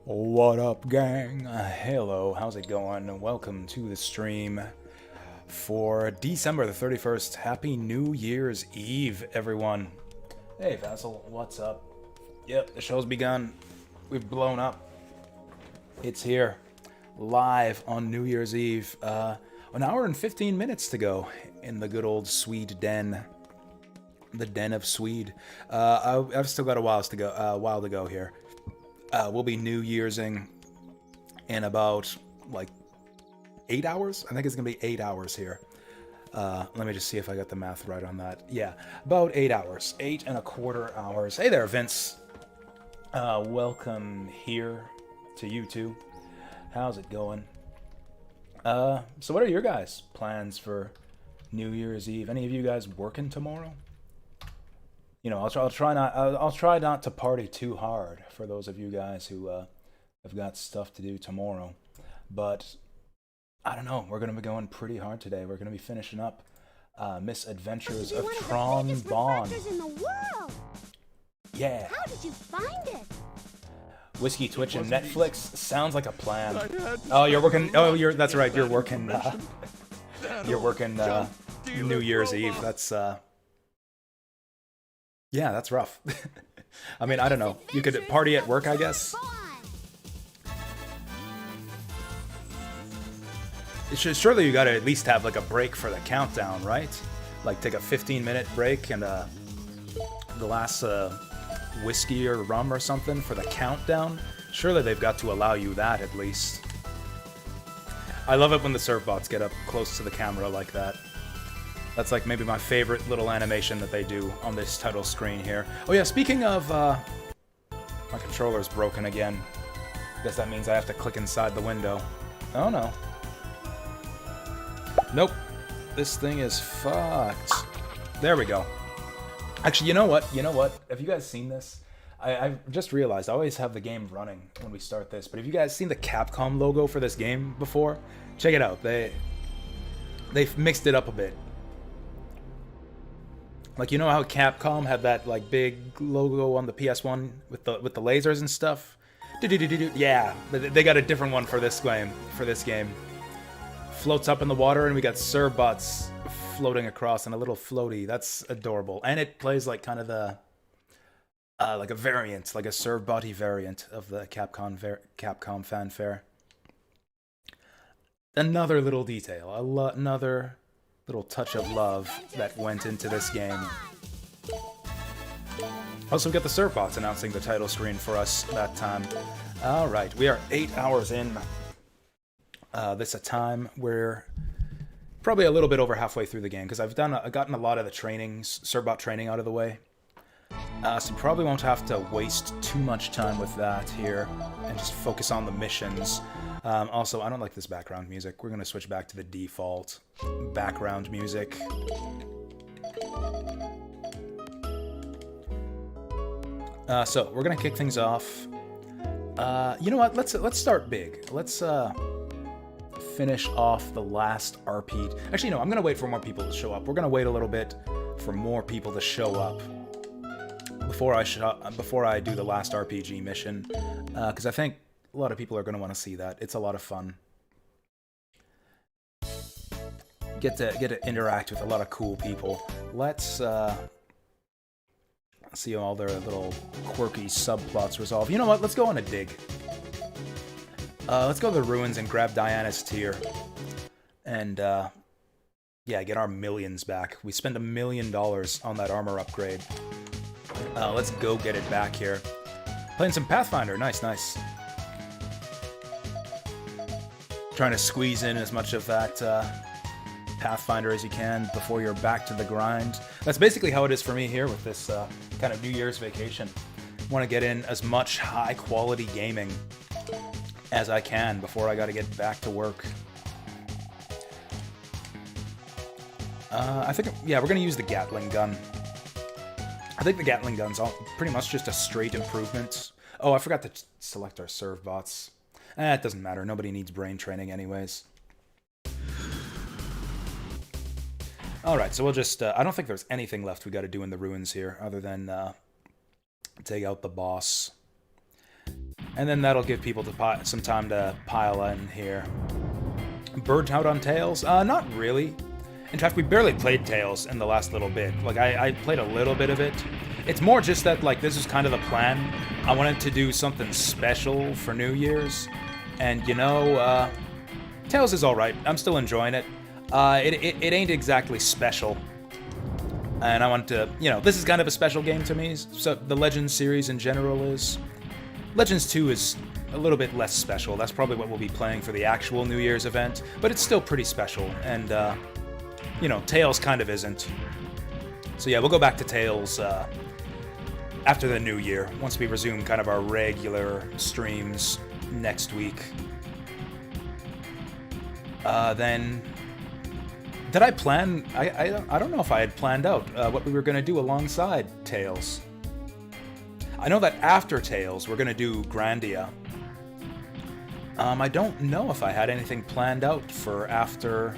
What up, gang? Hello, how's it going? Welcome to the stream for December the 31st. Happy New Year's Eve, everyone. Hey, Vassal, what's up? Yep, the show's begun. We've blown up. It's here, live on New Year's Eve. An hour and 15 minutes to go in the good old Swede den. The den of Swede. I've still got a while to go here. We'll be New Year'sing in about, like, 8 hours? I think it's going to be 8 hours here. Let me just see if I got the math right on that. Yeah, about 8 hours. 8.25 hours. Hey there, Vince. Welcome here to you two. How's it going? So what are your guys' plans for New Year's Eve? Any of you guys working tomorrow? You know, I'll try not to party too hard for those of you guys who have got stuff to do tomorrow. But I don't know. We're gonna be going pretty hard today. We're gonna be finishing up Misadventures of Tron Bond. In the world. Yeah. How did you find it? Whiskey, Twitch, and Netflix sounds like a plan. Oh, you're working. Oh, that's right. You're working. You're working New Year's Eve. That's yeah, that's rough. I mean, I don't know. You could party at work, I guess. Surely you gotta at least have like a break for the countdown, right? Like take a 15-minute break and a glass of whiskey or rum or something for the countdown. Surely they've got to allow you that at least. I love it when the surf bots get up close to the camera like that. That's like maybe my favorite little animation that they do on this title screen here. Oh yeah, speaking of, my controller's broken again. Guess that means I have to click inside the window. Oh no. Nope. This thing is fucked. There we go. Actually, you know what? Have you guys seen this? I've just realized I always have the game running when we start this, but have you guys seen the Capcom logo for this game before? Check it out. They've mixed it up a bit. Like, you know how Capcom had that like big logo on the PS1 with the lasers and stuff? Yeah, they got a different one for this game. Floats up in the water, and we got Surbots floating across in a little floaty. That's adorable, and it plays like kind of the like a variant, like a Surbot-y variant of the Capcom fanfare. Another little detail, another little touch of love that went into this game. Also, we got the Surfbots announcing the title screen for us that time. Alright, we are 8 hours in. This a time we're probably a little bit over halfway through the game, because I've gotten a lot of the Surbot training out of the way. So probably won't have to waste too much time with that here, and just focus on the missions. Also, I don't like this background music. We're going to switch back to the default background music. So, we're going to kick things off. You know what? Let's start big. Let's finish off the last RPG. Actually, no, I'm going to wait for more people to show up. We're going to wait a little bit for more people to show up before I do the last RPG mission, because I think a lot of people are going to want to see that. It's a lot of fun. Get to interact with a lot of cool people. Let's see all their little quirky subplots resolve. You know what? Let's go on a dig. Let's go to the ruins and grab Diana's tear. And, yeah, get our millions back. We spent $1 million on that armor upgrade. Let's go get it back here. Playing some Pathfinder. Nice, nice. Trying to squeeze in as much of that Pathfinder as you can before you're back to the grind. That's basically how it is for me here with this kind of New Year's vacation. Want to get in as much high-quality gaming as I can before I got to get back to work. I think, yeah, we're going to use the Gatling gun. I think the Gatling gun's pretty much just a straight improvement. Oh, I forgot to select our serve bots. It doesn't matter. Nobody needs brain training anyways. Alright, so we'll just... I don't think there's anything left we got to do in the ruins here other than take out the boss. And then that'll give people some time to pile in here. Bird out on Tails? Not really. In fact, we barely played Tails in the last little bit. Like, I played a little bit of it. It's more just that, like, this is kind of the plan. I wanted to do something special for New Year's. And, you know, Tails is alright. I'm still enjoying it. It ain't exactly special. And I want to, you know, this is kind of a special game to me. So the Legends series in general is. Legends 2 is a little bit less special. That's probably what we'll be playing for the actual New Year's event. But it's still pretty special. And, you know, Tails kind of isn't. So yeah, we'll go back to Tails after the New Year, once we resume kind of our regular streams next week. Then, did I plan? I don't know if I had planned out what we were going to do alongside Tails. I know that after Tails, we're going to do Grandia. I don't know if I had anything planned out for after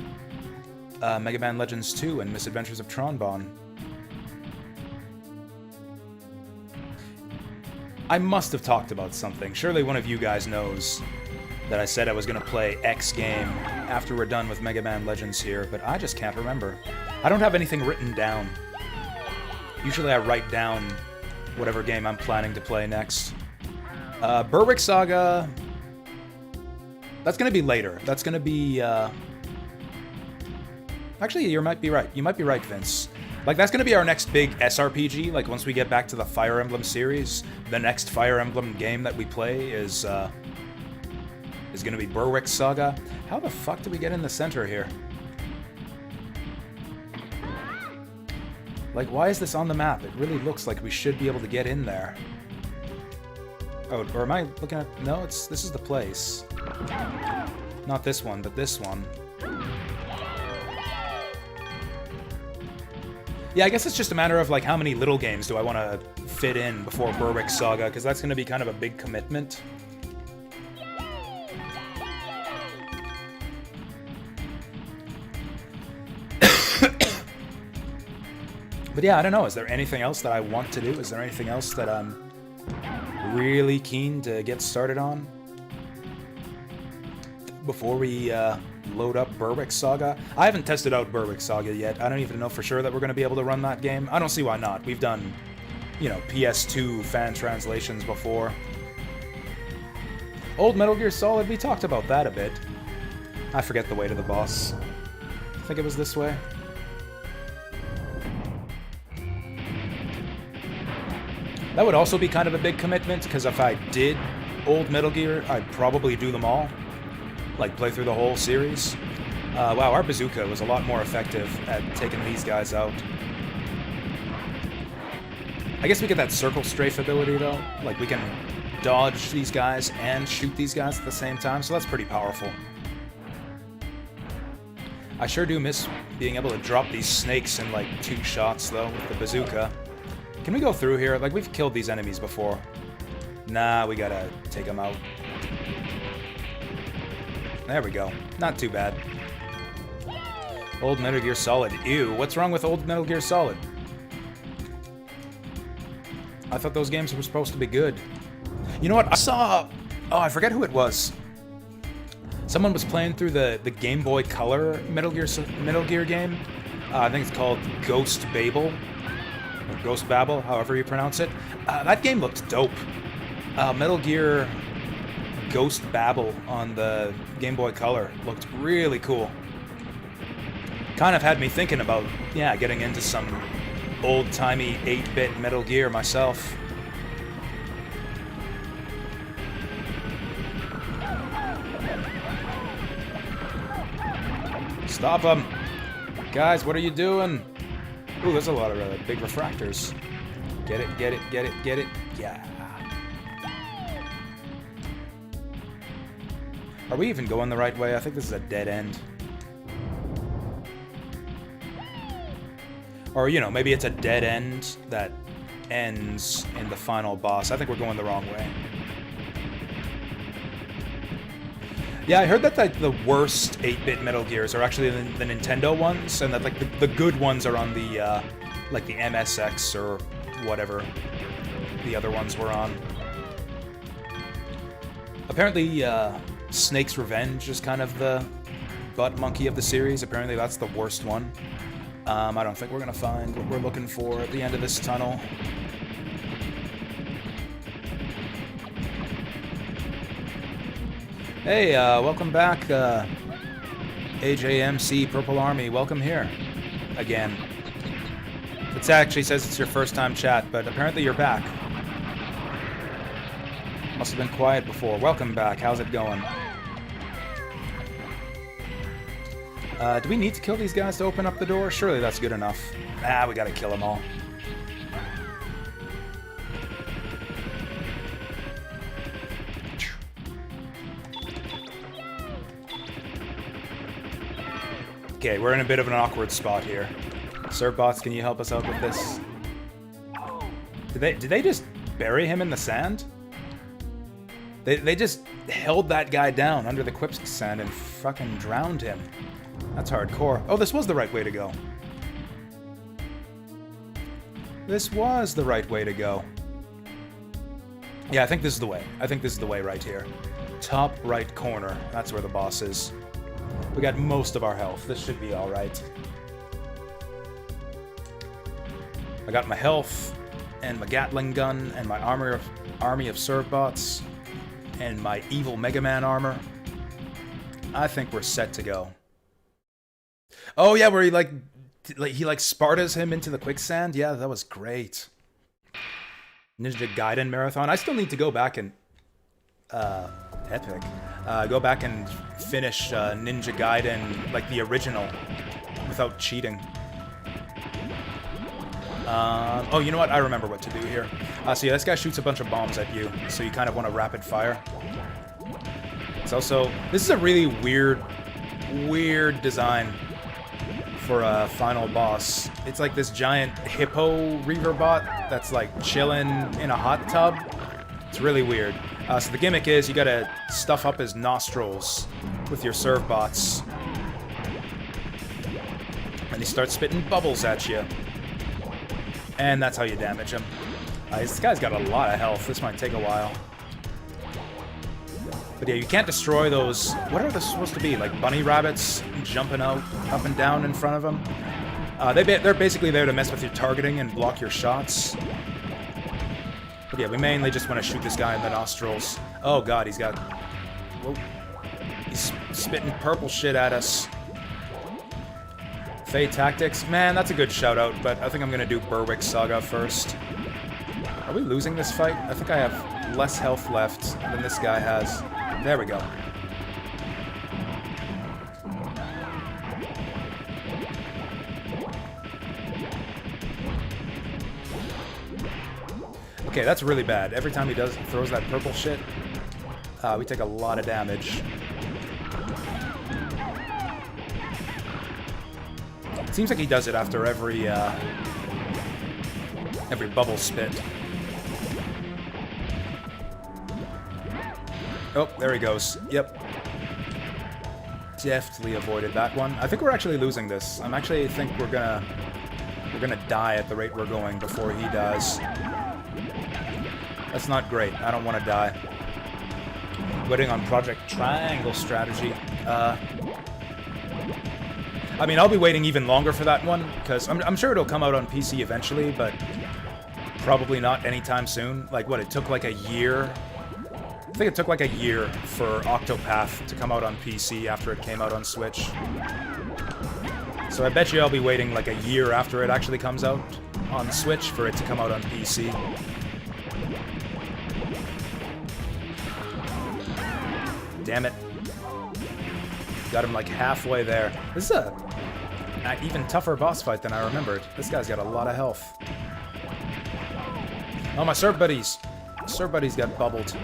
Mega Man Legends 2 and Misadventures of Tronbon. I must have talked about something. Surely one of you guys knows that I said I was going to play X game after we're done with Mega Man Legends here, but I just can't remember. I don't have anything written down. Usually I write down whatever game I'm planning to play next. Berwick Saga... That's going to be later. That's going to be... Actually, you might be right. You might be right, Vince. Like, that's going to be our next big SRPG. Like, once we get back to the Fire Emblem series, the next Fire Emblem game that we play is going to be Berwick Saga. How the fuck do we get in the center here? Like, why is this on the map? It really looks like we should be able to get in there. Oh, or am I looking at... No, this is the place. Not this one, but this one. Yeah, I guess it's just a matter of, like, how many little games do I want to fit in before Berwick Saga, because that's going to be kind of a big commitment. But yeah, I don't know. Is there anything else that I want to do? Is there anything else that I'm really keen to get started on before we load up Berwick Saga? I haven't tested out Berwick Saga yet. I don't even know for sure that we're going to be able to run that game. I don't see why not. We've done, you know, PS2 fan translations before. Old Metal Gear Solid, we talked about that a bit. I forget the way to the boss. I think it was this way. That would also be kind of a big commitment, because if I did old Metal Gear, I'd probably do them all. Like, play through the whole series. Wow, our bazooka was a lot more effective at taking these guys out. I guess we get that circle strafe ability, though. Like, we can dodge these guys and shoot these guys at the same time, so that's pretty powerful. I sure do miss being able to drop these snakes in, like, 2 shots, though, with the bazooka. Can we go through here? Like, we've killed these enemies before. Nah, we gotta take them out. There we go. Not too bad. Old Metal Gear Solid. Ew, what's wrong with old Metal Gear Solid? I thought those games were supposed to be good. You know what? I saw... Oh, I forget who it was. Someone was playing through the Game Boy Color Metal Gear game. I think it's called Ghost Babel. Or Ghost Babel, however you pronounce it. That game looked dope. Metal Gear Ghost Babel on the Game Boy Color looked really cool. Kind of had me thinking about, yeah, getting into some old-timey 8-bit Metal Gear myself. Stop them! Guys, what are you doing? Ooh, there's a lot of big refractors. Get it, get it, get it, get it. Yeah. Are we even going the right way? I think this is a dead end. Or, you know, maybe it's a dead end that ends in the final boss. I think we're going the wrong way. Yeah, I heard that like the worst 8-bit Metal Gears are actually the Nintendo ones, and that like the good ones are on the like the MSX or whatever the other ones were on. Apparently, Snake's Revenge is kind of the butt monkey of the series. Apparently, that's the worst one. I don't think we're gonna find what we're looking for at the end of this tunnel. Hey, welcome back, AJMC Purple Army. Welcome here. Again. It actually says it's your first time chat, but apparently you're back. Must have been quiet before. Welcome back. How's it going? Do we need to kill these guys to open up the door? Surely that's good enough. Ah, we gotta kill them all. Okay, we're in a bit of an awkward spot here. Servbots, can you help us out with this? Did they just bury him in the sand? They just held that guy down under the quicksand and fucking drowned him. That's hardcore. Oh, this was the right way to go. This was the right way to go. Yeah, I think this is the way. I think this is the way right here. Top right corner. That's where the boss is. We got most of our health. This should be alright. I got my health, and my Gatling gun, and my army of Servbots, and my evil Mega Man armor. I think we're set to go. Oh yeah, where he like Spartas him into the quicksand? Yeah, that was great. Ninja Gaiden Marathon. I still need to go back and... epic. Go back and finish Ninja Gaiden, like the original, without cheating. Oh, you know what? I remember what to do here. So yeah, this guy shoots a bunch of bombs at you, so you kind of want to rapid fire. It's also... This is a really weird design for a final boss. It's like this giant hippo reaver bot that's like chilling in a hot tub. It's really weird. So the gimmick is you gotta stuff up his nostrils with your Servbots. And he starts spitting bubbles at you. And that's how you damage him. This guy's got a lot of health. This might take a while. But yeah, you can't destroy those... What are they supposed to be? Like bunny rabbits jumping out, up and down in front of them? They're basically there to mess with your targeting and block your shots. But yeah, we mainly just want to shoot this guy in the nostrils. Oh god, he's got... Whoa. He's spitting purple shit at us. Fae Tactics. Man, that's a good shout-out, but I think I'm gonna do Berwick Saga first. Are we losing this fight? I think I have less health left than this guy has. There we go. Okay, that's really bad. Every time he throws that purple shit, we take a lot of damage. It seems like he does it after every bubble spit. Oh, there he goes. Yep. Deftly avoided that one. I think we're actually losing this. I think we're gonna die at the rate we're going before he does. That's not great. I don't want to die. Waiting on Project Triangle Strategy. I mean, I'll be waiting even longer for that one, because I'm sure it'll come out on PC eventually, but probably not anytime soon. Like, what, it took like a year? I think it took like a year for Octopath to come out on PC after it came out on Switch. So I bet you I'll be waiting like a year after it actually comes out on Switch for it to come out on PC. Damn it. Got him like halfway there. This is an even tougher boss fight than I remembered. This guy's got a lot of health. Oh, my Serb buddies. Serb buddies got bubbled.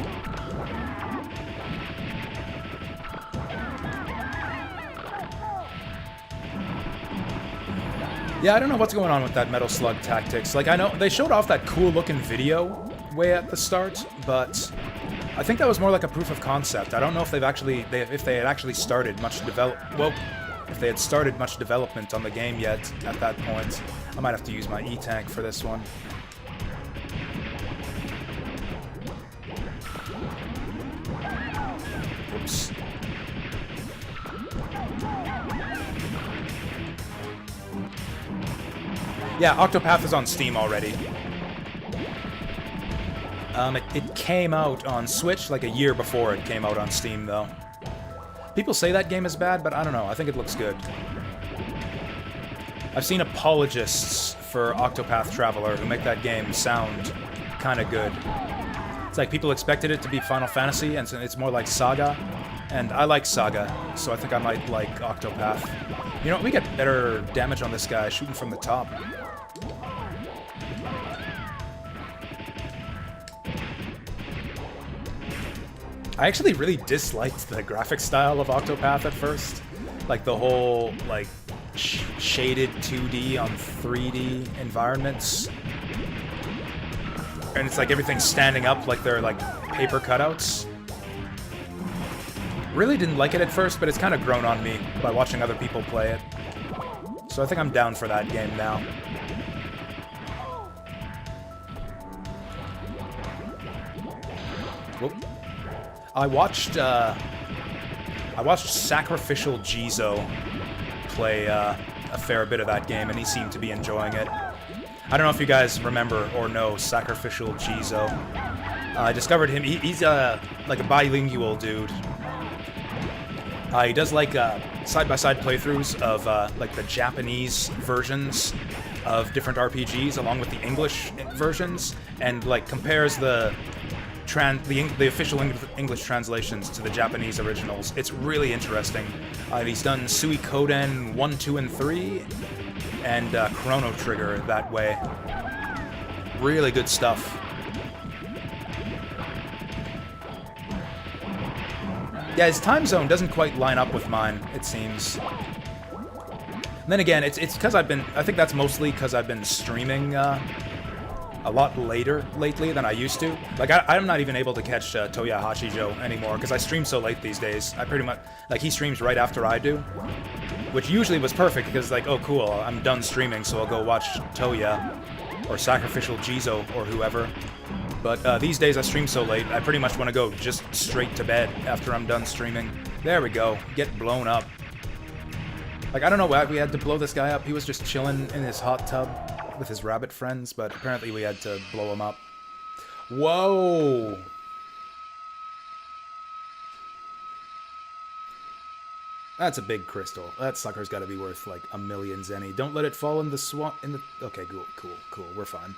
Yeah, I don't know what's going on with that Metal Slug Tactics. Like, I know they showed off that cool looking video way at the start, but I think that was more like a proof of concept. I don't know if if they had actually started much if they had started much development on the game yet at that point. I might have to use my E-Tank for this one. Yeah, Octopath is on Steam already. It came out on Switch like a year before it came out on Steam, though. People say that game is bad, but I don't know. I think it looks good. I've seen apologists for Octopath Traveler who make that game sound kind of good. It's like people expected it to be Final Fantasy, and it's more like Saga. And I like Saga, so I think I might like Octopath. You know, we get better damage on this guy shooting from the top. I actually really disliked the graphic style of Octopath at first. Like the whole, like, shaded 2D on 3D environments. And it's like everything's standing up like they're like paper cutouts. Really didn't like it at first, but it's kind of grown on me by watching other people play it. So I think I'm down for that game now. Whoop. I watched Sacrificial Jasu play a fair bit of that game, and he seemed to be enjoying it. I don't know if you guys remember or know Sacrificial Jasu. I discovered him. He's like a bilingual dude. He does like side-by-side playthroughs of like the Japanese versions of different RPGs along with the English versions, and like compares the official English translations to the Japanese originals. It's really interesting. He's done Suikoden 1, 2, and 3, and Chrono Trigger that way. Really good stuff. Yeah, his time zone doesn't quite line up with mine, it seems. And then again, it's because I think that's mostly because I've been streaming a lot later lately than I used to. Like, I'm not even able to catch Toya Hachijo anymore, because I stream so late these days. I pretty much, like, he streams right after I do, which usually was perfect, because, like, oh, cool, I'm done streaming, so I'll go watch Toya, or Sacrificial Jasu, or whoever. But these days I stream so late, I pretty much want to go just straight to bed after I'm done streaming. There we go, get blown up. Like, I don't know why we had to blow this guy up. He was just chilling in his hot tub with his rabbit friends, but apparently we had to blow him up. Whoa! That's a big crystal. That sucker's gotta be worth like 1,000,000 zenny. Don't let it fall in the swamp. Okay, cool. We're fine.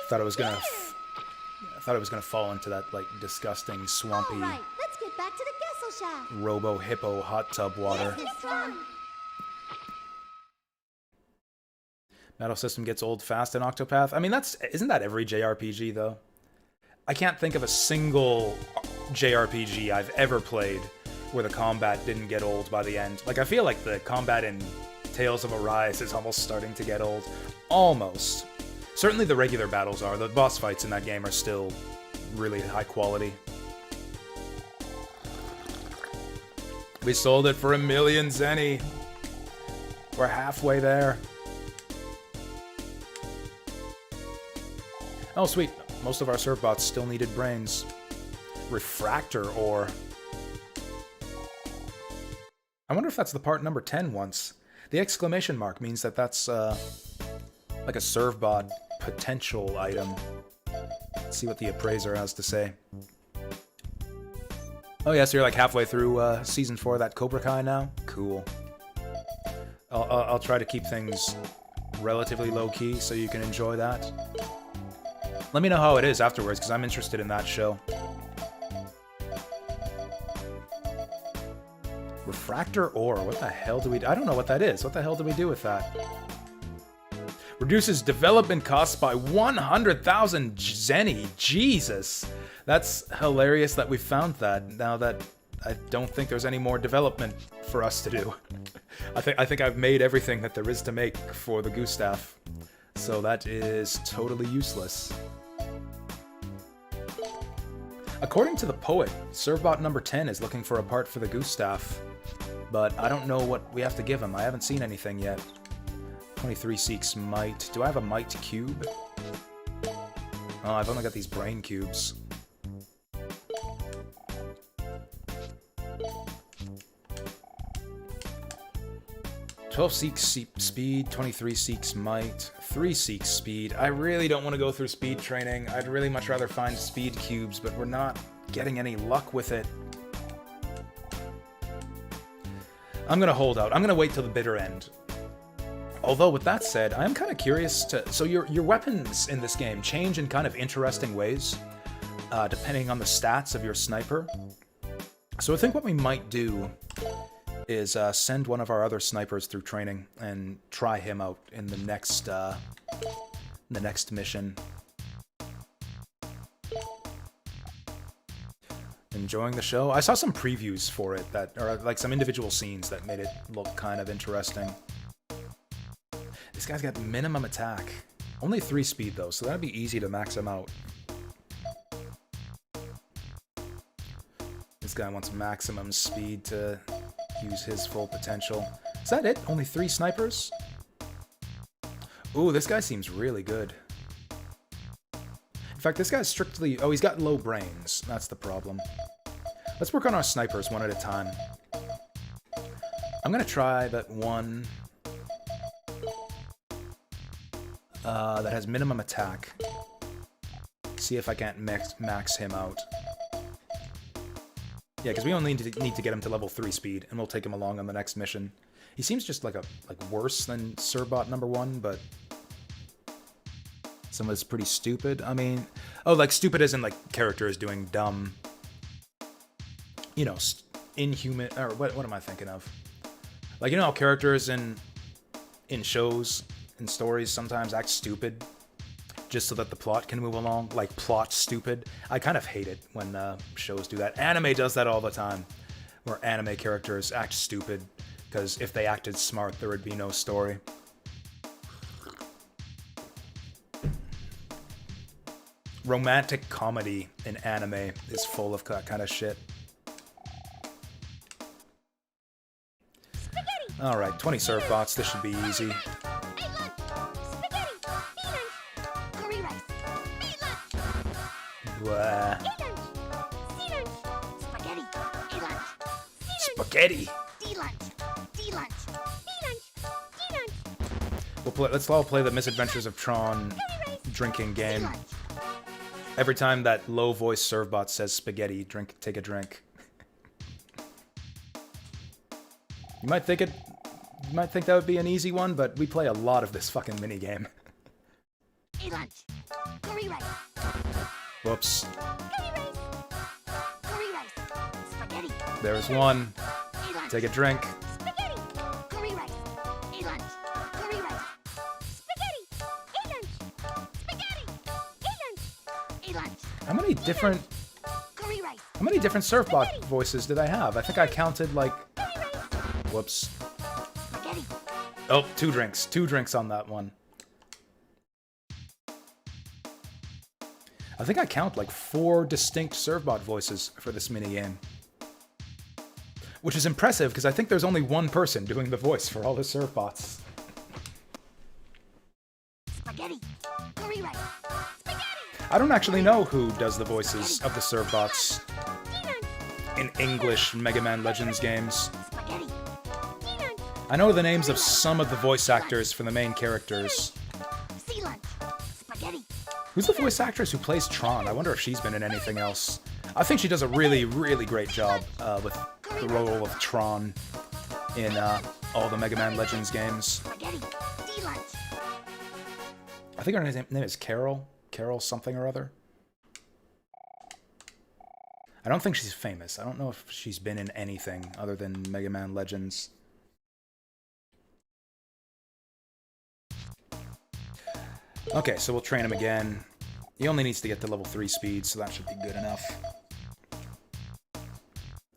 Thought it was gonna fall into that like disgusting swampy. All right, let's get back to the Gessel shaft. Robo hippo hot tub water. Metal system gets old fast in Octopath. I mean, isn't that every JRPG though? I can't think of a single JRPG I've ever played where the combat didn't get old by the end. Like, I feel like the combat in Tales of Arise is almost starting to get old. Almost. Certainly the regular battles are. The boss fights in that game are still really high quality. We sold it for 1,000,000 zenny. We're halfway there. Oh, sweet. Most of our serve bots still needed brains. Refractor ore. I wonder if that's the part number 10 once. The exclamation mark means that that's, like a serve bot potential item. Let's see what the appraiser has to say. Oh yeah, so you're like halfway through season 4 of that Cobra Kai now? Cool. I'll try to keep things relatively low-key so you can enjoy that. Let me know how it is afterwards, because I'm interested in that show. Refractor ore, what the hell do we do? I don't know what that is. What the hell do we do with that? Reduces development costs by 100,000 zenny. Jesus. That's hilarious that we found that, now that I don't think there's any more development for us to do. I think I've made everything that there is to make for the Gustav. So that is totally useless. According to the poet, Servbot number 10 is looking for a part for the Gustav, but I don't know what we have to give him. I haven't seen anything yet. 23 seeks might. Do I have a might cube? Oh, I've only got these brain cubes. 12 seeks speed, 23 seeks might, 3 seeks speed. I really don't want to go through speed training. I'd really much rather find speed cubes, but we're not getting any luck with it. I'm gonna hold out. I'm gonna wait till the bitter end. Although, with that said, I am kind of curious to... So your weapons in this game change in kind of interesting ways, depending on the stats of your sniper. So I think what we might do is send one of our other snipers through training and try him out in the next mission. Enjoying the show? I saw some previews for it that, or like some individual scenes that made it look kind of interesting. This guy's got minimum attack. Only 3 speed though, so that'd be easy to max him out. This guy wants maximum speed to use his full potential. Is that it? Only 3 snipers? Ooh, this guy seems really good. In fact, this guy's strictly... Oh, he's got low brains. That's the problem. Let's work on our snipers one at a time. I'm gonna try that one... that has minimum attack. See if I can't max him out. Yeah, because we only need to get him to level 3 speed, and we'll take him along on the next mission. He seems just like worse than Sirbot number 1, but some of it's pretty stupid. I mean, oh, like stupid as in like characters doing dumb, you know, inhuman. Or what am I thinking of? Like, you know how characters in shows and stories sometimes act stupid just so that the plot can move along, like plot stupid. I kind of hate it when shows do that. Anime does that all the time, where anime characters act stupid, because if they acted smart, there would be no story. Romantic comedy in anime is full of that kind of shit. Alright, 20 surf bots, this should be easy. Spaghetti. Let's all play the Misadventures of Tron drinking game. Every time that low voice servbot says spaghetti, take a drink. You might think that would be an easy one, but we play a lot of this fucking minigame. Whoops. There's one. Take a drink. How many different surfbot voices did I have? I think I counted like... Whoops. Oh, 2 drinks. 2 drinks on that one. I think I count like 4 distinct surfbot voices for this minigame. Which is impressive, because I think there's only one person doing the voice for all the surfbots. I don't actually know who does the voices of the surfbots in English Mega Man Legends games. I know the names of some of the voice actors for the main characters. Who's the voice actress who plays Tron? I wonder if she's been in anything else. I think she does a really, really great job with the role of Tron in all the Mega Man Legends games. I think her name is Carol. Carol something or other. I don't think she's famous. I don't know if she's been in anything other than Mega Man Legends. Okay, so we'll train him again. He only needs to get to level 3 speed, so that should be good enough.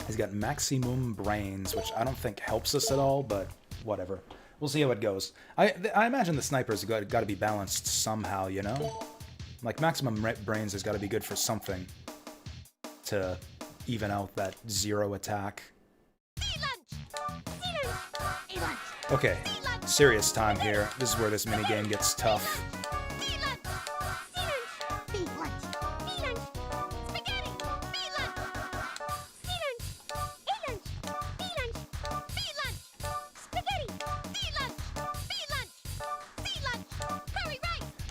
He's got maximum brains, which I don't think helps us at all, but whatever. We'll see how it goes. I imagine the snipers have got to be balanced somehow, you know? Like, maximum brains has got to be good for something to even out that 0 attack. Okay, serious time here. This is where this minigame gets tough.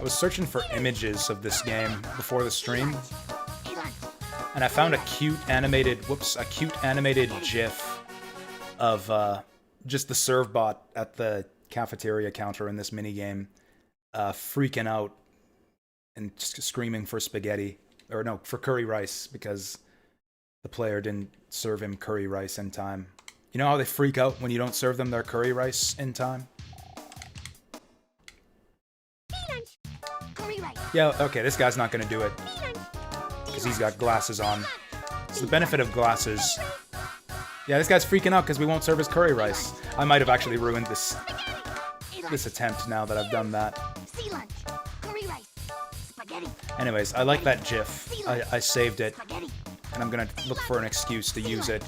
I was searching for images of this game before the stream, A lunch. and I found a cute animated GIF of just the serve bot at the cafeteria counter in this minigame, freaking out and screaming for spaghetti, or no, for curry rice, because the player didn't serve him curry rice in time. You know how they freak out when you don't serve them their curry rice in time? B-lunch. Curry rice. Yeah, okay, this guy's not gonna do it, B-lunch. because he's got glasses on. It's the benefit of glasses. Yeah, this guy's freaking out because we won't serve his curry rice. I might have actually ruined this attempt now that I've done that. C lunch. Curry rice. Spaghetti. Anyways, I like that GIF. I saved it, Spaghetti. and I'm gonna look for an excuse to use it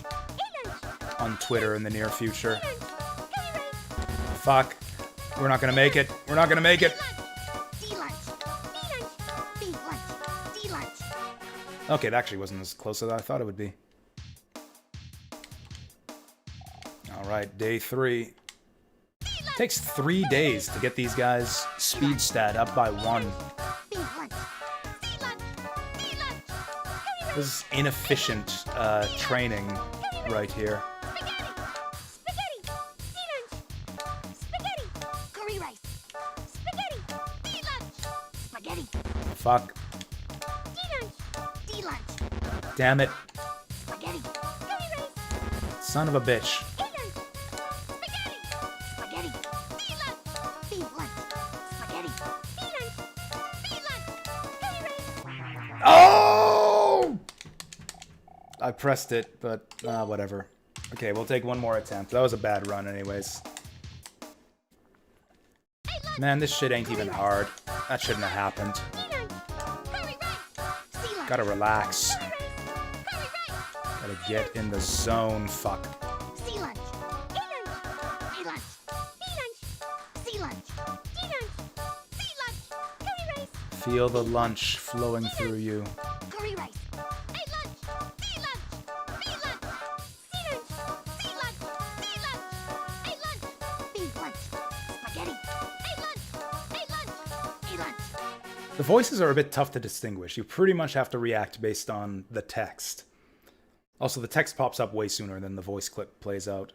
on Twitter in the near future. Fuck. We're not gonna make it. We're not gonna make it. D lunch. B-lunch. B-lunch. D-lunch. Okay, that actually wasn't as close as I thought it would be. Alright, day 3. Takes 3 days to get these guys' speed stat up by 1. B-lunch. C-lunch. D-lunch. This is inefficient training right here. Spaghetti. D-lunch. Spaghetti. Curry rice. Spaghetti. D-lunch. Spaghetti. Fuck. D-lunch. D-lunch. Damn it. Spaghetti. Curry rice. Son of a bitch. A-lunch. Spaghetti. Spaghetti. D-lunch. B-lunch. Spaghetti. B-lunch. B-lunch. Curry rice. Oh! I pressed it, but whatever. Okay, we'll take one more attempt. That was a bad run anyways. Man, this shit ain't even hard. That shouldn't have happened. B-lunch. Curry rice. C-lunch. Gotta relax. Curry rice. Gotta get in the zone, fuck. C-lunch. A-lunch. A-lunch. B-lunch. C-lunch. D-lunch. C-lunch. Curry rice. Feel the lunch flowing through you. Curry rice. A-lunch. D-lunch. B-lunch. C-lunch. D-lunch. D-lunch. A-lunch. B-lunch. Spaghetti. A-lunch. A-lunch. A-lunch. The voices are a bit tough to distinguish. You pretty much have to react based on the text. Also, the text pops up way sooner than the voice clip plays out.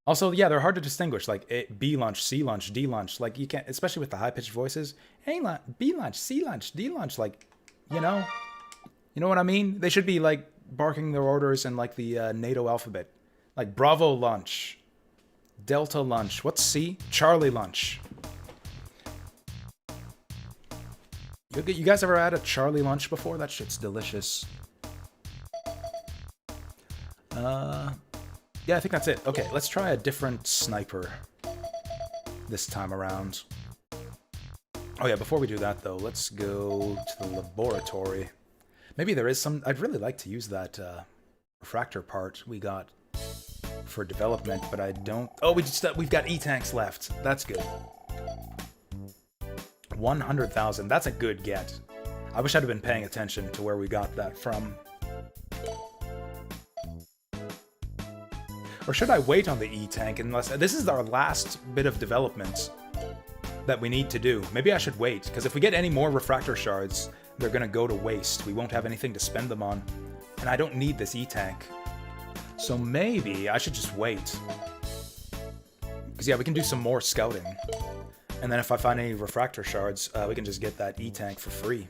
Also, yeah, they're hard to distinguish, like B lunch, C lunch, D lunch. Like, you can't, especially with the high-pitched voices. A lunch, B lunch, C lunch, D lunch. Like, you know what I mean? They should be, like, barking their orders in, like, the NATO alphabet. Like, Bravo lunch, Delta lunch. What's C? Charlie lunch. You guys ever had a Charlie lunch before? That shit's delicious. Yeah, I think that's it. Okay, let's try a different sniper this time around. Oh yeah, before we do that though, let's go to the laboratory. Maybe there is some... I'd really like to use that refractor part we got for development, but I don't... Oh, we've got E-tanks left. That's good. 100,000. That's a good get. I wish I'd have been paying attention to where we got that from. Or should I wait on the E-tank unless... This is our last bit of development that we need to do. Maybe I should wait, because if we get any more refractor shards, they're going to go to waste. We won't have anything to spend them on. And I don't need this E-tank. So maybe I should just wait. Because yeah, we can do some more scouting. And then if I find any refractor shards, we can just get that E-tank for free.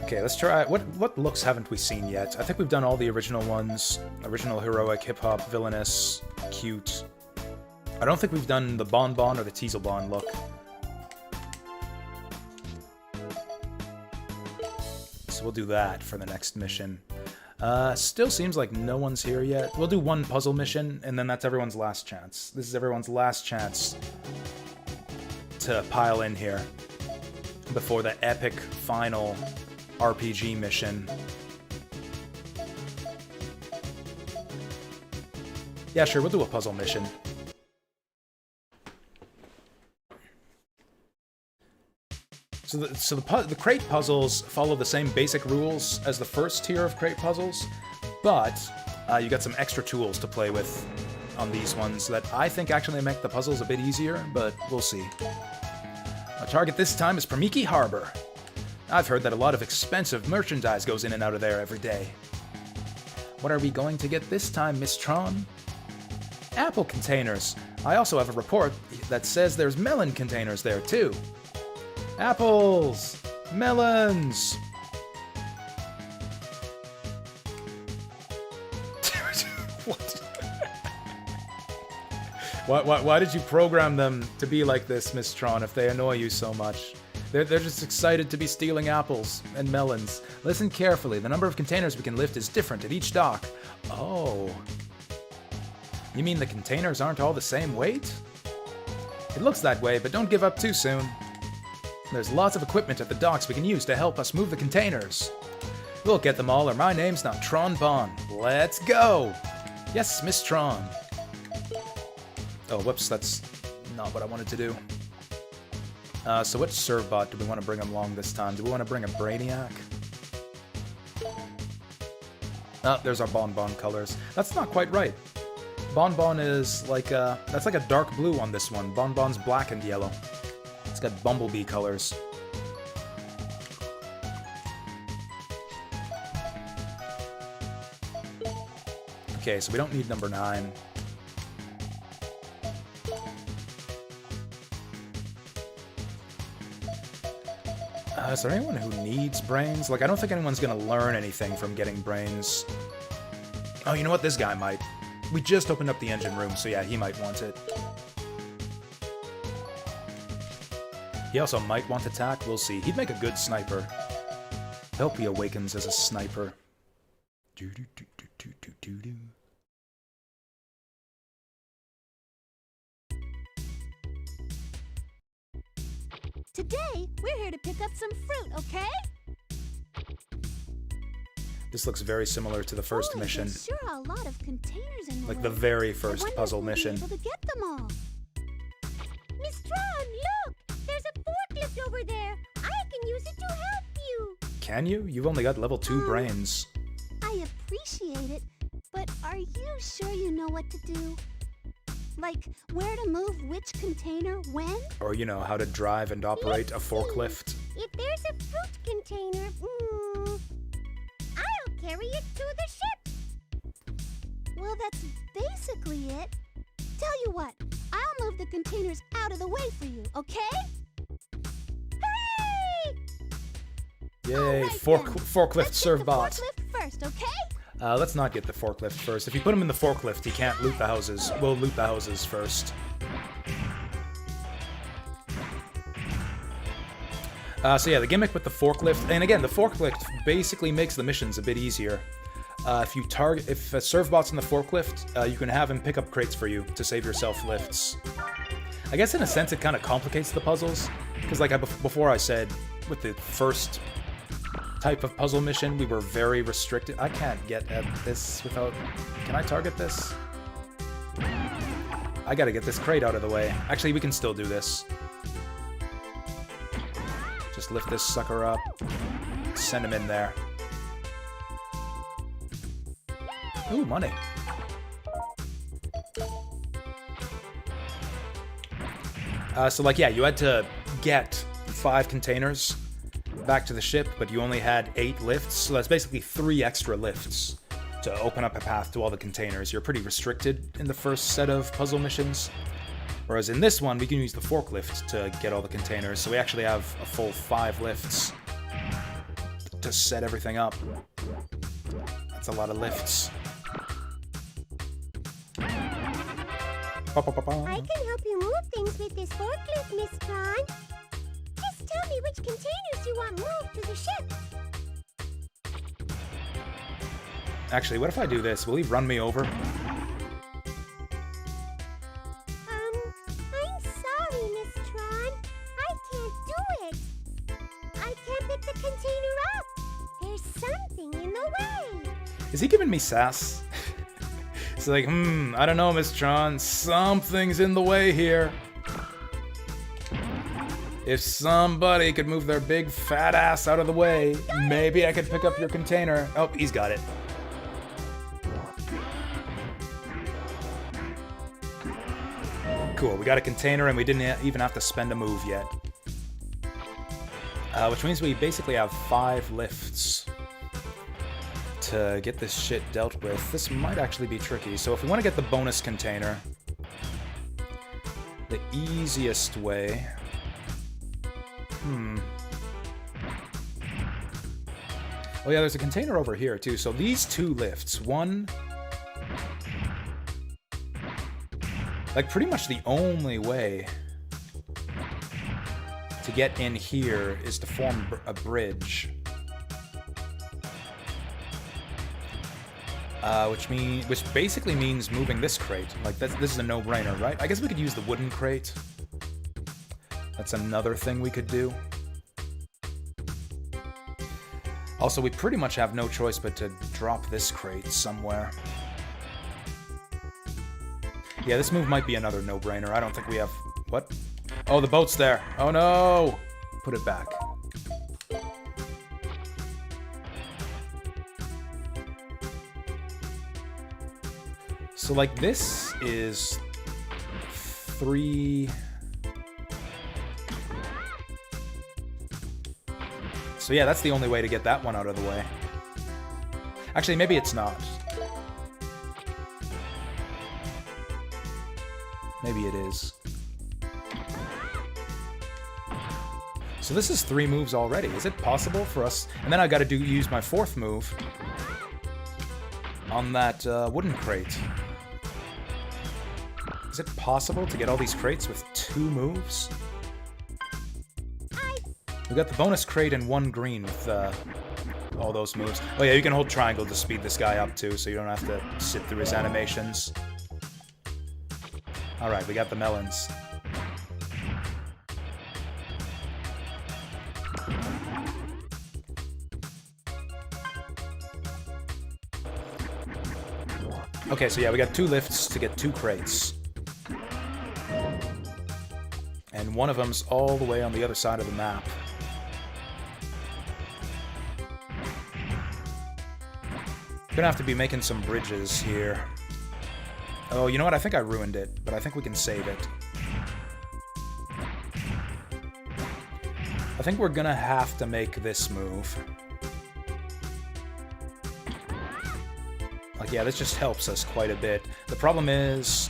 Okay, let's try... What looks haven't we seen yet? I think we've done all the original ones. Original, heroic, hip-hop, villainous, cute. I don't think we've done the Bonbon or the Teaselbon look. So we'll do that for the next mission. Still seems like no one's here yet. We'll do one puzzle mission, and then that's everyone's last chance. This is everyone's last chance to pile in here before the epic final RPG mission. Yeah, sure, we'll do a puzzle mission. So the crate puzzles follow the same basic rules as the first tier of crate puzzles, but you got some extra tools to play with on these ones that I think actually make the puzzles a bit easier, but we'll see. Our target this time is Permiki Harbor. I've heard that a lot of expensive merchandise goes in and out of there every day. What are we going to get this time, Miss Tron? Apple containers. I also have a report that says there's melon containers there too. Apples! Melons! What? Why did you program them to be like this, Miss Tron, if they annoy you so much? They're just excited to be stealing apples and melons. Listen carefully. The number of containers we can lift is different at each dock. Oh. You mean the containers aren't all the same weight? It looks that way, but don't give up too soon. There's lots of equipment at the docks we can use to help us move the containers. We'll get them all, or my name's not Tron Bon. Let's go! Yes, Miss Tron. Oh, whoops, that's not what I wanted to do. So which Servbot do we want to bring along this time? Do we want to bring a Brainiac? Oh, there's our Bonbon colors. That's not quite right. Bonbon is like that's like a dark blue on this one. Bonbon's black and yellow. It's got bumblebee colors. Okay, so we don't need number 9. Is there anyone who needs brains? Like, I don't think anyone's gonna learn anything from getting brains. Oh, you know what? This guy might. We just opened up the engine room, so yeah, he might want it. He also might want attack. We'll see. He'd make a good sniper. Hope he awakens as a sniper. Do-do-do-do-do-do-do. Today, we're here to pick up some fruit, okay? This looks very similar to the first mission. There's sure a lot of containers in Like way. the very I first wonder puzzle if we'll mission. be able to get them all. Miss Tron, look! There's a forklift over there. I can use it to help you. Can you? You've only got level 2 brains. I appreciate it, but are you sure you know what to do? Like, where to move which container when? Or, you know, how to drive and operate a forklift. If there's a fruit container, I'll carry it to the ship. Well, that's basically it. Tell you what, I'll move the containers out of the way for you, okay? Hooray! Yay, All right, forklift Let's get the Servbot. forklift first, okay? Let's not get the forklift first. If you put him in the forklift, he can't loot the houses. We'll loot the houses first. So yeah, the gimmick with the forklift, and again, the forklift basically makes the missions a bit easier. If a Servbot's in the forklift, you can have him pick up crates for you to save yourself lifts. I guess in a sense it kind of complicates the puzzles, because like before I said, with the first type of puzzle mission, we were very restricted. I can't get at this without... Can I target this? I gotta get this crate out of the way. Actually, we can still do this. Just lift this sucker up. Send him in there. Ooh, money. So like, yeah, you had to get 5 containers back to the ship, but you only had 8 lifts, so that's basically 3 extra lifts to open up a path to all the containers. You're pretty restricted in the first set of puzzle missions, whereas in this one we can use the forklift to get all the containers, so we actually have a full 5 lifts to set everything up. That's a lot of lifts. I can help you move things with this forklift, Miss Tron. Just tell me which containers you want moved to the ship. Actually, what if I do this? Will he run me over? I'm sorry, Miss Tron. I can't do it. I can't pick the container up. There's something in the way. Is he giving me sass? It's like, I don't know, Miss Tron. Something's in the way here. If somebody could move their big fat ass out of the way, maybe I could pick up your container. Oh, he's got it. Cool, we got a container and we didn't even have to spend a move yet. Which means we basically have 5 lifts to get this shit dealt with. This might actually be tricky. So if we want to get the bonus container, the easiest way... Oh yeah, there's a container over here too. So these 2 lifts, one... Like pretty much the only way to get in here is to form a bridge. Which basically means moving this crate. Like this is a no-brainer, right? I guess we could use the wooden crate. That's another thing we could do. Also, we pretty much have no choice but to drop this crate somewhere. Yeah, this move might be another no-brainer. I don't think we have... What? Oh, the boat's there. Oh, no! Put it back. So, like, this is 3... So, yeah, that's the only way to get that one out of the way. Actually, maybe it's not. Maybe it is. So this is 3 moves already. Is it possible for us... And then I gotta use my 4th move on that wooden crate. Is it possible to get all these crates with 2 moves? We got the bonus crate and 1 green with all those moves. Oh yeah, you can hold triangle to speed this guy up too, so you don't have to sit through his animations. Alright, we got the melons. Okay, so yeah, we got 2 lifts to get 2 crates. And one of them's all the way on the other side of the map. Gonna have to be making some bridges here. Oh, you know what? I think I ruined it, but I think we can save it. I think we're gonna have to make this move. Like, yeah, this just helps us quite a bit. The problem is...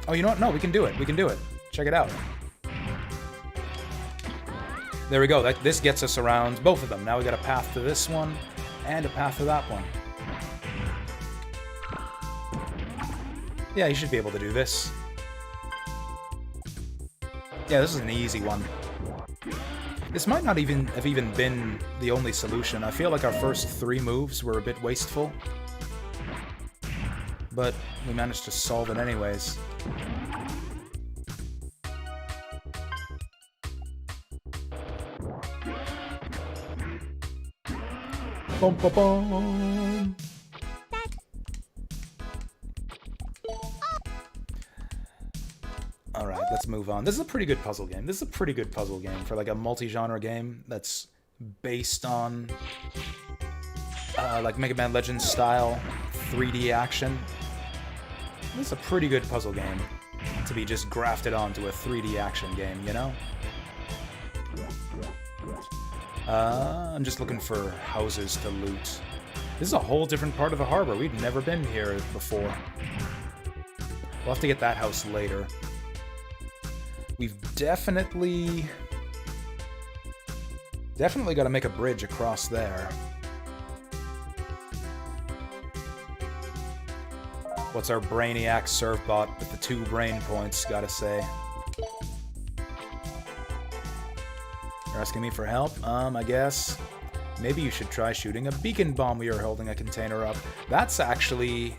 Oh, you know what? No, we can do it. We can do it. Check it out. There we go. This gets us around both of them. Now we got a path to this one and a path to that one. Yeah, you should be able to do this. Yeah, this is an easy one. This might not even have been the only solution. I feel like our first 3 moves were a bit wasteful. But we managed to solve it anyways. Bum, bum, bum. Alright, let's move on. This is a pretty good puzzle game. This is a pretty good puzzle game for like a multi-genre game that's based on like Mega Man Legends style 3D action. This is a pretty good puzzle game to be just grafted onto a 3D action game, you know? I'm just looking for houses to loot. This is a whole different part of the harbor. We've never been here before. We'll have to get that house later. We've definitely got to make a bridge across there. What's our Brainiac Servbot with the 2 brain points gotta say? You're asking me for help? I guess. Maybe you should try shooting a beacon bomb while you're holding a container up. That's actually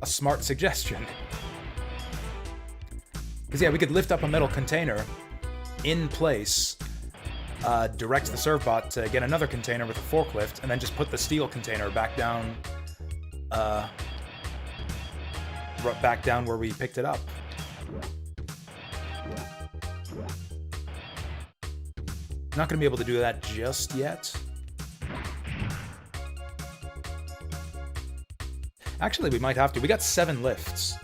a smart suggestion. Because yeah, we could lift up a metal container in place, direct the Servbot to get another container with a forklift, and then just put the steel container back down where we picked it up. Not going to be able to do that just yet. Actually, we might have to. We got 7 lifts.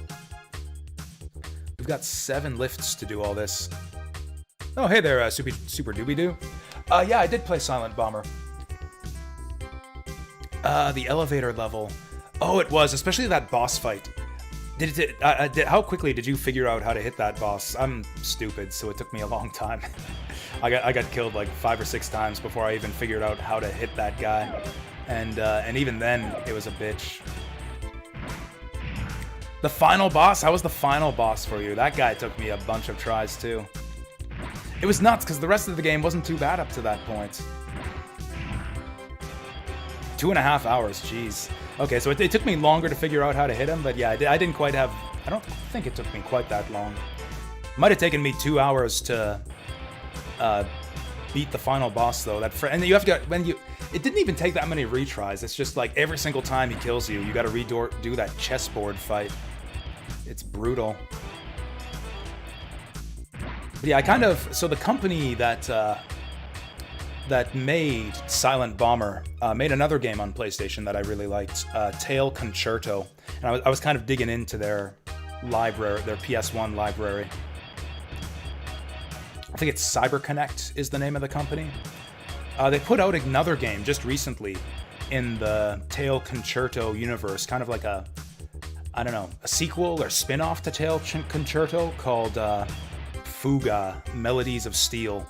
We've got 7 lifts to do all this. Oh, hey there, Super Doobie-Doo. Yeah, I did play Silent Bomber. The elevator level. Oh, it was, especially that boss fight. How quickly did you figure out how to hit that boss? I'm stupid, so it took me a long time. I got killed like 5 or 6 times before I even figured out how to hit that guy. And even then, it was a bitch. The final boss? How was the final boss for you? That guy took me a bunch of tries, too. It was nuts, because the rest of the game wasn't too bad up to that point. 2.5 hours, jeez. Okay, so it took me longer to figure out how to hit him, but yeah, I didn't quite have... I don't think it took me quite that long. Might have taken me 2 hours to beat the final boss, though. And you have to... It didn't even take that many retries. It's just like every single time he kills you, you gotta do that chessboard fight. It's brutal. But yeah, I kind of... So the company that made Silent Bomber made another game on PlayStation that I really liked, Tail Concerto. And I was kind of digging into their library, their PS1 library. I think it's CyberConnect is the name of the company. They put out another game just recently in the Tail Concerto universe, kind of like a sequel or spin-off to Tail Concerto called Fuga, Melodies of Steel.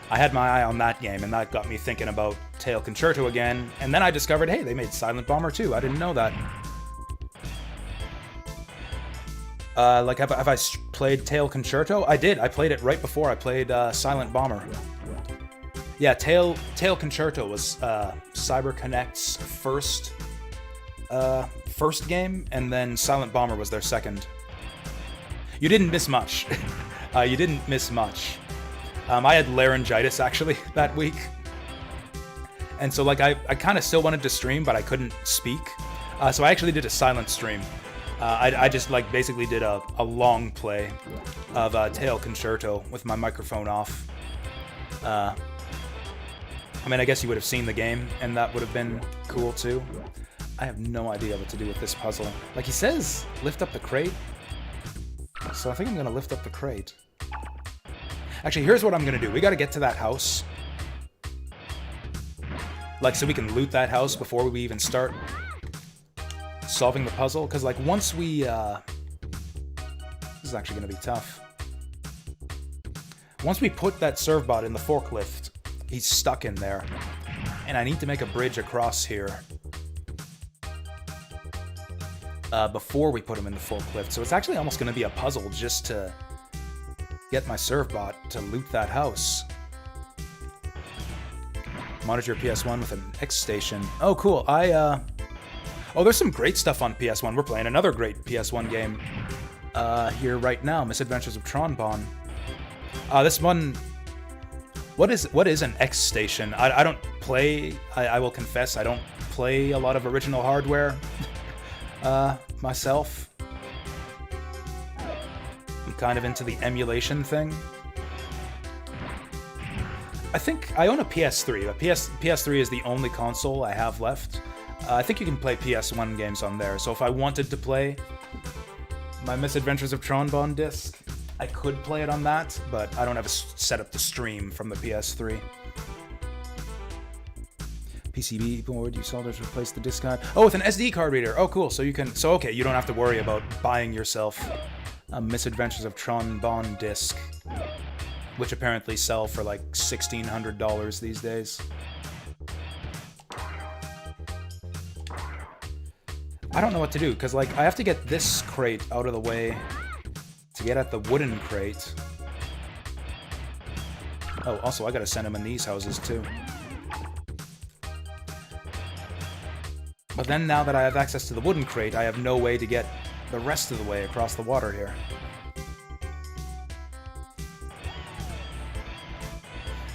I had my eye on that game, and that got me thinking about Tail Concerto again, and then I discovered, hey, they made Silent Bomber too. I didn't know that. Have I played Tail Concerto? I did. I played it right before I played Silent Bomber. Yeah, Tail Concerto was CyberConnect's first game, and then Silent Bomber was their second. You didn't miss much. You didn't miss much. I had laryngitis, actually, that week. And so, I kind of still wanted to stream, but I couldn't speak. So I actually did a silent stream. I just, basically did a long play of Tail Concerto with my microphone off. I guess you would have seen the game, and that would have been cool, too. I have no idea what to do with this puzzle. He says, lift up the crate. So I think I'm going to lift up the crate. Actually, here's what I'm going to do. We got to get to that house. So we can loot that house before we even start solving the puzzle. Because, once we... This is actually going to be tough. Once we put that servbot in the forklift, he's stuck in there. And I need to make a bridge across here before we put him in the forklift. So it's actually almost going to be a puzzle just to get my servbot to loot that house. Monitor your PS1 with an X station. Oh, cool. Oh, there's some great stuff on PS1. We're playing another great PS1 game here right now, Misadventures of Tron Bon. This one... What is an X station? I don't play... I will confess, I don't play a lot of original hardware myself. I'm kind of into the emulation thing. I think I own a PS3. PS3 is the only console I have left. I think you can play PS1 games on there, so if I wanted to play my Misadventures of Tron Bon disc, I could play it on that, but I don't have a setup to stream from the PS3. PCB board, you solders replace the disc card. Oh, with an SD card reader. Oh, cool. So you can. So okay, you don't have to worry about buying yourself a Misadventures of Tron Bon disc, which apparently sell for $1,600 these days. I don't know what to do because I have to get this crate out of the way to get at the wooden crate. Oh, also I gotta send him in these houses too. But then now that I have access to the wooden crate, I have no way to get the rest of the way across the water here.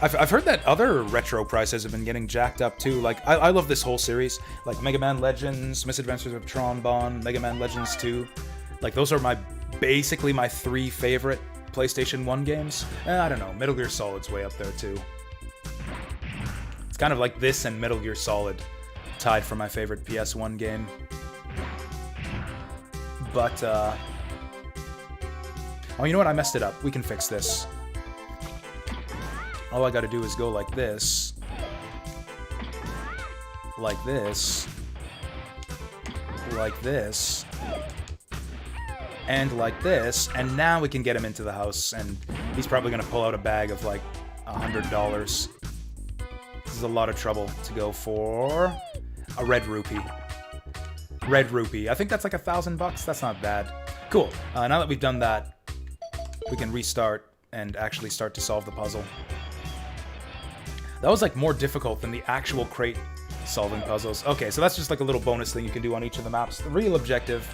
I've heard that other retro prices have been getting jacked up too. I love this whole series. Mega Man Legends, Misadventures of Tron Bon, Mega Man Legends 2. Those are basically my 3 favorite PlayStation 1 games. I don't know, Metal Gear Solid's way up there too. It's kind of like this and Metal Gear Solid, tied for my favorite PS1 game. But, oh, you know what? I messed it up. We can fix this. All I gotta do is go like this. Like this. Like this. And like this. And now we can get him into the house, and he's probably gonna pull out a bag of, like, $100. This is a lot of trouble to go for a red rupee. Red rupee. I think that's like $1,000. That's not bad. Cool. Now that we've done that, we can restart and actually start to solve the puzzle. That was like more difficult than the actual crate solving puzzles. Okay, so that's just like a little bonus thing you can do on each of the maps. The real objective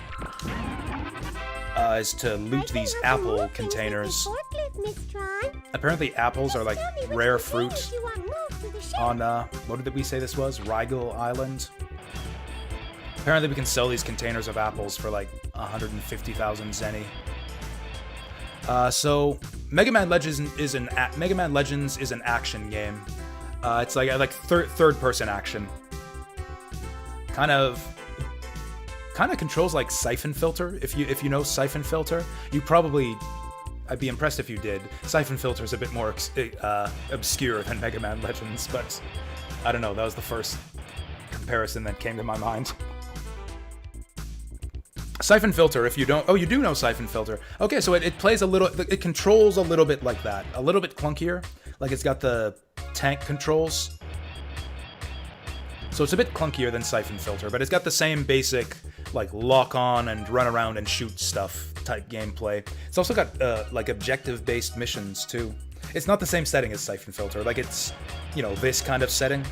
is to loot these apple containers. Apparently apples are like rare fruit on, what did we say this was? Rigel Island? Apparently we can sell these containers of apples for like 150,000 zenny. So Mega Man Legends is an action game. It's like third-person action. Kind of controls like Siphon Filter. If you know Siphon Filter, I'd be impressed if you did. Siphon Filter is a bit more obscure than Mega Man Legends, but I don't know. That was the first comparison that came to my mind. Siphon Filter, if you don't... Oh, you do know Siphon Filter. Okay, so it plays a little... It controls a little bit like that. A little bit clunkier. Like it's got the tank controls. So it's a bit clunkier than Siphon Filter, but it's got the same basic, like, lock on and run around and shoot stuff type gameplay. It's also got, like, objective-based missions, too. It's not the same setting as Siphon Filter. Like, it's, you know, this kind of setting.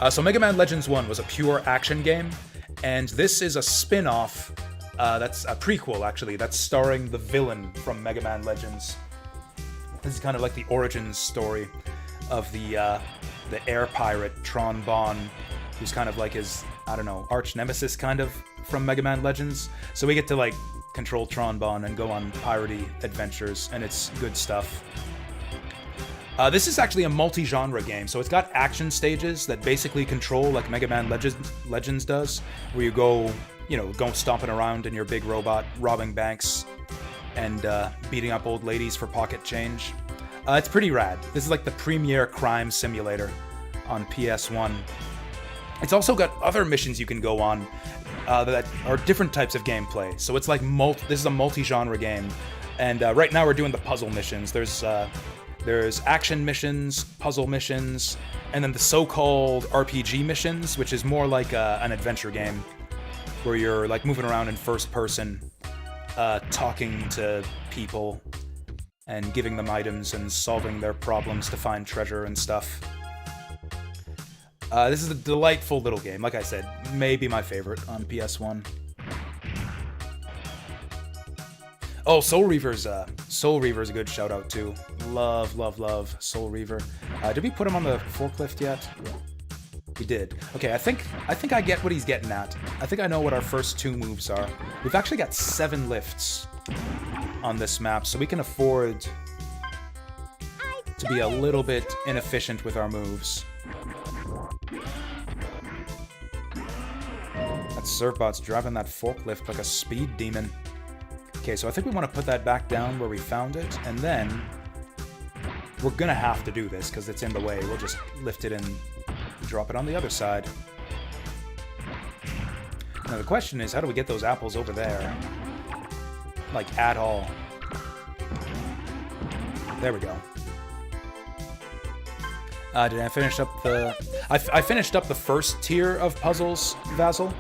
So Mega Man Legends 1 was a pure action game. And this is a spin-off, that's a prequel, actually, that's starring the villain from Mega Man Legends. This is kind of like the origin story of the air pirate, Tron Bonne, who's kind of like his, I don't know, arch nemesis, kind of, from Mega Man Legends. So we get to, like, control Tron Bonne and go on piratey adventures, and it's good stuff. This is actually a multi-genre game, so it's got action stages that basically control like Mega Man Legends does, where you go stomping around in your big robot, robbing banks, and beating up old ladies for pocket change. It's pretty rad. This is like the premier crime simulator on PS1. It's also got other missions you can go on that are different types of gameplay. So it's like this is a multi-genre game, and right now we're doing the puzzle missions. There's action missions, puzzle missions, and then the so-called RPG missions, which is more like an adventure game, where you're like moving around in first person, talking to people, and giving them items and solving their problems to find treasure and stuff. This is a delightful little game. Like I said, maybe my favorite on PS1. Oh, Soul Reaver's a good shout out too. Love Soul Reaver. Did we put him on the forklift yet? We did. Okay, I think I get what he's getting at. I think I know what our first two moves are. We've actually got 7 lifts on this map, so we can afford to be a little bit inefficient with our moves. That Surfbot's driving that forklift like a speed demon. Okay, so I think we want to put that back down where we found it, and then we're gonna have to do this because it's in the way. We'll just lift it and drop it on the other side. Now the question is, how do we get those apples over there? Like, at all. There we go. Did I finish up the... I finished up the first tier of puzzles, Vassal.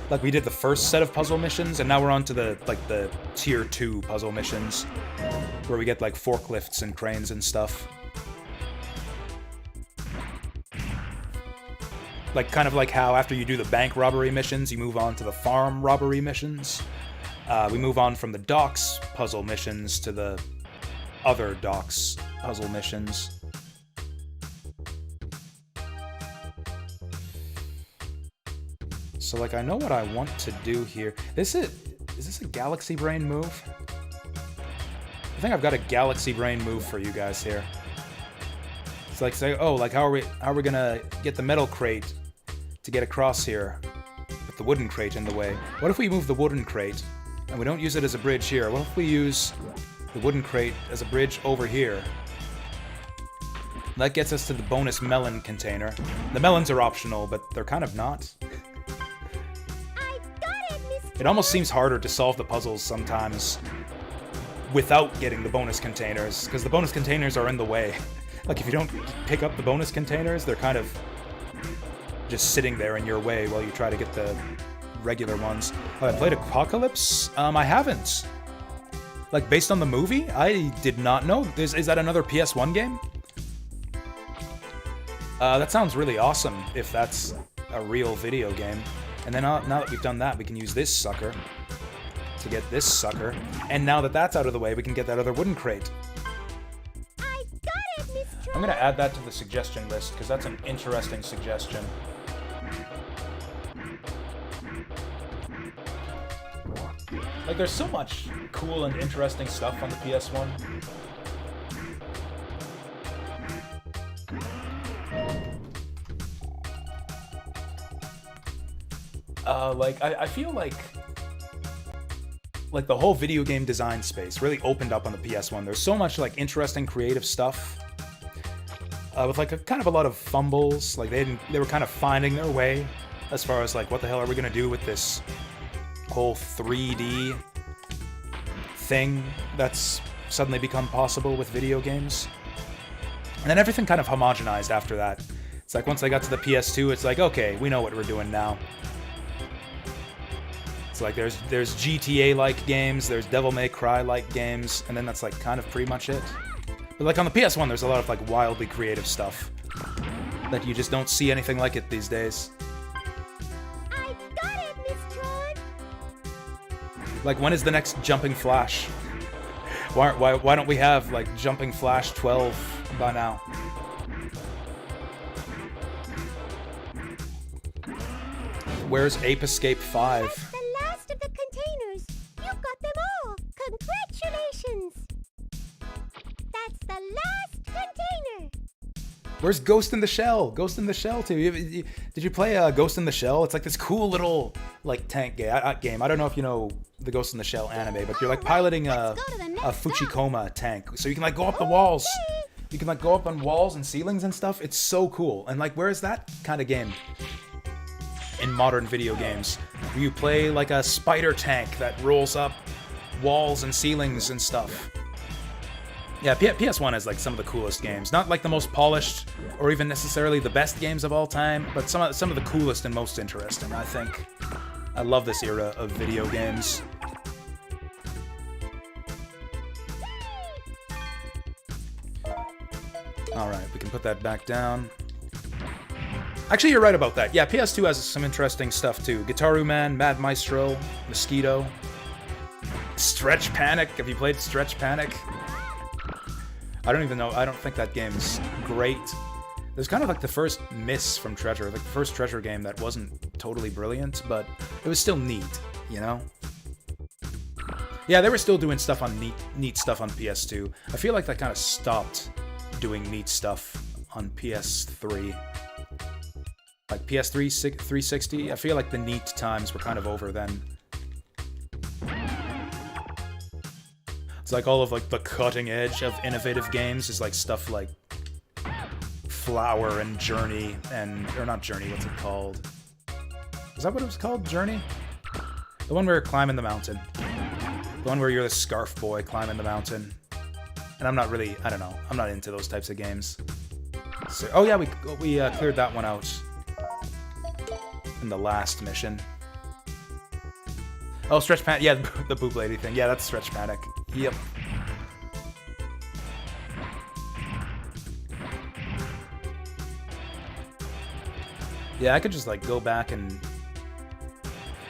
Like, we did the first set of puzzle missions, and now we're on to the tier 2 puzzle missions, where we get, like, forklifts and cranes and stuff. Like, kind of like how after you do the bank robbery missions, you move on to the farm robbery missions. We move on from the docks puzzle missions to the other docks puzzle missions. So, like, I know what I want to do here. Is this a Galaxy Brain move? I think I've got a Galaxy Brain move for you guys here. It's like say, oh, like how are we gonna get the metal crate to get across here with the wooden crate in the way? What if we move the wooden crate and we don't use it as a bridge here? What if we use the wooden crate as a bridge over here? That gets us to the bonus melon container. The melons are optional, but they're kind of not. I got it, Miss. It almost seems harder to solve the puzzles sometimes without getting the bonus containers, because the bonus containers are in the way. Like, if you don't pick up the bonus containers, they're kind of just sitting there in your way while you try to get the regular ones. Oh, I played Apocalypse? I haven't. Like, based on the movie? I did not know. Is that another PS1 game? That sounds really awesome, if that's a real video game. And then now that we've done that, we can use this sucker to get this sucker. And now that that's out of the way, we can get that other wooden crate. I got it, Miss. I'm gonna add that to the suggestion list, because that's an interesting suggestion. Like, there's so much cool and interesting stuff on the PS1. I feel like the whole video game design space really opened up on the PS1. There's so much, like, interesting creative stuff. With, like, kind of a lot of fumbles. Like, they were kind of finding their way as far as, like, what the hell are we gonna do with this whole 3D thing that's suddenly become possible with video games. And then everything kind of homogenized after that. It's like, once I got to the PS2, it's like, okay, we know what we're doing now. It's like, there's GTA-like games, there's Devil May Cry-like games, and then that's, like, kind of pretty much it. But, like, on the PS1, there's a lot of, like, wildly creative stuff that you just don't see anything like it these days. I got it, Miss Tron. Like, when is the next Jumping Flash? Why don't we have, like, Jumping Flash 12 by now? Where's Ape Escape 5? That's the last of the containers. You got them all. Congratulations. That's the last container. Where's Ghost in the Shell? Ghost in the Shell 2. Did you play Ghost in the Shell? It's like this cool little, like, tank game. I don't know if you know the Ghost in the Shell anime, but you're, like, piloting a Fuchikoma tank. So you can, like, go up the walls. You can, like, go up on walls and ceilings and stuff. It's so cool. And, like, where is that kind of game in modern video games? Where you play, like, a spider tank that rolls up walls and ceilings and stuff. Yeah, PS1 has, like, some of the coolest games. Not, like, the most polished or even necessarily the best games of all time, but some of the coolest and most interesting, I think. I love this era of video games. Alright, we can put that back down. Actually, you're right about that. Yeah, PS2 has some interesting stuff, too. Gitaru Man, Mad Maestro, Mosquito. Stretch Panic. Have you played Stretch Panic? I don't even know. I don't think that game's great. There's kind of like the first miss from Treasure, like the first Treasure game that wasn't totally brilliant, but it was still neat, you know? Yeah, they were still doing stuff on neat stuff on PS2. I feel like that kind of stopped doing neat stuff on PS3. Like PS3, 360, I feel like the neat times were kind of over then. It's like all of, like, the cutting edge of innovative games is like stuff like Flower and Journey and... or not Journey, what's it called? Is that what it was called? Journey? The one where you're climbing the mountain. The one where you're the scarf boy climbing the mountain. And I'm not really... I don't know. I'm not into those types of games. So, oh yeah, we cleared that one out in the last mission. Oh, Stretch Panic. Yeah, the Boop Lady thing. Yeah, that's Stretch Panic. Yep. Yeah, I could just, like, go back and...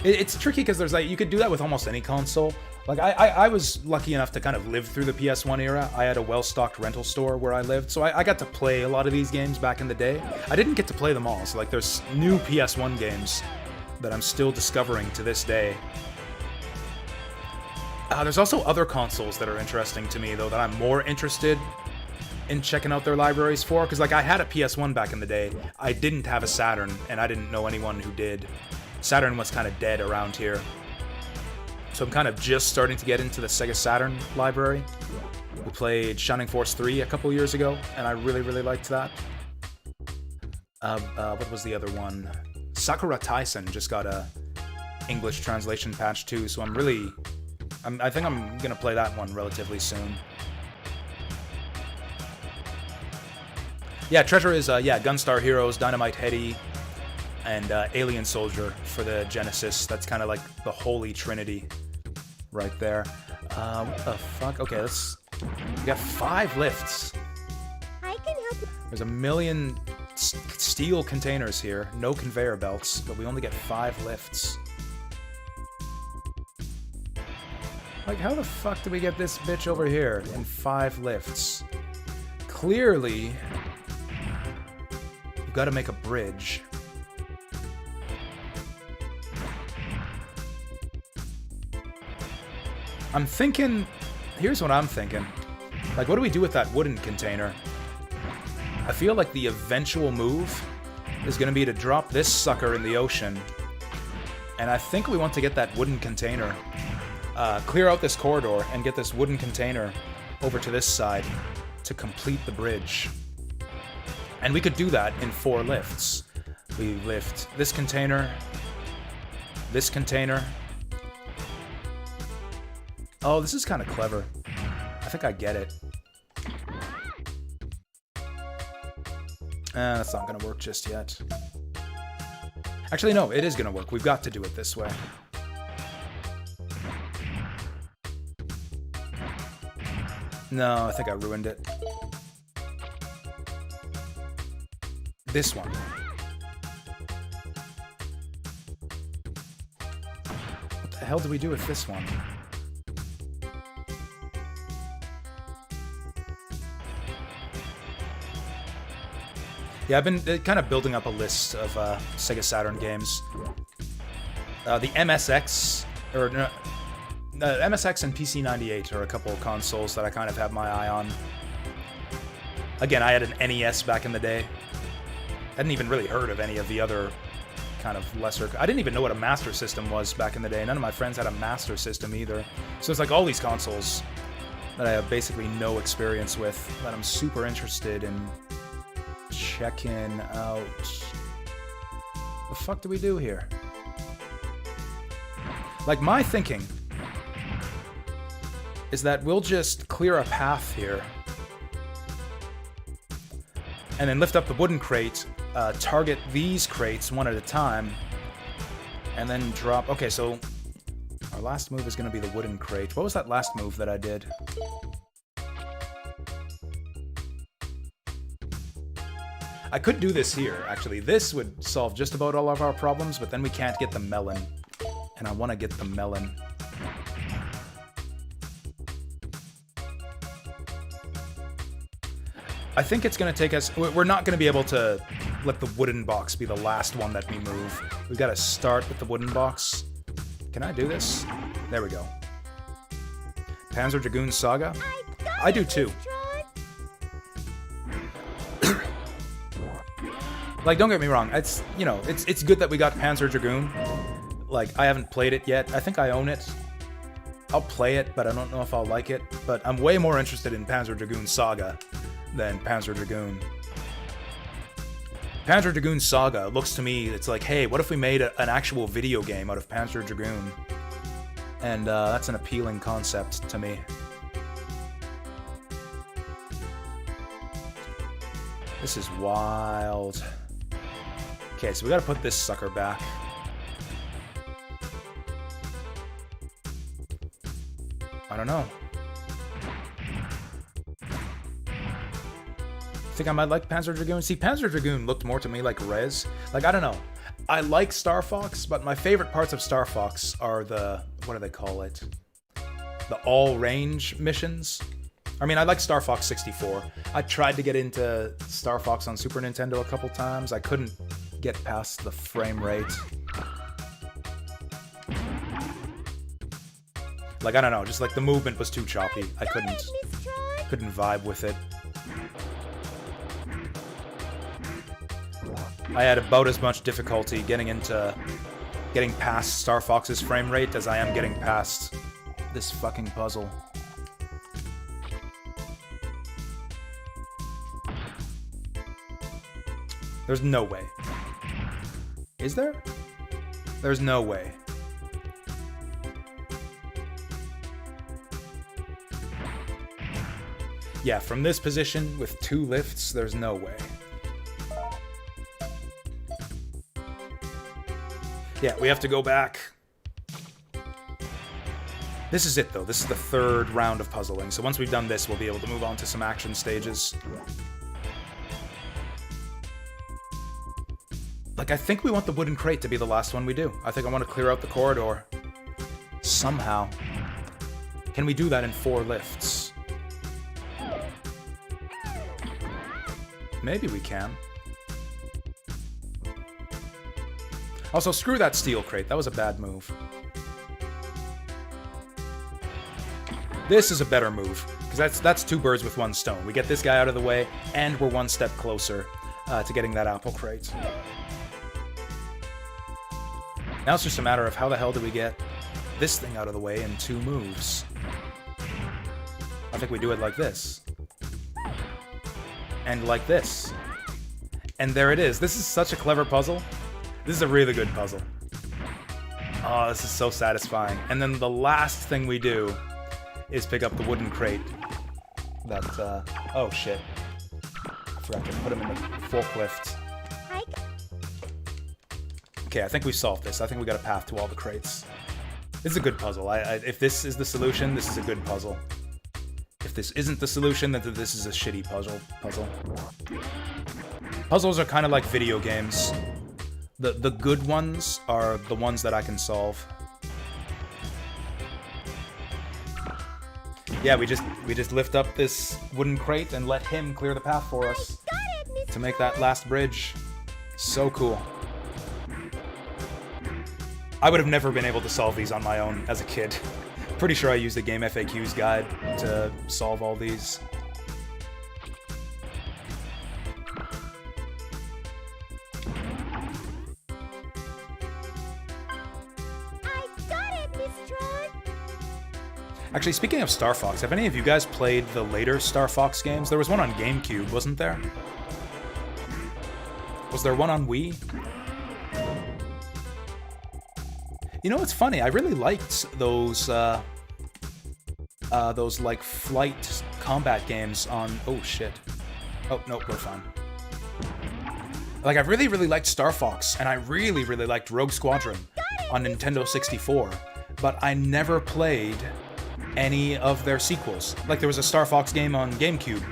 It's tricky because there's, like, you could do that with almost any console. Like, I was lucky enough to kind of live through the PS1 era. I had a well-stocked rental store where I lived, so I got to play a lot of these games back in the day. I didn't get to play them all, so, like, there's new PS1 games that I'm still discovering to this day. There's also other consoles that are interesting to me, though, that I'm more interested in checking out their libraries for, because like I had a PS1 back in the day. I didn't have a Saturn, and I didn't know anyone who did. Saturn was kind of dead around here. So I'm kind of just starting to get into the Sega Saturn library. We played Shining Force 3 a couple years ago, and I really, really liked that. What was the other one? Sakura Taisen just got a English translation patch too, so I think I'm gonna play that one relatively soon. Yeah, Treasure is, Gunstar Heroes, Dynamite Heady, and Alien Soldier for the Genesis. That's kind of like the holy trinity right there. What the fuck? Okay, we got 5 lifts. I can help you. There's a million steel containers here, no conveyor belts, but we only get 5 lifts. Like, how the fuck do we get this bitch over here in 5 lifts? Clearly, we've got to make a bridge. I'm thinking... Here's what I'm thinking. Like, what do we do with that wooden container? I feel like the eventual move is going to be to drop this sucker in the ocean. And I think we want to get that wooden container. Clear out this corridor and get this wooden container over to this side to complete the bridge. And we could do that in 4 lifts. We lift this container, this container. Oh, this is kind of clever. I think I get it. That's not gonna work just yet. Actually, no, it is gonna work. We've got to do it this way. No, I think I ruined it. This one. What the hell do we do with this one? Yeah, I've been kind of building up a list of Sega Saturn games. The MSX, MSX and PC-98 are a couple of consoles that I kind of have my eye on. Again, I had an NES back in the day. I hadn't even really heard of any of the other kind of lesser... I didn't even know what a Master System was back in the day. None of my friends had a Master System either. So it's like all these consoles that I have basically no experience with that I'm super interested in checking out. The fuck do we do here? Like, my thinking is that we'll just clear a path here and then lift up the wooden crate, target these crates one at a time, and then drop... Okay, so our last move is going to be the wooden crate. What was that last move that I did? I could do this here, actually. This would solve just about all of our problems, but then we can't get the melon. And I want to get the melon. I think it's going to take us... We're not going to be able to let the wooden box be the last one that we move. We've got to start with the wooden box. Can I do this? There we go. Panzer Dragoon Saga? I do too. Like, don't get me wrong, it's, you know, it's good that we got Panzer Dragoon. Like, I haven't played it yet. I think I own it. I'll play it, but I don't know if I'll like it. But I'm way more interested in Panzer Dragoon Saga than Panzer Dragoon. Panzer Dragoon Saga looks to me, it's like, hey, what if we made an actual video game out of Panzer Dragoon? And that's an appealing concept to me. This is wild. Okay, so we gotta put this sucker back. I don't know. Think I might like Panzer Dragoon? See, Panzer Dragoon looked more to me like Rez. Like, I don't know. I like Star Fox, but my favorite parts of Star Fox are the... What do they call it? The all-range missions. I mean, I like Star Fox 64. I tried to get into Star Fox on Super Nintendo a couple times. I couldn't get past the frame rate. Like, I don't know, just like the movement was too choppy. I couldn't vibe with it. I had about as much difficulty getting past Star Fox's frame rate as I am getting past this fucking puzzle. There's no way. Is there? There's no way. Yeah, from this position with 2 lifts, there's no way. Yeah, we have to go back. This is it, though. This is the 3rd round of puzzling. So once we've done this, we'll be able to move on to some action stages. Like, I think we want the wooden crate to be the last one we do. I think I want to clear out the corridor. Somehow. Can we do that in 4 lifts? Maybe we can. Also, screw that steel crate. That was a bad move. This is a better move, because that's 2 birds with 1 stone. We get this guy out of the way, and we're 1 step closer to getting that apple crate. Now it's just a matter of how the hell do we get this thing out of the way in 2 moves. I think we do it like this. And like this. And there it is. This is such a clever puzzle. This is a really good puzzle. Oh, this is so satisfying. And then the last thing we do is pick up the wooden crate. That, oh shit. I forgot to put him in the forklift. Okay, I think we solved this. I think we got a path to all the crates. This is a good puzzle. If this is the solution, this is a good puzzle. If this isn't the solution, then this is a shitty puzzle. Puzzles are kind of like video games. The good ones are the ones that I can solve. Yeah, we just lift up this wooden crate and let him clear the path for us to make that last bridge. So cool. I would have never been able to solve these on my own as a kid. Pretty sure I used the Game FAQs guide to solve all these. I got it, Miss Tron. Actually, speaking of Star Fox, have any of you guys played the later Star Fox games? There was one on GameCube, wasn't there? Was there one on Wii? You know what's funny? I really liked those like flight combat games on. Oh shit! Oh no, we're fine. Like I really liked Star Fox, and I really liked Rogue Squadron on Nintendo 64, but I never played any of their sequels. Like there was a Star Fox game on GameCube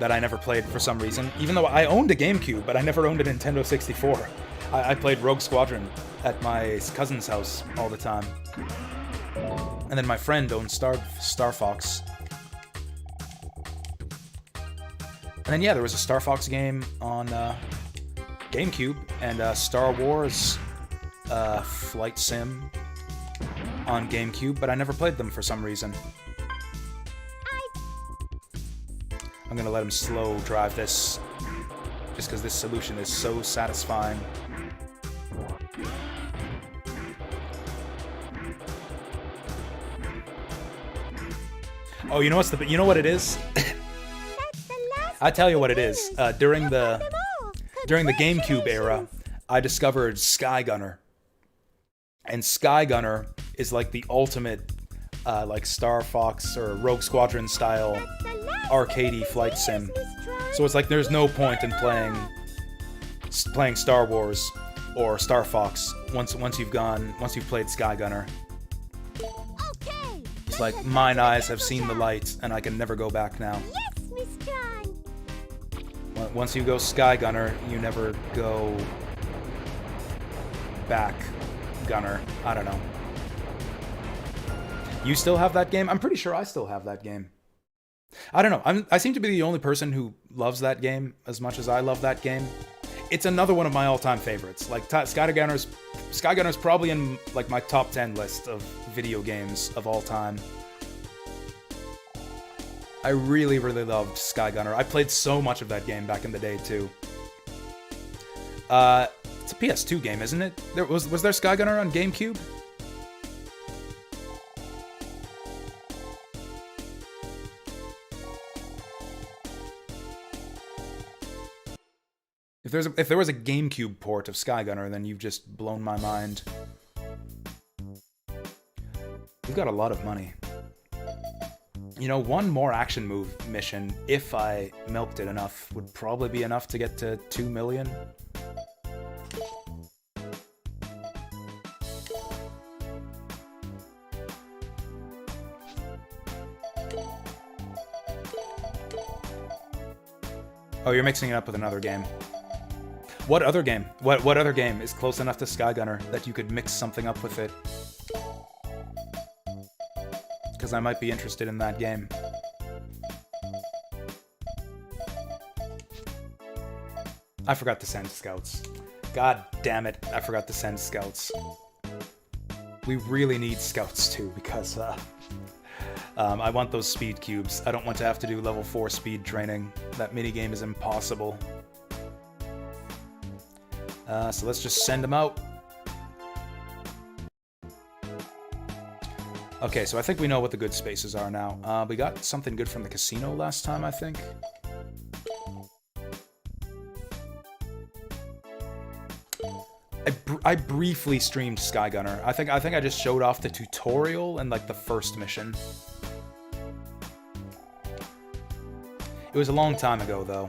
that I never played for some reason, even though I owned a GameCube, but I never owned a Nintendo 64. I played Rogue Squadron at my cousin's house all the time. And then my friend owned Star Fox. And then yeah, there was a Star Fox game on GameCube and Star Wars Flight Sim on GameCube, but I never played them for some reason. I'm gonna let him slow drive this, just because this solution is so satisfying. Oh, you know what it is? I tell you what it is. During the GameCube era, I discovered Sky Gunner, and Sky Gunner is like the ultimate, like Star Fox or Rogue Squadron style arcadey flight sim. So it's like there's no point in playing Star Wars or Star Fox once you've played Sky Gunner. It's like mine eyes have seen the light, and I can never go back now. Yes, Miss Tron. Once you go Sky Gunner, you never go back Gunner. I don't know. You still have that game? I'm pretty sure I still have that game. I don't know. I seem to be the only person who loves that game as much as I love that game. It's another one of my all-time favorites. Like Sky Gunner's probably in like my top 10 list of video games of all time. I really loved Sky Gunner. I played so much of that game back in the day too. It's a PS2 game, isn't it? Was there Skygunner on GameCube? If there was a GameCube port of Skygunner, then you've just blown my mind. We've got a lot of money. You know, one more action move mission, if I milked it enough, would probably be enough to get to 2 million. Oh, you're mixing it up with another game. What other game? What other game is close enough to Skygunner that you could mix something up with it? Because I might be interested in that game. I forgot to send scouts. God damn it, I forgot to send scouts. We really need scouts too, because I want those speed cubes. I don't want to have to do level 4 speed training. That minigame is impossible. So let's just send them out. Okay, so I think we know what the good spaces are now. We got something good from the casino last time, I think. I briefly streamed Skygunner. I think I just showed off the tutorial and like the first mission. It was a long time ago though.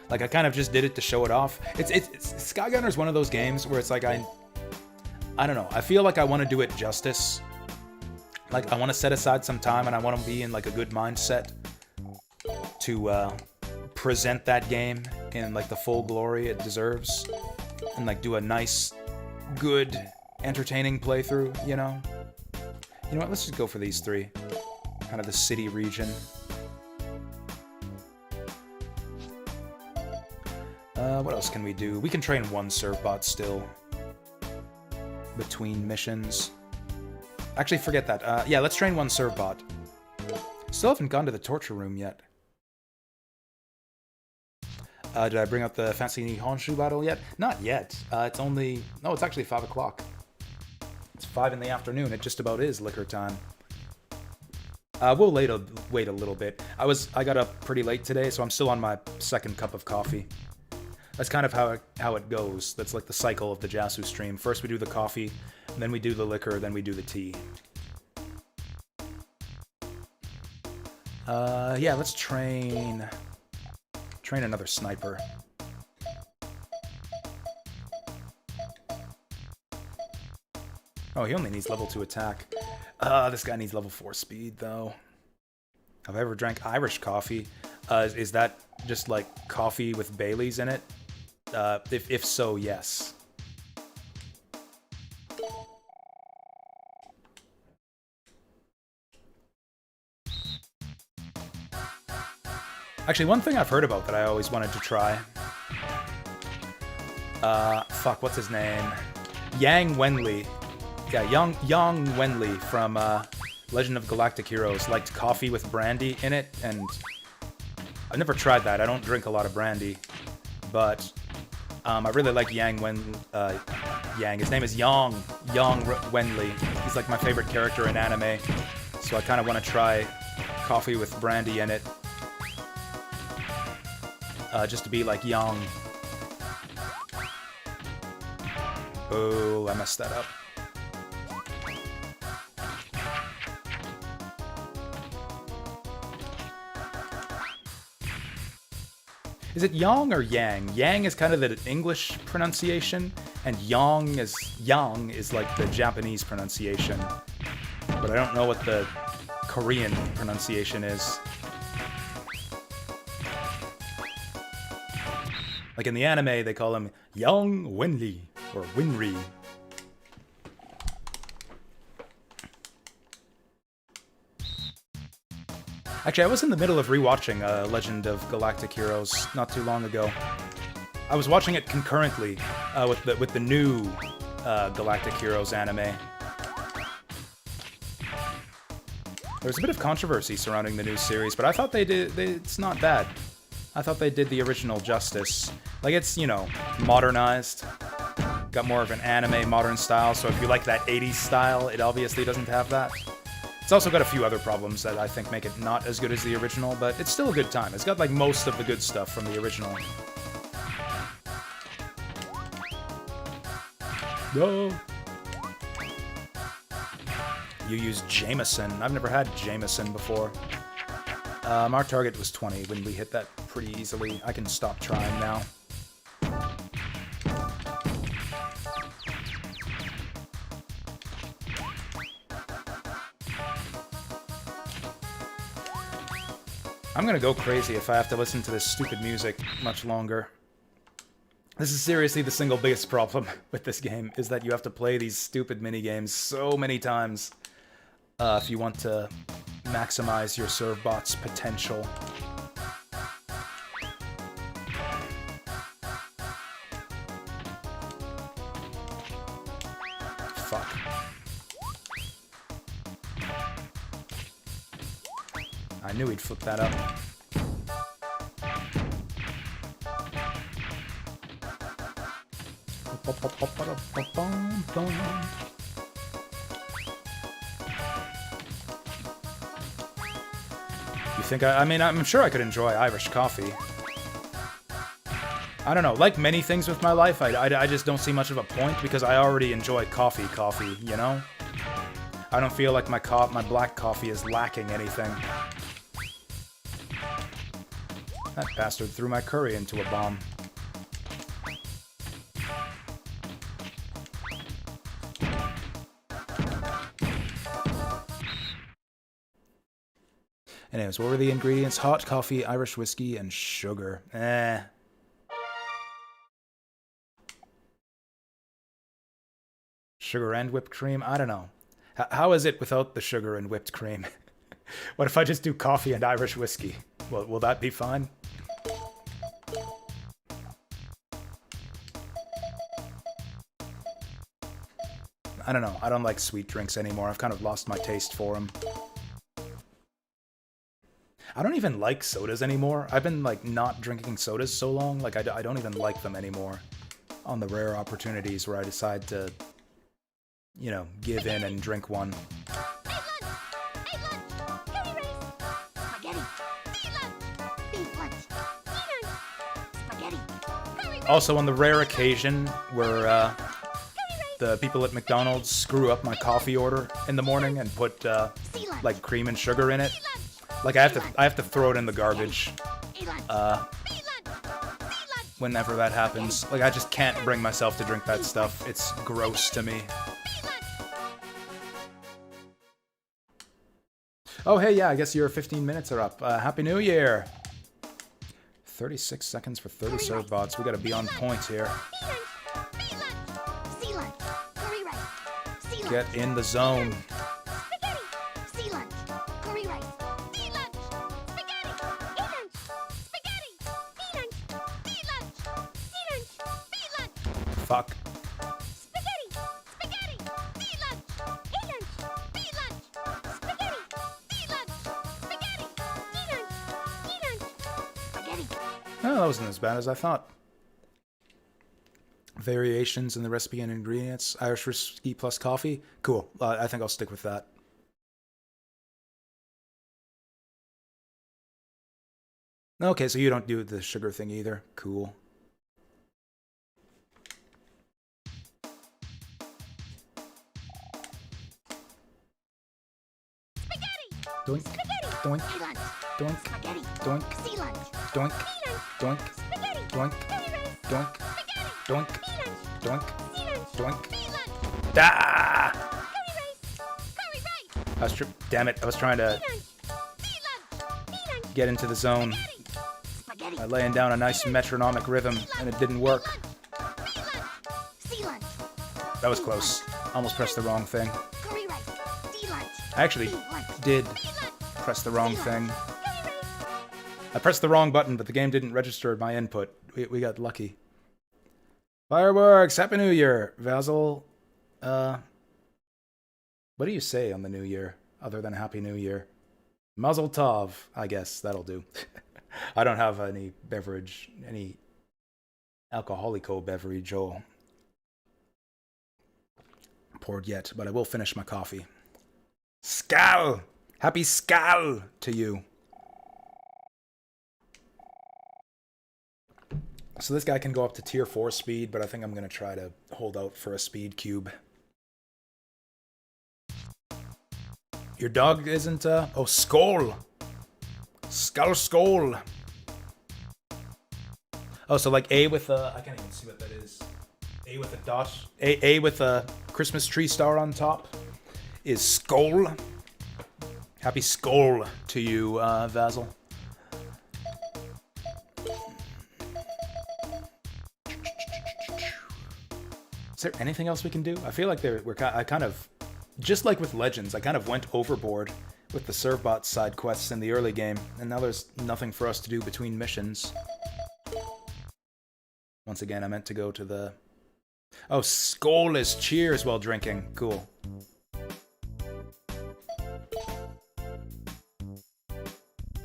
Like I kind of just did it to show it off. Skygunner is one of those games where it's like I don't know. I feel like I want to do it justice. Like I want to set aside some time and I want to be in like a good mindset to present that game in like the full glory it deserves, and like do a nice, good, entertaining playthrough. You know. You know what? Let's just go for these three. Kind of the city region. What else can we do? We can train one servbot still. Between missions. Actually, forget that. Yeah, let's train one servbot. Still haven't gone to the torture room yet. Did I bring up the fancy Honshu battle yet? Not yet. It's only... No, it's actually 5 o'clock. It's 5 in the afternoon. It just about is liquor time. We'll wait a little bit. I got up pretty late today, so I'm still on my second cup of coffee. That's kind of how it goes. That's like the cycle of the Jasu stream. First we do the coffee, then we do the liquor, then we do the tea. Yeah, let's train another sniper. Oh, he only needs level 2 attack. This guy needs level 4 speed, though. Have I ever drank Irish coffee? Is that just like coffee with Baileys in it? If so, yes. Actually, one thing I've heard about that I always wanted to try. Fuck, what's his name? Yang Wenli. Yeah, Yang Wenli from Legend of Galactic Heroes liked coffee with brandy in it, and I've never tried that. I don't drink a lot of brandy, but I really like Yang Yang. His name is Yang Wenli. He's like my favorite character in anime, so I kind of want to try coffee with brandy in it, just to be like Yang. Oh, I messed that up. Is it Yang or Yang? Yang is kind of the English pronunciation, and Yang is like the Japanese pronunciation. But I don't know what the Korean pronunciation is. Like in the anime, they call him Yang Wenli, or Winri. Actually, I was in the middle of rewatching Legend of Galactic Heroes not too long ago. I was watching it concurrently with the new Galactic Heroes anime. There's a bit of controversy surrounding the new series, but I thought it's not bad. I thought they did the original justice. Like, it's, you know, modernized. Got more of an anime modern style, so if you like that 80s style, it obviously doesn't have that. It's also got a few other problems that I think make it not as good as the original, but it's still a good time. It's got, like, most of the good stuff from the original. No. You use Jameson. I've never had Jameson before. Our target was 20 when we hit that pretty easily. I can stop trying now. I'm gonna go crazy if I have to listen to this stupid music much longer. This is seriously the single biggest problem with this game, is that you have to play these stupid minigames so many times if you want to maximize your serve-bot's potential. Fuck. I knew he'd flip that up. You think I mean, I'm sure I could enjoy Irish coffee. I don't know, like many things with my life, I just don't see much of a point because I already enjoy coffee, you know? I don't feel like my black coffee is lacking anything. That bastard threw my curry into a bomb. Anyways, what were the ingredients? Hot coffee, Irish whiskey, and sugar. Sugar and whipped cream? I don't know. How is it without the sugar and whipped cream? What if I just do coffee and Irish whiskey? Will that be fine? I don't know. I don't like sweet drinks anymore. I've kind of lost my taste for them. I don't even like sodas anymore. I've been, like, not drinking sodas so long. Like, I don't even like them anymore. On the rare opportunities where I decide to, you know, give in and drink one. Also, on the rare occasion where the people at McDonald's screw up my coffee order in the morning and put like cream and sugar in it, like I have to throw it in the garbage. Whenever that happens, like I just can't bring myself to drink that stuff. It's gross to me. Oh hey, yeah, I guess your 15 minutes are up. Happy New Year! 36 seconds for 30 serve bots. We gotta be on point here. Get in the zone. Fuck. Oh, that wasn't as bad as I thought. Variations in the recipe and ingredients. Irish whiskey plus coffee. Cool. I think I'll stick with that. Okay, so you don't do the sugar thing either. Cool. Doink. Doink. Doink. Doink. Doink. Doink. Doink. Doink. Doink. Doink. Doink. Ah! Damn it, I was trying to get into the zone by laying down a nice metronomic rhythm, and it didn't work. That was close. Almost pressed the wrong thing. I actually did press the wrong thing. I pressed the wrong button, but the game didn't register my input. We got lucky. Fireworks! Happy New Year! Vasil, what do you say on the New Year, other than Happy New Year? Mazel tov, I guess. That'll do. I don't have any beverage, any alcoholico beverage or poured yet, but I will finish my coffee. Skal! Happy Skal to you. So this guy can go up to tier 4 speed, but I think I'm going to try to hold out for a speed cube. Your dog isn't, oh, Skål! Skål! Oh, so like A with a, I can't even see what that is. A with a dot, A with a Christmas tree star on top is Skål. Happy Skål to you, Vasil. Is there anything else we can do? I feel like I kind of, just like with Legends, I kind of went overboard with the Servbot side quests in the early game, and now there's nothing for us to do between missions. Once again, I meant to go to the... Oh, Skål is cheers while drinking. Cool.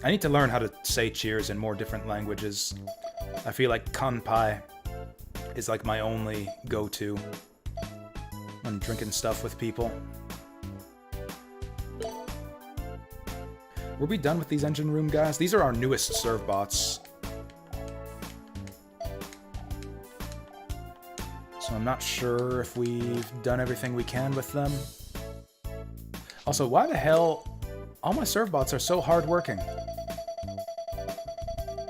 I need to learn how to say cheers in more different languages. I feel like kanpai is like my only go-to when drinking stuff with people. Were we done with these engine room guys? These are our newest Servbots. So I'm not sure if we've done everything we can with them. Also, why the hell all my Servbots are so hardworking?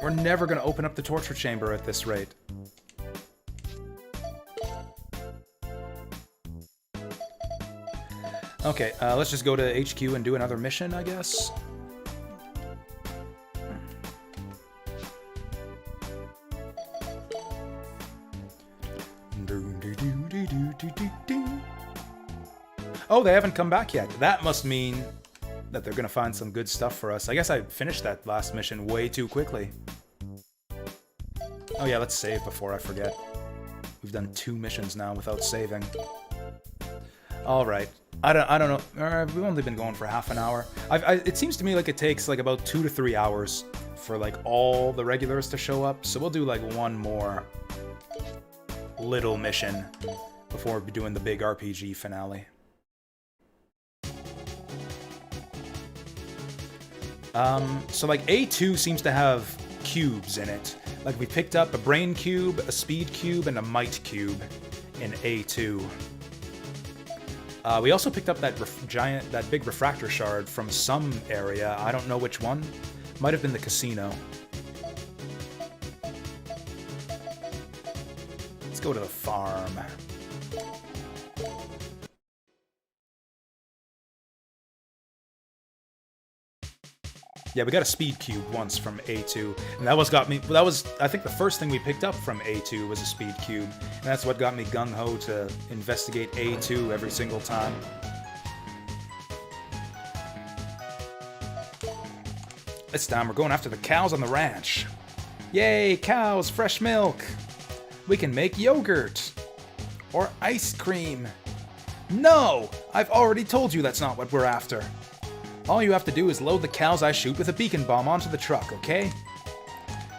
We're never going to open up the torture chamber at this rate. Okay, let's just go to HQ and do another mission, I guess. Oh, they haven't come back yet. That must mean that they're gonna find some good stuff for us. I guess I finished that last mission way too quickly. Oh yeah, let's save before I forget. We've done 2 missions now without saving. Alright. I don't know. We've only been going for half an hour. It seems to me like it takes like about 2 to 3 hours for like all the regulars to show up. So we'll do like one more little mission before we'll be doing the big RPG finale. So like A2 seems to have cubes in it. Like we picked up a brain cube, a speed cube, and a might cube in A2. We also picked up that big refractor shard from some area. I don't know which one. Might have been the casino. Let's go to the farm. Yeah, we got a speed cube once from A2, and that was, I think the first thing we picked up from A2 was a speed cube, and that's what got me gung-ho to investigate A2 every single time. This time we're going after the cows on the ranch. Yay, cows, fresh milk! We can make yogurt! Or ice cream! No! I've already told you that's not what we're after. All you have to do is load the cows I shoot with a beacon bomb onto the truck, okay?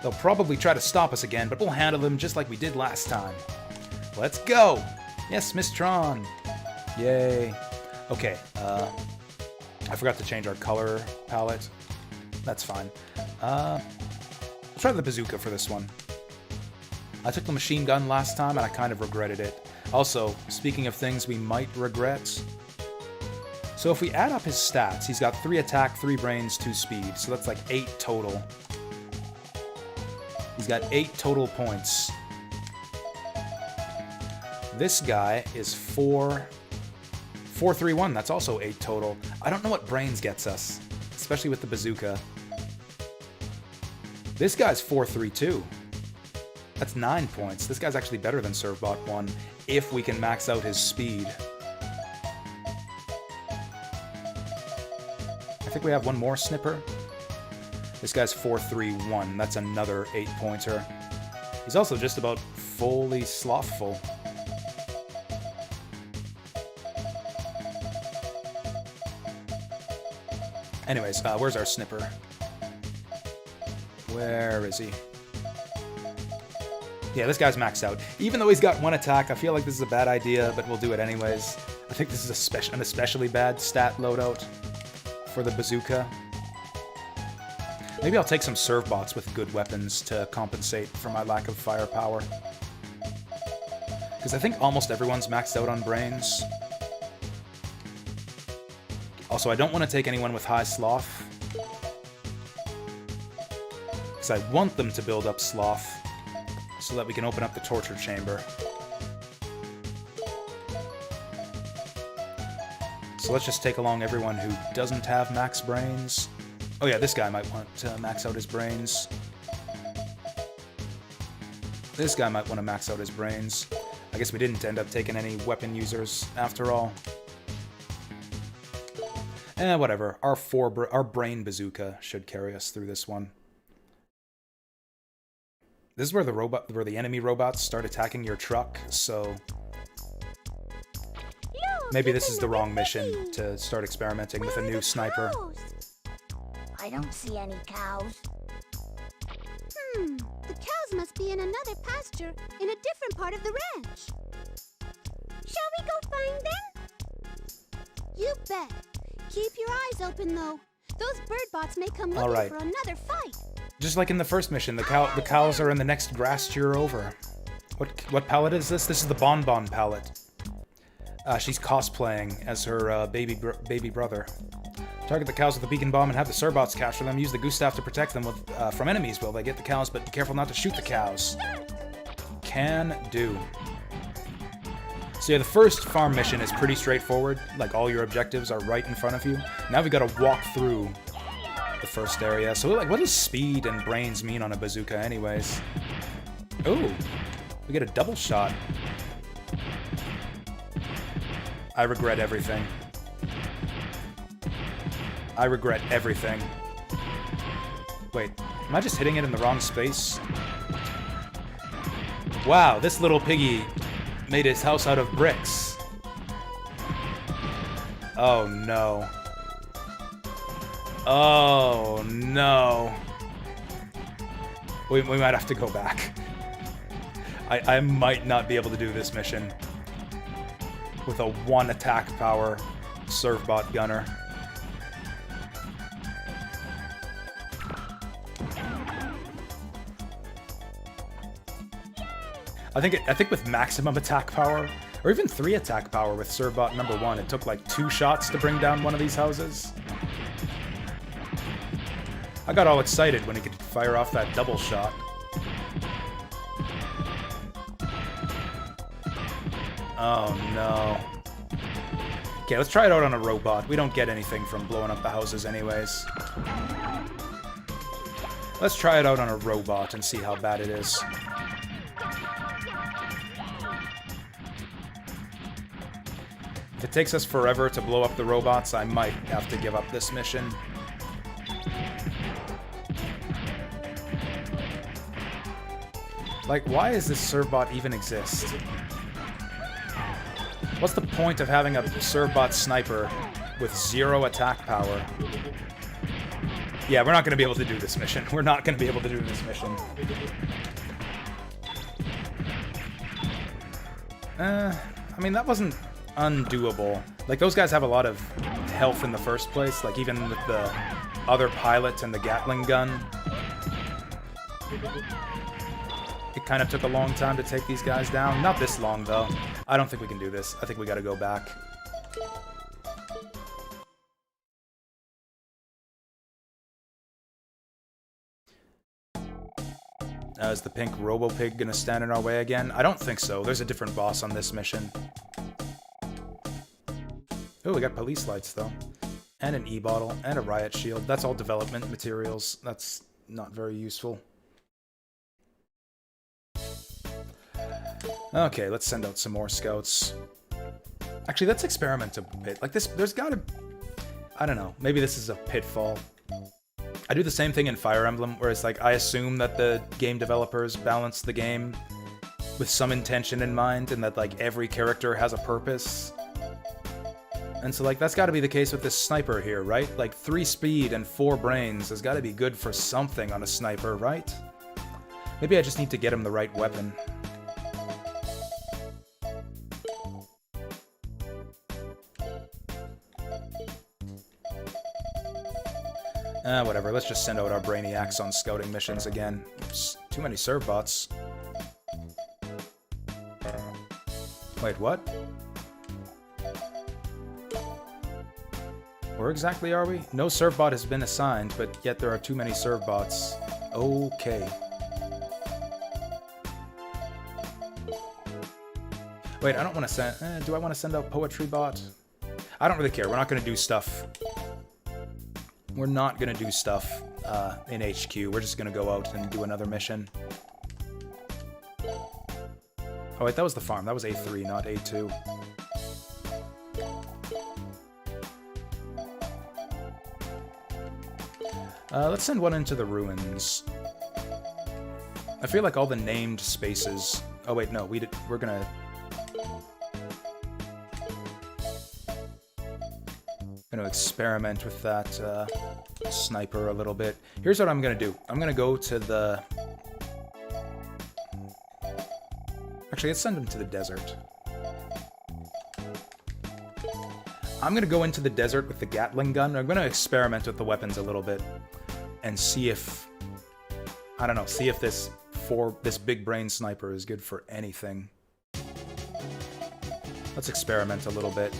They'll probably try to stop us again, but we'll handle them just like we did last time. Let's go! Yes, Miss Tron! Yay. Okay, I forgot to change our color palette. That's fine. I'll try the bazooka for this one. I took the machine gun last time and I kind of regretted it. Also, speaking of things we might regret... So if we add up his stats, he's got 3 attack, 3 brains, 2 speed, so that's like 8 total. He's got 8 total points. This guy is 431, that's also 8 total. I don't know what brains gets us, especially with the bazooka. This guy's 432. That's 9 points. This guy's actually better than Servbot 1 if we can max out his speed. I think we have one more snipper. This guy's 431. That's another 8-pointer. He's also just about fully slothful. Anyways, where's our snipper? Where is he? Yeah, this guy's maxed out. Even though he's got 1 attack, I feel like this is a bad idea, but we'll do it anyways. I think this is an especially bad stat loadout for the bazooka. Maybe I'll take some serve bots with good weapons to compensate for my lack of firepower. Because I think almost everyone's maxed out on brains. Also, I don't want to take anyone with high sloth. Because I want them to build up sloth so that we can open up the torture chamber. So let's just take along everyone who doesn't have max brains. Oh yeah, this guy might want to max out his brains. This guy might want to max out his brains. I guess we didn't end up taking any weapon users after all. Whatever. Our brain bazooka should carry us through this one. This is where the enemy robots start attacking your truck, so maybe this is the wrong mission to start experimenting with a new sniper. I don't see any cows. The cows must be in another pasture in a different part of the ranch. Shall we go find them? You bet. Keep your eyes open, though. Those bird bots may come looking for another fight. Just like in the first mission, the cows are in the next grasture over. What palette is this? This is the Bonbon palette. She's cosplaying as her baby brother. Target the cows with a beacon bomb and have the Serbots capture them. Use the goose staff to protect them from enemies while they get the cows, but be careful not to shoot the cows. Can do. So yeah, the first farm mission is pretty straightforward. Like, all your objectives are right in front of you. Now we gotta walk through the first area. So, like, what does speed and brains mean on a bazooka anyways? Ooh, we get a double shot. I regret everything. I regret everything. Wait, am I just hitting it in the wrong space? Wow, this little piggy made his house out of bricks. Oh no. Oh no. We might have to go back. I might not be able to do this mission with a 1 attack power servbot gunner. I think with maximum attack power, or even 3 attack power with Servbot number 1, it took like 2 shots to bring down one of these houses. I got all excited when he could fire off that double shot. Oh no. Okay, let's try it out on a robot. We don't get anything from blowing up the houses anyways. Let's try it out on a robot and see how bad it is. If it takes us forever to blow up the robots, I might have to give up this mission. Like, why does this servbot even exist? What's the point of having a servbot sniper with 0 attack power? Yeah, we're not going to be able to do this mission. We're not going to be able to do this mission. I mean, that wasn't undoable. Like, those guys have a lot of health in the first place, like even with the other pilot and the Gatling gun. It kind of took a long time to take these guys down. Not this long, though. I don't think we can do this. I think we gotta go back. Is the pink Robo-Pig gonna stand in our way again? I don't think so. There's a different boss on this mission. Oh, we got police lights, though. And an E-bottle, and a riot shield. That's all development materials. That's not very useful. Okay, let's send out some more scouts. Actually, let's experiment a bit. Like, there's gotta... I don't know. Maybe this is a pitfall. I do the same thing in Fire Emblem, where it's like, I assume that the game developers balance the game with some intention in mind, and that, like, every character has a purpose. And so, like, that's got to be the case with this sniper here, right? Like, 3 speed and 4 brains has got to be good for something on a sniper, right? Maybe I just need to get him the right weapon. Whatever, let's just send out our brainiacs on scouting missions again. Oops, too many serve bots. Wait, what? Where exactly are we? No serve bot has been assigned, but yet there are too many serve bots. Okay. Wait, I don't want to send... do I want to send out Poetry Bot? I don't really care. We're not going to do stuff. We're not going to do stuff in HQ. We're just going to go out and do another mission. Oh, wait, that was the farm. That was A3, not A2. Let's send one into the ruins. I feel like all the named spaces... Oh, wait, no. We're going to... Going to experiment with that sniper a little bit. Here's what I'm going to do. I'm going to go to the... Actually, let's send him to the desert. I'm going to go into the desert with the Gatling gun. I'm going to experiment with the weapons a little bit and see if... I don't know, see if this big brain sniper is good for anything. Let's experiment a little bit.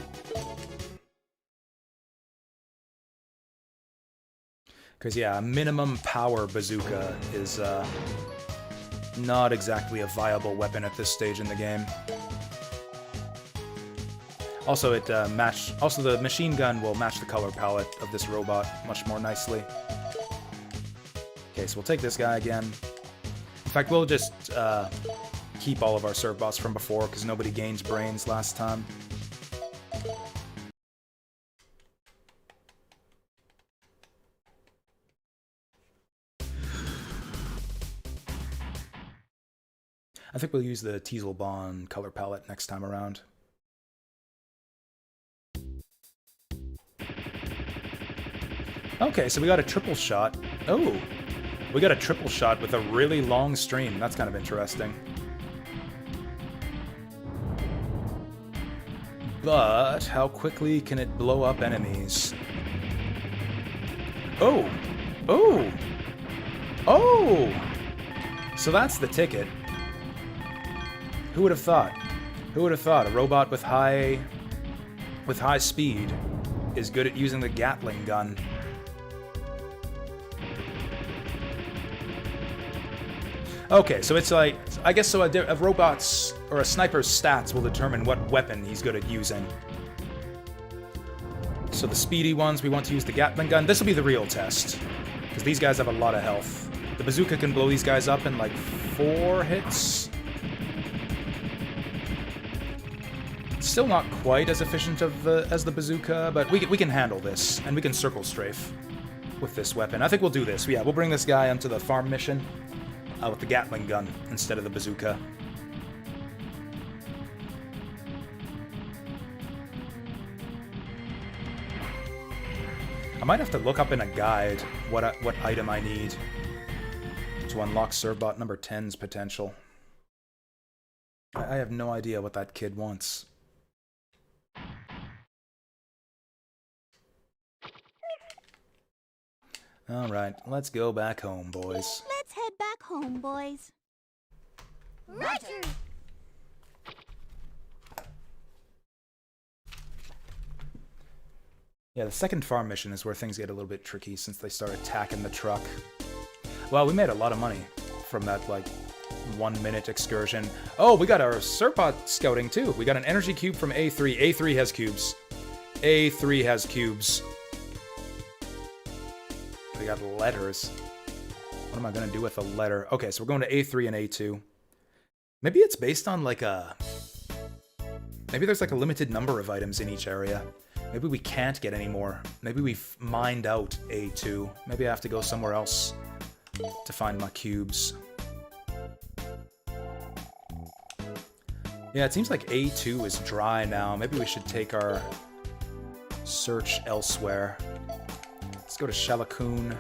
Because, yeah, a minimum power bazooka is not exactly a viable weapon at this stage in the game. Also, also, the machine gun will match the color palette of this robot much more nicely. Okay, so we'll take this guy again. In fact, we'll just keep all of our serve bots from before, because nobody gains brains last time. I think we'll use the Teaselbond color palette next time around. Okay, so we got a triple shot. Oh, we got a triple shot with a really long stream. That's kind of interesting. But how quickly can it blow up enemies? Oh! Oh! Oh! So that's the ticket. Who would have thought? Who would have thought a robot with high speed is good at using the Gatling gun? Okay, so it's like, I guess so a robot's or a sniper's stats will determine what weapon he's good at using. So the speedy ones, we want to use the Gatling gun. This will be the real test, because these guys have a lot of health. The bazooka can blow these guys up in like 4 hits. Still not quite as efficient as the bazooka, but we can handle this, and we can circle strafe with this weapon. I think we'll do this. Yeah, we'll bring this guy onto the farm mission with the Gatling gun instead of the bazooka. I might have to look up in a guide what item I need to unlock Servbot number 10's potential. I have no idea what that kid wants. Alright, let's go back home, boys. Let's head back home, boys. Roger! Yeah, the second farm mission is where things get a little bit tricky since they start attacking the truck. Well, we made a lot of money from that, like, 1-minute excursion. Oh, we got our Serpot scouting, too. We got an energy cube from A3. A3 has cubes. A3 has cubes. We got letters. What am I going to do with a letter? Okay, so we're going to A3 and A2. Maybe it's based on, like, a... Maybe there's, like, a limited number of items in each area. Maybe we can't get any more. Maybe we've mined out A2. Maybe I have to go somewhere else to find my cubes. Yeah, it seems like A2 is dry now. Maybe we should take our search elsewhere. Let's go to Shalakoon.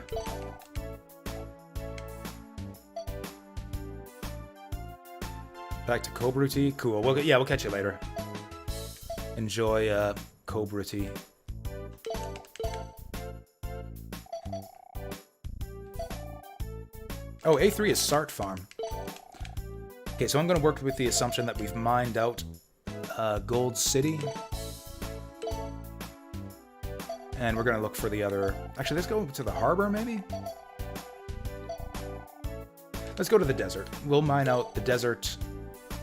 Back to Cobra-Tea? Cool. We'll catch you later. Enjoy Cobra-Tea. Oh, A3 is Sart Farm. Okay, so I'm going to work with the assumption that we've mined out Gold City. And we're going to look for the other... Actually, let's go to the harbor, maybe? Let's go to the desert. We'll mine out the desert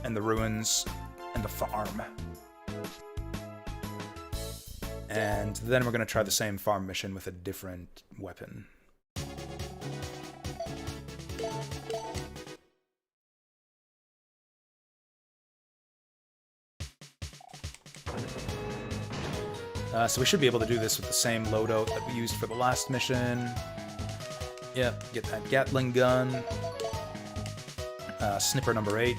and the ruins and the farm. And then we're going to try the same farm mission with a different weapon. So we should be able to do this with the same loadout that we used for the last mission. Yep, get that Gatling gun. Snipper number 8.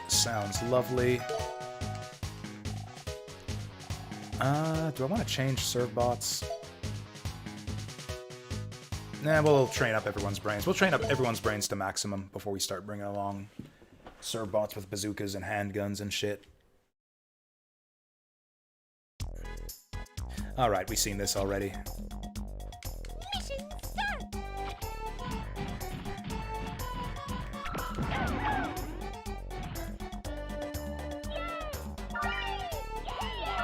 Sounds lovely. Do I want to change serve bots? Nah, we'll train up everyone's brains. We'll train up everyone's brains to maximum before we start bringing along serve bots with bazookas and handguns and shit. Alright, we've seen this already. Mission start!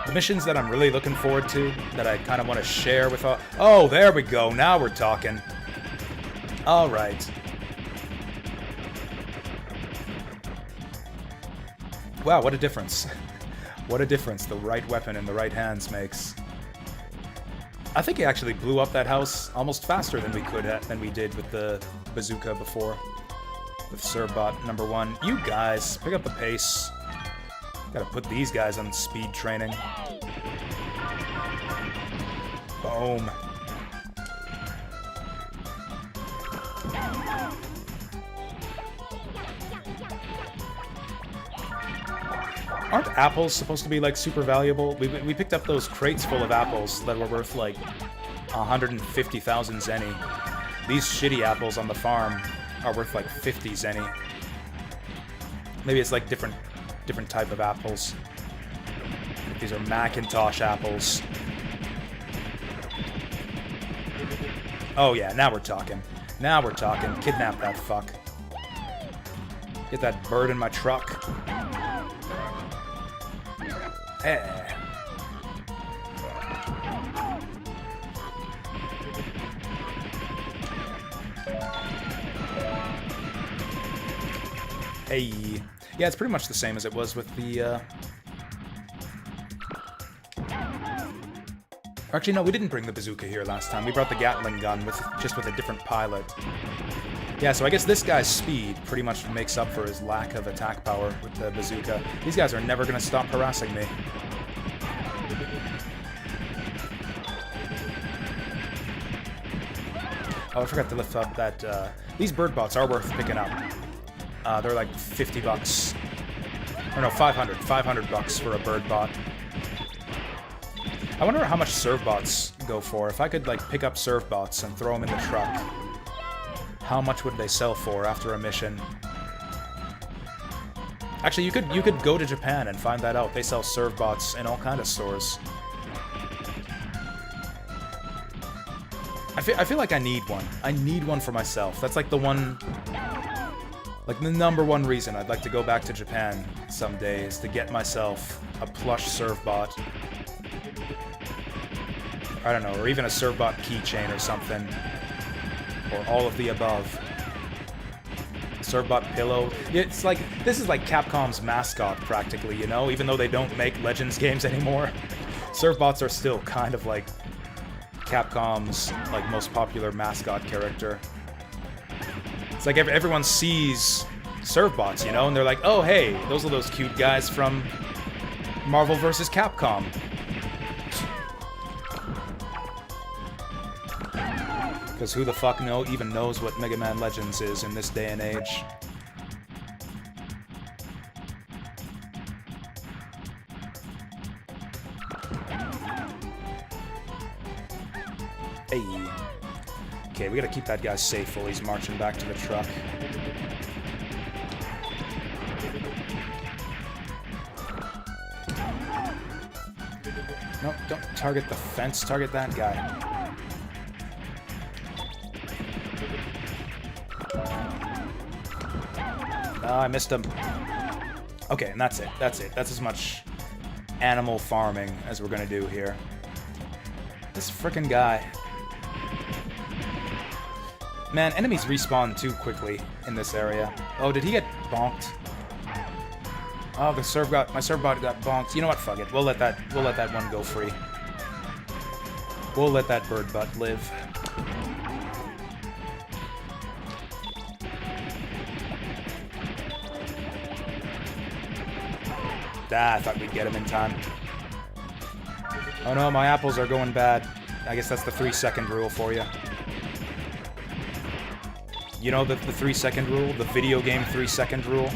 The missions that I'm really looking forward to, that I kind of want to share with all... Oh, there we go. Now we're talking. Alright. Wow, what a difference. What a difference the right weapon in the right hands makes. I think he actually blew up that house almost faster than we did with the bazooka before. With Serbot number 1. You guys, pick up the pace. Gotta put these guys on speed training. Boom. Aren't apples supposed to be, like, super valuable? We picked up those crates full of apples that were worth, like, 150,000 zenny. These shitty apples on the farm are worth, like, 50 zenny. Maybe it's, like, different type of apples. These are Macintosh apples. Oh, yeah, now we're talking. Now we're talking. Kidnap that fuck. Get that bird in my truck. Hey. Yeah, it's pretty much the same as it was with the, Actually, no, we didn't bring the bazooka here last time. We brought the Gatling gun just with a different pilot. Yeah, so I guess this guy's speed pretty much makes up for his lack of attack power with the bazooka. These guys are never gonna stop harassing me. Oh, I forgot to lift up that, these bird bots are worth picking up. They're like 50 bucks. Or no, 500. 500 bucks for a bird bot. I wonder how much serve bots go for. If I could, like, pick up serve bots and throw them in the truck, how much would they sell for after a mission? Actually, you could go to Japan and find that out. They sell serve bots in all kind of stores. I feel like I need one. I need one for myself. That's like the one... Like, the #1 reason I'd like to go back to Japan someday is to get myself a plush serve-bot. I don't know, or even a serve-bot keychain or something. Or all of the above. Serve-bot pillow. It's like, this is like Capcom's mascot, practically, you know? Even though they don't make Legends games anymore. Serve-bots are still kind of like Capcom's, like, most popular mascot character. It's like everyone sees serve-bots, you know, and they're like, oh, hey, those are those cute guys from Marvel vs. Capcom. Because who the fuck even knows what Mega Man Legends is in this day and age? we gotta keep that guy safe while he's marching back to the truck. No, don't target the fence. Target that guy. Oh, I missed him. Okay, and that's it. That's it. That's as much animal farming as we're gonna do here. This frickin' guy. Man, enemies respawn too quickly in this area. Oh, did he get bonked? Oh, my serve bot got bonked. You know what? Fuck it. We'll let that one go free. We'll let that bird butt live. Ah, I thought we'd get him in time. Oh no, my apples are going bad. I guess that's the 3-second rule for you. You know the 3-second rule? The video game 3-second rule?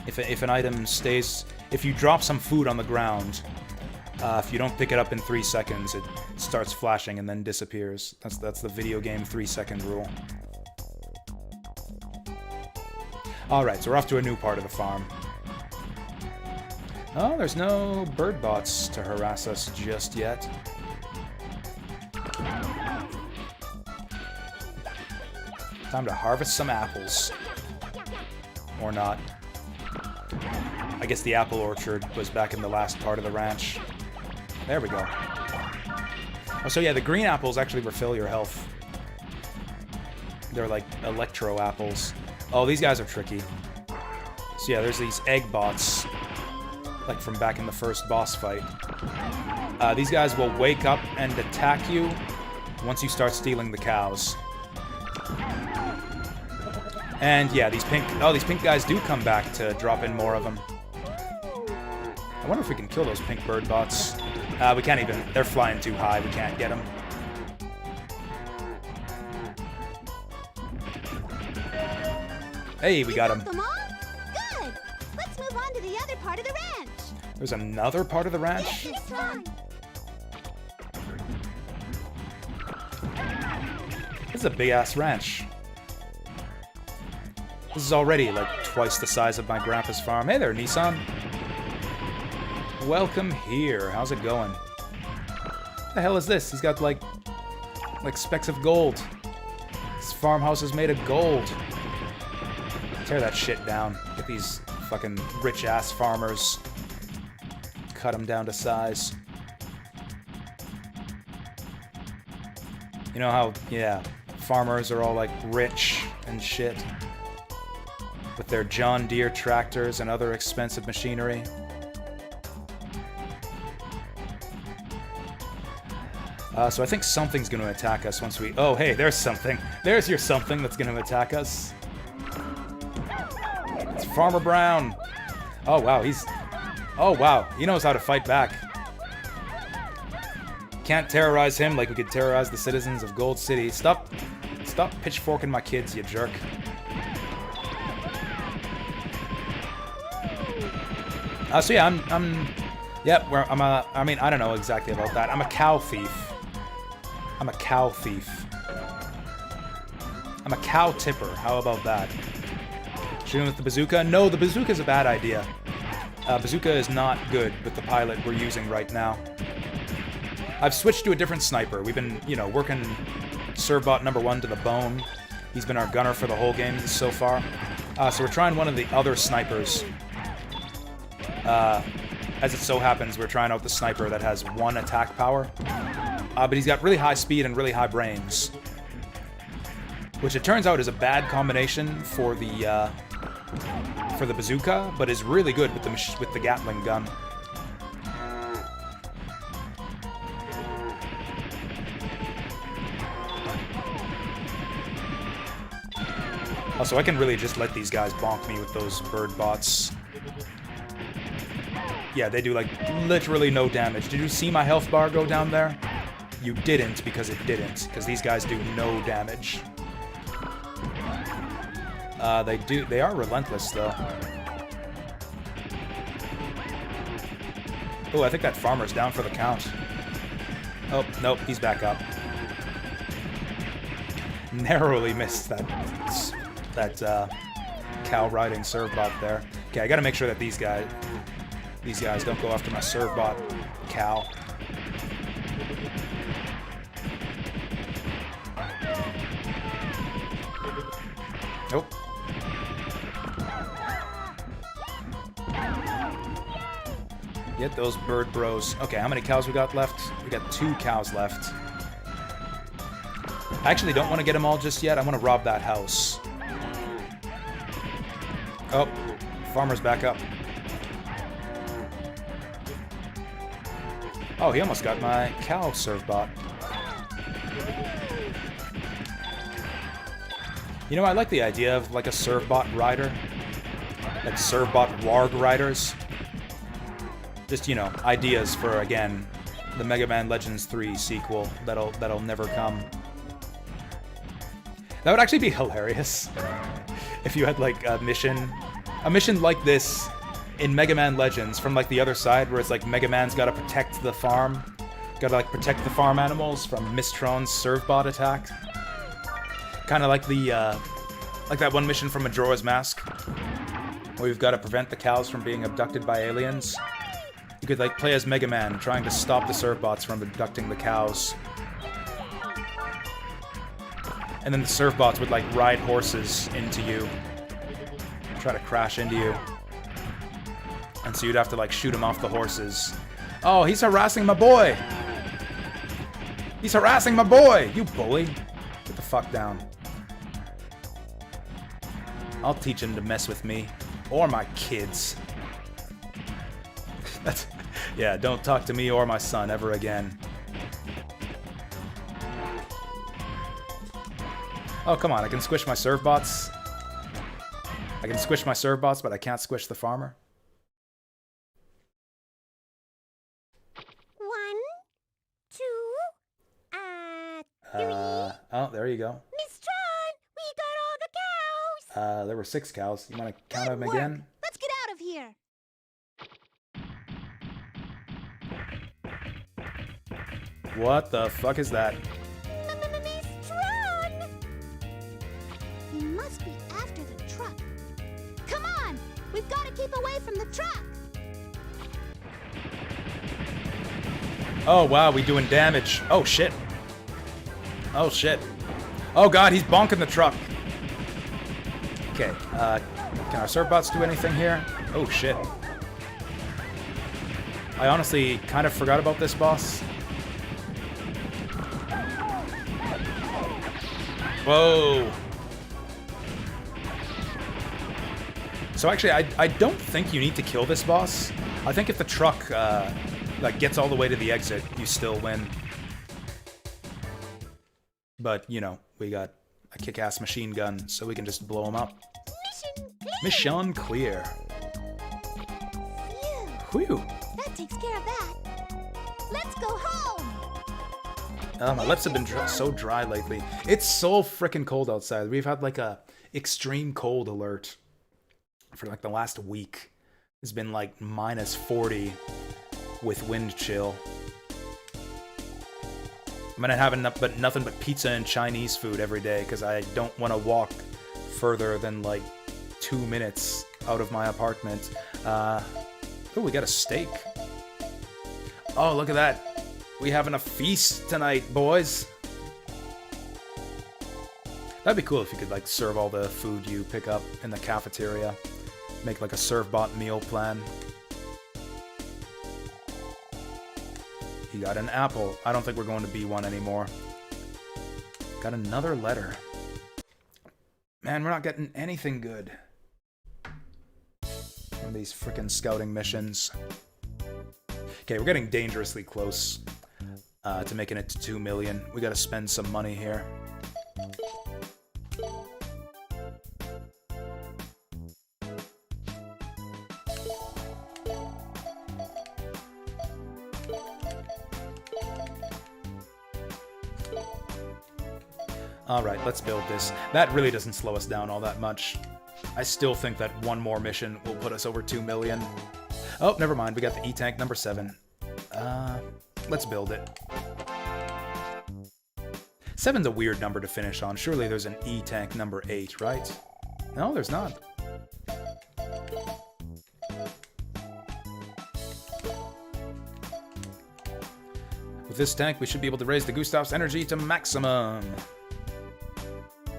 If an item stays... If you drop some food on the ground, if you don't pick it up in 3 seconds, it starts flashing and then disappears. That's the video game 3-second rule. Alright, so we're off to a new part of the farm. Oh, there's no bird bots to harass us just yet. Time to harvest some apples. Or not. I guess the apple orchard was back in the last part of the ranch. There we go. Oh, so yeah, the green apples actually refill your health. They're like electro apples. Oh, these guys are tricky. So yeah, there's these egg bots, like from back in the first boss fight. These guys will wake up and attack you once you start stealing the cows. And yeah, these pink guys do come back to drop in more of them. I wonder if we can kill those pink bird bots. We can't even. They're flying too high. We can't get them. Hey, we got them. Good. Let's move on to the other part of the ranch. There's another part of the ranch? Yes, fine. This is a big-ass ranch. This is already like twice the size of my grandpa's farm. Hey there, Nissan. Welcome here. How's it going? What the hell is this? He's got like specks of gold. This farmhouse is made of gold. Tear that shit down. Get these fucking rich-ass farmers. Cut them down to size. You know how, yeah, farmers are all like rich and shit. With their John Deere tractors and other expensive machinery. So I think something's going to attack us once we... Oh, hey, there's something. There's your something that's going to attack us. It's Farmer Brown. Oh, wow, he's... Oh, wow, he knows how to fight back. Can't terrorize him like we could terrorize the citizens of Gold City. Stop pitchforking my kids, you jerk. So yeah, I mean, I don't know exactly about that. I'm a cow thief. I'm a cow thief. I'm a cow tipper. How about that? Shooting with the bazooka? No, the bazooka's a bad idea. Bazooka is not good with the pilot we're using right now. I've switched to a different sniper. We've been, you know, working Servbot number 1 to the bone. He's been our gunner for the whole game so far. So we're trying one of the other snipers. As it so happens, we're trying out the sniper that has 1 attack power. But he's got really high speed and really high brains. Which it turns out is a bad combination for the bazooka, but is really good with the Gatling gun. Also, I can really just let these guys bonk me with those bird bots. Yeah, they do, like, literally no damage. Did you see my health bar go down there? You didn't, because it didn't. Because these guys do no damage. They are relentless, though. Oh, I think that farmer's down for the count. Oh, nope, he's back up. Narrowly missed that cow riding servbot there. Okay, I gotta make sure that these guys don't go after my servbot cow. Nope. Get those bird bros. Okay, how many cows we got left? We got 2 cows left. I actually don't want to get them all just yet. I want to rob that house. Oh, farmer's back up. Oh, he almost got my cow servbot. You know, I like the idea of like a servbot rider. Like servbot warg riders. Just, you know, ideas for, again, the Mega Man Legends 3 sequel that'll never come. That would actually be hilarious if you had like a mission like this in Mega Man Legends from like the other side, where it's like Mega Man's gotta protect the farm, gotta like protect the farm animals from Mistron's servbot attack. Kind of like the like that one mission from Majora's Mask, where you've got to prevent the cows from being abducted by aliens. You could like play as Mega Man, trying to stop the servbots from abducting the cows. And then the servbots would like ride horses into you, try to crash into you. And so you'd have to like shoot him off the horses. Oh, he's harassing my boy! He's harassing my boy! You bully! Get the fuck down. I'll teach him to mess with me. Or my kids. That's... Yeah, don't talk to me or my son ever again. Oh, come on, I can squish my servbots. I can squish my servbots, but I can't squish the farmer. 1, 2, 3. Oh, there you go. Miss Tron, we got all the cows. There were 6 cows. You want to count Good them work. again? Let's get out of here. What the fuck is that? Miss Tron! He must be after the truck. Come on! We've got to keep away from the truck. Oh, wow, we doing damage. Oh, shit. Oh, shit. Oh, God, he's bonking the truck. Okay, can our servbots do anything here? Oh, shit. I honestly kind of forgot about this boss. Whoa. So actually, I don't think you need to kill this boss. I think if the truck like gets all the way to the exit, you still win. But, you know, we got a kick-ass machine gun, so we can just blow him up. Mission clear. Phew. Whew. That takes care of that. Let's go home. My lips have been so dry lately. It's so freaking cold outside. We've had like a extreme cold alert for like the last week. It's been like -40 with wind chill. I'm gonna have nothing but pizza and Chinese food every day because I don't want to walk further than like 2 minutes out of my apartment. Oh, we got a steak. Oh, look at that. We having a feast tonight, boys. That'd be cool if you could like serve all the food you pick up in the cafeteria. Make like a servbot meal plan. You got an apple. I don't think we're going to B1 anymore. Got another letter. Man, we're not getting anything good from these frickin' scouting missions. Okay, we're getting dangerously close to making it to 2 million. We gotta spend some money here. Alright, let's build this. That really doesn't slow us down all that much. I still think that one more mission will put us over 2 million. Oh, never mind. We got the E-Tank number 7. Let's build it. 7's a weird number to finish on. Surely there's an E-tank number 8, right? No, there's not. With this tank, we should be able to raise the Gustav's energy to maximum.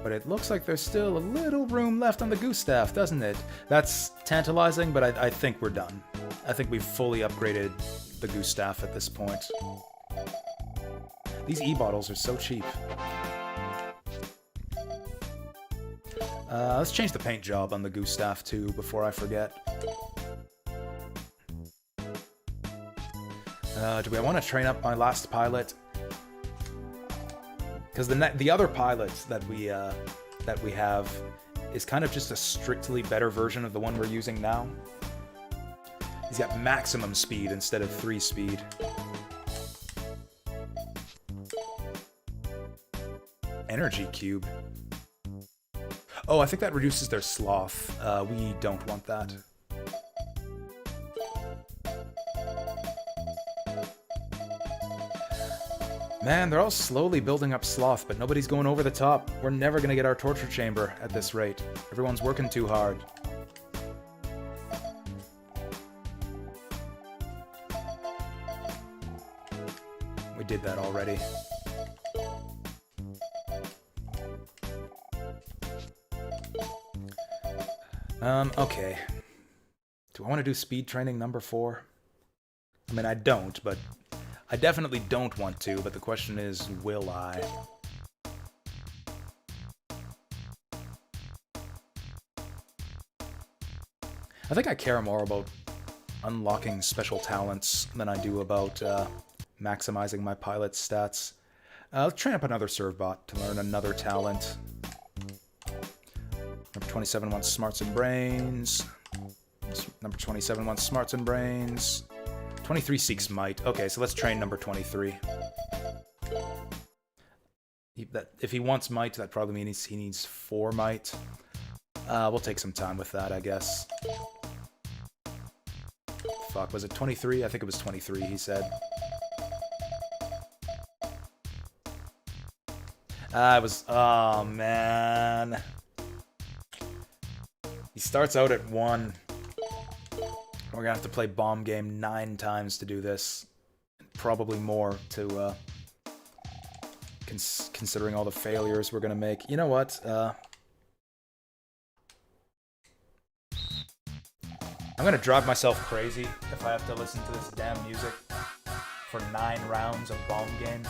But it looks like there's still a little room left on the Gustav, doesn't it? That's tantalizing, but I think we're done. I think we've fully upgraded the Gustav at this point. These E-bottles are so cheap. Let's change the paint job on the Gustav too, before I forget. Do I want to train up my last pilot? Because the other pilot that we have is kind of just a strictly better version of the one we're using now. He's got maximum speed instead of 3 speed. Energy cube. Oh, I think that reduces their sloth. We don't want that. Man, they're all slowly building up sloth, but nobody's going over the top. We're never gonna get our torture chamber at this rate. Everyone's working too hard. We did that already. Okay. Do I want to do speed training number 4? I mean, I don't, but... I definitely don't want to, but the question is, will I? I think I care more about unlocking special talents than I do about maximizing my pilot's stats. Let's train up another servbot to learn another talent. Number 27 wants smarts and brains. Number 27 wants smarts and brains. 23 seeks might. Okay, so let's train number 23. If he wants might, that probably means he needs 4 might. We'll take some time with that, I guess. Fuck, was it 23? I think it was 23, he said. Oh, man. He starts out at 1. We're gonna have to play bomb game 9 times to do this. Probably more to, considering all the failures we're gonna make. You know what? I'm gonna drive myself crazy if I have to listen to this damn music for 9 rounds of bomb game.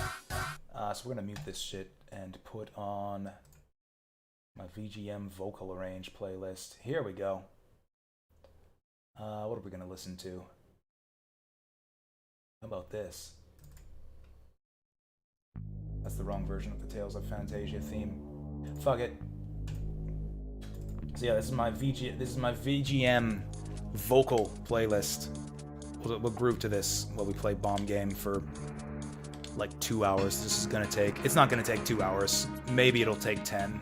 So we're gonna mute this shit and put on my VGM vocal arrange playlist. Here we go. What are we gonna listen to? How about this? That's the wrong version of the Tales of Fantasia theme. Fuck it. So yeah, this is my VGM vocal playlist. We'll groove to this while we play bomb game for like 2 hours. This is gonna take. It's not gonna take 2 hours. Maybe it'll take 10.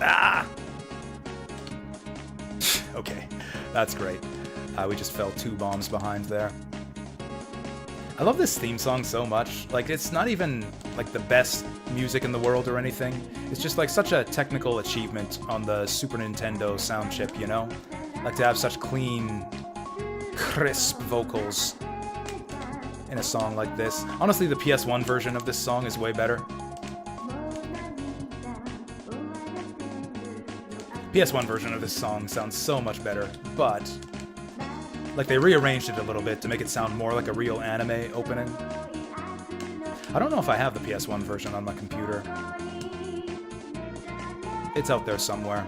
Ah! Okay, that's great. We just fell 2 bombs behind there. I love this theme song so much. Like, it's not even like the best music in the world or anything. It's just like such a technical achievement on the Super Nintendo sound chip, you know? Like to have such clean, crisp vocals in a song like this. Honestly, the PS1 version of this song is way better. PS1 version of this song sounds so much better, but like they rearranged it a little bit to make it sound more like a real anime opening. I don't know if I have the PS1 version on my computer. It's out there somewhere.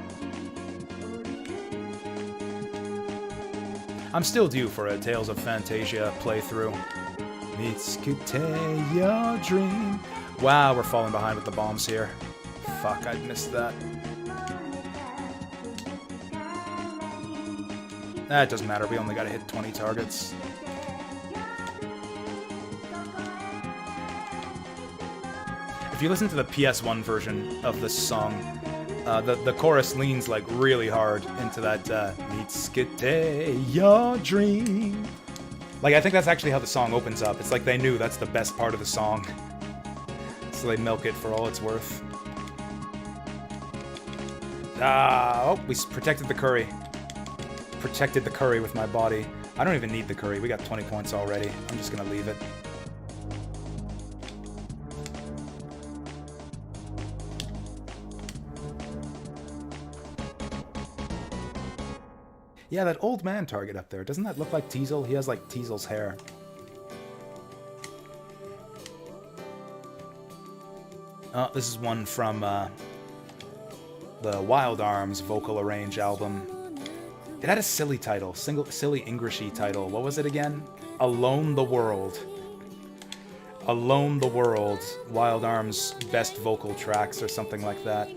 I'm still due for a Tales of Fantasia playthrough. Mitskute your dream. Wow, we're falling behind with the bombs here. Fuck, I missed that. It doesn't matter, we only gotta hit 20 targets. you listen to the PS1 version of this song, the chorus leans like really hard into that Mitsuke your dream. Like, I think that's actually how the song opens up. It's like they knew that's the best part of the song, so they milk it for all it's worth. Oh, we protected the curry. Protected the curry with my body. I don't even need the curry. We got 20 points already. I'm just gonna leave it. Yeah, that old man target up there. Doesn't that look like Teasel? He has, like, Teasel's hair. Oh, this is one from, the Wild Arms Vocal Arrange album. It had a silly title. Silly Englishy title. What was it again? Alone the World. Alone the World. Wild Arms Best Vocal Tracks or something like that.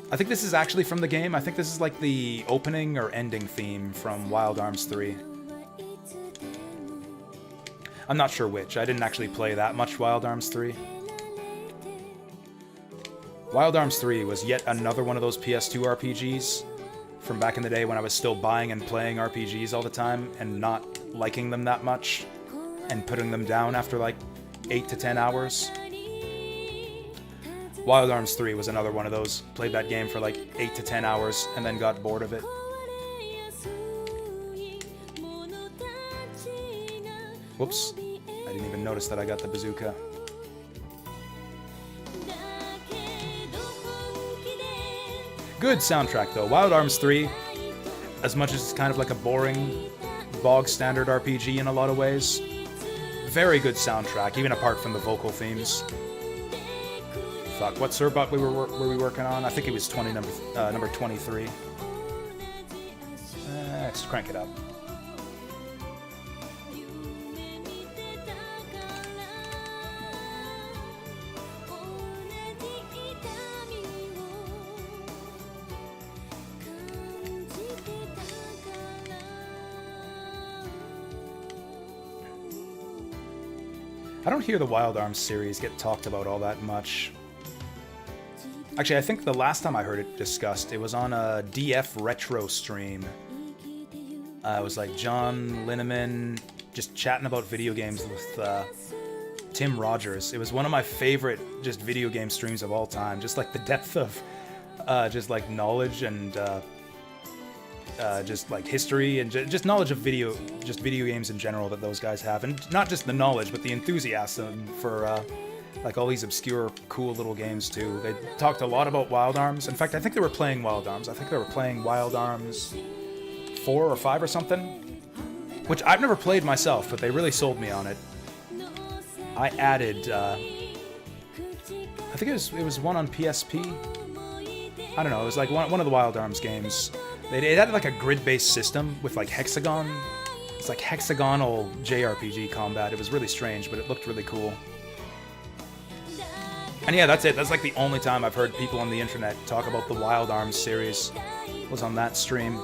I think this is actually from the game. I think this is like the opening or ending theme from Wild Arms 3. I'm not sure which. I didn't actually play that much Wild Arms 3. Wild Arms 3 was yet another one of those PS2 RPGs from back in the day when I was still buying and playing RPGs all the time and not liking them that much and putting them down after like 8 to 10 hours. Wild Arms 3 was another one of those. Played that game for like 8 to 10 hours and then got bored of it. Whoops. I didn't even notice that I got the bazooka. Good soundtrack though. Wild Arms 3, as much as it's kind of like a boring, bog standard RPG in a lot of ways, very good soundtrack, even apart from the vocal themes. Fuck, what Surbot were we working on? I think it was number 23. Let's crank it up. I don't hear the Wild Arms series get talked about all that much. Actually, I think the last time I heard it discussed, it was on a DF Retro stream. It was like John Linneman just chatting about video games with Tim Rogers. It was one of my favorite just video game streams of all time. Just like the depth of just like knowledge and just like history and just knowledge of video games in general that those guys have. And not just the knowledge, but the enthusiasm for like all these obscure, cool little games too. They talked a lot about Wild Arms. In fact, I think they were playing Wild Arms. I think they were playing Wild Arms 4 or 5 or something, which I've never played myself, but they really sold me on it. I added, I think it was one on PSP. I don't know. It was like one of the Wild Arms games. It had like a grid-based system with like hexagon. It's like hexagonal JRPG combat. It was really strange, but it looked really cool. And yeah, that's it. That's like the only time I've heard people on the internet talk about the Wild Arms series was on that stream.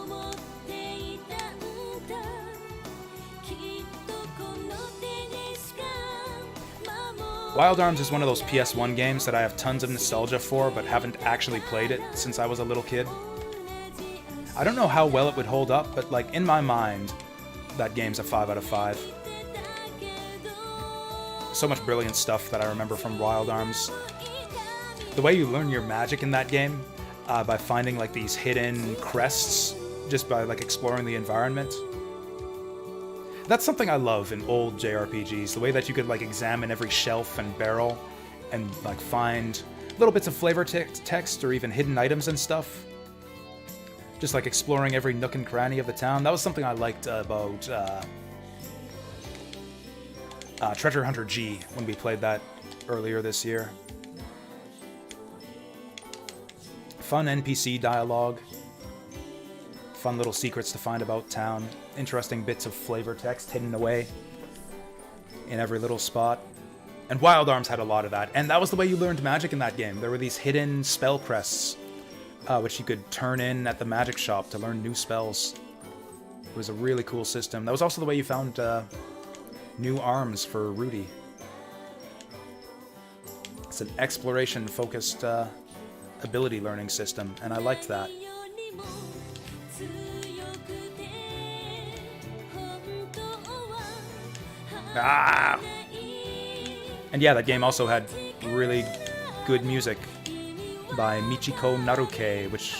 Wild Arms is one of those PS1 games that I have tons of nostalgia for, but haven't actually played it since I was a little kid. I don't know how well it would hold up, but like in my mind, that game's a 5 out of 5. So much brilliant stuff that I remember from Wild Arms. The way you learn your magic in that game, by finding like these hidden crests, just by like exploring the environment. That's something I love in old JRPGs, the way that you could like examine every shelf and barrel and like find little bits of flavor text or even hidden items and stuff. Just like exploring every nook and cranny of the town. That was something I liked about Treasure Hunter G when we played that earlier this year. Fun NPC dialogue. Fun little secrets to find about town. Interesting bits of flavor text hidden away in every little spot. And Wild Arms had a lot of that. And that was the way you learned magic in that game. There were these hidden spell crests, which you could turn in at the magic shop to learn new spells. It was a really cool system. That was also the way you found new arms for Rudy. It's an exploration-focused ability learning system, and I liked that. Ah! And yeah, that game also had really good music by Michiko Naruke, which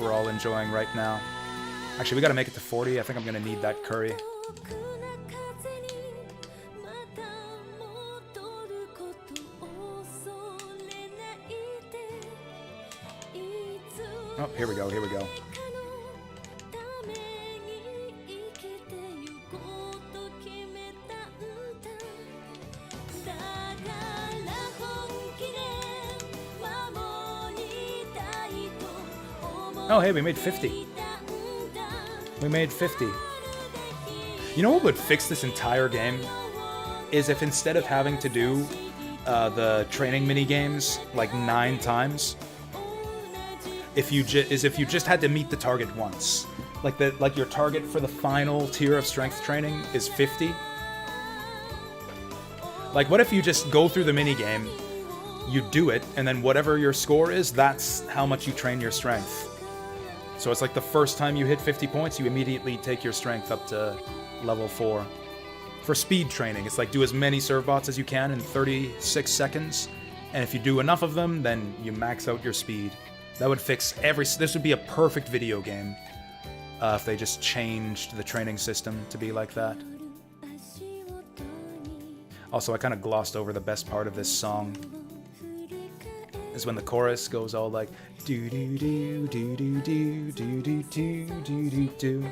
we're all enjoying right now. Actually, we gotta make it to 40. I think I'm gonna need that curry. Oh, here we go, here we go. Oh, hey, we made 50. We made 50. You know what would fix this entire game? Is if instead of having to do the training mini games like 9 times, if you just had to meet the target once. Like your target for the final tier of strength training is 50. Like, what if you just go through the mini game, you do it, and then whatever your score is, that's how much you train your strength. So it's like the first time you hit 50 points, you immediately take your strength up to level 4. For speed training, it's like do as many serve bots as you can in 36 seconds, and if you do enough of them, then you max out your speed. That would fix this would be a perfect video game if they just changed the training system to be like that. Also, I kind of glossed over the best part of this song. Is when the chorus goes all like do do do do do do do do do do do do,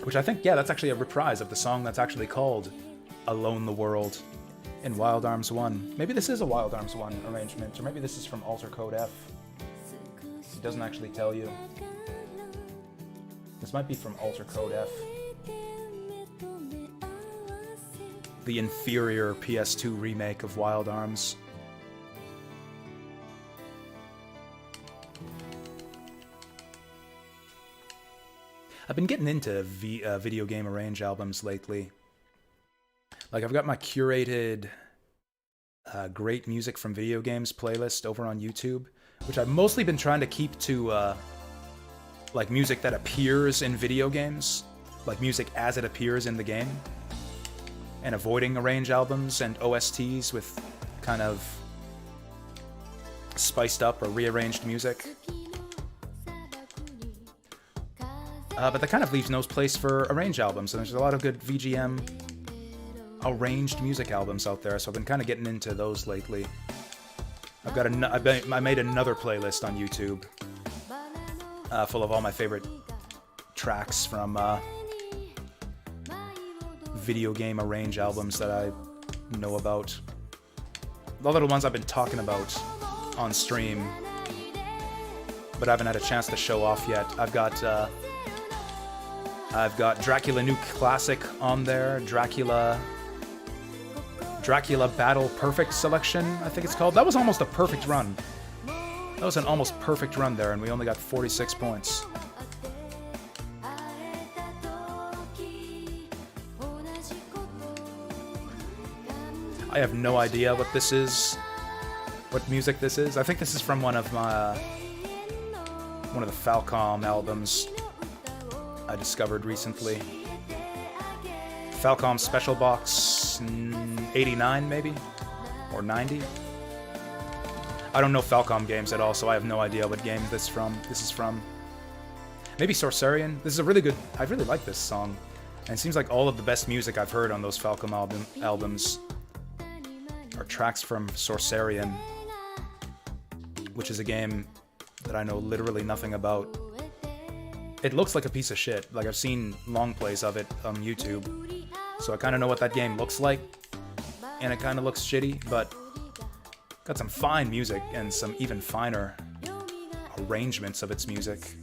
which I think, yeah, that's actually a reprise of the song that's actually called Alone the World in Wild Arms 1. Maybe this is a Wild Arms 1 arrangement, or maybe this is from Alter Code F. It doesn't actually tell you. This might be from Alter Code F. The inferior PS2 remake of Wild Arms. I've been getting into video game arrange albums lately. Like, I've got my curated great music from video games playlist over on YouTube, which I've mostly been trying to keep to like music that appears in video games, like music as it appears in the game, and avoiding arrange albums and OSTs with kind of spiced up or rearranged music. But that kind of leaves no place for arrange albums, and there's a lot of good VGM arranged music albums out there, so I've been kind of getting into those lately. I made another playlist on YouTube full of all my favorite tracks from video game arrange albums that I know about. A lot of the ones I've been talking about on stream, but I haven't had a chance to show off yet. I've got Dracula Nuke Classic on there, Dracula Battle Perfect Selection, I think it's called. That was almost a perfect run. That was an almost perfect run there, and we only got 46 points. I have no idea what this is, what music this is. I think this is from one of the Falcom albums I discovered recently. Falcom Special Box 89, maybe? Or 90? I don't know Falcom games at all, so I have no idea what game this is from. Maybe Sorcerian? This is a really good... I really like this song. And it seems like all of the best music I've heard on those Falcom albums are tracks from Sorcerian, which is a game that I know literally nothing about. It looks like a piece of shit. Like, I've seen long plays of it on YouTube, so I kind of know what that game looks like, and it kind of looks shitty, but got some fine music and some even finer arrangements of its music.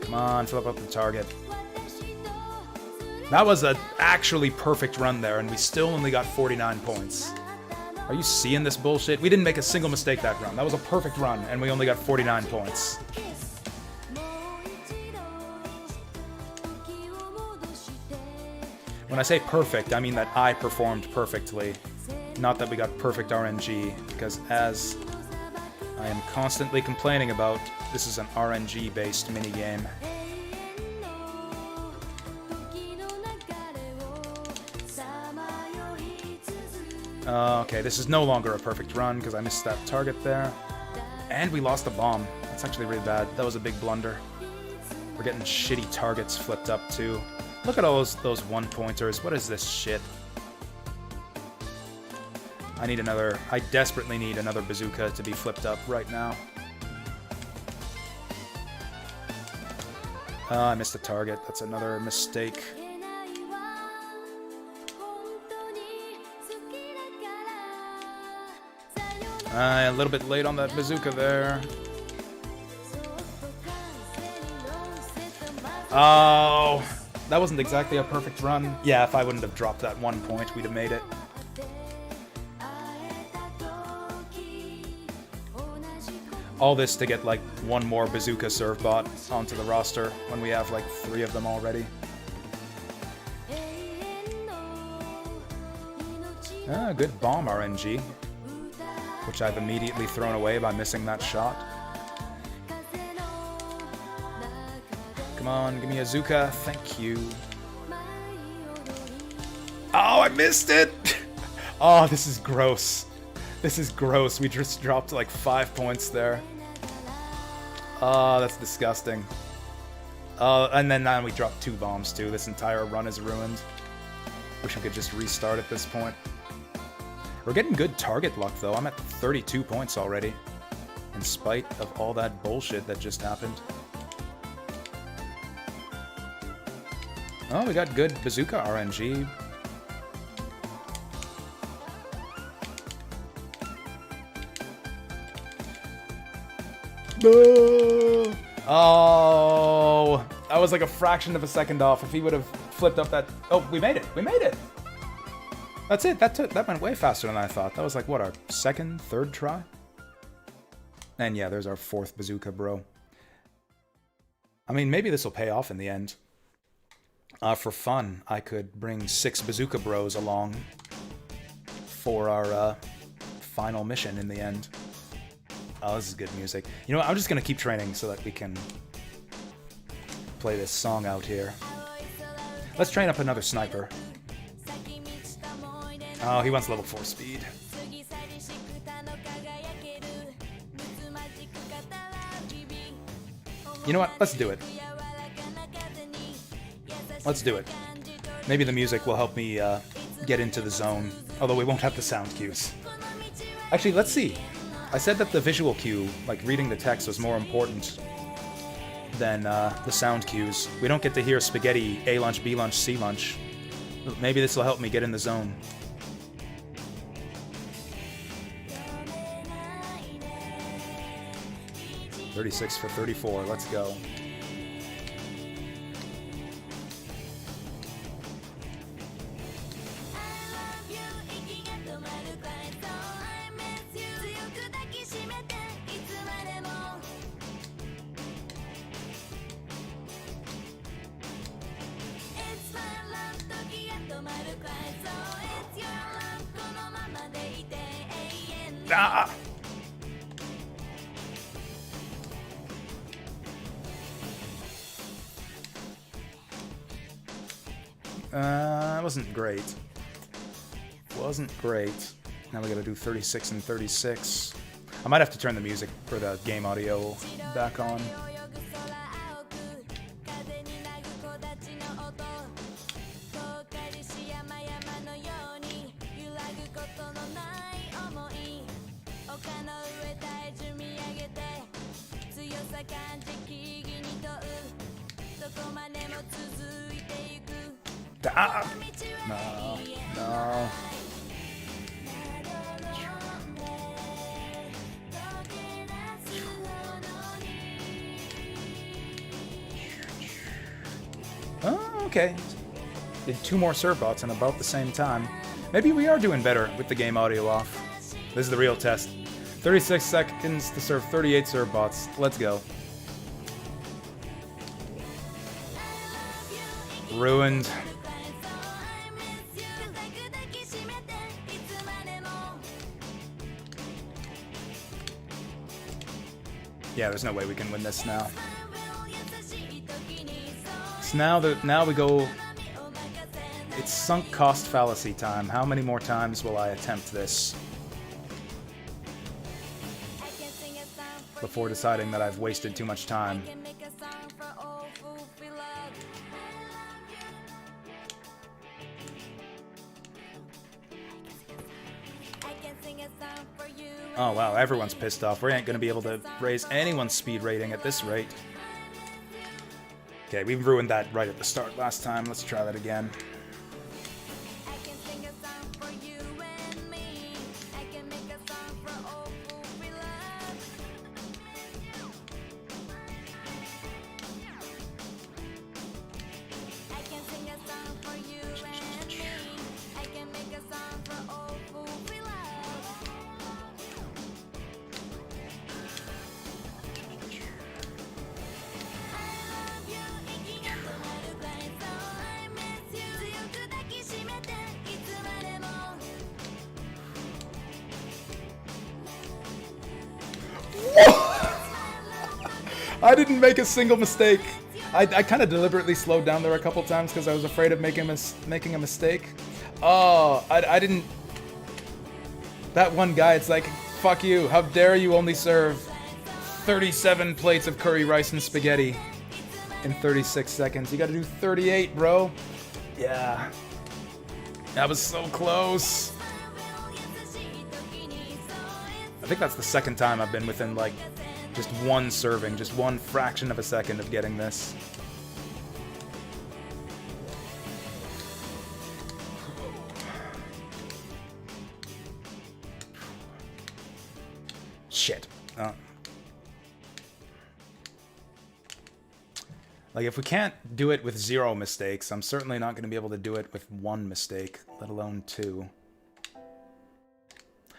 Come on, fill up the target. That was an actually perfect run there, and we still only got 49 points. Are you seeing this bullshit? We didn't make a single mistake that run. That was a perfect run, and we only got 49 points. When I say perfect, I mean that I performed perfectly. Not that we got perfect RNG, because as I am constantly complaining about, this is an RNG-based minigame. Okay, this is no longer a perfect run, because I missed that target there. And we lost a bomb. That's actually really bad. That was a big blunder. We're getting shitty targets flipped up, too. Look at all those one-pointers. What is this shit? I desperately need another bazooka to be flipped up right now. I missed a target. That's another mistake. A little bit late on that bazooka there. Oh, that wasn't exactly a perfect run. Yeah, if I wouldn't have dropped that 1 point, we'd have made it. All this to get, like, one more bazooka serve bot onto the roster when we have, like, 3 of them already. Good bomb RNG, which I've immediately thrown away by missing that shot. Come on, give me a Zuka. Thank you. Oh, I missed it! Oh, this is gross. This is gross. We just dropped like 5 points there. Oh, that's disgusting. And then now we dropped 2 bombs too. This entire run is ruined. Wish we could just restart at this point. We're getting good target luck though. I'm at 32 points already, in spite of all that bullshit that just happened. Oh, we got good bazooka RNG. Oh, I was like a fraction of a second off. If he would have flipped up that... Oh, we made it. We made it. That's it. That went way faster than I thought. That was like, what, our second, third try? And yeah, there's our 4th bazooka, bro. I mean, maybe this will pay off in the end. For fun, I could bring 6 bazooka bros along for our final mission in the end. Oh, this is good music. You know what? I'm just going to keep training so that we can play this song out here. Let's train up another sniper. Oh, he wants level 4 speed. You know what? Let's do it. Let's do it. Maybe the music will help me get into the zone, although we won't have the sound cues. Actually, let's see. I said that the visual cue, like reading the text, was more important than the sound cues. We don't get to hear spaghetti, A lunch, B lunch, C lunch. Maybe this will help me get in the zone. $36 for 34. Let's go. Ah! That wasn't great. Wasn't great. Now we gotta do 36 and 36. I might have to turn the music for the game audio back on. Ah! No, no. Oh, okay. Did 2 more serve bots in about the same time. Maybe we are doing better with the game audio off. This is the real test. 36 seconds to serve 38 serve bots. Let's go. Ruined. Yeah, there's no way we can win this now. So now we go... It's sunk cost fallacy time. How many more times will I attempt this before deciding that I've wasted too much time? Oh wow, everyone's pissed off. We ain't gonna be able to raise anyone's speed rating at this rate. Okay, we ruined that right at the start last time. Let's try that again. I didn't make a single mistake. I kind of deliberately slowed down there a couple times because I was afraid of making a mistake. Oh, I didn't... That one guy, it's like, fuck you. How dare you only serve 37 plates of curry rice and spaghetti in 36 seconds. You gotta do 38, bro. Yeah. That was so close. I think that's the second time I've been within, like, just one serving, just one fraction of a second of getting this. Shit. Like, if we can't do it with 0 mistakes, I'm certainly not going to be able to do it with 1 mistake, let alone 2.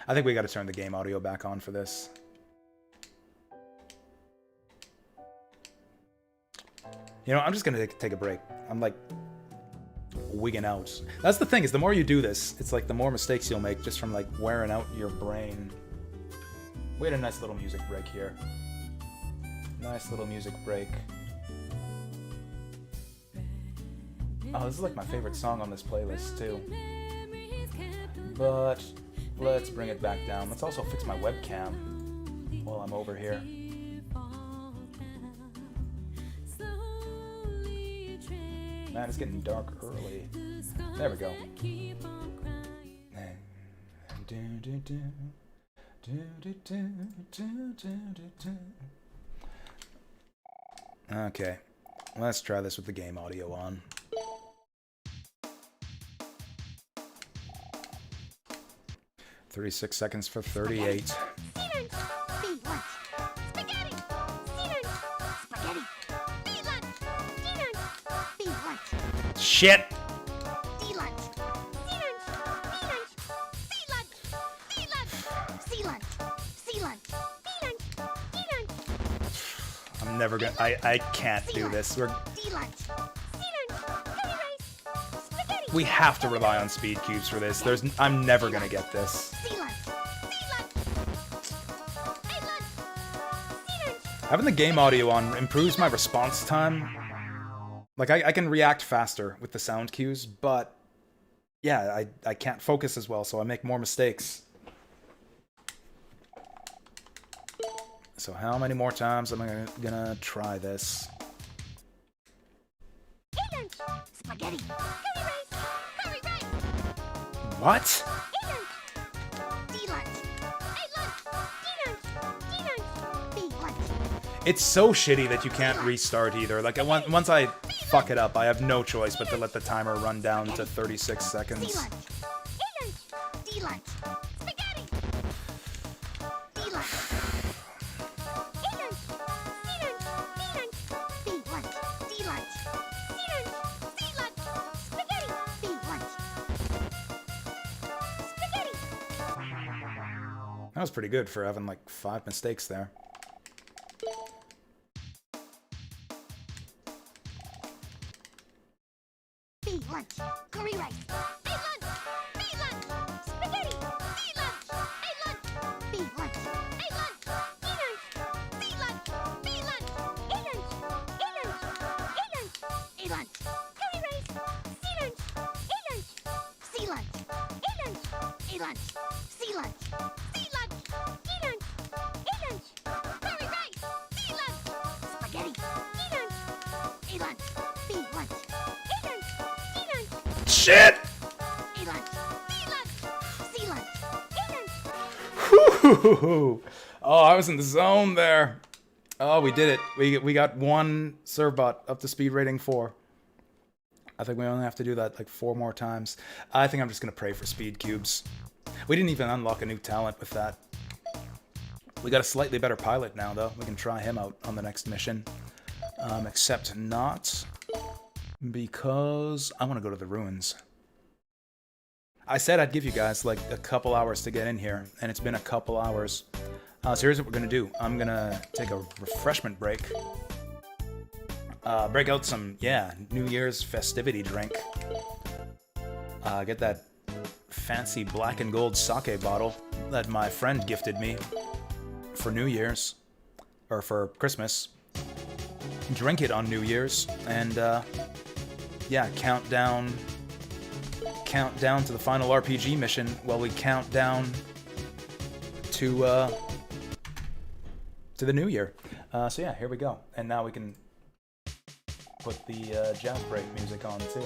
I think we got to turn the game audio back on for this. You know, I'm just gonna take a break. I'm like wigging out. That's the thing, is the more you do this, it's like the more mistakes you'll make just from like wearing out your brain. We had a nice little music break here. Nice little music break. Oh, this is like my favorite song on this playlist too. But let's bring it back down. Let's also fix my webcam while I'm over here. Man, it's getting dark early. There we go. Okay, let's try this with the game audio on. "36 seconds for 38. Shit! I'm never gonna... I can't do this. We have to rely on speed cubes for this. I'm never gonna get this. Having the game audio on improves my response time. Like, I can react faster with the sound cues, but yeah, I can't focus as well, so I make more mistakes. So how many more times am I gonna try this? What? It's so shitty that you can't restart either. Like, once I fuck it up, I have no choice but to let the timer run down to 36 seconds. That was pretty good for having like 5 mistakes there. Curry rice. A lunch. B lunch. Spaghetti. D lunch. A lunch. B lunch. A lunch. D lunch. D lunch. lunch. Sea lunch. Sea lunch. E lunch. E lunch. Curry rice. B lunch. Spaghetti. E lunch. E lunch. B lunch. E lunch. E lunch. Shit! E lunch. B lunch. C lunch. E lunch. Whew. Oh, I was in the zone there. Oh, we did it. We got one Servbot up to speed rating 4. I think we only have to do that like 4 more times. I think I'm just going to pray for speed cubes. We didn't even unlock a new talent with that. We got a slightly better pilot now, though. We can try him out on the next mission. Except not, because I want to go to the ruins. I said I'd give you guys like a couple hours to get in here, and it's been a couple hours. So here's what we're going to do. I'm going to take a refreshment break. Break out some, New Year's festivity drink. Get that fancy black and gold sake bottle that my friend gifted me for New Year's, or for Christmas. Drink it on New Year's, and count down to the final RPG mission while we count down to the New Year. So yeah, here we go. And now we can put the jailbreak music on too.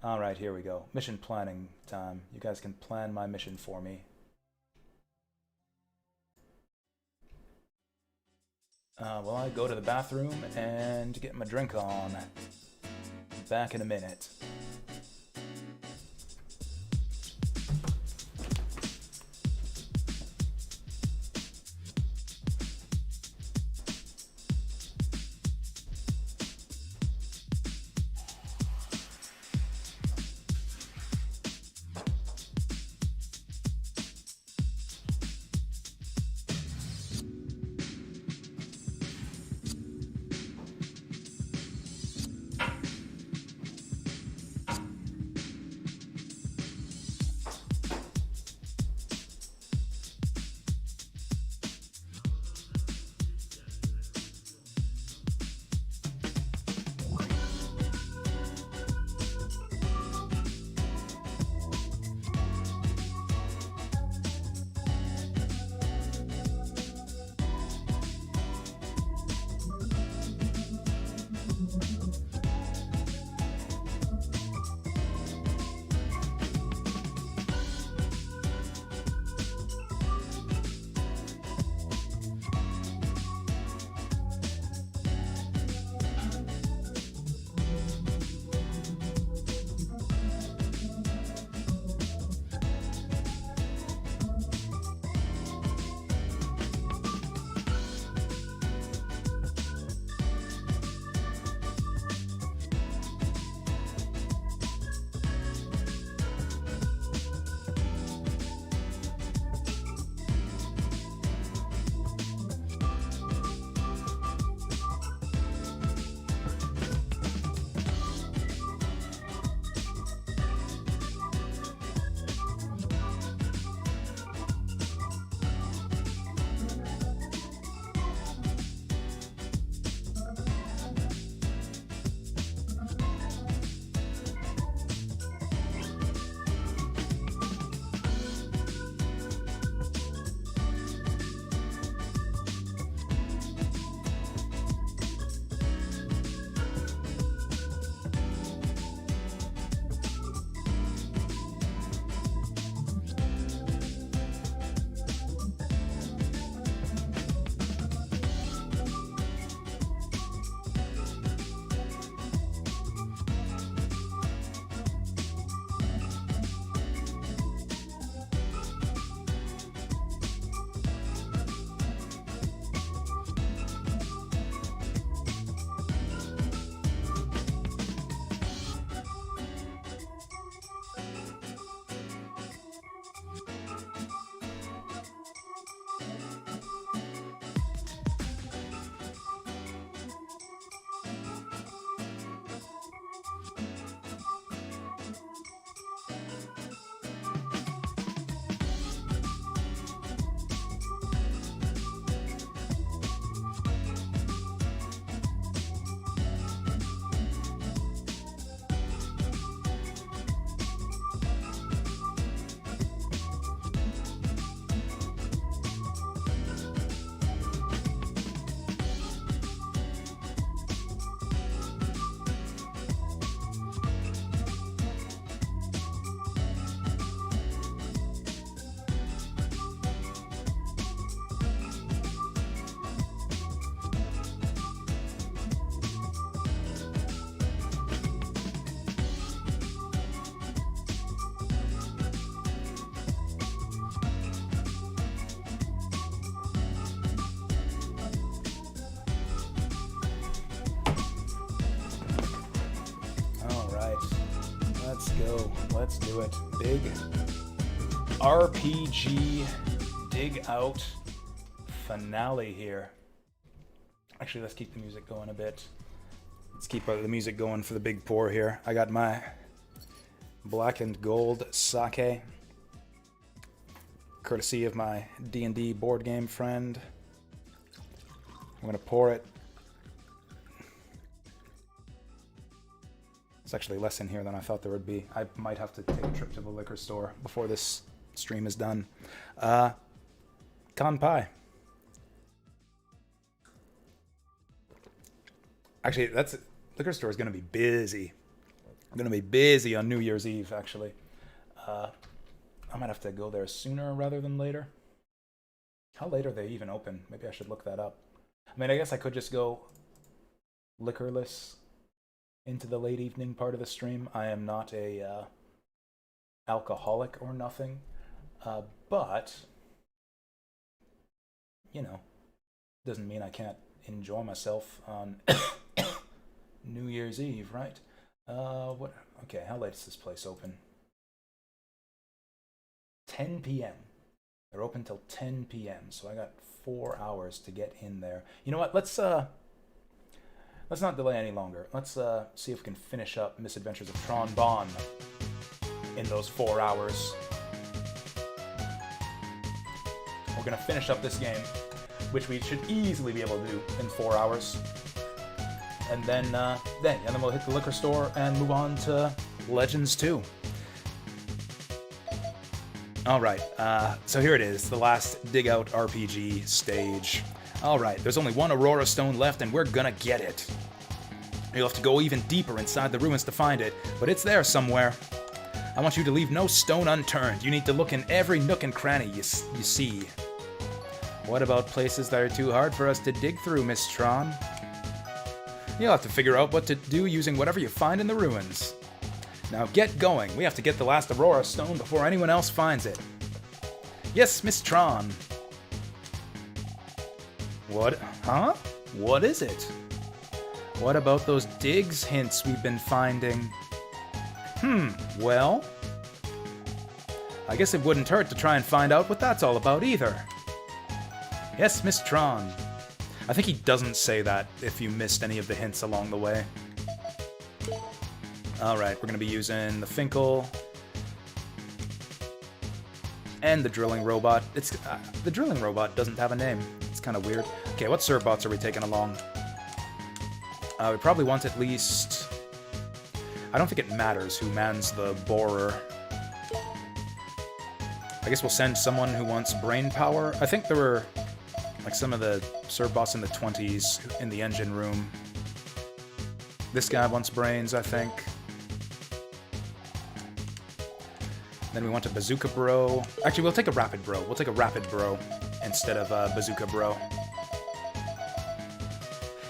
Alright, here we go. Mission planning time. You guys can plan my mission for me. Well, I go to the bathroom and get my drink on. Back in a minute. go. Let's do it. Big RPG dig out finale here. Actually, let's keep the music going a bit. Let's keep the music going for the big pour here. I got my black and gold sake, courtesy of my D&D board game friend. I'm gonna pour it. It's actually less in here than I thought there would be. I might have to take a trip to the liquor store before this stream is done. Kanpai. Actually, liquor store is gonna be busy. I'm gonna be busy on New Year's Eve, actually. I might have to go there sooner rather than later. How late are they even open? Maybe I should look that up. I mean, I guess I could just go liquorless into the late evening part of the stream. I am not a alcoholic or nothing, but you know, doesn't mean I can't enjoy myself on New Year's Eve, right? What? Okay, how late is this place open? 10 p.m. They're open till 10 p.m. So I got 4 hours to get in there. You know what? Let's not delay any longer. Let's see if we can finish up Misadventures of Tron Bonne in those 4 hours. We're gonna finish up this game, which we should easily be able to do in 4 hours. And then we'll hit the liquor store and move on to Legends 2. Alright, so here it is, the last Dig Out RPG stage. Alright, there's only one Aurora Stone left and we're gonna get it. You'll have to go even deeper inside the ruins to find it, but it's there somewhere. I want you to leave no stone unturned. You need to look in every nook and cranny you see. What about places that are too hard for us to dig through, Miss Tron? You'll have to figure out what to do using whatever you find in the ruins. Now get going. We have to get the last Aurora Stone before anyone else finds it. Yes, Miss Tron. What? Huh? What is it? What about those digs hints we've been finding? Well, I guess it wouldn't hurt to try and find out what that's all about either. Yes, Miss Tron. I think he doesn't say that if you missed any of the hints along the way. Alright, we're going to be using the Finkel and the drilling robot. The drilling robot doesn't have a name. It's kind of weird. Okay, what Surbots are we taking along? We probably want at least... I don't think it matters who mans the borer. I guess we'll send someone who wants brain power. I think there were like some of the Surbots in the 20s in the engine room. This guy wants brains, I think. Then we want a Bazooka Bro. Actually, we'll take a Rapid Bro. We'll take a Rapid Bro instead of a Bazooka Bro.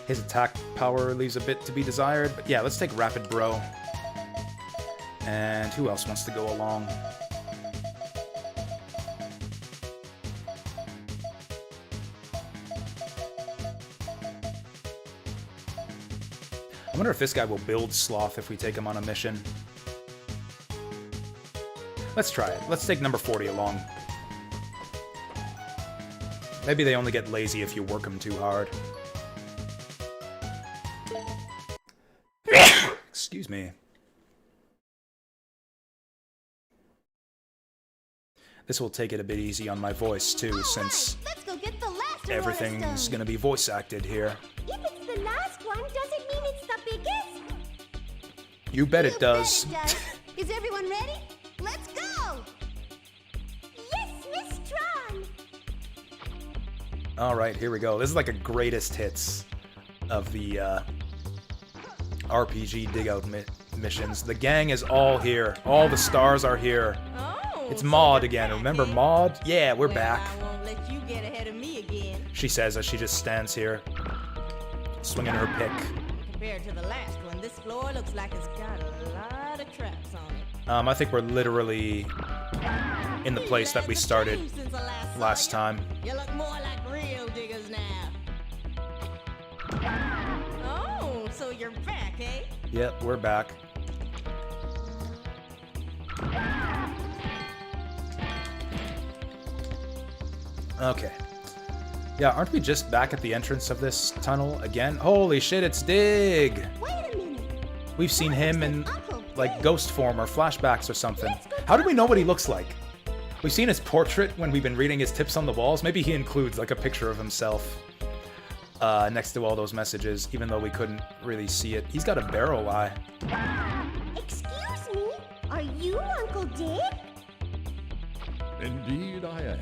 His attack power leaves a bit to be desired, but yeah, let's take Rapid Bro. And who else wants to go along? I wonder if this guy will build Sloth if we take him on a mission. Let's try it. Let's take number 40 along. Maybe they only get lazy if you work them too hard. Excuse me. This will take it a bit easy on my voice too, since everything's gonna be voice acted here. If it's the last one, does it mean it's the biggest? You bet it does. Is everyone ready? Let's go! Yes, Miss Tron! Alright, here we go. This is like a greatest hits of the RPG dig out missions. The gang is all here. All the stars are here. Oh, It's Maud again. Remember Maud? Yeah, we're back. I won't let you get ahead of me again. She says as she just stands here, swinging her pick. Compared to the last one, this floor looks like it's got a lot of traps on it. I think we're literally in the place that we started last time. You look more like real diggers now. Oh, so you're back, eh? Yep, we're back. Okay. Yeah, aren't we just back at the entrance of this tunnel again? Holy shit, it's Dig! Wait a minute. We've seen him in, Uncle like, Dig. ghost form or flashbacks or something. Let's go How do we talk know to what he him. looks like? We've seen his portrait when we've been reading his tips on the walls. Maybe he includes, like, a picture of himself next to all those messages, even though we couldn't really see it. He's got a barrel eye. Excuse me? Are you Uncle Dig? Indeed I am.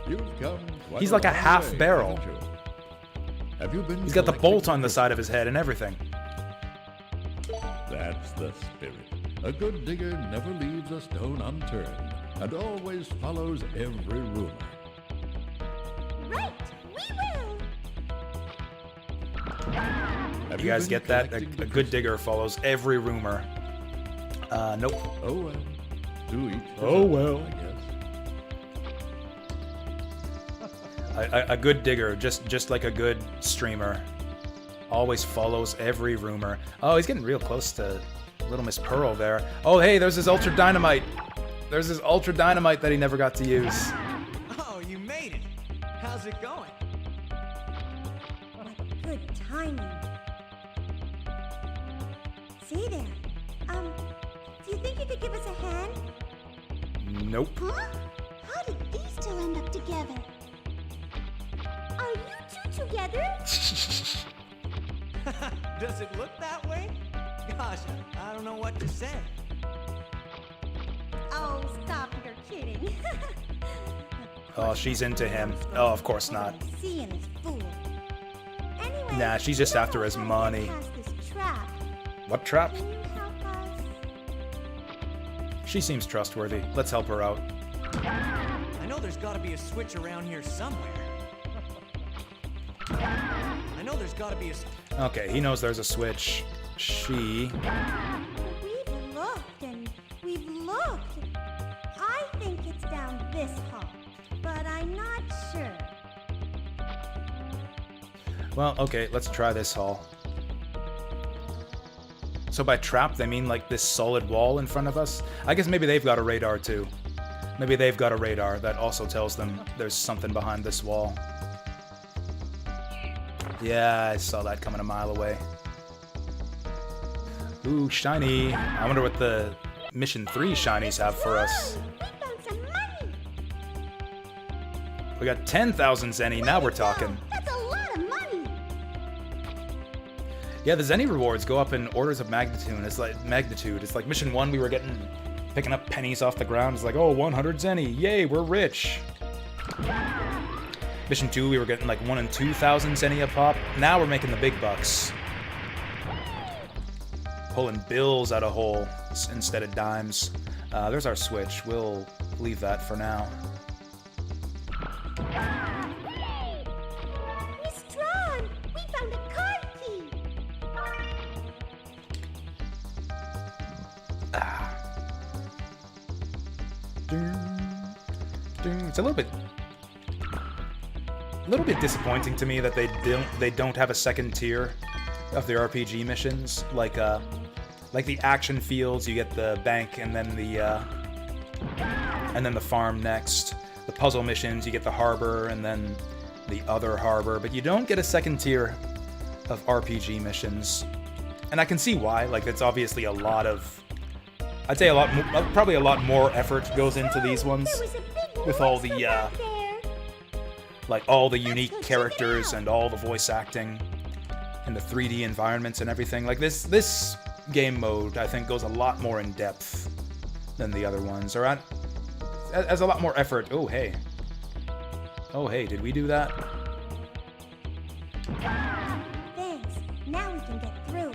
You've come quite He's like a long half way, barrel. haven't you? Have you been He's got the collecting bolt on the treasure? side of his head and everything. That's the spirit. A good digger never leaves a stone unturned and always follows every rumor. Right, we will. Have You guys been get that? A collecting the good treasure? digger follows every rumor. Nope. Oh well. To each his Oh, own, well. I guess. A good digger, just like a good streamer, always follows every rumor. Oh, he's getting real close to Little Miss Pearl there. Oh, hey, there's his Ultra Dynamite. There's his Ultra Dynamite that he never got to use. Oh, you made it. How's it going? What good timing. See there. Do you think you could give us a hand? Nope. Huh? How did these two end up together? Are you two together? Does it look that way? Gosh, I don't know what to say. Oh, stop, you're kidding. Oh, she's into him. Oh, of course not. Seeing is fool. Anyway, Nah, she's just we don't after know his how to money. get past this trap. What trap? Can you help us? She seems trustworthy. Let's help her out. I know there's gotta be a switch around here somewhere. I know there's gotta be a... Okay, he knows there's a switch. She... We've looked and we've looked. I think it's down this hall, but I'm not sure. Well, okay, let's try this hall. So by trap, they mean like this solid wall in front of us? I guess maybe they've got a radar too. Maybe they've got a radar that also tells them there's something behind this wall. Yeah, I saw that coming a mile away. Ooh, shiny. I wonder what the Mission 3 shinies have for us. We found some money. We got 10,000 Zenny, now we're talking. That's a lot of money. Yeah, the Zenny rewards go up in orders of magnitude. It's like Mission 1 we were picking up pennies off the ground. It's like, oh, 100 Zenny. Yay, we're rich. Mission 2 we were getting like 1 and 2,000 Zenny a pop. Now we're making the big bucks. Pulling bills out of hole instead of dimes. There's our switch. We'll leave that for now. Miss Strawn, we found a card key. It's a little bit disappointing to me that they don't have a second tier of the RPG missions. Like the action fields, you get the bank and then the farm next. The puzzle missions, you get the harbor and then the other harbor, but you don't get a second tier of RPG missions. And I can see why. Like, it's obviously a lot of, I'd say probably a lot more effort goes into these ones. There was a big With all monster the, back there. like all the unique go check it characters out. and all the voice acting and the 3D environments and everything. Like this game mode, I think, goes a lot more in depth than the other ones, or has a lot more effort. Oh hey, did we do that? Thanks. Now we can get through.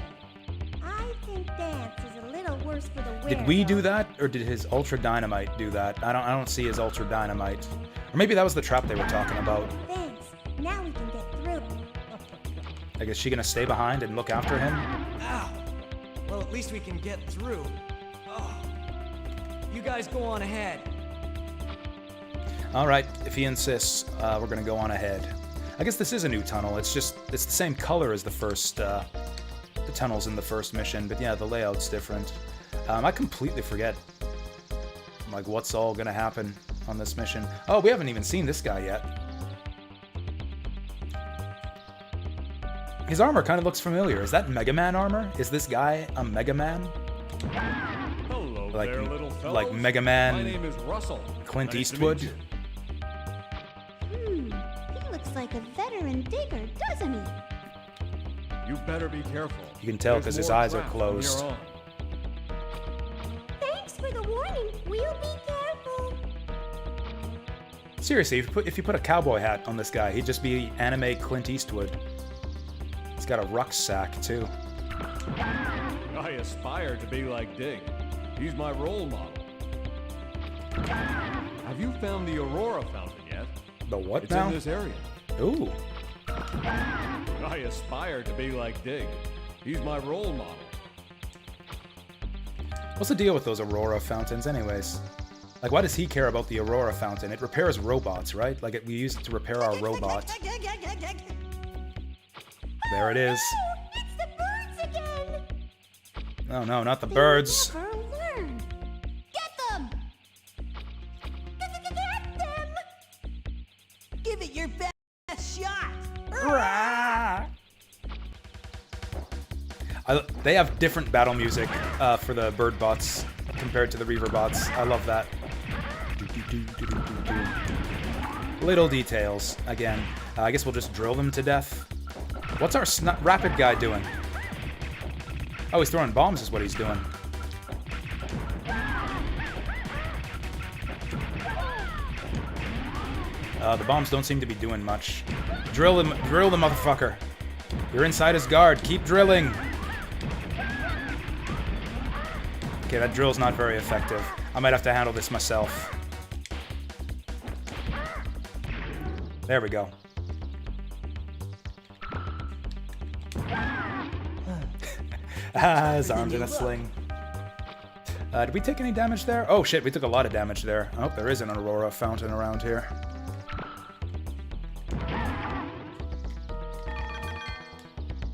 I think dance is a little worse for the wear. Did we do though. that, or did his Ultra Dynamite do that? I don't see his Ultra Dynamite, or maybe that was the trap they were talking about. Thanks. Now we can get through. Like, is she gonna stay behind and look after him? Ow! Well, at least we can get through. Oh. You guys go on ahead. All right, if he insists, we're gonna go on ahead. I guess this is a new tunnel. It's the same color as the first, the tunnels in the first mission, but yeah, the layout's different. I completely forget Like, what's all gonna happen on this mission? Oh, we haven't even seen this guy yet. His armor kind of looks familiar. Is that Mega Man armor? Is this guy a Mega Man? Hello Like, there, little fellows. like Mega Man, My name is Russell. Clint Nice to Eastwood? meet you. He looks like a veteran digger, doesn't he? You better be careful. You can tell There's 'cause his more eyes are craft from closed. here on. Thanks for the warning. We'll be careful. Seriously, if you put a cowboy hat on this guy, he'd just be anime Clint Eastwood. He's got a rucksack, too. I aspire to be like Dig. He's my role model. Have you found the Aurora Fountain yet? The what It's now? in this area. Ooh. I aspire to be like Dig. He's my role model. What's the deal with those Aurora fountains, anyways? Like, why does he care about the Aurora fountain? It repairs robots, right? Like, we use it to repair our robot. There it is. It's the birds again. Oh no, not the They birds. never learn. Get them! Get them! Give it your best shot! They have different battle music for the bird bots compared to the reaver bots. I love that. Little details. Again, I guess we'll just drill them to death. What's our rapid guy doing? Oh, he's throwing bombs is what he's doing. The bombs don't seem to be doing much. Drill him, drill the motherfucker. You're inside his guard. Keep drilling. Okay, that drill's not very effective. I might have to handle this myself. There we go. His arms in a sling. Did we take any damage there? Oh shit, we took a lot of damage there. Oh, there is an Aurora fountain around here.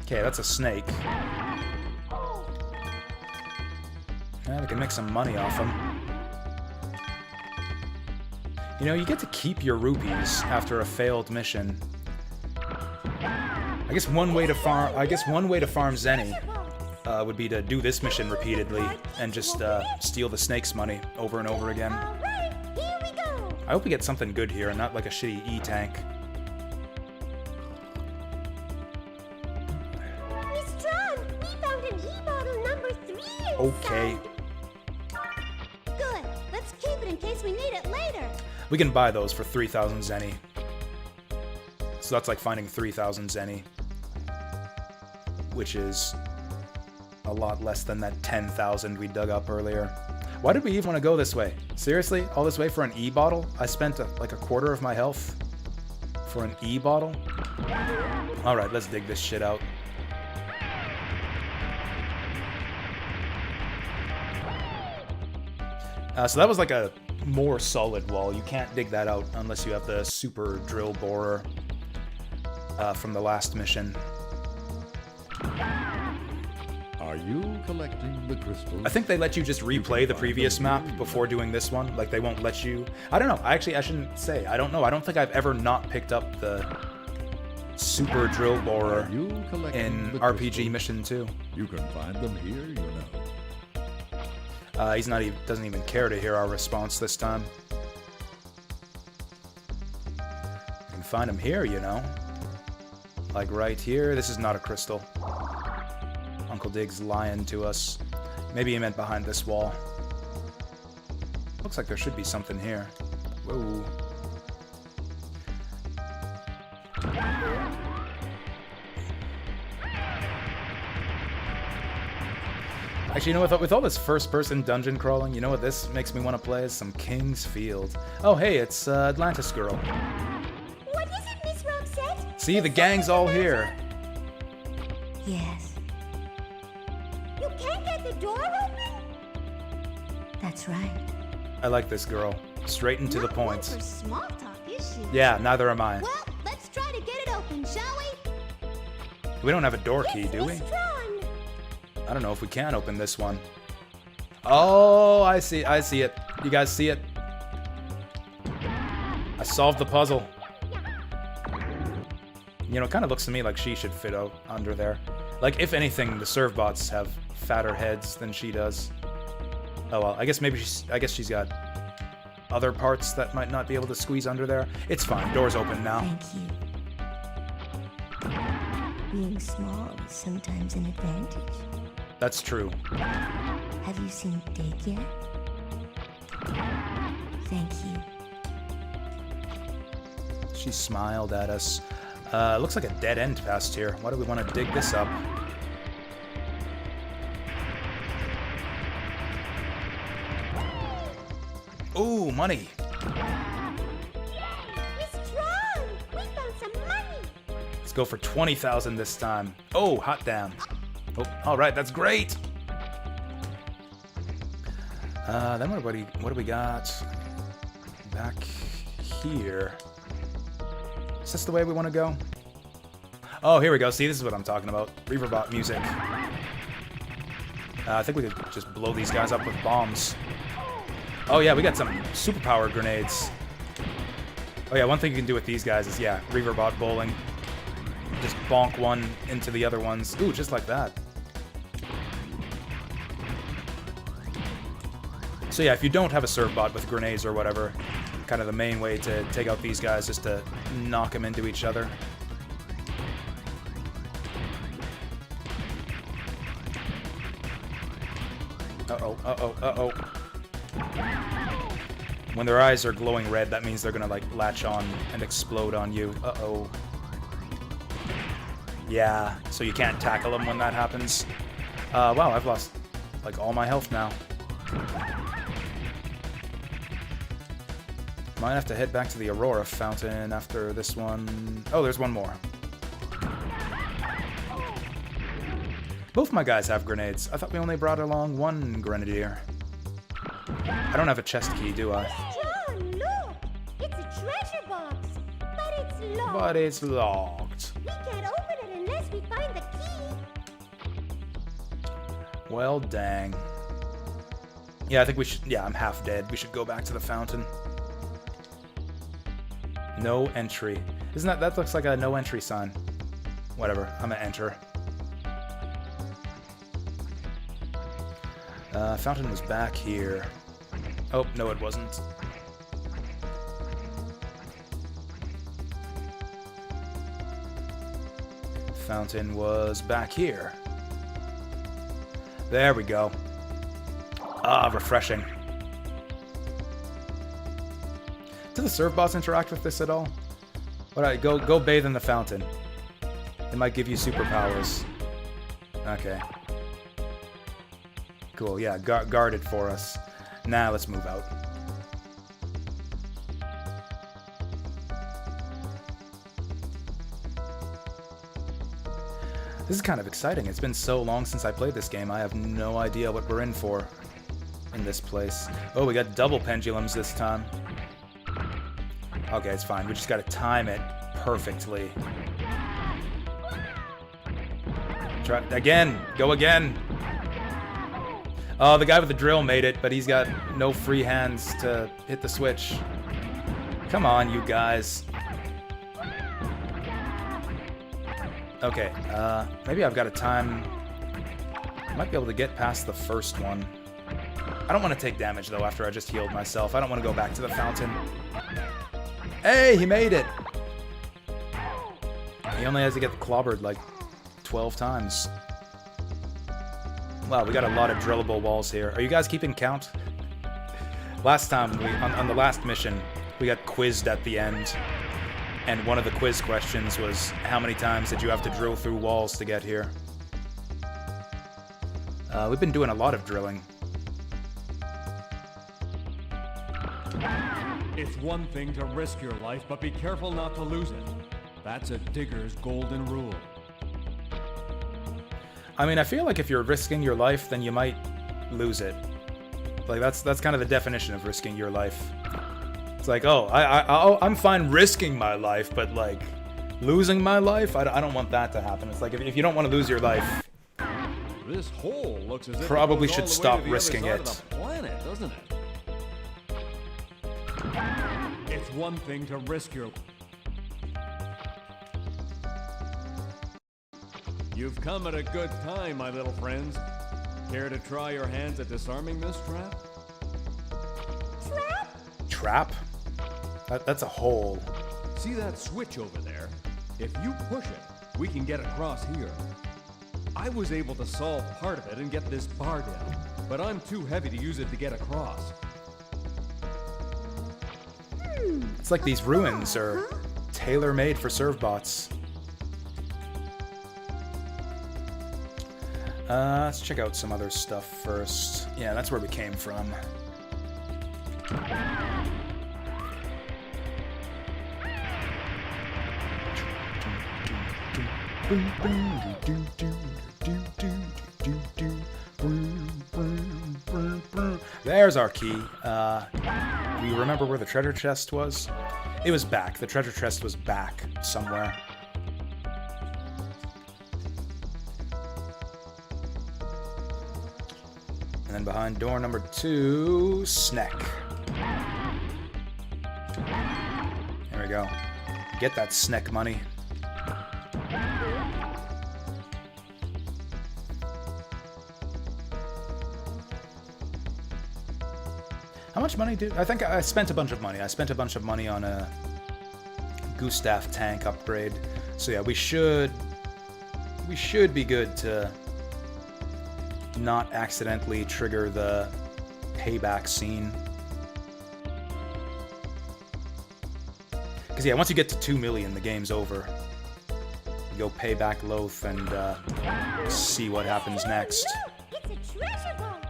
Okay, that's a snake. Yeah, we can make some money off him. You know, you get to keep your rupees after a failed mission. I guess one way to farm Zenny would be to do this mission repeatedly and just steal the snake's money over and over again. All right, here we go. I hope we get something good here and not like a shitty E-tank. Miss Tron, we found an E-bottle number 3 inside. Okay. Good. Let's keep it in case we need it later. We can buy those for 3,000 Zenny. So that's like finding 3,000 Zenny. Which is a lot less than that 10,000 we dug up earlier. Why did we even want to go this way? Seriously? All this way for an E-bottle? I spent like a quarter of my health for an E-bottle? Alright, let's dig this shit out. So that was like a more solid wall. You can't dig that out unless you have the super drill borer from the last mission. Are you collecting the crystals? I think they let you just replay the previous map before doing this one. Like, they won't let you... I don't know. I shouldn't say. I don't know. I don't think I've ever not picked up the super drill borer in RPG Mission 2. You can find them here, you know. He's not even... doesn't even care to hear our response this time. You can find him here, you know. Like right here. This is not a crystal. Uncle Dig's lying to us. Maybe he meant behind this wall. Looks like there should be something here. Whoa. Actually, you know what? With all this first-person dungeon crawling, you know what this makes me want to play? Is some King's Field. Oh, hey, it's Atlantis Girl. What is it, Miss Roxette? See, the gang's all here. Yes, You can't get the door open? that's right. I like this girl. Straight and to the Not one point. for small talk, is she? Yeah, neither am I. Well, let's try to get it open, shall we? We don't have a door key, Yes, do we? Miss Tron. I don't know if we can open this one. Oh, I see it. You guys see it? I solved the puzzle. You know, it kind of looks to me like she should fit out under there. Like, if anything, the serve bots have fatter heads than she does. Oh well, I guess maybe she's got other parts that might not be able to squeeze under there. It's fine. Door's open now. Thank you. Being small is sometimes an advantage. That's true. Have you seen Dig yet? Thank you. She smiled at us. Looks like a dead end past here. Why do we want to dig this up? Ooh, money. We're strong! We found some money! Let's go for 20,000 this time. Oh, hot damn. Oh, all right, that's great. Then what do we got back here? Is this the way we want to go? Oh, here we go. See, this is what I'm talking about. Reaverbot music. I think we could just blow these guys up with bombs. Oh yeah, we got some superpower grenades. Oh yeah, one thing you can do with these guys is, yeah, Reaverbot bowling. Just bonk one into the other ones. Ooh, just like that. So yeah, if you don't have a serve bot with grenades or whatever, kind of the main way to take out these guys is to knock them into each other. Uh-oh, uh-oh, uh-oh. When their eyes are glowing red, that means they're gonna, like, latch on and explode on you. Uh-oh. Yeah, so you can't tackle them when that happens. Wow, I've lost, like, all my health now. Might have to head back to the Aurora Fountain after this one. Oh, there's one more. Both my guys have grenades. I thought we only brought along one grenadier. I don't have a chest key, do I? John, look! It's a treasure box, but it's locked. But it's locked. We can't open it unless we find the key. Well, dang. Yeah, I think we should... Yeah, I'm half dead. We should go back to the fountain. No entry. Isn't that... That looks like a no entry sign. Whatever. I'm gonna enter. Fountain was back here. Oh, no it wasn't. Fountain was back here. There we go. Ah, refreshing. Do the serve bots interact with this at all? Alright, go bathe in the fountain. It might give you superpowers. Okay. Cool, yeah, guard it for us. Now let's move out. This is kind of exciting. It's been so long since I played this game. I have no idea what we're in for in this place. Oh, we got double pendulums this time. Okay, it's fine. We just gotta time it perfectly. Try again. Go again. Oh, the guy with the drill made it, but he's got no free hands to hit the switch. Come on, you guys. Okay, maybe I've got a time... I might be able to get past the first one. I don't want to take damage, though, after I just healed myself. I don't want to go back to the fountain. Hey, he made it! He only has to get clobbered, like, 12 times. Wow, we got a lot of drillable walls here. Are you guys keeping count? Last time, on the last mission, we got quizzed at the end. And one of the quiz questions was, how many times did you have to drill through walls to get here? We've been doing a lot of drilling. It's one thing to risk your life, but be careful not to lose it. That's a digger's golden rule. I mean, I feel like if you're risking your life, then you might lose it. Like, that's kind of the definition of risking your life. It's like, oh, I'm fine risking my life, but, like, losing my life? I don't want that to happen. It's like, if you don't want to lose your life... This hole looks as if probably it goes should all the way stop to the risking other it. side of the planet, doesn't it? It's one thing to risk your... You've come at a good time, my little friends. Care to try your hands at disarming this trap? Trap? Trap? That's a hole. See that switch over there? If you push it, we can get across here. I was able to solve part of it and get this bar down, but I'm too heavy to use it to get across. It's like these ruins are tailor-made for servbots. Let's check out some other stuff first. Yeah, that's where we came from. There's our key. Do you remember where the treasure chest was? It was back. The treasure chest was back somewhere. And then behind door number 2, Sneck. There we go. Get that Sneck money. How much money did... I think I spent a bunch of money. I spent a bunch of money on a Gustav tank upgrade. So yeah, we should be good to not accidentally trigger the payback scene. Because yeah, once you get to 2 million, the game's over. You go pay back Loath and see what happens next. Look, it's a treasure box.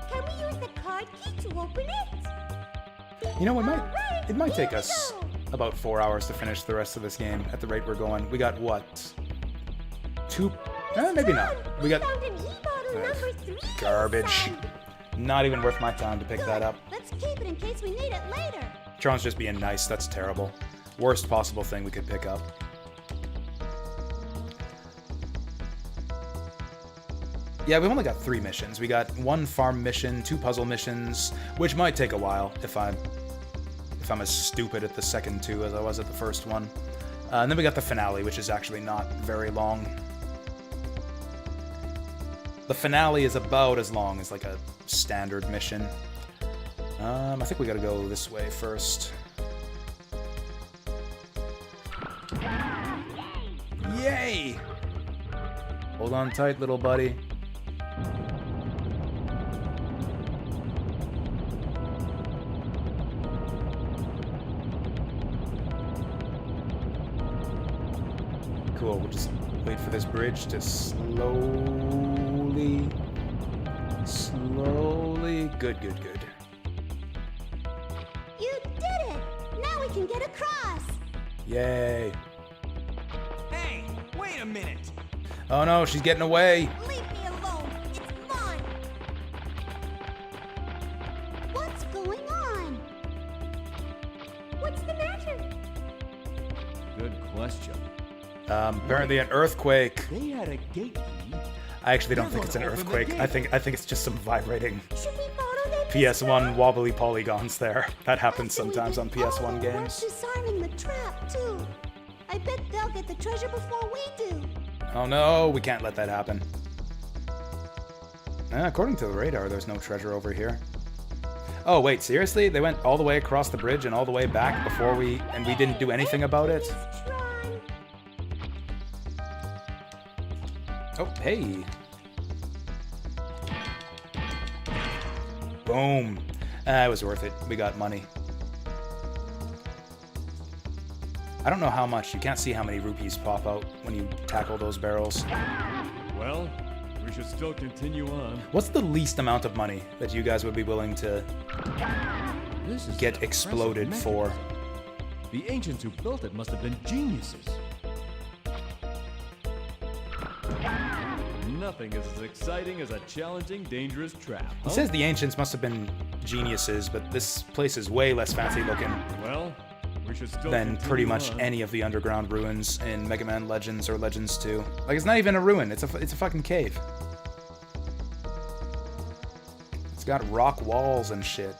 Can we use the card key to open it? You know, it might take us about 4 hours to finish the rest of this game at the rate we're going. We got what? 2... maybe not. We got... found an e-bottle number 3 garbage. inside. Not even worth my time to pick that up. Let's keep it in case we need it later. Tron's just being nice. That's terrible. Worst possible thing we could pick up. Yeah, we've only got 3 missions. We got 1 farm mission, 2 puzzle missions, which might take a while if I'm as stupid at the second 2 as I was at the first one. And then we got the finale, which is actually not very long. The finale is about as long as like a standard mission. I think we gotta go this way first. Yay! Hold on tight, little buddy. Cool, we'll just wait for this bridge to slowly... Good. You did it! Now we can get across. Yay. Hey, wait a minute! Oh no, she's getting away. Leave me alone. It's mine. What's going on? What's the matter? Good question. Apparently an earthquake. They had a gate key. I actually don't think it's an earthquake. I think it's just some vibrating Should we follow them? PS1 wobbly polygons there. That happens sometimes on PS1 games. Disarming the trap too. I bet they'll get the treasure before we do. Oh no, we can't let that happen. According to the radar, there's no treasure over here. Oh wait, seriously? They went all the way across the bridge and all the way back before we didn't do anything about it? Please try. Oh, hey. Boom. It was worth it. We got money. I don't know how much. You can't see how many rupees pop out when you tackle those barrels. Well, we should still continue on. What's the least amount of money that you guys would be willing to This is get an exploded impressive for? mechanism. The ancients who built it must have been geniuses. Nothing is as exciting as a challenging, dangerous trap. He says the ancients must have been geniuses, but this place is way less fancy looking Well, we should still than continue pretty much on. any of the underground ruins in Mega Man Legends or Legends 2. Like, it's not even a ruin, it's a fucking cave. It's got rock walls and shit.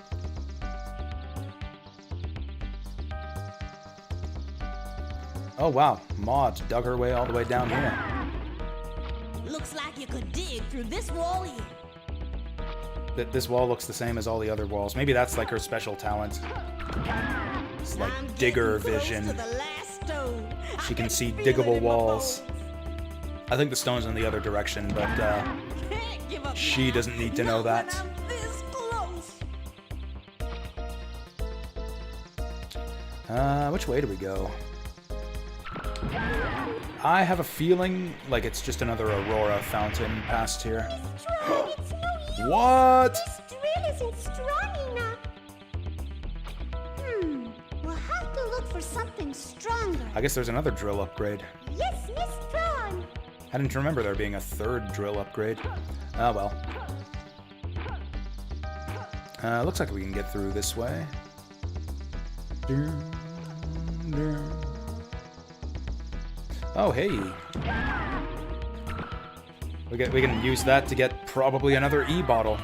Oh wow, Maud dug her way all the way down here. Looks like you could dig through this wall here. This wall looks the same as all the other walls. Maybe that's like her special talent. It's like I'm digger getting close vision. to the last stone. She I can see feel it diggable in my walls. bones. I think the stone's in the other direction, but Can't give up she now. doesn't need to know Not when that. I'm this close. Which way do we go? I have a feeling like it's just another Aurora fountain past here. Strong, it's no use. What? This drill isn't strong enough. We'll have to look for something stronger. I guess there's another drill upgrade. Yes, Miss Tron. I didn't remember there being a third drill upgrade. Oh well. Looks like we can get through this way. Oh, hey. We can use that to get probably another E-bottle.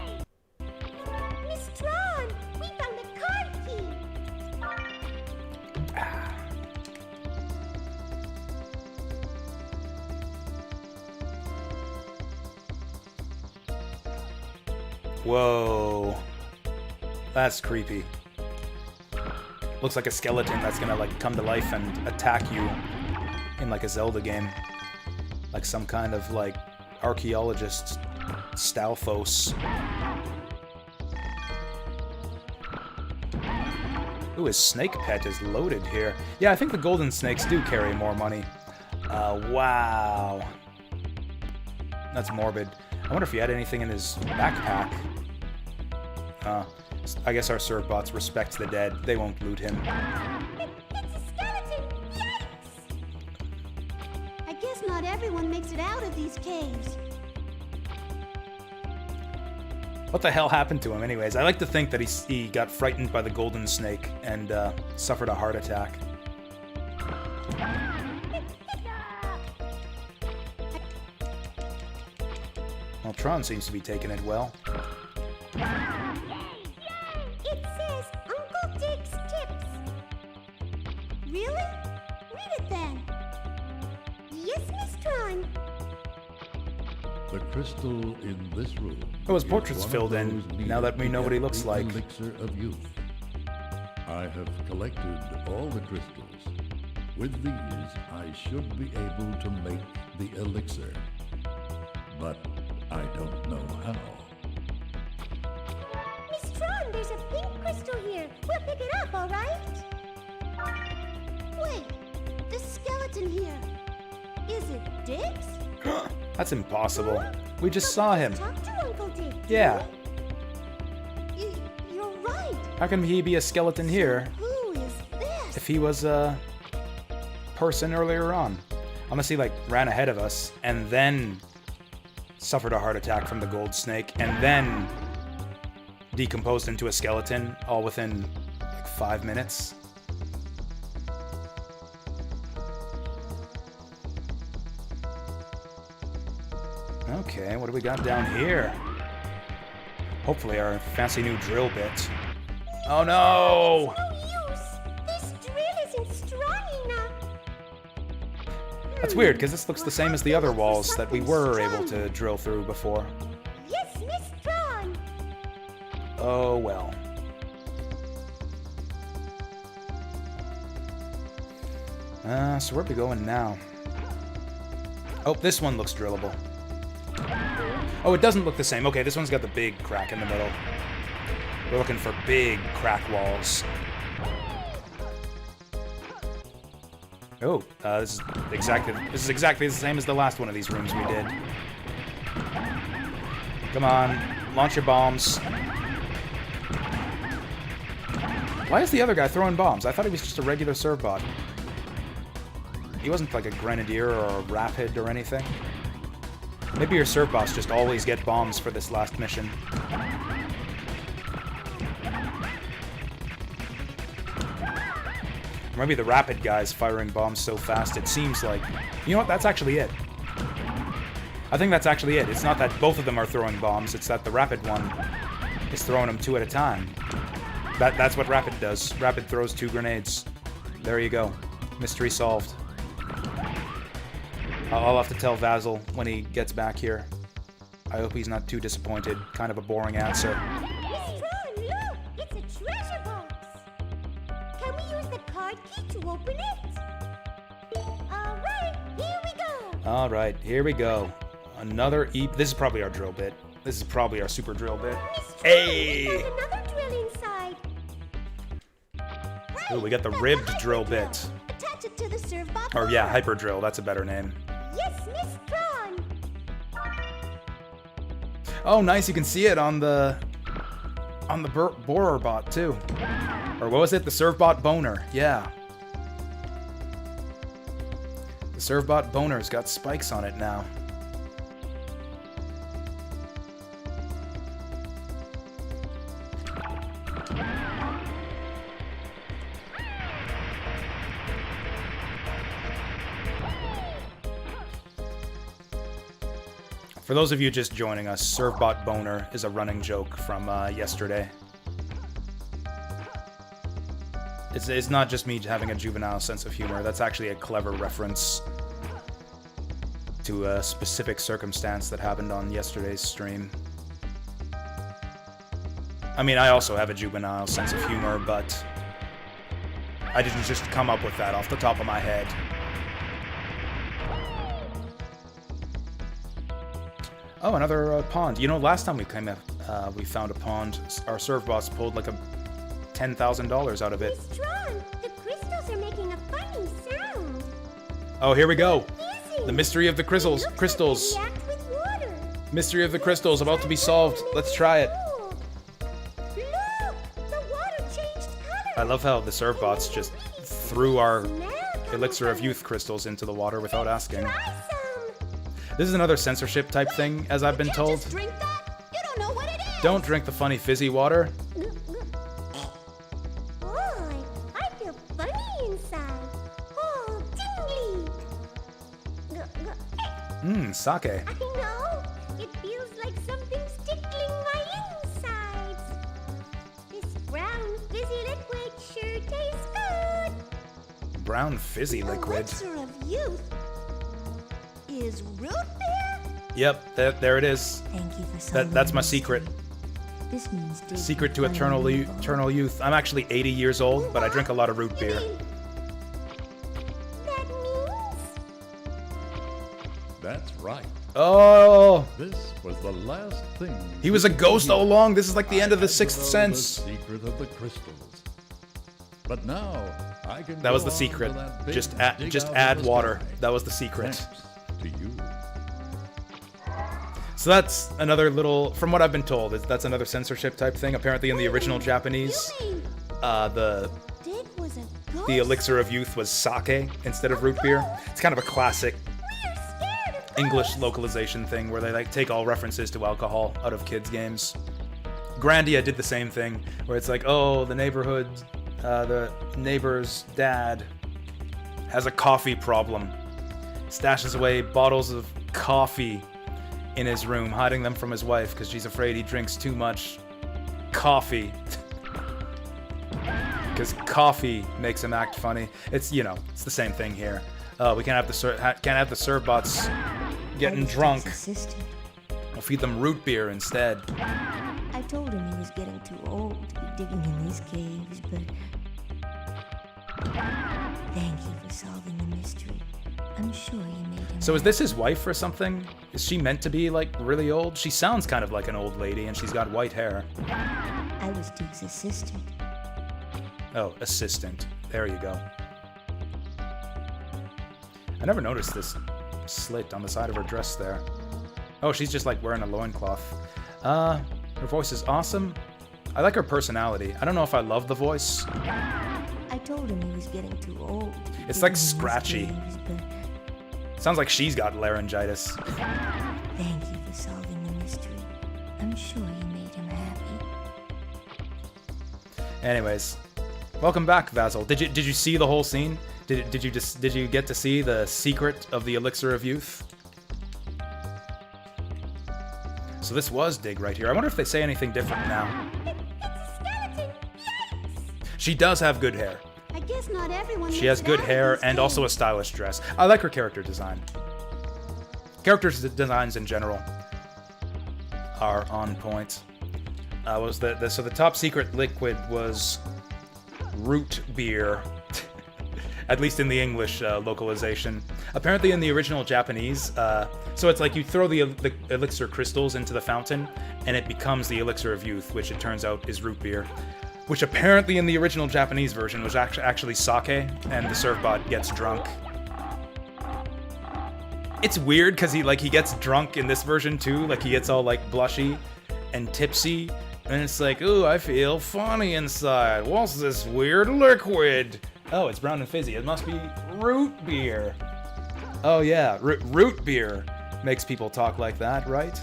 Miss Tron, we found a card key. Whoa. That's creepy. Looks like a skeleton that's gonna like come to life and attack you in like a Zelda game. Like some kind of like archaeologist Stalfos. Ooh, his snake pet is loaded here. Yeah, I think the golden snakes do carry more money. Wow. That's morbid. I wonder if he had anything in his backpack. I guess our Servbots respect the dead. They won't loot him. It's a skeleton. Yikes! I guess not everyone makes it out of these caves. What the hell happened to him anyways? I like to think that he got frightened by the golden snake and suffered a heart attack. Well, Tron seems to be taking it well. It says Uncle Dick's Tips. Really? Read it then. Yes, Miss Tron. The crystal in this room. Oh, his is portrait's one of filled in, those now that needed we to know what he get looks the like. Elixir of youth. I have collected all the crystals. With these, I should be able to make the elixir. But I don't know how. Miss Tron, there's a pink crystal here. We'll pick it up, all right? Wait, the skeleton here. Is it Dick's? That's impossible. We just saw him. Talk to Uncle Dick. Yeah. You're right. How can he be a skeleton here Who is this? if he was a person earlier on? Unless he like ran ahead of us and then suffered a heart attack from the gold snake and then decomposed into a skeleton all within like 5 minutes. Okay, what do we got down here? Hopefully our fancy new drill bit. Oh no! No use. This drill isn't strong enough. That's weird, because this looks the same as the other walls that we were Something able to strong. drill through before. Yes, Miss Tron. Oh well. So where are we going now? Oh, this one looks drillable. Oh, it doesn't look the same. Okay, this one's got the big crack in the middle. We're looking for big crack walls. Oh, this is exactly the same as the last one of these rooms we did. Come on, launch your bombs. Why is the other guy throwing bombs? I thought he was just a regular Servbot. He wasn't like a Grenadier or a Rapid or anything. Maybe your Servbots just always get bombs for this last mission. Or maybe the Rapid guy's firing bombs so fast it seems like... You know what? That's actually it. I think that's actually it. It's not that both of them are throwing bombs, it's that the Rapid one is throwing them 2 at a time. That's what Rapid does. Rapid throws 2 grenades. There you go. Mystery solved. I'll have to tell Vasil when he gets back here. I hope he's not too disappointed. Kind of a boring answer. Miss Tron, look! It's a treasure box! Can we use the card key to open it? Alright, here we go! Alright, here we go. Another This is probably our drill bit. This is probably our super drill bit. Miss Tron, Hey! there's another drill inside. Ooh, we got the That's a ribbed hyper drill bit. Attach it to the serve box. Or yeah, hyper drill. That's a better name. Yes, Miss Tron! Oh, nice. You can see it on the borer bot too. Or what was it? The servbot boner. Yeah. The servbot boner's got spikes on it now. For those of you just joining us, Servbot Boner is a running joke from yesterday. It's not just me having a juvenile sense of humor. That's actually a clever reference to a specific circumstance that happened on yesterday's stream. I mean, I also have a juvenile sense of humor, but I didn't just come up with that off the top of my head. Oh, another pond. You know, last time we came up, we found a pond. Our serve boss pulled like a $10,000 out of it. Miss Tron, the crystals are making a funny sound. Oh, here we go. Busy. The mystery of the crystals. Looks Crystals. Like they react with water. Mystery of the crystals about to be solved. Let's try it. Look, the water changed color. I love how the serve bots just threw our Smell elixir of coming youth crystals into the water without asking. from- Try some. This is another censorship type thing, as I've been You can't told. just drink that. You don't know what it is. Don't drink the funny fizzy water. Boy, I feel funny inside. Oh, tingly. Sake. I know. It feels like something's tickling my insides. This brown fizzy liquid sure tastes good. Brown fizzy liquid. Elixir of youth is root beer? Yep, there it is. Thank you for solving That's my the secret. mystery. This means Dig Secret to will finally move on. eternal youth. I'm actually 80 years old, but I drink a lot of root You beer. mean that means That's right. Oh, This was the last thing. he was a ghost all along. This is like the end of the Sixth The Sense. secret of the crystals. But now I can. That was go the on secret. to that big Just dig out add of the water. sky. That was the secret. Thanks to you. So that's another little, from what I've been told, that's another censorship type thing. Apparently in the original Japanese, you mean the Dig was a ghost? elixir of youth was sake instead of root beer. It's kind of a classic We're scared of English ghosts. localization thing where they like take all references to alcohol out of kids' games. Grandia did the same thing, where it's like, oh, the neighbor's dad has a coffee problem. Stashes away bottles of coffee in his room, hiding them from his wife because she's afraid he drinks too much coffee. Because coffee makes him act funny. It's, you know, it's the same thing here. We can't have the serve bots getting I was drunk. Dig's assistant. We'll feed them root beer instead. I told him he was getting too old to be digging in these caves, but thank you for solving the mystery. I'm sure you made him. So is this his wife or something? Is she meant to be, like, really old? She sounds kind of like an old lady, and she's got white hair. I was Dig's assistant. Oh, assistant. There you go. I never noticed this slit on the side of her dress there. Oh, she's just, like, wearing a loincloth. Her voice is awesome. I like her personality. I don't know if I love the voice. I told him he was getting too old. to be It's, like, digging in these scratchy. caves, but Sounds like she's got laryngitis. thank you for solving the mystery. I'm sure you made him happy. Anyways, welcome back, Vasil. Did you see the whole scene? Did you get to see the secret of the elixir of youth? So this was Dig right here. I wonder if they say anything different now. It's a skeleton. Yikes! She does have good hair. I guess not everyone. She makes has it good out of hair these and also a caves. stylish dress. I like her character design. Characters designs in general are on point. So the top secret liquid was root beer, at least in the English localization. Apparently in the original Japanese, so it's like you throw the elixir crystals into the fountain, and it becomes the elixir of youth, which it turns out is root beer. Which apparently in the original Japanese version was actually sake, and the servbot gets drunk. It's weird because he gets drunk in this version too, like he gets all like blushy and tipsy, and it's like, ooh, I feel funny inside. What's this weird liquid? Oh, it's brown and fizzy. It must be root beer. Oh yeah, root beer makes people talk like that, right?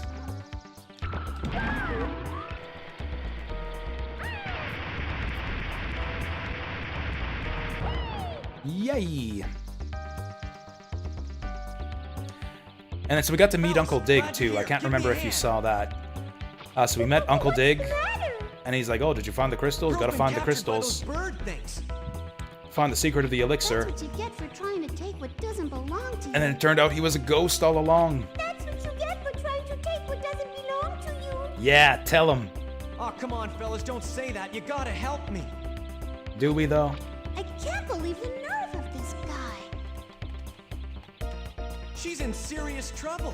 Yay! And then so we got to meet Uncle Dig too. I can't remember if you saw that. So we met Uncle Dig, and he's like, "Oh, did you find the crystals? Gotta find the crystals. Find the secret of the elixir." That's what you get for trying to take what doesn't belong to you. And then it turned out he was a ghost all along. That's what you get for trying to take what doesn't belong to you. Yeah, tell him. Oh, come on, fellas, don't say that. You gotta help me. Do we though? I can't believe the nerve of this guy. She's in serious trouble.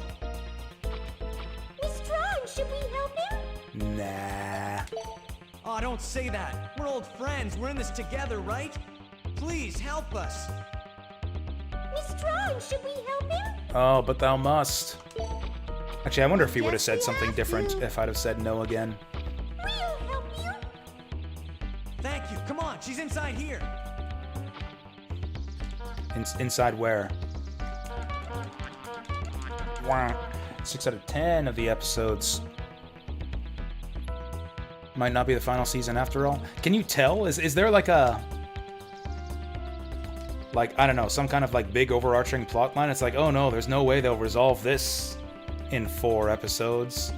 Miss Strong, should we help him? Nah. Oh, don't say that. We're old friends. We're in this together, right? Please help us. Miss Strong, should we help him? Oh, but thou must. Actually, I wonder if he would have Yes, said we something have different to. if I'd have said no again. We'll help you. Thank you. Come on, she's inside here. Inside where? Wow. 6 out of 10 of the episodes. Might not be the final season after all. Can you tell? Is there like a... like, I don't know, some kind of like big overarching plot line? It's like, oh no, there's no way they'll resolve this in 4 episodes.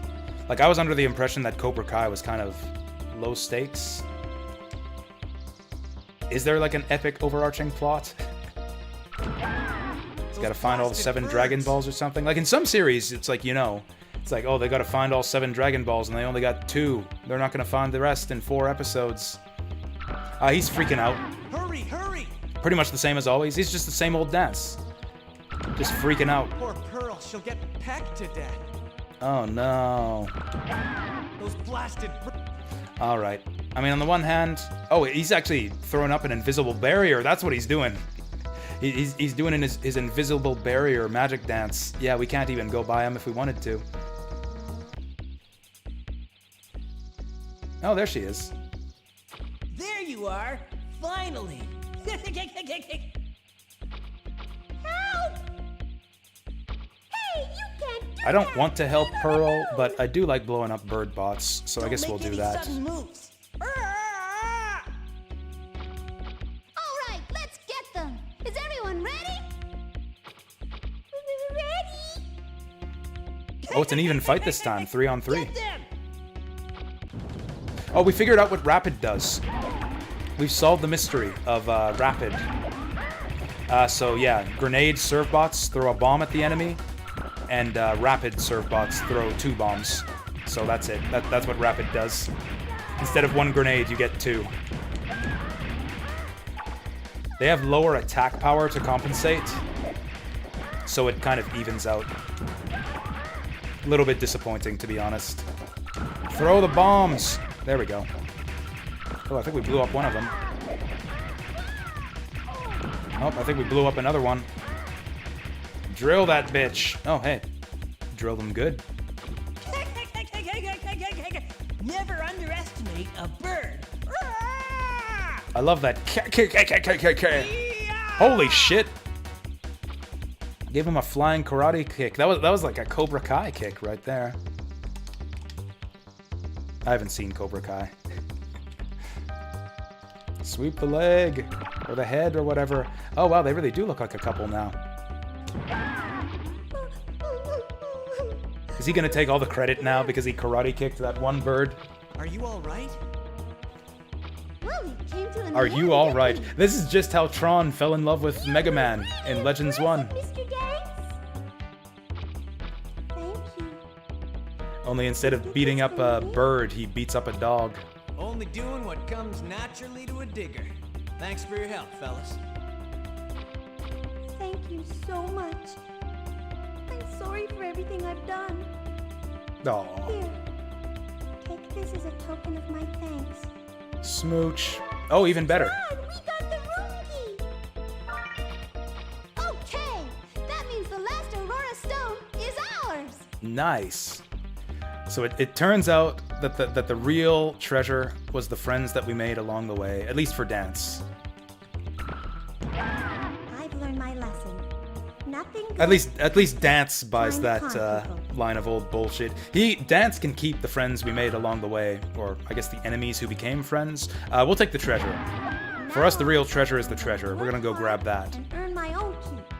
Like, I was under the impression that Cobra Kai was kind of low stakes. Is there like an epic overarching plot? It's gotta find all the 7 Dragon Balls or something. Like in some series, it's like, you know, it's like, oh, they gotta find all 7 Dragon Balls and they only got 2. They're not gonna find the rest in 4 episodes. He's freaking out. Hurry, hurry! Pretty much the same as always. He's just the same old dance. Just freaking out. Poor Pearl, she'll get pecked to death. Oh no. Those blasted... Alright. I mean, on the one hand... oh, he's actually throwing up an invisible barrier. That's what he's doing. He's doing his invisible barrier magic dance. Yeah, we can't even go by him if we wanted to. Oh, there she is. There you are! Finally! Help! Hey, you can't do I don't that. want to help Leave him Pearl, alone. but I do like blowing up bird bots, so I guess we'll do that. Moves. All right, let's get them. Is everyone ready? Ready? Oh, it's an even fight this time, 3 on 3. Get them! Oh, we figured out what Rapid does. We've solved the mystery of Rapid. So yeah, grenade serve bots throw a bomb at the enemy, and Rapid serve bots throw 2 bombs. So that's it. That's what Rapid does. Instead of 1 grenade, you get 2. They have lower attack power to compensate, so it kind of evens out. A little bit disappointing, to be honest. Throw the bombs! There we go. Oh, I think we blew up one of them. Oh, I think we blew up another one. Drill that bitch! Oh, hey. Drill them good. Never underestimate a bird. I love that. Holy shit! Gave him a flying karate kick. That was like a Cobra Kai kick right there. I haven't seen Cobra Kai. Sweep the leg, or the head, or whatever. Oh wow, they really do look like a couple now. Is he gonna take all the credit now because he karate kicked that one bird? Are you all right? Well, we came to an Are end, you all didn't right? we? This is just how Tron fell in love with Mega Man in Legends 1. Mr. Gates? Only instead of beating up a bird, he beats up a dog. Only doing what comes naturally to a digger. Thanks for your help, fellas. Thank you so much. I'm sorry for everything I've done. Aw. Here, take this as a token of my thanks. Smooch. Oh, even better. Dad, we got the room key! Okay, that means the last Aurora Stone is ours! Nice. So it turns out that the real treasure was the friends that we made along the way, at least for Dance. I've learned my lesson. Nothing good. At least Dance buys Time that conflict. line of old bullshit. Dance can keep the friends we made along the way, or I guess the enemies who became friends. We'll take the treasure. For us, the real treasure is the treasure. We're gonna go grab that. And earn my own keep.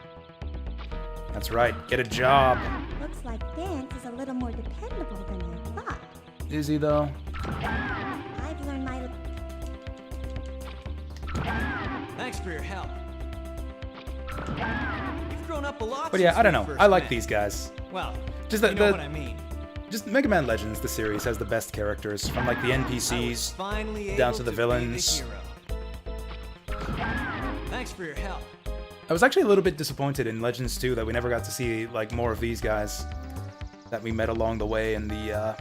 That's right. Get a job. Looks like Dance is a little more dependable than I thought. Is he though? I've learned my. Thanks for your help. You've grown up a lot. But yeah, since I don't we know. first I like met. these guys. Well, Just you the- know the- what I mean. Just Mega Man Legends, the series, has the best characters, from like the I was NPCs finally down able to the be villains. hero. Thanks for your help. I was actually a little bit disappointed in Legends 2 that we never got to see like more of these guys that we met along the way in the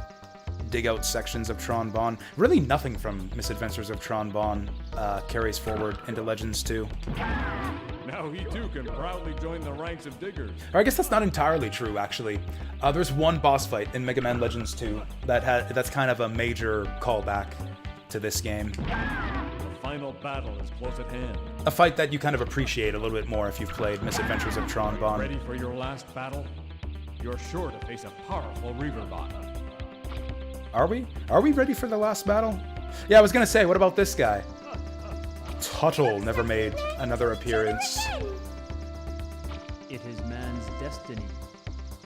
dig out sections of Tron Bonne. Really nothing from Misadventures of Tron Bonne carries forward into Legends 2. Now he too can proudly join the ranks of diggers. Or I guess that's not entirely true, actually. There's one boss fight in Mega Man Legends 2 that's kind of a major callback to this game. The final battle is close at hand. A fight that you kind of appreciate a little bit more if you've played Misadventures of Tron Bonne. Ready for your last battle? You're sure to face a powerful Reaver bot. Are we? Are we ready for the last battle? Yeah, I was gonna say, what about this guy? Tuttle never made another appearance. It is man's destiny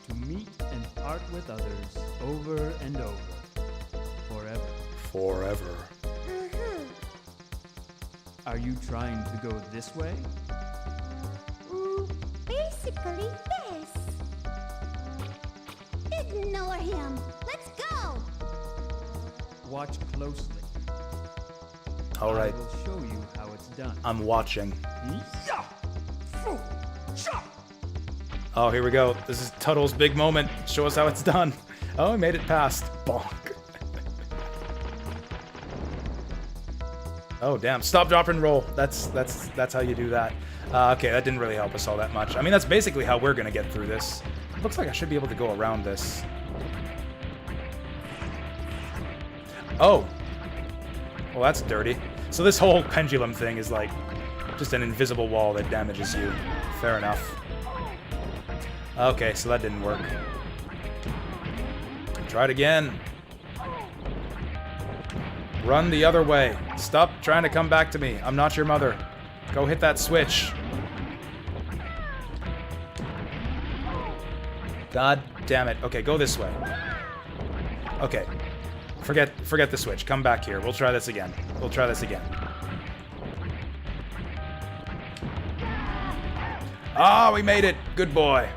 to meet and part with others over and over, forever. Forever. Are you trying to go this way? Basically this. Ignore him. Let's go. Watch closely. All right, I will show you how it's done. I'm watching. Yeah! Oh, here we go. This is Tuttle's big moment. Show us how it's done. Oh, he made it past. Bonk. Oh, damn. Stop, drop, and roll. That's how you do that. Okay, that didn't really help us all that much. I mean, that's basically how we're gonna get through this. It looks like I should be able to go around this. Oh. Well, that's dirty. So this whole pendulum thing is like just an invisible wall that damages you. Fair enough. Okay, so that didn't work. Try it again. Run the other way. Stop trying to come back to me. I'm not your mother. Go hit that switch. God damn it. Okay, go this way. Okay. Forget the switch. Come back here. We'll try this again. We'll try this again. Ah, we made it. Good boy.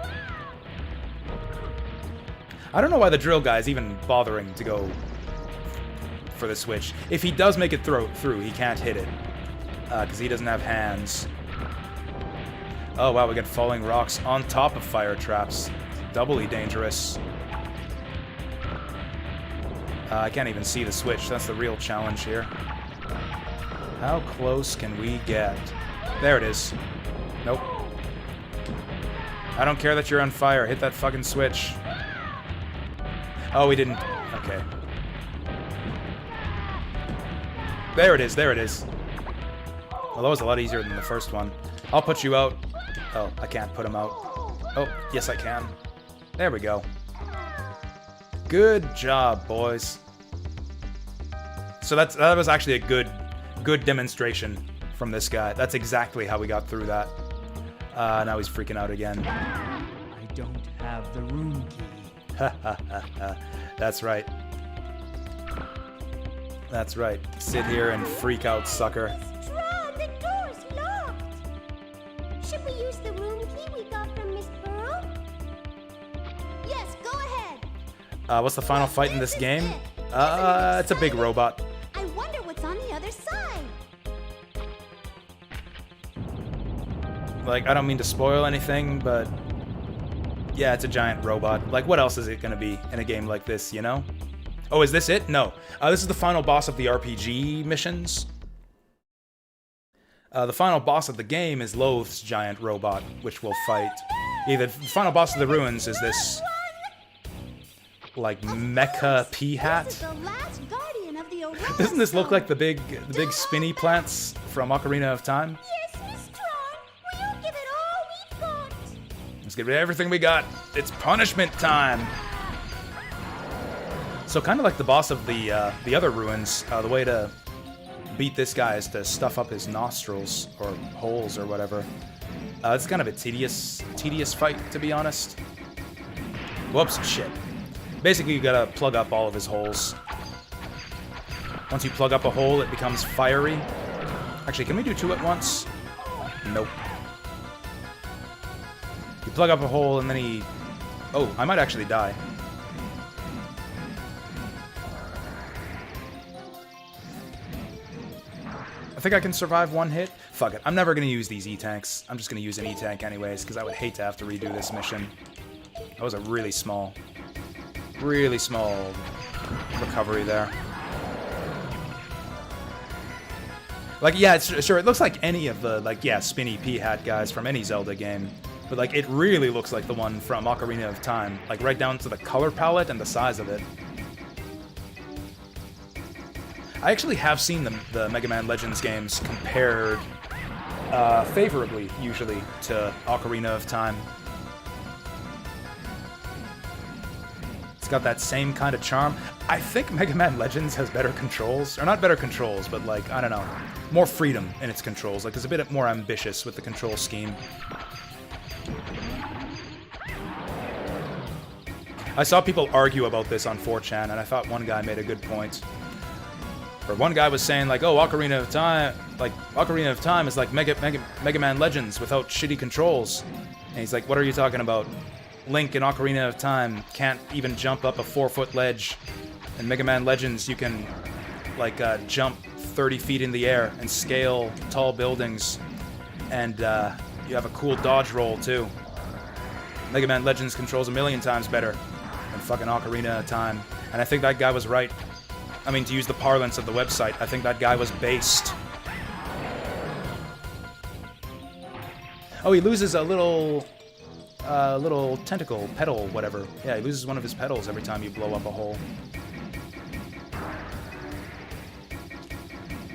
I don't know why the drill guy is even bothering to go for the switch. If he does make it through, he can't hit it. Because he doesn't have hands. Oh, wow, we got falling rocks on top of fire traps. Doubly dangerous. I can't even see the switch. That's the real challenge here. How close can we get? There it is. Nope. I don't care that you're on fire. Hit that fucking switch. Oh, we didn't. Okay. There it is. There it is. Well, that was a lot easier than the first one. I'll put you out. Oh, I can't put him out. Oh, yes I can. There we go. Good job, boys. So that was actually a good demonstration from this guy. That's exactly how we got through that. Now he's freaking out again. I don't have the room key. That's right. That's right. Sit here and freak out, sucker. Straw, the door's locked. Should we use the room key we got from Miss Burrow? Yes, go ahead. What's the final fight in this game? It's a big robot. I wonder what's on the other side. Like, I don't mean to spoil anything, but yeah, it's a giant robot. Like, what else is it gonna be in a game like this, you know? Oh, is this it? No. This is the final boss of the RPG missions. The final boss of the game is Loath's giant robot, which we'll fight. Yeah, the final boss of the ruins is this, like, mecha pea hat. This is the last guardian of the Aurora Doesn't this look Stone. like the big spinny plants from Ocarina of Time? Yes, Miss Tron. We'll give it all we've got. Let's give it everything we got. It's punishment time. So kind of like the boss of the other ruins, the way to beat this guy is to stuff up his nostrils or holes or whatever. It's kind of a tedious fight, to be honest. Whoops, shit. Basically, you gotta plug up all of his holes. Once you plug up a hole, it becomes fiery. Actually, can we do two at once? Nope. You plug up a hole and then he... Oh, I might actually die. I think I can survive one hit. Fuck it. I'm never going to use these E-tanks. I'm just going to use an E-tank anyways, because I would hate to have to redo this mission. That was a really small recovery there. Like, yeah, sure, it looks like any of the, like, yeah, spinny pea hat guys from any Zelda game. But, like, it really looks like the one from Ocarina of Time. Like, right down to the color palette and the size of it. I actually have seen the Mega Man Legends games compared favorably, usually, to Ocarina of Time. It's got that same kind of charm. I think Mega Man Legends has better controls. Or not better controls, but, like, I don't know. More freedom in its controls. Like, it's a bit more ambitious with the control scheme. I saw people argue about this on 4chan, and I thought one guy made a good point. Or one guy was saying, like, oh, Ocarina of Time is like Mega Man Legends without shitty controls. And he's like, what are you talking about? Link in Ocarina of Time can't even jump up a 4-foot ledge. In Mega Man Legends, you can, like, jump 30 feet in the air and scale tall buildings. And you have a cool dodge roll, too. Mega Man Legends controls a million times better than fucking Ocarina of Time. And I think that guy was right. I mean, to use the parlance of the website, I think that guy was based. Oh, he loses a little tentacle, petal, whatever. Yeah, he loses one of his petals every time you blow up a hole.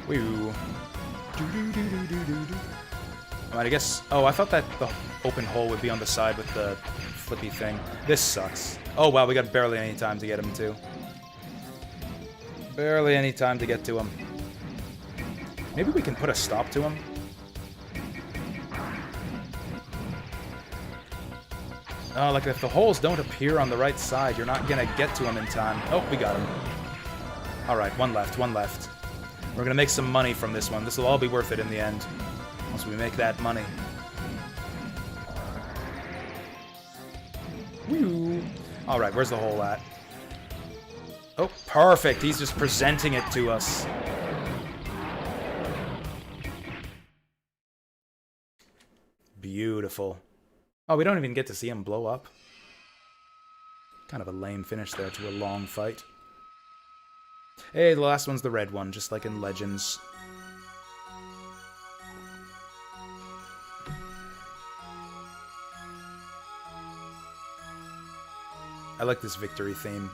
Woo. Alright, I guess... Oh, I thought that the open hole would be on the side with the flippy thing. This sucks. Oh, wow, we got barely any time to get him, too. Barely any time to get to him. Maybe we can put a stop to him? Oh, like if the holes don't appear on the right side, you're not gonna get to him in time. Oh, we got him. Alright, one left. We're gonna make some money from this one. This will all be worth it in the end. Once we make that money. Woo! Alright, where's the hole at? Oh, perfect. He's just presenting it to us. Beautiful. Oh, we don't even get to see him blow up. Kind of a lame finish there to a long fight. Hey, the last one's the red one, just like in Legends. I like this victory theme.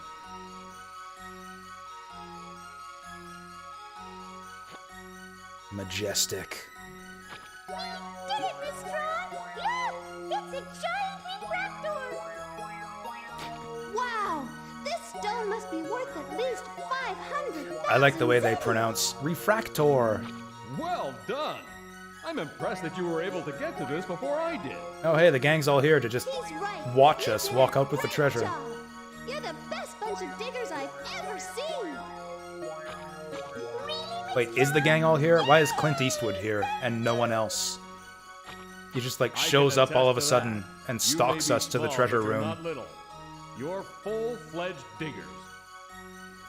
Majestic. We did it, Miss Tron! Look! It's a giant refractor! Wow! This stone must be worth at least 500,000. I like the way they pronounce refractor. Well done! I'm impressed that you were able to get to this before I did. Oh, hey, the gang's all here to just He's right. watch You us did walk a out with the great treasure. job. You're the best bunch of diggers I've ever seen. Really, Wait, is the gang all here? Why is Clint Eastwood here and no one else? He just, like, I shows can up all of a attest to sudden that. and You stalks may be us to the small, treasure but you're room. not little. You're full-fledged diggers.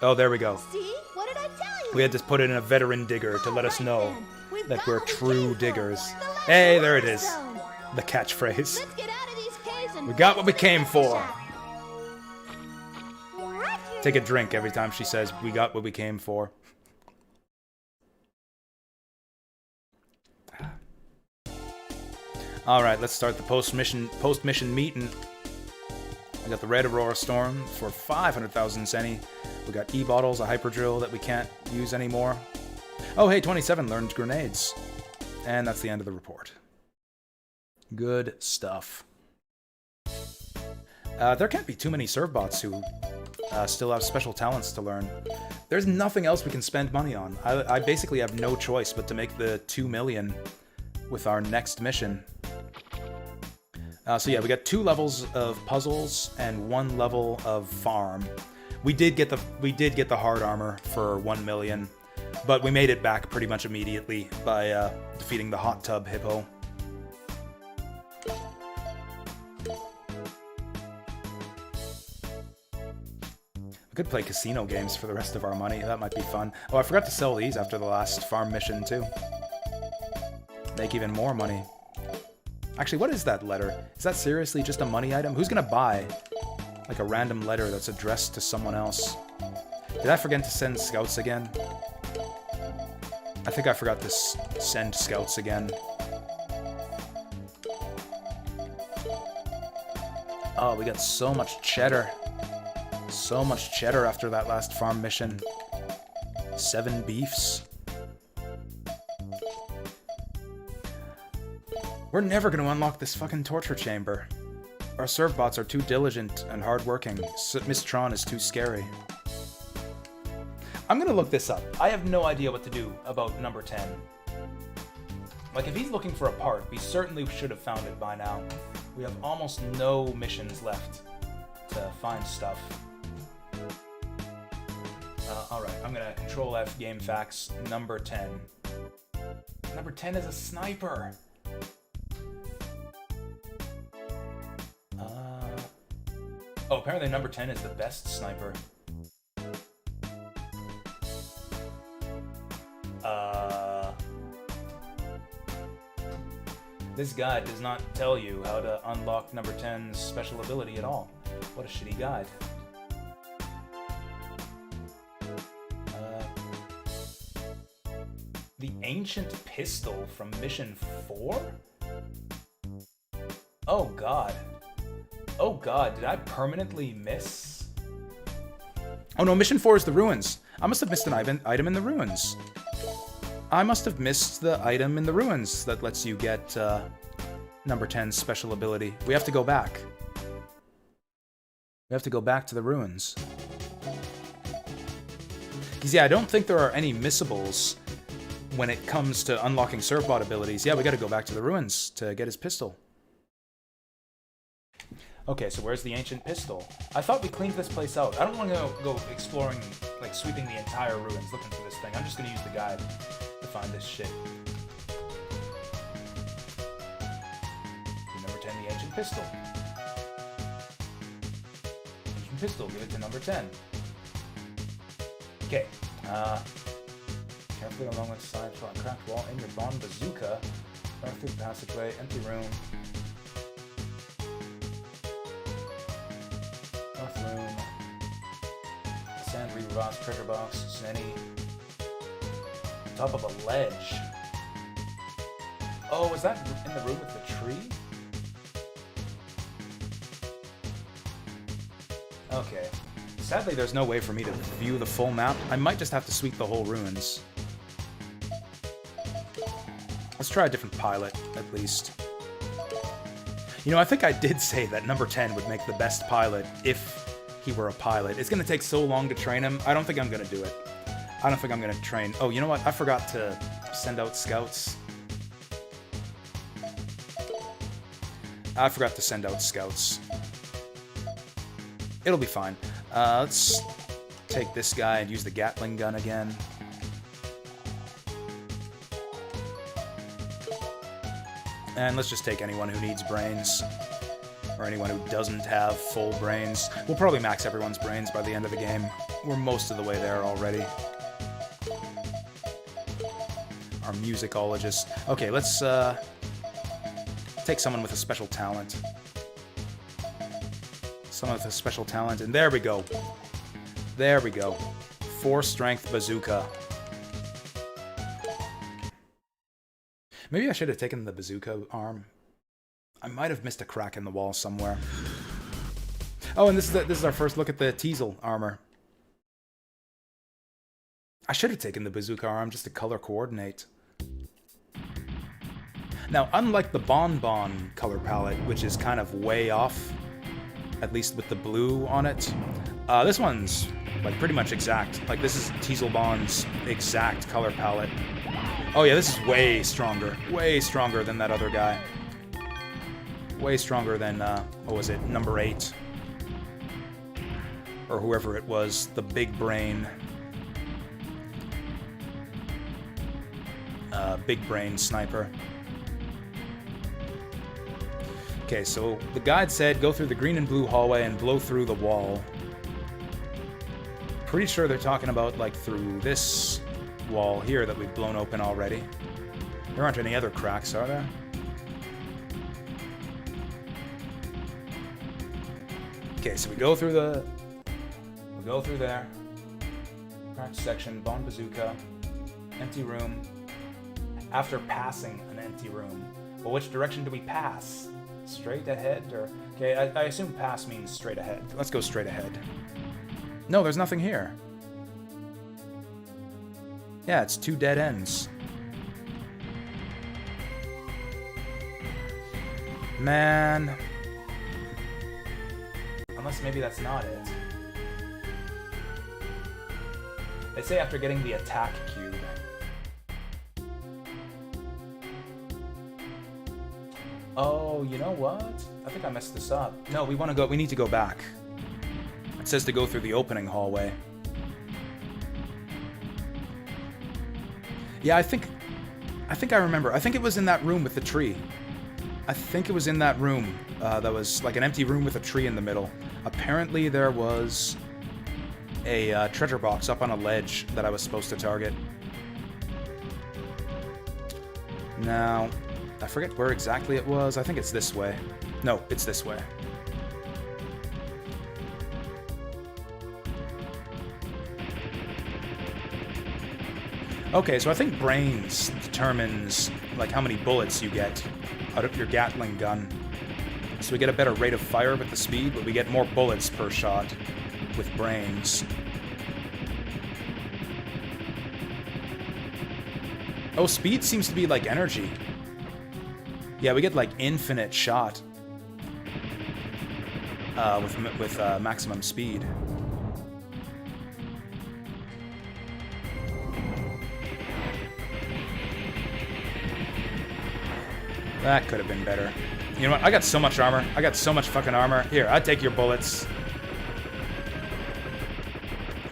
Oh, there we go. See? What did I tell you? We had to put in a veteran digger to let us All know right, then. We've that got we're what we true came for. diggers. The last Hey, there it is. stone. The catchphrase. Let's get out of these caves and We got what we came for. Roger. Take a drink every time she says, we got what we came for. Alright, let's start the post-mission meeting. We got the Red Aurora Storm for 500,000 Ceni. We got E-bottles, a hyper drill that we can't use anymore. Oh, hey, 27 learned grenades. And that's the end of the report. Good stuff. There can't be too many servbots who still have special talents to learn. There's nothing else we can spend money on. I basically have no choice but to make the 2 million with our next mission. So yeah, we got 2 levels of puzzles and 1 level of farm. We did get the hard armor for 1 million, but we made it back pretty much immediately by defeating the hot tub hippo. We could play casino games for the rest of our money. That might be fun. Oh, I forgot to sell these after the last farm mission too. Make even more money. Actually, what is that letter? Is that seriously just a money item? Who's gonna buy like a random letter that's addressed to someone else? Did I forget to send scouts again? I think I forgot to send scouts again. Oh, we got so much cheddar. So much cheddar after that last farm mission. 7 beefs. We're never going to unlock this fucking torture chamber. Our servbots are too diligent and hardworking. Miss Tron is too scary. I'm going to look this up. I have no idea what to do about number 10. Like, if he's looking for a part, we certainly should have found it by now. We have almost no missions left to find stuff. Alright, I'm going to Control F game facts. Number 10. Number 10 is a sniper. Oh, apparently number 10 is the best sniper. This guide does not tell you how to unlock number 10's special ability at all. What a shitty guide. The Ancient Pistol from Mission 4? Oh god. Oh god, did I permanently miss? Oh no, Mission 4 is the ruins. I must have missed an item in the ruins. I must have missed the item in the ruins that lets you get number 10's special ability. We have to go back. We have to go back to the ruins. Because yeah, I don't think there are any missables when it comes to unlocking servbot abilities. Yeah, we gotta go back to the ruins to get his pistol. Okay, so where's the Ancient Pistol? I thought we cleaned this place out. I don't want to go exploring, like sweeping the entire ruins looking for this thing. I'm just going to use the guide to find this shit. Number 10, the Ancient Pistol. Ancient Pistol, give it to number 10. Okay, carefully along the side, shot cracked wall, aim your bomb bazooka. Run through the passageway, empty room. Room. Sand reverse treasure box, Zenny. Top of a ledge. Oh, is that in the room with the tree? Okay. Sadly, there's no way for me to view the full map. I might just have to sweep the whole ruins. Let's try a different pilot, at least. You know, I think I did say that number 10 would make the best pilot if he were a pilot. It's going to take so long to train him. I don't think I'm going to do it. I don't think I'm going to train... Oh, you know what? I forgot to send out scouts. I forgot to send out scouts. It'll be fine. Let's take this guy and use the Gatling gun again. And let's just take anyone who needs brains. or anyone who doesn't have full brains. We'll probably max everyone's brains by the end of the game. We're most of the way there already. Our musicologist. Okay, let's take someone with a special talent. Someone with a special talent, and there we go. There we go. 4 strength bazooka. Maybe I should have taken the bazooka arm. I might have missed a crack in the wall somewhere. Oh, and this is our first look at the Teasel armor. I should have taken the bazooka arm just to color coordinate. Now, unlike the Bonbon color palette, which is kind of way off, at least with the blue on it, this one's like pretty much exact. Like this is Teaselbon's exact color palette. Oh yeah, this is way stronger than that other guy. Way stronger than, what was it, number 8? Or whoever it was, the big brain. Big brain sniper. Okay, so the guide said go through the green and blue hallway and blow through the wall. Pretty sure they're talking about, like, through this wall here that we've blown open already. There aren't any other cracks, are there? Okay, so we go through there. Cracked section, Bon Bazooka, empty room. After passing an empty room. Well, which direction do we pass? Straight ahead, or... Okay, I assume pass means straight ahead. Let's go straight ahead. No, there's nothing here. Yeah, it's 2 dead ends. Man. Unless maybe that's not it. They say after getting the attack cube. Oh, you know what? I think I messed this up. No, we need to go back. It says to go through the opening hallway. Yeah, I think I remember. I think it was in that room with the tree. I think it was in that room. That was like an empty room with a tree in the middle. Apparently there was a treasure box up on a ledge that I was supposed to target. Now, I forget where exactly it was. I think it's this way. No, it's this way. Okay, so I think brains determines like how many bullets you get out of your Gatling gun. So we get a better rate of fire with the speed, but we get more bullets per shot with brains. Oh, speed seems to be like energy. Yeah, we get like infinite shot with maximum speed. That could have been better. You know what? I got so much armor. I got so much fucking armor. Here, I take your bullets.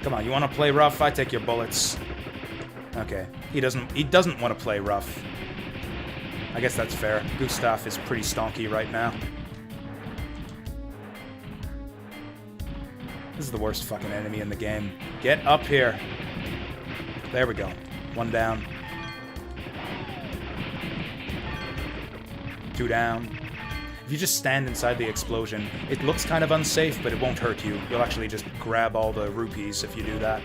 Come on, you want to play rough? I take your bullets. Okay, he doesn't want to play rough. I guess that's fair. Gustav is pretty stonky right now. This is the worst fucking enemy in the game. Get up here. There we go. 1 down. 2 down. If you just stand inside the explosion, it looks kind of unsafe, but it won't hurt you. You'll actually just grab all the rupees if you do that.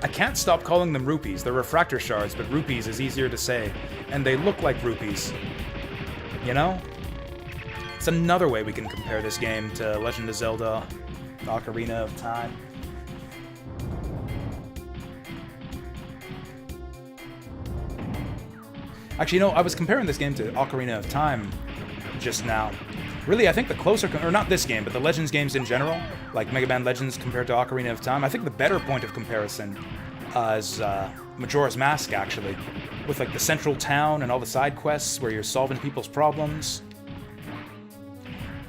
I can't stop calling them rupees. They're refractor shards, but rupees is easier to say. And they look like rupees. You know? It's another way we can compare this game to Legend of Zelda Ocarina of Time. Actually, you know, I was comparing this game to Ocarina of Time just now. Really, I think the closer, or not this game, but the Legends games in general, like Mega Man Legends compared to Ocarina of Time, I think the better point of comparison is Majora's Mask, actually. With, like, the central town and all the side quests where you're solving people's problems.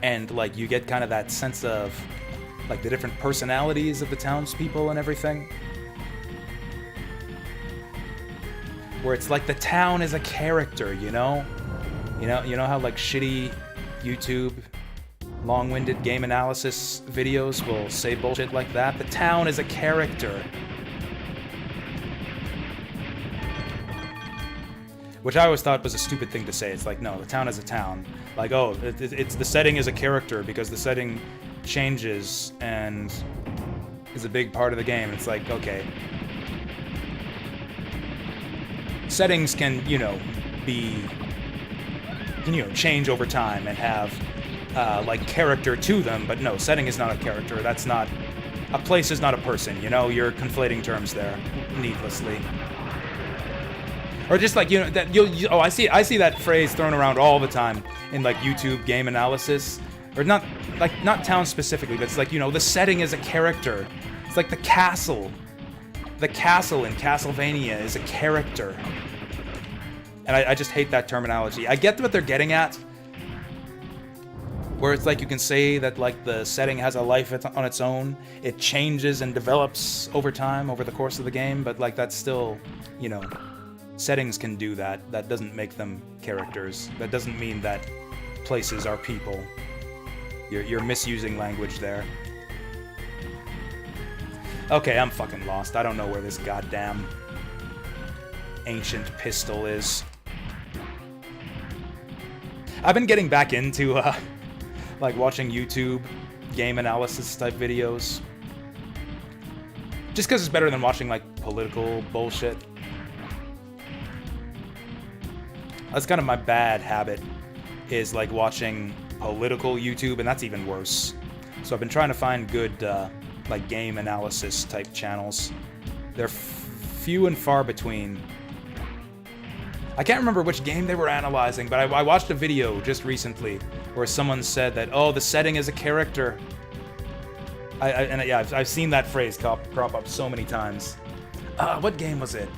And, like, you get kind of that sense of, like, the different personalities of the townspeople and everything. Where it's like the town is a character, you know? You know how, like, shitty YouTube long-winded game analysis videos will say bullshit like that. The town is a character. Which I always thought was a stupid thing to say. It's like, no, the town is a town. Like, oh, it's the setting is a character because the setting changes and is a big part of the game. It's like, okay. Settings can, you know, change over time and have, like, character to them, but no, setting is not a character. That's not... A place is not a person, you know? You're conflating terms there, needlessly. Or just like, you know, that I see that phrase thrown around all the time in, like, YouTube game analysis. Or not town specifically, but it's like, you know, the setting is a character. It's like the castle. The castle in Castlevania is a character. And I just hate that terminology. I get what they're getting at. Where it's like you can say that, like, the setting has a life on its own. It changes and develops over time, over the course of the game. But, like, that's still, you know, settings can do that. That doesn't make them characters. That doesn't mean that places are people. You're misusing language there. Okay, I'm fucking lost. I don't know where this goddamn ancient pistol is. I've been getting back into, like, watching YouTube game analysis type videos. Just because it's better than watching, like, political bullshit. That's kind of my bad habit, is, like, watching political YouTube, and that's even worse. So I've been trying to find good, like, game analysis type channels. They're few and far between. I can't remember which game they were analyzing, but I watched a video just recently where someone said that, oh, the setting is a character. I've seen that phrase crop up so many times. What game was it?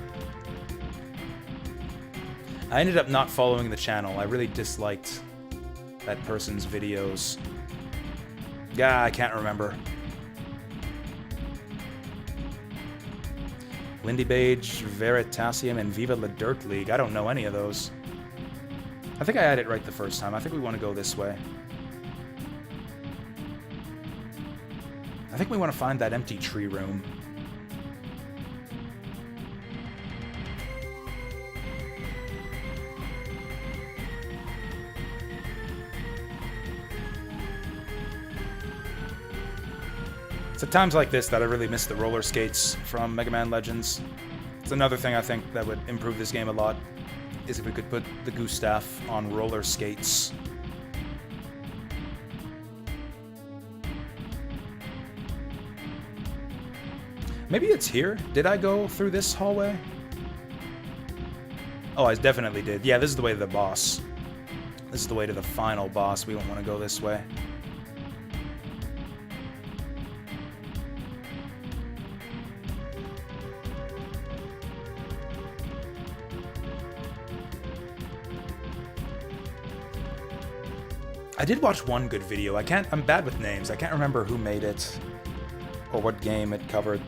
I ended up not following the channel. I really disliked that person's videos. Yeah, I can't remember. Lindy Bage, Veritasium, and Viva La Dirt League. I don't know any of those. I think I had it right the first time. I think we want to go this way. I think we want to find that empty tree room. It's at times like this that I really miss the roller skates from Mega Man Legends. It's another thing I think that would improve this game a lot, is if we could put the Goose Staff on roller skates. Maybe it's here? Did I go through this hallway? Oh, I definitely did. Yeah, this is the way to the boss. This is the way to the final boss. We don't want to go this way. I did watch one good video. I'm bad with names. I can't remember who made it or what game it covered.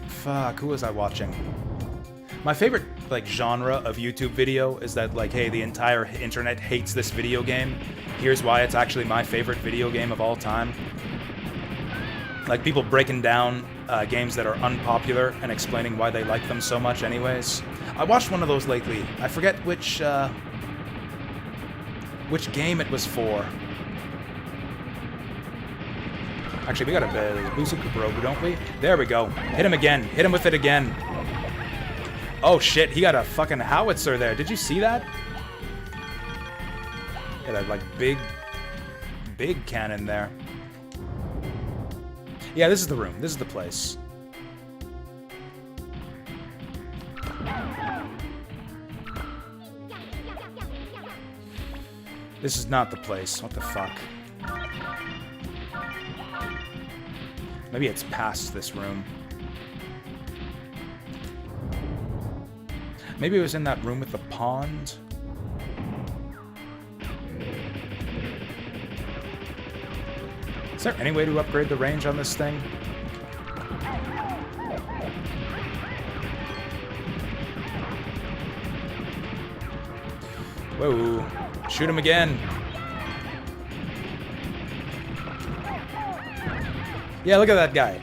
Fuck, who was I watching? My favorite, like, genre of YouTube video is that, like, hey, the entire internet hates this video game. Here's why it's actually my favorite video game of all time. Like, people breaking down games that are unpopular and explaining why they like them so much anyways. I watched one of those lately. I forget which game it was for. Actually, we got a Bazooka Brogu, don't we? There we go. Hit him again. Hit him with it again. Oh shit, he got a fucking howitzer there. Did you see that? Got that, like, big cannon there. Yeah, this is the room. This is the place. This is not the place. What the fuck? Maybe it's past this room. Maybe it was in that room with the pond. Is there any way to upgrade the range on this thing? Whoa. Shoot him again. Yeah, look at that guy.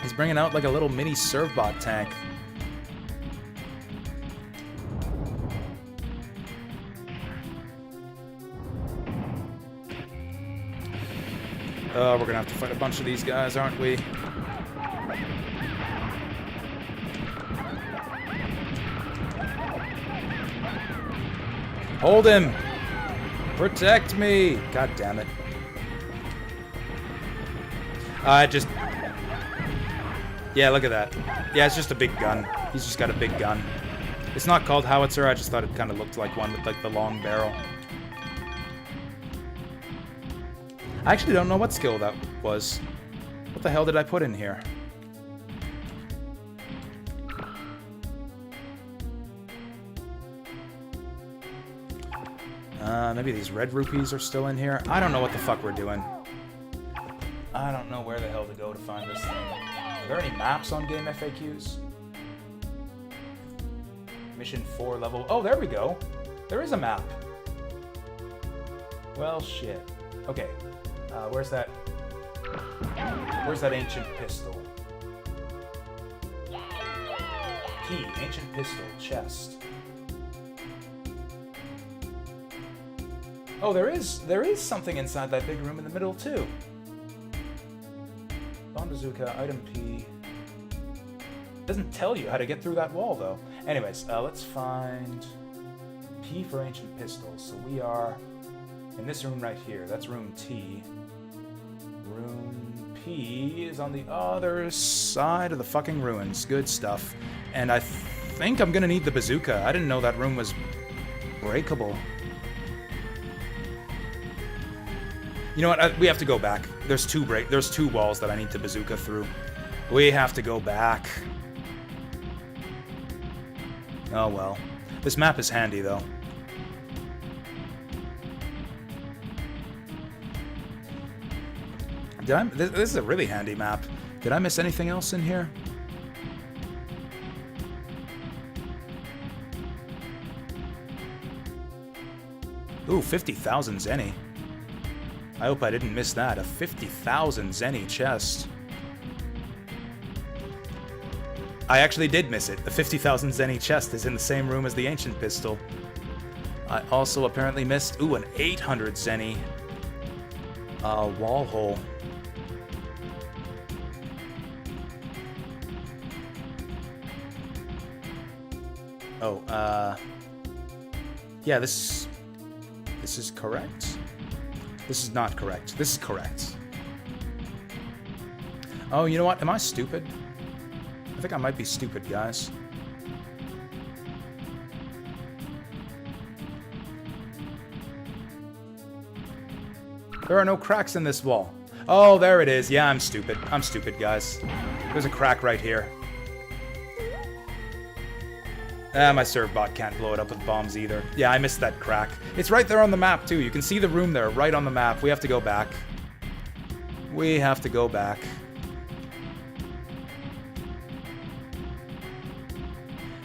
He's bringing out like a little mini servbot tank. We're gonna have to fight a bunch of these guys, aren't we? Hold him! Protect me! God damn it. Yeah, look at that. Yeah, it's just a big gun. He's just got a big gun. It's not called howitzer, I just thought it kind of looked like one with like the long barrel. I actually don't know what skill that was. What the hell did I put in here? Maybe these red rupees are still in here. I don't know what the fuck we're doing. I don't know where the hell to go to find this thing. Are there any maps on game FAQs? Mission 4 level... Oh, there we go. There is a map. Well, shit. Okay. Where's that ancient pistol? Key, ancient pistol, chest. Oh, there is something inside that big room in the middle too. Bomb bazooka, item P. Doesn't tell you how to get through that wall though. Anyways, let's find P for ancient pistol. So we are in this room right here. That's room T. Room P is on the other side of the fucking ruins. Good stuff. And I think I'm gonna need the bazooka. I didn't know that room was breakable. You know what? We have to go back. There's two walls that I need to bazooka through. We have to go back. Oh well. This map is handy though. This is a really handy map. Did I miss anything else in here? Ooh, 50,000 zenny. I hope I didn't miss that. A 50,000 zenny chest. I actually did miss it. The 50,000 zenny chest is in the same room as the ancient pistol. I also apparently missed, ooh, an 800 zenny wall hole. Oh, yeah, this is correct. This is not correct. This is correct. Oh, you know what? Am I stupid? I think I might be stupid, guys. There are no cracks in this wall. Oh, there it is. Yeah, I'm stupid. I'm stupid, guys. There's a crack right here. My servbot can't blow it up with bombs either. Yeah, I missed that crack. It's right there on the map, too. You can see the room there, right on the map. We have to go back. We have to go back.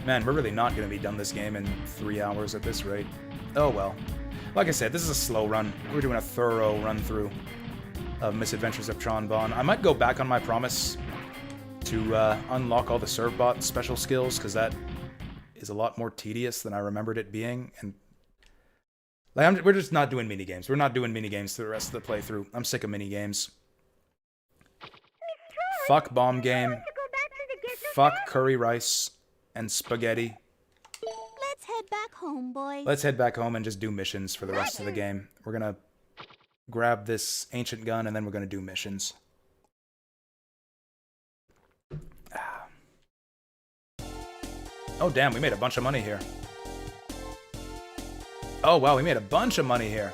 Man, we're really not going to be done this game in 3 hours at this rate. Oh well. Like I said, this is a slow run. We're doing a thorough run-through of Misadventures of Tron Bonne. I might go back on my promise to unlock all the servbot special skills, because that is a lot more tedious than I remembered it being, and like we're just not doing minigames. We're not doing minigames through the rest of the playthrough. I'm sick of minigames. Fuck bomb game. Fuck curry rice and spaghetti. Let's head back home, boys. Let's head back home and just do missions for the rest of the game. We're gonna grab this ancient gun and then we're gonna do missions. Oh damn, we made a bunch of money here. Oh wow, we made a bunch of money here.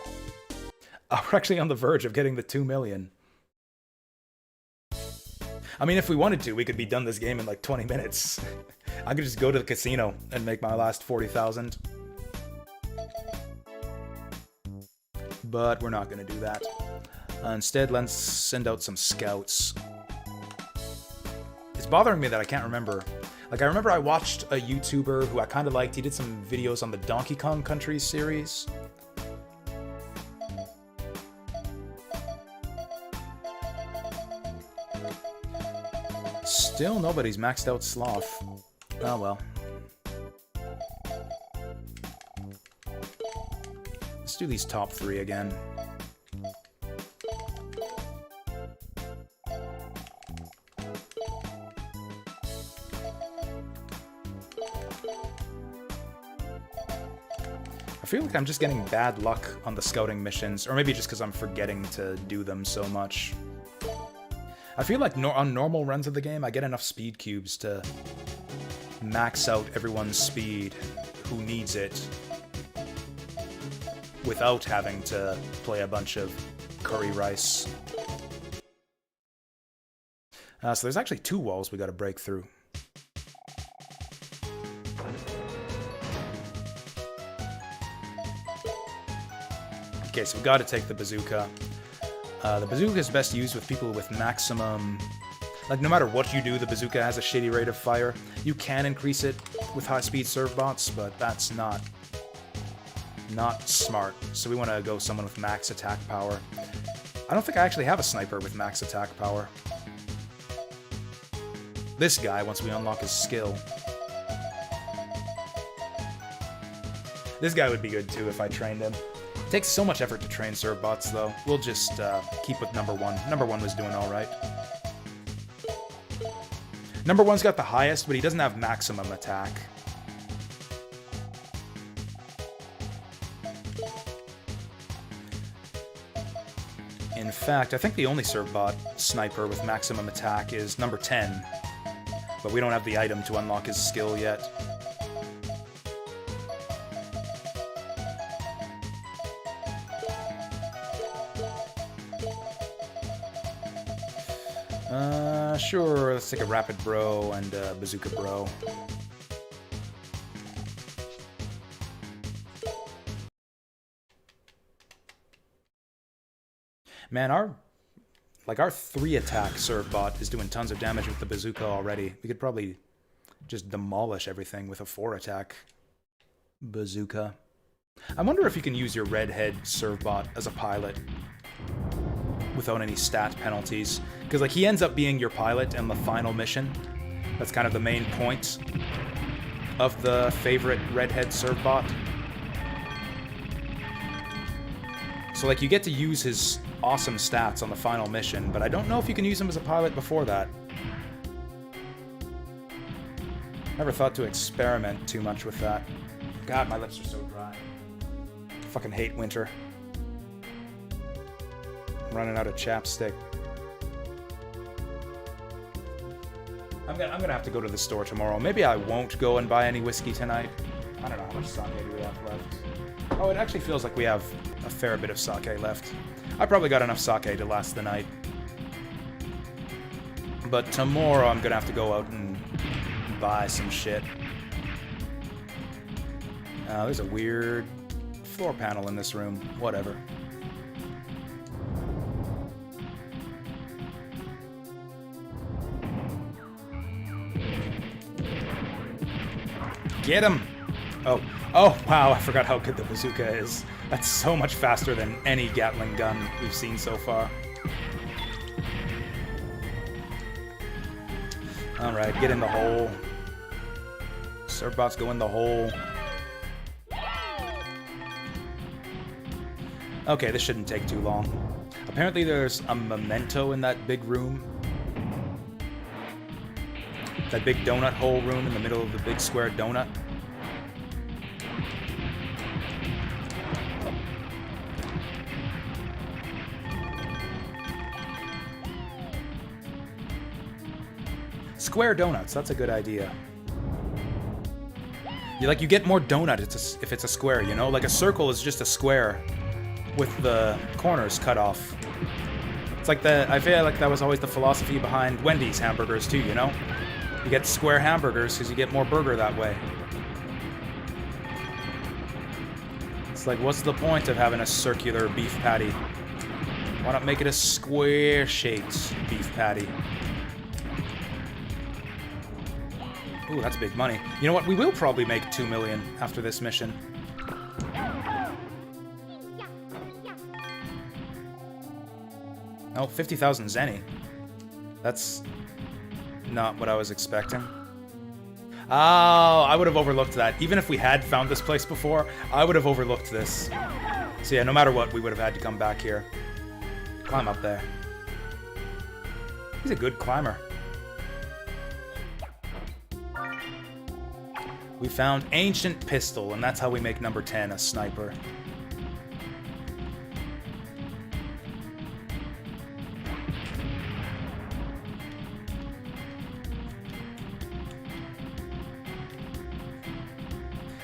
Oh, we're actually on the verge of getting the 2 million. I mean, if we wanted to, we could be done this game in like 20 minutes. I could just go to the casino and make my last 40,000. But we're not going to do that. Instead, let's send out some scouts. It's bothering me that I can't remember. Like, I remember I watched a YouTuber who I kind of liked. He did some videos on the Donkey Kong Country series. Still nobody's maxed out Sloth. Oh well. Let's do these top 3 again. I feel like I'm just getting bad luck on the scouting missions, or maybe just because I'm forgetting to do them so much. I feel like on normal runs of the game, I get enough speed cubes to max out everyone's speed who needs it without having to play a bunch of curry rice. So there's actually 2 walls we gotta break through. Okay, so we gotta take the bazooka. The bazooka is best used with people with maximum... Like, no matter what you do, the bazooka has a shitty rate of fire. You can increase it with high-speed serve bots, but that's not smart. So we want to go someone with max attack power. I don't think I actually have a sniper with max attack power. This guy, once we unlock his skill. This guy would be good, too, if I trained him. It takes so much effort to train serve bots, though. We'll just keep with number 1. Number 1 was doing alright. Number 1's got the highest, but he doesn't have maximum attack. In fact, I think the only serve bot sniper with maximum attack is number 10. But we don't have the item to unlock his skill yet. Sure, let's take a Rapid Bro and a Bazooka Bro. Man, our 3-attack serve bot is doing tons of damage with the bazooka already. We could probably just demolish everything with a 4-attack bazooka. I wonder if you can use your redhead serve bot as a pilot without any stat penalties. Because, like, he ends up being your pilot in the final mission. That's kind of the main point of the favorite redhead serve bot. So, like, you get to use his awesome stats on the final mission, but I don't know if you can use him as a pilot before that. Never thought to experiment too much with that. God, my lips are so dry. Fucking hate winter. I'm running out of chapstick. I'm gonna have to go to the store tomorrow. Maybe I won't go and buy any whiskey tonight. I don't know how much sake do we have left. Oh, it actually feels like we have a fair bit of sake left. I probably got enough sake to last the night. But tomorrow I'm gonna have to go out and buy some shit. There's a weird floor panel in this room. Whatever. Get him! Oh, wow, I forgot how good the bazooka is. That's so much faster than any Gatling gun we've seen so far. Alright, get in the hole. Servbots go in the hole. Okay, this shouldn't take too long. Apparently there's a memento in that big room. That big donut hole room in the middle of the big square donut. Square donuts, that's a good idea. You get more donut if it's a square, you know? Like a circle is just a square with the corners cut off. It's like I feel like that was always the philosophy behind Wendy's hamburgers too, you know? You get square hamburgers because you get more burger that way. It's like, what's the point of having a circular beef patty? Why not make it a square-shaped beef patty? Ooh, that's big money. You know what? We will probably make 2 million after this mission. Oh, 50,000 zenny. That's Not what I was expecting. Oh, I would have overlooked that. Even if we had found this place before, I would have overlooked this. So yeah, no matter what, we would have had to come back here. Climb up there. He's a good climber. We found Ancient Pistol, and that's how we make number 10, a sniper.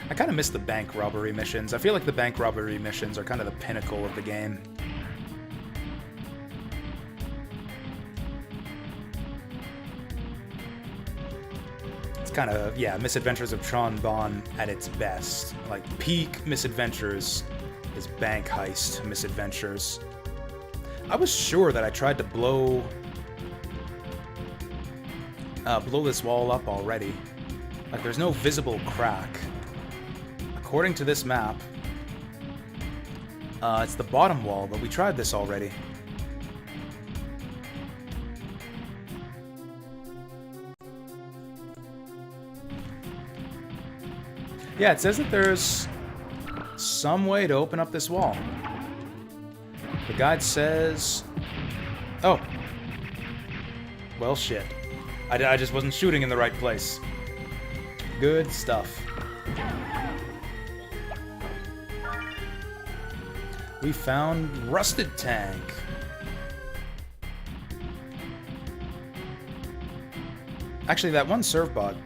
I kind of miss the bank robbery missions. I feel like the bank robbery missions are kind of the pinnacle of the game. It's kind of, yeah, Misadventures of Tron Bonne at its best. Like, peak Misadventures is bank heist Misadventures. I was sure that I tried to blow this wall up already. Like, there's no visible crack. According to this map, it's the bottom wall, but we tried this already. Yeah, it says that there's some way to open up this wall. The guide says... Oh. Well, shit. I just wasn't shooting in the right place. Good stuff. We found Rusted Tank. Actually, that one servbot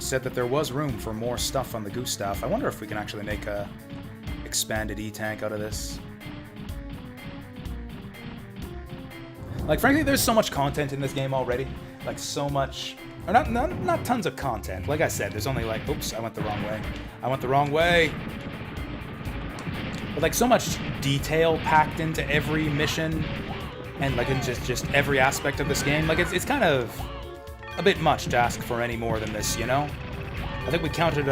said that there was room for more stuff on the Goose Staff. I wonder if we can actually make a expanded E-Tank out of this. Like, frankly, there's so much content in this game already. Like, so much... Or not tons of content. Like I said, there's only like... Oops, I went the wrong way. I went the wrong way! But like so much detail packed into every mission, and like in just every aspect of this game. Like it's kind of a bit much to ask for any more than this, you know? I think we counted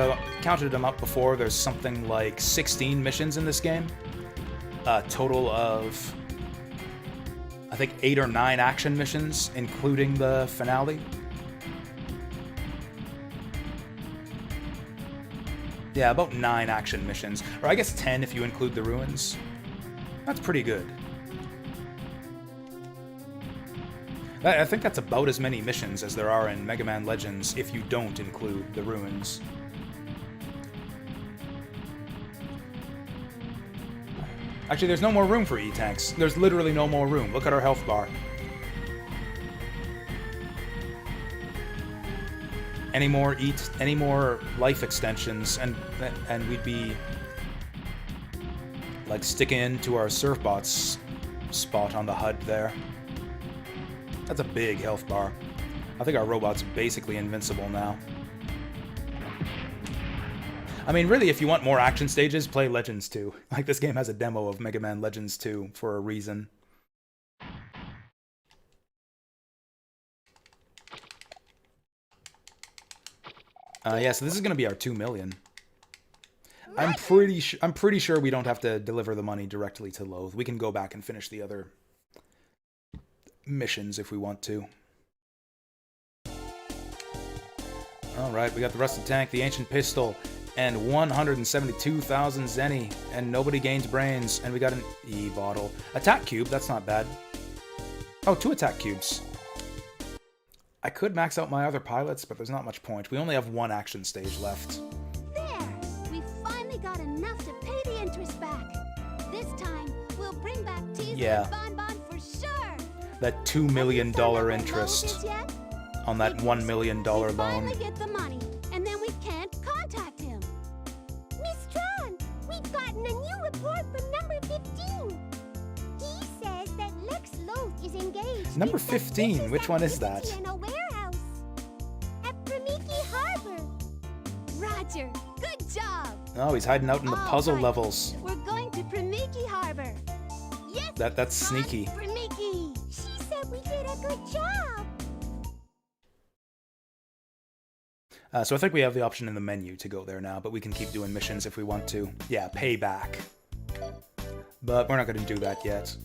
them up before. There's something like 16 missions in this game. A total of, I think, 8 or 9 action missions, including the finale. Yeah, about 9 action missions. Or I guess 10 if you include the ruins. That's pretty good. I think that's about as many missions as there are in Mega Man Legends if you don't include the ruins. Actually, there's no more room for E-Tanks. There's literally no more room. Look at our health bar. Any more life extensions, and we'd be like sticking into our surfbots spot on the HUD there. That's a big health bar. I think our robot's basically invincible now. I mean, really, if you want more action stages, play Legends 2. Like, this game has a demo of Mega Man Legends 2 for a reason. Yeah, so this is gonna be our 2 million. I'm pretty sure we don't have to deliver the money directly to Loath. We can go back and finish the other missions if we want to. Alright, we got the Rusted Tank, the Ancient Pistol, and 172,000 Zenny, and nobody gains brains, and we got an E-bottle. Attack cube, that's not bad. Oh, 2 attack cubes. I could max out my other pilots, but there's not much point. We only have 1 action stage left. There! We finally got enough to pay the interest back. This time, we'll bring back Tease and Bon Bon for sure! That $2 million interest on that $1 million loan. Finally get the money, and then we can't contact him. Miss Tron, we've gotten a new report from number 15. He says that Lex Loath is engaged. Number 15, which one is that? In a warehouse at Primiki Harbor. Roger, good job. Oh, he's hiding out in the puzzle right. levels. We're going to Primiki Harbor. Yes, That's sneaky. Primiki. She said we did a good job. So I think we have the option in the menu to go there now, but we can keep doing missions if we want to. Yeah, payback. But we're not going to do that yet.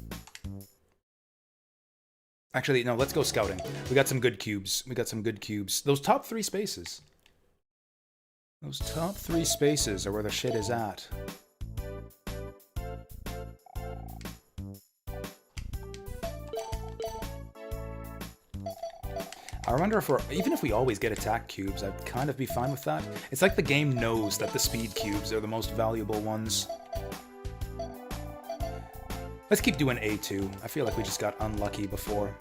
Actually, no, let's go scouting. We got some good cubes. We got some good cubes. Those top 3 spaces. Those top 3 spaces are where the shit is at. I wonder if even if we always get attack cubes, I'd kind of be fine with that. It's like the game knows that the speed cubes are the most valuable ones. Let's keep doing A2. I feel like we just got unlucky before.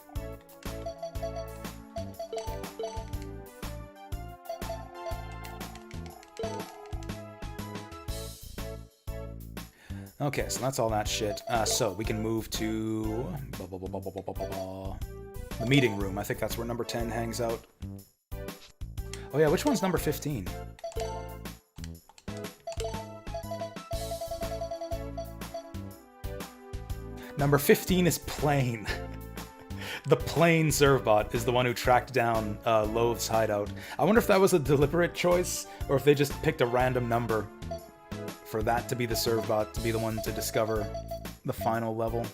Okay, so that's all that shit. So we can move to the meeting room. I think that's where number 10 hangs out. Oh yeah, which one's number 15? Number 15 is Plane. The Plane Servbot is the one who tracked down Loath's hideout. I wonder if that was a deliberate choice, or if they just picked a random number for that to be the Servbot, to be the one to discover the final level.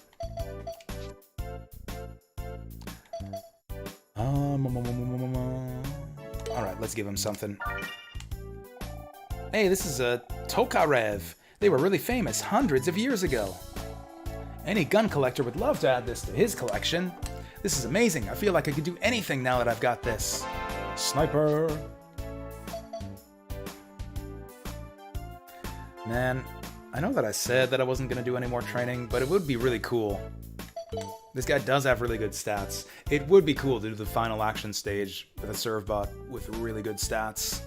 Alright, let's give him something. Hey, this is a Tokarev. They were really famous hundreds of years ago. Any gun collector would love to add this to his collection. This is amazing. I feel like I could do anything now that I've got this. Sniper. Man, I know that I said that I wasn't going to do any more training, but it would be really cool. This guy does have really good stats. It would be cool to do the final action stage with a Servbot with really good stats.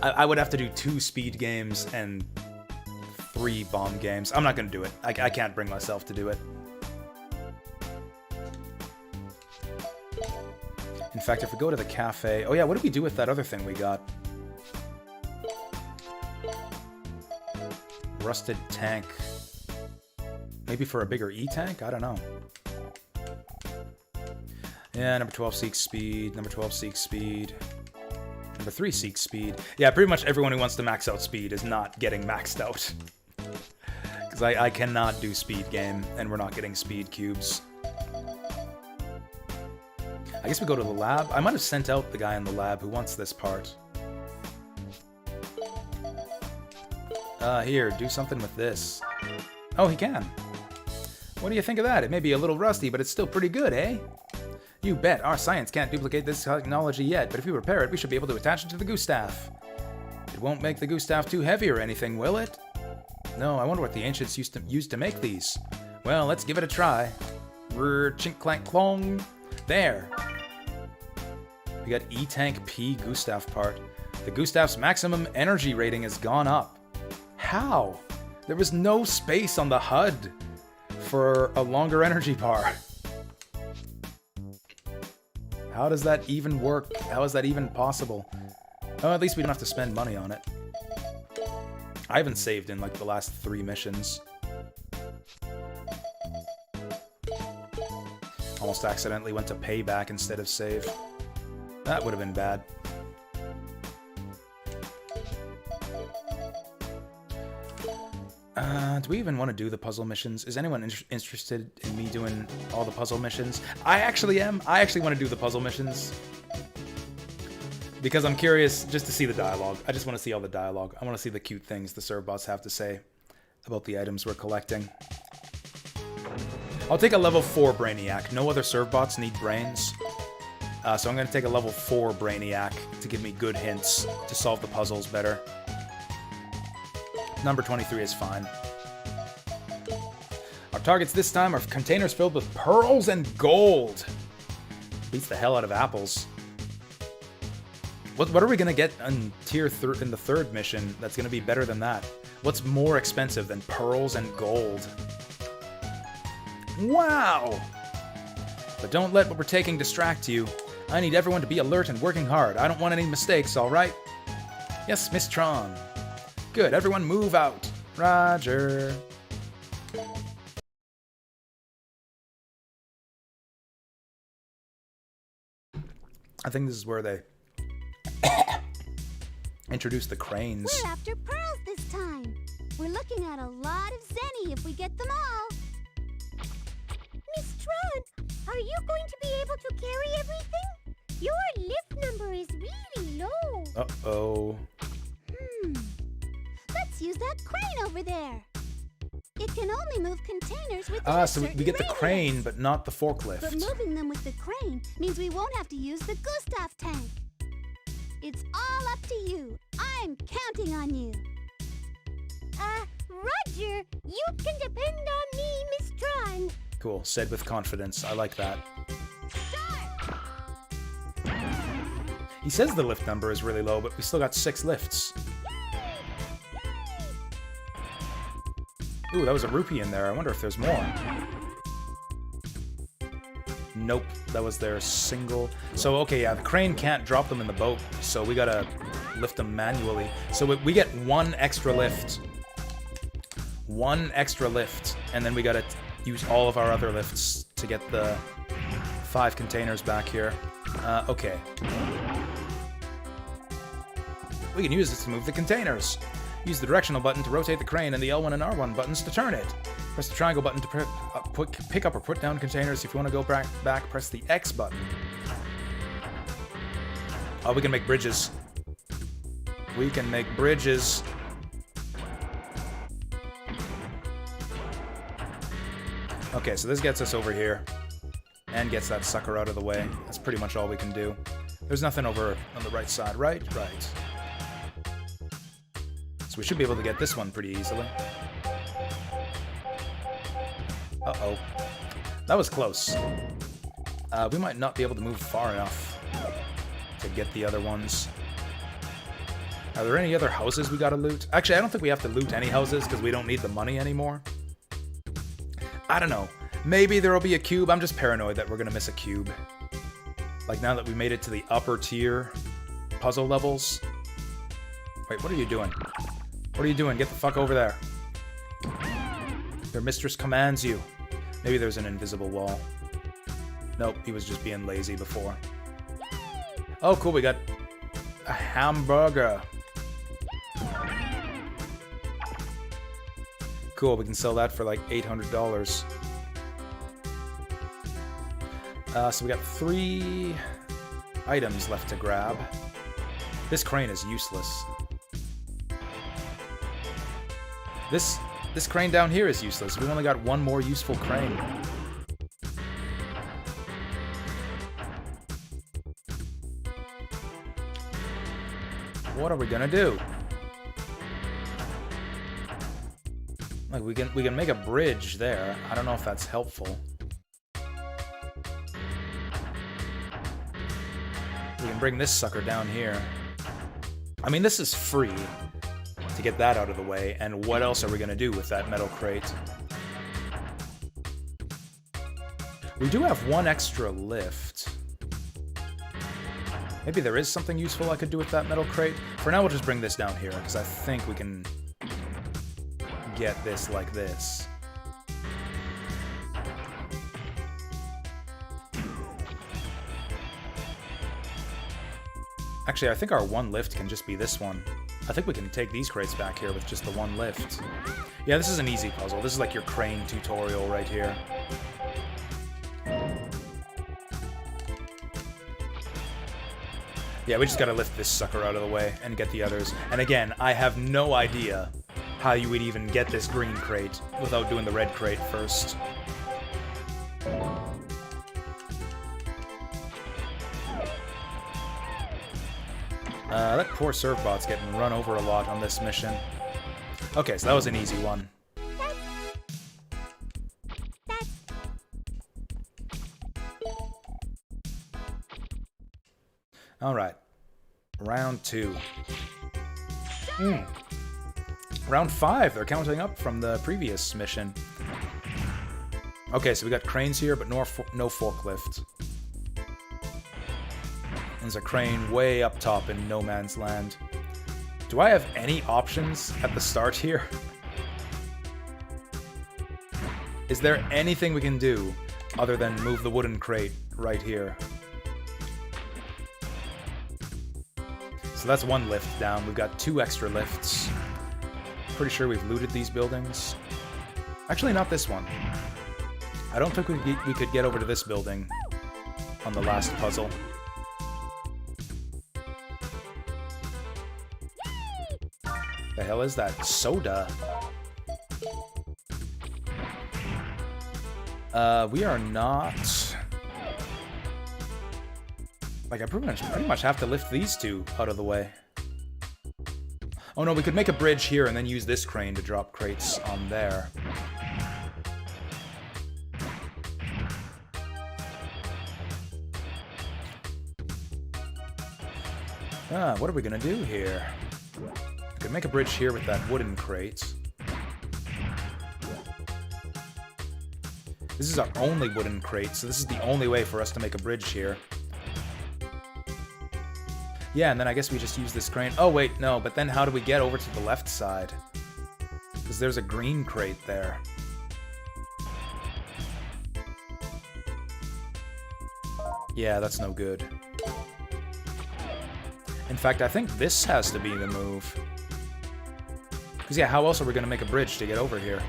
I would have to do 2 speed games and 3 bomb games. I'm not going to do it. I can't bring myself to do it. In fact, if we go to the cafe... Oh yeah, what did we do with that other thing we got? Rusted tank. Maybe for a bigger E-tank? I don't know. Yeah, number 12 seeks speed. Number 12 seeks speed. Number 3 seeks speed. Yeah, pretty much everyone who wants to max out speed is not getting maxed out. Because I cannot do speed game, and we're not getting speed cubes. I guess we go to the lab. I might have sent out the guy in the lab who wants this part. Here, do something with this. Oh, he can. What do you think of that? It may be a little rusty, but it's still pretty good, eh? You bet. Our science can't duplicate this technology yet, but if we repair it, we should be able to attach it to the Gustav. It won't make the Gustav too heavy or anything, will it? No, I wonder what the ancients used to make these. Well, let's give it a try. Chink clank clong. There. We got E-Tank P Gustav part. The Gustav's maximum energy rating has gone up. How? There was no space on the HUD for a longer energy bar. How does that even work? How is that even possible? Oh, at least we don't have to spend money on it. I haven't saved in like the last 3 missions. Almost accidentally went to payback instead of save. That would have been bad. Do we even want to do the puzzle missions? Is anyone interested in me doing all the puzzle missions? I actually am. I actually want to do the puzzle missions. Because I'm curious just to see the dialogue. I just want to see all the dialogue. I want to see the cute things the Servbots have to say about the items we're collecting. I'll take a level 4 Brainiac. No other Servbots need brains. So I'm going to take a level 4 Brainiac to give me good hints to solve the puzzles better. Number 23 is fine. Our targets this time are containers filled with pearls and gold. Beats the hell out of apples. What are we going to get in in the 3rd mission that's going to be better than that? What's more expensive than pearls and gold? Wow! But don't let what we're taking distract you. I need everyone to be alert and working hard. I don't want any mistakes, alright? Yes, Miss Tron. Good, everyone move out. Roger. I think this is where they introduce the cranes. We're after pearls this time. We're looking at a lot of Zenny if we get them all. Are you going to be able to carry everything? Your lift number is really low. Uh-oh. Let's use that crane over there. It can only move containers with So we get the crane, but not the forklift. But moving them with the crane means we won't have to use the Gustav tank. It's all up to you. I'm counting on you. Roger. You can depend on me, Miss Tron. Cool. Said with confidence. I like that. Start. He says the lift number is really low, but we still got 6 lifts. Ooh, that was a rupee in there. I wonder if there's more. Nope, that was their single. So, okay, yeah, the crane can't drop them in the boat, so we gotta lift them manually. So we get 1 extra lift. 1 extra lift, and then we gotta use all of our other lifts to get the 5 containers back here. Okay. We can use this to move the containers. Use the directional button to rotate the crane and the L1 and R1 buttons to turn it. Press the triangle button to pick up or put down containers. If you want to go back, press the X button. Oh, we can make bridges. We can make bridges. Okay, so this gets us over here. And gets that sucker out of the way. That's pretty much all we can do. There's nothing over on the right side, right? Right. We should be able to get this one pretty easily. Uh-oh. That was close. We might not be able to move far enough to get the other ones. Are there any other houses we gotta loot? Actually, I don't think we have to loot any houses because we don't need the money anymore. I don't know. Maybe there'll be a cube. I'm just paranoid that we're gonna miss a cube. Like now that we made it to the upper tier puzzle levels. Wait, what are you doing? What are you doing? Get the fuck over there. Your mistress commands you. Maybe there's an invisible wall. Nope, he was just being lazy before. Oh, cool, we got a hamburger. Cool, we can sell that for like $800. So we got 3 items left to grab. This crane is useless. This crane down here is useless. We've only got 1 more useful crane. What are we gonna do? Like we can make a bridge there. I don't know if that's helpful. We can bring this sucker down here. I mean, this is free to get that out of the way, and what else are we gonna do with that metal crate? We do have 1 extra lift. Maybe there is something useful I could do with that metal crate. For now, we'll just bring this down here, because I think we can get this like this. Actually, I think our 1 lift can just be this one. I think we can take these crates back here with just the 1 lift. Yeah, this is an easy puzzle. This is like your crane tutorial right here. Yeah, we just gotta lift this sucker out of the way and get the others. And again, I have no idea how you would even get this green crate without doing the red crate first. That poor Servbot's getting run over a lot on this mission. Okay, so that was an easy one. Alright. Round 2. Round 5, they're counting up from the previous mission. Okay, so we got cranes here, but no forklift. There's a crane way up top in no man's land. Do I have any options at the start here? Is there anything we can do other than move the wooden crate right here? So that's 1 lift down. We've got 2 extra lifts. Pretty sure we've looted these buildings. Actually, not this one. I don't think we could get over to this building on the last puzzle. The hell is that? Soda. We are not... Like, I pretty much have to lift these two out of the way. Oh no, we could make a bridge here and then use this crane to drop crates on there. What are we gonna do here? We could make a bridge here with that wooden crate. This is our only wooden crate, so this is the only way for us to make a bridge here. Yeah, and then I guess we just use this crane. Oh, wait, no, but then how do we get over to the left side? Because there's a green crate there. Yeah, that's no good. In fact, I think this has to be the move. Because, yeah, how else are we going to make a bridge to get over here?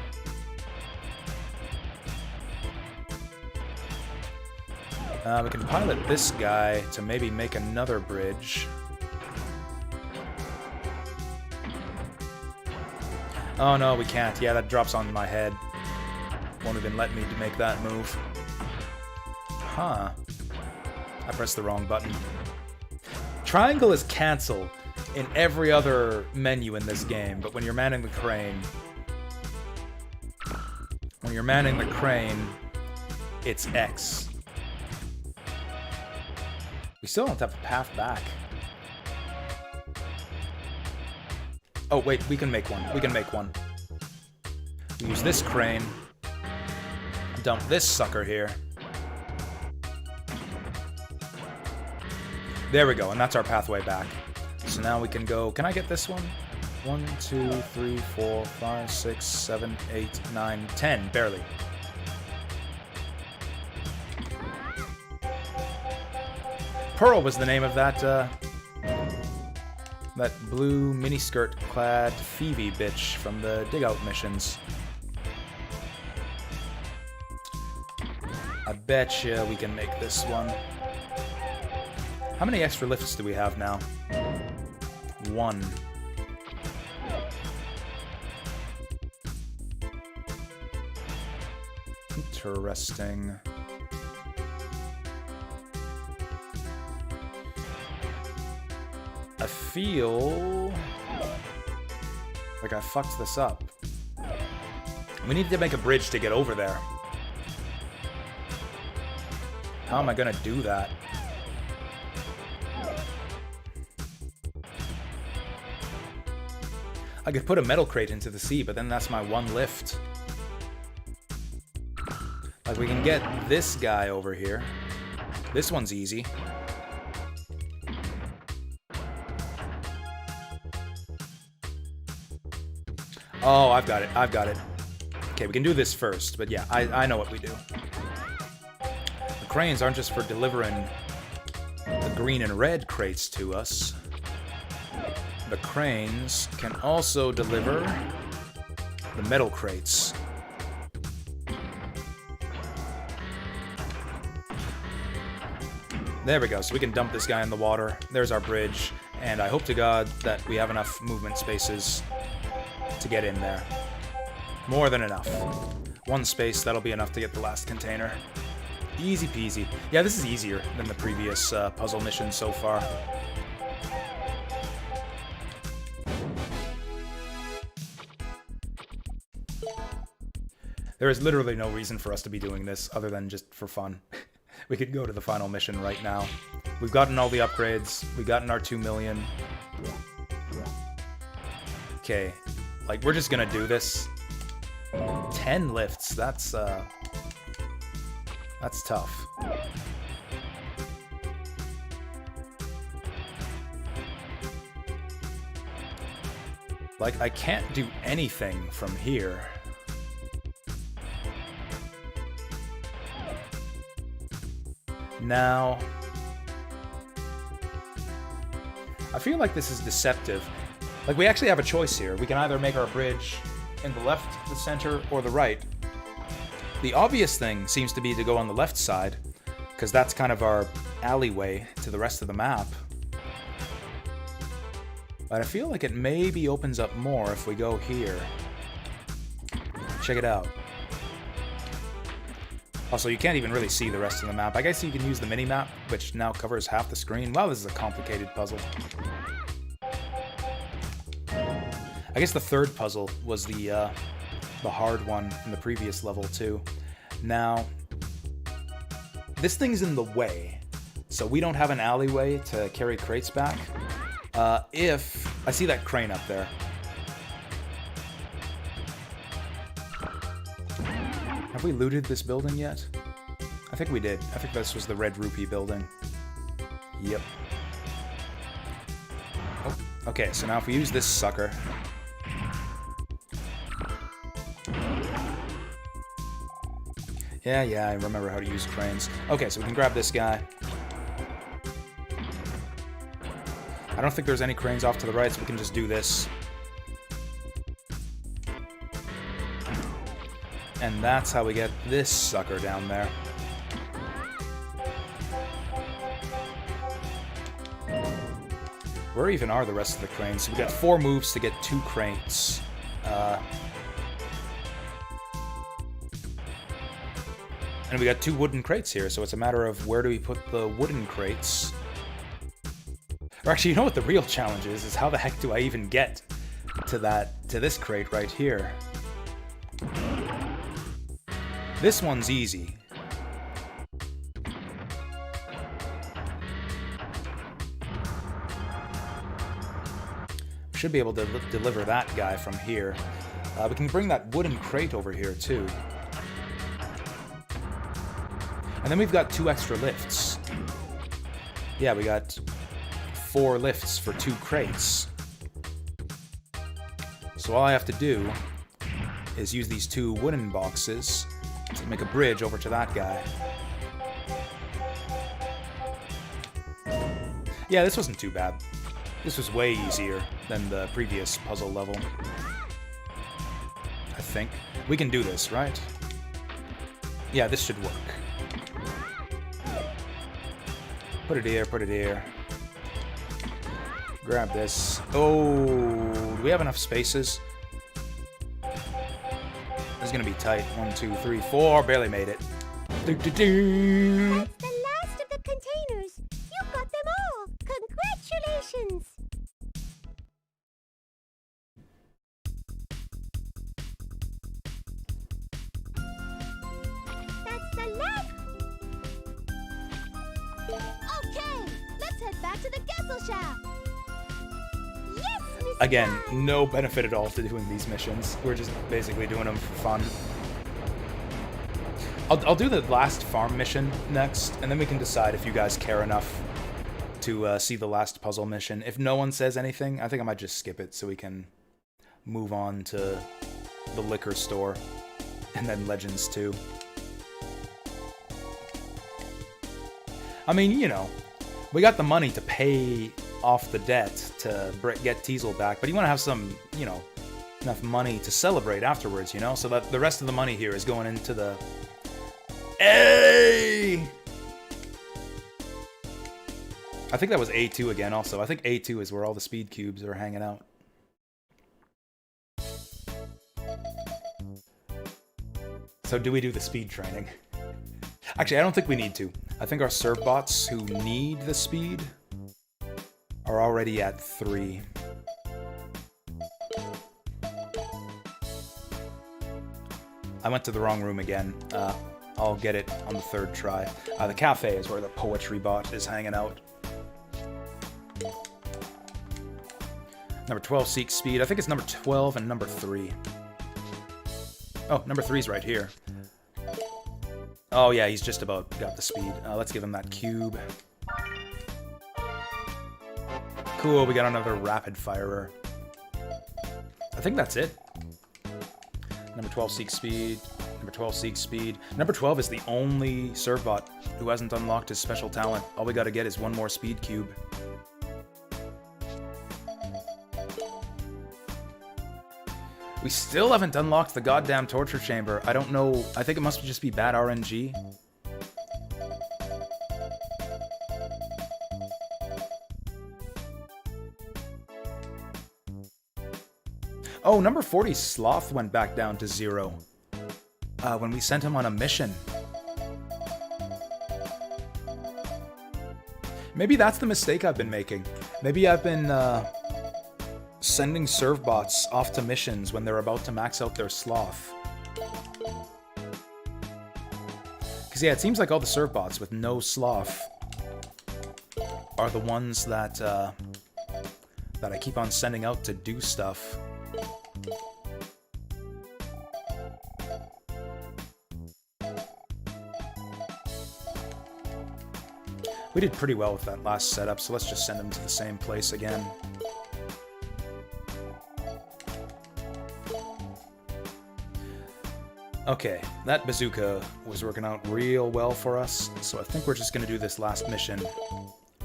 We can pilot this guy to maybe make another bridge. Oh, no, we can't. Yeah, that drops on my head. Won't even let me make that move. Huh. I pressed the wrong button. Triangle is cancel in every other menu in this game, but when you're manning the crane... When you're manning the crane, it's X. We still don't have a path back. Oh, wait, we can make one. We can make one. We use this crane. Dump this sucker here. There we go, and that's our pathway back. So now we can go... Can I get this one? 1, 2, 3, 4, 5, 6, 7, 8, 9, 10. Barely. Pearl was the name of that, that blue miniskirt-clad Phoebe bitch from the dig-out missions. I betcha we can make this one. How many extra lifts do we have now? 1. Interesting. I feel like I fucked this up. We need to make a bridge to get over there. How am I gonna do that? I could put a metal crate into the sea, but then that's my one lift. Like, we can get this guy over here. This one's easy. Oh, I've got it. I've got it. Okay, we can do this first, but yeah, I know what we do. The cranes aren't just for delivering the green and red crates to us. The cranes can also deliver the metal crates. There we go, so we can dump this guy in the water. There's our bridge, and I hope to God that we have enough movement spaces to get in there. More than enough. One space, that'll be enough to get the last container. Easy peasy. Yeah, this is easier than the previous puzzle mission so far. There is literally no reason for us to be doing this other than just for fun. We could go to the final mission right now. We've gotten all the upgrades. We've gotten our 2 million. Okay. Like, we're just gonna do this. 10 lifts. That's tough. Like, I can't do anything from here. Now, I feel like this is deceptive. Like, we actually have a choice here. We can either make our bridge in the left, the center, or the right. The obvious thing seems to be to go on the left side, because that's kind of our alleyway to the rest of the map. But I feel like it maybe opens up more if we go here. Check it out. Also, you can't even really see the rest of the map. I guess you can use the mini-map, which now covers half the screen. Wow, this is a complicated puzzle. I guess the third puzzle was the hard one in the previous level, too. Now, this thing's in the way, so we don't have an alleyway to carry crates back. If... I see that crane up there. Have we looted this building yet? I think we did. I think this was the Red Rupee building. Yep. Oh, okay, so now if we use this sucker... Yeah, I remember how to use cranes. Okay, so we can grab this guy. I don't think there's any cranes off to the right, so we can just do this. And that's how we get this sucker down there. Where even are the rest of the cranes? So we got 4 moves to get 2 crates. And we got 2 wooden crates here, so it's a matter of where do we put the wooden crates. Or actually, you know what the real challenge is how the heck do I even get to this crate right here? This one's easy. Should be able to deliver that guy from here. We can bring that wooden crate over here, too. And then we've got 2 extra lifts. Yeah, we got 4 lifts for 2 crates. So all I have to do is use these 2 wooden boxes to make a bridge over to that guy. Yeah, this wasn't too bad. This was way easier than the previous puzzle level. I think. We can do this, right? Yeah, this should work. Put it here, put it here. Grab this. Oh, do we have enough spaces? This is gonna be tight. 1, 2, 3, 4. Barely made it. That's the last of the containers. You got them all. Congratulations. That's the last. Okay, let's head back to the castle shaft. Yes, Miss Again, Brown. no benefit at all to doing these missions. We're just basically doing them for fun. I'll do the last farm mission next, and then we can decide if you guys care enough to see the last puzzle mission. If no one says anything, I think I might just skip it so we can move on to the liquor store and then Legends 2. I mean, you know, we got the money to pay off the debt to get Teasel back, but you want to have some, you know, enough money to celebrate afterwards, you know? So that the rest of the money here is going into the... Hey! I think that was A2 again also. I think A2 is where all the speed cubes are hanging out. So do we do the speed training? Actually, I don't think we need to. I think our serve bots who need the speed are already at 3. I went to the wrong room again. I'll get it on the 3rd try. The cafe is where the poetry bot is hanging out. Number 12 seeks speed. I think it's number 12 and number 3. Oh, number 3's right here. Oh yeah, he's just about got the speed. Let's give him that cube. Cool, we got another rapid firer. I think that's it. Number 12 seeks speed. Number 12 seeks speed. Number 12 is the only servbot who hasn't unlocked his special talent. All we gotta get is 1 more speed cube. We still haven't unlocked the goddamn torture chamber. I don't know. I think it must just be bad RNG. Oh, number 40, Sloth, went back down to 0. When we sent him on a mission. Maybe that's the mistake I've been making. Maybe I've been sending serve bots off to missions when they're about to max out their sloth. Because yeah, it seems like all the serve bots with no sloth are the ones that that I keep on sending out to do stuff. We did pretty well with that last setup, so let's just send them to the same place again. Okay, that bazooka was working out real well for us, so I think we're just going to do this last mission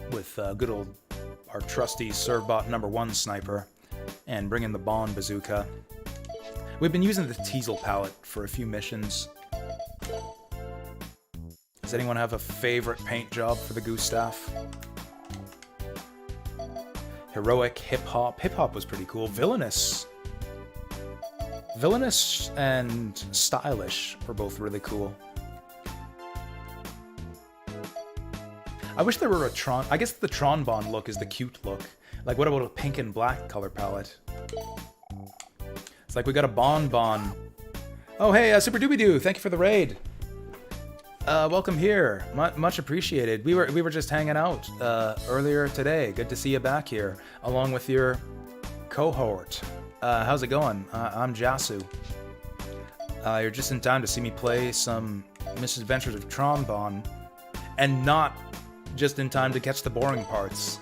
with good old our trusty Servbot #1 sniper and bring in the Bond bazooka. We've been using the Teasel palette for a few missions. Does anyone have a favorite paint job for the Gustav? Heroic, hip-hop. Hip-hop was pretty cool. Villainous. Villainous and stylish were both really cool. I wish there were a Tron... I guess the Tron Bond look is the cute look. Like, what about a pink and black color palette? It's like we got a Bond. Oh, hey, Super Doobie-Doo, thank you for the raid. Welcome here. Much appreciated. We were just hanging out earlier today. Good to see you back here, along with your cohort. How's it going? I'm Jasu. You're just in time to see me play some Misadventures of Tron Bond, and not just in time to catch the boring parts.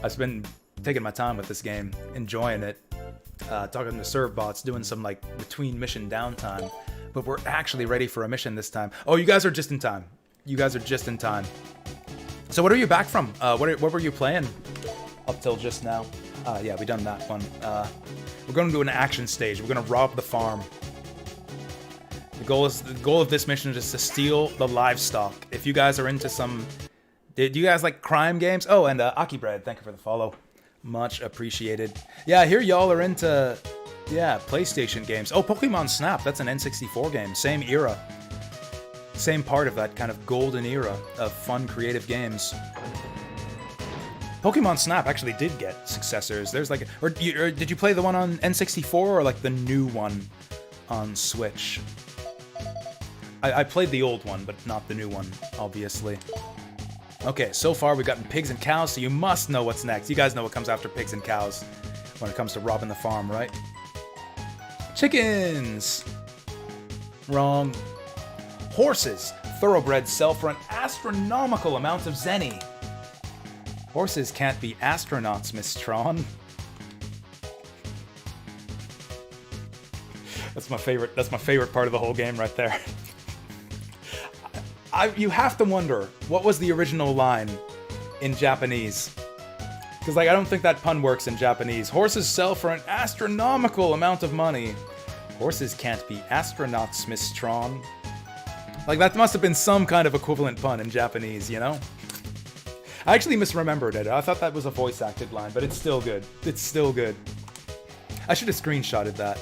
I've been taking my time with this game, enjoying it, talking to serve bots, doing some like between mission downtime. But we're actually ready for a mission this time. Oh, you guys are just in time. You guys are just in time. So what are you back from? What were you playing up till just now? Yeah, we done that one. We're going to do an action stage. We're going to rob the farm. The goal of this mission is just to steal the livestock. If you guys are into some... Do you guys like crime games? Oh, and Aki Bread, thank you for the follow. Much appreciated. Yeah, I hear y'all are into... Yeah, PlayStation games. Oh, Pokemon Snap, that's an N64 game. Same era. Same part of that kind of golden era of fun, creative games. Pokemon Snap actually did get successors. There's like... Or did you play the one on N64 or like the new one on Switch? I played the old one, but not the new one, obviously. Okay, so far we've gotten pigs and cows, so you must know what's next. You guys know what comes after pigs and cows when it comes to robbing the farm, right? Chickens! Wrong. Horses. Thoroughbreds sell for an astronomical amount of zenny. Horses can't be astronauts, Miss Tron. That's my favorite part of the whole game right there. You have to wonder, what was the original line in Japanese? Because, like, I don't think that pun works in Japanese. Horses sell for an astronomical amount of money. Horses can't be astronauts, Miss Tron. Like, that must have been some kind of equivalent pun in Japanese, you know? I actually misremembered it. I thought that was a voice-acted line, but it's still good. It's still good. I should have screenshotted that.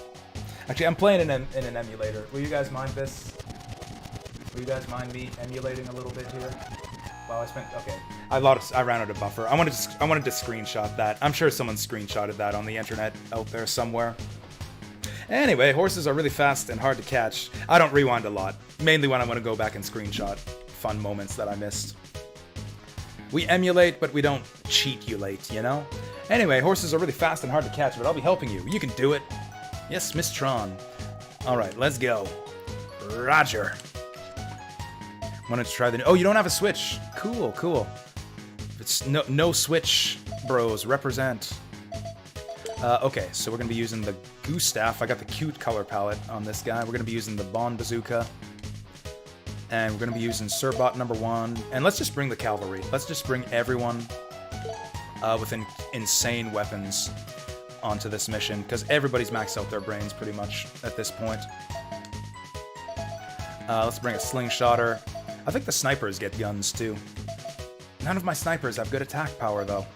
Actually, I'm playing in an emulator. Will you guys mind this? Will you guys mind me emulating a little bit here? Well, okay. I ran out of buffer. I wanted to screenshot that. I'm sure someone screenshotted that on the internet out there somewhere. Anyway, horses are really fast and hard to catch. I don't rewind a lot, mainly when I want to go back and screenshot fun moments that I missed. We emulate, but we don't cheat-ulate, you know? Anyway, horses are really fast and hard to catch, but I'll be helping you. You can do it. Yes, Miss Tron. Alright, let's go. Roger. Wanted to try the new... Oh, you don't have a Switch. Cool, cool. It's no Switch, bros. Represent. Okay, so we're going to be using the Gustav. I got the cute color palette on this guy. We're going to be using the Bond Bazooka. And we're going to be using Serbot #1. And let's just bring the cavalry. Let's just bring everyone with insane weapons onto this mission, because everybody's maxed out their brains pretty much at this point. Let's bring a slingshotter. I think the snipers get guns too. None of my snipers have good attack power though.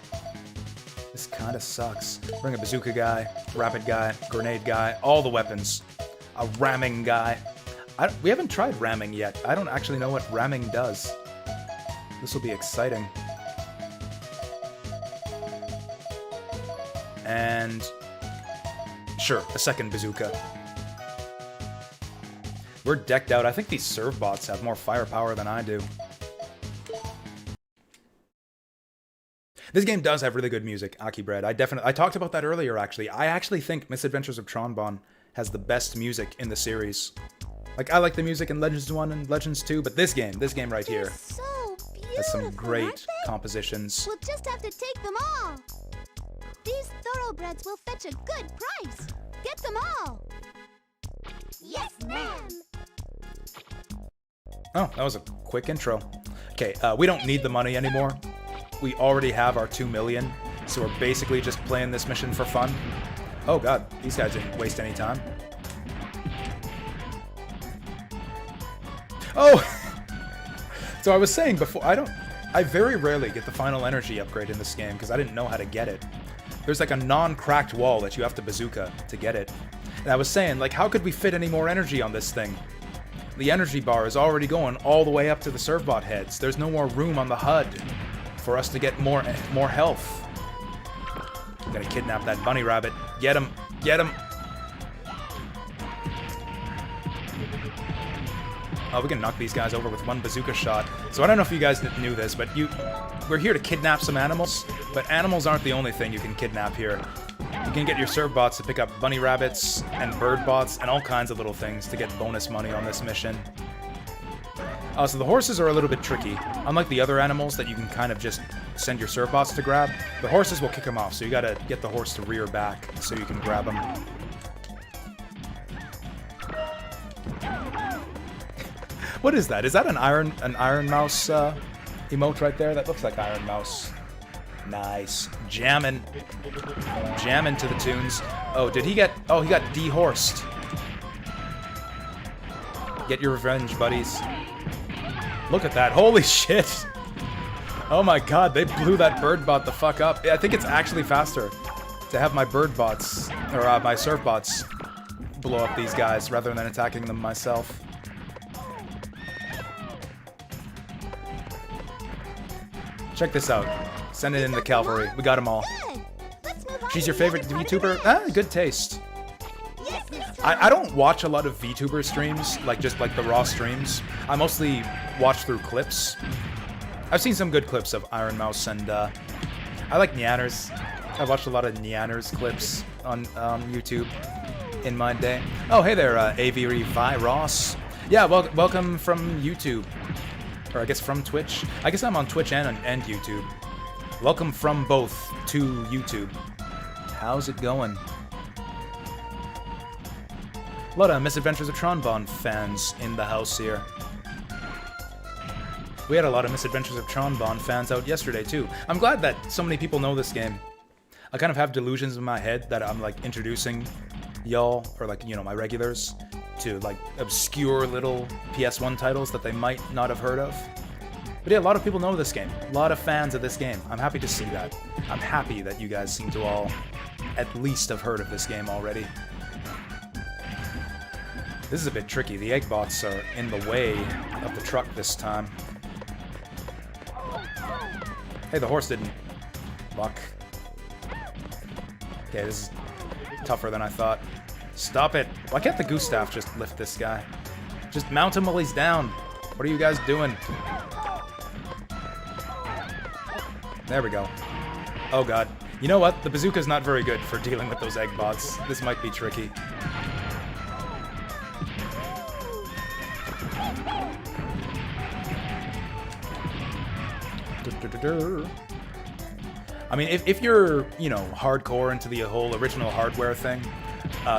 This kind of sucks. Bring a bazooka guy, rapid guy, grenade guy, all the weapons. A ramming guy. We haven't tried ramming yet. I don't actually know what ramming does. This will be exciting. And sure, a second bazooka. We're decked out. I think these serve bots have more firepower than I do. This game does have really good music, Aki Bread. I talked about that earlier, actually. I actually think Misadventures of Tronbon has the best music in the series. Like, I like the music in Legends 1 and Legends 2, but this game right They're here, so beautiful, has some aren't great they? compositions. We'll just have to take them all. These thoroughbreds will fetch a good price. Get them all. Yes, ma'am. Oh, that was a quick intro. Okay, we don't need the money anymore. We already have our 2 million, so we're basically just playing this mission for fun. Oh god, these guys didn't waste any time. Oh! So I was saying before, I very rarely get the final energy upgrade in this game because I didn't know how to get it. There's like a non-cracked wall that you have to bazooka to get it. And I was saying, like, how could we fit any more energy on this thing? The energy bar is already going all the way up to the servbot heads. There's no more room on the HUD for us to get more health. I'm gonna kidnap that bunny rabbit. Get him! Get him! Oh, we can knock these guys over with one bazooka shot. So I don't know if you guys knew this, but we're here to kidnap some animals, but animals aren't the only thing you can kidnap here. You can get your serve bots to pick up bunny rabbits and bird bots and all kinds of little things to get bonus money on this mission. So the horses are a little bit tricky. Unlike the other animals that you can kind of just send your serve bots to grab, the horses will kick them off, so you gotta get the horse to rear back so you can grab them. What is that? Is that an Iron Mouse emote right there? That looks like Iron Mouse. Nice. Jammin' to the tunes. Oh, did he get... Oh, he got dehorsed. Get your revenge, buddies. Look at that. Holy shit. Oh my god, they blew that bird bot the fuck up. I think it's actually faster to have my bird bots, or my surf bots, blow up these guys rather than attacking them myself. Check this out. Send it in the cavalry. We got them all. Good. Let's move on She's to your the favorite other part of the VTuber? ranch. Ah, good taste. Yes, Mr. I don't watch a lot of VTuber streams, just like the raw streams. I mostly watch through clips. I've seen some good clips of Iron Mouse, and I like Neanners. I watched a lot of Neanners clips on YouTube in my day. Oh, hey there, Avery Ross. Yeah, welcome from YouTube. Or I guess from Twitch. I guess I'm on Twitch and YouTube. Welcome from both to YouTube. How's it going? A lot of Misadventures of Tronbon fans in the house here. We had a lot of Misadventures of Tronbon fans out yesterday too. I'm glad that so many people know this game. I kind of have delusions in my head that I'm like introducing y'all, or like, you know, my regulars, to like obscure little PS1 titles that they might not have heard of. But yeah, a lot of people know this game. A lot of fans of this game. I'm happy to see that. I'm happy that you guys seem to all at least have heard of this game already. This is a bit tricky. The egg bots are in the way of the truck this time. Hey, the horse didn't buck. Okay, this is tougher than I thought. Stop it! Why can't the goose staff just lift this guy? Just mount him while he's down. What are you guys doing? There we go. Oh god. You know what? The bazooka's not very good for dealing with those egg bots. This might be tricky. I mean, if you're, you know, hardcore into the whole original hardware thing,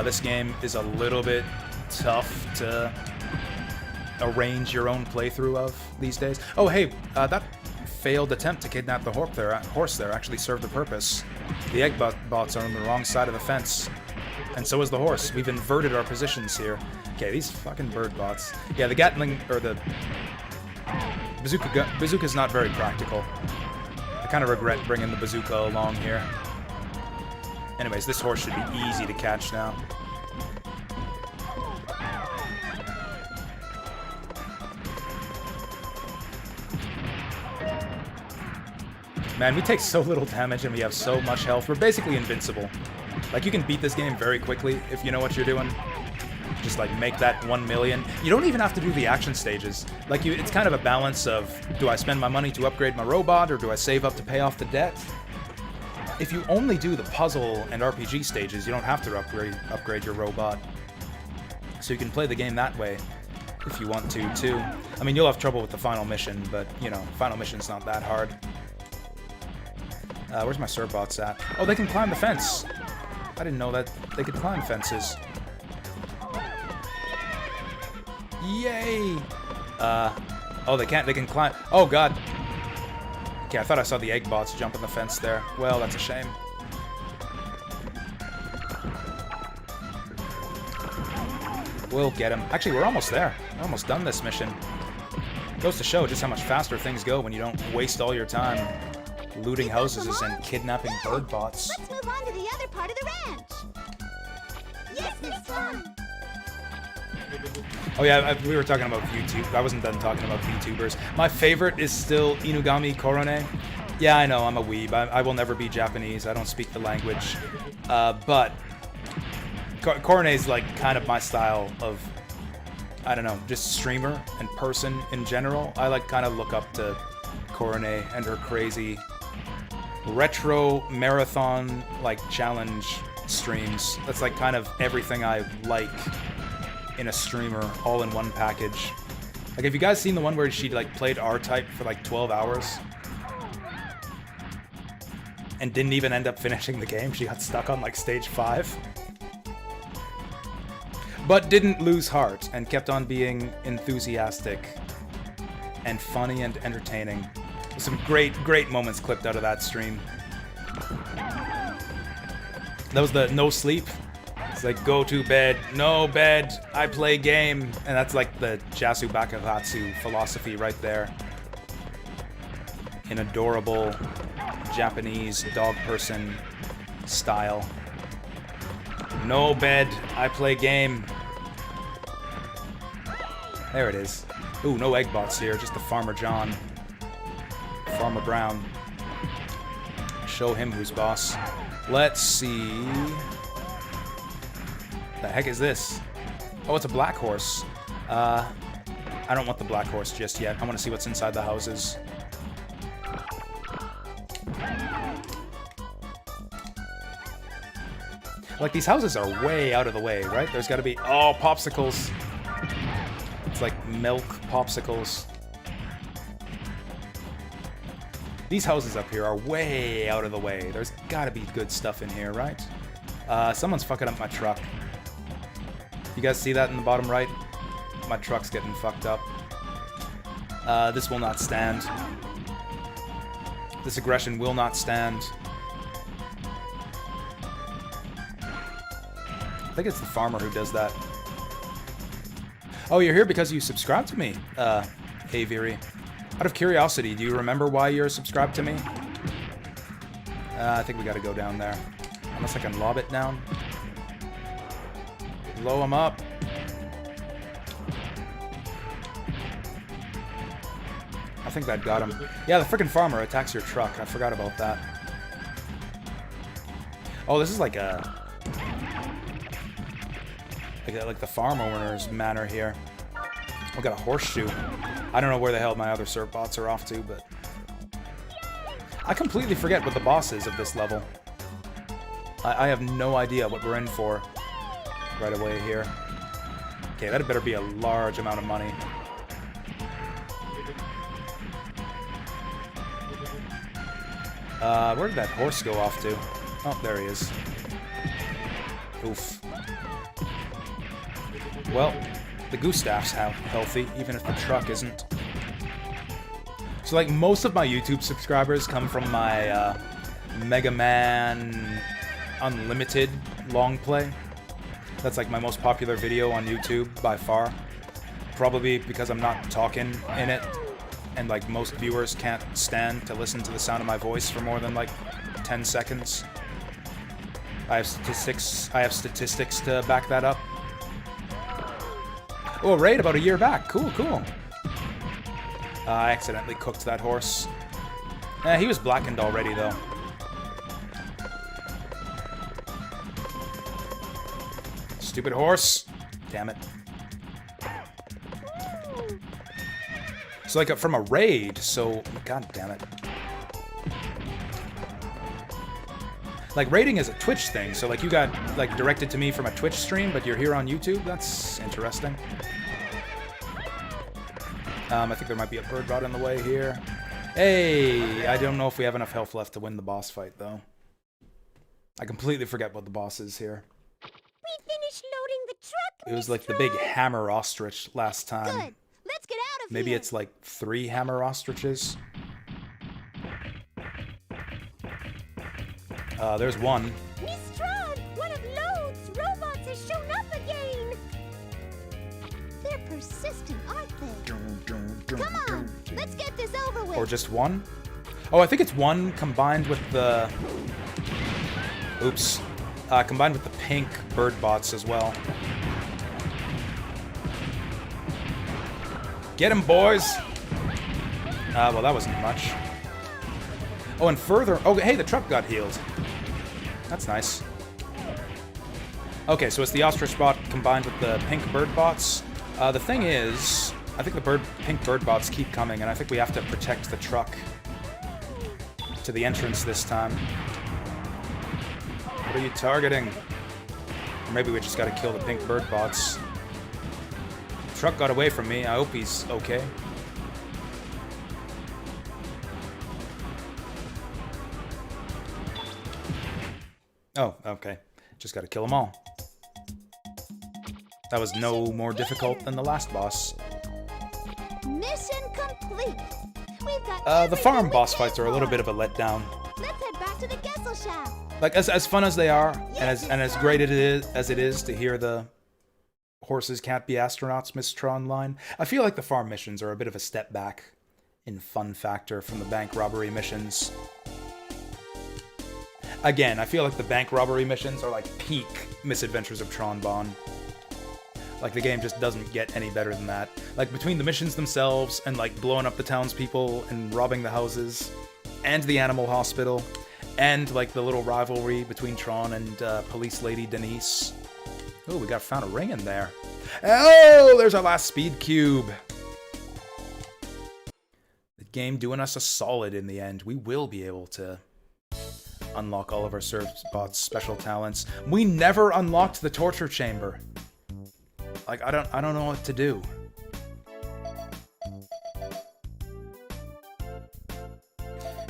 this game is a little bit tough to arrange your own playthrough of these days. Oh, hey, that failed attempt to kidnap the horse there actually served a purpose. The egg bots are on the wrong side of the fence. And so is the horse. We've inverted our positions here. Okay, these fucking bird bots. Yeah, the Gatling, or the bazooka's not very practical. I kind of regret bringing the bazooka along here. Anyways, this horse should be easy to catch now. Man, we take so little damage and we have so much health. We're basically invincible. Like, you can beat this game very quickly if you know what you're doing. Just, like, make that 1 million. You don't even have to do the action stages. Like, it's kind of a balance of, do I spend my money to upgrade my robot, or do I save up to pay off the debt? If you only do the puzzle and RPG stages, you don't have to upgrade your robot. So you can play the game that way, if you want to, too. I mean, you'll have trouble with the final mission, but, you know, final mission's not that hard. Where's my Surbots at? Oh, they can climb the fence! I didn't know that they could climb fences. Yay! Oh, they can't. They can climb. Oh, God. Okay, I thought I saw the egg bots jumping the fence there. Well, that's a shame. We'll get him. Actually, we're almost there. We're almost done this mission. Goes to show just how much faster things go when you don't waste all your time looting houses and kidnapping bird bots. Let's move on to the other part of the ranch. Yes, Miss Swan. Oh yeah, we were talking about YouTube. I wasn't done talking about VTubers. My favorite is still Inugami Korone. Yeah, I know, I'm a weeb. I will never be Japanese. I don't speak the language. But Korone is like kind of my style of, I don't know, just streamer and person in general. I like kind of look up to Korone and her crazy retro marathon like challenge streams. That's like kind of everything I like in a streamer, all in one package. Like, have you guys seen the one where she like played R-Type for like 12 hours and didn't even end up finishing the game? She got stuck on like stage 5, but didn't lose heart and kept on being enthusiastic and funny and entertaining. Some great moments clipped out of that stream. That was the no sleep. It's like, go to bed, no bed, I play game. And that's like the Jasu Bakuhatsu philosophy right there. In adorable Japanese dog person style. No bed, I play game. There it is. Ooh, no egg bots here, just the Farmer John. Farmer Brown. Show him who's boss. Let's see. The heck is this? Oh, it's a black horse. I don't want the black horse just yet. I want to see what's inside the houses. Like, these houses are way out of the way, right? There's got to be... Oh, popsicles. It's like milk popsicles. These houses up here are way out of the way. There's gotta be good stuff in here, right? Someone's fucking up my truck. You guys see that in the bottom right? My truck's getting fucked up. This will not stand. This aggression will not stand. I think it's the farmer who does that. Oh, you're here because you subscribed to me, Avery. Out of curiosity, do you remember why you're subscribed to me? I think we gotta go down there. Unless I can lob it down. Blow him up. I think that got him. Yeah, the frickin' farmer attacks your truck. I forgot about that. Oh, this is like a... Like the farm owner's manor here. I've got a horseshoe. I don't know where the hell my other Surbots are off to, but... I completely forget what the boss is of this level. I have no idea what we're in for right away here. Okay, that better be a large amount of money. Where did that horse go off to? Oh, there he is. Oof. Well, the goose staff's healthy, even if the truck isn't. So, like, most of my YouTube subscribers come from my Mega Man Unlimited long play. That's like my most popular video on YouTube by far. Probably because I'm not talking in it, and like most viewers can't stand to listen to the sound of my voice for more than like 10 seconds. I have statistics to back that up. Oh, raid about a year back. Cool, cool. I accidentally cooked that horse. He was blackened already, though. Stupid horse. Damn it. It's like from a raid, so... God damn it. Like, raiding is a Twitch thing, so like you got like directed to me from a Twitch stream, but you're here on YouTube? That's interesting. I think there might be a bird bot in the way here. Hey! I don't know if we have enough health left to win the boss fight, though. I completely forget what the boss is here. We finished loading the truck. It was like the big hammer ostrich last time. Good. Let's get out of here. Maybe it's like 3 hammer ostriches. There's one. Miss Tron, one of Lode's robots has shown up again. They're persistent, aren't they? Come on, let's get this over with. Or just one? Oh, I think it's one combined with the... Oops. Combined with the pink bird bots as well. Get him, boys! Well, that wasn't much. Oh, and further... Oh, hey, the truck got healed. That's nice. Okay, so it's the ostrich bot combined with the pink bird bots. The thing is, I think the pink bird bots keep coming, and I think we have to protect the truck to the entrance this time. What are you targeting? Or maybe we just gotta kill the pink bird bots. The truck got away from me. I hope he's okay. Oh, okay. Just gotta kill them all. That was no more difficult than the last boss. Mission complete. We've got the farm boss fights are a little bit of a letdown. Let's head back to the Gessel shaft. Like as fun as they are, and as great as it is to hear the horses can't be astronauts Miss Tron line, I feel like the farm missions are a bit of a step back in fun factor from the bank robbery missions. Again, I feel like the bank robbery missions are like peak Misadventures of Tron Bon. Like, the game just doesn't get any better than that. Like, between the missions themselves, and like blowing up the townspeople, and robbing the houses, and the animal hospital, and like the little rivalry between Tron and Police Lady Denise. Oh, we found a ring in there. Oh, there's our last speed cube. The game doing us a solid in the end. We will be able to unlock all of our Servbot's special talents. We never unlocked the torture chamber. Like, I don't know what to do.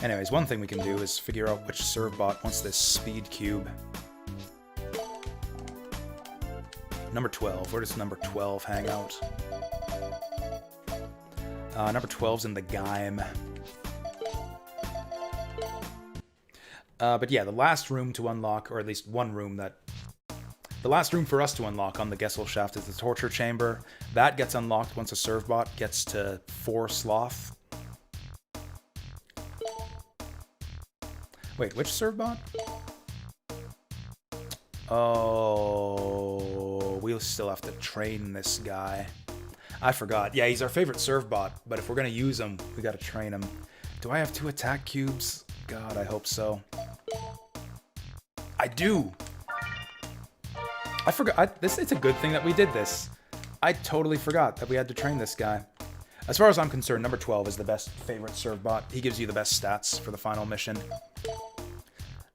Anyways, one thing we can do is figure out which Servbot wants this speed cube. Number 12. Where does number 12 hang out? Number 12's in the Gaim. But yeah, the last room to unlock, or at least one room that... The last room for us to unlock on the Gessel shaft is the torture chamber. That gets unlocked once a Servbot gets to 4 sloth. Wait, which Servbot? Oh, we'll still have to train this guy. I forgot. Yeah, he's our favorite Servbot, but if we're gonna use him, we gotta train him. Do I have 2 attack cubes? God, I hope so. I do! I forgot. It's a good thing that we did this. I totally forgot that we had to train this guy. As far as I'm concerned, number 12 is the best favorite Servbot. He gives you the best stats for the final mission.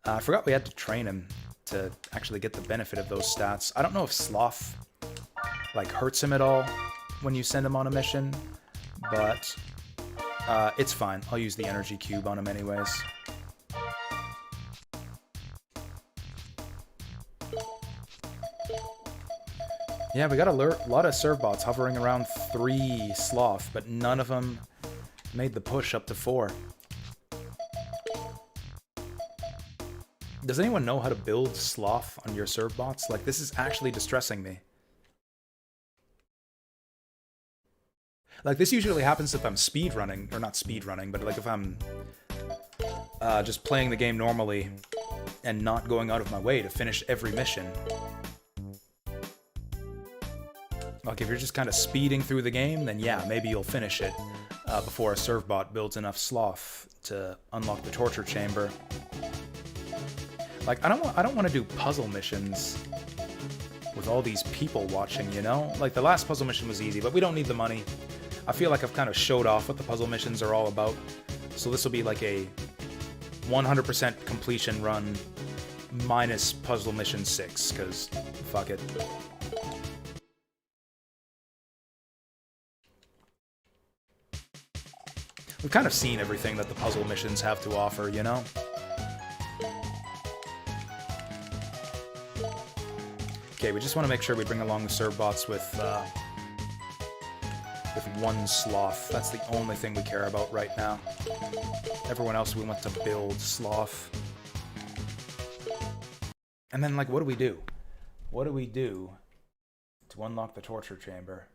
I forgot we had to train him to actually get the benefit of those stats. I don't know if Sloth, like, hurts him at all when you send him on a mission, but it's fine. I'll use the energy cube on him anyways. Yeah, we got a lot of Servbots hovering around 3 sloth, but none of them made the push up to 4. Does anyone know how to build sloth on your serve bots? Like, this is actually distressing me. Like, this usually happens if I'm speedrunning, or not speedrunning, but like if I'm just playing the game normally and not going out of my way to finish every mission. Like, if you're just kind of speeding through the game, then yeah, maybe you'll finish it before a serve bot builds enough sloth to unlock the torture chamber. Like, I don't want to do puzzle missions with all these people watching, you know? Like, the last puzzle mission was easy, but we don't need the money. I feel like I've kind of showed off what the puzzle missions are all about. So this will be like a 100% completion run minus puzzle mission 6, because fuck it. We've kind of seen everything that the puzzle missions have to offer, you know? Okay, we just want to make sure we bring along the serve bots with one sloth. That's the only thing we care about right now. Everyone else we want to build sloth. And then, like, what do we do? What do we do to unlock the torture chamber?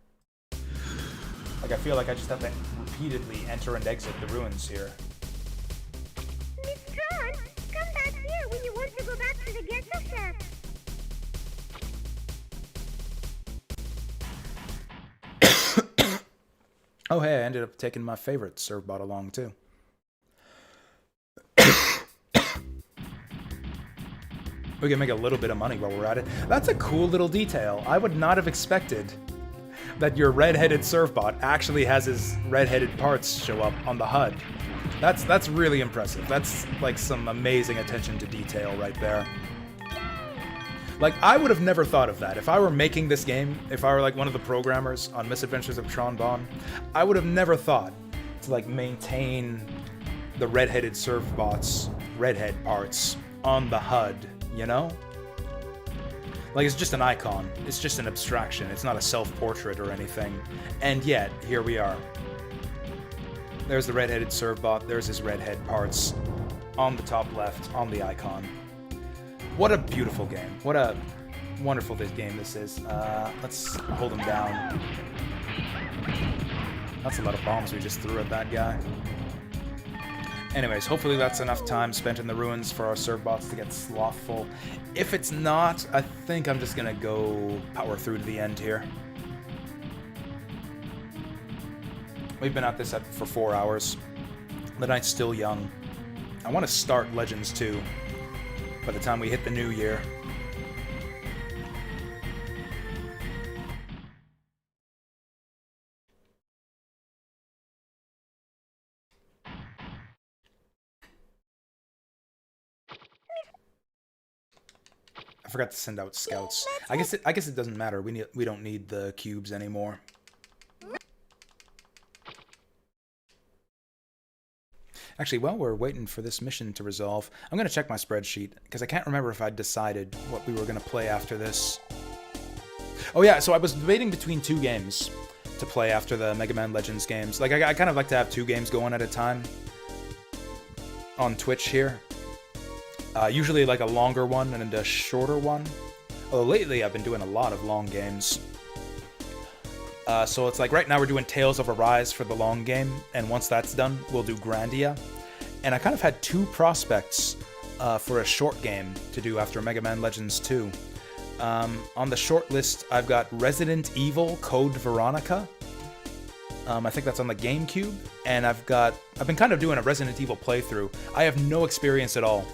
Like, I feel like I just have to repeatedly enter and exit the ruins here. Miss John, come back here when you want to go back to the ghetto shack. Oh, hey, I ended up taking my favorite serve bot along, too. We can make a little bit of money while we're at it. That's a cool little detail. I would not have expected that your red-headed serve bot actually has his red-headed parts show up on the HUD. That's really impressive. That's like some amazing attention to detail right there. Like, I would have never thought of that. If I were making this game, if I were like one of the programmers on Misadventures of Tron Bonne, I would have never thought to like maintain the red-headed serve bot's redhead parts on the HUD, you know? Like, it's just an icon. It's just an abstraction. It's not a self-portrait or anything. And yet, here we are. There's the red-headed serve bot. There's his redhead parts on the top left, on the icon. What a beautiful game. What a wonderful game this is. Let's hold him down. That's a lot of bombs we just threw at that guy. Anyways, hopefully that's enough time spent in the ruins for our serve bots to get slothful. If it's not, I think I'm just gonna go power through to the end here. We've been at this for 4 hours. The night's still young. I want to start Legends 2 by the time we hit the new year. I forgot to send out scouts. I guess it doesn't matter. We don't need the cubes anymore. Actually, while we're waiting for this mission to resolve, I'm going to check my spreadsheet, because I can't remember if I decided what we were going to play after this. Oh yeah, so I was debating between 2 games to play after the Mega Man Legends games. Like, I kind of like to have 2 games going at a time on Twitch here. Usually like a longer one and a shorter one. Although lately I've been doing a lot of long games. So it's like right now we're doing Tales of Arise for the long game, and once that's done, we'll do Grandia. And I kind of had 2 prospects for a short game to do after Mega Man Legends 2. On the short list, I've got Resident Evil Code Veronica. I think that's on the GameCube, and I've been kind of doing a Resident Evil playthrough. I have no experience at all.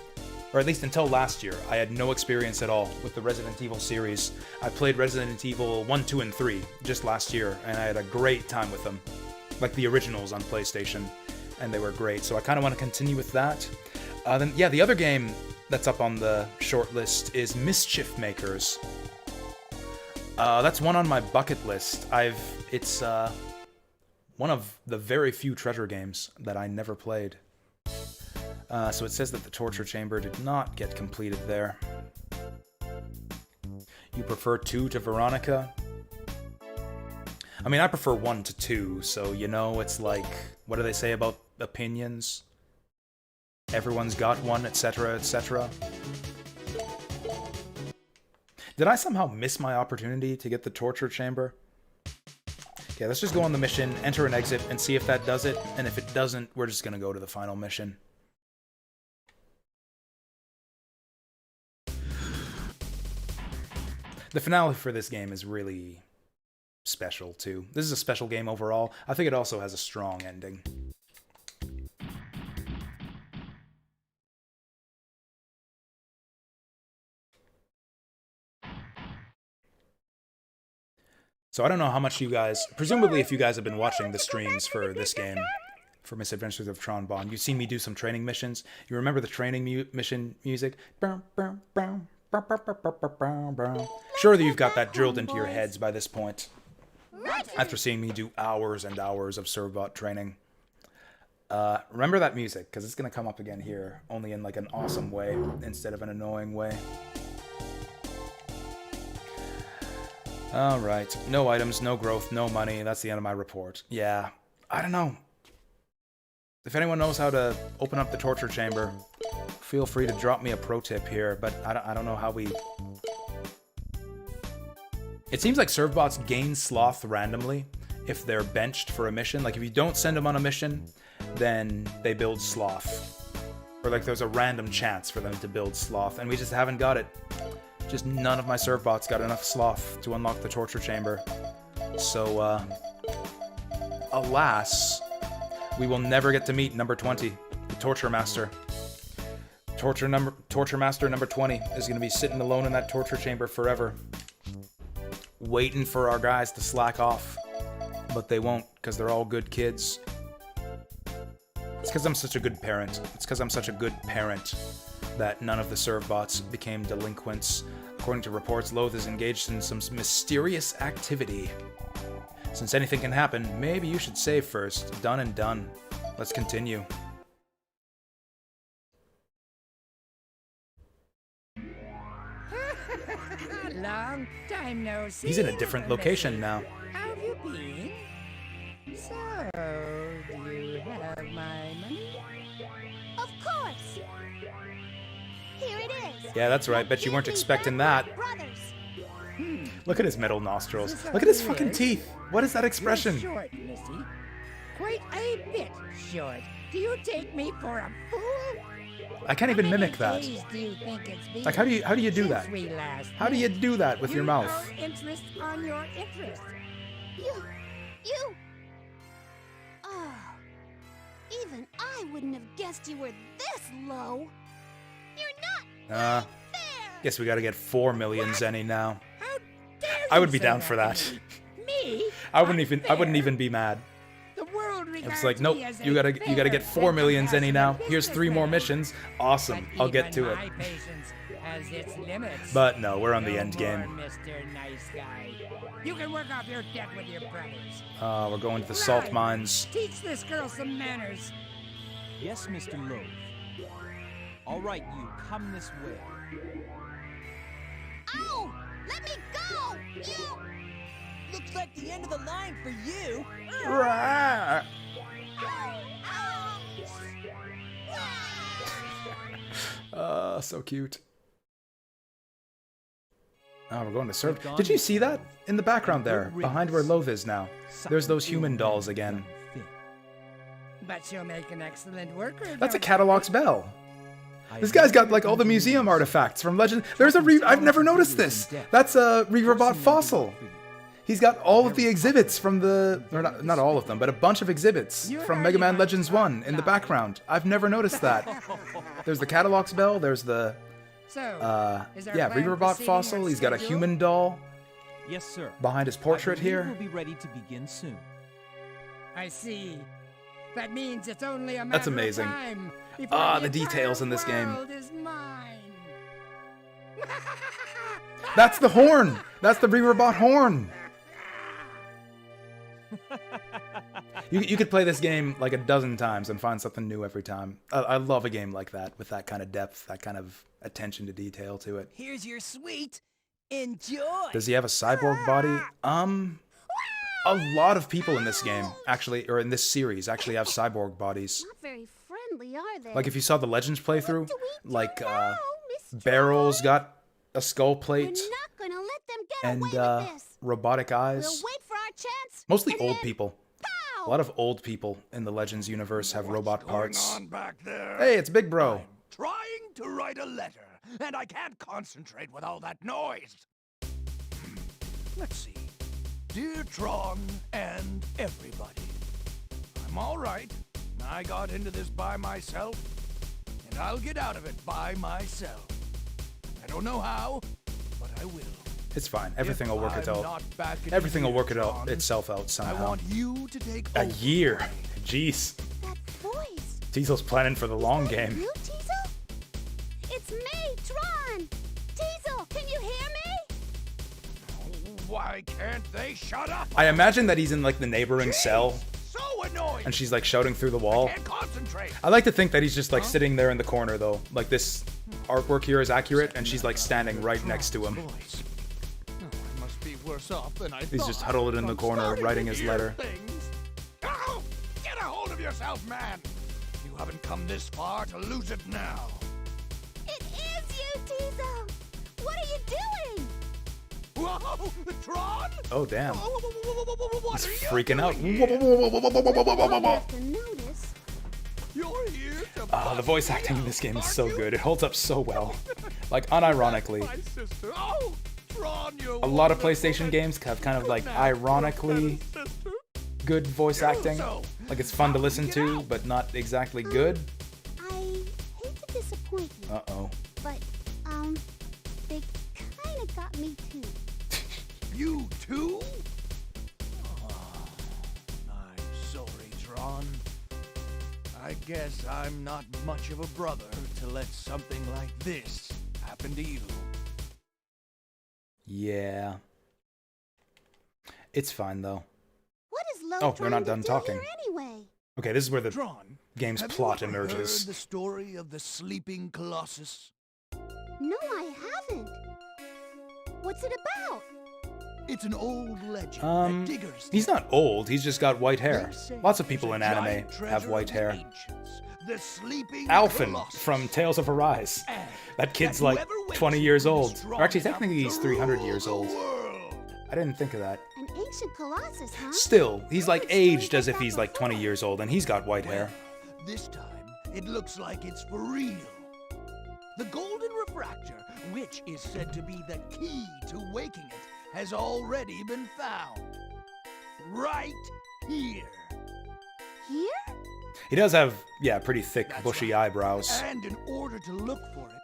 Or at least until last year, I had no experience at all with the Resident Evil series. I played Resident Evil 1, 2, and 3 just last year, and I had a great time with them. Like the originals on PlayStation, and they were great. So I kind of want to continue with that. Then, yeah, the other game that's up on the short list is Mischief Makers. That's one on my bucket list. It's one of the very few treasure games that I never played. So it says that the torture chamber did not get completed there. You prefer 2 to Veronica? I mean, I prefer 1 to 2, so, you know, it's like, what do they say about opinions? Everyone's got one, etc., etc. Did I somehow miss my opportunity to get the torture chamber? Okay, let's just go on the mission, enter and exit, and see if that does it. And if it doesn't, we're just gonna go to the final mission. The finale for this game is really special, too. This is a special game overall. I think it also has a strong ending. So I don't know how much you guys... Presumably, if you guys have been watching the streams for this game, for Misadventures of Tron Bonne, you've seen me do some training missions. You remember the training mission music? Surely you've got that drilled into your heads by this point. After seeing me do hours and hours of Servbot training. Remember that music, because it's going to come up again here, only in like an awesome way, instead of an annoying way. Alright, no items, no growth, no money, that's the end of my report. Yeah, I don't know. If anyone knows how to open up the torture chamber, feel free to drop me a pro tip here, but I don't know how we... It seems like Servbots gain sloth randomly if they're benched for a mission. Like, if you don't send them on a mission, then they build sloth. Or, like, there's a random chance for them to build sloth, and we just haven't got it. Just none of my Servbots got enough sloth to unlock the torture chamber. So, alas, we will never get to meet number 20, the Torture Master. Torture Master number 20 is going to be sitting alone in that torture chamber forever, waiting for our guys to slack off. But they won't, because they're all good kids. It's because I'm such a good parent. It's because I'm such a good parent that none of the Servbots became delinquents. According to reports, Loath is engaged in some mysterious activity. Since anything can happen, maybe you should save first. Done and done. Let's continue. Long time no see. He's in a different location now. How have you been? So, do you have my money? Of course. Here it is. Yeah, that's right. Bet you weren't expecting that. Brothers. Look at his metal nostrils. Look at his fucking teeth. What is that expression? You're short, Missy. Quite a bit short. Do you take me for a fool? I can't even mimic that. Like, how do you do that? How do you do that with your mouth? Interest on your interest. You. Oh, even I wouldn't have guessed you were this low. You're not. Fair. Guess we gotta get 4 million Zenny now. How dare you I would be say down that for to that. Me? I wouldn't even be mad. The world It's like, nope, you gotta get 4 million Zenny now. Here's 3 more missions. Awesome, I'll get to it. But no, we're on the end game. Mr. Nice Guy. You can work off your debt with your brothers. We're going to the salt mines. Teach this girl some manners. Yes, Mr. Loaf. All right, you, come this way. Ow! Let me go! You! Looks like the end of the line for you. Rah! So cute. Oh, we're going to serve. Did you see that? In the background there, behind where Loath is now. There's those human dolls again. But she'll make an excellent worker. That's a Catalog's bell. This guy's got like all the museum artifacts from Legend. There's a I've never noticed this. That's a Reaverbot fossil. He's got all of the exhibits from the, or not all of them, but a bunch of exhibits from Mega Man Legends 1 in the background. I've never noticed that. There's the Catalog's bell. There's the, yeah, Reaverbot fossil. He's got a human doll. Yes, sir. Behind his portrait here. We'll be ready to begin soon. I see. That means it's only a matter That's amazing. of time. The details in this game. Is mine. That's the horn. That's the Reaverbot horn. You could play this game like a dozen times and find something new every time. I love a game like that, with that kind of depth, that kind of attention to detail to it. Here's your sweet. Enjoy. Does he have a cyborg body? A lot of people in this game, actually, or in this series, actually have cyborg bodies. Not very friendly, are they? Like if you saw the Legends playthrough, like Miss Barrel's got a skull We're plate, not gonna let them get and away with this. robotic We'll eyes. wait for our chance. Mostly and old then people. Pow! A lot of old people in the Legends universe have robot parts. Going on back there? Hey, it's Big Bro. Trying to write a letter, and I can't concentrate with all that noise. Let's see. Dear Tron and everybody, I'm all right. I got into this by myself, and I'll get out of it by myself. I don't know how, but I will. It's fine. Everything will work If I'm itself. not back in Everything will work Tron, itself out I somehow. want you to take A over. year. Jeez. That voice. Teasel's planning for the long game. You, Teasel? It's me, Tron. Teasel, can you hear me? Why can't they shut up? I imagine that he's in like the neighboring cell, So annoying. and she's like shouting through the wall. Can't concentrate. I like to think that he's just like sitting there in the corner though. Like this artwork here is accurate, and she's like standing right next to him. Voice. Oh, I must be worse off than I He's thought. just huddled in the I'm corner starting writing to his hear letter. things. Oh, get a hold of yourself, man. You haven't come this far to lose it now. It is you, Teasel. What are you doing? Whoa, the Tron? Oh damn. What He's are you freaking out. doing here? You have to notice. You're here to Oh, the voice acting in this game is so good. It holds up so well. Like unironically. my sister. Oh, Tron, you're A lot of wonderful PlayStation and games have kind of good like now, ironically sister. good voice acting. So, Like it's fun to how listen get to, out? but not exactly good. I hate to disappoint you, Uh-oh. but, they kind of got me too. You too? Oh, I'm sorry, Tron. I guess I'm not much of a brother to let something like this happen to you. Yeah. It's fine though. What is Lo Oh, they're trying not to done do talking. here anyway? Okay, this is where the Tron, game's have plot you ever emerges. heard the story of the sleeping colossus? No, I haven't. What's it about? It's an old legend that diggers He's not old, he's just got white hair. They say Lots of people there's in a anime giant treasure have white of the hair. ancients, the sleeping Alphen colossus. from Tales of Arise. And That kid's that like whoever wakes 20 it years is old. strong Or actually, enough technically he's to 300 rule years the old. world. I didn't think of that. An ancient colossus, huh? Still, he's like I've heard stories aged as like if that he's like 20 before. years old, and he's got white hair. Well, this time, it looks like it's for real. The golden refractor, which is said to be the key to waking it, has already been found. Right here. Here? He does have, yeah, pretty thick, That's bushy right. eyebrows. And in order to look for it,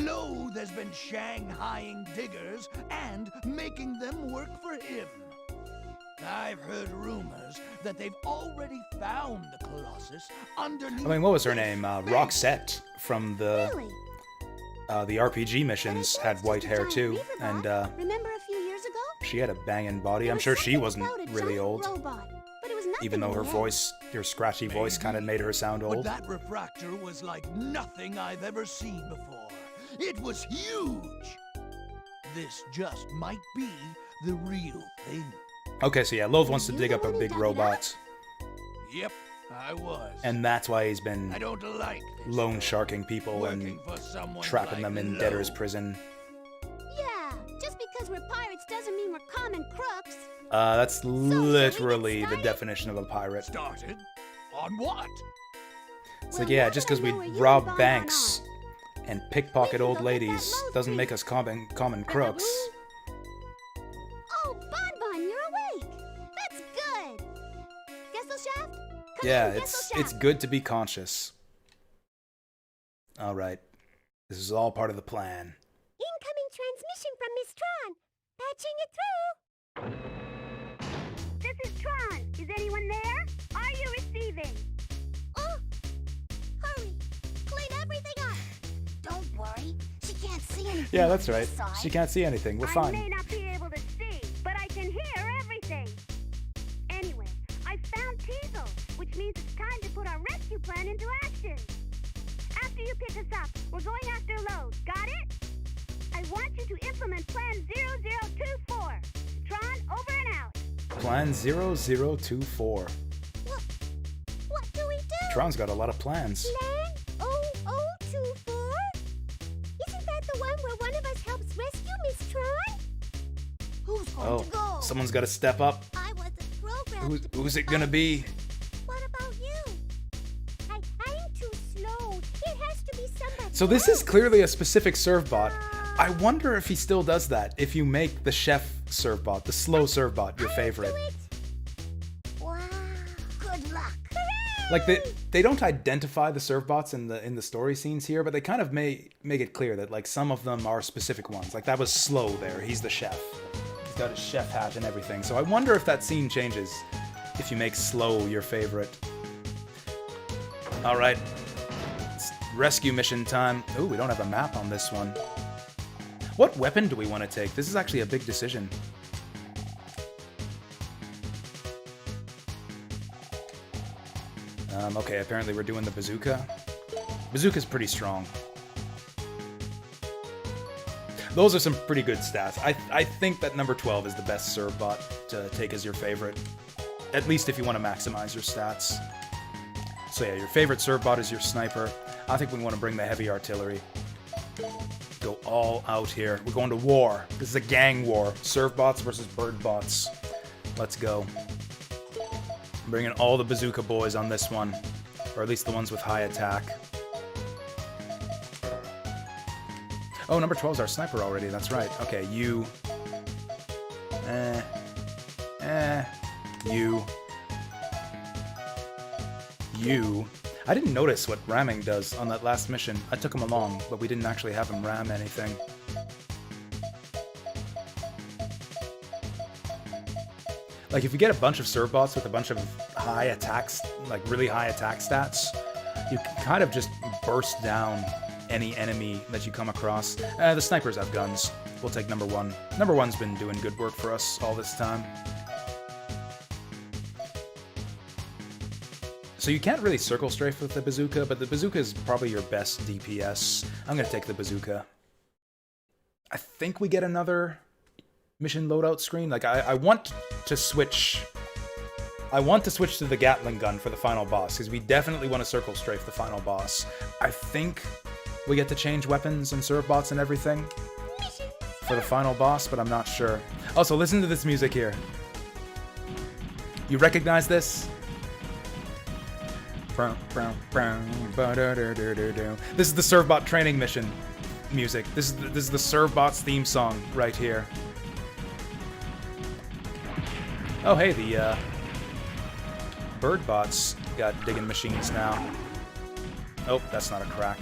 Loathe has been shanghaiing diggers and making them work for him. I've heard rumors that they've already found the Colossus underneath. I mean, what was her this name? big- Roxette from Really? the RPG missions had white hair too, and Remember a few years ago? she had a banging body. There I'm was sure she something wasn't about a really giant old, robot, but it was nothing even though in her the head. voice, her scratchy voice, kind of made her sound But old. that refractor was like nothing I've ever seen before. It was huge. This just might be the real thing. Okay, so yeah, Loath wants to You dig the up a one who big dug it robot, Yep, I was. and that's why he's been I don't like this. loan sharking people and Working for someone trapping like them in Loathe. debtor's prison. Yeah, just because we're pirates doesn't mean we're common crooks. That's shall we get literally the started? definition of a pirate. Started? On what? It's Well, like, yeah, now just that I because we know where you and rob Bon Bon banks and pickpocket We can old go get that ladies Loathe doesn't piece. make us common crooks. Oh, Bon Bon, you're awake. That's good. Gesellschaft? Come Yeah, in, it's Gesellschaft. good to be conscious. All right, this is all part of the plan. Incoming transmission from Miss Tron. Patching it through. This is Tron. Is anyone there? Are you receiving? Oh, hurry. Clean everything up. Don't worry. She can't see anything. Yeah, on that's this right. side. She can't see anything. We're I fine. may not be able to see, but I can hear everything. Anyway, I found Teasel, which means it's time to put our rescue plan into action. After you pick us up, we're going after Loathe. Got it? I want you to implement Plan 0024. Tron, over and out. Plan 0024. What do we do? Tron's got a lot of plans. Plan 0024? Isn't that the one where one of us helps Someone's got to step up. I wasn't programmed. Who's it gonna be? What about you? I'm too slow. It has to be somebody. So this is clearly a specific serve bot. I wonder if he still does that. If you make the chef serve bot, the slow serve bot, your favorite. Wow. Good luck. Like they don't identify the serve bots in the story scenes here, but they kind of make it clear that like some of them are specific ones. Like that was Slow there. He's the chef. He's got his chef hat and everything. So I wonder if that scene changes if you make Slow your favorite. All right. It's rescue mission time. Ooh, we don't have a map on this one. What weapon do we want to take? This is actually a big decision. Okay, apparently we're doing the bazooka. Bazooka's pretty strong. Those are some pretty good stats. I think that number 12 is the best serve bot to take as your favorite. At least if you want to maximize your stats. So yeah, your favorite serve bot is your sniper. I think we want to bring the heavy artillery. Go all out here. We're going to war. This is a gang war. Serve bots versus bird bots. Let's go. I'm bringing all the bazooka boys on this one. Or at least the ones with high attack. Oh, number 12 is our sniper already. That's right. Okay, you. You. You. I didn't notice what ramming does on that last mission. I took him along, but we didn't actually have him ram anything. Like, if you get a bunch of serve bots with a bunch of high attacks, like really high attack stats, you can kind of just burst down any enemy that you come across. The snipers have guns. We'll take number 1. Number 1's been doing good work for us all this time. So you can't really circle strafe with the bazooka, but the bazooka is probably your best DPS. I'm gonna take the bazooka. I think we get another mission loadout screen. Like, I want to switch... I want to switch to the Gatling gun for the final boss, because we definitely want to circle strafe the final boss. I think we get to change weapons and serve bots and everything for the final boss, but I'm not sure. Also, listen to this music here. You recognize this? This is the Servbot training mission music. This is the Servbot's theme song right here. Oh hey, the bird bots got digging machines now. Oh, that's not a crack.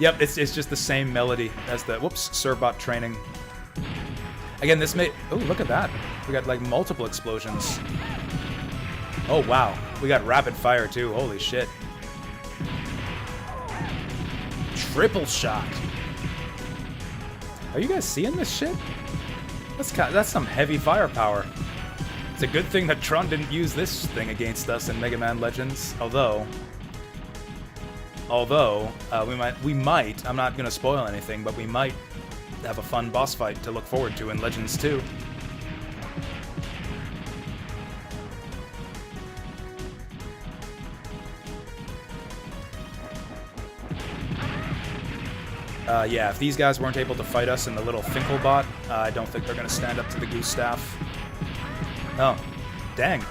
Yep, it's just the same melody as the Servbot training. Again, this may... Oh, look at that. We got, like, multiple explosions. Oh, wow. We got rapid fire, too. Holy shit. Triple shot. Are you guys seeing this shit? That's some heavy firepower. It's a good thing that Tron didn't use this thing against us in Mega Man Legends. Although, we might, I'm not going to spoil anything, but we might have a fun boss fight to look forward to in Legends 2. Yeah, if these guys weren't able to fight us in the little Finkelbot, I don't think they're going to stand up to the Goose Staff. Oh, dang.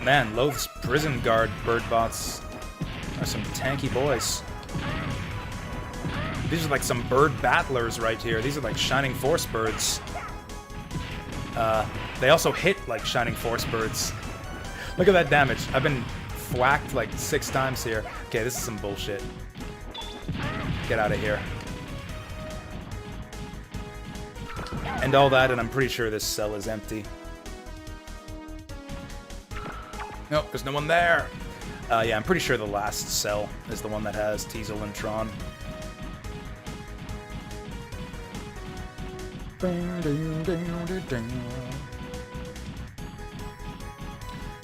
Man, Loath's prison guard bird bots are some tanky boys. These are like some bird battlers right here. These are like Shining Force birds. They also hit like Shining Force birds. Look at that damage. I've been thwacked like 6 times here. Okay, this is some bullshit. Get out of here. And all that, and I'm pretty sure this cell is empty. Nope, there's no one there. Yeah, I'm pretty sure the last cell is the one that has Teasel and Tron.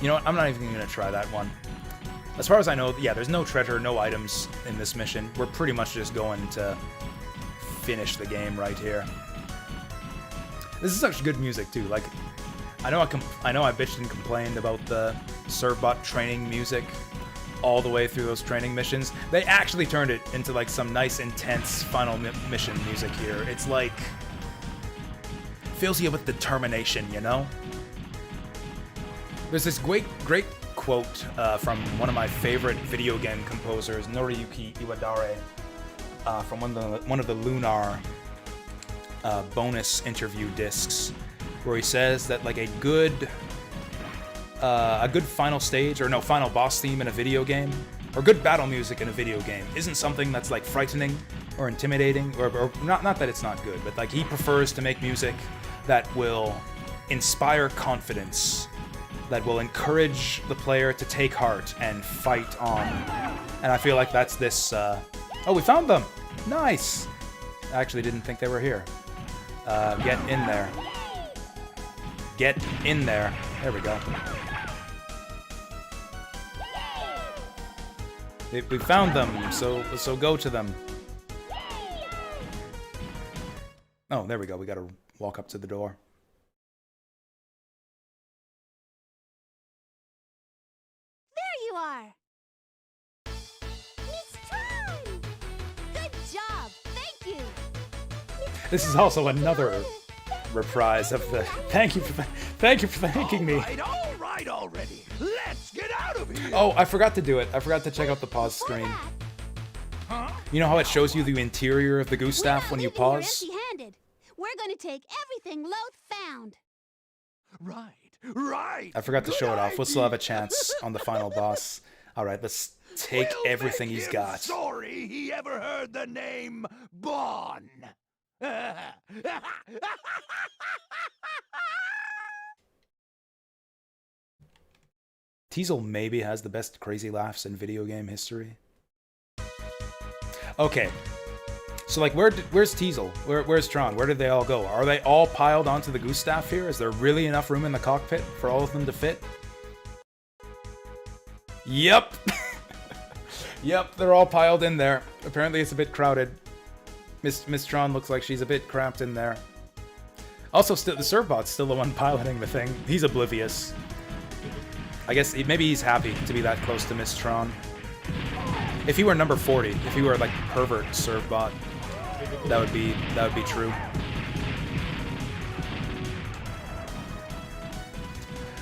You know what? I'm not even going to try that one. As far as I know, yeah, there's no treasure, no items in this mission. We're pretty much just going to finish the game right here. This is such good music too. Like, I know I bitched and complained about the Servbot training music all the way through those training missions. They actually turned it into like some nice intense final mission music here. It's like fills you with determination, you know? There's this great quote from one of my favorite video game composers, Noriyuki Iwadare, from one of the Lunar bonus interview discs, where he says that like a good final stage, or no, final boss theme in a video game, or good battle music in a video game isn't something that's like frightening or intimidating, or not that it's not good, but like he prefers to make music that will inspire confidence, that will encourage the player to take heart and fight on. And I feel like that's this... Oh, we found them! Nice! I actually didn't think they were here. Get in there. Get in there. There we go. We found them, so go to them. Oh, there we go. We gotta walk up to the door. There you are! Miss Tron! Good job! Thank you! This is also another reprise of the thank you for thanking me. All right already. Let's get out of here. Oh, I forgot to do it. I forgot to check out the pause screen. You know how it shows you the interior of the goose staff when you pause? Empty-handed. We're going to take everything Loth found. Right. I forgot to show it off. We'll still have a chance on the final boss. All right, let's take everything he's got. Sorry he ever heard the name Bon. Teasel maybe has the best crazy laughs in video game history. Okay. So, like, where's Teasel? Where's Tron? Where did they all go? Are they all piled onto the goose staff here? Is there really enough room in the cockpit for all of them to fit? Yep. Yep, they're all piled in there. Apparently it's a bit crowded. Miss Tron looks like she's a bit cramped in there. Also, the Servbot's still the one piloting the thing. He's oblivious. I guess maybe he's happy to be that close to Miss Tron. If he were number 40, if he were like pervert Servbot, that would be true.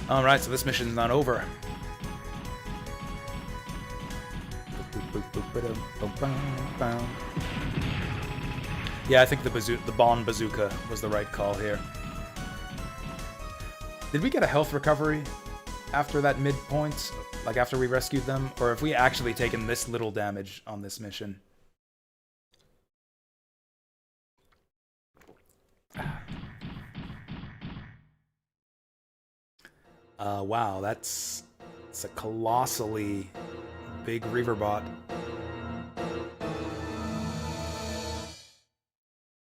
All right, so this mission's not over. Yeah, I think the Bon bazooka was the right call here. Did we get a health recovery after that midpoint? Like after we rescued them? Or have we actually taken this little damage on this mission? Wow, it's a colossally big Reaverbot.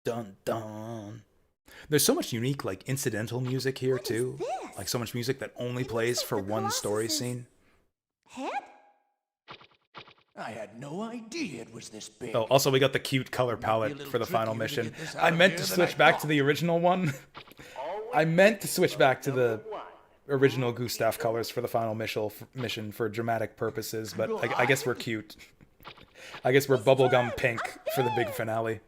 Dun dun. There's so much unique, like, incidental music here, too. Like, so much music that only plays for one story scene. Head? I had no idea it was this big. Oh, also we got the cute color palette for the final mission. I meant to switch back to the original one. I meant to switch back to the original Gustav colors for the final mission for dramatic purposes, but I guess we're cute. I guess we're bubblegum pink for the big finale.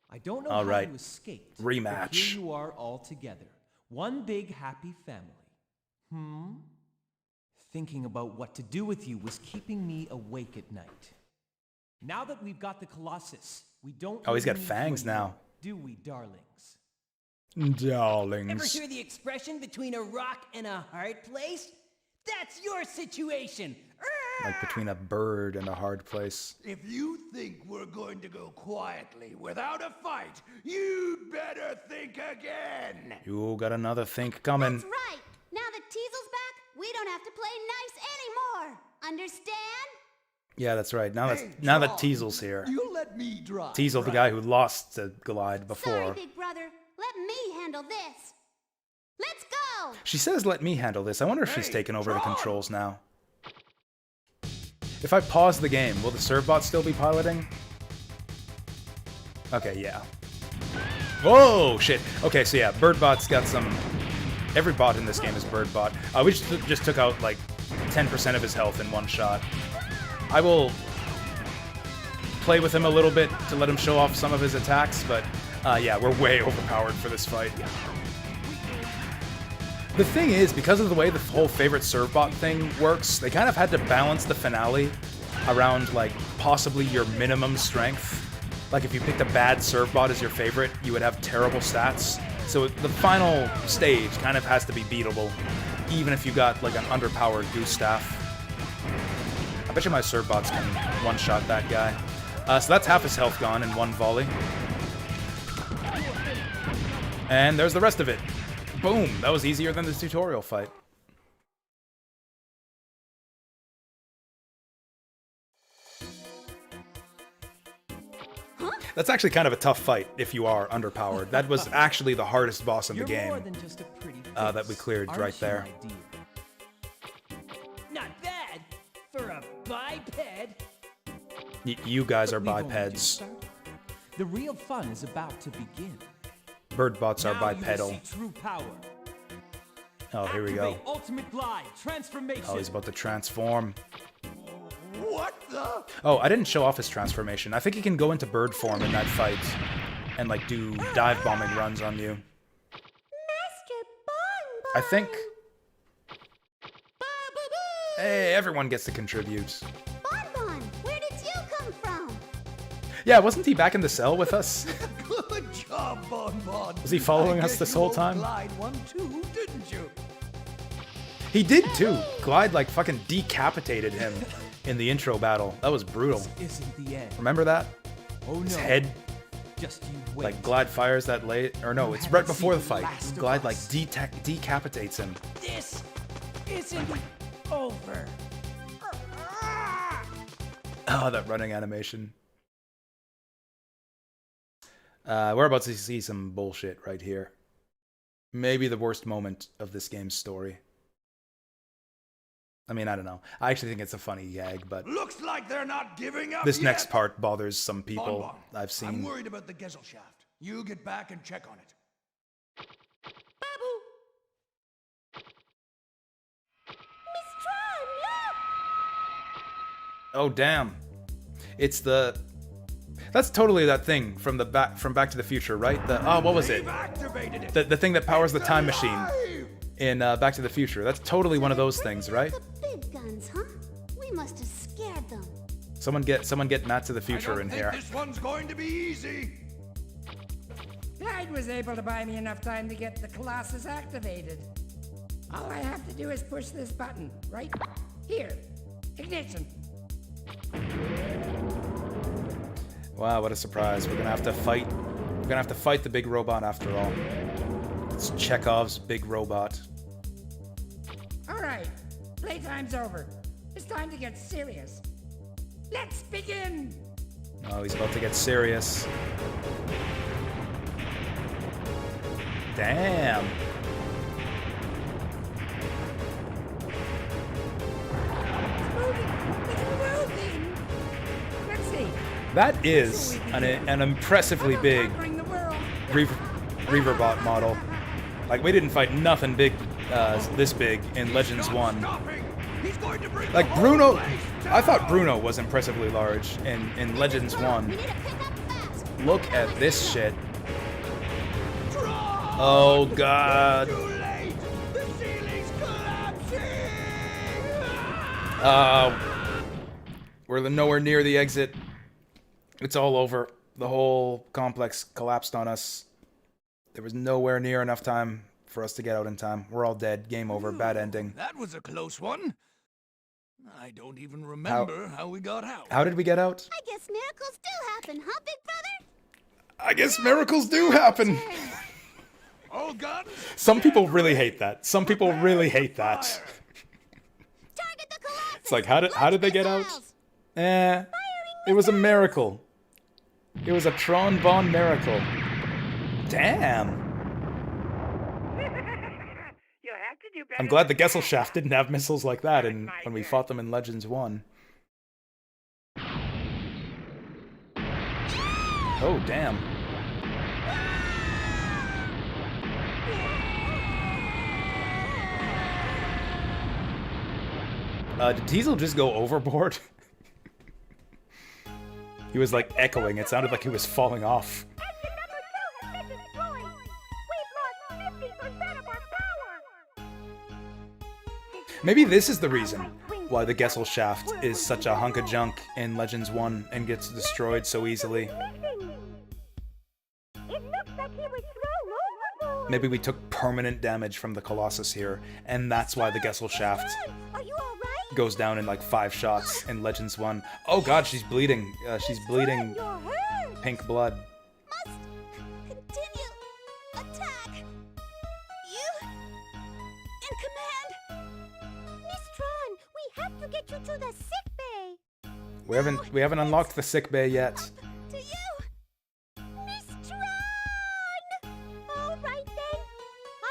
I don't know all how right. you escaped. Rematch. But here you are all together. One big happy family. Thinking about what to do with you was keeping me awake at night. Now that we've got the Colossus, we don't... Oh, he's got need to fangs anymore, now. Do we, darlings? Ever hear the expression between a rock and a hard place? That's your situation. Like between a bird and a hard place. If you think we're going to go quietly without a fight, you'd better think again. You got another think coming. That's right. Now that Teasel's back, we don't have to play nice anymore. Understand? Yeah, that's right. Now that Teasel's here. You let me drive. Teasel, the guy who lost to Glide before. Sorry, big brother. Let me handle this. Let's go. She says, "Let me handle this." I wonder if she's taken over the controls now. If I pause the game, will the Servbot still be piloting? Okay, yeah. Whoa, shit. Okay, so yeah, Birdbot's got some Every bot in this game is bird bot. We just took out like 10% of his health in one shot. I will play with him a little bit to let him show off some of his attacks, but yeah, we're way overpowered for this fight. The thing is, because of the way the whole favorite serve bot thing works, they kind of had to balance the finale around, like, possibly your minimum strength. Like, if you picked a bad serve bot as your favorite, you would have terrible stats. So the final stage kind of has to be beatable, even if you got, like, an underpowered goose staff. I bet you my serve bots can one-shot that guy. So that's half his health gone in one volley. And there's the rest of it. Boom! That was easier than the tutorial fight. That's actually kind of a tough fight if you are underpowered. That was actually the hardest boss in the game that we cleared right there. Not bad for a biped. You guys are bipeds. The real fun is about to begin. Bird bots are bipedal. You will see true power. Oh, here we go. Activate ultimate glide transformation. Oh, he's about to transform. What the? Oh, I didn't show off his transformation. I think he can go into bird form in that fight and, like, do dive bombing runs on you. Master Bonbon! I think... Hey, everyone gets to contribute. Bonbon, where did you come from? Yeah, wasn't he back in the cell with us? Good job, Bonbon. Was he following us this whole time? Glide one too, didn't you? He did too. Glide, like, fucking decapitated him in the intro battle. That was brutal. This isn't the end. Remember that? Oh, His no. head, Just you wait. like, Glide fires that late. Or no, it's right before the fight. Glide, like, decapitates him. This isn't over. Oh, that running animation. We're about to see some bullshit right here. Maybe the worst moment of this game's story. I mean, I don't know. I actually think it's a funny gag, but Looks like they're not giving up this yet. next part bothers some people Bonbon, I've I'm seen. worried about the Gesellschaft. You get back and check on it. Miss Tron, look! Oh, damn. It's the... That's totally that thing from Back to the Future, right? What was it? They've activated it. The thing that powers the time machine Alive! in Back to the Future. That's totally one of those things, right? The big guns, huh? We must have scared them. Someone get Matt to the Future in here. This one's going to be easy. Clyde was able to buy me enough time to get the Colossus activated. All I have to do is push this button, right here. Ignition. Wow, what a surprise. We're gonna have to fight. We're gonna have to fight the big robot after all. It's Chekhov's big robot. All right, playtime's over. It's time to get serious. Let's begin. Oh, he's about to get serious. Damn. Moving. Let's see. That is an impressively big Conquering the world. Reaverbot model. Like, we didn't fight nothing big, this big in Legends 1. Stopping. He's going to bring Like, the whole Bruno... place I thought down. Bruno was impressively large in Legends 1. We need to pick up fast. Look at this shit. Draw! Oh, God. Too late. The ceiling's collapsing. We're nowhere near the exit. It's all over. The whole complex collapsed on us. There was nowhere near enough time for us to get out in time. We're all dead. Game over. Bad ending. That was a close one. I don't even remember how we got out. How did we get out? I guess miracles do happen, huh, big brother? I guess miracles do happen. All guns. Some people really hate that. Some people really hate that. Target the Colossus! It's like, how did they get out? Missiles! It was a miracle. It was a Tron Von miracle. Damn. I'm glad the Gesellschaft didn't have missiles like that when we fought them in Legends 1. Oh, damn. Did Diesel just go overboard? He was like echoing. It sounded like he was falling off. Maybe this is the reason why the Gesellschaft is such a hunk of junk in Legends 1 and gets destroyed so easily. Maybe we took permanent damage from the Colossus here, and that's why the Gesellschaft goes down in like 5 shots in Legends 1. Oh god, she's bleeding. She's bleeding pink blood. Must continue attack. You in command. Miss Tron, we have to get you to the sick bay. We haven't unlocked the sick bay yet. To you, Miss Tron. All right then,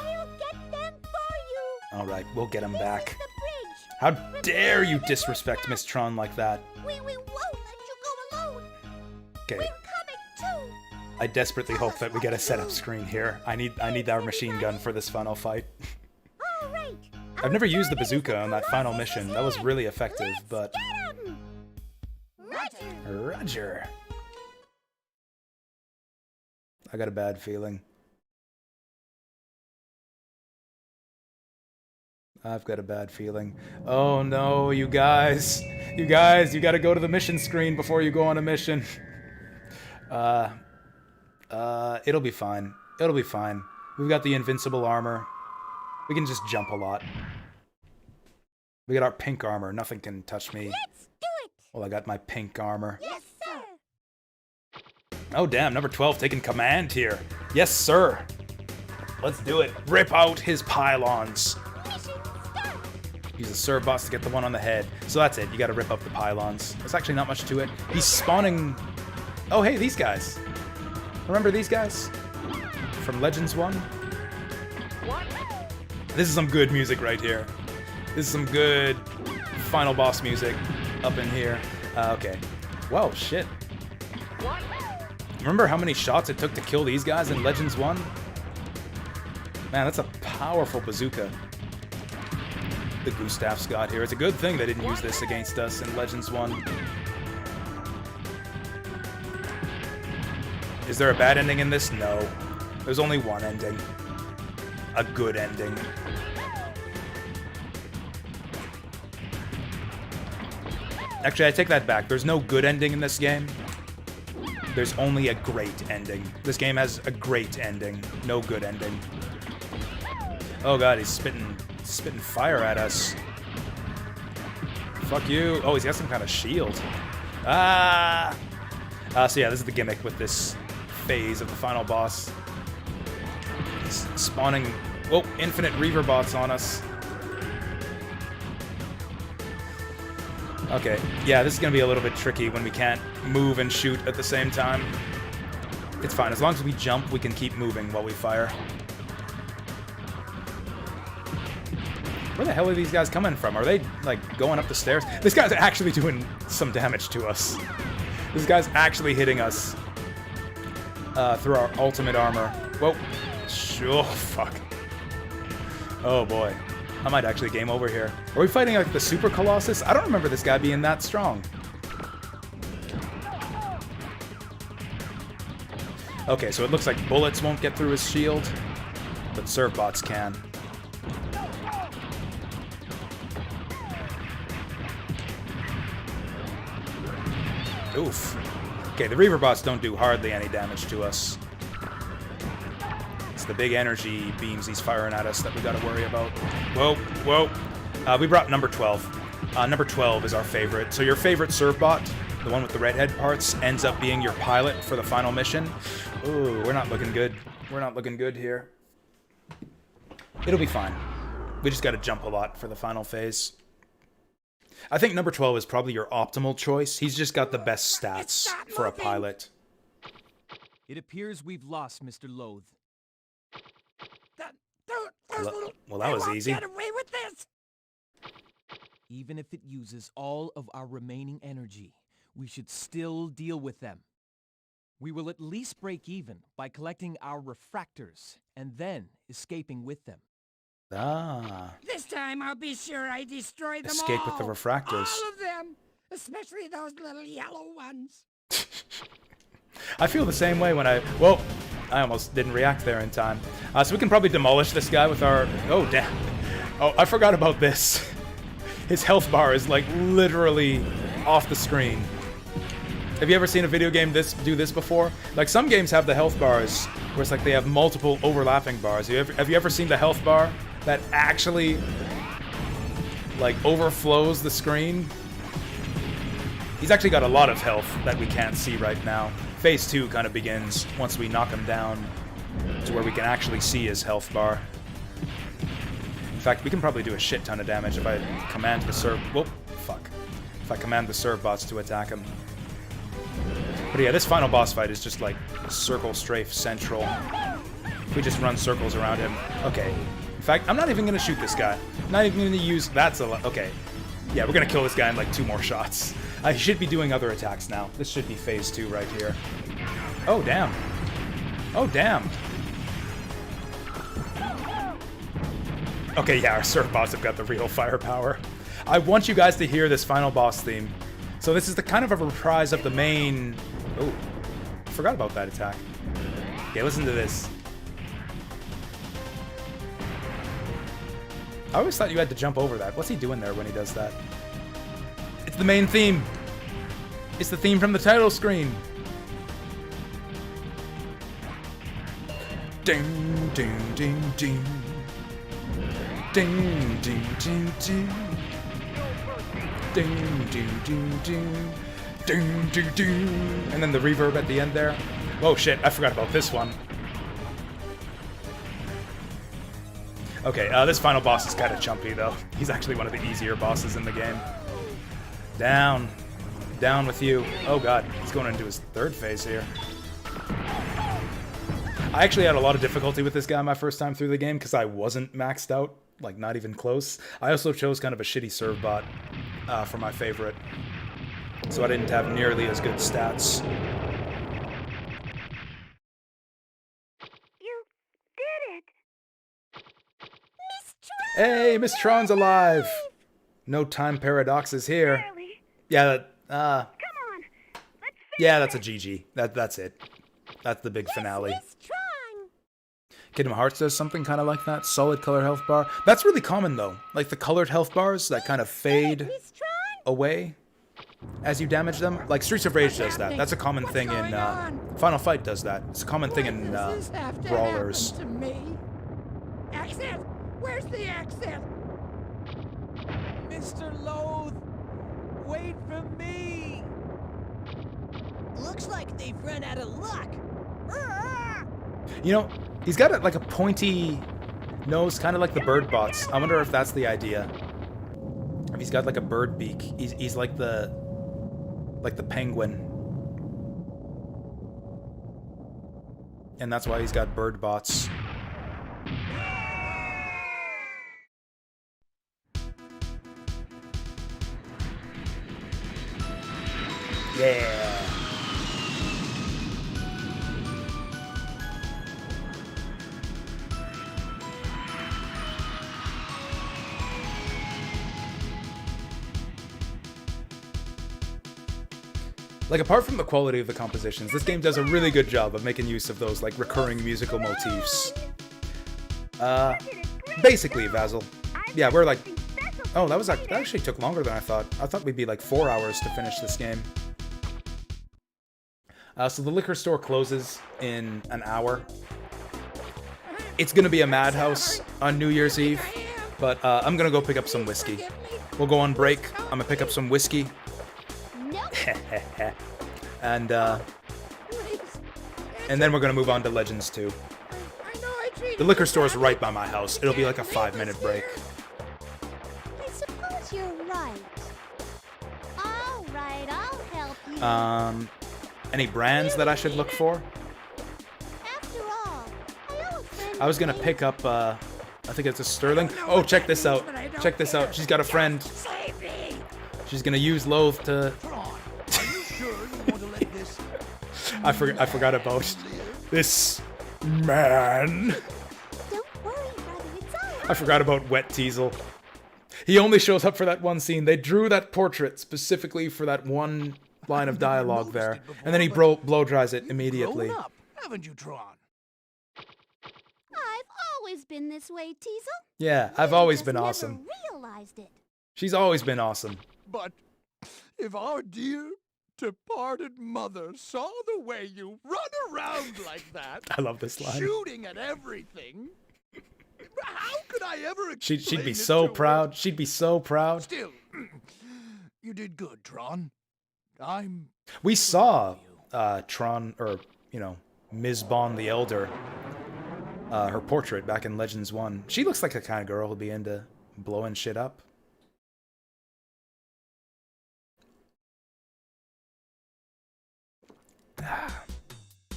I'll get them for you. All right, we'll get him back. The bridge. How dare you disrespect Miss Tron like that? We won't let you go alone. Okay. We're coming too. I desperately hope that we get a setup screen here. I need our machine gun for this final fight. All right. I've never used the bazooka on that final mission. That was really effective, but... Get 'em. Roger. Roger. I got a bad feeling. I've got a bad feeling. Oh no, you guys. You gotta go to the mission screen before you go on a mission. It'll be fine. It'll be fine. We've got the invincible armor. We can just jump a lot. We got our pink armor. Nothing can touch me. Let's do it. Well, I got my pink armor. Yes, sir. Oh damn, number 12 taking command here. Yes, sir. Let's do it. Rip out his pylons. Mission start. Use the serve bots to get the one on the head. So that's it. You gotta rip up the pylons. There's actually not much to it. He's spawning... Oh, hey, these guys. Remember these guys? From Legends 1? This is some good music right here. This is some good final boss music up in here. Okay. Whoa, shit. Remember how many shots it took to kill these guys in Legends 1? Man, that's a powerful bazooka the Gustav's got here. It's a good thing they didn't use this against us in Legends 1. Is there a bad ending in this? No. There's only one ending. A good ending. Actually, I take that back. There's no good ending in this game. There's only a great ending. This game has a great ending. No good ending. Oh god, he's spitting fire at us. Fuck you. Oh, he's got some kind of shield. Ah! So yeah, this is the gimmick with this phase of the final boss. He's spawning, whoa, infinite Reaver bots on us. Okay, yeah, this is gonna be a little bit tricky when we can't move and shoot at the same time. It's fine, as long as we jump, we can keep moving while we fire. Where the hell are these guys coming from? Are they, like, going up the stairs? This guy's actually doing some damage to us. This guy's actually hitting us through our ultimate armor. Whoa. Oh, fuck. Oh, boy. I might actually game over here. Are we fighting, like, the Super Colossus? I don't remember this guy being that strong. Okay, so it looks like bullets won't get through his shield, but serve bots can. Oof. Okay, the Reaver bots don't do hardly any damage to us. It's the big energy beams he's firing at us that we gotta worry about. Whoa, whoa. We brought number 12. Number 12 is our favorite. So your favorite serve bot, the one with the red head parts, ends up being your pilot for the final mission. Ooh, we're not looking good. We're not looking good here. It'll be fine. We just gotta jump a lot for the final phase. I think number 12 is probably your optimal choice. He's just got the best stats for a pilot. It appears we've lost Mr. Loath. Well, that was easy. Get away with this. Even if it uses all of our remaining energy, we should still deal with them. We will at least break even by collecting our refractors and then escaping with them. Ah. This time I'll be sure I destroy them Escape all. with the refractors. All of them, especially those little yellow ones. I feel the same way when I... Whoa! I almost didn't react there in time. So we can probably demolish this guy with our... Oh, damn. Oh, I forgot about this. His health bar is, like, literally off the screen. Have you ever seen a video game do this before? Like, some games have the health bars where it's like they have multiple overlapping bars. Have you ever seen the health bar that actually, like, overflows the screen? He's actually got a lot of health that we can't see right now. Phase 2 kind of begins once we knock him down to where we can actually see his health bar. In fact, we can probably do a shit ton of damage if I command the serve... Whoop, fuck. If I command the serve bots to attack him. But yeah, this final boss fight is just like circle strafe central. If we just run circles around him. Okay. In fact, I'm not even going to shoot this guy. I'm not even going to use... That's a lot. Okay. Yeah, we're going to kill this guy in like 2 more shots. I should be doing other attacks now. This should be phase 2 right here. Oh, damn. Oh, damn. Okay, yeah, our surf bots have got the real firepower. I want you guys to hear this final boss theme. So this is the kind of a reprise of the main... Oh, I forgot about that attack. Okay, listen to this. I always thought you had to jump over that. What's he doing there when he does that? It's the main theme. It's the theme from the title screen. Ding, ding, ding, ding. Ding, ding, ding, ding. Ding, ding, ding, ding. Ding, ding, ding. And then the reverb at the end there. Oh shit, I forgot about this one. Okay, this final boss is kind of chumpy though. He's actually one of the easier bosses in the game. Down. Down with you. Oh god, he's going into his 3rd phase here. I actually had a lot of difficulty with this guy my first time through the game because I wasn't maxed out. Like, not even close. I also chose kind of a shitty serve bot for my favorite. So I didn't have nearly as good stats. You did it! Hey, Miss Tron's alive! No time paradoxes here. Barely. Yeah, Come on, let's yeah, that's a GG. That's it. That's the big finale. Miss Tron! Kingdom Hearts does something kind of like that. Solid color health bar. That's really common though. Like the colored health bars that kind of fade Miss Tron! away as you damage them. Like Streets of Rage does that. That's a common thing in Final Fight does that. It's a common thing in brawlers. To me? Exit! Where's the exit? Mr. Loath, wait for me! Looks like they've run out of luck. You know, he's got like a pointy nose, kind of like the bird bots. I wonder if that's the idea. If he's got like a bird beak, he's like the penguin, and that's why he's got bird bots. Yeah. Like, apart from the quality of the compositions, this game does a really good job of making use of those, like, recurring musical motifs. Basically, Basil. Yeah, we're like... Oh, that actually took longer than I thought. I thought we'd be like 4 hours to finish this game. So the liquor store closes in an hour. It's gonna be a madhouse on New Year's Eve, but I'm gonna go pick up some whiskey. We'll go on break. I'm gonna pick up some whiskey. And then we're gonna move on to Legends 2. The liquor store is right by my house. It'll be like a 5-minute break. I suppose you're right. All right, I'll help you. Any brands that I should look for? After all, I owe a friend. I was gonna pick up, I think it's a Sterling. Oh, check this out. Check this out. She's got a friend. She's gonna use Loath to... I forgot about this man. Don't worry, brother. It's all I forgot about Wet Teasel. He only shows up for that one scene. They drew that portrait specifically for that one line of dialogue there. And then he blow dries it immediately. Grown up, haven't you, Tron? I've always been this way, Teasel. Yeah, I've always been awesome. Never realized it. She's always been awesome. But if our dear departed mother saw the way you run around like that, I love this line. shooting at everything, how could I ever explain She'd be it so to proud. her? She'd be so proud. Still, you did good, Tron. We saw Tron, or, you know, Ms. Bond the Elder, her portrait back in Legends 1. She looks like the kind of girl who'd be into blowing shit up.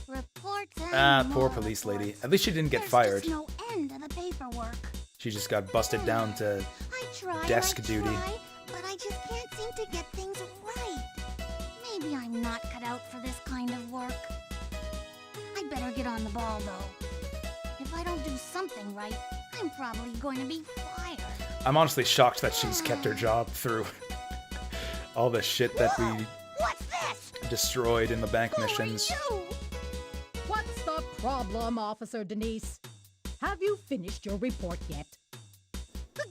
Reports Poor police lady. At least she didn't get fired. There's just no end to the paperwork. She just got busted down to desk duty. But I just can't seem to get things right. Maybe I'm not cut out for this kind of work. I'd better get on the ball, though. If I don't do something right, I'm probably going to be fired. I'm honestly shocked that she's kept her job through all the shit that we destroyed in the bank missions. What's the problem, Officer Denise? Have you finished your report yet?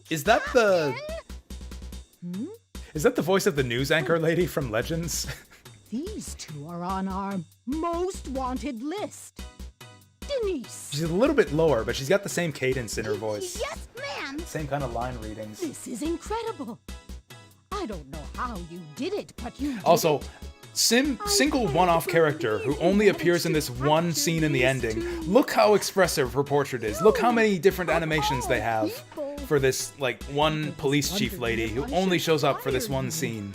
Is that the... Is that the voice of the news anchor lady from Legends? These two are on our most wanted list. Denise! She's a little bit lower, but she's got the same cadence in her voice. Yes, ma'am! Same kind of line readings. This is incredible. I don't know how you did it, but you did Also, it. single one-off character who only appears in this one scene in the ending. Look how expressive her portrait is. Look how many different animations they have for this, like, one police chief lady who only shows up for this one scene.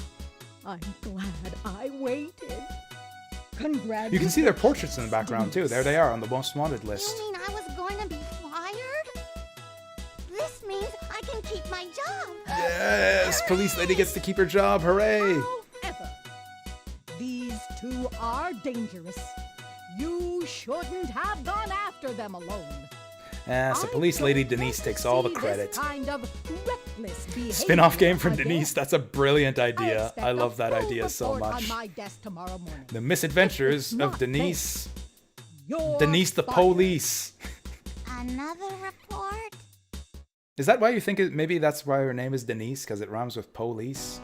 I'm glad I waited. Congratulations. You can see their portraits in the background, too. There they are on the most wanted list. You mean I was going to be fired? This means I can keep my job. Yes! Police lady gets to keep her job. Hooray! However, these two are dangerous. You shouldn't have gone after them alone. So police lady Denise takes all the credit. Kind of reckless behavior Spin-off game from again. Denise. That's a brilliant idea. I love that idea so much. On my desk tomorrow morning. The Misadventures of Denise. You're Denise the fired. Police. Another report? Is that why you think maybe that's why her name is Denise? Because it rhymes with police?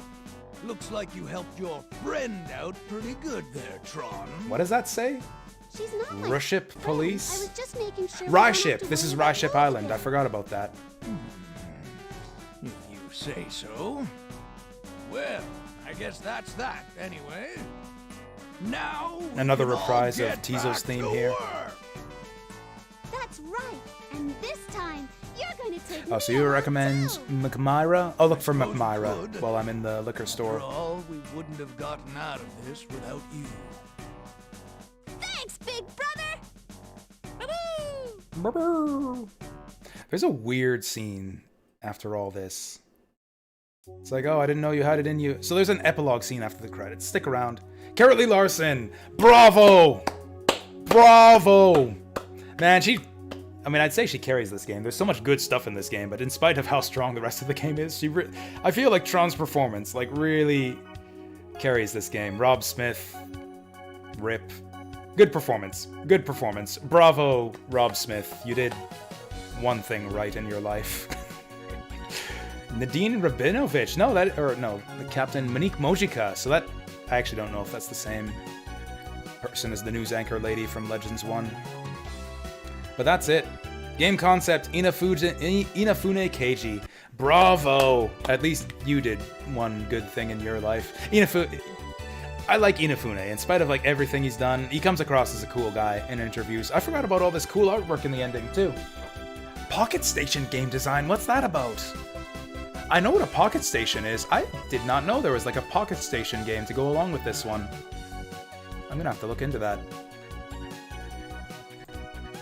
Looks like you helped your friend out pretty good there, Tron. What does that say? She's not my Ruship friend. Police? I was just making sure. Rye Ship. This is Rye Ship Island. I forgot about that. If you say so. Well, I guess that's that, anyway. Now Another we can all reprise of get Teasel's back theme to here. work. That's right. And this time, you're going to take Oh, so me you on, recommend too. McMyra? I'll look for Suppose we McMyra could. while I'm in the liquor After store. all, we wouldn't have gotten out of this without you. Thanks, big brother. Woo-hoo! There's a weird scene after all this. It's like, oh, I didn't know you had it in you. So there's an epilogue scene after the credits. Stick around. Carrot Lee Larson! Bravo! Bravo! Man, I mean, I'd say she carries this game. There's so much good stuff in this game, but in spite of how strong the rest of the game is, I feel like Tron's performance, like, really carries this game. Rob Smith, rip. Good performance. Good performance. Bravo, Rob Smith. You did one thing right in your life. Nadine Rabinovich. No, the Captain Monique Mojica. So that, I actually don't know if that's the same person as the news anchor lady from Legends 1. But that's it. Game concept, Inafune Keiji. Bravo! At least you did one good thing in your life. I like Inafune. In spite of like everything he's done, he comes across as a cool guy in interviews. I forgot about all this cool artwork in the ending too. Pocket Station game design, what's that about? I know what a Pocket Station is. I did not know there was like a Pocket Station game to go along with this one. I'm gonna have to look into that.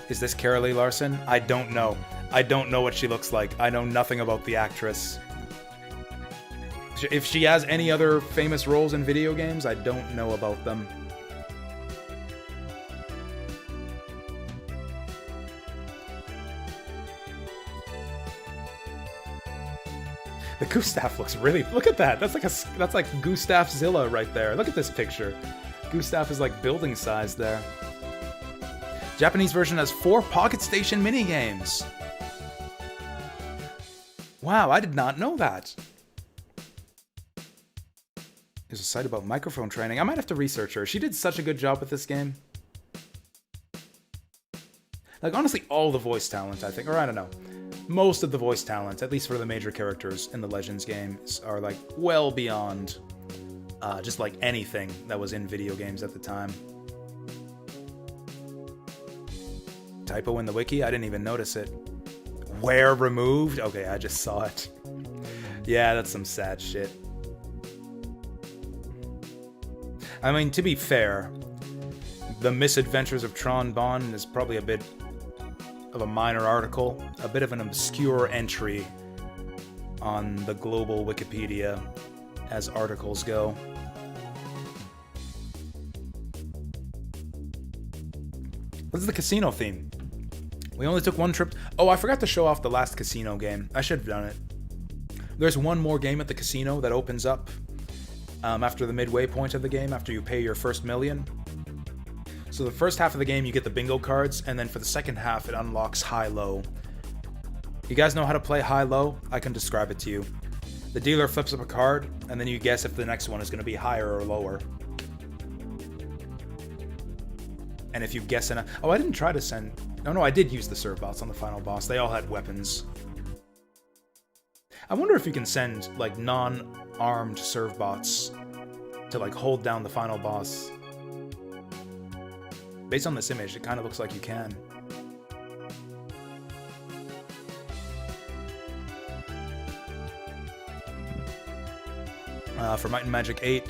Is this Carrot Lee Larson? I don't know. I don't know what she looks like. I know nothing about the actress. If she has any other famous roles in video games, I don't know about them. The Gustav looks really... Look at that. That's like Gustavzilla right there. Look at this picture. Gustav is like building size there. Japanese version has 4 Pocket Station minigames. Wow, I did not know that. There's a site about microphone training. I might have to research her. She did such a good job with this game. Like, honestly, all the voice talent, I think, or I don't know. Most of the voice talent, at least for the major characters in the Legends games, are, like, well beyond just, like, anything that was in video games at the time. Typo in the wiki? I didn't even notice it. Where removed? Okay, I just saw it. Yeah, that's some sad shit. I mean, to be fair, the Misadventures of Tron Bonne is probably a bit of a minor article, a bit of an obscure entry on the global Wikipedia as articles go. What is the casino theme? We only took one trip. Oh, I forgot to show off the last casino game. I should have done it. There's one more game at the casino that opens up after the midway point of the game, after you pay your first million. So the first half of the game, you get the bingo cards, and then for the second half, it unlocks high-low. You guys know how to play high-low? I can describe it to you. The dealer flips up a card, and then you guess if the next one is going to be higher or lower. And if you guess enough... Oh, I didn't try to send... No, I did use the serve bots on the final boss. They all had weapons. I wonder if you can send, like, non-armed serve bots to, like, hold down the final boss. Based on this image, it kind of looks like you can. For Might and Magic 8,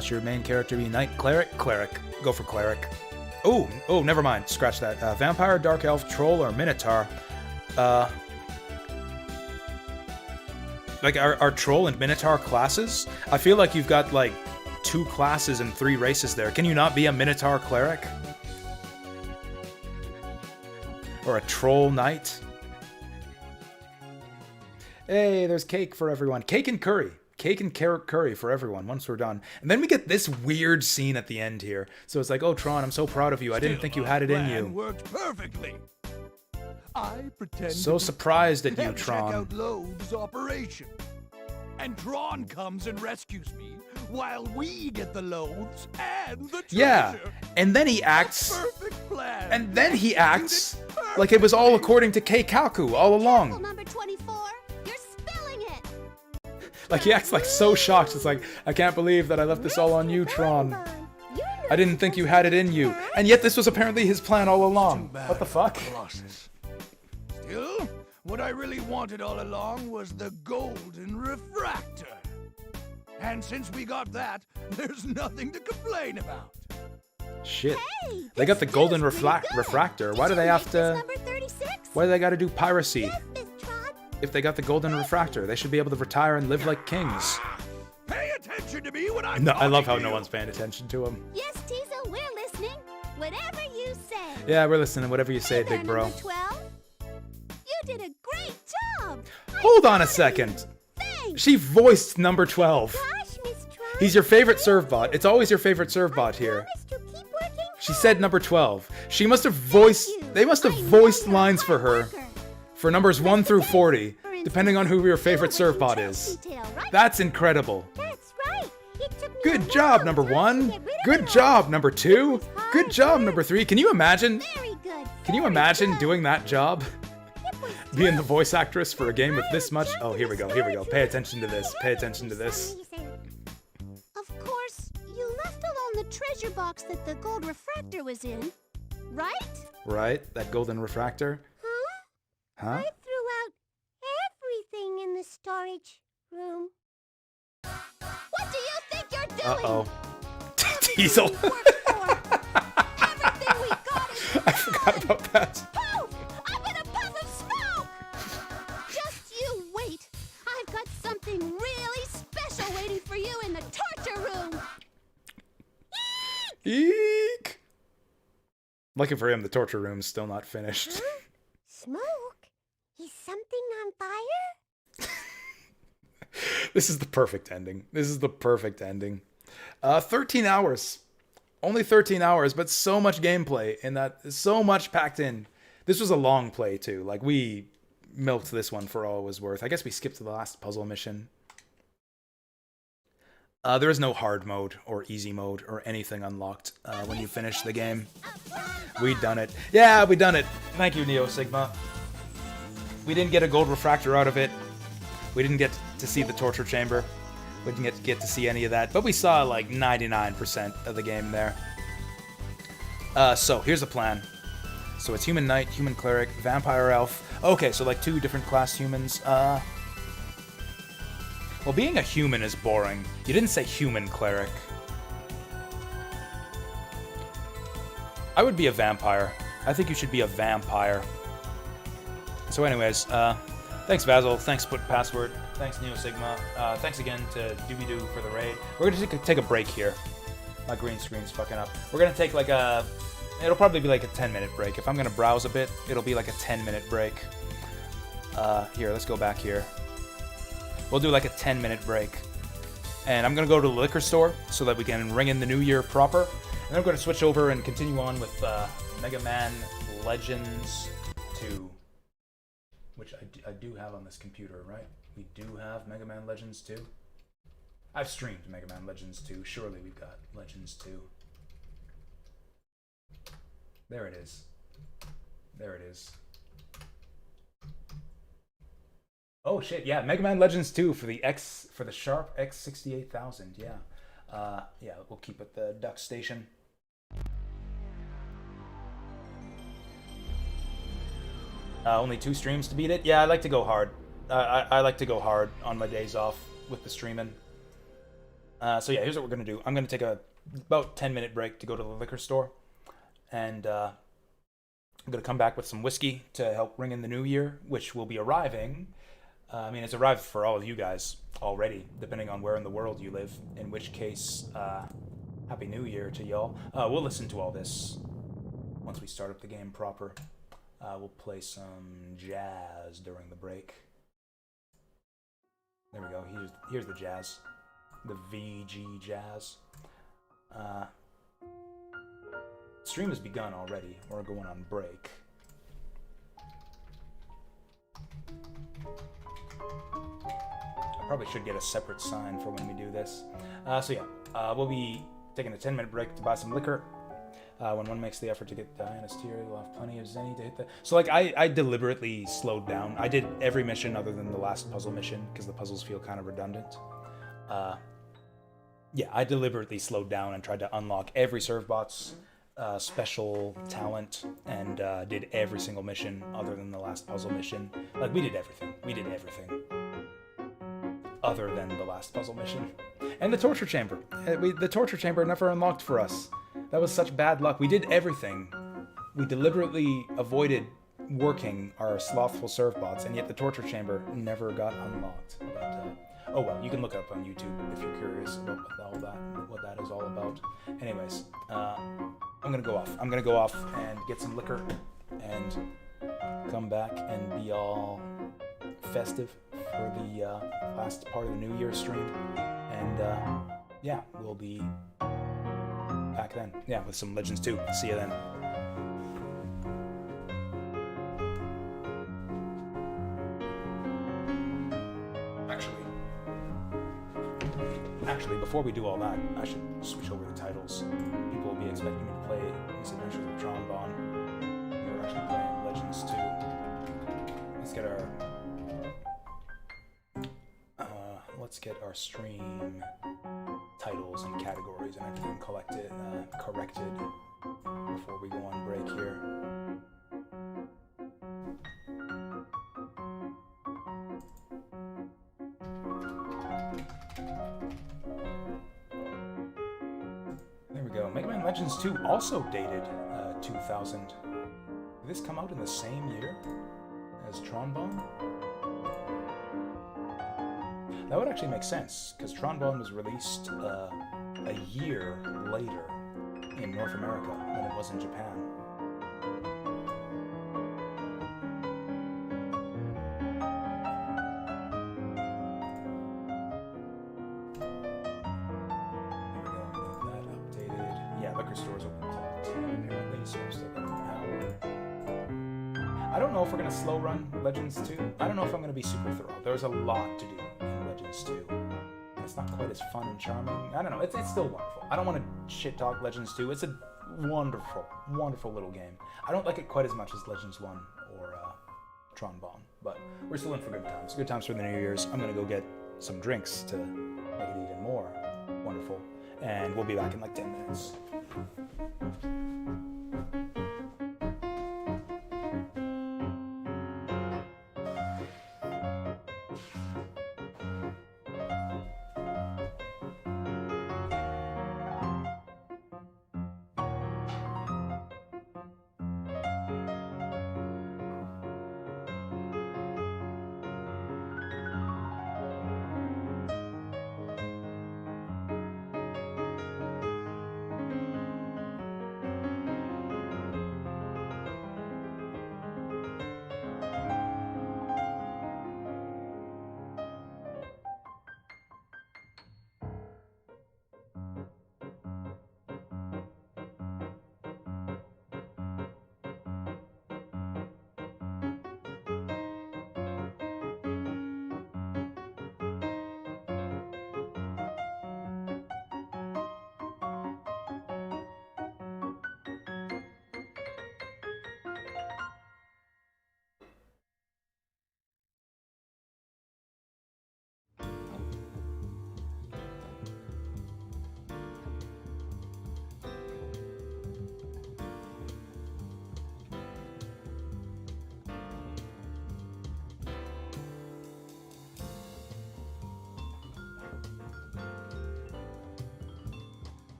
should your main character be Knight, Cleric? Cleric. Go for Cleric. Oh, never mind. Scratch that. Vampire, Dark Elf, Troll, or Minotaur. Like, are Troll and Minotaur classes? I feel like you've got, like, 2 classes and 3 races there. Can you not be a Minotaur Cleric? Or a Troll Knight? Hey, there's cake for everyone. Cake and curry. Cake and carrot curry for everyone once we're done. And then we get this weird scene at the end here. So it's like, oh, Tron, I'm so proud of you. I didn't think you had it in you. Worked perfectly. I pretend so surprised at you, check Tron. out Loeb's operation. And Tron comes and rescues me while we get the loaves and the treasure. Yeah, and then he acts... Perfect plan. And then he acts like it was all according to Keikaku all along. Careful, number 24. You're spilling it. Like, he acts like so shocked. It's like, I can't believe that I left this all on you, Tron. I didn't think you had it in you. And yet this was apparently his plan all along. What the fuck? Still, what I really wanted all along was the golden refractor. And since we got that, there's nothing to complain about. Shit. They got the golden refractor. Why do they have to... Why do they gotta do piracy? If they got the golden refractor, they should be able to retire and live like kings. Pay attention to me when I'm No, I love how no one's paying attention to him. Yes, Tiza, we're listening. Whatever you say. Yeah, we're listening. Whatever you say, Hey big there, bro. number 12. You did a great job. Hold on a second. Thanks. She voiced number 12. Gosh, Miss Tron. He's your favorite serve bot. It's always your favorite serve bot here. Promise to keep working She said number 12. She must have voiced... They must have voiced lines for her for numbers 1 through 40, depending on who your favorite serve bot is. That's incredible. That's right. It took me Good a job, long number time to 1. get rid of Good it all. job, number 2. Good job, number 3. Can you imagine? Very good. Can you very imagine good. doing that job? It was Being the voice actress for a game with this much... Oh, here we go, here we go. Pay attention to this. Pay attention to this. Of course, you left alone the treasure box that the gold refractor was in, right? Right? That golden refractor? Huh? Huh? I threw out everything in the storage room. What do you think you're doing? Uh-oh. Diesel. Everything we got is I forgot about that. poof! Up in a puff of smoke! Just you wait. I've got something really special waiting for you in the torture room. Eek! Lucky for him, the torture room's still not finished. Smoke? Is something on fire? This is the perfect ending. This is the perfect ending. 13 hours. Only 13 hours, but so much gameplay in that. So much packed in. This was a long play, too. Like, we milked this one for all it was worth. I guess we skipped to the last puzzle mission. There is no hard mode or easy mode or anything unlocked when you finish the game. We done it. Yeah, we done it. Thank you, Neo Sigma. We didn't get a gold refractor out of it. We didn't get to see the torture chamber. We didn't get to see any of that. But we saw like 99% of the game there. So here's the plan. So it's human knight, human cleric, vampire elf. Okay, so like 2 different class humans. Well, being a human is boring. You didn't say human cleric. I would be a vampire. I think you should be a vampire. So anyways, thanks Basil, thanks Put Password, thanks Neo Sigma, thanks again to Doobie-Doo for the raid. We're gonna take a break here. My green screen's fucking up. We're gonna take like it'll probably be like a 10-minute break. If I'm gonna browse a bit, it'll be like a 10-minute break. Here, let's go back here. We'll do like a 10-minute break. And I'm going to go to the liquor store so that we can ring in the new year proper. And then I'm going to switch over and continue on with Mega Man Legends 2. Which I do have on this computer, right? We do have Mega Man Legends 2. I've streamed Mega Man Legends 2. Surely we've got Legends 2. There it is. There it is. Oh shit, yeah, Mega Man Legends 2 for the Sharp X68000, yeah. Yeah, we'll keep it the Duck Station. Only 2 streams to beat it? Yeah, I like to go hard. I like to go hard on my days off with the streaming. So yeah, here's what we're gonna do. I'm gonna take a about 10-minute break to go to the liquor store. And I'm gonna come back with some whiskey to help ring in the new year, which will be arriving. I mean, it's arrived for all of you guys already, depending on where in the world you live. In which case, Happy New Year to y'all. We'll listen to all this once we start up the game proper. We'll play some jazz during the break. There we go. Here's the jazz. The VG jazz. Stream has begun already. We're going on break. I probably should get a separate sign for when we do this. So yeah, we'll be taking a 10-minute break to buy some liquor. When one makes the effort to get Diana's tier, we'll have plenty of Zenny to hit the... So like, I deliberately slowed down. I did every mission other than the last puzzle mission, because the puzzles feel kind of redundant. Yeah, I deliberately slowed down and tried to unlock every Servbot's special talent, and did every single mission other than the last puzzle mission. Like, we did everything. We did everything. Other than the last puzzle mission. And the torture chamber. The torture chamber never unlocked for us. That was such bad luck. We did everything. We deliberately avoided working our slothful Servbots, and yet the torture chamber never got unlocked. But, oh well, you can look it up on YouTube if you're curious about what that is all about. Anyways, I'm gonna go off. I'm gonna go off and get some liquor and come back and be all festive for the last part of the New Year stream. And yeah, we'll be back then. Yeah, with some Legends 2. See you then. Actually, before we do all that, I should switch over the titles. People will be expecting me to play Misadventures with Trombone. We're actually playing Legends 2. Let's get our stream titles and categories and everything corrected before we go on break here. There we go. Mega Man Legends 2 also dated 2000. Did this come out in the same year as Trombone? That would actually make sense, because Trombone was released a year later in North America than it was in Japan. I don't know if we're going to slow run Legends 2. I don't know if I'm going to be super thorough. There's a lot to do in Legends 2. And it's not quite as fun and charming. I don't know. It's still wonderful. I don't want to shit talk Legends 2. It's a wonderful, wonderful little game. I don't like it quite as much as Legends 1 or Tron Bonne, but we're still in for good times. Good times for the New Year's. I'm going to go get some drinks to make it even more wonderful. And we'll be back in like 10 minutes.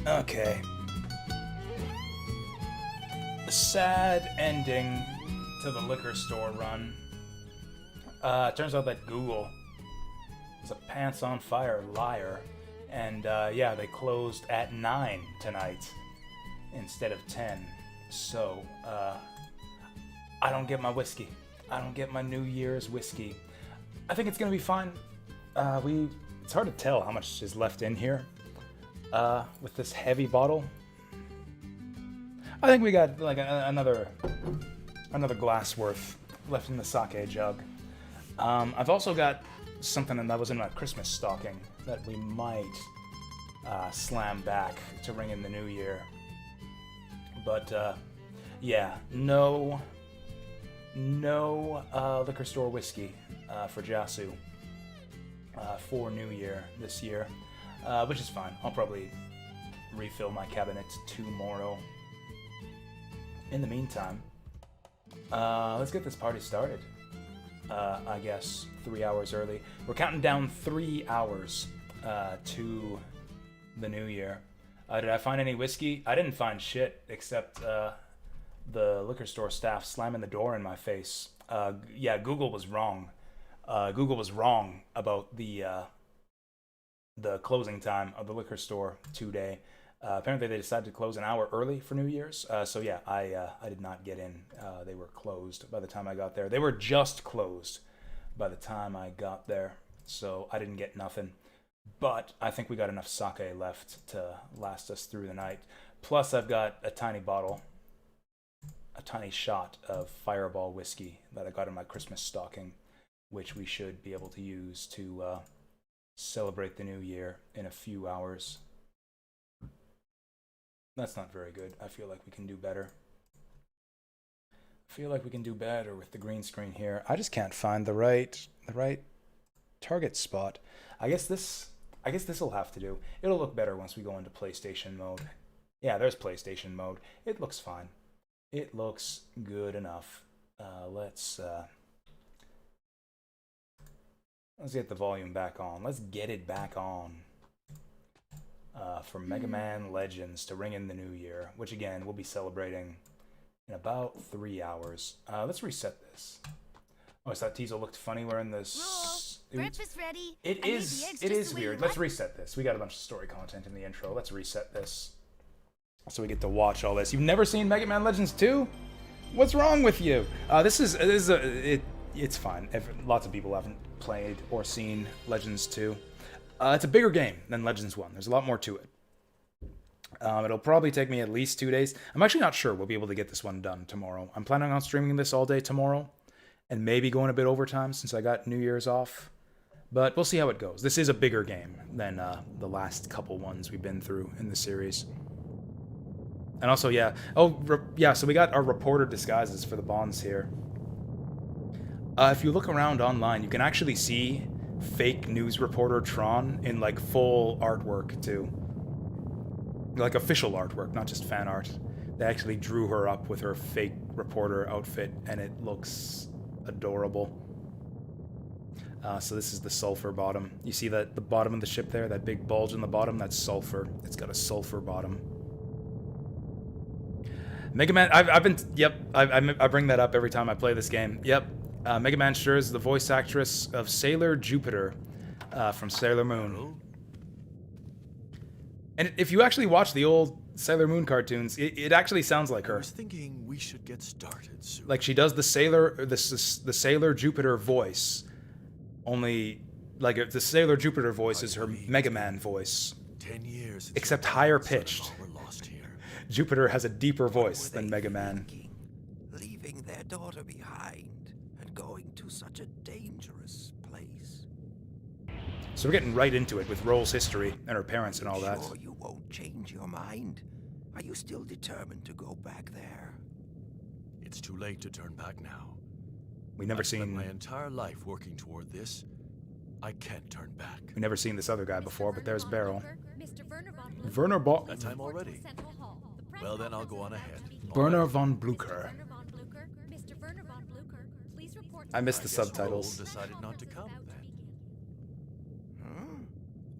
Okay. A sad ending to the liquor store run. Turns out that Google is a pants on fire liar. And yeah, they closed at 9 tonight instead of 10. So, I don't get my whiskey. I don't get my New Year's whiskey. I think it's gonna be fine. It's hard to tell how much is left in here. With this heavy bottle. I think we got like another glass worth left in the sake jug. I've also got something that was in my Christmas stocking that we might slam back to ring in the new year. But yeah, no liquor store whiskey for Jasu for New Year this year. Which is fine. I'll probably refill my cabinet tomorrow. In the meantime, let's get this party started. I guess 3 hours early. We're counting down 3 hours to the new year. Did I find any whiskey? I didn't find shit except the liquor store staff slamming the door in my face. Yeah, Google was wrong. Google was wrong about the closing time of the liquor store today. Apparently they decided to close an hour early for New Year's. So yeah, I did not get in. They were closed by the time I got there. They were just closed by the time I got there. So I didn't get nothing. But I think we got enough sake left to last us through the night. Plus I've got a tiny bottle, a tiny shot of Fireball whiskey that I got in my Christmas stocking, which we should be able to use to celebrate the new year in a few hours. That's not very good. I feel like we can do better. I feel like we can do better with the green screen here. I just can't find the right target spot. I guess this will have to do. It'll look better once we go into PlayStation mode. Yeah, there's PlayStation mode. It looks fine. It looks good enough. Let's get the volume back on. Let's get it back on. For Mega Man Legends to ring in the new year, which again we'll be celebrating in about 3 hours. Let's reset this. Oh, so that Teasel looked funny wearing this. Breakfast ready. It is weird. Let's reset this. We got a bunch of story content in the intro. Let's reset this. So we get to watch all this. You've never seen Mega Man Legends 2? What's wrong with you? It's fine. Lots of people haven't played or seen Legends 2. It's a bigger game than Legends 1. There's a lot more to it. It'll probably take me at least 2 days. I'm actually not sure we'll be able to get this one done tomorrow. I'm planning on streaming this all day tomorrow, and maybe going a bit overtime since I got New Year's off. But we'll see how it goes. This is a bigger game than the last couple ones we've been through in the series. And also, yeah. So we got our reporter disguises for the Bonds here. If you look around online, you can actually see fake news reporter Tron in like full artwork too. Like official artwork, not just fan art. They actually drew her up with her fake reporter outfit, and it looks adorable. So this is the sulfur bottom. You see that the bottom of the ship there, that big bulge in the bottom, that's sulfur. It's got a sulfur bottom. Mega Man, I bring that up every time I play this game. Yep, Mega Man sure is the voice actress of Sailor Jupiter from Sailor Moon. And if you actually watch the old Sailor Moon cartoons, it actually sounds like her. I was thinking we should get started soon. Like she does the Sailor Jupiter voice, only like the Sailor Jupiter voice is her Mega Man voice. 10 years. Except higher pitched. Jupiter has a deeper voice than Mega Man. Leaving their daughter behind and going to such a dangerous place. So we're getting right into it with Roll's history and her parents and all that. Sure you won't change your mind? Are you still determined to go back there? It's too late to turn back now. We never seen my entire life working toward this. I can't turn back. We never seen this other guy before, but there's Beryl. Werner von That time already. Well, then I'll go on ahead. Werner von Blucher. I missed the subtitles. Decided not to come then.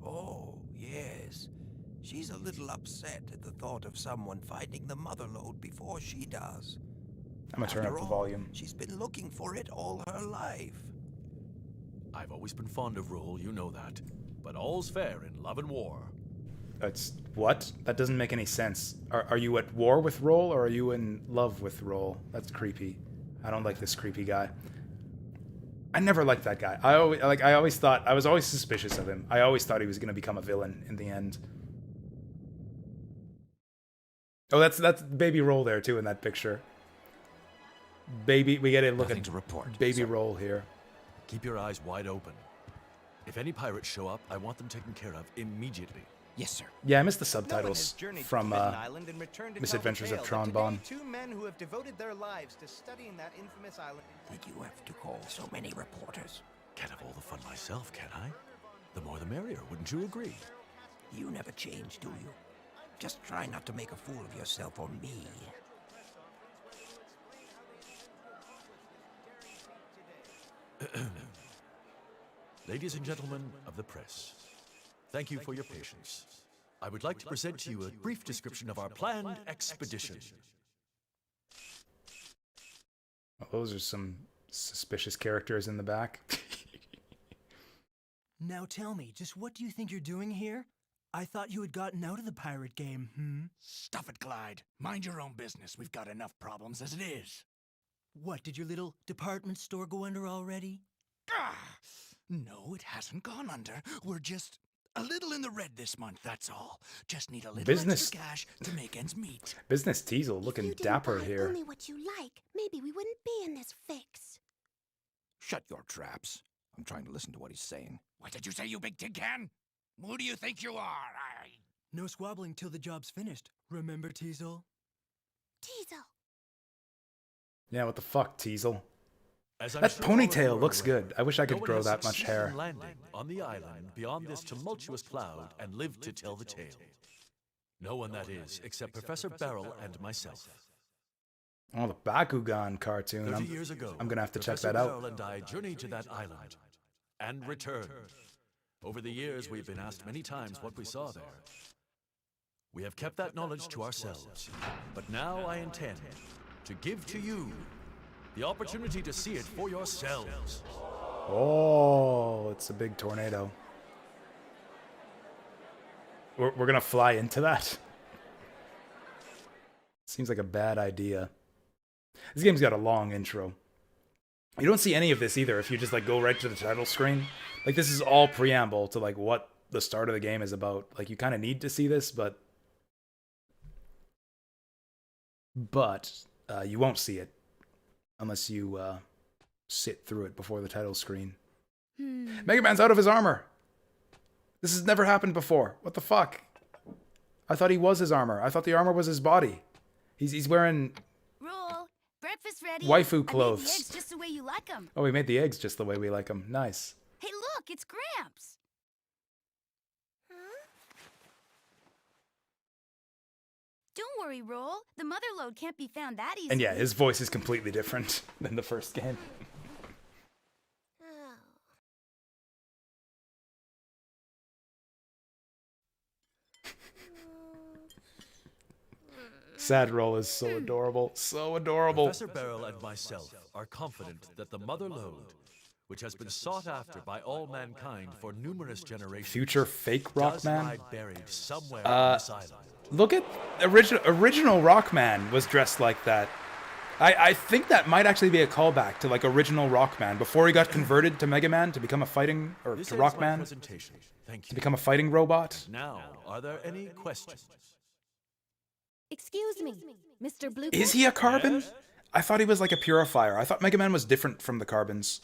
Oh, yes. She's a little upset at the thought of someone finding the mother lode before she does. I'm gonna turn up the volume. She's been looking for it all her life. I've always been fond of Roll, you know that. But all's fair in love and war. That's what? That doesn't make any sense. Are you at war with Roll or are you in love with Roll? That's creepy. I don't like this creepy guy. I never liked that guy. I was always suspicious of him. I always thought he was going to become a villain in the end. Oh, that's Baby Roll there too in that picture. Baby, we get a look Nothing at to report, Baby sir. Roll here. Keep your eyes wide open. If any pirates show up, I want them taken care of immediately. Yes, sir. Yeah, I missed the subtitles from Misadventures of Tron Bonne. Two men who have devoted their lives to studying that infamous island. Did you have to call so many reporters? Can't have all the fun myself, can I? The more the merrier, wouldn't you agree? You never change, do you? Just try not to make a fool of yourself or me. Ladies and gentlemen of the press, thank you for your patience. I would like to present to you a brief description of our planned expedition. Well, those are some suspicious characters in the back. Now tell me, just what do you think you're doing here? I thought you had gotten out of the pirate game, Stuff it, Clyde. Mind your own business. We've got enough problems as it is. What, did your little department store go under already? No, it hasn't gone under. We're just a little in the red this month, that's all. Just need a little Business. extra cash to make ends meet. Business Teasel looking dapper here. Only what you like. Maybe we wouldn't be in this fix. Shut your traps. I'm trying to listen to what he's saying. What did you say, you big tin can? Who do you think you are? No squabbling till the job's finished. Remember, Teasel? Teasel. Yeah, what the fuck, Teasel? As I'm That sure all of you ponytail are looks aware, good. I wish I no could one grow has that much succeeded hair. in landing on the island beyond this tumultuous cloud and lived to tell the tale. No one, that is, except Professor Beryl and myself. Oh, the Bakugan cartoon. 30 years ago, I'm gonna have to check Professor that out. Beryl and I journeyed to that island and returned. Over the years, we've been asked many times what we saw there. We have kept that knowledge to ourselves, but now I intend to give to you the opportunity to see it for yourselves. Oh, it's a big tornado. We're gonna fly into that? Seems like a bad idea. This game's got a long intro. You don't see any of this either if you just like go right to the title screen. Like this is all preamble to like what the start of the game is about. Like you kind of need to see this, but you won't see it unless you sit through it before the title screen. Mega Man's out of his armor. This has never happened before. What the fuck? I thought he was his armor. I thought the armor was his body. He's wearing Roll. Breakfast ready. waifu clothes. I made the eggs just the way you like them. Oh, we made the eggs just the way we like them. Nice. Hey, look, it's Gramps. Don't worry, Roll. The mother lode can't be found that easily. And yeah, his voice is completely different than the first game. Sad Roll is so adorable. So adorable. Professor Beryl and myself are confident that the mother lode, which has been sought after by all mankind for numerous generations, Future fake does Rockman? lie buried somewhere on this island. Look at original Rockman was dressed like that. I think that might actually be a callback to like original Rockman before he got converted to Mega Man to become a fighting or This to ends my Rockman presentation. Thank you. to become a fighting robot. Now, are there any questions? Excuse me, Mr. Blue. Is he a carbon? I thought he was like a purifier. I thought Mega Man was different from the carbons.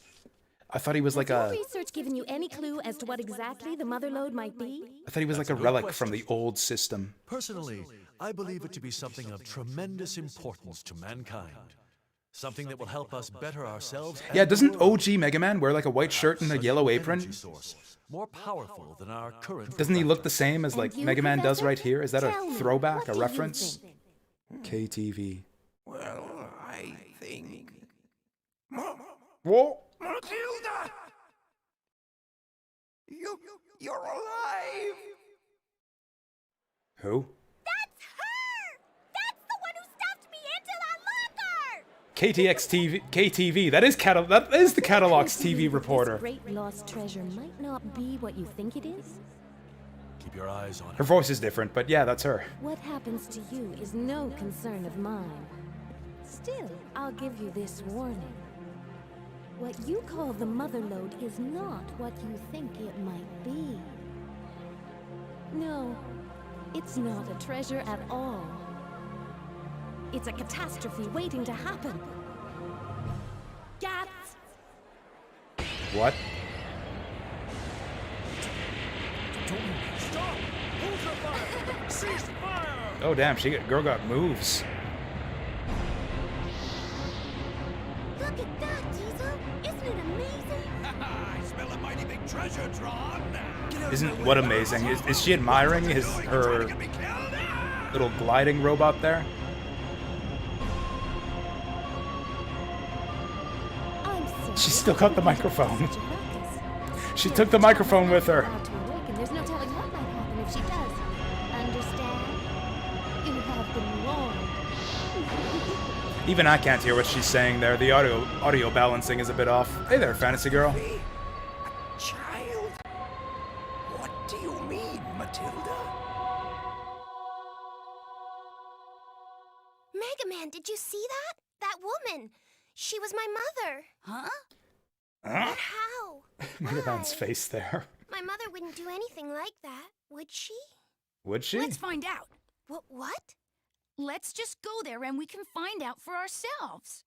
I thought he was like Has a. your research given you any clue as to what exactly the mother lode might be? I thought he was like a relic from the old system. Personally, I believe it to be something of tremendous importance to mankind. Something that will help us better ourselves. Yeah, doesn't OG Mega Man wear like a white shirt and a yellow apron? More powerful than our current. Doesn't he look the same as like you, Mega Man does Professor? right here? Is that a Tell me, throwback, what a do you reference? think? KTV. Well, I think... Whoa! Matilda! You're alive! Who? That's her! That's the one who stuffed me into that locker! KTV. That is the Catalog's TV reporter. This great lost treasure might not be what you think it is. Keep your eyes on Her voice is different, but yeah, that's her. What happens to you is no concern of mine. Still, I'll give you this warning. What you call the mother lode is not what you think it might be. No, it's not a treasure at all. It's a catastrophe waiting to happen. Gats! What? Stop! Hold your fire! Cease fire! Oh damn, girl got moves. Look at that, Diesel! Isn't it amazing? I smell a mighty big treasure, Tron. Isn't what amazing? Is she admiring her little gliding robot there? She still got the microphone. She took the microphone with her. There's no telling what might happen if she does. Understand? You have been warned. Even I can't hear what she's saying there. The audio balancing is a bit off. Hey there, fantasy girl. Child? What do you mean, Matilda? Mega Man, did you see that? That woman. She was my mother. Huh? But how? Mega Man's face there. My mother wouldn't do anything like that, would she? Would she? Let's find out. What? Let's just go there and we can find out for ourselves.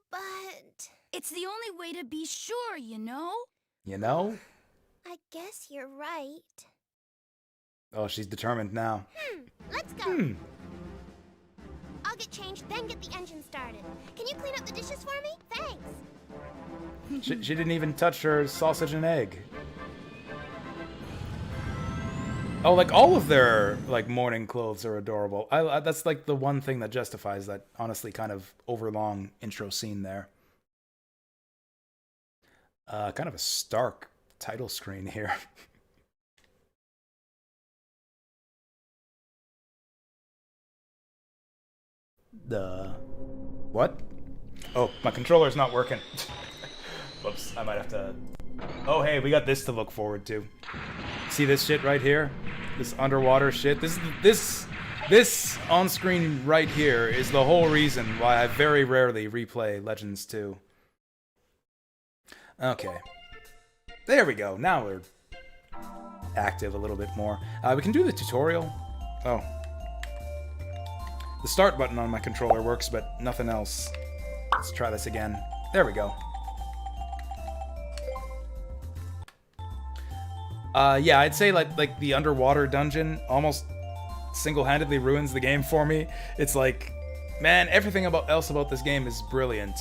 But... It's the only way to be sure, you know? You know? I guess you're right. Oh, she's determined now. Let's go. I'll get changed, then get the engine started. Can you clean up the dishes for me? Thanks. She didn't even touch her sausage and egg. Oh, like all of their like morning clothes are adorable. I that's like the one thing that justifies that honestly kind of overlong intro scene there. Kind of a stark title screen here. What? Oh, my controller's not working. Whoops, I might have to... Oh, hey, we got this to look forward to. See this shit right here? This underwater shit? This on-screen right here is the whole reason why I very rarely replay Legends 2. Okay. There we go. Now we're active a little bit more. We can do the tutorial. Oh. The start button on my controller works, but nothing else. Let's try this again. There we go. Yeah, I'd say like the underwater dungeon almost single-handedly ruins the game for me. It's like, man, everything else about this game is brilliant,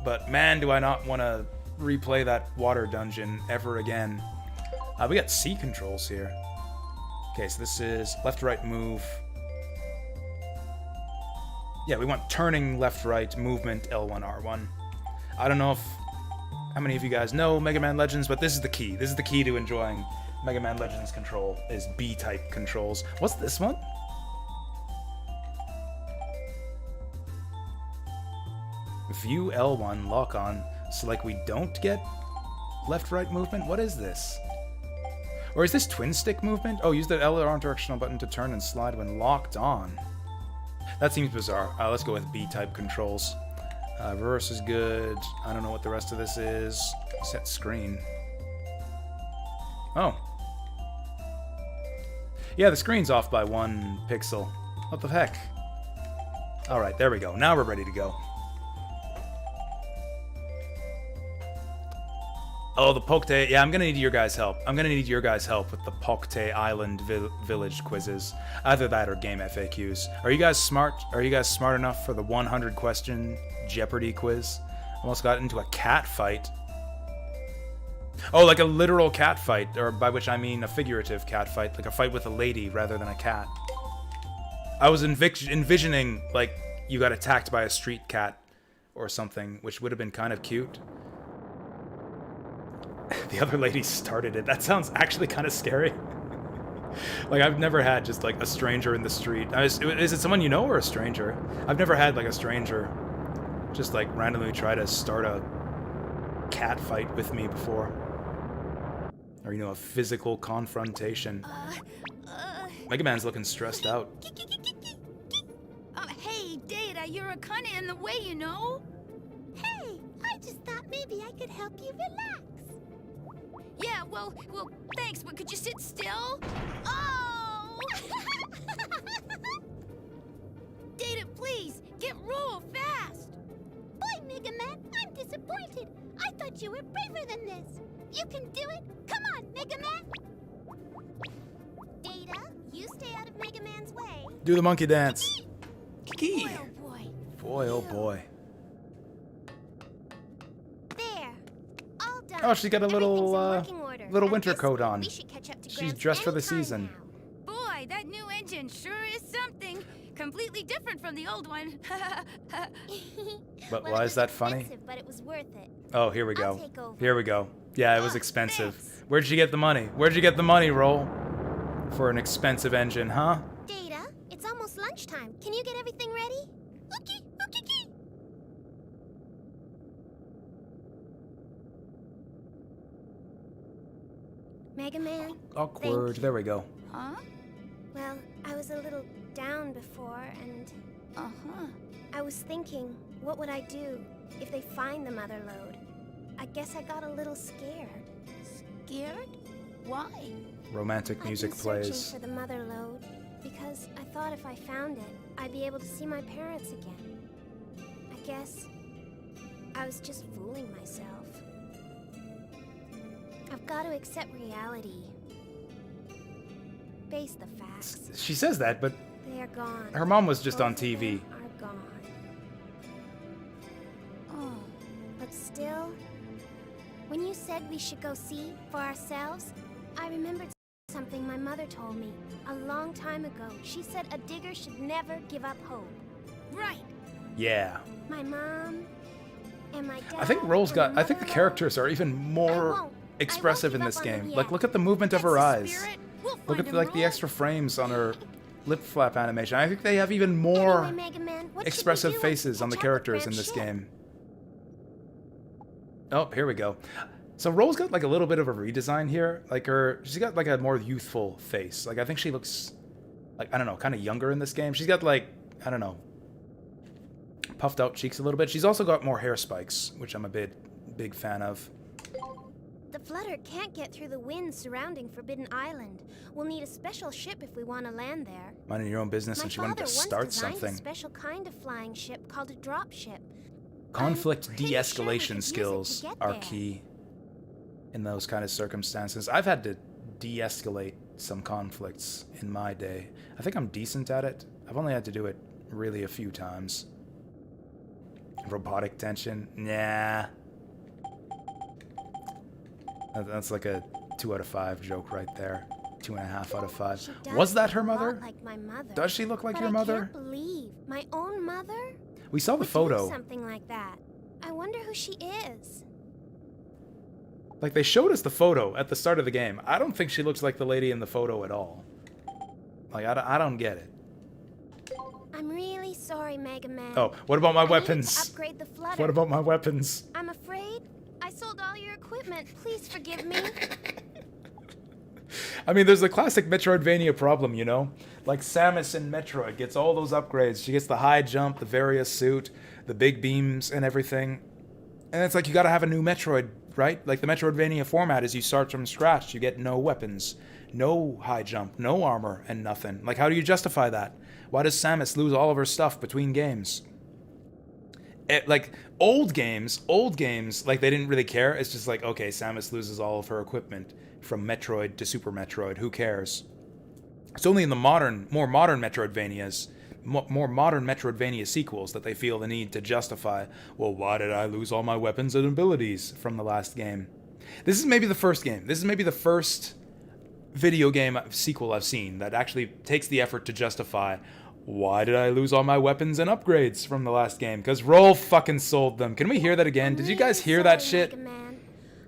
but man, do I not want to replay that water dungeon ever again. We got C controls here. Okay, so this is left-right move. Yeah, we want turning left-right movement L1 R1. I don't know how many of you guys know Mega Man Legends, but this is the key. This is the key to enjoying Mega Man Legends control, is B-type controls. What's this one? View L1, lock on. So like we don't get left-right movement? What is this? Or is this twin stick movement? Oh, use the L or R directional button to turn and slide when locked on. That seems bizarre. Let's go with B-type controls. Reverse is good. I don't know what the rest of this is. Set screen. Oh. Yeah, the screen's off by 1 pixel. What the heck? Alright, there we go. Now we're ready to go. Oh, the Pokte. Yeah, I'm gonna need your guys' help. I'm gonna need your guys' help with the Pokte Island Village quizzes. Either that or game FAQs. Are you guys smart? Are you guys smart enough for the 100 question Jeopardy quiz? Almost got into a cat fight. Oh, like a literal cat fight, or by which I mean a figurative cat fight, like a fight with a lady rather than a cat. I was envisioning, like, you got attacked by a street cat or something, which would have been kind of cute. The other lady started it. That sounds actually kind of scary. Like, I've never had just, like, a stranger in the street. Is it someone you know or a stranger? I've never had, like, a stranger just, like, randomly try to start a cat fight with me before. Or, you know, a physical confrontation. Mega Man's looking stressed out. Hey, Data, you're kinda in the way, you know? Hey, I just thought maybe I could help you relax. Yeah, well, thanks, but could you sit still? Oh! Data, please, get Roll fast! Boy, Mega Man, I'm disappointed. I thought you were braver than this. You can do it. Come on, Mega Man. Data, you stay out of Mega Man's way. Do the monkey dance. Boy, oh boy. Boy, oh boy. There. All done. Oh, she got a little winter coat on. We should catch up to She's Gramps dressed for the anytime season. now. Boy, that new engine sure is something. Completely different from the old one. But Well, why it is was that funny? expensive, but it was worth it. Oh, here we I'll go. take over. Here we go. Yeah, it was expensive. Where'd you get the money? Where'd you get the money, Roll? For an expensive engine, huh? Data, it's almost lunchtime. Can you get everything ready? Okay. Mega Man? Awkward. There we go. Huh? Well, I was a little down before, and... Uh-huh. I was thinking, what would I do if they find the mother lode? I guess I got a little scared. Scared? Why? Romantic music I've been plays. searching for the mother lode because I thought if I found it, I'd be able to see my parents again. I guess I was just fooling myself. I've got to accept reality. face the facts. She says that, but They're gone. her mom was just Both on of them TV. are gone. Oh, but still, when you said we should go see for ourselves, I remembered something my mother told me a long time ago. She said a digger should never give up hope. Right. Yeah. My mom and my dad. I think I think the characters are even more expressive in this game. Like, look at the movement of her eyes. Look at like the extra frames on her lip flap animation. I think they have even more expressive faces on the characters in this game. Oh, here we go. So Roll's got like a little bit of a redesign here. Like she's got like a more youthful face. Like I think she looks like, I don't know, kind of younger in this game. She's got like, I don't know, puffed out cheeks a little bit. She's also got more hair spikes, which I'm a big fan of. The Flutter can't get through the winds surrounding Forbidden Island. We'll need a special ship if we want to land there. Minding your own business, and she wanted to start something. A special kind of flying ship called a drop ship. Conflict de-escalation skills are key in those kind of circumstances. I've had to de-escalate some conflicts in my day. I think I'm decent at it. I've only had to do it really a few times. Robotic tension? Nah. That's like a 2 out of 5 joke right there. 2.5 out of 5. Was that her mother? Like my mother. Does she look like your mother? I can't believe my own mother. We saw the photo. Something like that. I wonder who she is. Like, they showed us the photo at the start of the game. I don't think she looks like the lady in the photo at all. Like, I don't get it. I'm really sorry, Mega Man. Oh, what about my weapons? Need to upgrade the Flutter. What about my weapons? I'm afraid I sold all your equipment. Please forgive me. I mean, there's a classic Metroidvania problem, you know? Like Samus in Metroid gets all those upgrades. She gets the high jump, the various suit, the big beams, and everything. And it's like, you gotta have a new Metroid, right? Like, the Metroidvania format is you start from scratch. You get no weapons, no high jump, no armor, and nothing. Like, how do you justify that? Why does Samus lose all of her stuff between games? Like, old games, like, they didn't really care. It's just like, okay, Samus loses all of her equipment from Metroid to Super Metroid. Who cares? It's only in the more modern Metroidvanias, more modern Metroidvania sequels that they feel the need to justify, well, why did I lose all my weapons and abilities from the last game? This is maybe the first game. This is maybe the first video game sequel I've seen that actually takes the effort to justify, why did I lose all my weapons and upgrades from the last game? Because Roll fucking sold them. Can we hear that again? Did you guys hear that shit?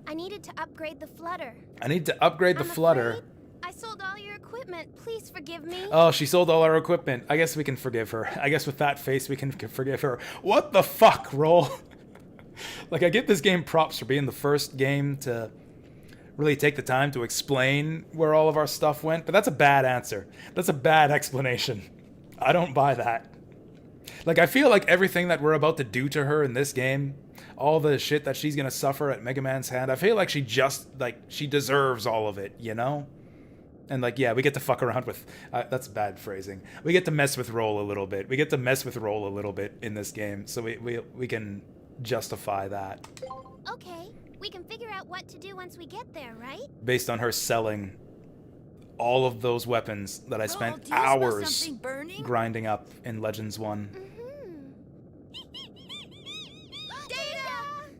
I needed to upgrade the Flutter. I need to upgrade the Flutter. I sold all your equipment. Please forgive me. Oh, she sold all our equipment. I guess we can forgive her. I guess with that face, we can forgive her. What the fuck, Roll? Like, I give this game props for being the first game to really take the time to explain where all of our stuff went, but that's a bad answer. That's a bad explanation. I don't buy that. Like, I feel like everything that we're about to do to her in this game, all the shit that she's gonna suffer at Mega Man's hand, I feel like she deserves all of it, you know? And like, yeah, we get to fuck around with, that's bad phrasing. We get to mess with Roll a little bit. We get to mess with Roll a little bit in this game, so we can justify that. Okay, we can figure out what to do once we get there, right? Based on her selling all of those weapons that I spent hours grinding up in Legends 1. Data!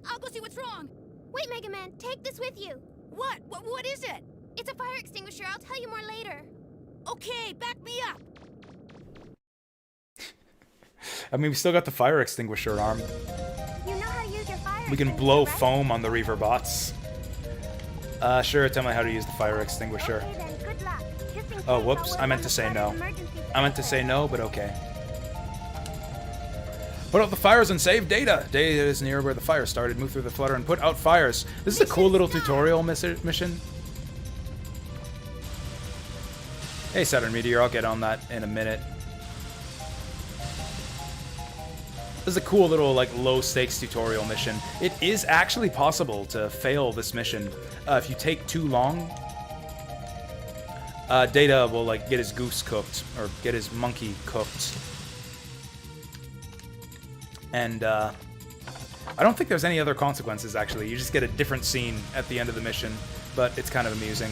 I'll go see what's wrong. Wait, Mega Man, take this with you. What? What is it? It's a fire extinguisher. I'll tell you more later. Okay, back me up. I mean, we still got the fire extinguisher arm. You know how to use your fire We can blow foam on the Reaver bots. Sure, tell me how to use the fire extinguisher. Okay, then, good luck. Oh, whoops, I meant to say no. I meant to say no, but okay. Put out the fires and save Data. Data is near where the fire started. Move through the Flutter and put out fires. This is a cool little tutorial mission. Hey, Saturn Meteor, I'll get on that in a minute. This is a cool little, like, low-stakes tutorial mission. It is actually possible to fail this mission. If you take too long, Data will, like, get his goose cooked, or get his monkey cooked. And, I don't think there's any other consequences, actually. You just get a different scene at the end of the mission, but it's kind of amusing.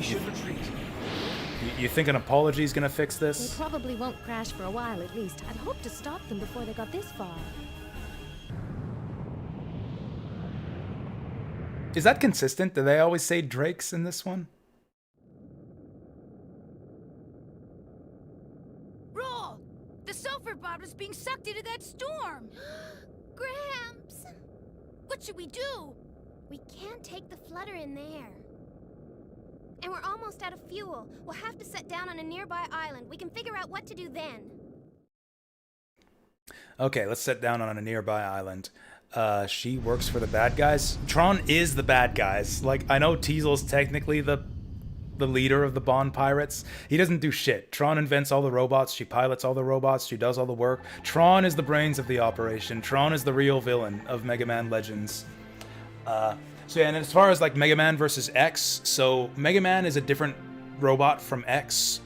We should retreat. You think an apology is gonna fix They this? probably won't crash for a while at least. I'd hoped to stop them before they got this far. Is that consistent? Do they always say Drakes in this one? Roll! The sulfur bod was being sucked into that storm! Gramps! What should we do? We can't take the flutter in there. And we're almost out of fuel. We'll have to set down on a nearby island. We can figure out what to do then. Okay, let's set down on a nearby island. She works for the bad guys. Tron is the bad guys. Like, I know Teasel's technically the leader of the Bond Pirates. He doesn't do shit. Tron invents all the robots. She pilots all the robots. She does all the work. Tron is the brains of the operation. Tron is the real villain of Mega Man Legends. So yeah, and as far as like Mega Man versus X, so Mega Man is a different robot from X.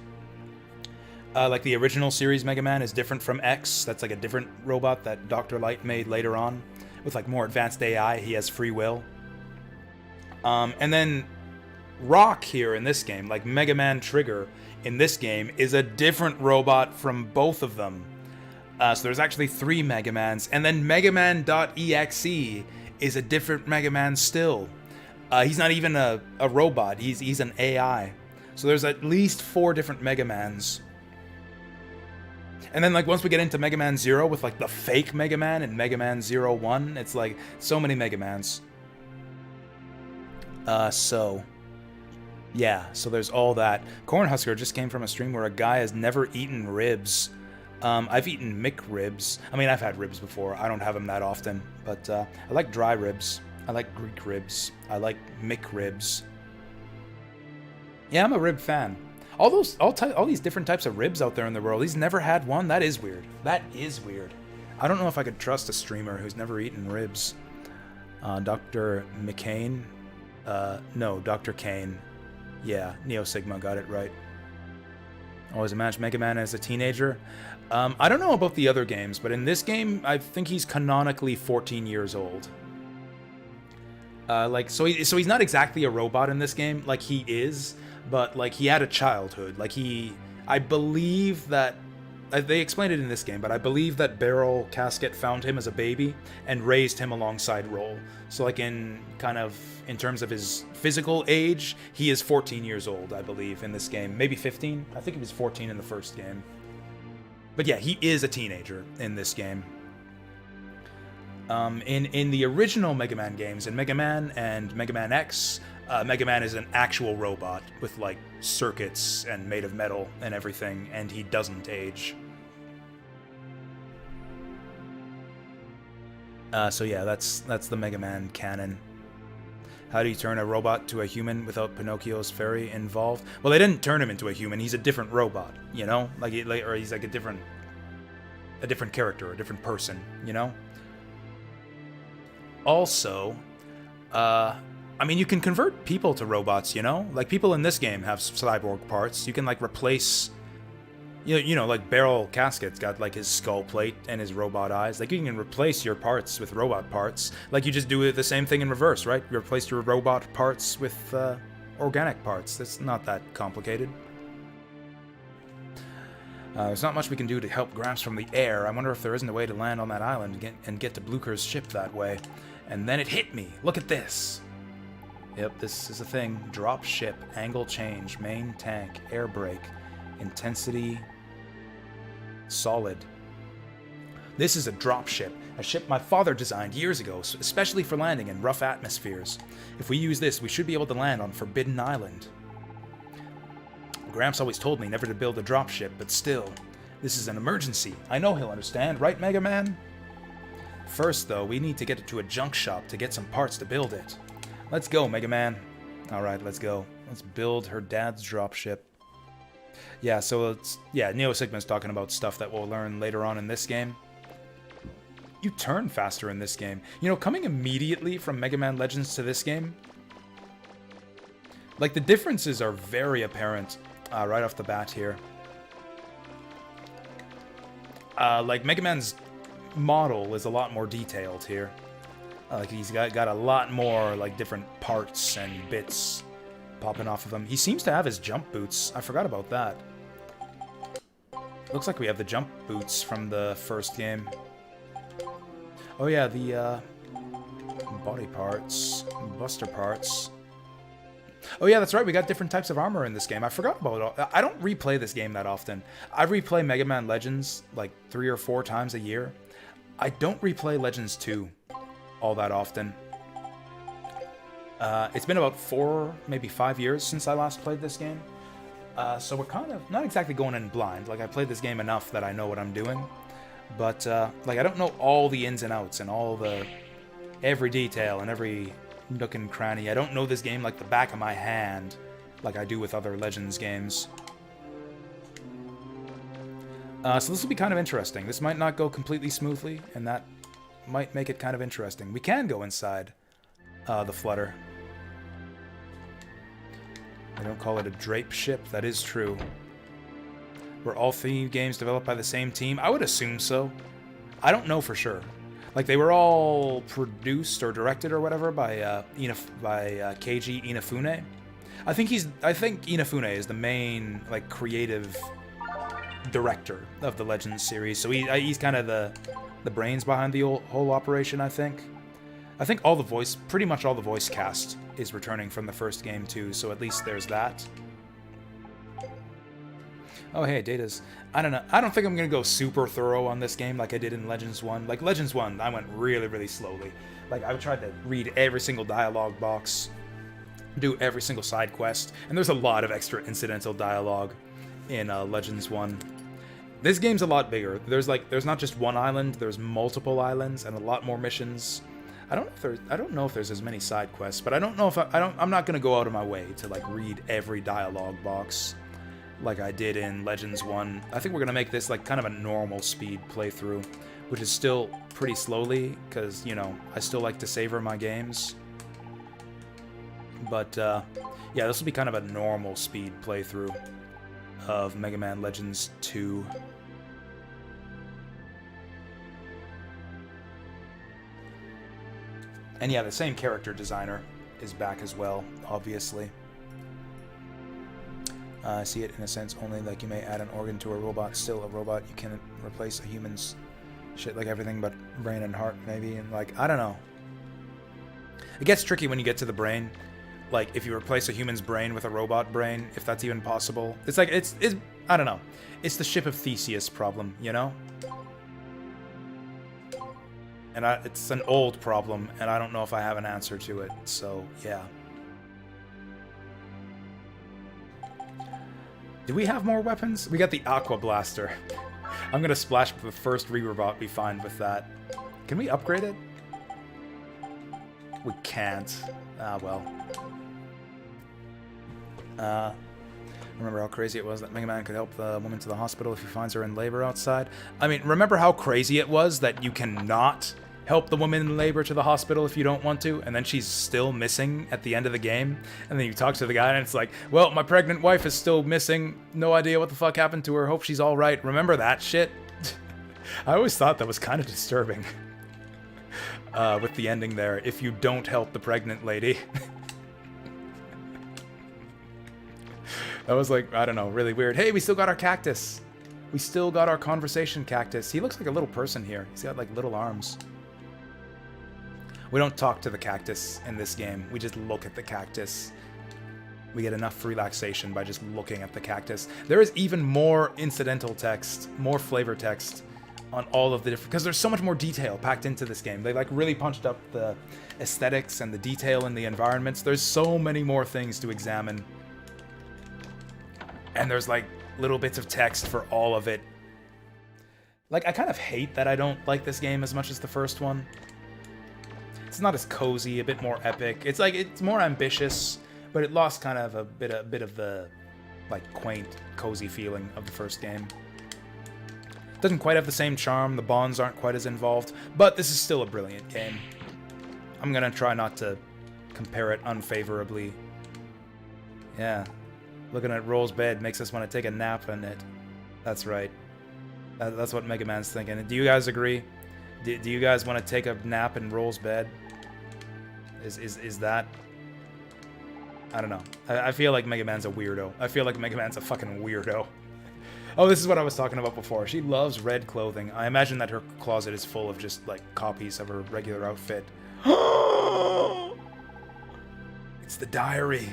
Like the original series Mega Man is different from X. That's like a different robot that Dr. Light made later on. With like more advanced AI, he has free will. And then Rock here in this game, like Mega Man Trigger in this game, is a different robot from both of them. So there's actually 3 Mega Mans. And then Mega Man.exe is a different Mega Man still. He's not even a robot, he's an AI. So there's at least 4 different Mega Mans. And then like once we get into Mega Man 0 with like the fake Mega Man and Mega Man 01, it's like so many Mega Mans. Yeah, so there's all that. Cornhusker just came from a stream where a guy has never eaten ribs. I've eaten McRibs. I mean, I've had ribs before. I don't have them that often, but I like dry ribs. I like Greek ribs. I like McRibs. Yeah, I'm a rib fan. All these different types of ribs out there in the world. He's never had one. That is weird. That is weird. I don't know if I could trust a streamer who's never eaten ribs. Dr. McCain. No, Dr. Kane. Yeah, Neo Sigma got it right. Always imagined Mega Man as a teenager. I don't know about the other games, but in this game, I think he's canonically 14 years old. So he's not exactly a robot in this game, like he is, but like he had a childhood. Like I believe that they explained it in this game, but I believe that Barrel Casket found him as a baby and raised him alongside Roll. So like in terms of his physical age, he is 14 years old, I believe, in this game. Maybe 15. I think he was 14 in the first game. But yeah, he is a teenager in this game. In the original Mega Man games, in Mega Man and Mega Man X, Mega Man is an actual robot with like circuits and made of metal and everything, and he doesn't age. So yeah, that's the Mega Man canon. How do you turn a robot to a human without Pinocchio's fairy involved? Well, they didn't turn him into a human. He's a different robot, you know? Or he's like a different character, a different person, you know? Also, I mean, you can convert people to robots, you know? Like, people in this game have cyborg parts. You can, like, replace... You know, like Barrel Casket's got like his skull plate and his robot eyes. Like, you can replace your parts with robot parts. Like, you just do the same thing in reverse, right? You replace your robot parts with organic parts. It's not that complicated. There's not much we can do to help Gramps from the air. I wonder if there isn't a way to land on that island and get to Blucher's ship that way. And then it hit me. Look at this. Yep, this is a thing. Drop ship, angle change, main tank, air brake, intensity... solid. This is a dropship, a ship my father designed years ago, especially for landing in rough atmospheres. If we use this, we should be able to land on Forbidden Island. Gramps always told me never to build a dropship, but still, this is an emergency. I know he'll understand, right, Mega Man? First, though, we need to get it to a junk shop to get some parts to build it. Let's go, Mega Man. Alright, let's go. Let's build her dad's dropship. Yeah, so Neo Sigma's talking about stuff that we'll learn later on in this game. You turn faster in this game. You know, coming immediately from Mega Man Legends to this game, like, the differences are very apparent right off the bat here. Like, Mega Man's model is a lot more detailed here. Like, he's got a lot more, like, different parts and bits popping off of him. He seems to have his jump boots. I forgot about that. Looks like we have the jump boots from the first game. Oh yeah, the body parts, buster parts. Oh yeah, that's right, we got different types of armor in this game. I forgot about it. I don't replay this game that often. I replay Mega Man Legends like 3 or 4 times a year. I don't replay Legends 2 all that often. It's been about 4, maybe 5 years since I last played this game. So we're kind of not exactly going in blind. Like, I played this game enough that I know what I'm doing. But, like, I don't know all the ins and outs and every detail and every nook and cranny. I don't know this game like the back of my hand, like I do with other Legends games. So this will be kind of interesting. This might not go completely smoothly, and that might make it kind of interesting. We can go inside the Flutter. I don't call it a drape ship, that is true. Were all 3 games developed by the same team? I would assume so. I don't know for sure. Like, they were all produced or directed or whatever by Keiji Inafune. I think Inafune is the main, like, creative director of the Legends series. So he's kind of the brains behind the whole operation, I think. I think pretty much all the voice cast is returning from the first game too, so at least there's that. Oh hey, Data's... I don't know. I don't think I'm going to go super thorough on this game like I did in Legends 1. Like, Legends 1, I went really, really slowly. Like, I tried to read every single dialogue box, do every single side quest, and there's a lot of extra incidental dialogue in Legends 1. This game's a lot bigger. There's not just one island, there's multiple islands and a lot more missions. I don't know if there's as many side quests, but I don't know if I'm not going to go out of my way to, like, read every dialogue box like I did in Legends 1. I think we're going to make this like kind of a normal speed playthrough, which is still pretty slowly because, you know, I still like to savor my games. But yeah, this will be kind of a normal speed playthrough of Mega Man Legends 2. And yeah, the same character designer is back as well, obviously. I see it in a sense only like you may add an organ to a robot. Still a robot, you can replace a human's shit like everything but brain and heart maybe, and like, I don't know. It gets tricky when you get to the brain. Like, if you replace a human's brain with a robot brain, if that's even possible. It's like, it's I don't know. It's the Ship of Theseus problem, you know? And it's an old problem, and I don't know if I have an answer to it, so yeah. Do we have more weapons? We got the Aqua Blaster. I'm gonna splash the first Rebot, be fine with that. Can we upgrade it? We can't. Ah, well. Remember how crazy it was that Mega Man could help the woman to the hospital if he finds her in labor outside? I mean, remember how crazy it was that you cannot help the woman in labor to the hospital if you don't want to, and then she's still missing at the end of the game, and then you talk to the guy and it's like, well, my pregnant wife is still missing, no idea what the fuck happened to her, hope she's alright. Remember that shit? I always thought that was kind of disturbing with the ending there, if you don't help the pregnant lady. That was like, I don't know, really weird. Hey, we still got our cactus. We still got our conversation cactus. He looks like a little person here. He's got like little arms. We don't talk to the cactus in this game. We just look at the cactus. We get enough relaxation by just looking at the cactus. There is even more incidental text, more flavor text on all of the different... Because there's so much more detail packed into this game. They like really punched up the aesthetics and the detail in the environments. There's so many more things to examine. And there's like little bits of text for all of it. Like, I kind of hate that I don't like this game as much as the first one. It's not as cozy, a bit more epic. It's like, it's more ambitious, but it lost kind of a bit of the, like, quaint, cozy feeling of the first game. It doesn't quite have the same charm, the bonds aren't quite as involved, but this is still a brilliant game. I'm gonna try not to compare it unfavorably. Yeah. Looking at Roll's bed makes us want to take a nap in it. That's right. That's what Mega Man's thinking. Do you guys agree? Do you guys want to take a nap in Roll's bed? Is that... I don't know. I feel like Mega Man's a weirdo. I feel like Mega Man's a fucking weirdo. Oh, this is what I was talking about before. She loves red clothing. I imagine that her closet is full of just, like, copies of her regular outfit. It's the diary.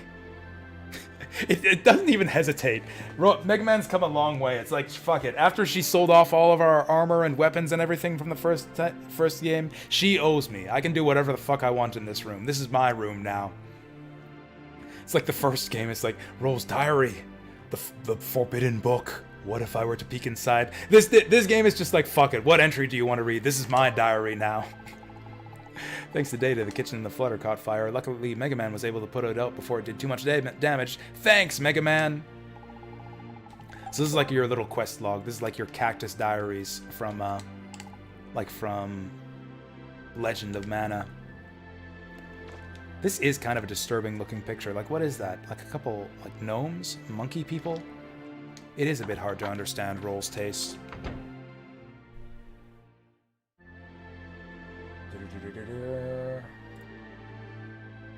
It doesn't even hesitate. Mega Man's come a long way. It's like, fuck it. After she sold off all of our armor and weapons and everything from the first game, she owes me. I can do whatever the fuck I want in this room. This is my room now. It's like the first game. It's like, Roll's diary. The forbidden book. What if I were to peek inside? This game is just like, fuck it. What entry do you want to read? This is my diary now. Thanks to Data, the kitchen in the flutter caught fire. Luckily, Mega Man was able to put it out before it did too much damage. Thanks, Mega Man! So this is like your little quest log. This is like your cactus diaries from, from Legend of Mana. This is kind of a disturbing looking picture. Like, what is that? Like a couple, like, gnomes? Monkey people? It is a bit hard to understand Roll's taste.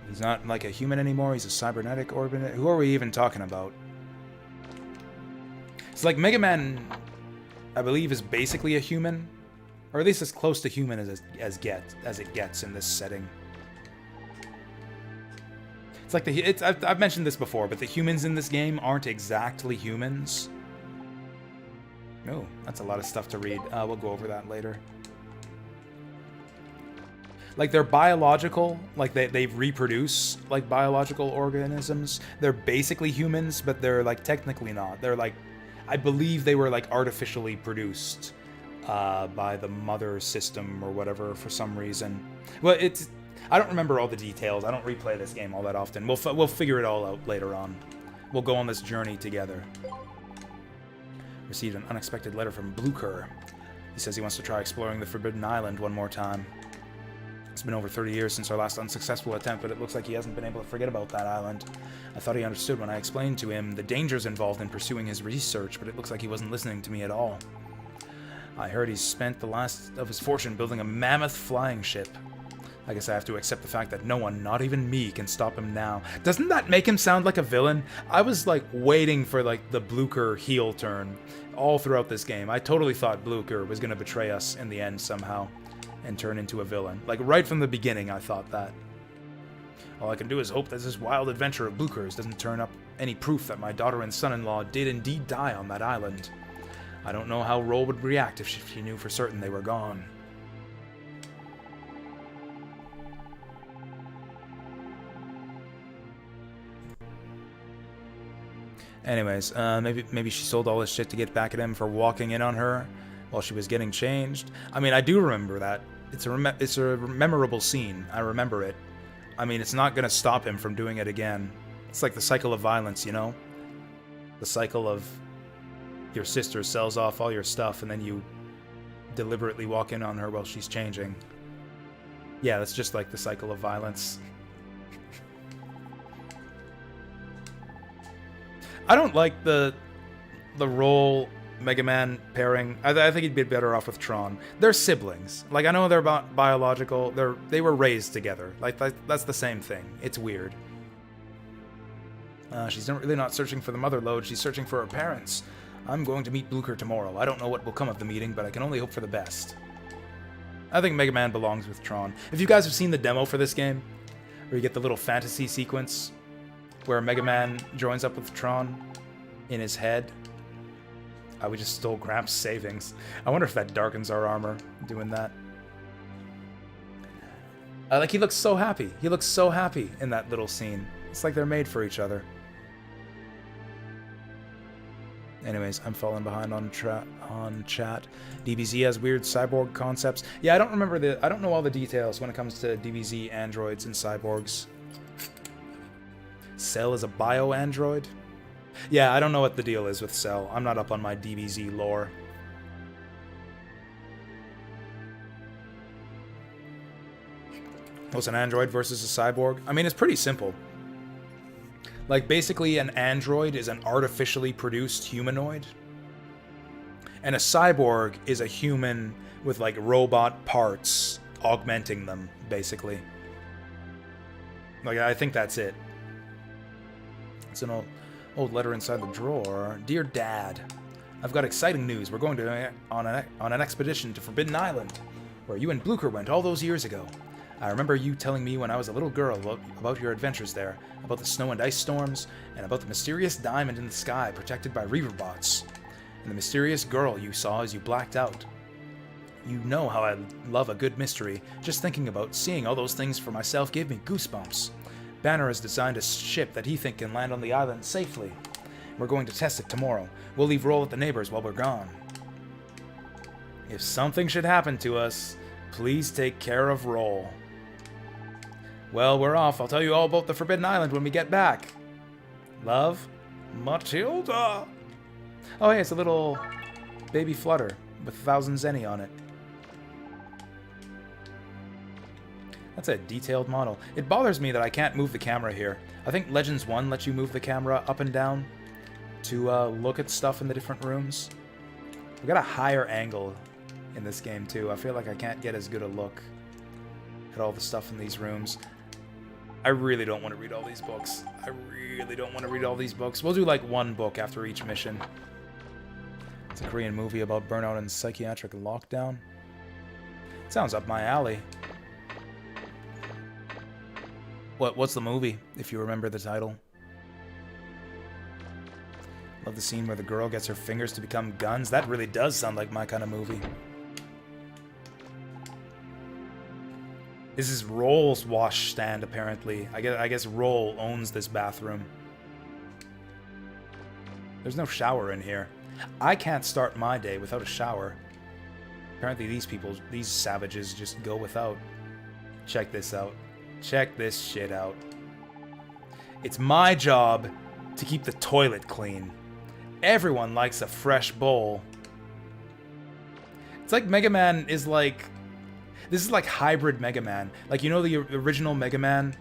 He's not like a human anymore, he's a cybernetic organ. Who are we even talking about? It's like Mega Man, I believe, is basically a human. Or at least as close to human as it gets in this setting. It's like I've mentioned this before, but the humans in this game aren't exactly humans. Oh, that's a lot of stuff to read. We'll go over that later. Like, they're biological, like they reproduce like biological organisms. They're basically humans, but they're like technically not. They're like, I believe they were like artificially produced by the mother system or whatever for some reason. Well, I don't remember all the details. I don't replay this game all that often. We'll figure it all out later on. We'll go on this journey together. Received an unexpected letter from Blucher. He says he wants to try exploring the Forbidden Island one more time. It's been over 30 years since our last unsuccessful attempt, but it looks like he hasn't been able to forget about that island. I thought he understood when I explained to him the dangers involved in pursuing his research, but it looks like he wasn't listening to me at all. I heard he's spent the last of his fortune building a mammoth flying ship. I guess I have to accept the fact that no one, not even me, can stop him now. Doesn't that make him sound like a villain? I was like waiting for like the Blucher heel turn all throughout this game. I totally thought Blucher was going to betray us in the end somehow and turn into a villain. Like, right from the beginning, I thought that. All I can do is hope that this wild adventure of Blucher's doesn't turn up any proof that my daughter and son-in-law did indeed die on that island. I don't know how Roll would react if she knew for certain they were gone. Anyways, maybe she sold all this shit to get back at him for walking in on her while she was getting changed. I mean, I do remember that. It's a memorable scene. I remember it. I mean, it's not gonna stop him from doing it again. It's like the cycle of violence, you know? The cycle of your sister sells off all your stuff and then you deliberately walk in on her while she's changing. Yeah, that's just like the cycle of violence. I don't like the Roll Mega Man pairing. I think he'd be better off with Tron. They're siblings. Like, I know they're biological. They were raised together. Like, that's the same thing. It's weird. She's really not searching for the mother lode. She's searching for her parents. I'm going to meet Blucher tomorrow. I don't know what will come of the meeting, but I can only hope for the best. I think Mega Man belongs with Tron. If you guys have seen the demo for this game, where you get the little fantasy sequence where Mega Man joins up with Tron in his head. We just stole Gramps' savings. I wonder if that darkens our armor, doing that. Like, he looks so happy. He looks so happy in that little scene. It's like they're made for each other. Anyways, I'm falling behind on chat. DBZ has weird cyborg concepts. Yeah, I don't know all the details when it comes to DBZ androids and cyborgs. Cell is a bio-android? Yeah, I don't know what the deal is with Cell. I'm not up on my DBZ lore. What's an android versus a cyborg? I mean, it's pretty simple. Like, basically, an android is an artificially produced humanoid. And a cyborg is a human with, like, robot parts augmenting them, basically. Like, I think that's it. It's an old letter inside the drawer. Dear Dad, I've got exciting news. We're going on an expedition to Forbidden Island, where you and Blucher went all those years ago. I remember you telling me when I was a little girl about your adventures there, about the snow and ice storms, and about the mysterious diamond in the sky protected by Reaverbots, and the mysterious girl you saw as you blacked out. You know how I love a good mystery. Just thinking about seeing all those things for myself gave me goosebumps. Banner has designed a ship that he thinks can land on the island safely. We're going to test it tomorrow. We'll leave Roll at the neighbors while we're gone. If something should happen to us, please take care of Roll. Well, we're off. I'll tell you all about the Forbidden Island when we get back. Love, Matilda. Oh, hey, it's a little baby flutter with 1,000 zenny on it. That's a detailed model. It bothers me that I can't move the camera here. I think Legends 1 lets you move the camera up and down to look at stuff in the different rooms. We got a higher angle in this game too. I feel like I can't get as good a look at all the stuff in these rooms. I really don't want to read all these books. I really don't want to read all these books. We'll do like one book after each mission. It's a Korean movie about burnout and psychiatric lockdown. Sounds up my alley. What's the movie, if you remember the title? Love the scene where the girl gets her fingers to become guns. That really does sound like my kind of movie. This is Roll's wash stand, apparently. I guess Roll owns this bathroom. There's no shower in here. I can't start my day without a shower. Apparently these savages just go without. Check this out. Check this shit out. It's my job to keep the toilet clean. Everyone likes a fresh bowl. It's like Mega Man is like... This is like hybrid Mega Man. Like, you know the original Mega Man?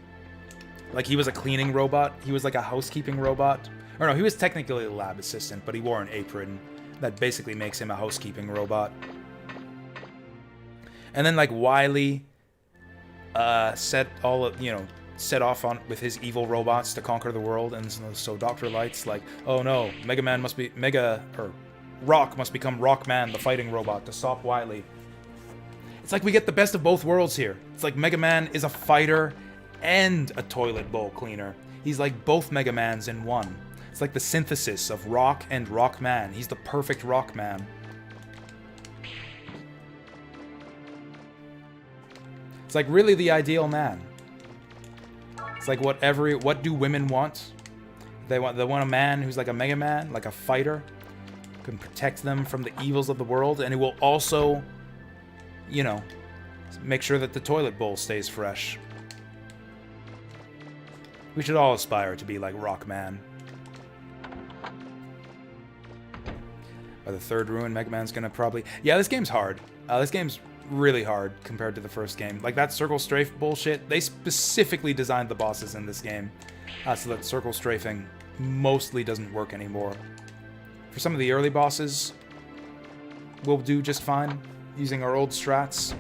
Like, he was a cleaning robot. He was like a housekeeping robot. Or no, he was technically a lab assistant, but he wore an apron. That basically makes him a housekeeping robot. And then, like, Wily set off on with his evil robots to conquer the world, and so Dr. Light's like, oh no, Rock must become Rockman, the fighting robot, to stop Wily. It's like we get the best of both worlds here. It's like Mega Man is a fighter and a toilet bowl cleaner. He's like both Mega Mans in one. It's like the synthesis of Rock and Rockman. He's the perfect Rockman. It's like really the ideal man. It's like what do women want? They want a man who's like a Mega Man, like a fighter, can protect them from the evils of the world, and it will also, you know, make sure that the toilet bowl stays fresh. We should all aspire to be like Rockman. By the third ruin, Mega Man's gonna probably... Yeah, this game's hard. This game's really hard compared to the first game. Like that circle strafe bullshit, they specifically designed the bosses in this game so that circle strafing mostly doesn't work anymore. For some of the early bosses, we'll do just fine using our old strats.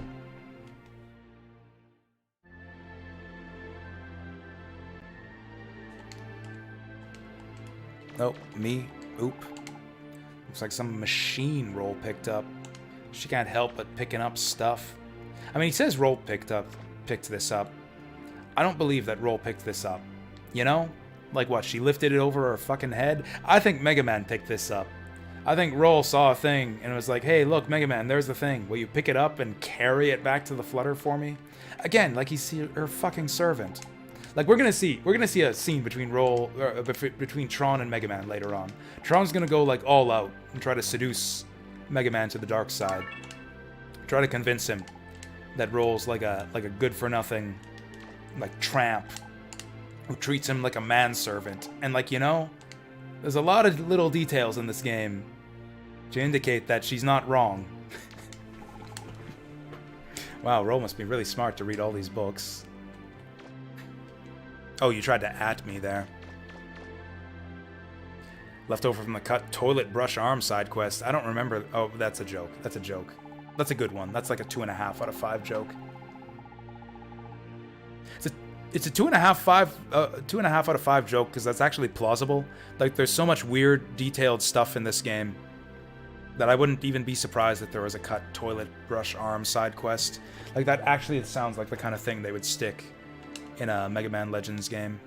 Oh, me? Oop. Looks like some machine Roll picked up. She can't help but picking up stuff. I mean, he says Roll picked this up. I don't believe that Roll picked this up. You know? Like what, she lifted it over her fucking head? I think Mega Man picked this up. I think Roll saw a thing and was like, hey, look, Mega Man, there's the thing. Will you pick it up and carry it back to the Flutter for me? Again, like he's her fucking servant. Like we're gonna see a scene between between Tron and Mega Man later on. Tron's gonna go like all out and try to seduce Mega Man to the dark side. Try to convince him that Roll's like a good-for-nothing, like tramp who treats him like a manservant. And like, you know, there's a lot of little details in this game to indicate that she's not wrong. Wow, Roll must be really smart to read all these books. Oh, you tried to at me there. Left over from the cut toilet brush arm side quest. I don't remember. Oh, that's a joke. That's a joke. That's a good one. That's like a 2.5 out of 5 joke. it's a 2.5 out of 5 joke because that's actually plausible. Like, there's so much weird, detailed stuff in this game that I wouldn't even be surprised if there was a cut toilet brush arm side quest. Like, that actually it sounds like the kind of thing they would stick in a Mega Man Legends game.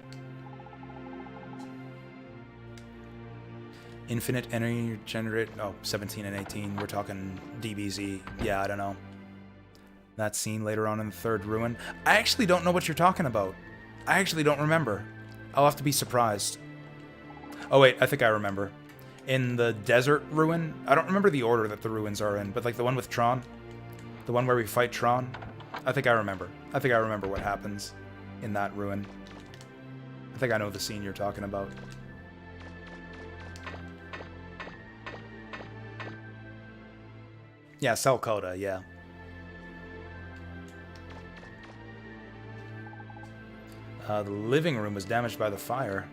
Infinite energy generate. Oh, 17 and 18. We're talking DBZ. Yeah, I don't know. That scene later on in the third ruin. I actually don't know what you're talking about. I actually don't remember. I'll have to be surprised. Oh wait, I think I remember. In the desert ruin, I don't remember the order that the ruins are in, but like the one with Tron, the one where we fight Tron, I think I remember. I think I remember what happens in that ruin. I think I know the scene you're talking about. Yeah, Cell Coda, yeah. The living room was damaged by the fire.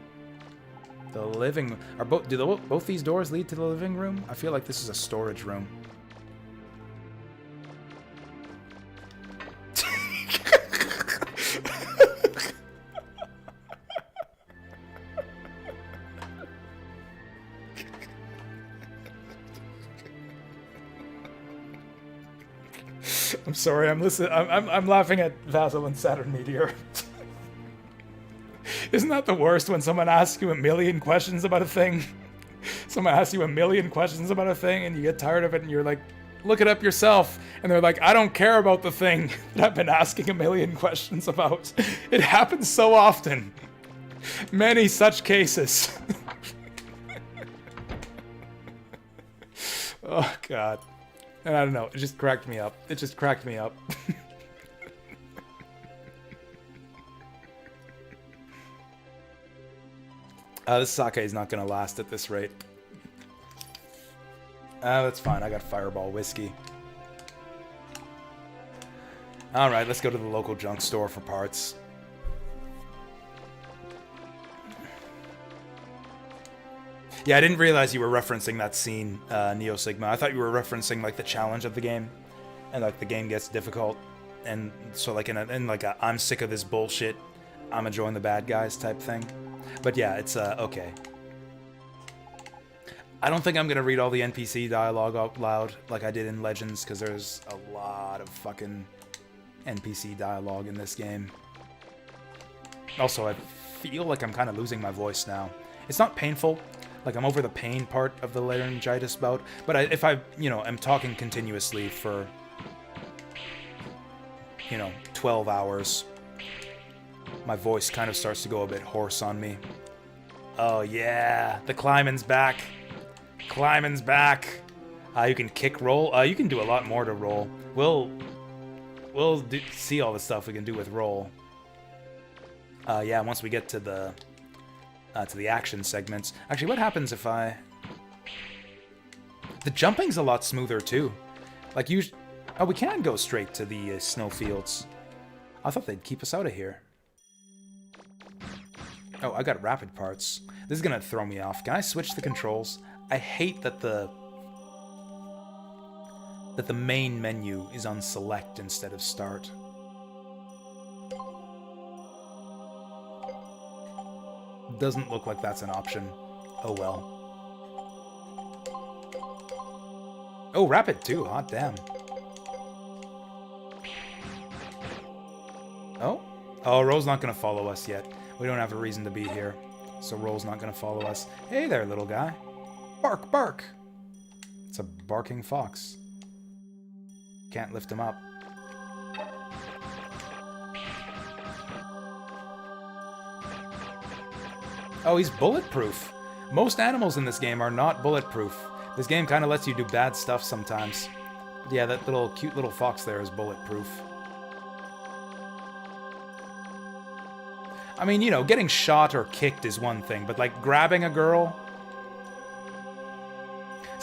The living... Do both these doors lead to the living room? I feel like this is a storage room. I'm sorry, I'm listening. I'm laughing at Vasil and Saturn Meteor. Isn't that the worst when someone asks you a million questions about a thing? Someone asks you a million questions about a thing and you get tired of it and you're like, look it up yourself. And they're like, I don't care about the thing that I've been asking a million questions about. It happens so often. Many such cases. Oh, God. And I don't know, it just cracked me up. It just cracked me up. This sake is not gonna last at this rate. That's fine, I got Fireball whiskey. Alright, let's go to the local junk store for parts. Yeah, I didn't realize you were referencing that scene, Neo Sigma. I thought you were referencing, like, the challenge of the game. And, like, the game gets difficult. And so, like, in like a I'm sick of this bullshit, I'ma join the bad guys type thing. But yeah, it's, okay. I don't think I'm gonna read all the NPC dialogue out loud like I did in Legends, because there's a lot of fucking NPC dialogue in this game. Also, I feel like I'm kind of losing my voice now. It's not painful. Like, I'm over the pain part of the laryngitis bout, but if I, you know, am talking continuously for, you know, 12 hours, my voice kind of starts to go a bit hoarse on me. Oh, yeah, the climbing's back. Climbing's back. You can kick roll. You can do a lot more to roll. We'll see all the stuff we can do with roll. Yeah, once we get to the action segments. Actually, what happens if I... The jumping's a lot smoother, too. Like, oh, we can go straight to the snowfields. I thought they'd keep us out of here. Oh, I got rapid parts. This is gonna throw me off. Can I switch the controls? I hate that the main menu is on select instead of start. Doesn't look like that's an option. Oh well. Oh, rapid too. Hot damn. Oh? Oh, Roll's not gonna follow us yet. We don't have a reason to be here. So Roll's not gonna follow us. Hey there, little guy. Bark, bark! It's a barking fox. Can't lift him up. Oh, he's bulletproof. Most animals in this game are not bulletproof. This game kind of lets you do bad stuff sometimes. But yeah, that little cute little fox there is bulletproof. I mean, you know, getting shot or kicked is one thing, but like grabbing a girl,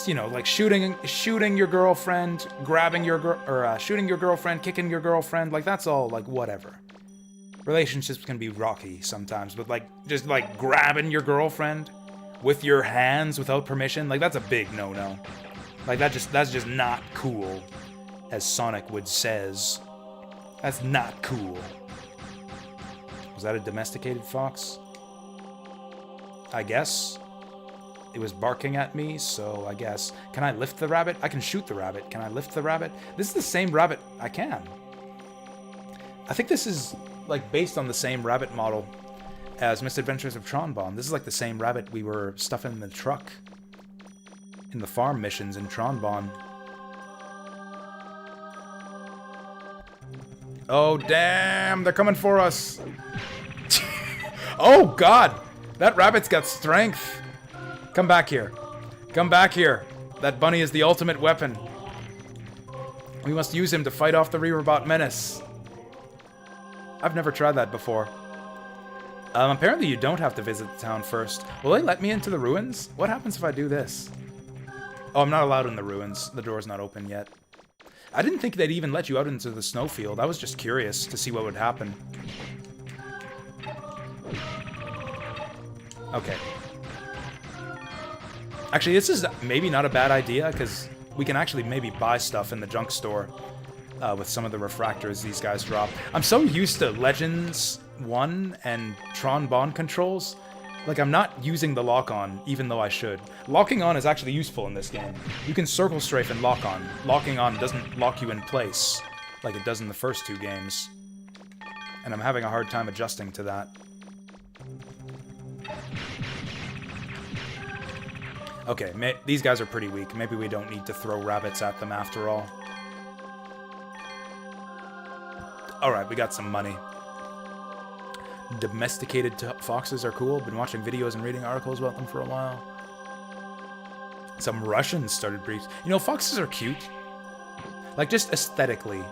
you know, like shooting your girlfriend, grabbing your shooting your girlfriend, kicking your girlfriend, like that's all like whatever. Relationships can be rocky sometimes, but like just like grabbing your girlfriend with your hands without permission, like that's a big no-no. Like that's just not cool, as Sonic would says. That's not cool. Was that a domesticated fox? I guess. It was barking at me, so I guess. Can I lift the rabbit? I can shoot the rabbit. Can I lift the rabbit? This is the same rabbit. I can. I think this is, like, based on the same rabbit model as Misadventures of Tronbon. This is like the same rabbit we were stuffing in the truck in the farm missions in Tronbon. Oh, damn! They're coming for us! Oh, God! That rabbit's got strength! Come back here. Come back here. That bunny is the ultimate weapon. We must use him to fight off the Reaverbot menace. I've never tried that before. Apparently you don't have to visit the town first. Will they let me into the ruins? What happens if I do this? Oh, I'm not allowed in the ruins. The door's not open yet. I didn't think they'd even let you out into the snowfield. I was just curious to see what would happen. Okay. Actually, this is maybe not a bad idea, because we can actually maybe buy stuff in the junk store with some of the refractors these guys drop. I'm so used to Legends 1 and Tronbon controls. Like, I'm not using the lock-on, even though I should. Locking on is actually useful in this game. You can circle strafe and lock on. Locking on doesn't lock you in place, like it does in the first two games. And I'm having a hard time adjusting to that. Okay, these guys are pretty weak. Maybe we don't need to throw rabbits at them after all. Alright, we got some money. Domesticated foxes are cool. Been watching videos and reading articles about them for a while. Some Russians started breeds. You know, foxes are cute. Like, just aesthetically.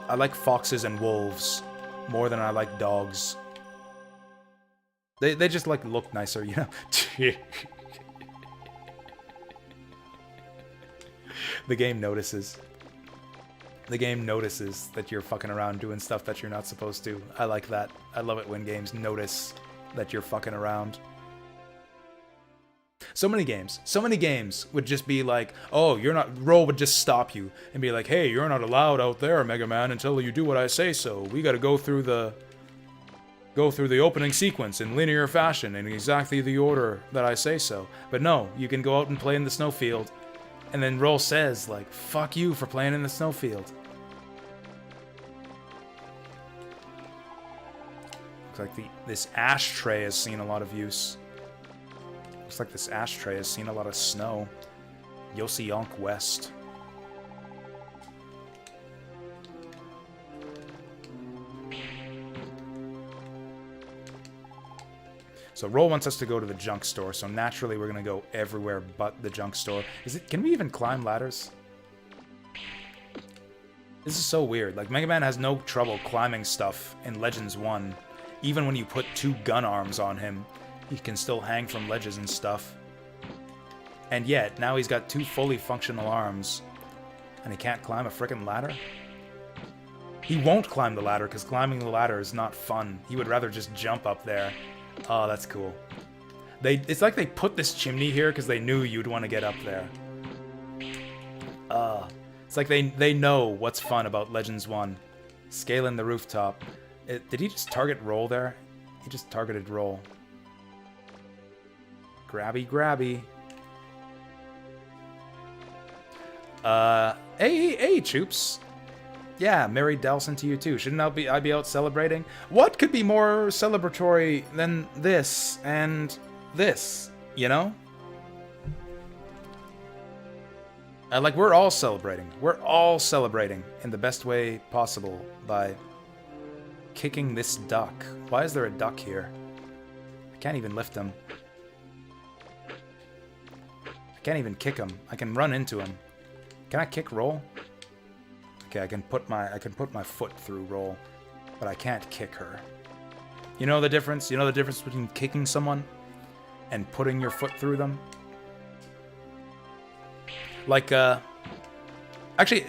I like foxes and wolves more than I like dogs. They just, like, look nicer, you know? The game notices. The game notices that you're fucking around doing stuff that you're not supposed to. I like that. I love it when games notice that you're fucking around. So many games would just be like, oh, you're not... Roll would just stop you and be like, hey, you're not allowed out there, Mega Man, until you do what I say so. We gotta go through the opening sequence in linear fashion in exactly the order that I say so. But no, you can go out and play in the snowfield. And then Roll says, like, fuck you for playing in the snowfield. Looks like this ashtray has seen a lot of use. Looks like this ashtray has seen a lot of snow. Yosionk West. So Roll wants us to go to the junk store, so naturally we're gonna go everywhere but the junk store. Can we even climb ladders? This is so weird. Like, Mega Man has no trouble climbing stuff in Legends 1. Even when you put 2 gun arms on him, he can still hang from ledges and stuff. And yet, now he's got 2 fully functional arms, and he can't climb a frickin' ladder? He won't climb the ladder, because climbing the ladder is not fun. He would rather just jump up there. Oh, that's cool. It's like they put this chimney here because they knew you'd want to get up there. It's like they know what's fun about Legends 1. Scaling the rooftop. Did he just target Roll there? He just targeted Roll. Grabby, grabby. Hey, Choops. Yeah, Merry Delson to you too. Shouldn't I be out celebrating? What could be more celebratory than this and this, you know? Like, we're all celebrating. We're all celebrating in the best way possible by kicking this duck. Why is there a duck here? I can't even lift him. I can't even kick him. I can run into him. Can I kick Roll? Okay, I can put my foot through Roll, but I can't kick her. You know the difference? You know the difference between kicking someone and putting your foot through them? Like, actually,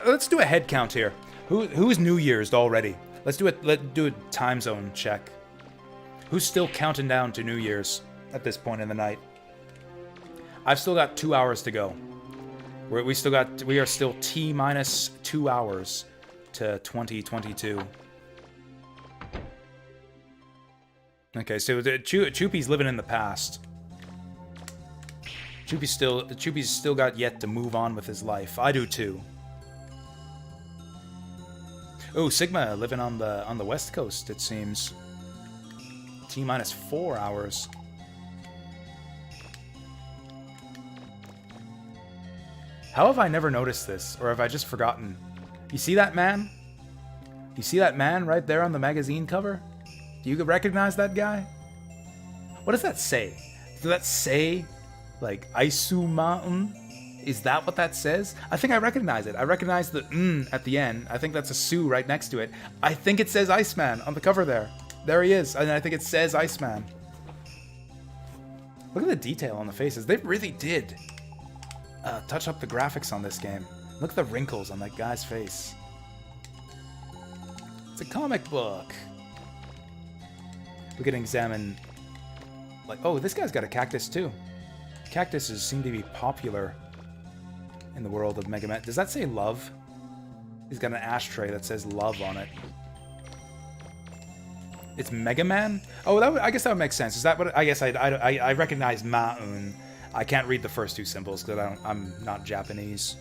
let's do a head count here. Who's New Year's already? Let's do a time zone check. Who's still counting down to New Year's at this point in the night? I've still got 2 hours to go. We are still T-minus 2 hours to 2022. Okay, so Choopy's living in the past. Choopy's still got yet to move on with his life. I do too. Oh, Sigma living on the West Coast, it seems. T-minus 4 hours. How have I never noticed this? Or have I just forgotten? You see that man? You see that man right there on the magazine cover? Do you recognize that guy? What does that say? Does that say, like, Aisu Mountain? Is that what that says? I think I recognize it. I recognize the at the end. I think that's a Su right next to it. I think it says Iceman on the cover there. There he is. And I think it says Iceman. Look at the detail on the faces. They really did touch up the graphics on this game. Look at the wrinkles on that guy's face. It's a comic book. We can examine, like, oh, this guy's got a cactus too. Cactuses seem to be popular in the world of Mega Man. Does that say love? He's got an ashtray that says love on it. It's Mega Man? Oh, I guess that would make sense. Is that what? I guess I recognize Ma'un. I can't read the first two symbols because I'm not Japanese.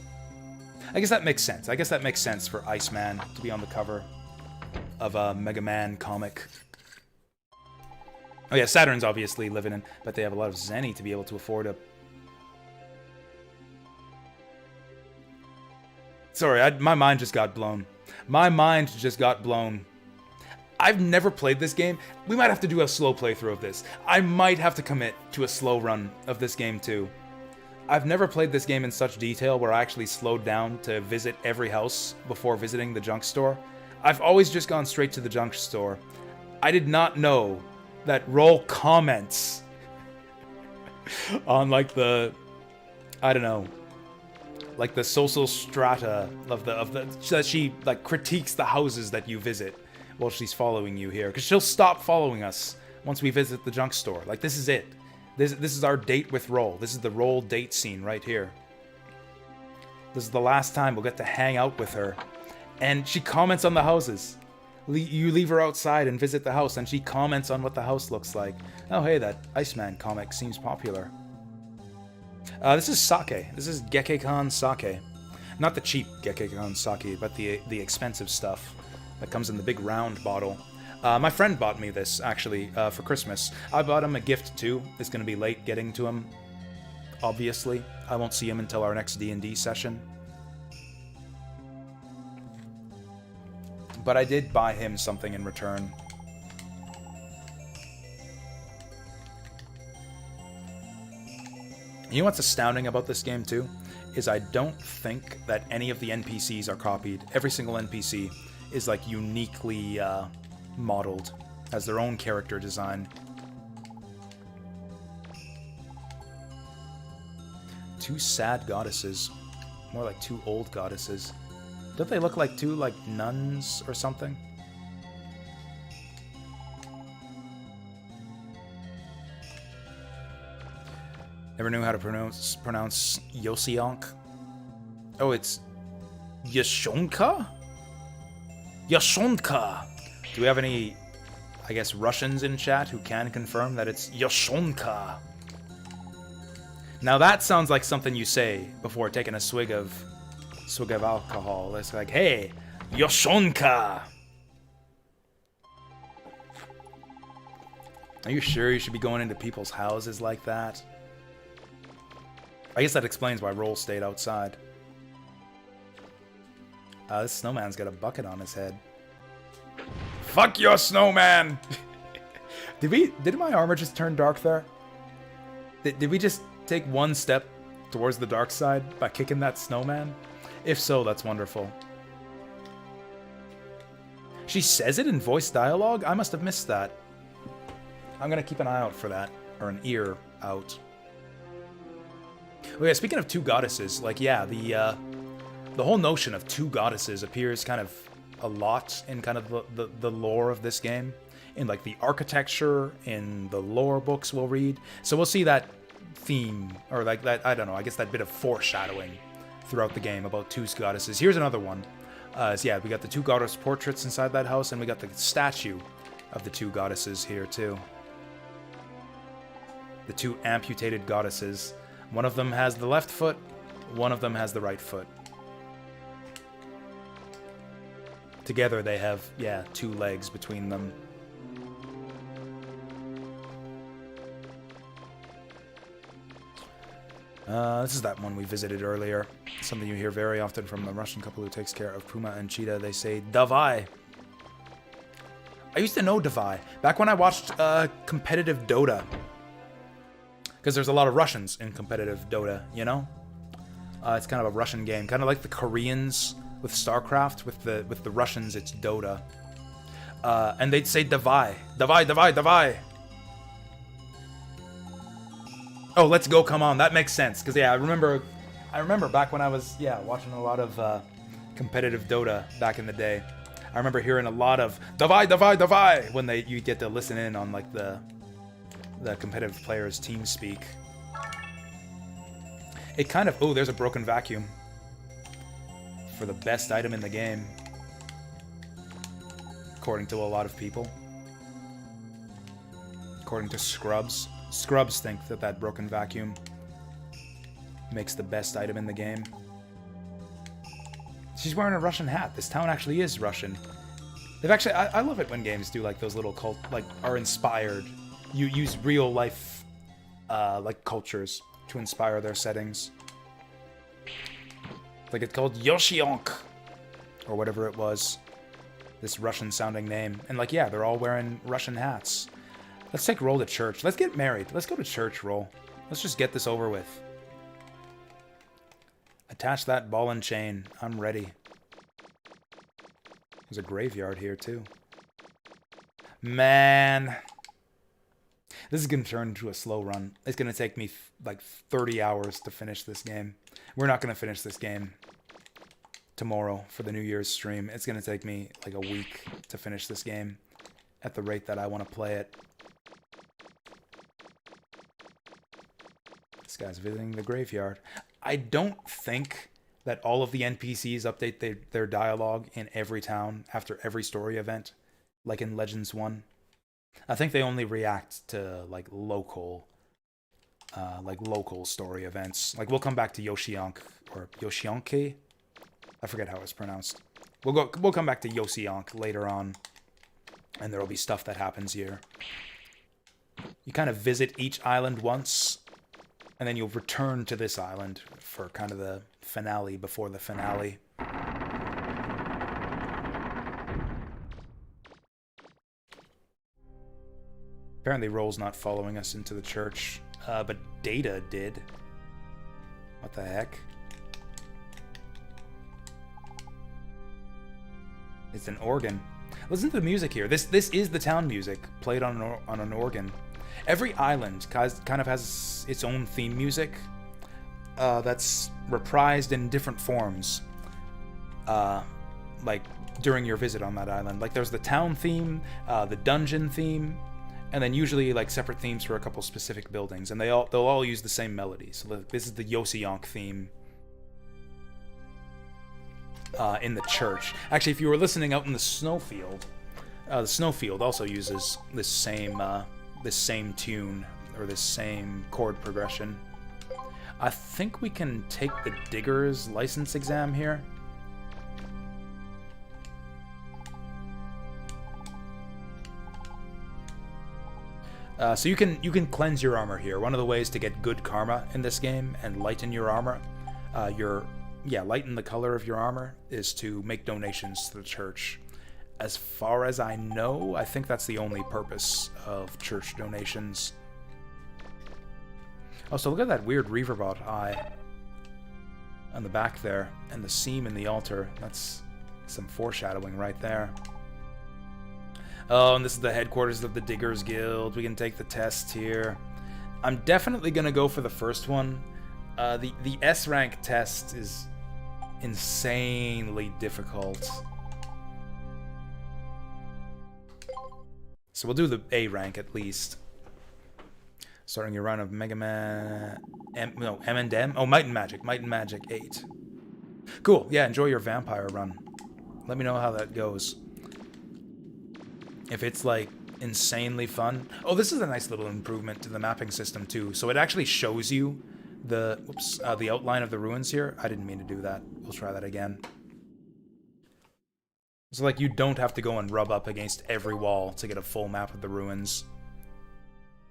I guess that makes sense. I guess that makes sense for Iceman to be on the cover of a Mega Man comic. Oh yeah, Saturn's obviously living in, but they have a lot of Zenny to be able to afford a... Sorry, my mind just got blown. My mind just got blown. I've never played this game. We might have to do a slow playthrough of this. I might have to commit to a slow run of this game too. I've never played this game in such detail where I actually slowed down to visit every house before visiting the junk store. I've always just gone straight to the junk store. I did not know that roll comments on like the, I don't know, like the social strata of the that she like critiques the houses that you visit while she's following you here, because she'll stop following us once we visit the junk store. Like, this is it. This is our date with Roll. This is the Roll date scene right here. This is the last time we'll get to hang out with her. And she comments on the houses. You leave her outside and visit the house, and she comments on what the house looks like. Oh, hey, that Iceman comic seems popular. This is sake. This is Gekkeikan sake. Not the cheap Gekkeikan sake, but the expensive stuff that comes in the big round bottle. My friend bought me this, actually, for Christmas. I bought him a gift, too. It's going to be late getting to him, obviously. I won't see him until our next D&D session. But I did buy him something in return. You know what's astounding about this game, too? Is I don't think that any of the NPCs are copied. Every single NPC is, like, uniquely modeled, has their own character design. Two sad goddesses. More like two old goddesses. Don't they look like two, like, nuns or something? Never knew how to pronounce Yosionk. Oh, it's Yashonka? Yashonka! Do we have any, I guess, Russians in chat who can confirm that it's Yashonka? Now that sounds like something you say before taking a swig of alcohol. It's like, hey, Yashonka! Are you sure you should be going into people's houses like that? I guess that explains why Roll stayed outside. This snowman's got a bucket on his head. Fuck your snowman! Did my armor just turn dark there? Did we just take one step towards the dark side by kicking that snowman? If so, that's wonderful. She says it in voice dialogue? I must have missed that. I'm gonna keep an eye out for that. Or an ear out. Oh yeah, speaking of two goddesses, like, yeah, the whole notion of two goddesses appears kind of a lot in kind of the lore of this game. In, like, the architecture, in the lore books we'll read. So we'll see that theme, or like that, I don't know, I guess that bit of foreshadowing throughout the game about two goddesses. Here's another one. So yeah, we got the two goddess portraits inside that house, and we got the statue of the two goddesses here too. The two amputated goddesses. One of them has the left foot, one of them has the right foot. Together they have, yeah, 2 legs between them. This is that one we visited earlier. Something you hear very often from the Russian couple who takes care of Puma and Cheetah. They say, Davai. I used to know Davai back when I watched competitive Dota. Because there's a lot of Russians in competitive Dota, you know? It's kind of a Russian game. Kind of like the Koreans with StarCraft. With the Russians, it's Dota. And they'd say Davai. Davai, Davai, Davai. Oh, let's go, come on. That makes sense. Because, yeah, I remember back when I was, yeah, watching a lot of competitive Dota back in the day. I remember hearing a lot of Davai, Davai, Davai when you get to listen in on, like, the competitive players' team speak. It kind of... Oh, there's a broken vacuum. For the best item in the game. According to a lot of people. According to Scrubs. Scrubs think that broken vacuum makes the best item in the game. She's wearing a Russian hat. This town actually is Russian. They've actually... I love it when games do, like, those little cult... Like, are inspired. You use real life, like, cultures to inspire their settings. Like, it's called Yoshionk. Or whatever it was. This Russian-sounding name. And, like, yeah, they're all wearing Russian hats. Let's take Roll to church. Let's get married. Let's go to church, Roll. Let's just get this over with. Attach that ball and chain. I'm ready. There's a graveyard here, too. Man. This is going to turn into a slow run. It's going to take me, like, 30 hours to finish this game. We're not going to finish this game tomorrow for the New Year's stream. It's going to take me, like, a week to finish this game at the rate that I want to play it. This guy's visiting the graveyard. I don't think that all of the NPCs update their dialogue in every town after every story event, like in Legends 1. I think they only react to, like, local story events. Like, we'll come back to Yoshionk, or Yoshionke? I forget how it's pronounced. We'll come back to Yoshionk later on, and there'll be stuff that happens here. You kind of visit each island once, and then you'll return to this island for kind of the finale before the finale. Apparently Roll's not following us into the church, but Data did. What the heck? It's an organ. Listen to the music here. This is the town music played on an organ. Every island kind of has its own theme music that's reprised in different forms. Like during your visit on that island. Like there's the town theme, the dungeon theme, and then usually like separate themes for a couple specific buildings, and they'll all use the same melody. So this is the Yoshionk theme in the church. Actually, if you were listening out in the snowfield also uses this same tune or this same chord progression. I think we can take the Digger's license exam here. So you can cleanse your armor here. One of the ways to get good karma in this game and lighten your armor, lighten the color of your armor, is to make donations to the church. As far as I know, I think that's the only purpose of church donations. Oh, so look at that weird Reaverbot eye on the back there, and the seam in the altar. That's some foreshadowing right there. Oh, and this is the headquarters of the Diggers Guild. We can take the test here. I'm definitely gonna go for the first one. The S rank test is insanely difficult. So we'll do the A rank at least. Starting your run of Mega Man... M&M? Oh, Might and Magic. Might and Magic 8. Cool. Yeah, enjoy your vampire run. Let me know how that goes. If it's like insanely fun. Oh, this is a nice little improvement to the mapping system too. So it actually shows you the the outline of the ruins here. I didn't mean to do that. We'll try that again. So like you don't have to go and rub up against every wall to get a full map of the ruins.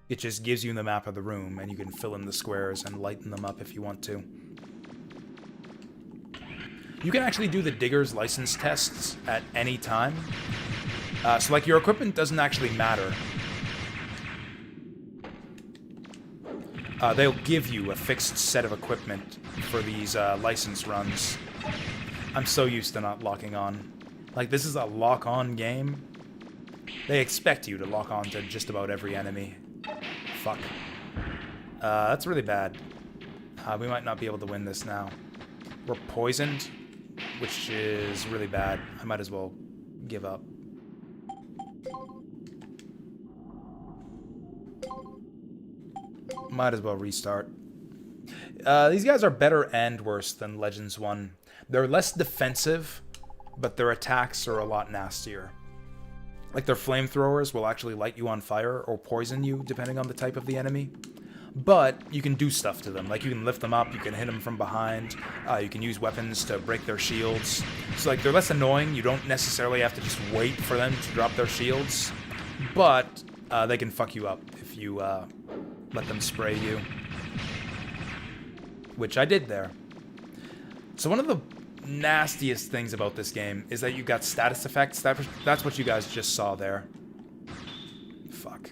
It just gives you the map of the room, and you can fill in the squares and lighten them up if you want to. You can actually do the digger's license tests at any time. So like your equipment doesn't actually matter. They'll give you a fixed set of equipment for these license runs. I'm so used to not locking on. Like, this is a lock-on game. They expect you to lock on to just about every enemy. Fuck. That's really bad. We might not be able to win this now. We're poisoned, which is really bad. I might as well give up. Might as well restart. These guys are better and worse than Legends 1. They're less defensive, but their attacks are a lot nastier. Like, their flamethrowers will actually light you on fire or poison you, depending on the type of the enemy. But you can do stuff to them. Like, you can lift them up, you can hit them from behind, you can use weapons to break their shields. So, like, they're less annoying. You don't necessarily have to just wait for them to drop their shields. But they can fuck you up if you let them spray you. Which I did there. So one of the nastiest things about this game is that you got status effects. That's what you guys just saw there. Fuck.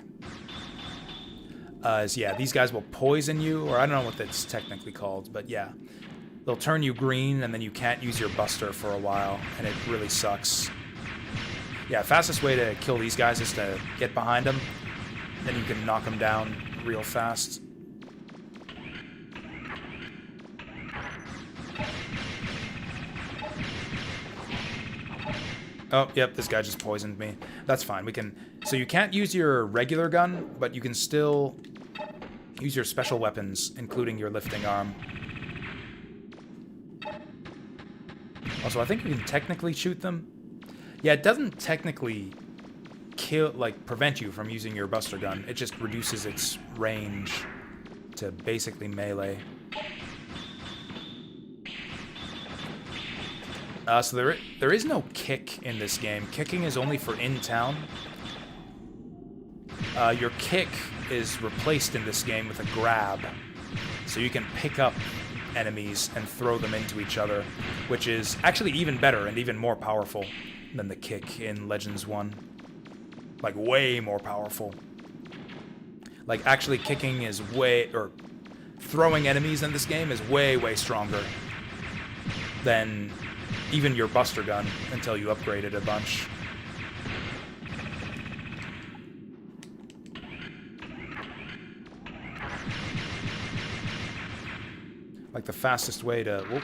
Yeah, these guys will poison you, or I don't know what that's technically called, but yeah. They'll turn you green, and then you can't use your buster for a while, and it really sucks. Yeah, fastest way to kill these guys is to get behind them, then you can knock them down real fast. Oh, yep, this guy just poisoned me. That's fine, we can... So you can't use your regular gun, but you can still use your special weapons, including your lifting arm. Also, I think you can technically shoot them. Yeah, it doesn't technically prevent you from using your buster gun. It just reduces its range to basically melee. So there is no kick in this game. Kicking is only for in town. Your kick is replaced in this game with a grab. So you can pick up enemies and throw them into each other, which is actually even better and even more powerful than the kick in Legends 1. Like, way more powerful. Like, actually kicking is throwing enemies in this game is way, way stronger than even your buster gun until you upgrade it a bunch. Like, the fastest way to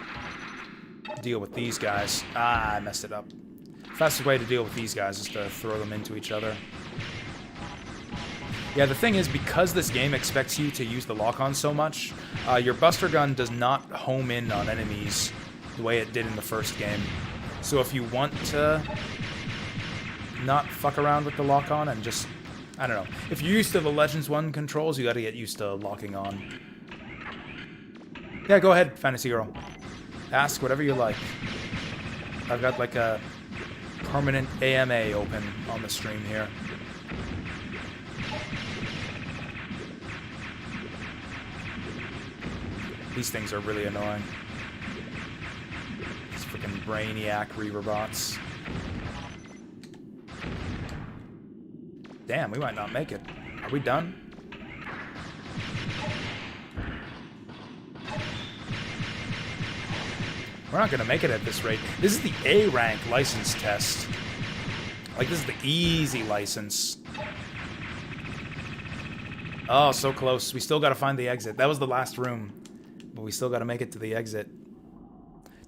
deal with these guys... Ah, I messed it up. Fastest way to deal with these guys is to throw them into each other. Yeah, the thing is, because this game expects you to use the lock-on so much, your buster gun does not home in on enemies the way it did in the first game. So if you want to not fuck around with the lock-on and just... I don't know. If you're used to the Legends 1 controls, you gotta get used to locking on. Yeah, go ahead, Fantasy Girl. Ask whatever you like. I've got like a permanent AMA open on the stream here. These things are really annoying. These freaking brainiac Reaver-bots. Damn, we might not make it. Are we done? We're not gonna make it at this rate. This is the A rank license test. Like, this is the easy license. Oh, so close. We still gotta find the exit. That was the last room. But we still gotta make it to the exit.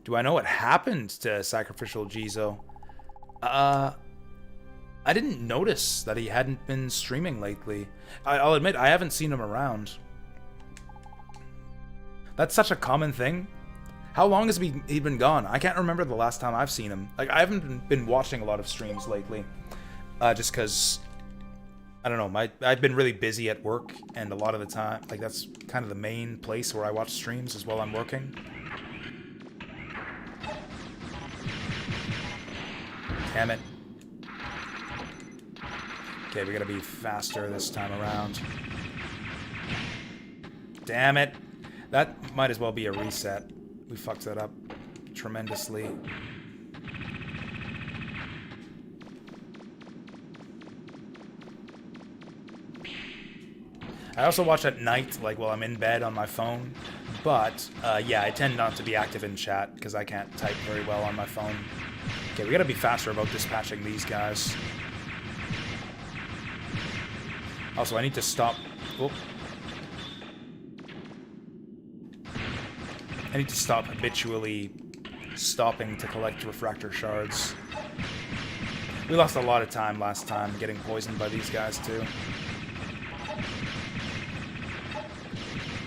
Do I know what happened to Sacrificial Jizo? I didn't notice that he hadn't been streaming lately. I'll admit, I haven't seen him around. That's such a common thing. How long has he been gone? I can't remember the last time I've seen him. Like, I haven't been watching a lot of streams lately. Just because I don't know, I've been really busy at work, and a lot of the time, like, that's kind of the main place where I watch streams is while I'm working. Damn it. Okay, we gotta be faster this time around. Damn it. That might as well be a reset. We fucked that up tremendously. I also watch at night, like while I'm in bed on my phone. But, yeah, I tend not to be active in chat because I can't type very well on my phone. Okay, we gotta be faster about dispatching these guys. Also, I need to stop... Whoop. I need to stop habitually stopping to collect refractor shards. We lost a lot of time last time getting poisoned by these guys, too.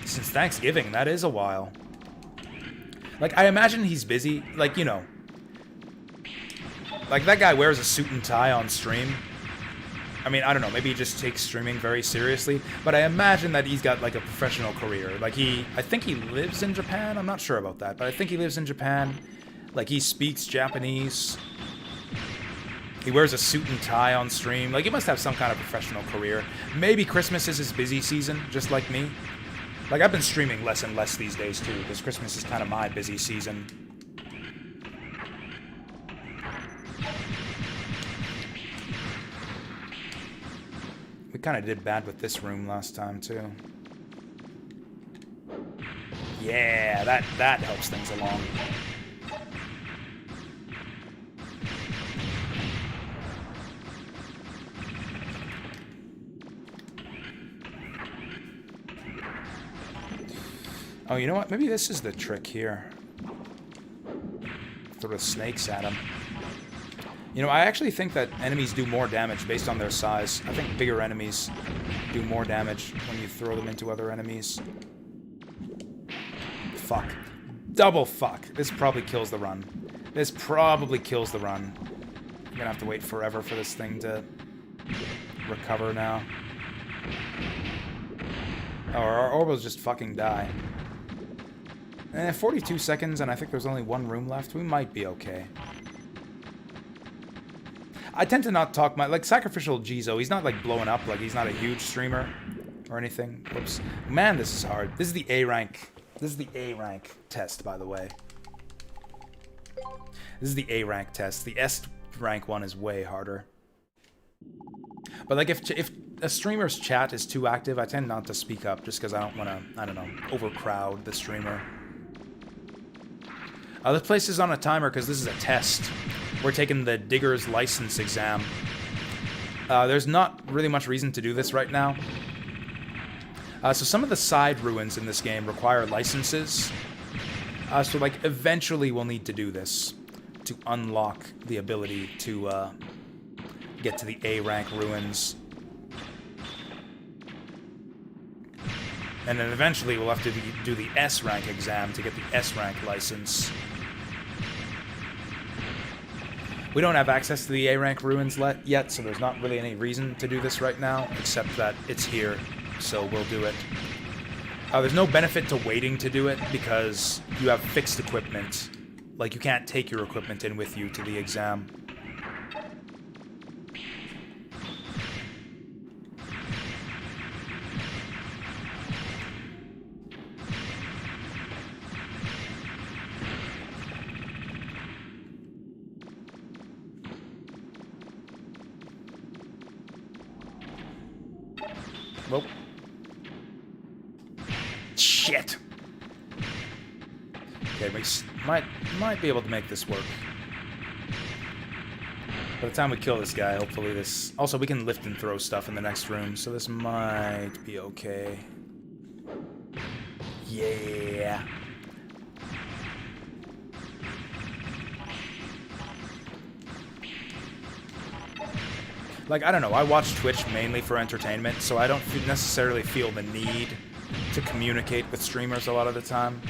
Since Thanksgiving, that is a while. Like, I imagine he's busy. Like, you know. Like, that guy wears a suit and tie on stream. I mean, I don't know, maybe he just takes streaming very seriously, but I imagine that he's got, like, a professional career. Like, I think he lives in Japan, I'm not sure about that, but I think he lives in Japan. Like, he speaks Japanese. He wears a suit and tie on stream. Like, he must have some kind of professional career. Maybe Christmas is his busy season, just like me. Like, I've been streaming less and less these days, too, because Christmas is kind of my busy season. We kind of did bad with this room last time, too. Yeah, that helps things along. Oh, you know what? Maybe this is the trick here. Throw the snakes at him. You know, I actually think that enemies do more damage based on their size. I think bigger enemies do more damage when you throw them into other enemies. Fuck. Double fuck. This probably kills the run. This probably kills the run. I'm gonna have to wait forever for this thing to recover now. Oh, our orbals just fucking die. 42 seconds, and I think there's only one room left. We might be okay. I tend to not talk much. Like, Sacrificial Jizo, he's not, like, blowing up. Like, he's not a huge streamer or anything. Whoops. Man, this is hard. This is the A rank. This is the A rank test, by the way. This is the A rank test. The S rank one is way harder. But, like, if a streamer's chat is too active, I tend not to speak up just because I don't want to, I don't know, overcrowd the streamer. This place is on a timer because this is a test. We're taking the Digger's License exam. There's not really much reason to do this right now. So some of the side ruins in this game require licenses. So, like, eventually we'll need to do this to unlock the ability to get to the A rank ruins. And then eventually we'll have to do the S rank exam to get the S rank license. We don't have access to the A rank ruins yet, so there's not really any reason to do this right now, except that it's here, so we'll do it. There's no benefit to waiting to do it, because you have fixed equipment. Like, you can't take your equipment in with you to the exam. Whoa. Shit. Okay, we might be able to make this work. By the time we kill this guy, hopefully this... Also, we can lift and throw stuff in the next room, so this might be okay. Yeah. Like, I don't know, I watch Twitch mainly for entertainment, so I don't necessarily feel the need to communicate with streamers a lot of the time.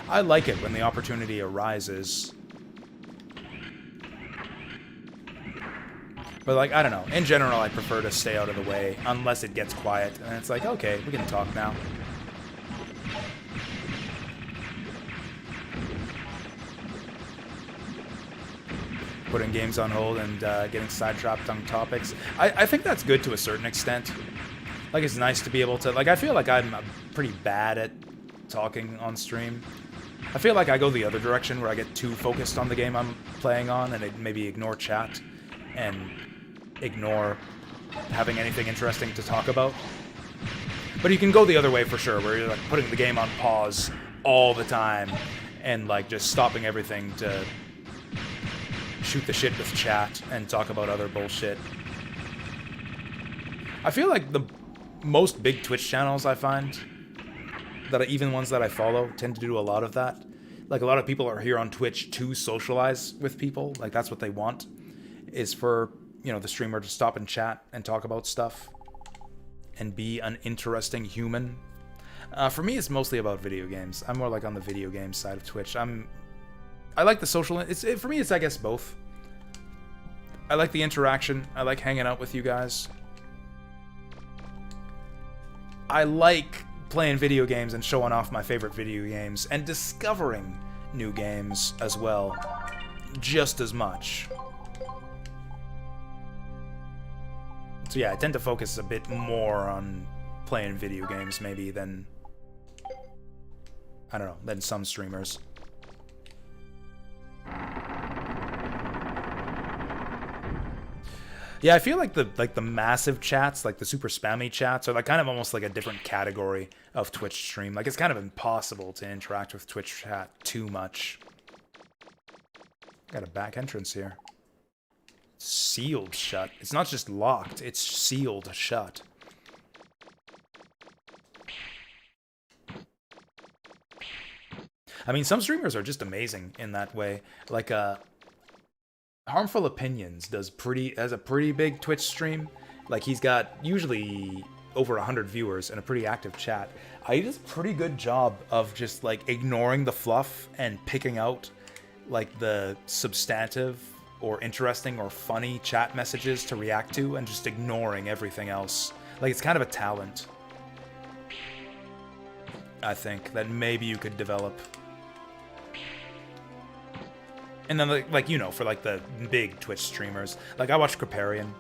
I like it when the opportunity arises. But, like, I don't know. In general, I prefer to stay out of the way unless it gets quiet. And it's like, okay, we can talk now. Putting games on hold and getting sidetracked on topics. I think that's good to a certain extent. Like, it's nice to be able to... Like, I feel like I'm pretty bad at talking on stream. I feel like I go the other direction where I get too focused on the game I'm playing on and maybe ignore chat and ignore having anything interesting to talk about. But you can go the other way for sure, where you're like putting the game on pause all the time and like just stopping everything to shoot the shit with chat and talk about other bullshit. I feel like the most big Twitch channels I find, even ones that I follow, tend to do a lot of that. Like, a lot of people are here on Twitch to socialize with people. Like, that's what they want, is for, you know, the streamer to stop and chat and talk about stuff and be an interesting human. For me, it's mostly about video games. I'm more like on the video game side of Twitch. I like the social... For me, it's, I guess, both. I like the interaction. I like hanging out with you guys. I like playing video games and showing off my favorite video games and discovering new games as well, just as much. So yeah, I tend to focus a bit more on playing video games maybe than, I don't know, than some streamers. Yeah, I feel like the massive chats, like the super spammy chats, are like kind of almost like a different category of Twitch stream. Like, it's kind of impossible to interact with Twitch chat too much. Got a back entrance here. Sealed shut. It's not just locked, it's sealed shut. I mean, some streamers are just amazing in that way. Like, Harmful Opinions has a pretty big Twitch stream. Like, he's got usually over 100 viewers and a pretty active chat. He does a pretty good job of just like ignoring the fluff and picking out like the substantive or interesting or funny chat messages to react to and just ignoring everything else. Like, it's kind of a talent, I think, that maybe you could develop. And then, like, you know, for, like, the big Twitch streamers. Like, I watch Kriparian.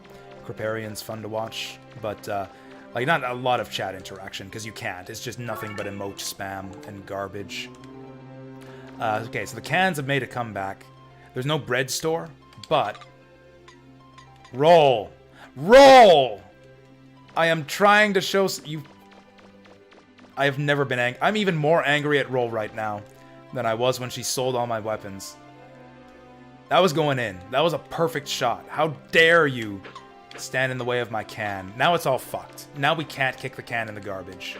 Kriparian's fun to watch. But, like, not a lot of chat interaction, because you can't. It's just nothing but emote spam and garbage. Okay, so the cans have made a comeback. There's no bread store, but... Roll! Roll! I am trying to show you... I have never been angry. I'm even more angry at Roll right now than I was when she sold all my weapons. That was going in. That was a perfect shot. How dare you stand in the way of my can. Now it's all fucked. Now we can't kick the can in the garbage.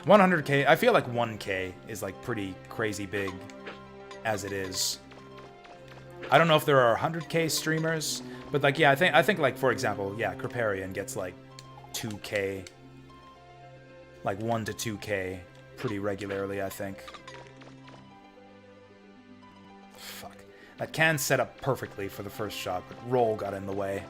100k. I feel like 1k is like pretty crazy big as it is. I don't know if there are 100k streamers, but like, yeah, I think like, for example, yeah, Kriparian gets like 2k, like 1 to 2k pretty regularly, I think. Fuck. That can set up perfectly for the first shot, but Roll got in the way.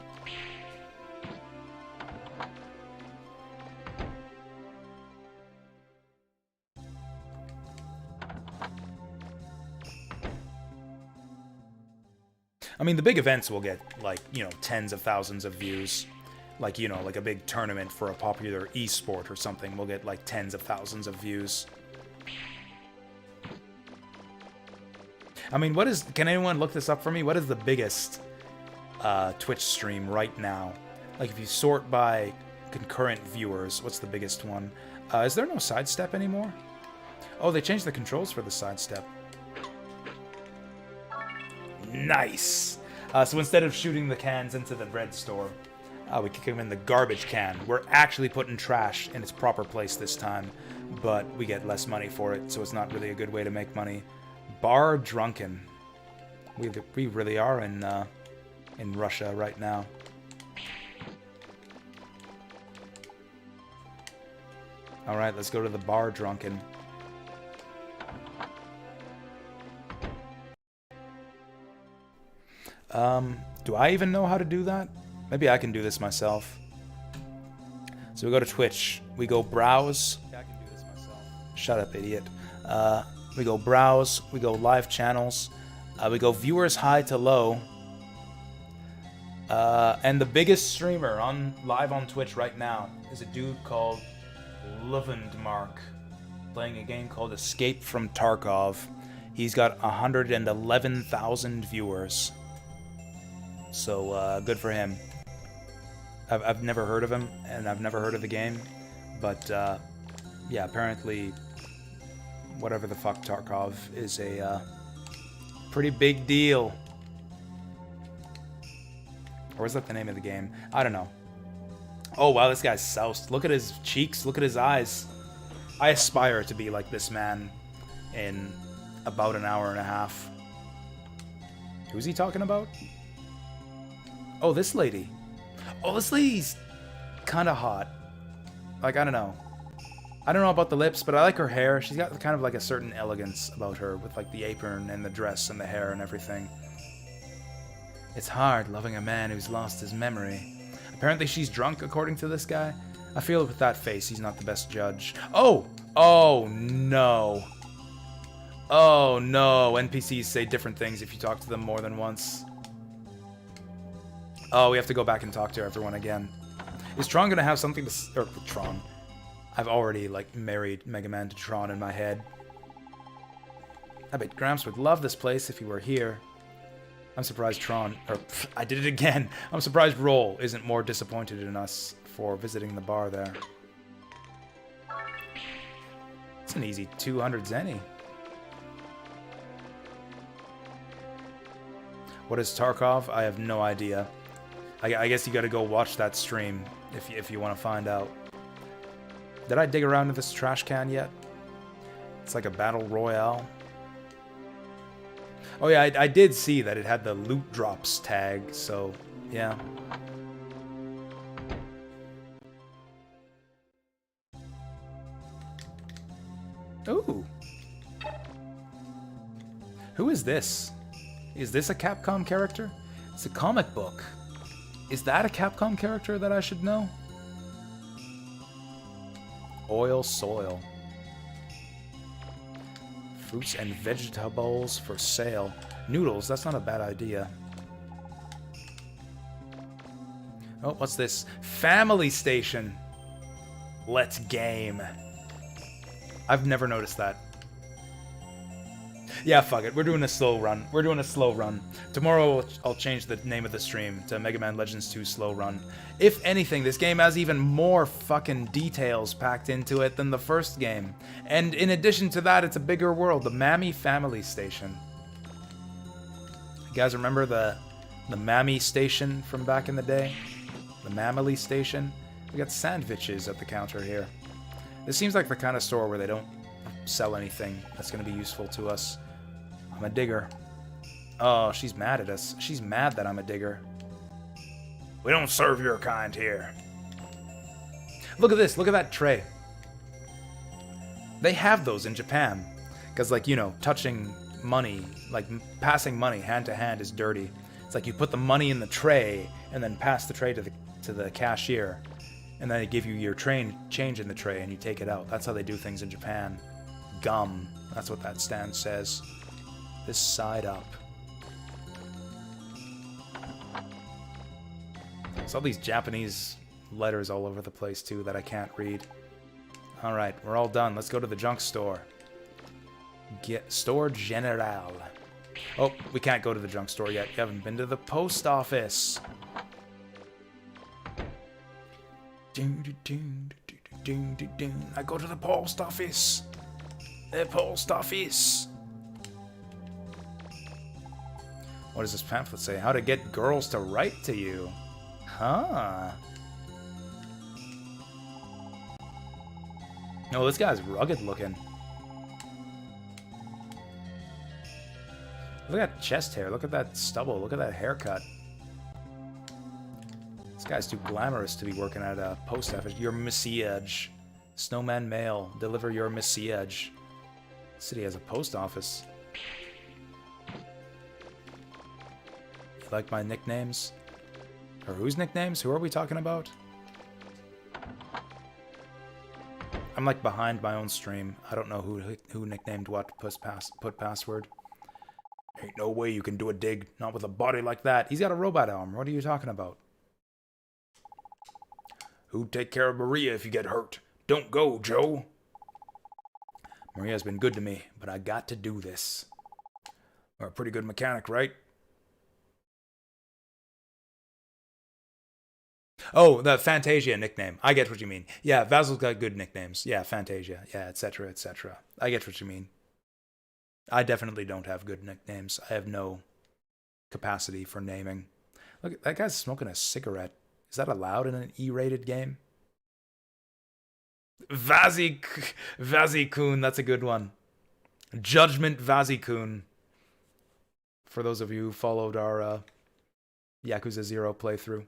I mean, the big events will get, like, you know, tens of thousands of views. Like, you know, like a big tournament for a popular esport or something will get, like, tens of thousands of views. I mean, what is... Can anyone look this up for me? What is the biggest Twitch stream right now? Like, if you sort by concurrent viewers, what's the biggest one? Is there no sidestep anymore? Oh, they changed the controls for the sidestep. Nice! So instead of shooting the cans into the bread store, we kick them in the garbage can. We're actually putting trash in its proper place this time, but we get less money for it, so it's not really a good way to make money. Bar drunken. We really are in Russia right now. All right, let's go to the bar drunken. Do I even know how to do that? Maybe I can do this myself. So we go to Twitch. We go browse. I can do this myself. Shut up, idiot. We go browse. We go live channels. We go viewers high to low. And the biggest streamer live on Twitch right now is a dude called Lovendmark, playing a game called Escape from Tarkov. He's got 111,000 viewers. So, good for him. I've never heard of him, and I've never heard of the game. But, yeah, apparently, whatever the fuck Tarkov is a pretty big deal. Or is that the name of the game? I don't know. Oh, wow, this guy's soused. Look at his cheeks. Look at his eyes. I aspire to be like this man in about an hour and a half. Who's he talking about? Oh, this lady. Oh, this lady's kind of hot. Like, I don't know. I don't know about the lips, but I like her hair. She's got kind of like a certain elegance about her with like the apron and the dress and the hair and everything. It's hard loving a man who's lost his memory. Apparently she's drunk, according to this guy. I feel with that face, he's not the best judge. Oh! Oh, no. Oh, no. NPCs say different things if you talk to them more than once. Oh, we have to go back and talk to everyone again. Is Tron gonna have something to... Or, Tron. I've already, like, married Mega Man to Tron in my head. I bet Gramps would love this place if he were here. I'm surprised Tron... Or, I did it again! I'm surprised Roll isn't more disappointed in us for visiting the bar there. It's an easy 200 zenny. What is Tarkov? I have no idea. I guess you gotta go watch that stream if you want to find out. Did I dig around in this trash can yet? It's like a battle royale. Oh yeah, I did see that it had the loot drops tag, so yeah. Ooh. Who is this? Is this a Capcom character? It's a comic book. Is that a Capcom character that I should know? Oil soil. Fruits and vegetables for sale. Noodles, that's not a bad idea. Oh, what's this? Family Station. Let's game. I've never noticed that. Yeah, fuck it. We're doing a slow run. We're doing a slow run. Tomorrow I'll change the name of the stream to Mega Man Legends 2 Slow Run. If anything, this game has even more fucking details packed into it than the first game. And in addition to that, it's a bigger world. The Mammy Family Station. You guys remember the Mammy Station from back in the day? The Mamily Station? We got sandwiches at the counter here. This seems like the kind of store where they don't sell anything that's going to be useful to us. I'm a digger. Oh, she's mad at us. She's mad that I'm a digger. We don't serve your kind here. Look at this. Look at that tray. They have those in Japan. Because, like, you know, touching money, like passing money hand to hand is dirty. It's like you put the money in the tray and then pass the tray to the cashier. And then they give you your change in the tray and you take it out. That's how they do things in Japan. Gum. That's what that stand says. This side up. There's all these Japanese letters all over the place too that I can't read. Alright, we're all done. Let's go to the junk store. Store General. Oh, we can't go to the junk store yet. You haven't been to the post office. I go to the post office. The post office. What does this pamphlet say? How to get girls to write to you. Huh. No, this guy's rugged looking. Look at that chest hair. Look at that stubble. Look at that haircut. This guy's too glamorous to be working at a post office. Your message. Snowman Mail. Deliver your message. City has a post office. You like my nicknames? Or whose nicknames? Who are we talking about? I'm like behind my own stream. I don't know who nicknamed what put password. Ain't no way you can do a dig, not with a body like that. He's got a robot arm. What are you talking about? Who'd take care of Maria if you get hurt? Don't go, Joe. Maria's been good to me, but I got to do this. You're a pretty good mechanic, right? Oh, the Fantasia nickname. I get what you mean. Yeah, Vasil's got good nicknames. Yeah, Fantasia. Yeah, etc., etc. I get what you mean. I definitely don't have good nicknames. I have no capacity for naming. Look, that guy's smoking a cigarette. Is that allowed in an E-rated game? Vazi-kun, that's a good one. Judgment Vazi-kun. For those of you who followed our Yakuza 0 playthrough.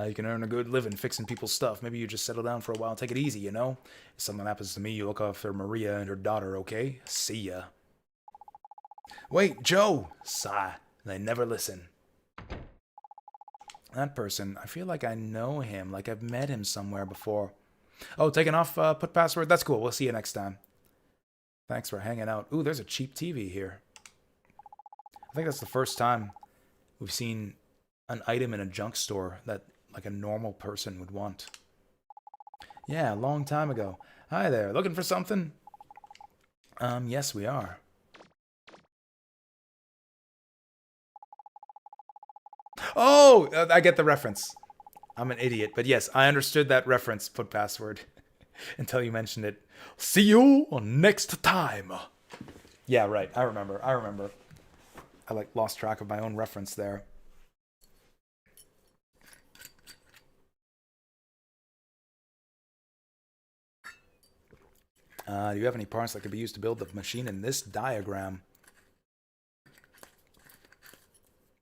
You can earn a good living fixing people's stuff. Maybe you just settle down for a while and take it easy, you know? If something happens to me, you look after Maria and her daughter, okay? See ya. Wait, Joe! Sigh. They never listen. That person, I feel like I know him, like I've met him somewhere before. Oh, taking off put password? That's cool. We'll see you next time. Thanks for hanging out. Ooh, there's a cheap TV here. I think that's the first time we've seen an item in a junk store that like a normal person would want. Yeah, a long time ago. Hi there, looking for something? Yes we are. Oh, I get the reference. I'm an idiot, but yes, I understood that reference, put password, until you mentioned it. See you next time. Yeah, right, I remember. I like lost track of my own reference there. Do you have any parts that could be used to build the machine in this diagram?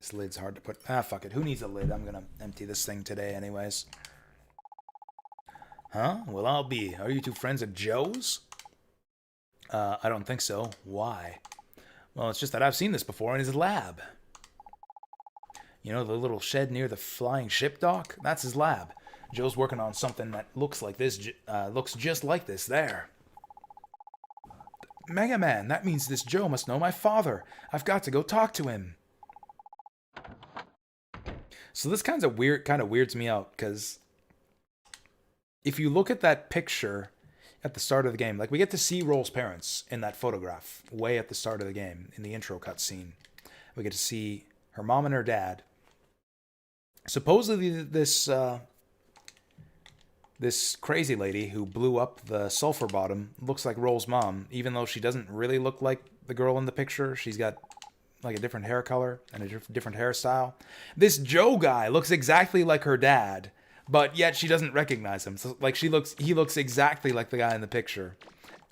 This lid's hard to put. Ah, fuck it. Who needs a lid? I'm gonna empty this thing today anyways. Huh? Well, I'll be. Are you two friends of Joe's? I don't think so. Why? Well, it's just that I've seen this before in his lab. You know, the little shed near the flying ship dock? That's his lab. Joe's working on something that looks like this, looks just like this there. Mega Man, that means this Joe must know my father. I've got to go talk to him. So this kind of weirds me out, because if you look at that picture at the start of the game, like we get to see Roll's parents in that photograph way at the start of the game, in the intro cutscene. We get to see her mom and her dad. Supposedly this crazy lady who blew up the sulfur bottom looks like Roll's mom, even though she doesn't really look like the girl in the picture. She's got like a different hair color and a different hairstyle. This Joe guy looks exactly like her dad, but yet she doesn't recognize him. So like he looks exactly like the guy in the picture,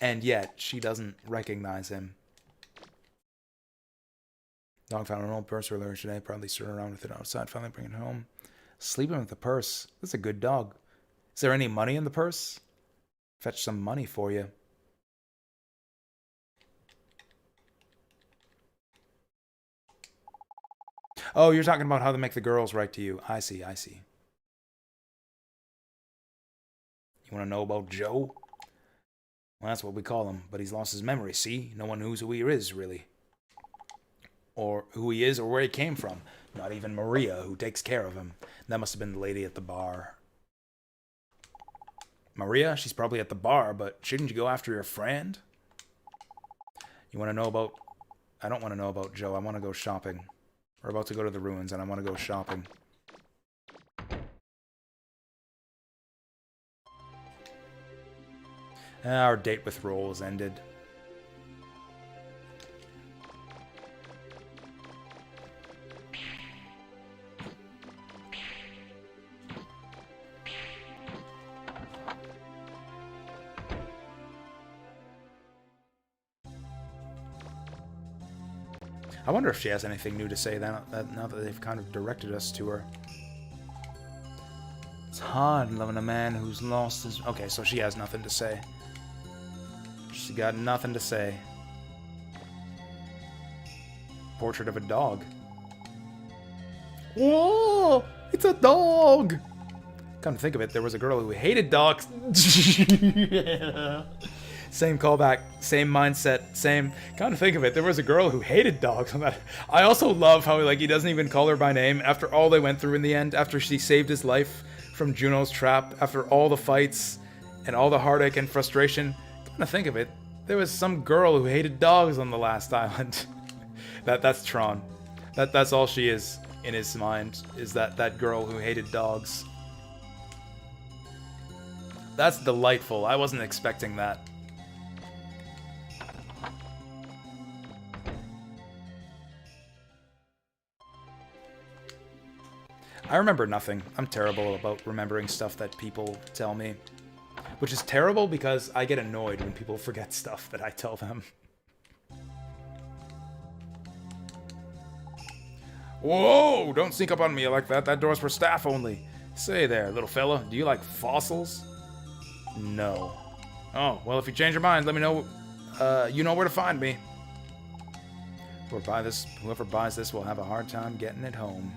and yet she doesn't recognize him. Dog found an old purse earlier today, probably stood around with it outside, finally bringing it home. Sleeping with the purse. That's a good dog. Is there any money in the purse? Fetch some money for you. Oh, you're talking about how to make the girls write to you. I see. You want to know about Joe? Well, that's what we call him, but he's lost his memory, see? No one knows who he is, really. Or who he is or where he came from. Not even Maria, who takes care of him. That must have been the lady at the bar. Maria, she's probably at the bar, but shouldn't you go after your friend? You want to know about... I don't want to know about Joe. I want to go shopping. We're about to go to the ruins, and I want to go shopping. Our date with Roll is ended. I wonder if she has anything new to say now that they've kind of directed us to her. It's hard loving a man who's lost his... Okay, so she has nothing to say. She got nothing to say. Portrait of a dog. Whoa! It's a dog! Come to think of it, there was a girl who hated dogs. Same callback, same mindset, same. Come to think of it, there was a girl who hated dogs. I also love how like he doesn't even call her by name after all they went through in the end, after she saved his life from Juno's trap, after all the fights and all the heartache and frustration. Come to think of it, there was some girl who hated dogs on the last island. That's Tron. That's all she is in his mind, is that girl who hated dogs. That's delightful. I wasn't expecting that. I remember nothing. I'm terrible about remembering stuff that people tell me. Which is terrible because I get annoyed when people forget stuff that I tell them. Whoa! Don't sneak up on me like that. That door's for staff only. Say there, little fella. Do you like fossils? No. Oh, well, if you change your mind, let me know. You know where to find me. Whoever buys this will have a hard time getting it home.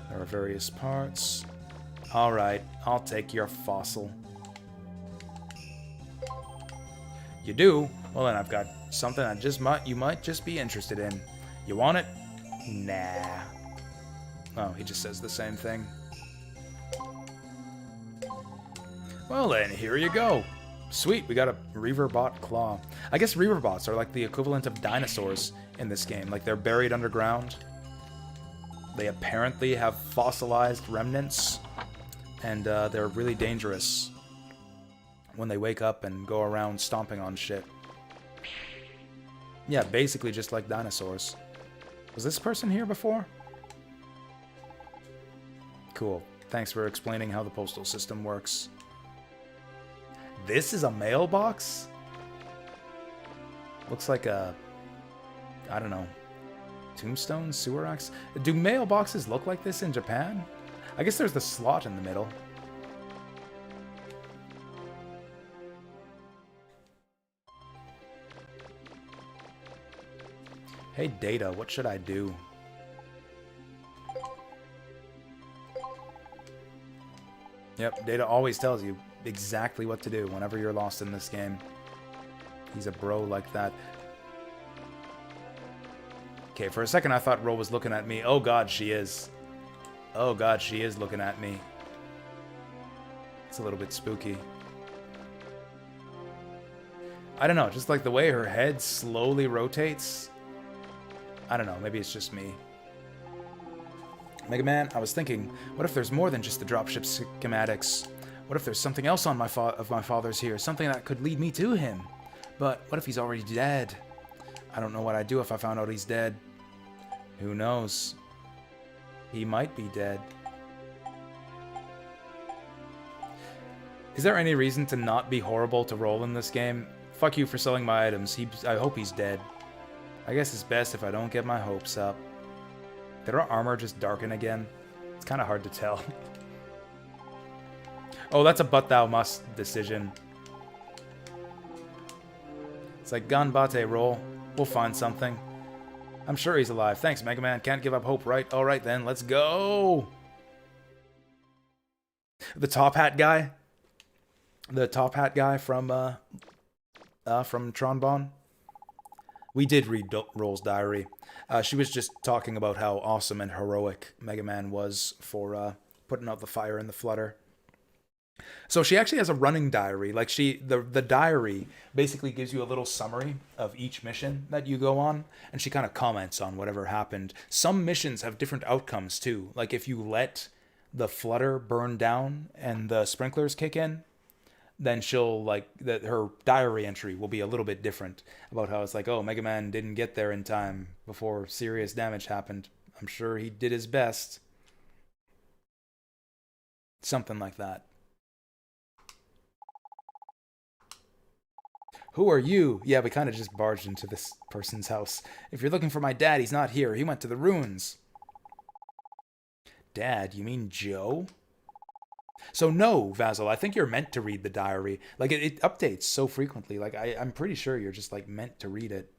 There are various parts. Alright, I'll take your fossil. You do? Well then I've got something you might just be interested in. You want it? Nah. Oh, he just says the same thing. Well then, here you go. Sweet, we got a Reaverbot claw. I guess Reaverbots are like the equivalent of dinosaurs in this game. Like they're buried underground. They apparently have fossilized remnants, and they're really dangerous when they wake up and go around stomping on shit. Yeah, basically just like dinosaurs. Was this person here before? Cool. Thanks for explaining how the postal system works. This is a mailbox? Looks like a... I don't know. Tombstone? Sewer axe? Do mailboxes look like this in Japan? I guess there's the slot in the middle. Hey Data, what should I do? Yep, Data always tells you exactly what to do whenever you're lost in this game. He's a bro like that. Okay, for a second I thought Ro was looking at me. Oh god, she is. Oh god, she is looking at me. It's a little bit spooky. I don't know, just like the way her head slowly rotates. I don't know, maybe it's just me. Mega Man, I was thinking, what if there's more than just the dropship schematics? What if there's something else on my father's here? Something that could lead me to him? But what if he's already dead? I don't know what I'd do if I found out he's dead. Who knows? He might be dead. Is there any reason to not be horrible to roll in this game? Fuck you for selling my items. I hope he's dead. I guess it's best if I don't get my hopes up. Did our armor just darken again? It's kind of hard to tell. Oh, that's a but thou must decision. It's like Ganbate roll. We'll find something. I'm sure he's alive. Thanks, Mega Man. Can't give up hope, right? Alright then, let's go! The top hat guy? The top hat guy from Tronbon? We did read Roll's diary. She was just talking about how awesome and heroic Mega Man was for putting out the fire in the Flutter. So she actually has a running diary. Like the diary basically gives you a little summary of each mission that you go on, and she kind of comments on whatever happened. Some missions have different outcomes too. Like if you let the Flutter burn down and the sprinklers kick in, then she'll her diary entry will be a little bit different about how it's like, oh, Mega Man didn't get there in time before serious damage happened. I'm sure he did his best. Something like that. Who are you? Yeah, we kind of just barged into this person's house. If you're looking for my dad, he's not here. He went to the ruins. Dad? You mean Joe? So no, Vasil, I think you're meant to read the diary. Like, it updates so frequently. Like, I'm pretty sure you're just, like, meant to read it.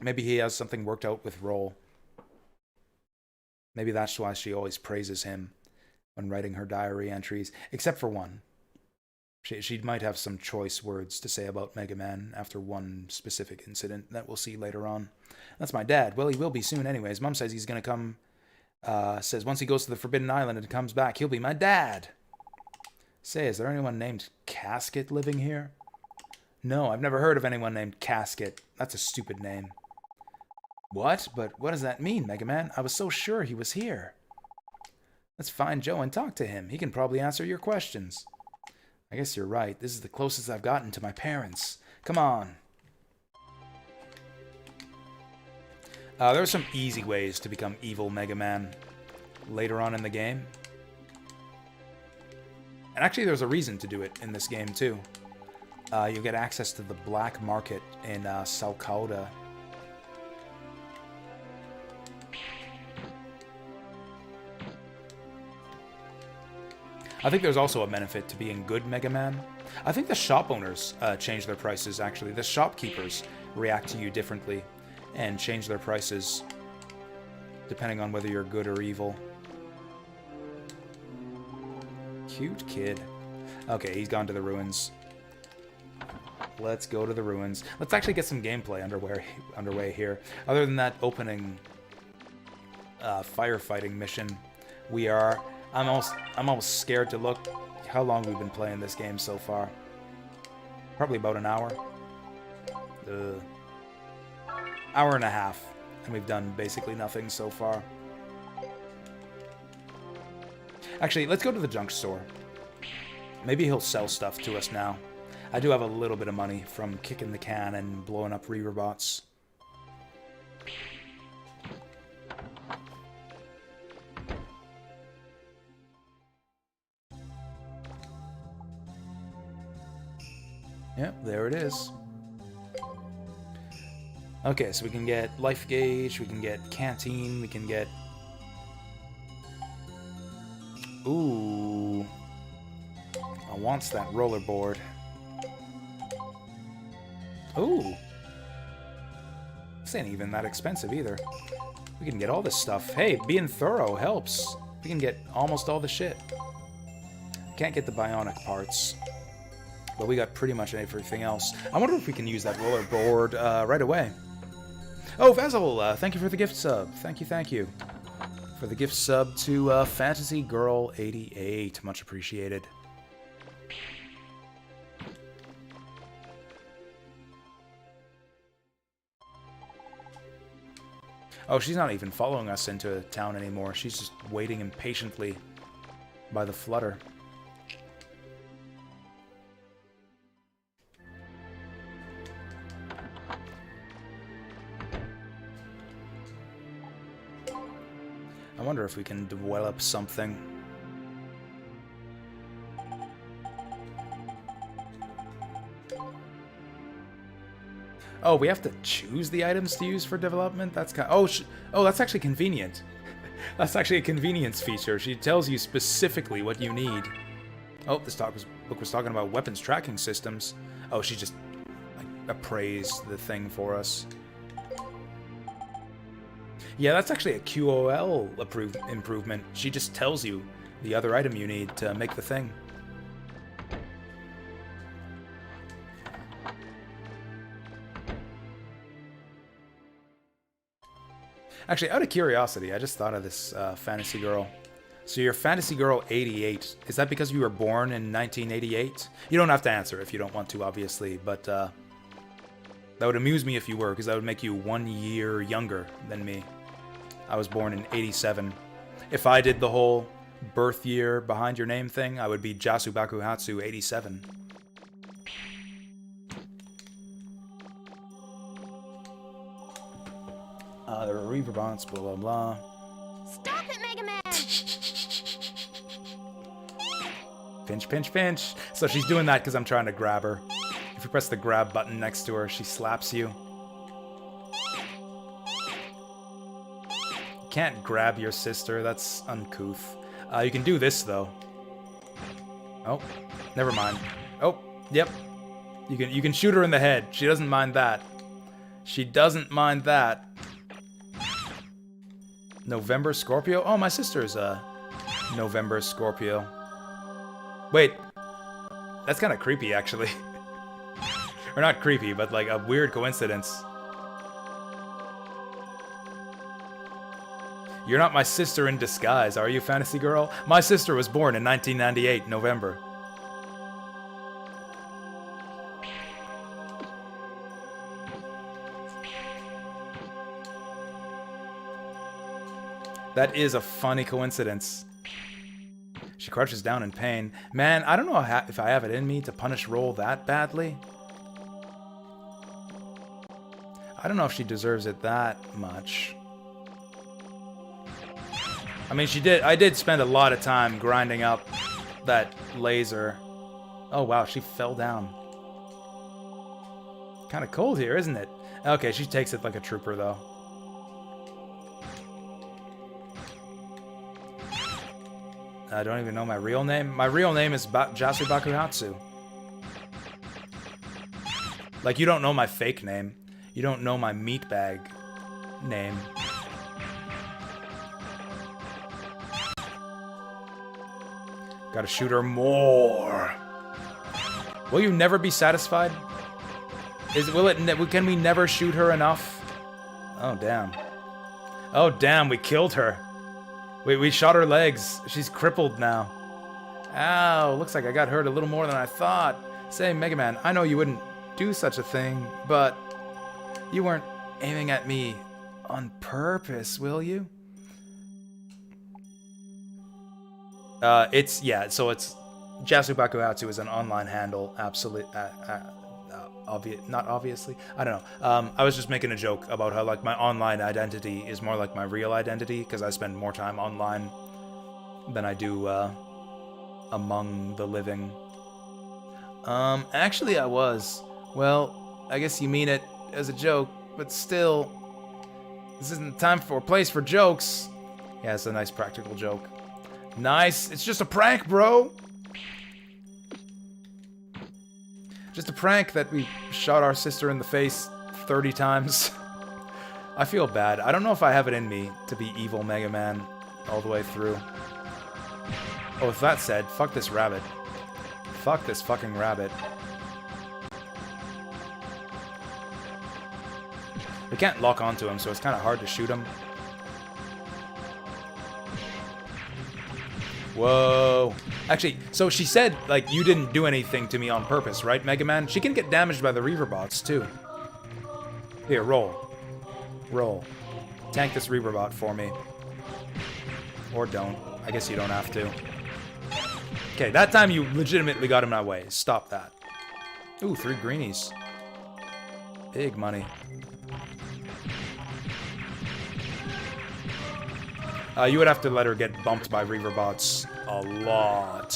Maybe he has something worked out with Roll. Maybe that's why she always praises him when writing her diary entries, except for one. She might have some choice words to say about Mega Man after one specific incident that we'll see later on. That's my dad. Well, he will be soon anyways. Mom says he's going to come, says once he goes to the Forbidden Island and comes back, he'll be my dad. Say, is there anyone named Casket living here? No, I've never heard of anyone named Casket. That's a stupid name. What? But what does that mean, Mega Man? I was so sure he was here. Let's find Joe and talk to him. He can probably answer your questions. I guess you're right. This is the closest I've gotten to my parents. Come on. There are some easy ways to become evil Mega Man later on in the game. And actually there's a reason to do it in this game too. You'll get access to the black market in Salcauda. I think there's also a benefit to being good Mega Man. I think the shop owners change their prices, actually. The shopkeepers react to you differently and change their prices depending on whether you're good or evil. Cute kid. Okay, he's gone to the ruins. Let's go to the ruins. Let's actually get some gameplay underway here. Other than that opening firefighting mission, I'm almost scared to look how long we've been playing this game so far. Probably about an hour. Hour and a half. And we've done basically nothing so far. Actually, let's go to the junk store. Maybe he'll sell stuff to us now. I do have a little bit of money from kicking the can and blowing up Reaver-bots. Yep, there it is. Okay, so we can get life gauge, we can get canteen, we can get... Ooh. I wants that rollerboard. Ooh. This ain't even that expensive either. We can get all this stuff. Hey, being thorough helps. We can get almost all the shit. Can't get the bionic parts. But we got pretty much everything else. I wonder if we can use that rollerboard right away. Oh, Vazzle, thank you for the gift sub. Thank you. For the gift sub to Fantasy Girl 88. Much appreciated. Oh, she's not even following us into town anymore. She's just waiting impatiently by the flutter. I wonder if we can develop something. Oh, we have to choose the items to use for development? That's kind of... Oh, that's actually convenient. That's actually a convenience feature. She tells you specifically what you need. Oh, this book was talking about weapons tracking systems. Oh, she just appraised the thing for us. Yeah, that's actually a QOL improvement. She just tells you the other item you need to make the thing. Actually, out of curiosity, I just thought of this Fantasy Girl. So you're Fantasy Girl 88. Is that because you were born in 1988? You don't have to answer if you don't want to, obviously, but that would amuse me if you were, because that would make you 1 year younger than me. I was born in 87. If I did the whole birth year behind your name thing, I would be Jasu Bakuhatsu 87. There are Reaver bots, blah blah blah. Stop it, Mega Man! Pinch, pinch, pinch. So she's doing that because I'm trying to grab her. If you press the grab button next to her, she slaps you. You can't grab your sister, that's uncouth. You can do this though. Oh, never mind. Oh, yep. You can shoot her in the head. She doesn't mind that. She doesn't mind that. November Scorpio? Oh, my sister's November Scorpio. Wait. That's kind of creepy, actually. Or not creepy, but like a weird coincidence. You're not my sister in disguise, are you, Fantasy Girl? My sister was born in 1998, November. That is a funny coincidence. She crouches down in pain. Man, I don't know if I have it in me to punish Roll that badly. I don't know if she deserves it that much. I mean, I did spend a lot of time grinding up that laser. Oh, wow, she fell down. Kind of cold here, isn't it? Okay, she takes it like a trooper, though. I don't even know my real name. My real name is Jasu Bakuhatsu. Like, you don't know my fake name. You don't know my meatbag name. Gotta shoot her more. Will you never be satisfied? Can we never shoot her enough? Oh, damn. Oh, damn, we killed her. We shot her legs. She's crippled now. Ow, looks like I got hurt a little more than I thought. Say, Mega Man, I know you wouldn't do such a thing, but you weren't aiming at me on purpose, will you? So it's Jasu Bakuhatsu is an online handle, absolutely, not obviously, I don't know. I was just making a joke about how like my online identity is more like my real identity because I spend more time online than I do among the living. Actually I was. Well, I guess you mean it as a joke, but still, this isn't the time or place for jokes. Yeah, it's a nice practical joke. Nice. It's just a prank, bro. Just a prank that we shot our sister in the face 30 times. I feel bad. I don't know if I have it in me to be evil Mega Man all the way through. Oh, with that said, fuck this rabbit. Fuck this fucking rabbit. We can't lock onto him, so it's kind of hard to shoot him. Whoa. Actually, so she said, like, you didn't do anything to me on purpose, right, Mega Man? She can get damaged by the Reaver bots, too. Here, roll. Roll. Tank this Reaver bot for me. Or don't. I guess you don't have to. Okay, that time you legitimately got him my way. Stop that. Ooh, 3 greenies. Big money. You would have to let her get bumped by Reaver bots a lot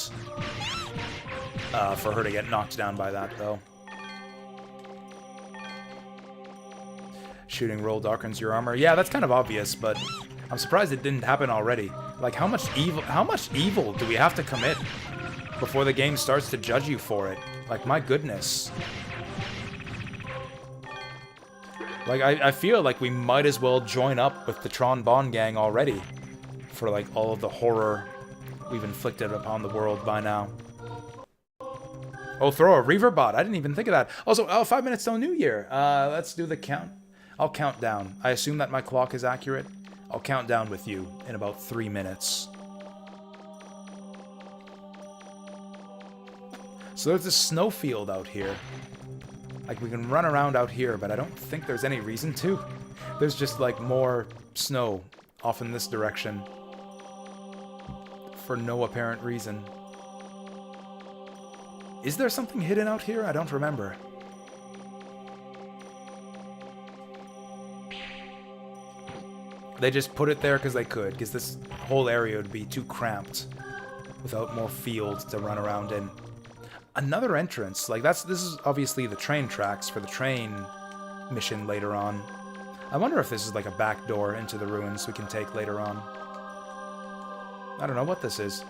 for her to get knocked down by that, though. Shooting roll darkens your armor. Yeah, that's kind of obvious, but I'm surprised it didn't happen already. Like, how much evil do we have to commit before the game starts to judge you for it? Like, my goodness. Like, I feel like we might as well join up with the Tron Bon gang already for, like, all of the horror we've inflicted upon the world by now. Oh, throw a Reaver bot. I didn't even think of that. Also, 5 minutes till New Year. Let's do the count. I'll count down. I assume that my clock is accurate. I'll count down with you in about 3 minutes. So there's a snowfield out here. Like, we can run around out here, but I don't think there's any reason to. There's just, like, more snow off in this direction. For no apparent reason. Is there something hidden out here? I don't remember. They just put it there because they could, because this whole area would be too cramped without more fields to run around in. Another entrance. Like, this is obviously the train tracks for the train mission later on. I wonder if this is like a back door into the ruins we can take later on. I don't know what this is.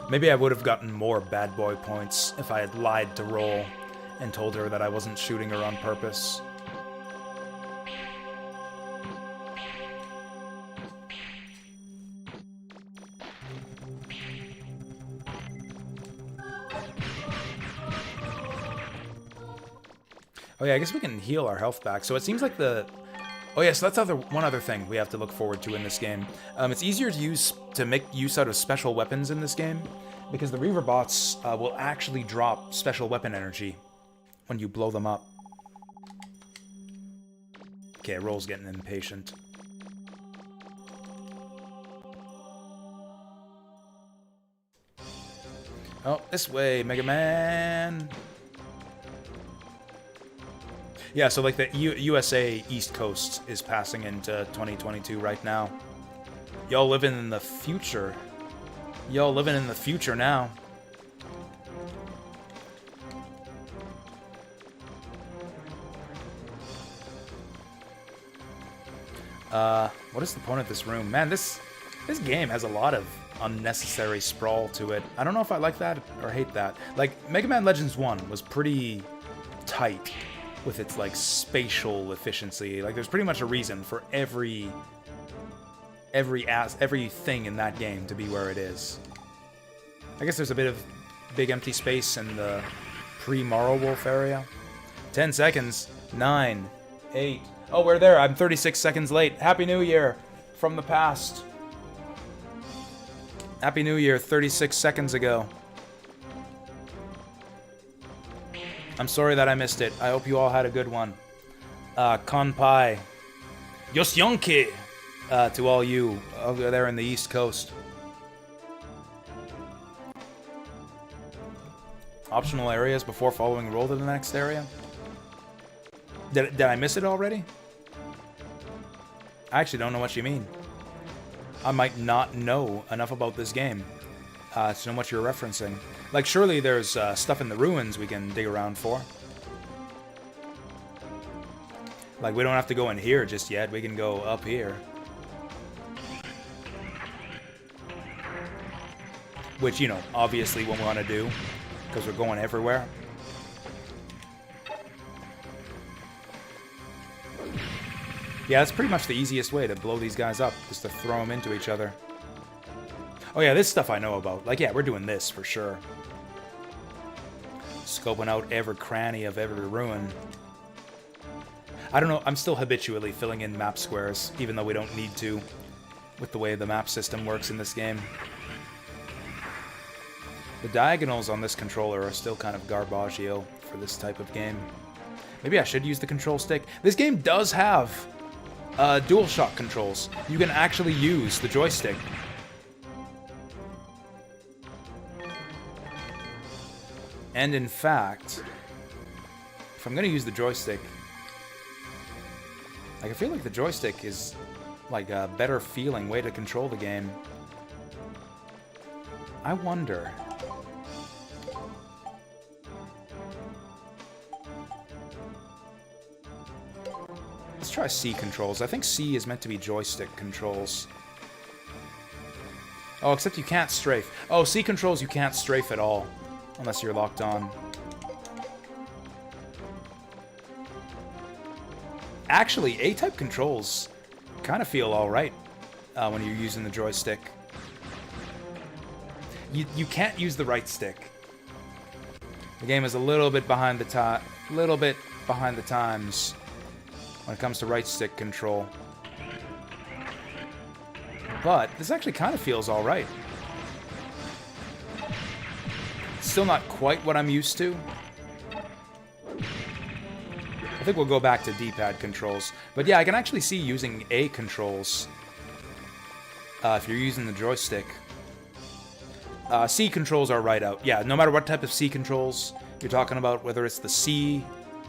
Maybe I would have gotten more bad boy points if I had lied to Roll and told her that I wasn't shooting her on purpose. Oh yeah, I guess we can heal our health back. So it seems like the... Oh yeah, so that's one other thing we have to look forward to in this game. It's easier to make use out of special weapons in this game, because the Reaver bots will actually drop special weapon energy when you blow them up. Okay, Roll's getting impatient. Oh, this way, Mega Man! Yeah, so like the USA East Coast is passing into 2022 right now. Y'all living in the future. Y'all living in the future now. What is the point of this room? Man, this game has a lot of unnecessary sprawl to it. I don't know if I like that or hate that. Like, Mega Man Legends 1 was pretty tight with its, like, spatial efficiency. Like, there's pretty much a reason for everything in that game to be where it is. I guess there's a bit of big empty space in the pre-Morrow Wolf area. 10 seconds. 9. 8. Oh, we're there. I'm 36 seconds late. Happy New Year from the past. Happy New Year 36 seconds ago. I'm sorry that I missed it. I hope you all had a good one. Kanpai. Yosyonki! To all you over there in the East Coast. Optional areas before following roll to the next area? Did I miss it already? I actually don't know what you mean. I might not know enough about this game to know what you're referencing. Like, surely there's stuff in the ruins we can dig around for. Like, we don't have to go in here just yet. We can go up here. Which, you know, obviously what we want to do, because we're going everywhere. Yeah, that's pretty much the easiest way to blow these guys up, is to throw them into each other. Oh yeah, this stuff I know about. Like, yeah, we're doing this for sure. Scoping out every cranny of every ruin. I don't know, I'm still habitually filling in map squares, even though we don't need to, with the way the map system works in this game. The diagonals on this controller are still kind of garbaggio for this type of game. Maybe I should use the control stick. This game does have DualShock controls. You can actually use the joystick. And in fact, if I'm going to use the joystick, like, I feel like the joystick is like a better feeling way to control the game. I wonder. Let's try C controls. I think C is meant to be joystick controls. Oh, except you can't strafe. Oh, C controls you can't strafe at all. Unless you're locked on. Actually, A-type controls kind of feel alright when you're using the joystick. You can't use the right stick. The game is a little bit behind the times when it comes to right stick control. But this actually kind of feels alright. Still not quite what I'm used to. I think we'll go back to D-pad controls. But yeah, I can actually see using A controls if you're using the joystick. C controls are right out. Yeah, no matter what type of C controls you're talking about, whether it's the C,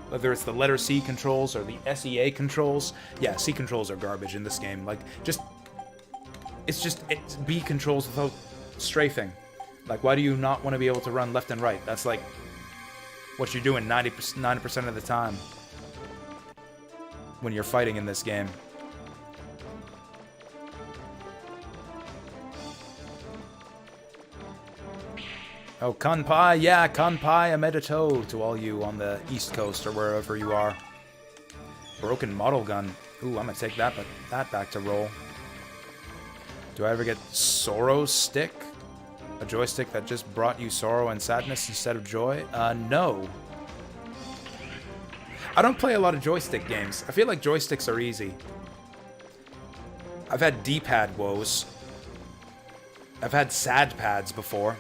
whether it's the letter C controls or the SEA controls, yeah, C controls are garbage in this game. Like, it's B controls without strafing. Like, why do you not want to be able to run left and right? That's like what you're doing 90% of the time when you're fighting in this game. Oh, kanpai, yeah, kanpai amedito to all you on the East Coast or wherever you are. Broken model gun. Ooh, I'm gonna take that back to roll. Do I ever get Sorrow Stick? A joystick that just brought you sorrow and sadness instead of joy? No. I don't play a lot of joystick games. I feel like joysticks are easy. I've had D-pad woes. I've had sad pads before.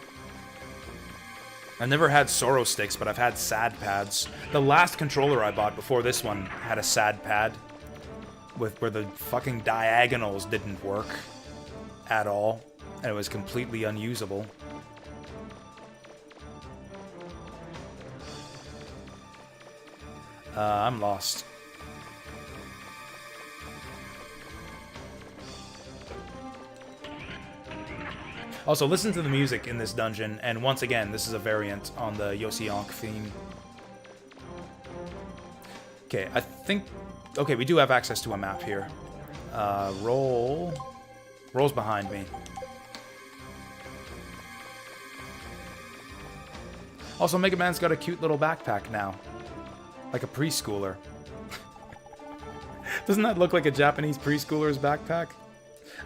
I've never had sorrow sticks, but I've had sad pads. The last controller I bought before this one had a sad pad where the fucking diagonals didn't work at all, and it was completely unusable. I'm lost. Also, listen to the music in this dungeon, and once again, this is a variant on the Yosi-Onk theme. Okay, I think... Okay, we do have access to a map here. Roll... Roll's behind me. Also, Mega Man's got a cute little backpack now. Like a preschooler. Doesn't that look like a Japanese preschooler's backpack?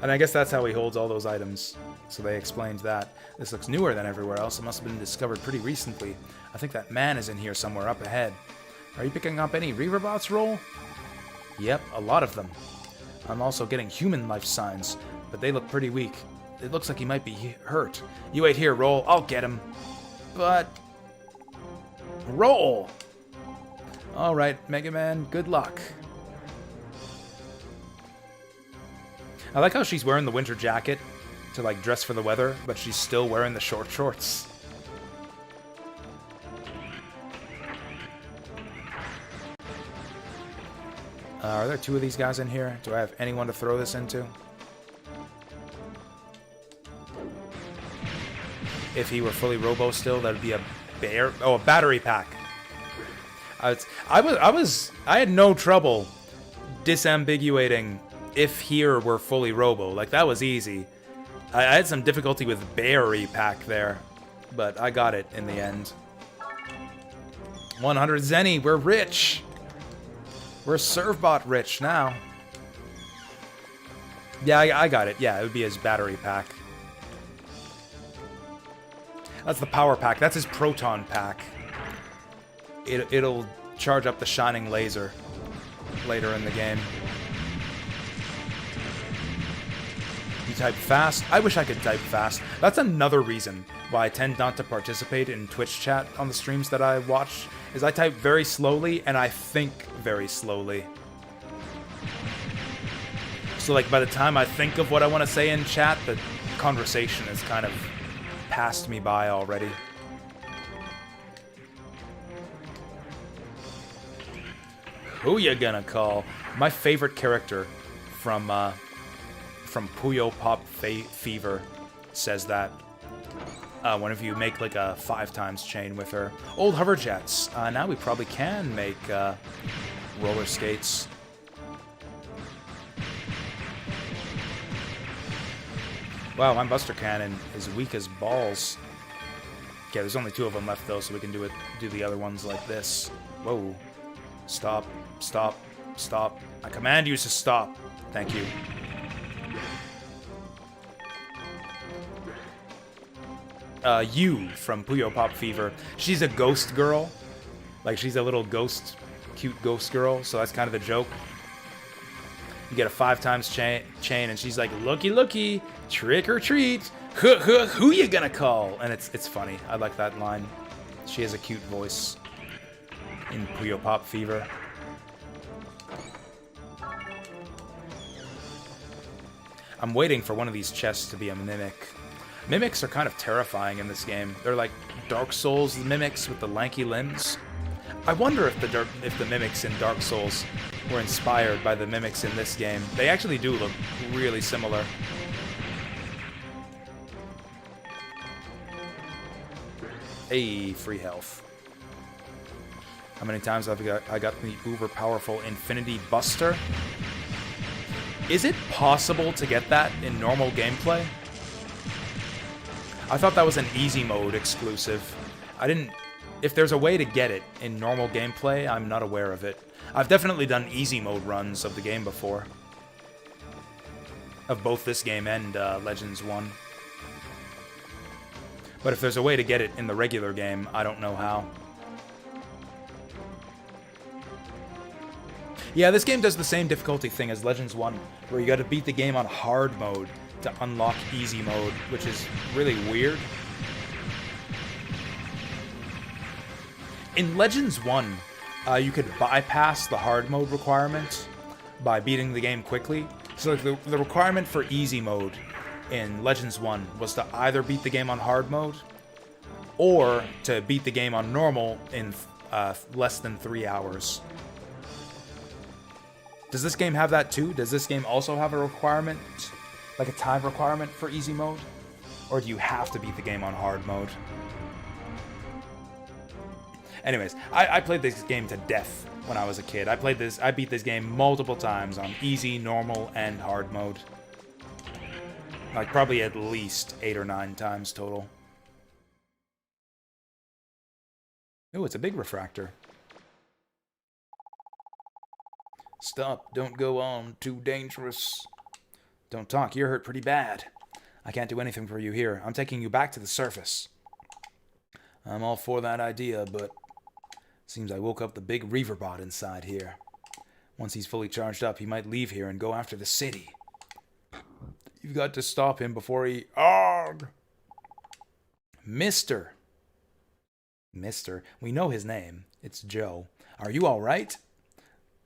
And I guess that's how he holds all those items. So they explained that. This looks newer than everywhere else. It must have been discovered pretty recently. I think that man is in here somewhere up ahead. Are you picking up any Reaverbots, Roll? Yep, a lot of them. I'm also getting human life signs, but they look pretty weak. It looks like he might be hurt. You wait here, Roll. I'll get him. But... Roll! Alright, Mega Man, good luck. I like how she's wearing the winter jacket to, like, dress for the weather, but she's still wearing the short shorts. Are there two of these guys in here? Do I have anyone to throw this into? If he were fully robo still, that would be a bear. Oh, a battery pack. I had no trouble disambiguating if here were fully robo. Like, that was easy. I had some difficulty with berry pack there, but I got it in the end. 100 Zenny, we're rich! We're Servbot rich now. Yeah, I got it. Yeah, it would be his battery pack. That's the power pack. That's his proton pack. It'll charge up the shining laser later in the game. You type fast? I wish I could type fast. That's another reason why I tend not to participate in Twitch chat on the streams that I watch, is I type very slowly and I think very slowly. So like by the time I think of what I want to say in chat, the conversation has kind of passed me by already. Who you gonna call? My favorite character from Puyo Pop Fever says that. Whenever you make like a 5x chain with her. Old hover jets. Now we probably can make roller skates. Wow, my Buster Cannon is weak as balls. Okay, there's only 2 of them left though, so we can do the other ones like this. Whoa. Stop. Stop. Stop. I command you to stop. Thank you. You from Puyo Pop Fever. She's a ghost girl. Like, she's a little ghost, cute ghost girl, so that's kind of the joke. You get a 5x chain, and she's like, looky, looky, trick or treat, who you gonna call? And it's funny. I like that line. She has a cute voice in Puyo Pop Fever. I'm waiting for one of these chests to be a mimic. Mimics are kind of terrifying in this game. They're like Dark Souls mimics with the lanky limbs. I wonder if the mimics in Dark Souls were inspired by the mimics in this game. They actually do look really similar. Hey, free health. How many times have I got the uber powerful Infinity Buster? Is it possible to get that in normal gameplay? I thought that was an easy mode exclusive. I didn't... If there's a way to get it in normal gameplay, I'm not aware of it. I've definitely done easy mode runs of the game before. Of both this game and Legends 1. But if there's a way to get it in the regular game, I don't know how. Yeah, this game does the same difficulty thing as Legends 1, where you gotta beat the game on hard mode to unlock easy mode, which is really weird. In Legends 1, you could bypass the hard mode requirement by beating the game quickly. So the requirement for easy mode in Legends 1 was to either beat the game on hard mode or to beat the game on normal in less than 3 hours. Does this game have that too? Does this game also have a requirement, like a time requirement for easy mode? Or do you have to beat the game on hard mode? Anyways, I played this game to death when I was a kid. I beat this game multiple times on easy, normal, and hard mode. Like probably at least 8 or 9 times total. Oh, it's a big refractor. Stop, don't go on, too dangerous. Don't talk, you're hurt pretty bad. I can't do anything for you here. I'm taking you back to the surface. I'm all for that idea, but seems I woke up the big Reaverbot inside here. Once he's fully charged up, he might leave here and go after the city. You've got to stop him before he... Arrgh! Mister, we know his name. It's Joe. Are you all right?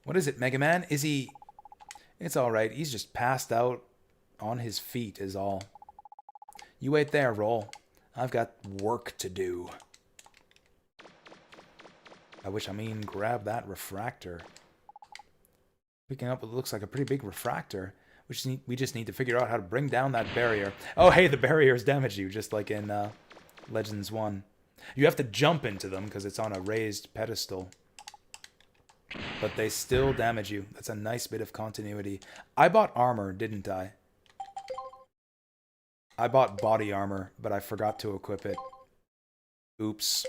What is it, Mega Man? Is he... It's all right. He's just passed out on his feet is all. You wait there, Roll. I've got work to do. Grab that refractor. Picking up what looks like a pretty big refractor. We just need to figure out how to bring down that barrier. Oh, hey, the barriers damage you, just like in Legends 1. You have to jump into them because it's on a raised pedestal. But they still damage you. That's a nice bit of continuity. I bought armor, didn't I? I bought body armor, but I forgot to equip it. Oops.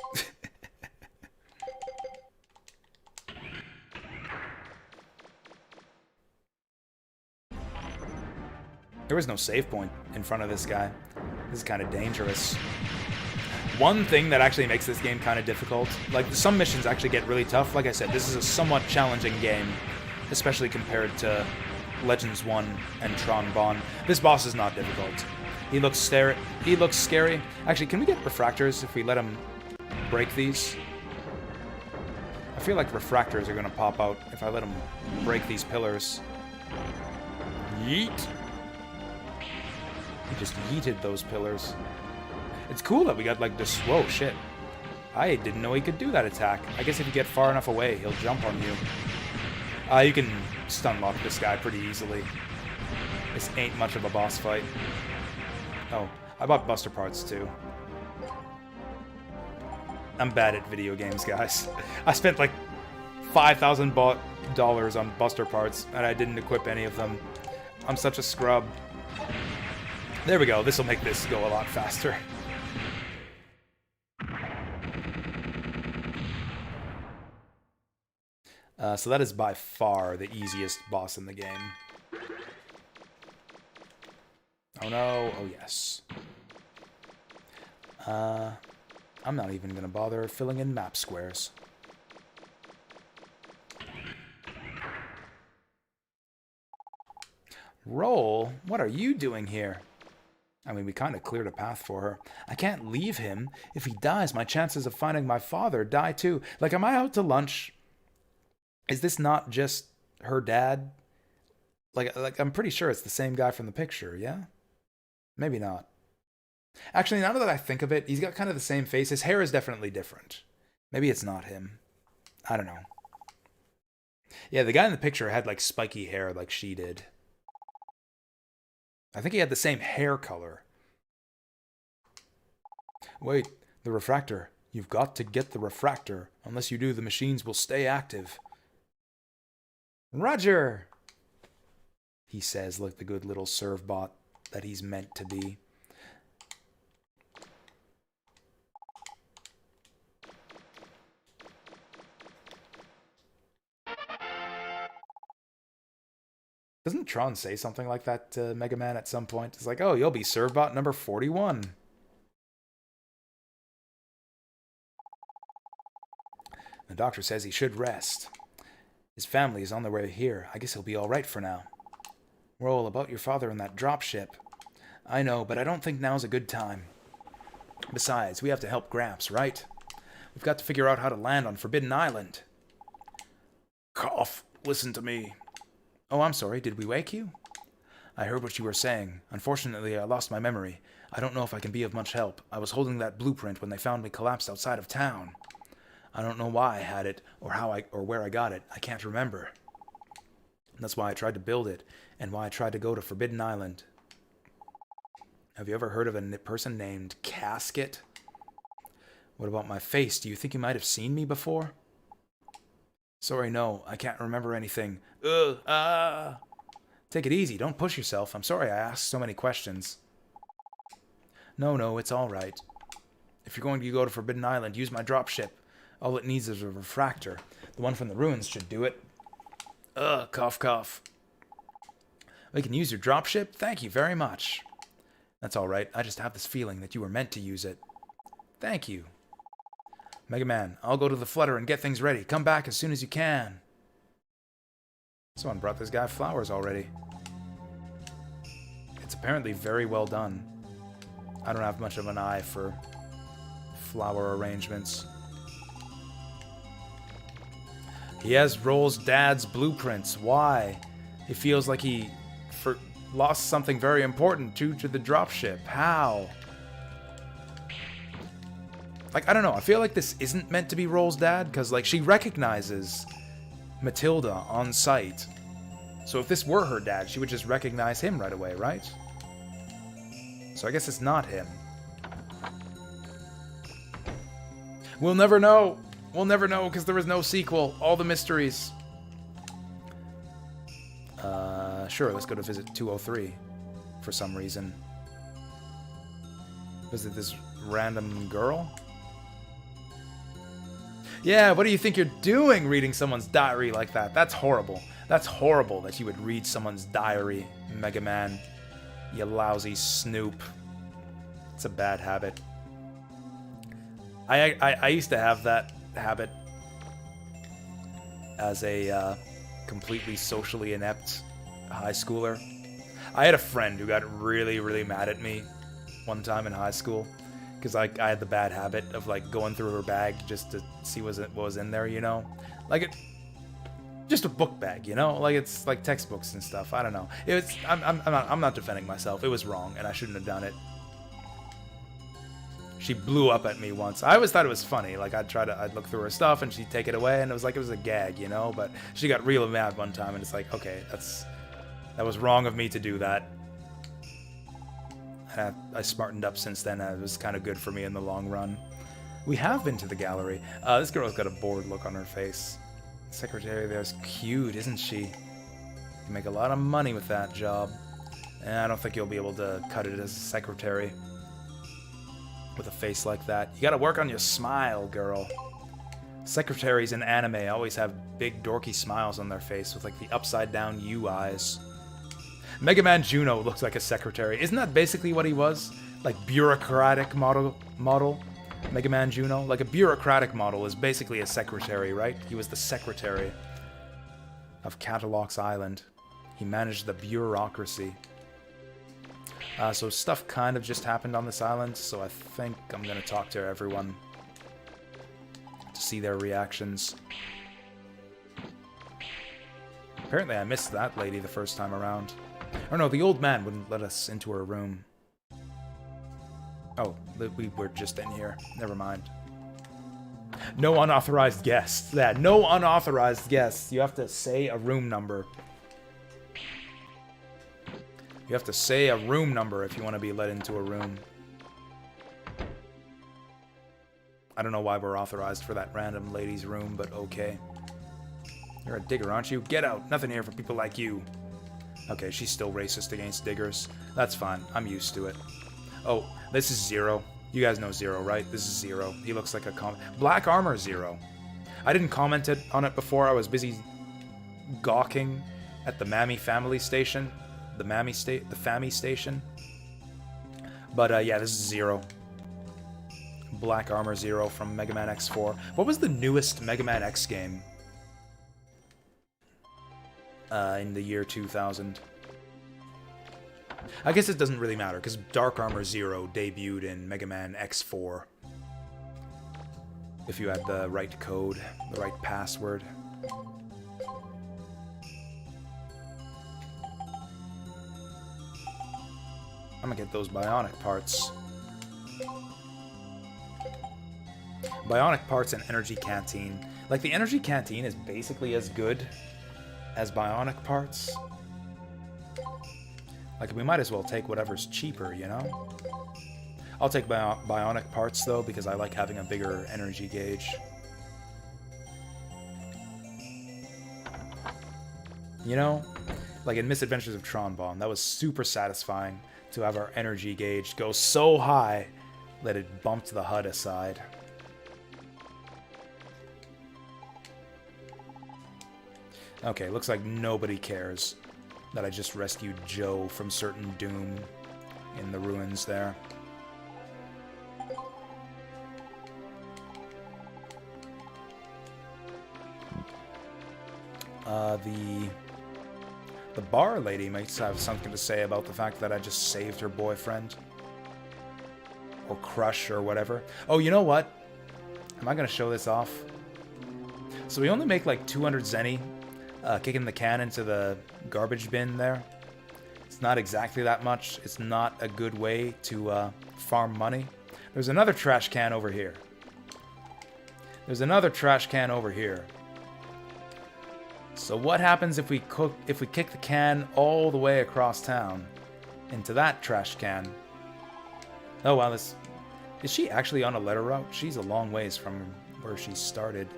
There was no save point in front of this guy. This is kind of dangerous. One thing that actually makes this game kind of difficult, like some missions actually get really tough. Like I said, this is a somewhat challenging game, especially compared to Legends 1 and Tron Bonne. This boss is not difficult. He looks scary. Actually, can we get refractors if we let him break these? I feel like refractors are going to pop out if I let him break these pillars. Yeet. He just yeeted those pillars. It's cool that we got like this. Whoa, shit. I didn't know he could do that attack. I guess if you get far enough away, he'll jump on you. You can stun lock this guy pretty easily. This ain't much of a boss fight. Oh, I bought Buster Parts too. I'm bad at video games, guys. I spent like $5,000 on Buster Parts, and I didn't equip any of them. I'm such a scrub. There we go. This will make this go a lot faster. So that is by far the easiest boss in the game. Oh no. Oh yes. I'm not even going to bother filling in map squares. Roll? What are you doing here? I mean, we kind of cleared a path for her. I can't leave him. If he dies, my chances of finding my father die too. Like, am I out to lunch? Is this not just her dad? Like I'm pretty sure it's the same guy from the picture, yeah? Maybe not. Actually, now that I think of it, he's got kind of the same face. His hair is definitely different. Maybe it's not him. I don't know. Yeah, the guy in the picture had like spiky hair like she did. I think he had the same hair color. Wait, the refractor. You've got to get the refractor. Unless you do, the machines will stay active. Roger! He says like the good little serve bot that he's meant to be. Doesn't Tron say something like that to Mega Man at some point? It's like, oh, you'll be Servbot number 41. The doctor says he should rest. His family is on their way here. I guess he'll be alright for now. We're all about your father in that dropship. I know, but I don't think now's a good time. Besides, we have to help Gramps, right? We've got to figure out how to land on Forbidden Island. Cough. Listen to me. Oh, I'm sorry. Did we wake you? I heard what you were saying. Unfortunately, I lost my memory. I don't know if I can be of much help. I was holding that blueprint when they found me collapsed outside of town. I don't know why I had it, or where I got it. I can't remember. That's why I tried to build it, and why I tried to go to Forbidden Island. Have you ever heard of a person named Casket? What about my face? Do you think you might have seen me before? Sorry, no. I can't remember anything. Take it easy. Don't push yourself. I'm sorry I asked so many questions. No, it's all right. If you're going to go to Forbidden Island, use my dropship. All it needs is a refractor. The one from the ruins should do it. Cough, cough. We can use your dropship? Thank you very much. That's all right. I just have this feeling that you were meant to use it. Thank you. Mega Man, I'll go to the Flutter and get things ready. Come back as soon as you can. Someone brought this guy flowers already. It's apparently very well done. I don't have much of an eye for flower arrangements. He has Roll's dad's blueprints. Why? He feels like he lost something very important due to the dropship. How? Like, I don't know. I feel like this isn't meant to be Roll's dad, because, like, she recognizes Matilda on sight. So if this were her dad, she would just recognize him right away, right? So I guess it's not him. We'll never know. We'll never know, because there is no sequel. All the mysteries. Sure, let's go to visit 203 for some reason. Visit this random girl? Yeah, what do you think you're doing reading someone's diary like that? That's horrible. That's horrible that you would read someone's diary, Mega Man. You lousy snoop. It's a bad habit. I used to have that habit as a completely socially inept high schooler. I had a friend who got really, really mad at me one time in high school because I had the bad habit of like going through her bag just to see what was in there, you know, like just a book bag, you know, like it's like textbooks and stuff. I don't know. I'm not defending myself. It was wrong, and I shouldn't have done it. She blew up at me once. I always thought it was funny. Like I'd look through her stuff and she'd take it away, and it was like it was a gag, you know. But she got real mad one time, and it's like, okay, that was wrong of me to do that. I smartened up since then. It was kind of good for me in the long run. We have been to the gallery. This girl's got a bored look on her face. The secretary there's cute, isn't she? You can make a lot of money with that job. And I don't think you'll be able to cut it as a secretary with a face like that. You gotta work on your smile, girl. Secretaries in anime always have big dorky smiles on their face with like the upside down U eyes. Mega Man Juno looks like a secretary. Isn't that basically what he was? Like bureaucratic model? Mega Man Juno? Like a bureaucratic model is basically a secretary, right? He was the secretary of Catalox Island. He managed the bureaucracy. So stuff kind of just happened on this island, so I think I'm gonna talk to everyone to see their reactions. Apparently I missed that lady the first time around. Or no, the old man wouldn't let us into her room. Oh, we were just in here. Never mind. No unauthorized guests. Yeah, no unauthorized guests. You have to say a room number. You have to say a room number if you want to be let into a room. I don't know why we're authorized for that random lady's room, but okay. You're a digger, aren't you? Get out! Nothing here for people like you. Okay, she's still racist against diggers. That's fine. I'm used to it. Oh, this is Zero. You guys know Zero, right? This is Zero. He looks like a Black Armor Zero. I didn't comment on it before. I was busy gawking at the Mammy Family Station. The Fammy Station. But yeah, this is Zero. Black Armor Zero from Mega Man X4. What was the newest Mega Man X game? In the year 2000. I guess it doesn't really matter, because Dark Armor Zero debuted in Mega Man X4. If you had the right code, the right password. I'm gonna get those bionic parts. Bionic parts and energy canteen. Like, the energy canteen is basically as good as bionic parts. Like, we might as well take whatever's cheaper, you know? I'll take bionic parts, though, because I like having a bigger energy gauge. You know? Like in Misadventures of Tron, that was super satisfying to have our energy gauge go so high that it bumped the HUD aside. Okay, looks like nobody cares that I just rescued Joe from certain doom in the ruins there. The bar lady might have something to say about the fact that I just saved her boyfriend. Or crush or whatever. Oh, you know what? Am I gonna show this off? So we only make like 200 zenny, kicking the can into the garbage bin there. It's not exactly that much. It's not a good way to farm money. There's another trash can over here. There's another trash can over here. So what happens if we kick the can all the way across town into that trash can? Oh wow, is she actually on a letter route? She's a long ways from where she started.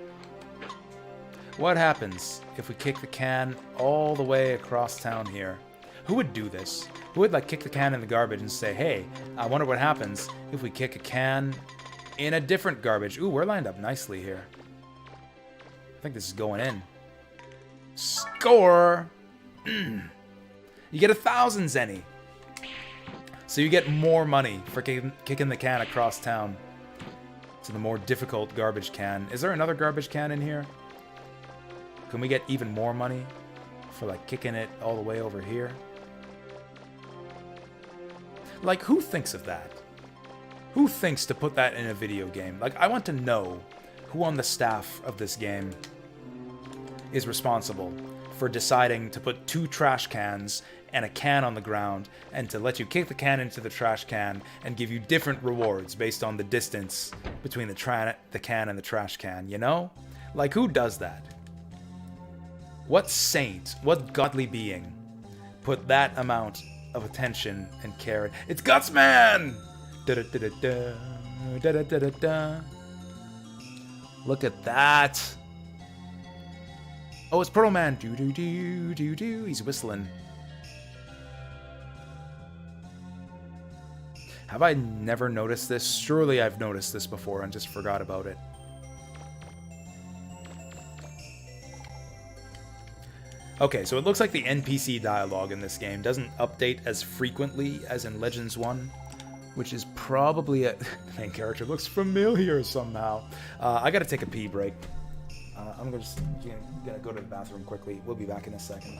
What happens if we kick the can all the way across town here? Who would do this? Who would like kick the can in the garbage and say, hey, I wonder what happens if we kick a can in a different garbage? Ooh, we're lined up nicely here. I think this is going in. Score! You get 1,000 zenny. So you get more money for kicking the can across town to the more difficult garbage can. Is there another garbage can in here? Can we get even more money for like kicking it all the way over here? Like, who thinks of that? Who thinks to put that in a video game? Like, I want to know who on the staff of this game is responsible for deciding to put 2 trash cans and a can on the ground and to let you kick the can into the trash can and give you different rewards based on the distance between the can and the trash can, you know? Like, who does that? What saint, what godly being put that amount of attention and care? It's Gutsman! Da-da-da-da-da, da-da-da-da-da. Look at that. Oh, it's Pearl Man. Do-do-do-do-do. He's whistling. Have I never noticed this? Surely I've noticed this before and just forgot about it. Okay, so it looks like the NPC dialogue in this game doesn't update as frequently as in Legends 1, which is probably the main character looks familiar somehow. I gotta take a pee break. I'm gonna go to the bathroom quickly. We'll be back in a second.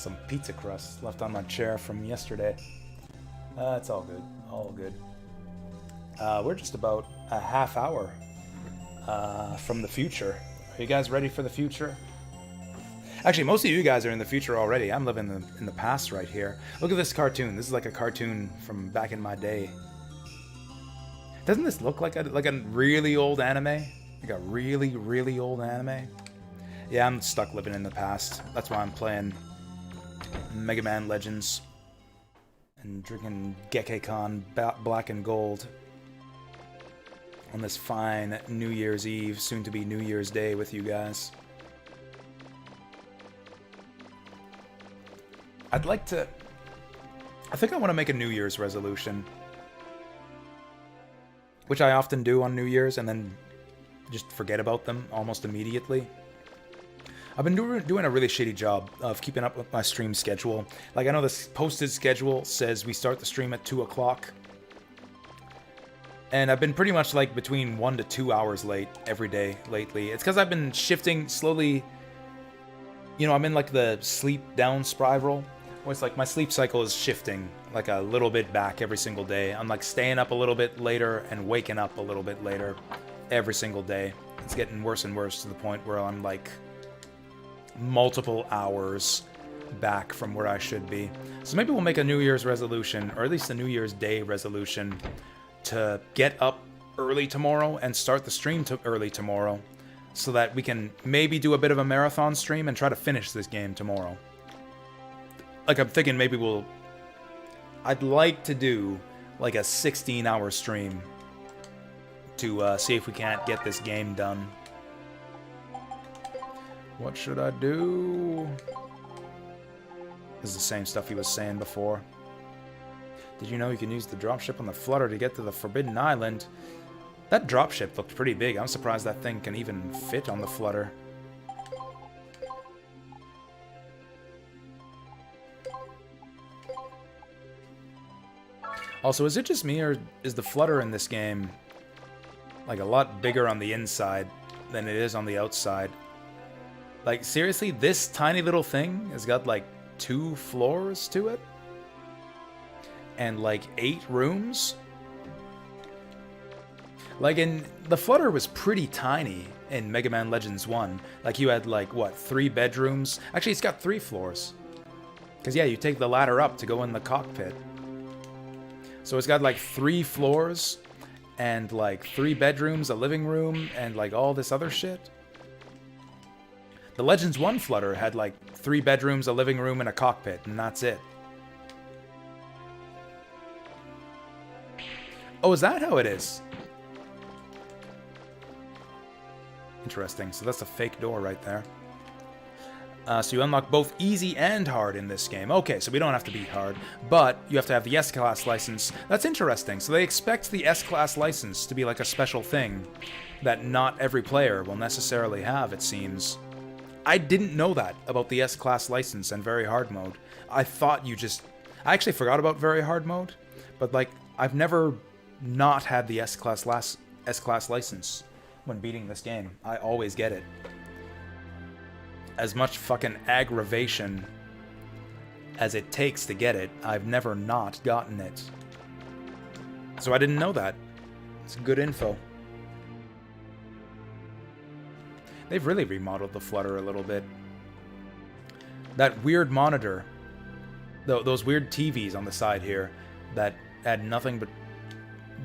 some pizza crust left on my chair from yesterday. It's all good. All good. We're just about a half hour from the future. Are you guys ready for the future? Actually, most of you guys are in the future already. I'm living in the past right here. Look at this cartoon. This is like a cartoon from back in my day. Doesn't this look like a really old anime? Like a really, really old anime? Yeah, I'm stuck living in the past. That's why I'm playing Mega Man Legends and drinking Gekkeikan Black and Gold on this fine New Year's Eve, soon to be New Year's Day with you guys. I think I want to make a New Year's resolution, which I often do on New Year's and then just forget about them almost immediately. I've been doing a really shitty job of keeping up with my stream schedule. Like, I know this posted schedule says we start the stream at 2 o'clock. And I've been pretty much like between 1 to 2 hours late every day lately. It's because I've been shifting slowly. You know, I'm in like the sleep down spiral, where it's like my sleep cycle is shifting like a little bit back every single day. I'm like staying up a little bit later and waking up a little bit later every single day. It's getting worse and worse to the point where I'm like multiple hours back from where I should be. So maybe we'll make a New Year's resolution, or at least a New Year's Day resolution, to get up early tomorrow and start the stream early tomorrow, so that we can maybe do a bit of a marathon stream and try to finish this game tomorrow. Like, I'm thinking maybe I'd like to do like a 16-hour stream to see if we can't get this game done. What should I do? This is the same stuff he was saying before. Did you know you can use the dropship on the Flutter to get to the Forbidden Island? That dropship looked pretty big. I'm surprised that thing can even fit on the Flutter. Also, is it just me, or is the Flutter in this game like a lot bigger on the inside than it is on the outside? Like, seriously, this tiny little thing has got like 2 floors to it? And like 8 rooms? Like, the Flutter was pretty tiny in Mega Man Legends 1. Like, you had like, what, 3 bedrooms? Actually, it's got 3 floors. Because, yeah, you take the ladder up to go in the cockpit. So it's got like 3 floors, and like 3 bedrooms, a living room, and like all this other shit. The Legends 1 Flutter had like 3 bedrooms, a living room, and a cockpit, and that's it. Oh, is that how it is? Interesting. So that's a fake door right there. So you unlock both easy and hard in this game. Okay, so we don't have to beat hard, but you have to have the S-Class license. That's interesting. So they expect the S-Class license to be like a special thing that not every player will necessarily have, it seems. I didn't know that about the S-Class license and Very Hard mode. I thought you just... I actually forgot about Very Hard mode, but like, I've never not had the S-Class license when beating this game. I always get it. As much fucking aggravation as it takes to get it, I've never not gotten it. So I didn't know that. It's good info. They've really remodeled the Flutter a little bit. That weird monitor, those weird TVs on the side here that had nothing but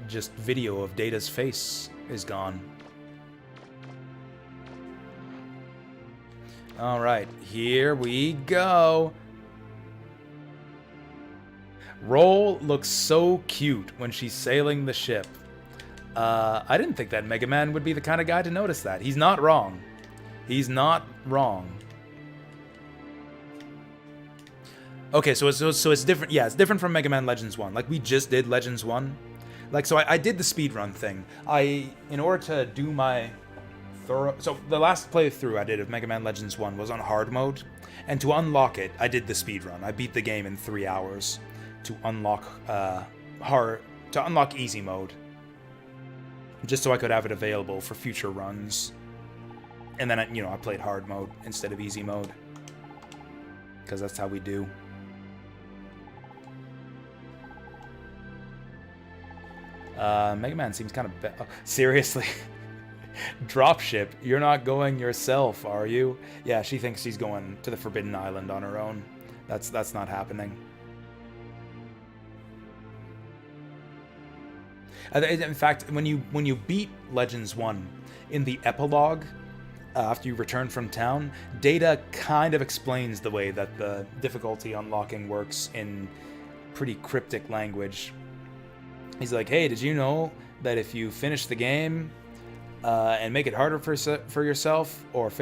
just video of Data's face is gone. Alright, here we go. Roll looks so cute when she's sailing the ship. I didn't think that Mega Man would be the kind of guy to notice that. He's not wrong. He's not wrong. Okay, so it's different. Yeah, it's different from Mega Man Legends 1. Like, we just did Legends 1. Like, so I did the speedrun thing. In order to do my... So the last playthrough I did of Mega Man Legends 1 was on hard mode, and to unlock it, I did the speedrun. I beat the game in 3 hours to unlock easy mode, just so I could have it available for future runs. And then I played hard mode instead of easy mode, because that's how we do. Mega Man seems kind of oh, seriously. Dropship, you're not going yourself, are you? Yeah, she thinks she's going to the Forbidden Island on her own. That's not happening. In fact, when you beat Legends 1 in the epilogue, after you return from town, Data kind of explains the way that the difficulty unlocking works in pretty cryptic language. He's like, hey, did you know that if you finish the game and make it harder for yourself, or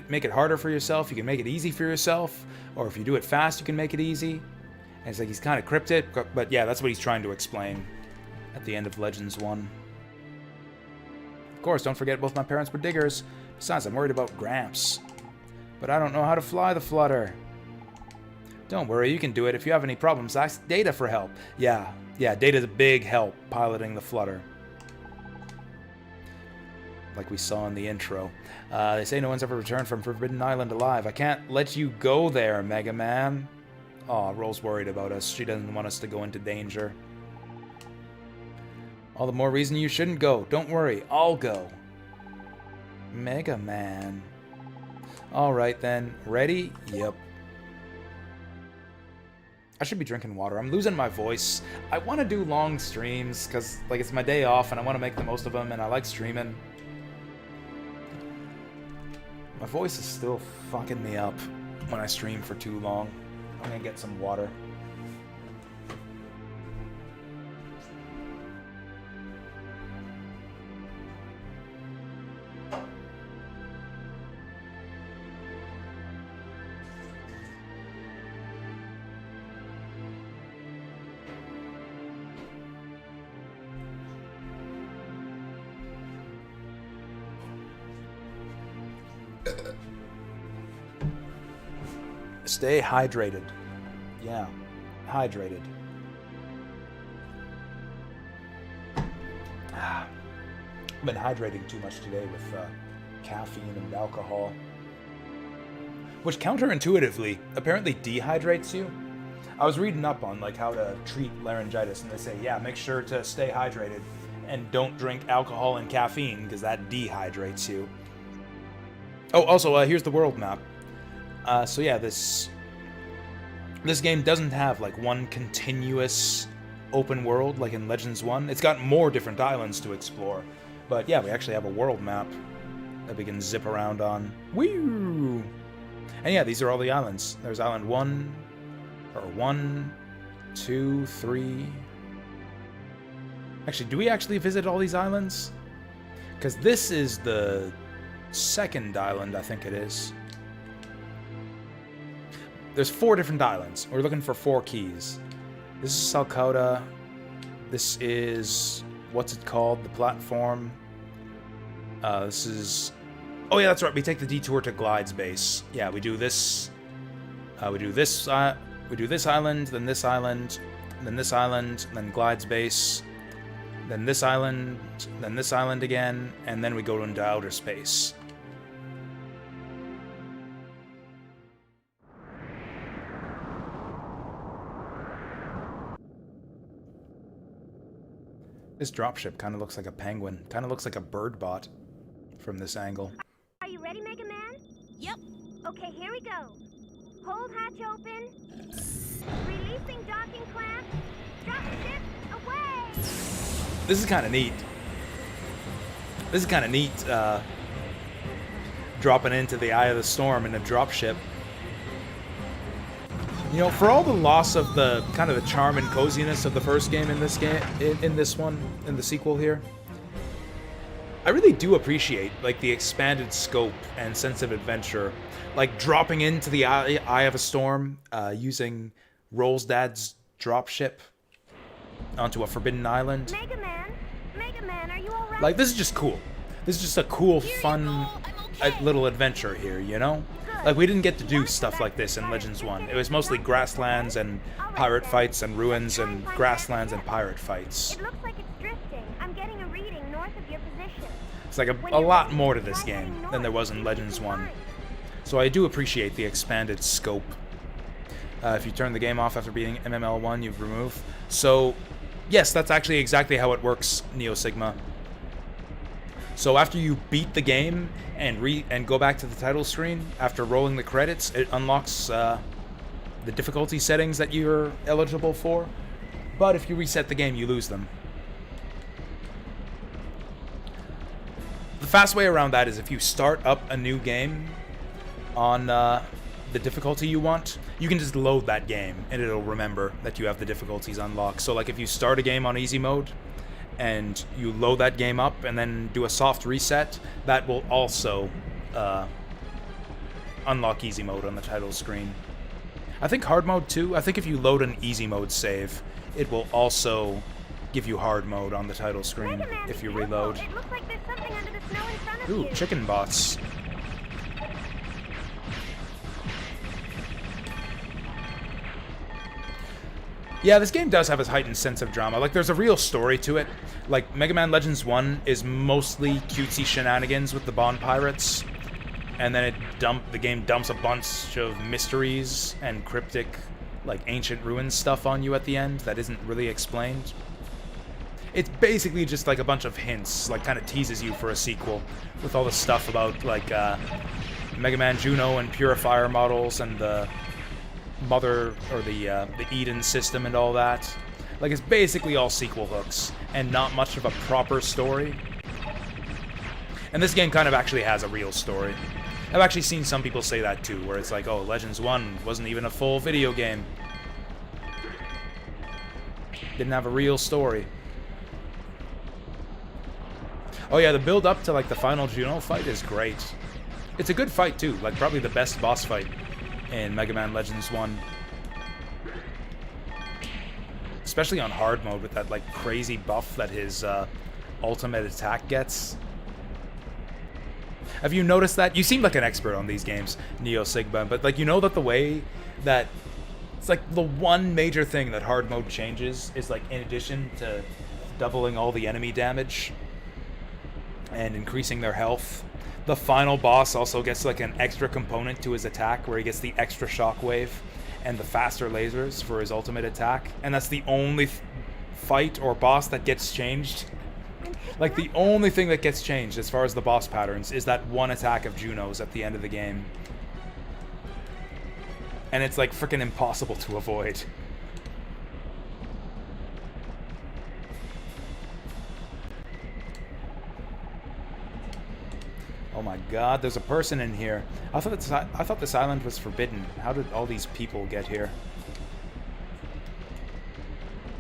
make it harder for yourself, you can make it easy for yourself, or if you do it fast, you can make it easy. And it's like, he's kind of cryptic, but yeah, that's what he's trying to explain at the end of Legends 1. Of course, don't forget both my parents were diggers. Besides, I'm worried about Gramps. But I don't know how to fly the Flutter. Don't worry, you can do it. If you have any problems, ask Data for help. Yeah, Data's a big help piloting the Flutter. Like we saw in the intro. They say no one's ever returned from Forbidden Island alive. I can't let you go there, Mega Man. Aw, Roll's worried about us. She doesn't want us to go into danger. All the more reason you shouldn't go. Don't worry, I'll go. Mega Man. Alright then. Ready? Yep. I should be drinking water. I'm losing my voice. I want to do long streams because, like, it's my day off and I want to make the most of them, and I like streaming. My voice is still fucking me up when I stream for too long. I'm gonna get some water. Stay hydrated. Yeah, hydrated. I've been hydrating too much today with caffeine and alcohol. Which counterintuitively, apparently dehydrates you. I was reading up on like how to treat laryngitis, and they say, yeah, make sure to stay hydrated and don't drink alcohol and caffeine because that dehydrates you. Oh, also, here's the world map. So yeah, this game doesn't have like one continuous open world like in Legends 1. It's got more different islands to explore. But yeah, we actually have a world map that we can zip around on. Woo! And yeah, these are all the islands. There's Island 1, or 1, 2, 3. Actually, do we actually visit all these islands? Because this is the second island, I think it is. There's 4 different islands. We're looking for 4 keys. This is Salcota. This is... what's it called? The platform. This is... oh yeah, that's right. We take the detour to Glide's base. Yeah, we do this. We do this island, then this island, then this island, then Glide's base, then this island again, and then we go into outer space. This dropship kind of looks like a penguin. Kind of looks like a bird bot from this angle. Are you ready, Mega Man? Yep. Okay, here we go. Hold hatch open. Releasing docking clamp. Dropship away! This is kind of neat. This is kind of neat, dropping into the eye of the storm in a dropship. You know, for all the loss of the kind of the charm and coziness of the first game in this game, in the sequel here, I really do appreciate like the expanded scope and sense of adventure, like dropping into the eye of a storm, using Roll's dad's dropship onto a forbidden island. Mega Man, are you all right? Like, this is just cool. This is just a cool, fun little adventure here, you know? Like, we didn't get to do stuff like this in Legends 1. It was mostly grasslands and pirate fights and ruins and grasslands and pirate fights. It looks like it's drifting. I'm getting a reading north of your position. It's like a lot more to this game than there was in Legends 1. So I do appreciate the expanded scope If you turn the game off after beating MML1, you remove. So, yes, that's actually exactly how it works, Neo Sigma. So after you beat the game and go back to the title screen, after rolling the credits, it unlocks the difficulty settings that you're eligible for. But if you reset the game, you lose them. The fast way around that is if you start up a new game on the difficulty you want, you can just load that game and it'll remember that you have the difficulties unlocked. So like if you start a game on easy mode and you load that game up and then do a soft reset, that will also unlock easy mode on the title screen. I think hard mode too. I think if you load an easy mode save, it will also give you hard mode on the title screen if you reload. It looks like there's something under the snow in front of Ooh, you. chicken bots. Yeah, this game does have a heightened sense of drama. Like, there's a real story to it. Like, Mega Man Legends 1 is mostly cutesy shenanigans with the Bond Pirates. And then the game dumps a bunch of mysteries and cryptic, like, ancient ruins stuff on you at the end that isn't really explained. It's basically just, like, a bunch of hints, like, kind of teases you for a sequel. With all the stuff about, like, Mega Man Juno and Purifier models and the Mother, or the Eden system and all that. Like, it's basically all sequel hooks, and not much of a proper story. And this game kind of actually has a real story. I've actually seen some people say that too, where it's like, oh, Legends 1 wasn't even a full video game. Didn't have a real story. Oh yeah, the build up to like the final Juno fight is great. It's a good fight too, like probably the best boss fight in Mega Man Legends 1. Especially on hard mode with that like crazy buff that his ultimate attack gets. Have you noticed that? You seem like an expert on these games, Neo Sigma, but like you know that the way that it's like the one major thing that hard mode changes is like in addition to doubling all the enemy damage and increasing their health, the final boss also gets like an extra component to his attack where he gets the extra shockwave and the faster lasers for his ultimate attack, and that's the only fight or boss that gets changed. Like the only thing that gets changed as far as the boss patterns is that one attack of Juno's at the end of the game. And it's like freaking impossible to avoid. Oh my god, there's a person in here. I thought this island was forbidden. How did all these people get here?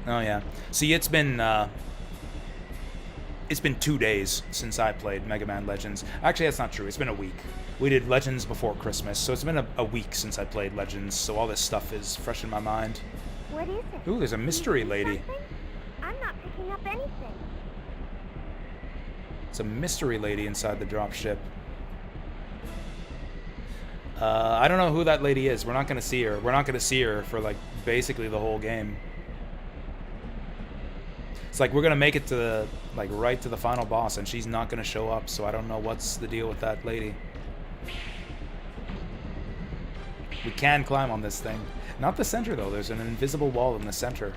Oh yeah. See, it's been 2 days since I played Mega Man Legends. Actually, that's not true. It's been a week. We did Legends before Christmas, so it's been a week since I played Legends, so all this stuff is fresh in my mind. What is it? Ooh, there's a mystery lady. I'm not picking up anything. It's a mystery lady inside the dropship. I don't know who that lady is. We're not gonna see her. We're not gonna see her for like basically the whole game. It's like we're gonna make it to the right to the final boss, and she's not gonna show up. So I don't know what's the deal with that lady. We can climb on this thing. Not the center though. There's an invisible wall in the center.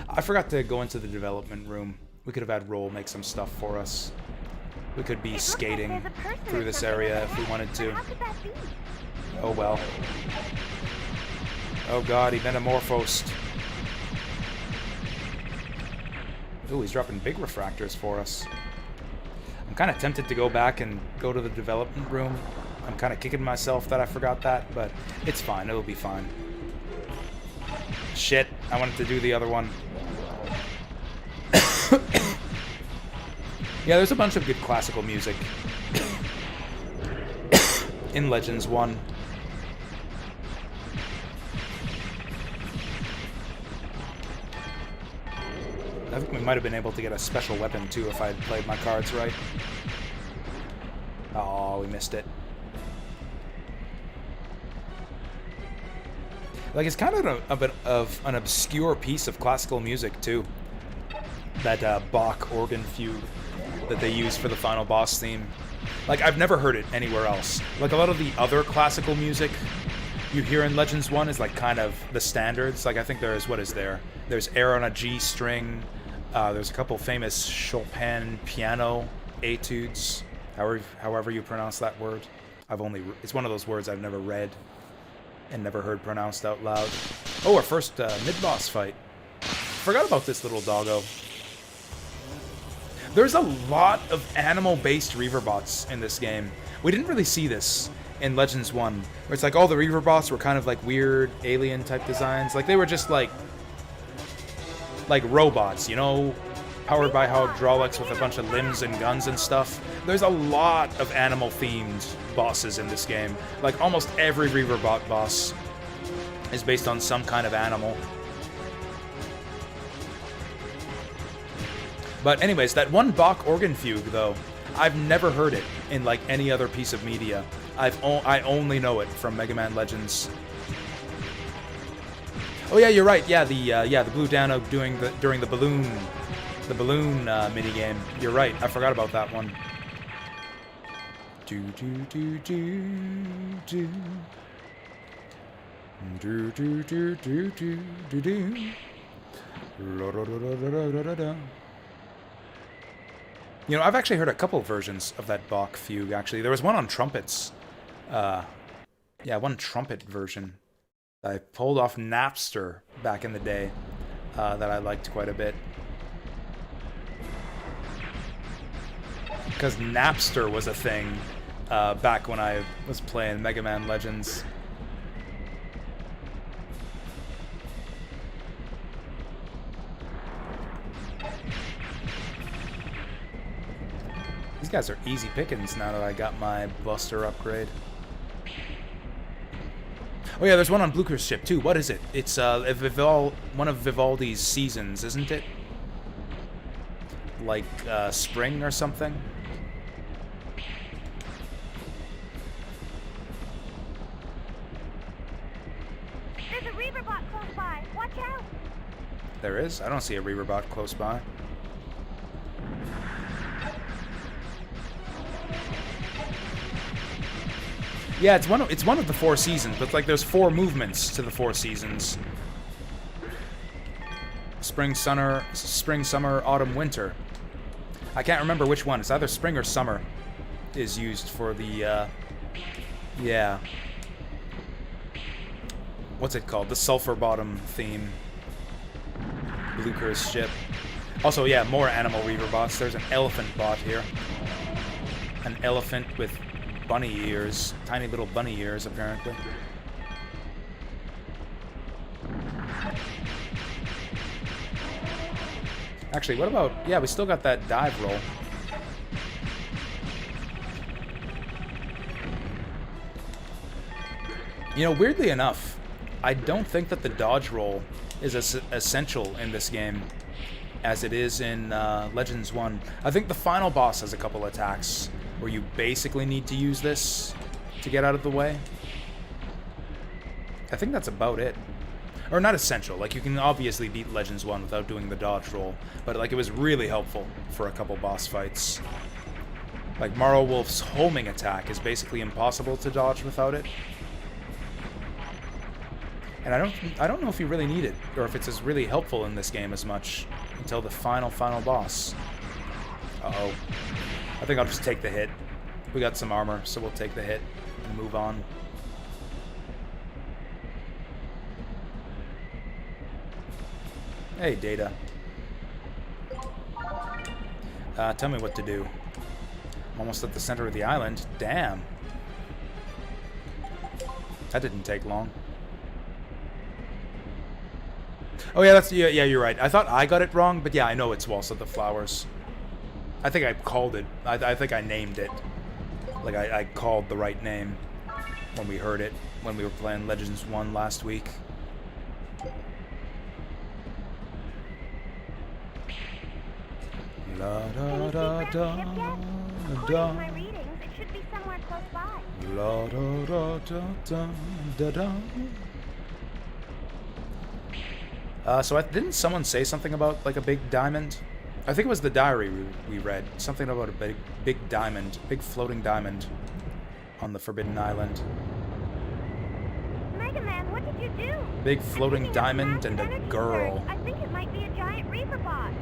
I forgot to go into the development room. We could have had Roll make some stuff for us. We could be skating through this area if we wanted to. Oh well. Oh god, he metamorphosed. Ooh, he's dropping big refractors for us. I'm kind of tempted to go back and go to the development room. I'm kind of kicking myself that I forgot that, but it's fine. It'll be fine. Shit, I wanted to do the other one. Yeah, there's a bunch of good classical music in Legends 1. I think we might have been able to get a special weapon too if I had played my cards right. Oh, we missed it. Like, it's kind of a bit of an obscure piece of classical music too. That Bach organ fugue that they use for the final boss theme. Like, I've never heard it anywhere else. Like, a lot of the other classical music you hear in Legends 1 is like kind of the standards. Like I think there's, what is there? There's air on a G string. There's a couple famous Chopin piano etudes, however you pronounce that word. It's one of those words I've never read and never heard pronounced out loud. Oh, our first mid-boss fight. Forgot about this little doggo. There's a lot of animal-based Reaver bots in this game. We didn't really see this in Legends 1, where it's like all the Reaver bots were kind of like weird alien-type designs. Like they were just like robots, you know, powered by hydraulics with a bunch of limbs and guns and stuff. There's a lot of animal-themed bosses in this game. Like almost every Reaver bot boss is based on some kind of animal. But anyways, that one Bach organ fugue, though, I've never heard it in like any other piece of media. I only know it from Mega Man Legends. Oh yeah, you're right. Yeah, the Blue Dano during the balloon mini game. You're right. I forgot about that one. Do do do do do. Do do do do do do do. La da da da da da da da. You know, I've actually heard a couple versions of that Bach fugue, actually. There was one on trumpets. Yeah, one trumpet version that I pulled off Napster back in the day that I liked quite a bit. Because Napster was a thing back when I was playing Mega Man Legends. These guys are easy pickings now that I got my Buster upgrade. Oh yeah, there's one on Blucher's ship too. What is it? It's one of Vivaldi's seasons, isn't it? Like spring or something? There's a Reaver bot close by. Watch out! There is? I don't see a Reaver bot close by. Yeah, it's one of the 4 seasons, but like there's 4 movements to the 4 seasons. Spring, summer, autumn, winter. I can't remember which one. It's either spring or summer is used for the yeah. What's it called? The sulfur bottom theme. Blucher's ship. Also, yeah, more animal Reaver bots. There's an elephant bot here. An elephant with bunny ears. Tiny little bunny ears, apparently. Actually, what about... Yeah, we still got that dive roll. You know, weirdly enough, I don't think that the dodge roll is as essential in this game as it is in Legends 1. I think the final boss has a couple attacks where you basically need to use this to get out of the way. I think that's about it. Or not essential, like you can obviously beat Legends 1 without doing the dodge roll, but like it was really helpful for a couple boss fights. Like Marl Wolf's homing attack is basically impossible to dodge without it. And I don't know if you really need it, or if it's as really helpful in this game as much until the final boss. Uh-oh. I think I'll just take the hit. We got some armor, so we'll take the hit and move on. Hey, Data. Tell me what to do. I'm almost at the center of the island. Damn. That didn't take long. Oh yeah, yeah, you're right. I thought I got it wrong, but yeah, I know it's Waltz of the Flowers. I think I called it. I think I named it. Like I called the right name when we heard it when we were playing Legends 1 last week. La da da da da. My readings, it should be somewhere close by. La da da da da da da. So didn't someone say something about like a big diamond? I think it was the diary we read. Something about a big diamond, big floating diamond on the Forbidden Island. My Big floating diamond and a girl. I think it might be a giant Reaper bot.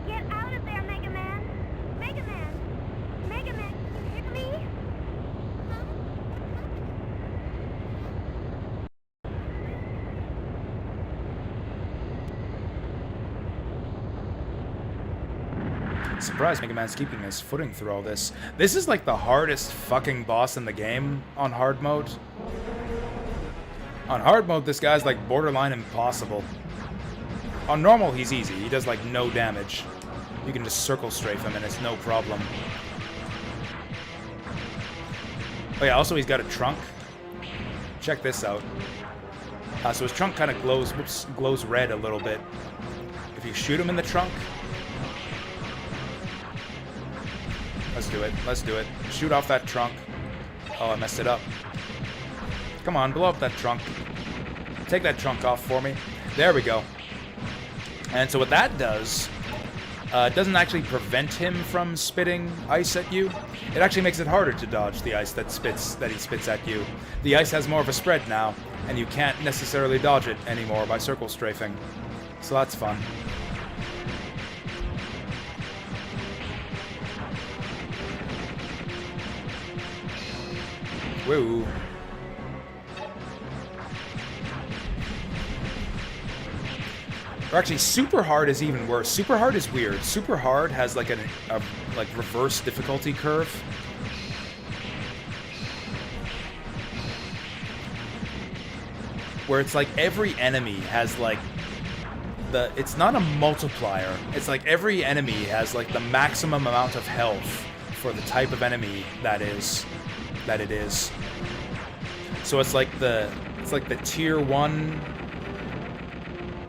Get out of there, Mega Man! Mega Man! Mega Man, can you hear me? Surprised Mega Man's keeping his footing through all this. This is like the hardest fucking boss in the game on hard mode. On hard mode, this guy's like borderline impossible. On normal, he's easy. He does like no damage. You can just circle strafe him and it's no problem. Oh yeah, also he's got a trunk. Check this out. So his trunk kind of glows red a little bit. If you shoot him in the trunk... Let's do it. Let's do it. Shoot off that trunk. Oh, I messed it up. Come on, blow up that trunk. Take that trunk off for me. There we go. And so what that does, it doesn't actually prevent him from spitting ice at you. It actually makes it harder to dodge the ice that he spits at you. The ice has more of a spread now, and you can't necessarily dodge it anymore by circle strafing. So that's fun. Woo. Or actually, super hard is even worse. Super hard is weird. Super hard has like a like reverse difficulty curve. Where it's like every enemy has like it's not a multiplier. It's like every enemy has like the maximum amount of health for the type of enemy that it is. So it's like the tier 1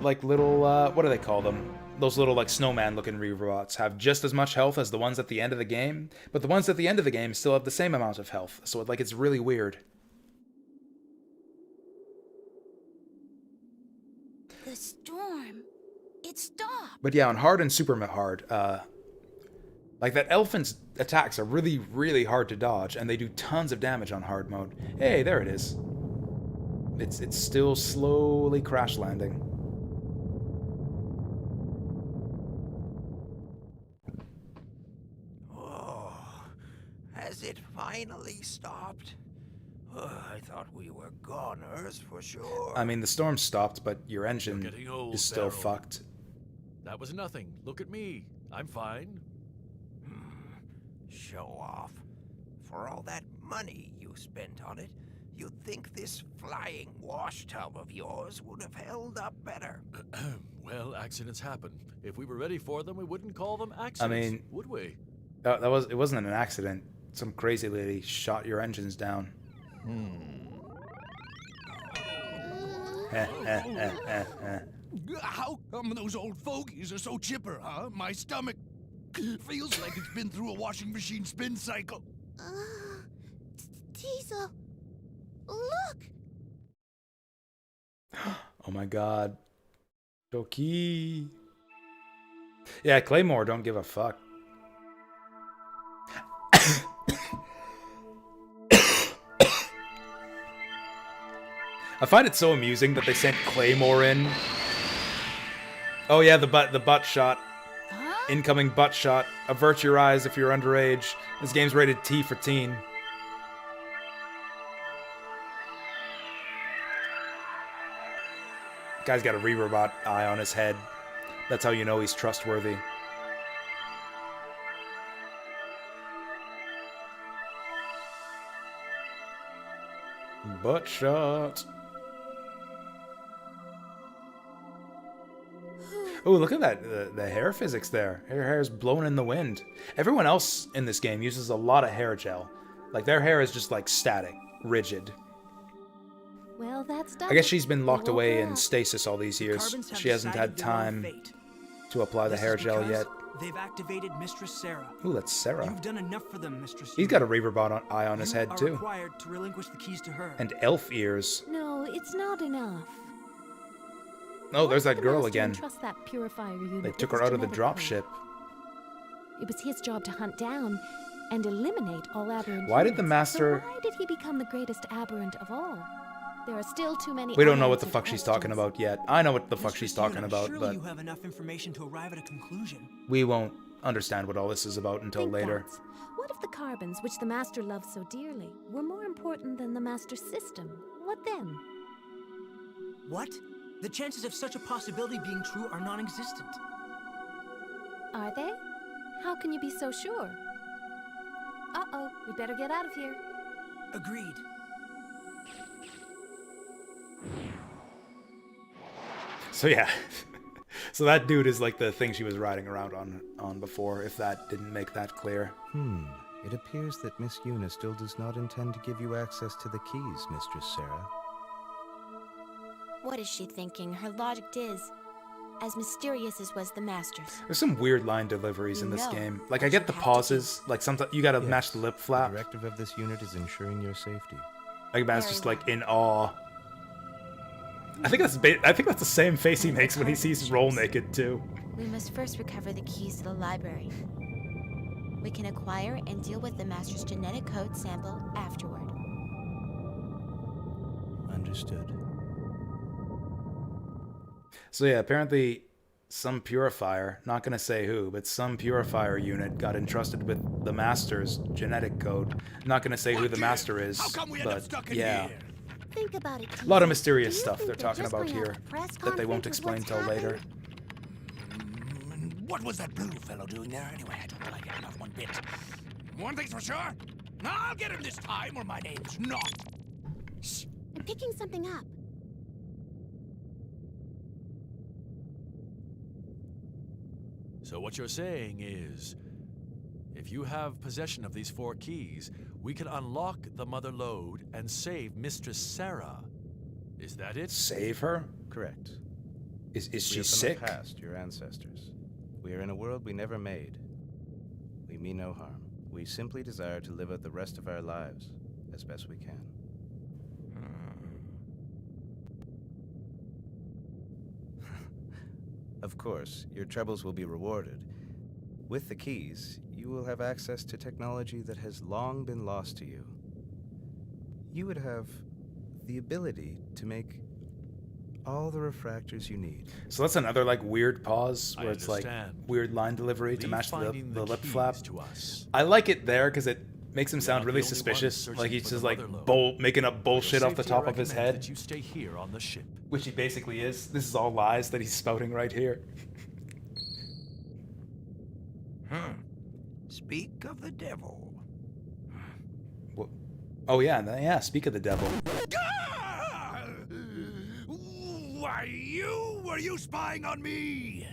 like little what do they call them? Those little like snowman looking robots have just as much health as the ones at the end of the game, but the ones at the end of the game still have the same amount of health. So like it's really weird. The storm. It stopped. But yeah, on hard and super hard, like that elephant's attacks are really, really hard to dodge, and they do tons of damage on hard mode. Hey, there it is. It's still slowly crash landing. Oh, has it finally stopped? I thought we were goners for sure. I mean, the storm stopped, but your engine is still Pharaoh. fucked. That was nothing. Look at me. I'm fine. Show off. For all that money you spent on it, you'd think this flying wash tub of yours would have held up better. Well, accidents happen. If we were ready for them, we wouldn't call them accidents, I mean, would we? it wasn't an accident. Some crazy lady shot your engines down. How come those old fogies are so chipper, huh? My stomach feels like it's been through a washing machine spin cycle. Diesel, look! Oh my god. Doki. Yeah, Claymore don't give a fuck. I find it so amusing that they sent Claymore in. Oh yeah, the butt shot. Incoming butt shot. Avert your eyes if you're underage. This game's rated T for teen. Guy's got a re-robot eye on his head. That's how you know he's trustworthy. Butt shot. Oh, look at that, the hair physics there. Her hair's blown in the wind. Everyone else in this game uses a lot of hair gel. Like, their hair is just, like, static, rigid. Well, that's done. I guess she's been locked away in stasis all these years. She hasn't had time to apply the hair gel yet. They've activated Mistress Sarah. Ooh, that's Sarah. You've done enough for them, Mistress. He's got a Reaver eye on his head, You too. are required to relinquish the keys to her. And elf ears. No, it's not enough. Oh, there's that The girl master again. entrusts that purifier unit They with took his her out of the genetic dropship. code. It was his job to hunt down and eliminate all aberrant Why did the humans. master- So why did he become the greatest aberrant of all? There are still too many. We don't know what the unanswered fuck she's talking questions. about yet. I know what the fuck she's talking Fiona, about, surely but you have enough information to arrive at a conclusion. we won't understand what all this is about until Think later. that. What if the carbons, which the Master loves so dearly, were more important than the Master's system? What then? What? The chances of such a possibility being true are non-existent. Are they? How can you be so sure? Uh-oh, we better get out of here. Agreed. So yeah. So that dude is like the thing she was riding around on before, if that didn't make that clear. It appears that Miss Yuna still does not intend to give you access to the keys, Mistress Sarah. What is she thinking? Her logic is as mysterious as was the Master's. There's some weird line deliveries in this game. Like, I get the pauses, like sometimes you gotta match the lip flap. The directive of this unit is ensuring your safety. Like, man's just like in awe. I think that's the same face he makes when he sees Roll Naked too. We must first recover the keys to the library. We can acquire and deal with the Master's genetic code sample afterward. Understood. So yeah, apparently some purifier, not gonna say who, but some purifier unit got entrusted with the Master's genetic code. Not gonna say who the Master is, but yeah. Think about it. A lot of Teasel. mysterious Do you stuff think they're talking just about going to have here a press that they won't conference with explain what's till later. What was that blue fellow doing there anyway? I don't like it enough one bit. One thing's for sure. I'll get him this time, or my name's not. Shh! I'm picking something up. So what you're saying is, if you have possession of these 4 keys, we can unlock the Mother Lode and save Mistress Sarah. Is that it? Save her? Correct. Is We she are from sick? the past, your ancestors. We are in a world we never made. We mean no harm. We simply desire to live out the rest of our lives as best we can. Of course, your troubles will be rewarded. With the keys, you will have access to technology that has long been lost to you. You would have the ability to make all the refractors you need. So that's another like weird pause where I it's like understand. weird line delivery to Leave match the finding the lip keys flap. to us. I like it there because it makes him You're sound not really the only one suspicious. searching Like he's for just the like Mother Lode. making up bullshit For your off the safety, I top of his recommend head. that you stay here on the ship. Which he basically is. This is all lies that he's spouting right here. Speak of the devil. Oh yeah, yeah. Speak of the devil. Why, you? Were you spying on me?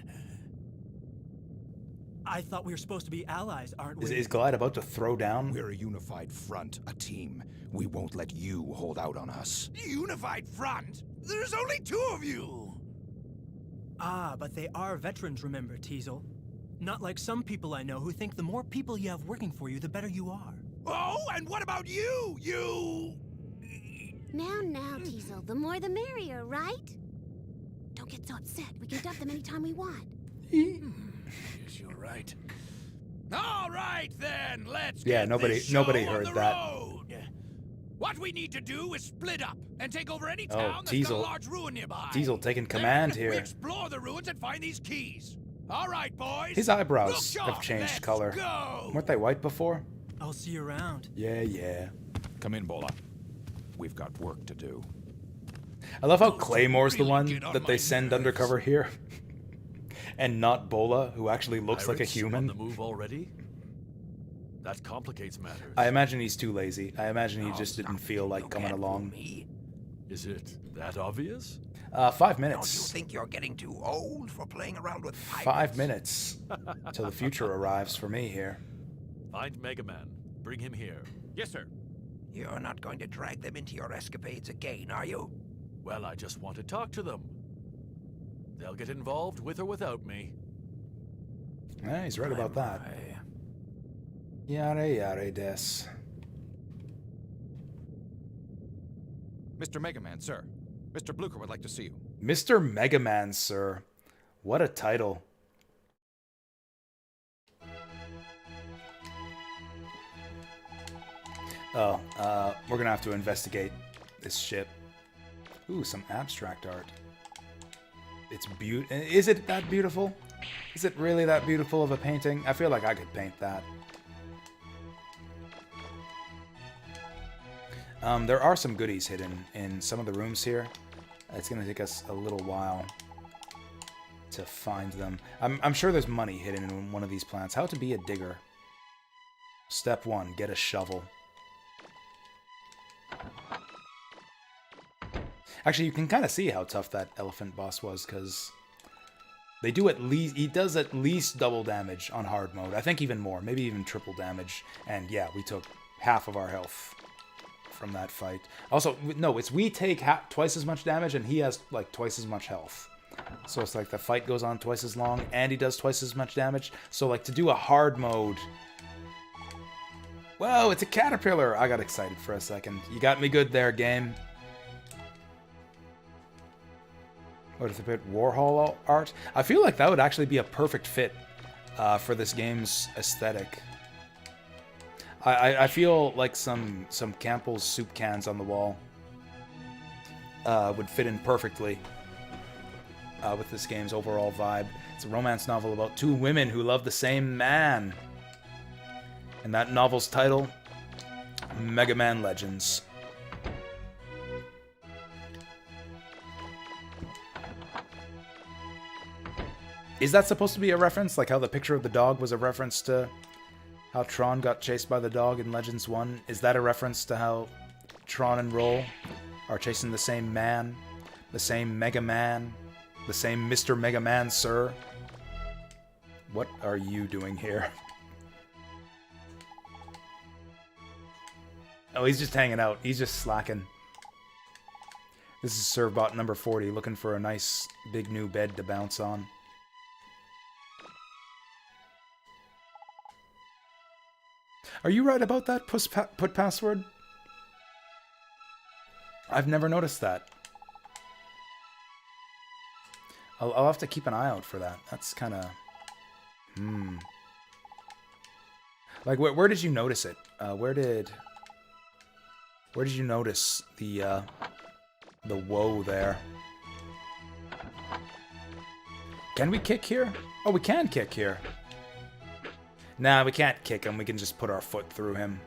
I thought we were supposed to be allies, aren't we? Is Glide about to throw down? We're a unified front, a team. We won't let you hold out on us. Unified front? There's only 2 of you! Ah, but they are veterans, remember, Teasel? Not like some people I know who think the more people you have working for you, the better you are. Oh, and what about you? You... Now, Teasel, the more the merrier, right? Don't get so upset. We can dump them anytime we want. Yes, you're right. All right, then, let's Yeah, get nobody this show heard on the that. road. What we need to do is split up and take over any Oh, town that's got Teasel. a large ruin nearby. Teasel taking command We here. explore the ruins and find these keys. All right, boys. His eyebrows Look have sharp. changed Let's color. go. Weren't they white before? I'll see you around. Yeah. Come in, Bola. We've got work to do. I love how Claymore's the one that they send undercover here. And not Bola, who actually looks like a Pirates human. On the move already? That complicates matters. I imagine he's too lazy. I imagine he just didn't feel like coming along. Is it that obvious? 5 Don't you minutes. think you're getting too old for playing around with pirates? 5 minutes. Till the future arrives for me here. Find Mega Man. Bring him here. Yes, sir. You're not going to drag them into your escapades again, are you? Well, I just want to talk to them. They'll get involved with or without me. Yeah, he's right about that. Yare des. Mr. Mega Man, sir. Mr. Blucher would like to see you. Mr. Mega Man, sir. What a title. Oh, we're gonna have to investigate this ship. Ooh, some abstract art. It's Is it that beautiful? Is it really that beautiful of a painting? I feel like I could paint that. There are some goodies hidden in some of the rooms here. It's going to take us a little while to find them. I'm sure there's money hidden in one of these plants. How to be a digger. Step 1, get a shovel. Actually, you can kind of see how tough that elephant boss was, because they do at least... He does at least double damage on hard mode. I think even more, maybe even triple damage. And yeah, we took half of our health from that fight. Also, no, we take twice as much damage, and he has like twice as much health. So it's like the fight goes on twice as long, and he does twice as much damage. So like to do a hard mode... Whoa, it's a caterpillar! I got excited for a second. You got me good there, game. What is a bit Warhol art? I feel like that would actually be a perfect fit for this game's aesthetic. I feel like some Campbell's soup cans on the wall would fit in perfectly with this game's overall vibe. It's a romance novel about two women who love the same man. And that novel's title, Mega Man Legends. Is that supposed to be a reference? Like how the picture of the dog was a reference to how Tron got chased by the dog in Legends 1? Is that a reference to how Tron and Roll are chasing the same man? The same Mega Man? The same Mr. Mega Man, sir? What are you doing here? Oh, he's just hanging out. He's just slacking. This is Servbot number 40, looking for a nice big new bed to bounce on. Are you right about that put password? I've never noticed that. I'll have to keep an eye out for that. That's kind of... Like, where did you notice it? Where did you notice the woe there? Can we kick here? Oh, we can kick here. Nah, we can't kick him. We can just put our foot through him.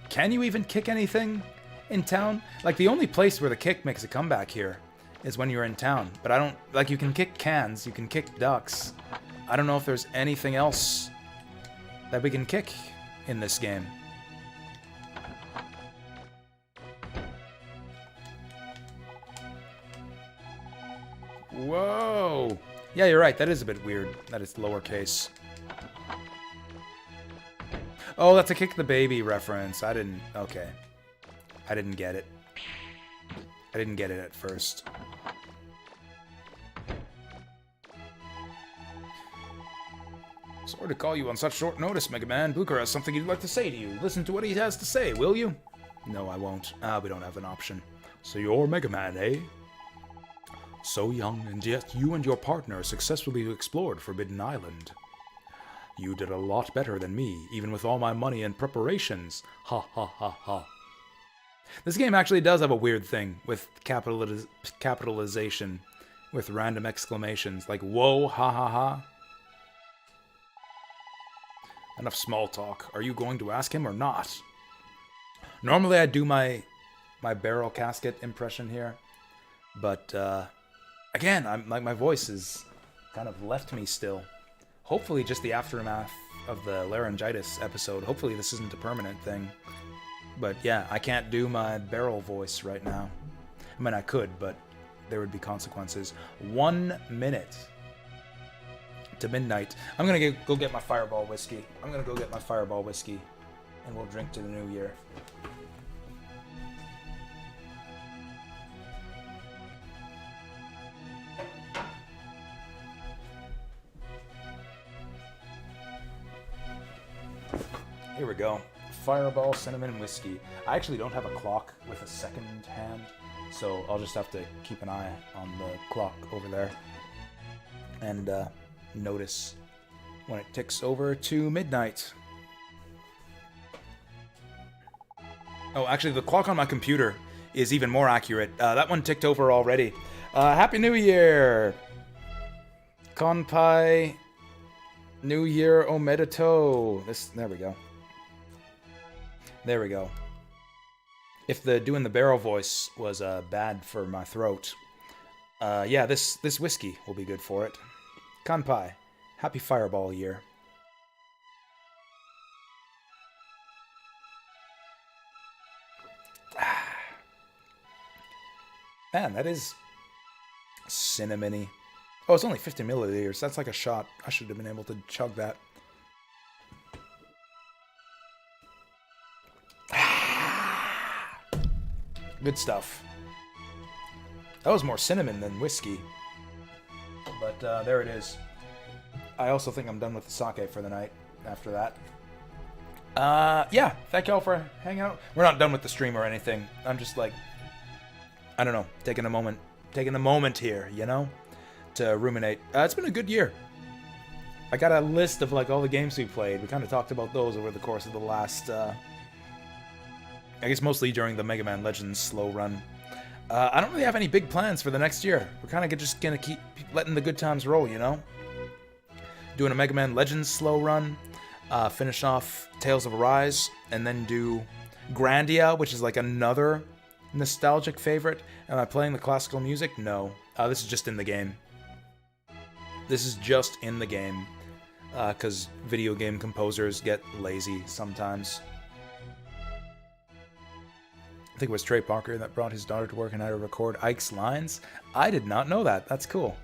Can you even kick anything in town? Like, the only place where the kick makes a comeback here is when you're in town. But I don't... Like, you can kick cans. You can kick ducks. I don't know if there's anything else that we can kick in this game. Whoa! Yeah, you're right. That is a bit weird that it's lowercase. Oh, that's a Kick the Baby reference. I didn't... Okay. I didn't get it. I didn't get it at first. Sorry to call you on such short notice, Mega Man. Booker has something he'd like to say to you. Listen to what he has to say, will you? No, I won't. We don't have an option. So you're Mega Man, eh? So young, and yet you and your partner successfully explored Forbidden Island. You did a lot better than me, even with all my money and preparations. Ha ha ha ha. This game actually does have a weird thing with capitalization, with random exclamations, like whoa, ha ha ha. Enough small talk. Are you going to ask him or not? Normally I do my barrel casket impression here, but again, I'm like, my voice is kind of left me still. Hopefully just the aftermath of the laryngitis episode. Hopefully this isn't a permanent thing. But yeah, I can't do my barrel voice right now. I mean, I could, but there would be consequences. 1 minute to midnight. I'm gonna go get my Fireball whiskey. And we'll drink to the new year. Here we go. Fireball Cinnamon Whiskey. I actually don't have a clock with a second hand, so I'll just have to keep an eye on the clock over there and notice when it ticks over to midnight. Oh, actually, the clock on my computer is even more accurate. That one ticked over already. Happy New Year! Konpai New Year Omedeto. There we go. There we go. If doing the barrel voice was bad for my throat, yeah, this whiskey will be good for it. Kanpai, happy Fireball year. Man, that is cinnamony. Oh, it's only 50 milliliters. That's like a shot. I should have been able to chug that. Good stuff. That was more cinnamon than whiskey. But there it is. I also think I'm done with the sake for the night after that. Yeah, thank y'all for hanging out. We're not done with the stream or anything. I'm just like, I don't know, taking a moment here, you know, to ruminate. It's been a good year. I got a list of like all the games we played. We kind of talked about those over the course of the last, I guess mostly during the Mega Man Legends slow run. I don't really have any big plans for the next year. We're kind of just gonna keep letting the good times roll, you know? Doing a Mega Man Legends slow run, finish off Tales of Arise, and then do Grandia, which is like another nostalgic favorite. Am I playing the classical music? No. This is just in the game. This is just in the game, because video game composers get lazy sometimes. I think it was Trey Parker that brought his daughter to work and had her record Ike's lines. I did not know that. That's cool.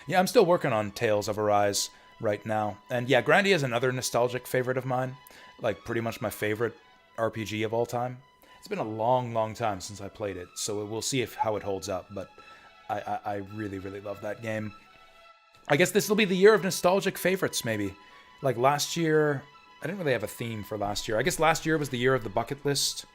Yeah, I'm still working on Tales of Arise right now. And yeah, Grandia is another nostalgic favorite of mine. Like, pretty much my favorite RPG of all time. It's been a long, long time since I played it, so we'll see how it holds up, but I really, really love that game. I guess this will be the year of nostalgic favorites, maybe. Like, last year, I didn't really have a theme for last year. I guess last year was the year of the bucket list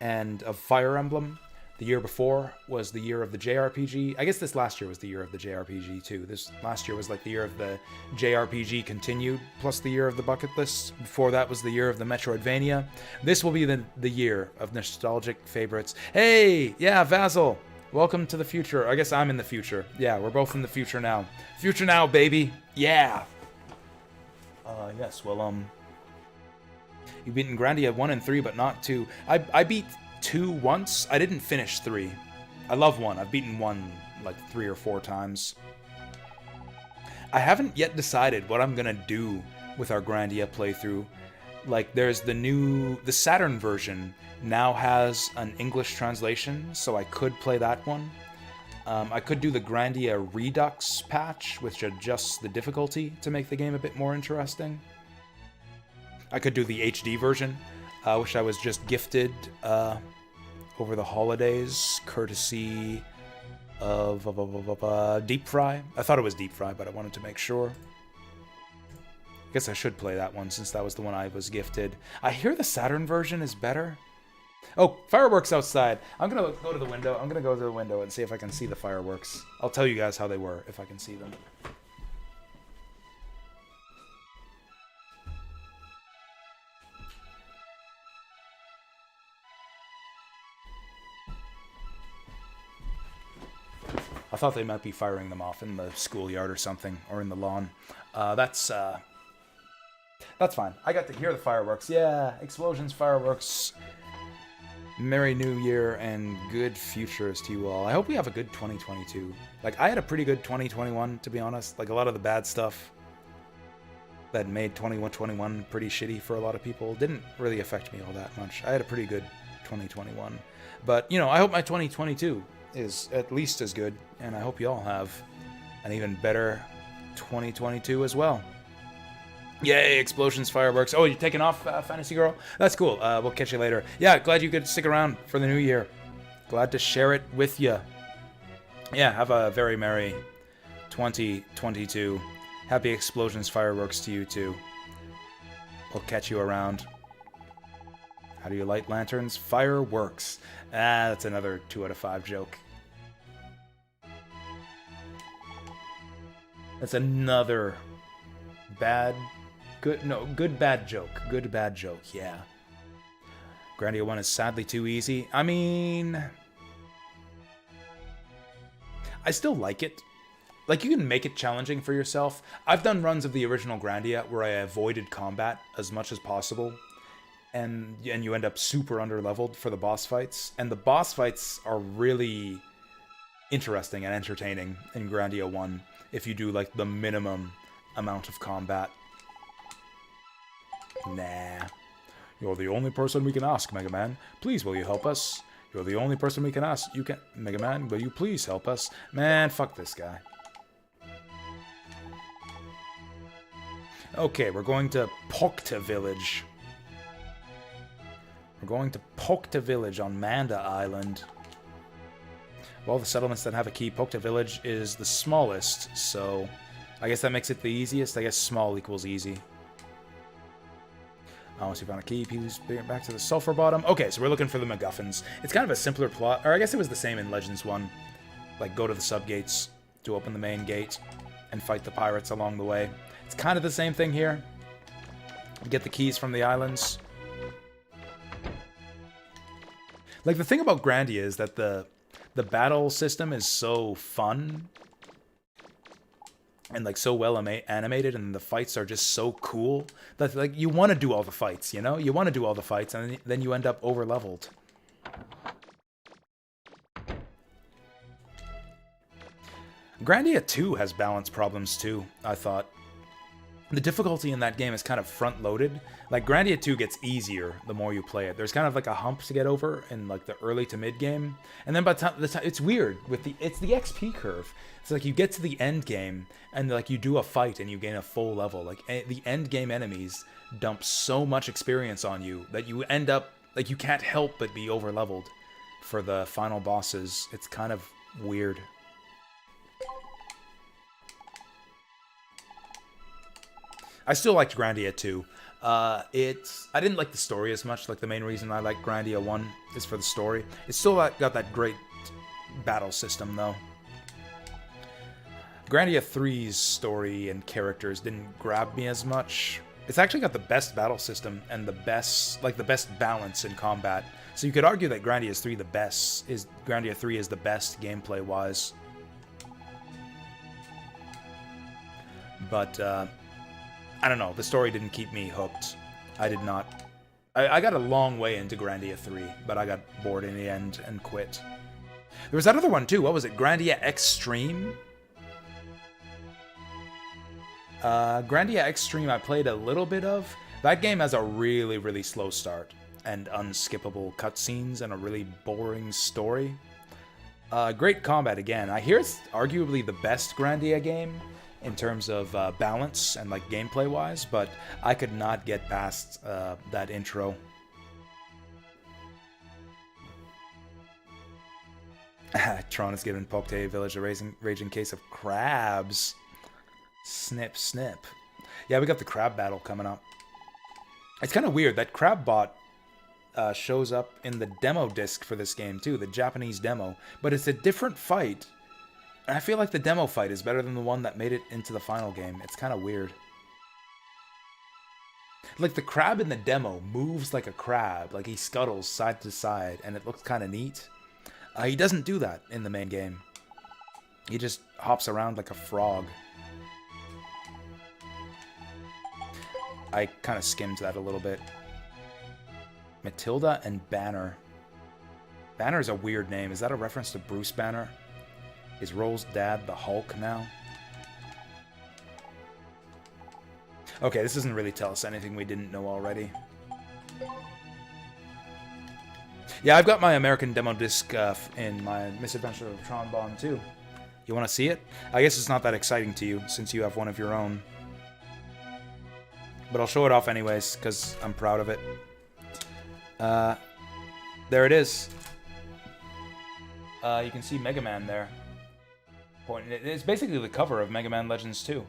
and of Fire Emblem. The year before was the year of the JRPG. I guess this last year was the year of the JRPG too. This last year was like the year of the JRPG continued, plus the year of the bucket list. Before that was the year of the Metroidvania. This will be the year of nostalgic favorites. Hey, yeah, Vasil, welcome to the future. I guess I'm in the future. Yeah, we're both in the future now. Future now, baby. Yeah. Yes, well, you've beaten Grandia 1 and 3, but not 2. I beat 2 once. I didn't finish 3. I love 1. I've beaten 1 like 3 or 4 times. I haven't yet decided what I'm gonna do with our Grandia playthrough. Like, there's the Saturn version now has an English translation, so I could play that one. I could do the Grandia Redux patch, which adjusts the difficulty to make the game a bit more interesting. I could do the HD version, which I was just gifted over the holidays, courtesy of Deep Fry. I thought it was Deep Fry, but I wanted to make sure. I guess I should play that one, since that was the one I was gifted. I hear the Saturn version is better. Oh, fireworks outside. I'm gonna go to the window. I'm gonna go to the window and see if I can see the fireworks. I'll tell you guys how they were, if I can see them. I thought they might be firing them off in the schoolyard or something, or in the lawn. That's fine. I got to hear the fireworks. Yeah, explosions, fireworks. Merry New Year and good futures to you all. I hope we have a good 2022. Like, I had a pretty good 2021, to be honest. Like, a lot of the bad stuff that made 2021 pretty shitty for a lot of people didn't really affect me all that much. I had a pretty good 2021. But, you know, I hope my 2022 is at least as good, and I hope you all have an even better 2022 as well. Yay, explosions, fireworks. Oh, you're taking off, Fantasy Girl? That's cool. We'll catch you later. Yeah, glad you could stick around for the new year. Glad to share it with you. Yeah, have a very merry 2022. Happy explosions, fireworks to you too. We'll catch you around. How do you light lanterns? Fireworks. That's another 2 out of 5 joke. That's another good bad joke. Good bad joke, yeah. Grandia 1 is sadly too easy. I mean, I still like it. Like, you can make it challenging for yourself. I've done runs of the original Grandia where I avoided combat as much as possible. And you end up super under-leveled for the boss fights. And the boss fights are really interesting and entertaining in Grandia 1 if you do, like, the minimum amount of combat. Nah. You're the only person we can ask, Mega Man. Please, will you help us? You're the only person we can ask. You can... Mega Man, will you please help us? Man, fuck this guy. Okay, we're going to Pokta Village. We're going to Pokta Village on Manda Island. Of all the settlements that have a key, Pokta Village is the smallest, so I guess that makes it the easiest. I guess small equals easy. Once you found a key, please bring it back to the sulfur bottom. Okay, so we're looking for the MacGuffins. It's kind of a simpler plot, or I guess it was the same in Legends 1. Like, go to the subgates to open the main gate and fight the pirates along the way. It's kind of the same thing here. Get the keys from the islands. Like, the thing about Grandia is that the battle system is so fun and, like, so well animated, and the fights are just so cool that, like, you want to do all the fights, you know? You want to do all the fights, and then you end up over-leveled. Grandia 2 has balance problems, too, I thought. The difficulty in that game is kind of front-loaded. Like, Grandia 2 gets easier the more you play it. There's kind of like a hump to get over in, like, the early to mid-game. And then by the time... It's weird. It's the XP curve. It's like you get to the end game, and, like, you do a fight, and you gain a full level. Like, the end game enemies dump so much experience on you that you end up... Like, you can't help but be over-leveled for the final bosses. It's kind of weird. I still liked Grandia 2. I didn't like the story as much. Like, the main reason I like Grandia 1 is for the story. It's still got that great battle system, though. Grandia 3's story and characters didn't grab me as much. It's actually got the best battle system and the best balance in combat. So you could argue that Grandia 3 is the best gameplay-wise. But, I don't know, the story didn't keep me hooked. I did not. I got a long way into Grandia 3, but I got bored in the end and quit. There was that other one, too. What was it? Grandia Extreme? Grandia Extreme I played a little bit of. That game has a really, really slow start and unskippable cutscenes and a really boring story. Great combat again. I hear it's arguably the best Grandia game in terms of balance and, like, gameplay-wise, but I could not get past that intro. Tron has given Pokta Village a raging case of crabs. Snip, snip. Yeah, we got the crab battle coming up. It's kind of weird. That crab bot shows up in the demo disc for this game, too, the Japanese demo, but it's a different fight. And I feel like the demo fight is better than the one that made it into the final game. It's kind of weird. Like, the crab in the demo moves like a crab. Like, he scuttles side to side, and it looks kind of neat. He doesn't do that in the main game. He just hops around like a frog. I kind of skimmed that a little bit. Matilda and Banner. Banner is a weird name. Is that a reference to Bruce Banner? Is Roll's dad the Hulk now? Okay, this doesn't really tell us anything we didn't know already. Yeah, I've got my American demo disc in my Misadventures of Tron Bond too. You want to see it? I guess it's not that exciting to you, since you have one of your own. But I'll show it off anyways, because I'm proud of it. There it is. You can see Mega Man there. It's basically the cover of Mega Man Legends 2.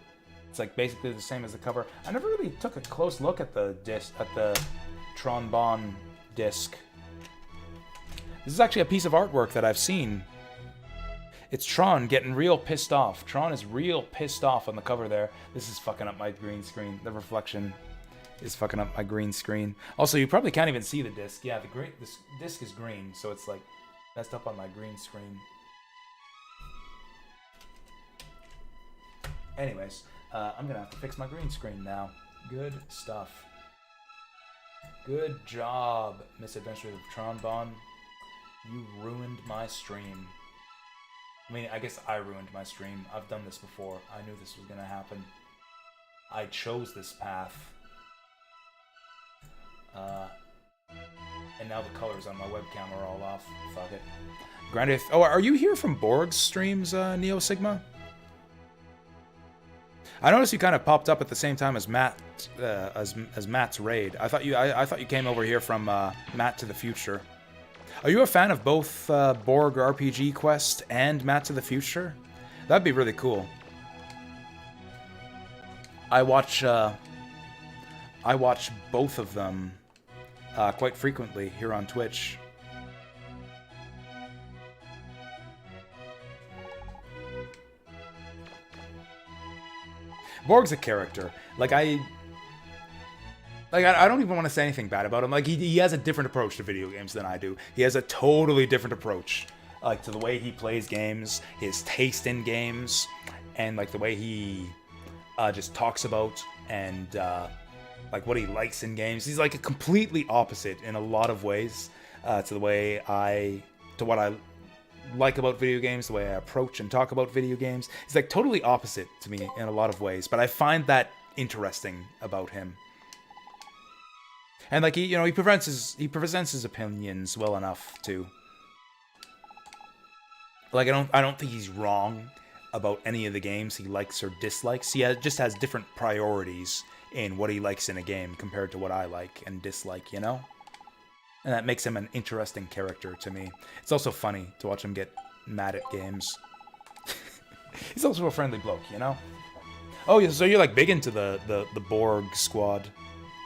It's like basically the same as the cover. I never really took a close look at the disc, at the Tron Bond disc. This is actually a piece of artwork that I've seen. It's Tron getting real pissed off. Tron is real pissed off on the cover there. This is fucking up my green screen. The reflection is fucking up my green screen. Also, you probably can't even see the disc. Yeah, this disc is green, so it's like messed up on my green screen. Anyways, I'm gonna have to fix my green screen now. Good stuff. Good job, Misadventures of Tronbon. You ruined my stream. I mean, I guess I ruined my stream. I've done this before. I knew this was gonna happen. I chose this path. And now the colors on my webcam are all off. Fuck it. Granted, oh, are you here from Borg's streams, Neo Sigma? I noticed you kind of popped up at the same time as Matt, as Matt's raid. I thought you came over here from Matt to the Future. Are you a fan of both Borg RPG Quest and Matt to the Future? That'd be really cool. I watch both of them quite frequently here on Twitch. Borg's a character. I don't even want to say anything bad about him. Like, he has a different approach to video games than I do. He has a totally different approach, like, to the way he plays games, his taste in games, and like the way he just talks about and like what he likes in games. He's like a completely opposite in a lot of ways to what I like about video games, the way I approach and talk about video games. He's like totally opposite to me in a lot of ways, but I find that interesting about him. And like he presents his opinions well enough too. Like I don't think he's wrong about any of the games he likes or dislikes. He just has different priorities in what he likes in a game compared to what I like and dislike, you know? And that makes him an interesting character to me. It's also funny to watch him get mad at games. He's also a friendly bloke, you know? Oh, yeah, so you're like big into the Borg squad.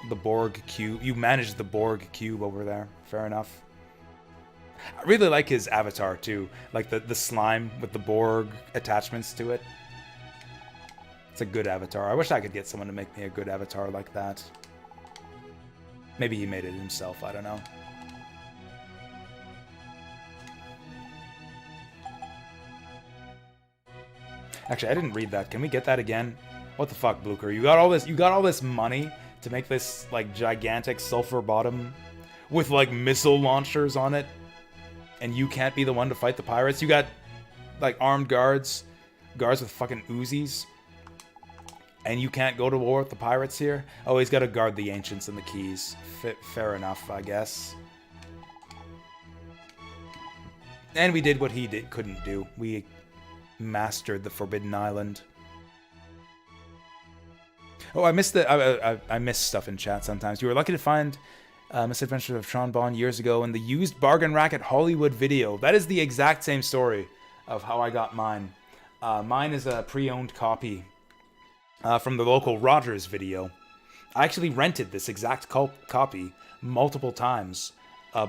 The Borg cube. You manage the Borg cube over there. Fair enough. I really like his avatar too. Like the slime with the Borg attachments to it. It's a good avatar. I wish I could get someone to make me a good avatar like that. Maybe he made it himself, I don't know. Actually, I didn't read that. Can we get that again? What the fuck, Blucher? You got all this money to make this like gigantic sulfur bottom with like missile launchers on it, and you can't be the one to fight the pirates? You got like armed guards with fucking Uzis, and you can't go to war with the pirates here? Oh, he's got to guard the ancients and the keys. Fair enough, I guess. And we did what he couldn't do. We mastered the Forbidden Island. Oh, I missed I miss stuff in chat sometimes. You were lucky to find Misadventures of Tronbon years ago in the used bargain rack at Hollywood Video. That is the exact same story of how I got mine. Mine is a pre-owned copy from the local Rogers Video. I actually rented this exact copy multiple times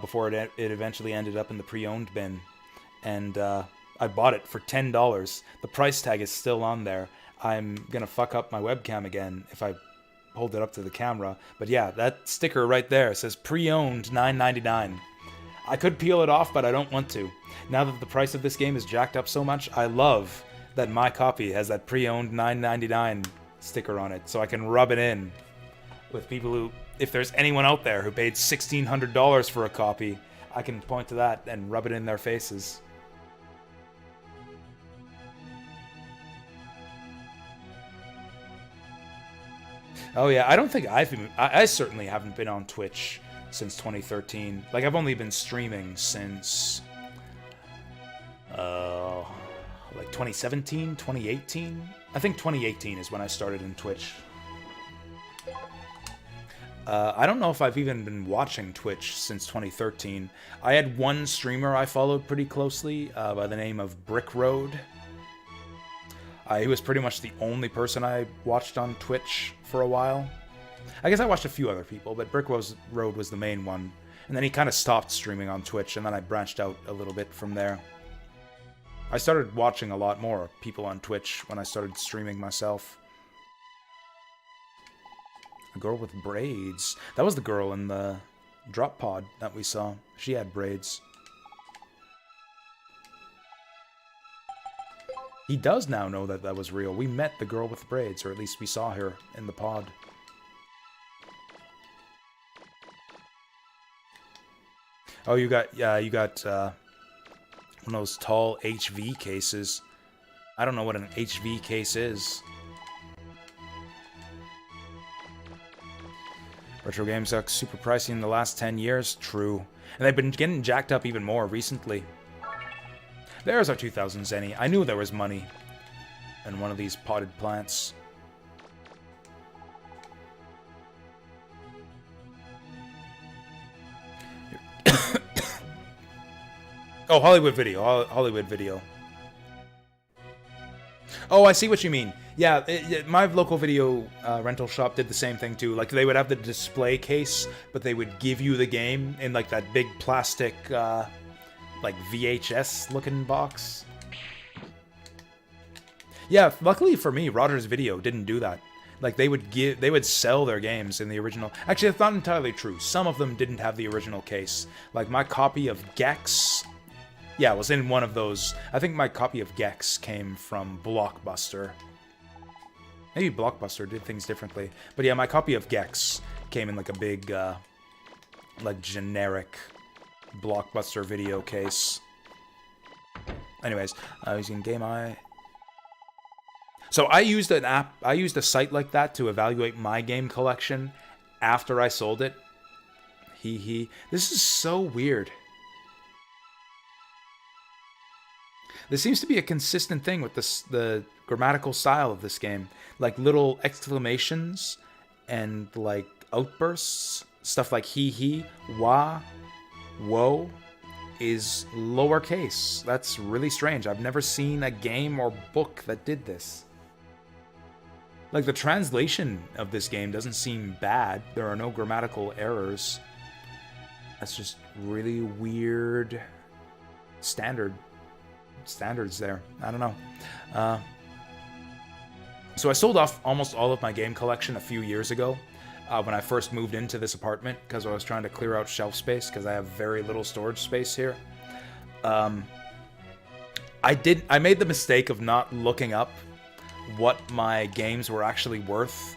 before it eventually ended up in the pre-owned bin. And I bought it for $10. The price tag is still on there. I'm gonna fuck up my webcam again if I hold it up to the camera. But yeah, that sticker right there says pre-owned $9.99. I could peel it off, but I don't want to. Now that the price of this game is jacked up so much, I love that my copy has that pre-owned $9.99 sticker on it, so I can rub it in with people who, if there's anyone out there who paid $1,600 for a copy, I can point to that and rub it in their faces. Oh yeah, I don't think I certainly haven't been on Twitch since 2013. Like, I've only been streaming since like 2017, 2018. I think 2018 is when I started in Twitch. I don't know if I've even been watching Twitch since 2013. I had one streamer I followed pretty closely by the name of Brick Road. He was pretty much the only person I watched on Twitch for a while. I guess I watched a few other people, but Brick Road was the main one. And then he kind of stopped streaming on Twitch, and then I branched out a little bit from there. I started watching a lot more people on Twitch when I started streaming myself. A girl with braids. That was the girl in the drop pod that we saw. She had braids. He does now know that that was real. We met the girl with braids, or at least we saw her in the pod. Oh, you got one of those tall HV cases. I don't know what an HV case is. Retro games are super pricey in the last 10 years. True. And they've been getting jacked up even more recently. There's our 2000 Zenny. I knew there was money in one of these potted plants. Oh, Hollywood Video. Hollywood Video. Oh, I see what you mean. Yeah, my local video rental shop did the same thing too. Like, they would have the display case, but they would give you the game in, like, that big plastic, like, VHS-looking box. Yeah, luckily for me, Rogers Video didn't do that. Like, they would sell their games in the original. Actually, that's not entirely true. Some of them didn't have the original case. Like, my copy of Gex... Yeah, it was in one of those. I think my copy of Gex came from Blockbuster. Maybe Blockbuster did things differently. But yeah, my copy of Gex came in like a big, like generic Blockbuster video case. Anyways, I was using Game Eye. So I used an app, I used a site like that to evaluate my game collection after I sold it. Hee. This is so weird. This seems to be a consistent thing with the grammatical style of this game. Like little exclamations and like outbursts. Stuff like he, wah, whoa is lowercase. That's really strange. I've never seen a game or book that did this. Like, the translation of this game doesn't seem bad. There are no grammatical errors. That's just really weird standards there. I don't know. So I sold off almost all of my game collection a few years ago when I first moved into this apartment because I was trying to clear out shelf space because I have very little storage space here. I made the mistake of not looking up what my games were actually worth,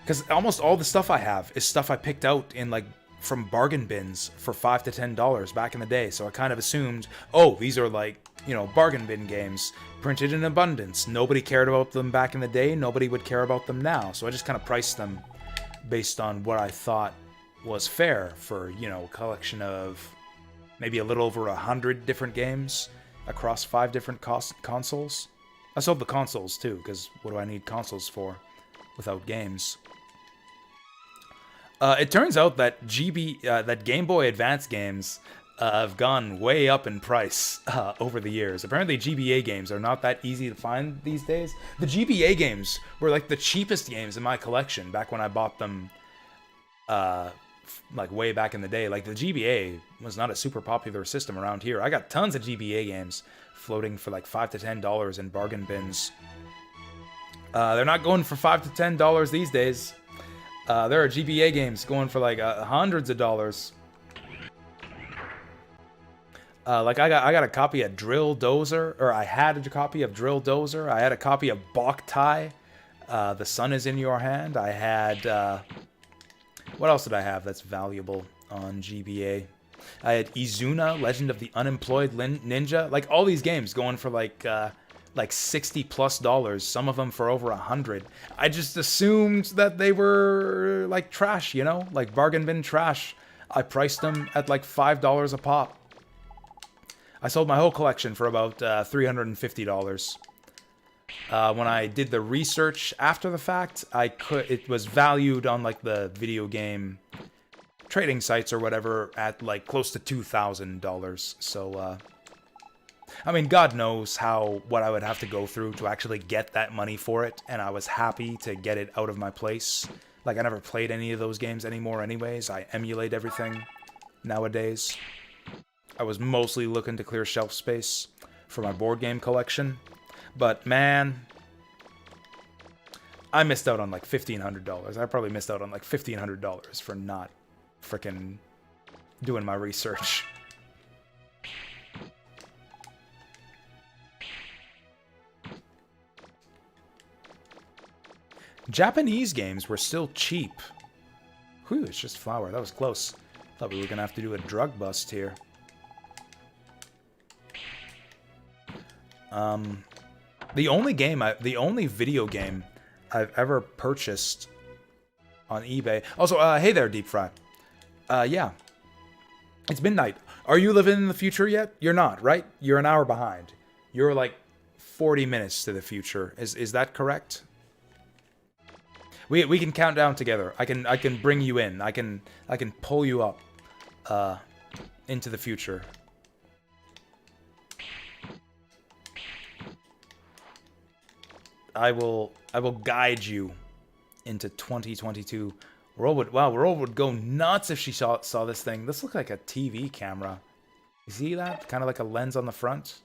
because almost all the stuff I have is stuff I picked out in like from bargain bins for $5 to $10 back in the day. So I kind of assumed, oh, these are like, you know, bargain bin games printed in abundance. Nobody cared about them back in the day. Nobody would care about them now. So I just kind of priced them based on what I thought was fair for, you know, a collection of maybe a little over 100 different games across 5 different consoles. I sold the consoles too, because what do I need consoles for without games? It turns out that that Game Boy Advance games have gone way up in price over the years. Apparently GBA games are not that easy to find these days. The GBA games were like the cheapest games in my collection back when I bought them like way back in the day. Like, the GBA was not a super popular system around here. I got tons of GBA games floating for like $5 to $10 in bargain bins. They're not going for $5 to $10 these days. There are GBA games going for like hundreds of dollars. Like I got a copy of Drill Dozer, or I had a copy of Drill Dozer. I had a copy of Boktai, The Sun Is in Your Hand. I had what else did I have that's valuable on GBA? I had Izuna, Legend of the Unemployed Ninja. Like, all these games going for like $60+, some of them for over 100. I just assumed that they were like trash, you know, like bargain bin trash. I priced them at like $5 a pop. I sold my whole collection for about $350. When I did the research after the fact, it was valued on like the video game trading sites or whatever at like close to $2,000. So I mean, God knows what I would have to go through to actually get that money for it, and I was happy to get it out of my place. Like, I never played any of those games anymore anyways. I emulate everything nowadays. I was mostly looking to clear shelf space for my board game collection. But man, I missed out on like $1,500. I probably missed out on like $1,500 for not frickin' doing my research. Japanese games were still cheap. Whew, it's just flour. That was close. Thought we were gonna have to do a drug bust here. The only video game I've ever purchased on eBay. Also, hey there, Deep Fry. Yeah. It's midnight. Are you living in the future yet? You're not, right? You're an hour behind. You're like 40 minutes to the future. Is that correct? We can count down together. I can bring you in. I can pull you up into the future. I will guide you into 2022. World would go nuts if she saw this thing. This looks like a TV camera. You see that? Kind of like a lens on the front.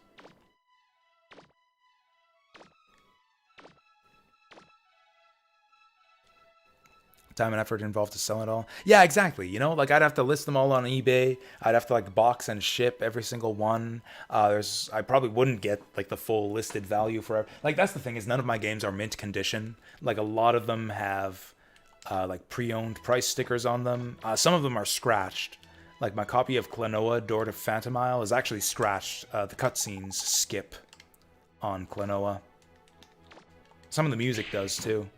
Time and effort involved to sell it all. Yeah, exactly. You know, like I'd have to list them all on eBay. I'd have to like box and ship every single one. I probably wouldn't get like the full listed value for like that's the thing is none of my games are mint condition. Like a lot of them have like pre-owned price stickers on them. Some of them are scratched. Like my copy of Klonoa Door to Phantomile is actually scratched. The cutscenes skip on Klonoa. Some of the music does too.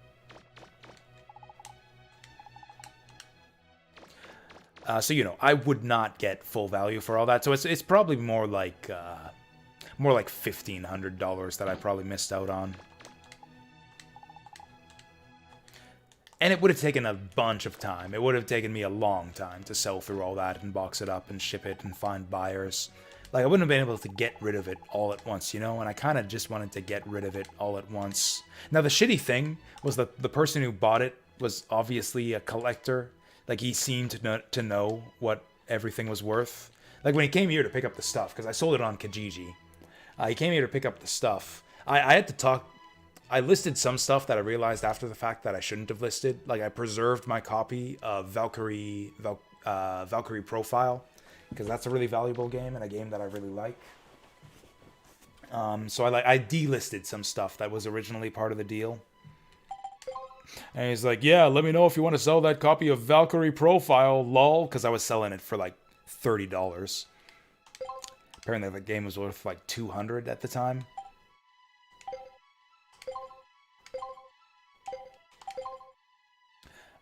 So you know, I would not get full value for all that. So it's probably more like $1,500 that I probably missed out on. And it would have taken a bunch of time. It would have taken me a long time to sell through all that and box it up and ship it and find buyers. Like I wouldn't have been able to get rid of it all at once, you know. And I kind of just wanted to get rid of it all at once. Now the shitty thing was that the person who bought it was obviously a collector. Like, he seemed to know what everything was worth. Like, when he came here to pick up the stuff, because I sold it on Kijiji. He came here to pick up the stuff. I had to talk... I listed some stuff that I realized after the fact that I shouldn't have listed. Like, I preserved my copy of Valkyrie Profile, because that's a really valuable game and a game that I really like. So I delisted some stuff that was originally part of the deal. And he's like, yeah, let me know if you want to sell that copy of Valkyrie Profile, lol, because I was selling it for like $30. Apparently the game was worth like $200 at the time.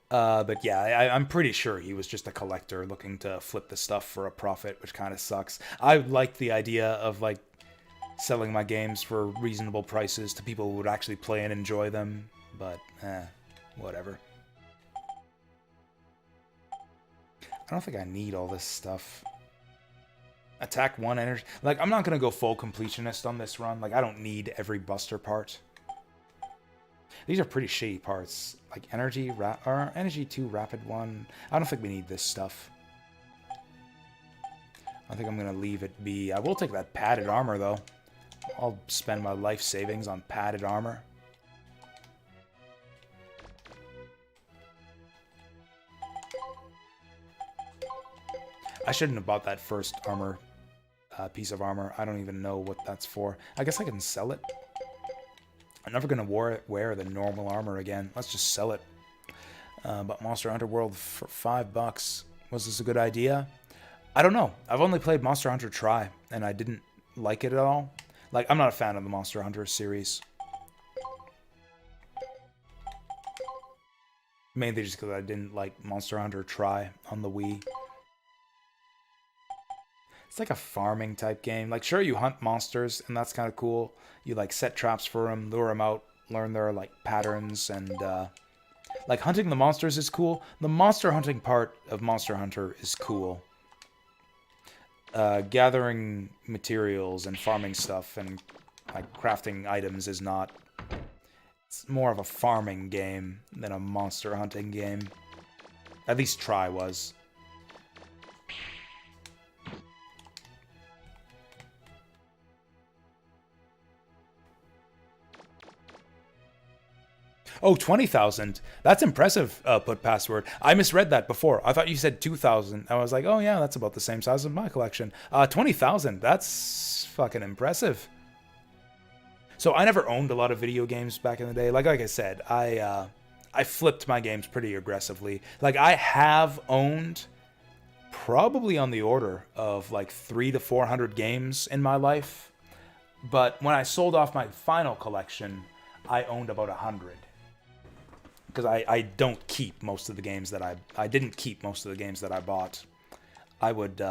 But yeah, I'm pretty sure he was just a collector looking to flip the stuff for a profit, which kind of sucks. I like the idea of like selling my games for reasonable prices to people who would actually play and enjoy them, but whatever. I don't think I need all this stuff. Attack 1 energy. Like, I'm not gonna go full completionist on this run. Like, I don't need every buster part. These are pretty shitty parts. Like, energy 2 rapid 1. I don't think we need this stuff. I think I'm gonna leave it be. I will take that padded armor, though. I'll spend my life savings on padded armor. I shouldn't have bought that first armor, piece of armor. I don't even know what that's for. I guess I can sell it. I'm never gonna wear the normal armor again. Let's just sell it. But Monster Hunter World for $5. Was this a good idea? I don't know. I've only played Monster Hunter Tri, and I didn't like it at all. Like, I'm not a fan of the Monster Hunter series. Mainly just because I didn't like Monster Hunter Tri on the Wii. It's like a farming type game. Like, sure, you hunt monsters, and that's kind of cool. You, like, set traps for them, lure them out, learn their, like, patterns, and, like, hunting the monsters is cool. The monster hunting part of Monster Hunter is cool. Gathering materials and farming stuff and, like, crafting items is not... It's more of a farming game than a monster hunting game. At least Tri was. Oh, 20,000. That's impressive, put password. I misread that before. I thought you said 2,000. I was like, oh yeah, that's about the same size as my collection. 20,000. That's fucking impressive. So I never owned a lot of video games back in the day. Like I said, I flipped my games pretty aggressively. Like I have owned probably on the order of like 300 to 400 games in my life. But when I sold off my final collection, I owned about 100. Because I don't keep most of the games that I didn't keep most of the games that I bought. I would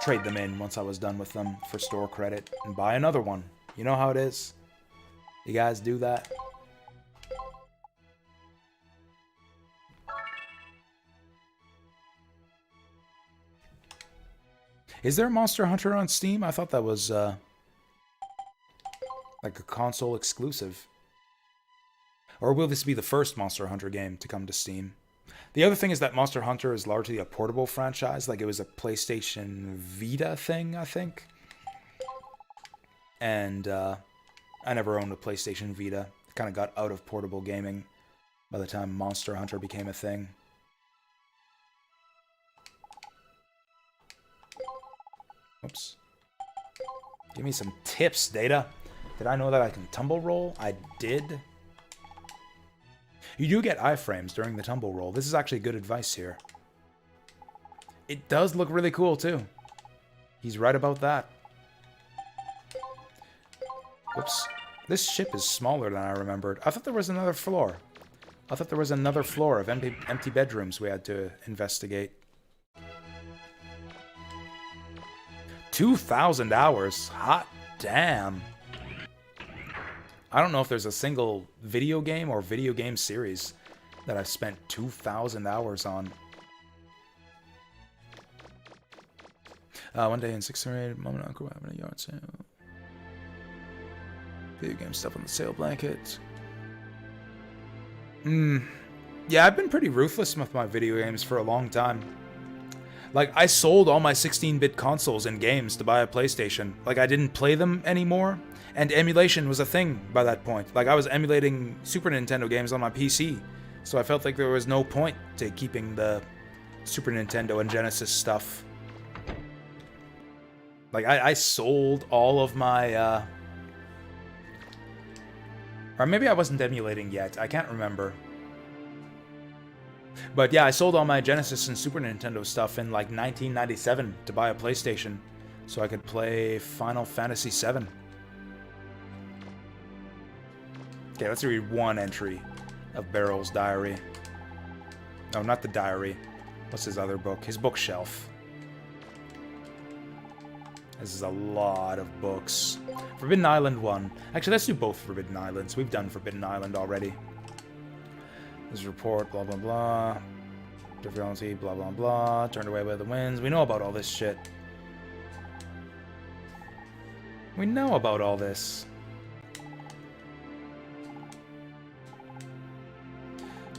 trade them in once I was done with them for store credit and buy another one. You know how it is? You guys do that? Is there Monster Hunter on Steam? I thought that was like a console exclusive. Or will this be the first Monster Hunter game to come to Steam? The other thing is that Monster Hunter is largely a portable franchise. Like it was a PlayStation Vita thing, I think. And I never owned a PlayStation Vita. Kind of got out of portable gaming by the time Monster Hunter became a thing. Oops. Give me some tips, Data. Did I know that I can tumble roll? I did. You do get iframes during the tumble roll. This is actually good advice here. It does look really cool, too. He's right about that. Oops. This ship is smaller than I remembered. I thought there was another floor. I thought there was another floor of empty bedrooms we had to investigate. 2,000 hours. Hot damn. I don't know if there's a single video game or video game series that I've spent 2,000 hours on. One day in 6th grade, Mom and Uncle were having a yard sale. Video game stuff on the sale blanket. Yeah, I've been pretty ruthless with my video games for a long time. Like, I sold all my 16-bit consoles and games to buy a PlayStation. Like, I didn't play them anymore. And emulation was a thing by that point. Like, I was emulating Super Nintendo games on my PC. So I felt like there was no point to keeping the Super Nintendo and Genesis stuff. Like, I sold all of my, or maybe I wasn't emulating yet. I can't remember. But yeah, I sold all my Genesis and Super Nintendo stuff in like 1997 to buy a PlayStation so I could play Final Fantasy VII. Okay, let's read one entry of Barrel's diary. No, not the diary. What's his other book? His bookshelf. This is a lot of books. Forbidden Island 1. Actually, let's do both Forbidden Islands. We've done Forbidden Island already. This report, blah, blah, blah. Difficulty, blah, blah, blah. Turned away by the winds. We know about all this shit. We know about all this.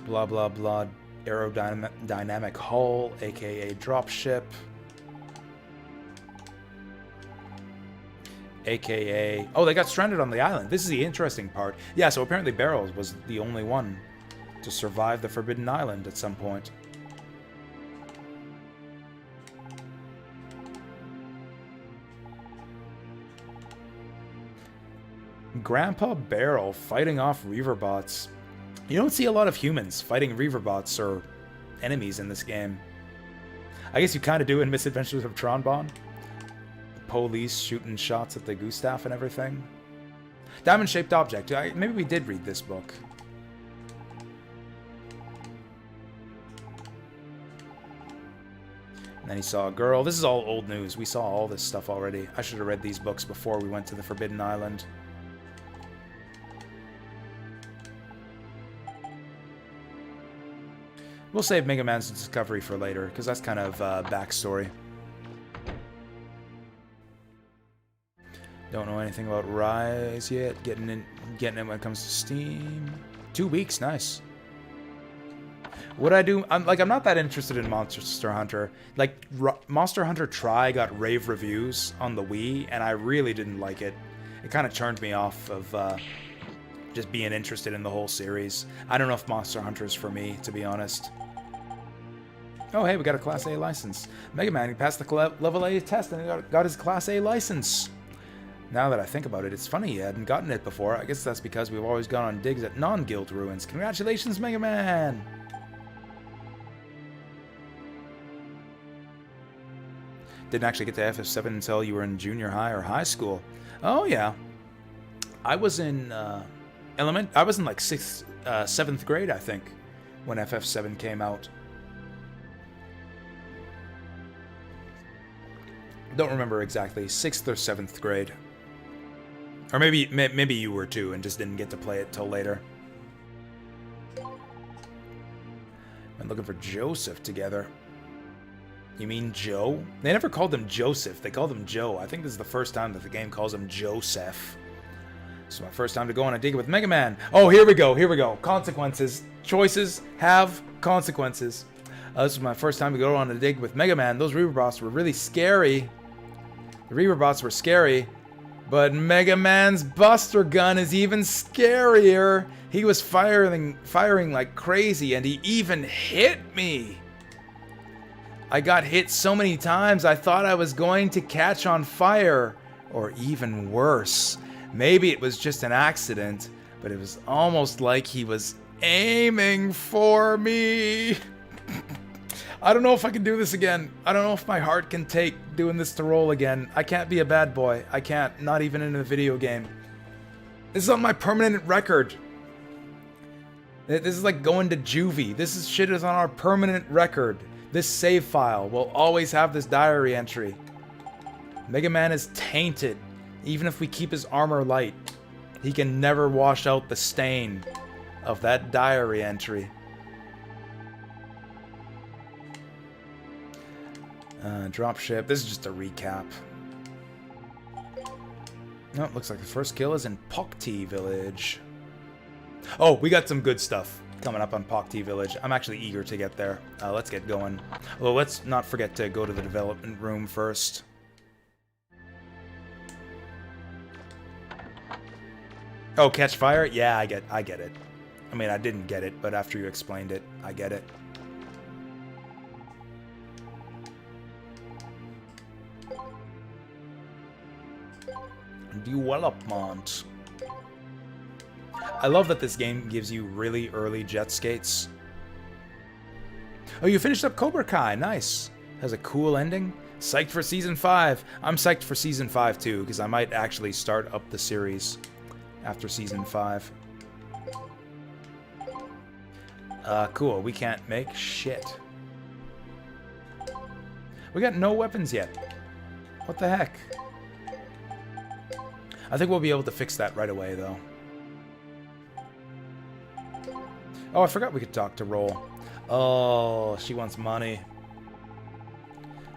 Blah, blah, blah. Aerodynamic hull, aka dropship. AKA... Oh, they got stranded on the island. This is the interesting part. Yeah, so apparently Barrels was the only one to survive the Forbidden Island at some point. Grandpa Barrel fighting off Reaverbots. You don't see a lot of humans fighting Reaverbots or enemies in this game. I guess you kind of do in Misadventures of Tronbon. Police shooting shots at the Gustav and everything. Diamond-shaped object. Maybe we did read this book. And then he saw a girl. This is all old news. We saw all this stuff already. I should have read these books before we went to the Forbidden Island. We'll save Mega Man's discovery for later, because that's kind of backstory. Don't know anything about Rise yet. Getting it when it comes to Steam. 2 weeks, nice. What I do, I'm not that interested in Monster Hunter. Like, Monster Hunter Tri got rave reviews on the Wii, and I really didn't like it. It kind of turned me off of just being interested in the whole series. I don't know if Monster Hunter's for me, to be honest. Oh, hey, we got a Class A license. Mega Man, he passed the level A test and he got his Class A license. Now that I think about it, it's funny he hadn't gotten it before. I guess that's because we've always gone on digs at non-guild ruins. Congratulations, Mega Man! Didn't actually get to FF7 until you were in junior high or high school. Oh, yeah. I was in I was in like 7th grade, I think, when FF7 came out. Don't remember exactly, 6th or 7th grade. Or maybe you were too and just didn't get to play it till later. I'm looking for Joseph together. You mean Joe? They never called him Joseph, they called him Joe. I think this is the first time that the game calls him Joseph. This is my first time to go on a dig with Mega Man. Oh, here we go. Consequences. Choices have consequences. This is my first time to go on a dig with Mega Man. Those Reaver bots were really scary. The Reaver bots were scary, but Mega Man's Buster Gun is even scarier. He was firing like crazy, and he even hit me. I got hit so many times, I thought I was going to catch on fire. Or even worse, maybe it was just an accident, but it was almost like he was aiming for me. I don't know if I can do this again. I don't know if my heart can take doing this to roll again. I can't be a bad boy. I can't, not even in a video game. This is on my permanent record. This is like going to juvie. Shit is on our permanent record. This save file will always have this diary entry. Mega Man is tainted. Even if we keep his armor light, he can never wash out the stain of that diary entry. Dropship. This is just a recap. No, it looks like the first kill is in Pokti Village. Oh, we got some good stuff coming up on Pokti Village. I'm actually eager to get there. Let's get going. Well, let's not forget to go to the development room first. Oh, catch fire? Yeah, I get it. I mean, I didn't get it, but after you explained it, I get it. Development. I love that this game gives you really early jet skates. Oh, you finished up Cobra Kai. Nice. Has a cool ending. Psyched for Season 5. I'm psyched for Season 5 too, because I might actually start up the series after Season 5. Cool. We can't make shit. We got no weapons yet. What the heck? I think we'll be able to fix that right away, though. Oh, I forgot we could talk to Roll. Oh, she wants money.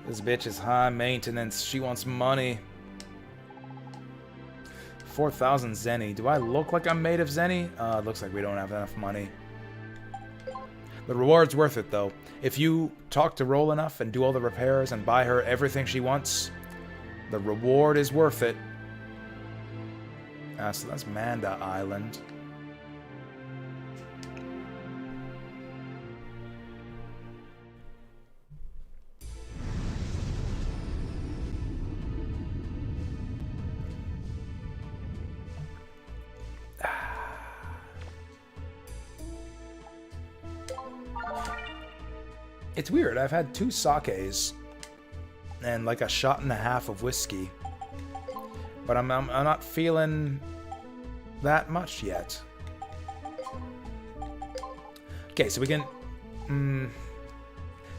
This bitch is high maintenance. She wants money. 4,000 Zenny. Do I look like I'm made of Zenny? It looks like we don't have enough money. The reward's worth it, though. If you talk to Roll enough and do all the repairs and buy her everything she wants, the reward is worth it. So that's Manda Island. It's weird, I've had 2 sakes and like a shot and a half of whiskey, but I'm not feeling that much yet. Okay, so we can...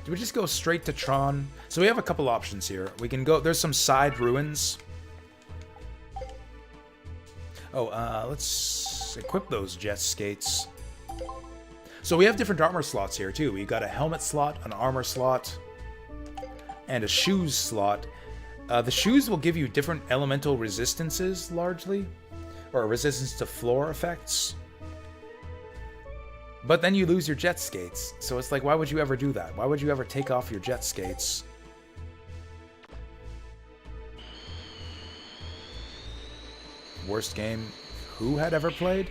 do we just go straight to Tron? So we have a couple options here. We can go... There's some side ruins. Oh, let's equip those jet skates. So we have different armor slots here, too. We've got a helmet slot, an armor slot, and a shoes slot. The shoes will give you different elemental resistances, largely. Or resistance to floor effects. But then you lose your jet skates. So it's like, why would you ever do that? Why would you ever take off your jet skates? Worst game who had ever played?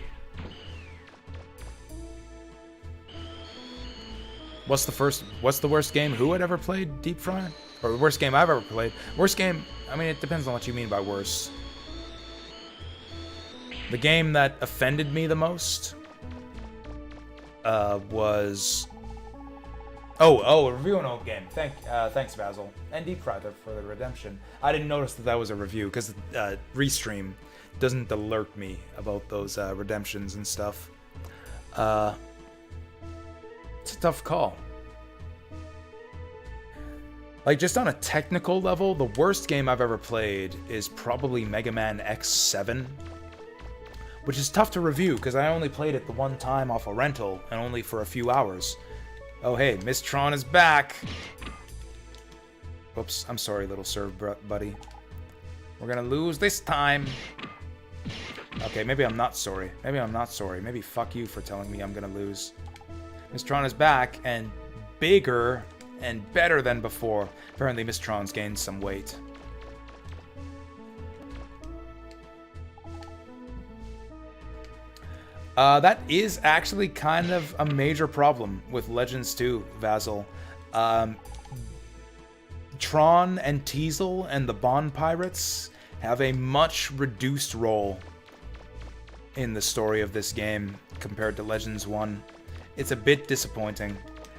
What's the worst game who had ever played Deep Fried? Or the worst game I've ever played? Worst game, I mean, it depends on what you mean by worst. The game that offended me the most was... Oh, a review on old game. Thanks, Basil. And Deep Fried for the redemption. I didn't notice that was a review, because Restream doesn't alert me about those redemptions and stuff. It's a tough call. Like, just on a technical level, the worst game I've ever played is probably Mega Man X7. Which is tough to review, because I only played it the one time off a rental, and only for a few hours. Oh hey, Miss Tron is back! Oops, I'm sorry, little serve buddy. We're gonna lose this time. Okay, maybe I'm not sorry. Maybe fuck you for telling me I'm gonna lose. Miss Tron is back, and bigger and better than before. Apparently Miss Tron's gained some weight. That is actually kind of a major problem with Legends 2, Vasil. Tron and Teasel and the Bond Pirates have a much reduced role in the story of this game compared to Legends 1. It's a bit disappointing.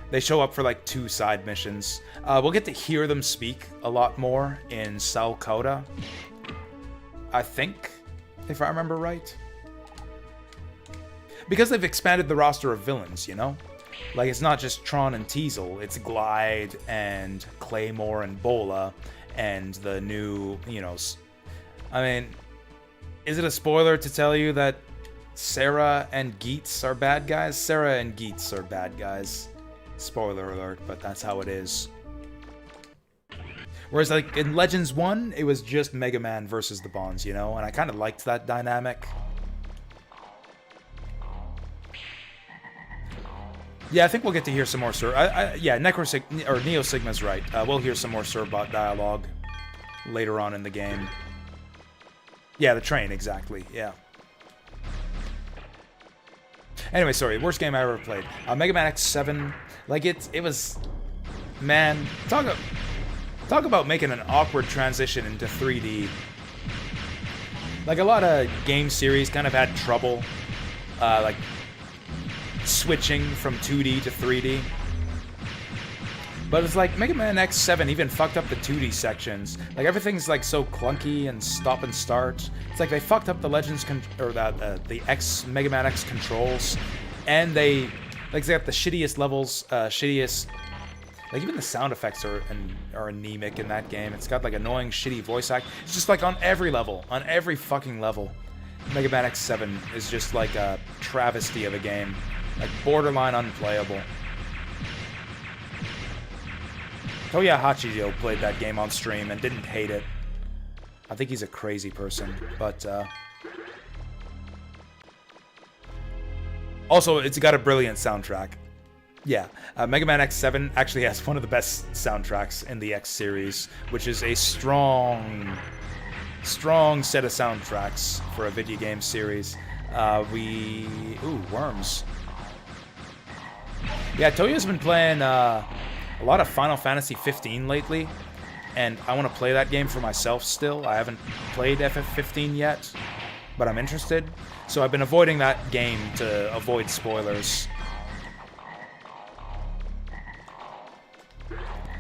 They show up for like 2 side missions. We'll get to hear them speak a lot more in Salcoda, I think, if I remember right. Because they've expanded the roster of villains, you know? Like, it's not just Tron and Teasel, it's Glide and Claymore and Bola and the new, you know... I mean, is it a spoiler to tell you that Sarah and Geets are bad guys? Sarah and Geets are bad guys. Spoiler alert, but that's how it is. Whereas, like, in Legends 1, it was just Mega Man versus the Bonds, you know? And I kind of liked that dynamic. Yeah, I think we'll get to hear some more yeah, Neo Sigma's right. We'll hear some more Surbot dialogue later on in the game. Yeah, the train, exactly. Yeah. Anyway, sorry. Worst game I ever played. Mega Man X7. Like, it was... Man, talk about making an awkward transition into 3D. Like, a lot of game series kind of had trouble, like, switching from 2D to 3D. But it's like Mega Man X7 even fucked up the 2D sections. Like, everything's like so clunky and stop and start. It's like they fucked up the Legends the Mega Man X controls, and they got the shittiest levels, like even the sound effects are anemic in that game. It's got like annoying shitty voice act. It's just like on every level, on every fucking level. Mega Man X7 is just like a travesty of a game. Like, borderline unplayable. Toya Hachiyo played that game on stream and didn't hate it. I think he's a crazy person, but, also, it's got a brilliant soundtrack. Yeah, Mega Man X7 actually has one of the best soundtracks in the X series, which is a strong set of soundtracks for a video game series. Ooh, worms. Yeah, Toyo's been playing a lot of Final Fantasy 15 lately, and I want to play that game for myself still. I haven't played FF15 yet, but I'm interested. So I've been avoiding that game to avoid spoilers.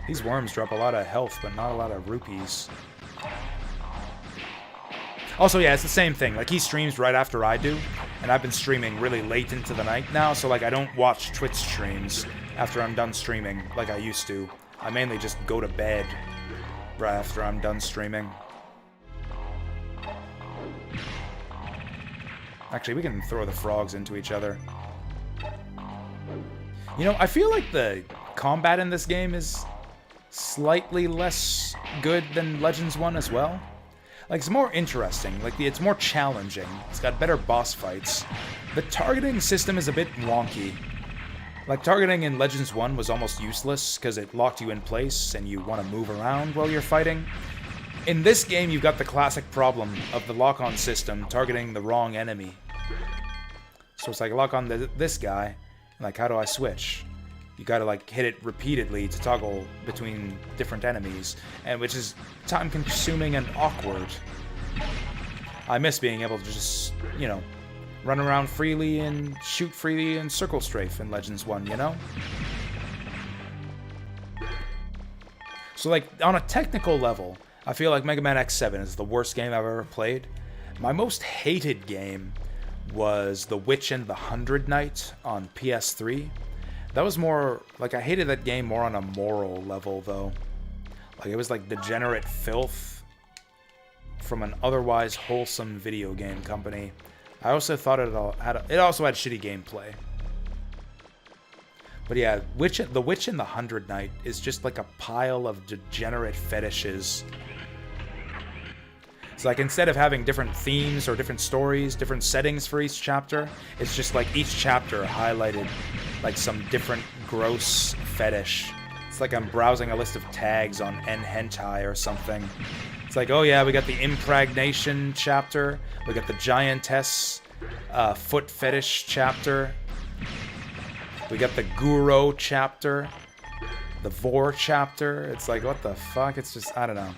These worms drop a lot of health, but not a lot of rupees. Also, yeah, it's the same thing. Like, he streams right after I do, and I've been streaming really late into the night now, so, like, I don't watch Twitch streams after I'm done streaming like I used to. I mainly just go to bed right after I'm done streaming. Actually, we can throw the frogs into each other. You know, I feel like the combat in this game is slightly less good than Legends 1 as well. Like, it's more interesting, like, it's more challenging, it's got better boss fights. The targeting system is a bit wonky. Like, targeting in Legends 1 was almost useless, because it locked you in place, and you want to move around while you're fighting. In this game, you've got the classic problem of the lock-on system targeting the wrong enemy. So it's like, lock on this guy, and like, how do I switch? You gotta like hit it repeatedly to toggle between different enemies, and which is time-consuming and awkward. I miss being able to just, you know, run around freely and shoot freely and circle strafe in Legends 1, you know? So like, on a technical level, I feel like Mega Man X7 is the worst game I've ever played. My most hated game was The Witch and the Hundred Knight on PS3. That was more, like, I hated that game more on a moral level, though. Like, it was like degenerate filth from an otherwise wholesome video game company. I also thought it also had shitty gameplay. But yeah, The Witch and the Hundred Knight is just like a pile of degenerate fetishes. It's like instead of having different themes or different stories, different settings for each chapter, it's just like each chapter highlighted like some different gross fetish. It's like I'm browsing a list of tags on N-Hentai or something. It's like, oh yeah, we got the impregnation chapter, we got the giantess foot fetish chapter, we got the Guro chapter, the Vor chapter. It's like, what the fuck? It's just, I don't know.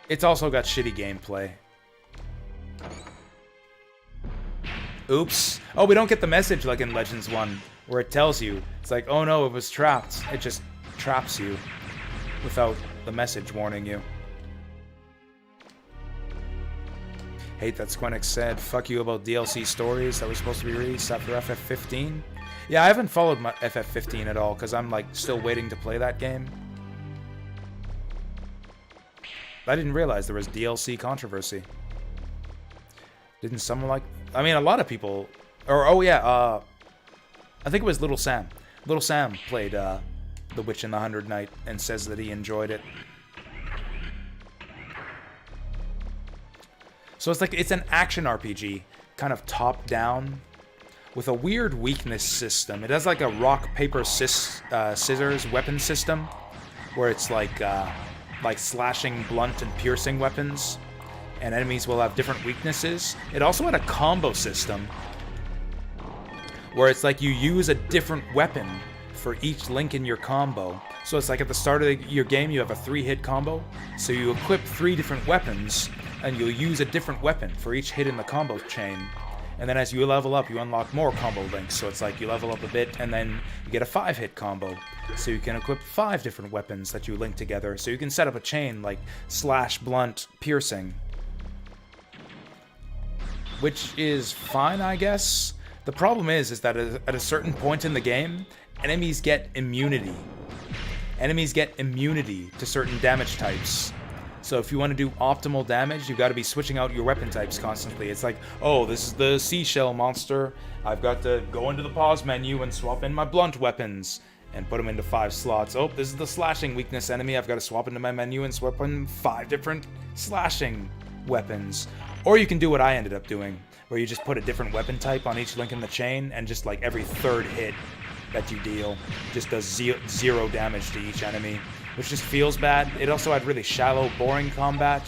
It's also got shitty gameplay. Oops. Oh, we don't get the message like in Legends 1, where it tells you. It's like, oh no, it was trapped. It just traps you without the message warning you. Hate that Squenix said, fuck you about DLC stories that were supposed to be released after FF15. Yeah, I haven't followed my FF15 at all, because I'm like still waiting to play that game. I didn't realize there was DLC controversy. Didn't someone like... I mean, a lot of people... Or, oh yeah, I think it was Little Sam. Little Sam played The Witch and the Hundred Knight and says that he enjoyed it. So it's like, it's an action RPG, kind of top-down, with a weird weakness system. It has like a rock, paper, scissors weapon system, where it's like slashing, blunt, and piercing weapons, and enemies will have different weaknesses. It also had a combo system, where it's like you use a different weapon for each link in your combo. So it's like at the start of your game, you have a 3-hit combo, so you equip 3 different weapons, and you'll use a different weapon for each hit in the combo chain. And then as you level up, you unlock more combo links. So it's like you level up a bit, and then you get a 5-hit combo. So you can equip 5 different weapons that you link together. So you can set up a chain like slash, blunt, piercing. Which is fine, I guess. The problem is that at a certain point in the game, enemies get immunity. Enemies get immunity to certain damage types. So if you want to do optimal damage, you've got to be switching out your weapon types constantly. It's like, oh, this is the seashell monster. I've got to go into the pause menu and swap in my blunt weapons and put them into 5 slots. Oh, this is the slashing weakness enemy. I've got to swap into my menu and swap in 5 different slashing weapons. Or you can do what I ended up doing, where you just put a different weapon type on each link in the chain, and just like every 3rd hit that you deal just does 0 damage to each enemy, which just feels bad. It also had really shallow, boring combat.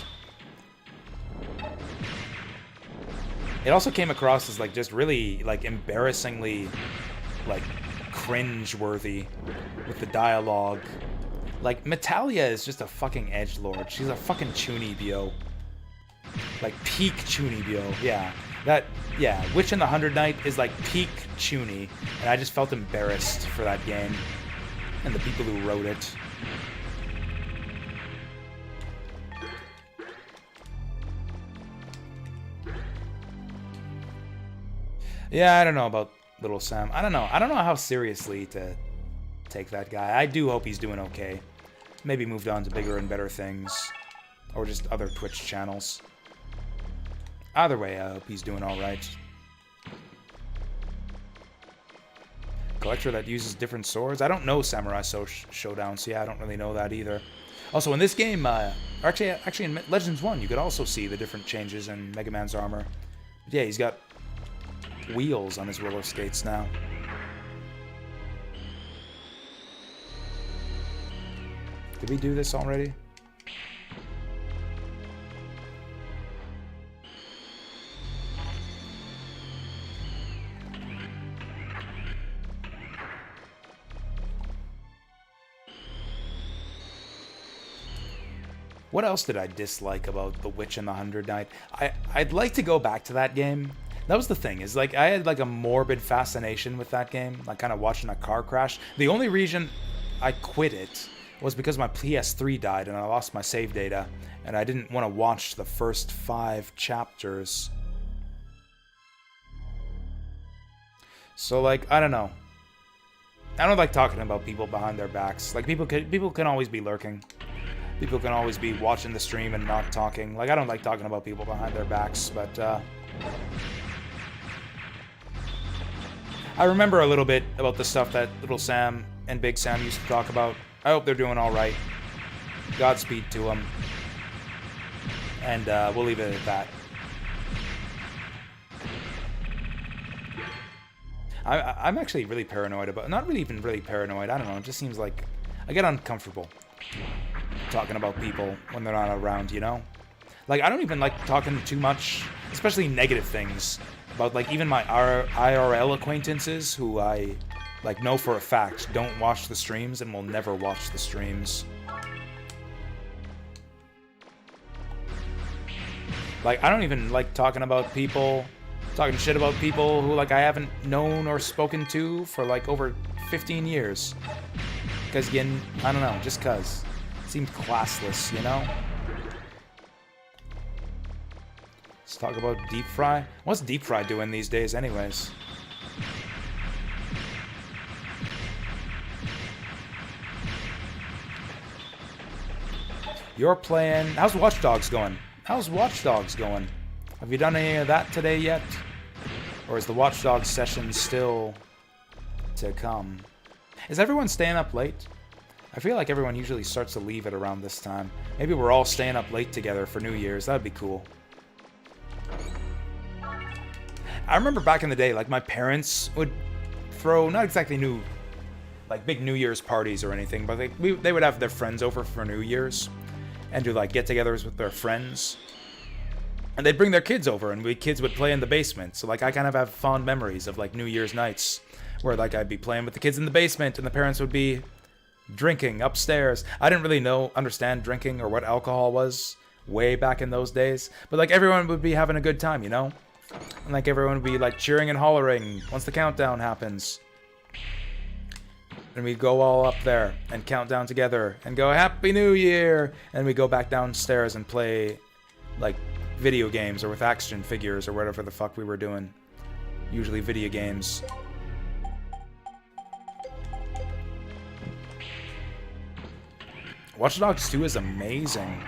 It also came across as like just really like embarrassingly like cringe-worthy with the dialogue. Like Metalia is just a fucking edgelord. She's a fucking Chunibyo. Like peak Chunibyo, yeah. Witch and the Hundred Knight is like peak Chuni, and I just felt embarrassed for that game and the people who wrote it. Yeah, I don't know about Little Sam. I don't know how seriously to take that guy. I do hope he's doing okay. Maybe moved on to bigger and better things, or just other Twitch channels. Either way, I hope he's doing alright. Collector that uses different swords? I don't know Samurai Showdown, so yeah, I don't really know that either. Also, in this game, actually in Legends 1, you could also see the different changes in Mega Man's armor. But yeah, he's got wheels on his roller skates now. Did we do this already? What else did I dislike about The Witch and the Hundred Knight? I'd like to go back to that game. That was the thing, is like I had like a morbid fascination with that game, like kind of watching a car crash. The only reason I quit it was because my PS3 died and I lost my save data, and I didn't want to watch the first 5 chapters. So like, I don't know. I don't like talking about people behind their backs. Like people can always be lurking. People can always be watching the stream and not talking. Like I don't like talking about people behind their backs, but I remember a little bit about the stuff that Little Sam and Big Sam used to talk about. I hope they're doing all right. Godspeed to them. And we'll leave it at that. I'm actually really paranoid about... Not really even really paranoid. I don't know. It just seems like... I get uncomfortable talking about people when they're not around, you know? Like, I don't even like talking too much, especially negative things, about, like, even my IRL acquaintances who I, like, know for a fact don't watch the streams and will never watch the streams. Like, I don't even like talking about people... Talking shit about people who, like, I haven't known or spoken to for, like, over 15 years. Because, again, I don't know, just cuz. It seemed classless, you know? Let's talk about Deep Fry. What's Deep Fry doing these days, anyways? You're playing... How's Watch Dogs going? How's Watch Dogs going? Have you done any of that today yet? Or is the Watch Dogs session still to come? Is everyone staying up late? I feel like everyone usually starts to leave at around this time. Maybe we're all staying up late together for New Year's. That'd be cool. I remember back in the day, like, my parents would throw, not exactly like, big New Year's parties or anything, but they would have their friends over for New Year's and do, like, get-togethers with their friends. And they'd bring their kids over, and we kids would play in the basement. So, like, I kind of have fond memories of, like, New Year's nights where, like, I'd be playing with the kids in the basement, and the parents would be drinking upstairs. I didn't really understand drinking or what alcohol was way back in those days. But, like, everyone would be having a good time, you know? And, like, everyone would be, like, cheering and hollering once the countdown happens. And we'd go all up there and count down together and go, Happy New Year! And we'd go back downstairs and play, like, video games or with action figures or whatever the fuck we were doing. Usually video games. Watch Dogs 2 is amazing.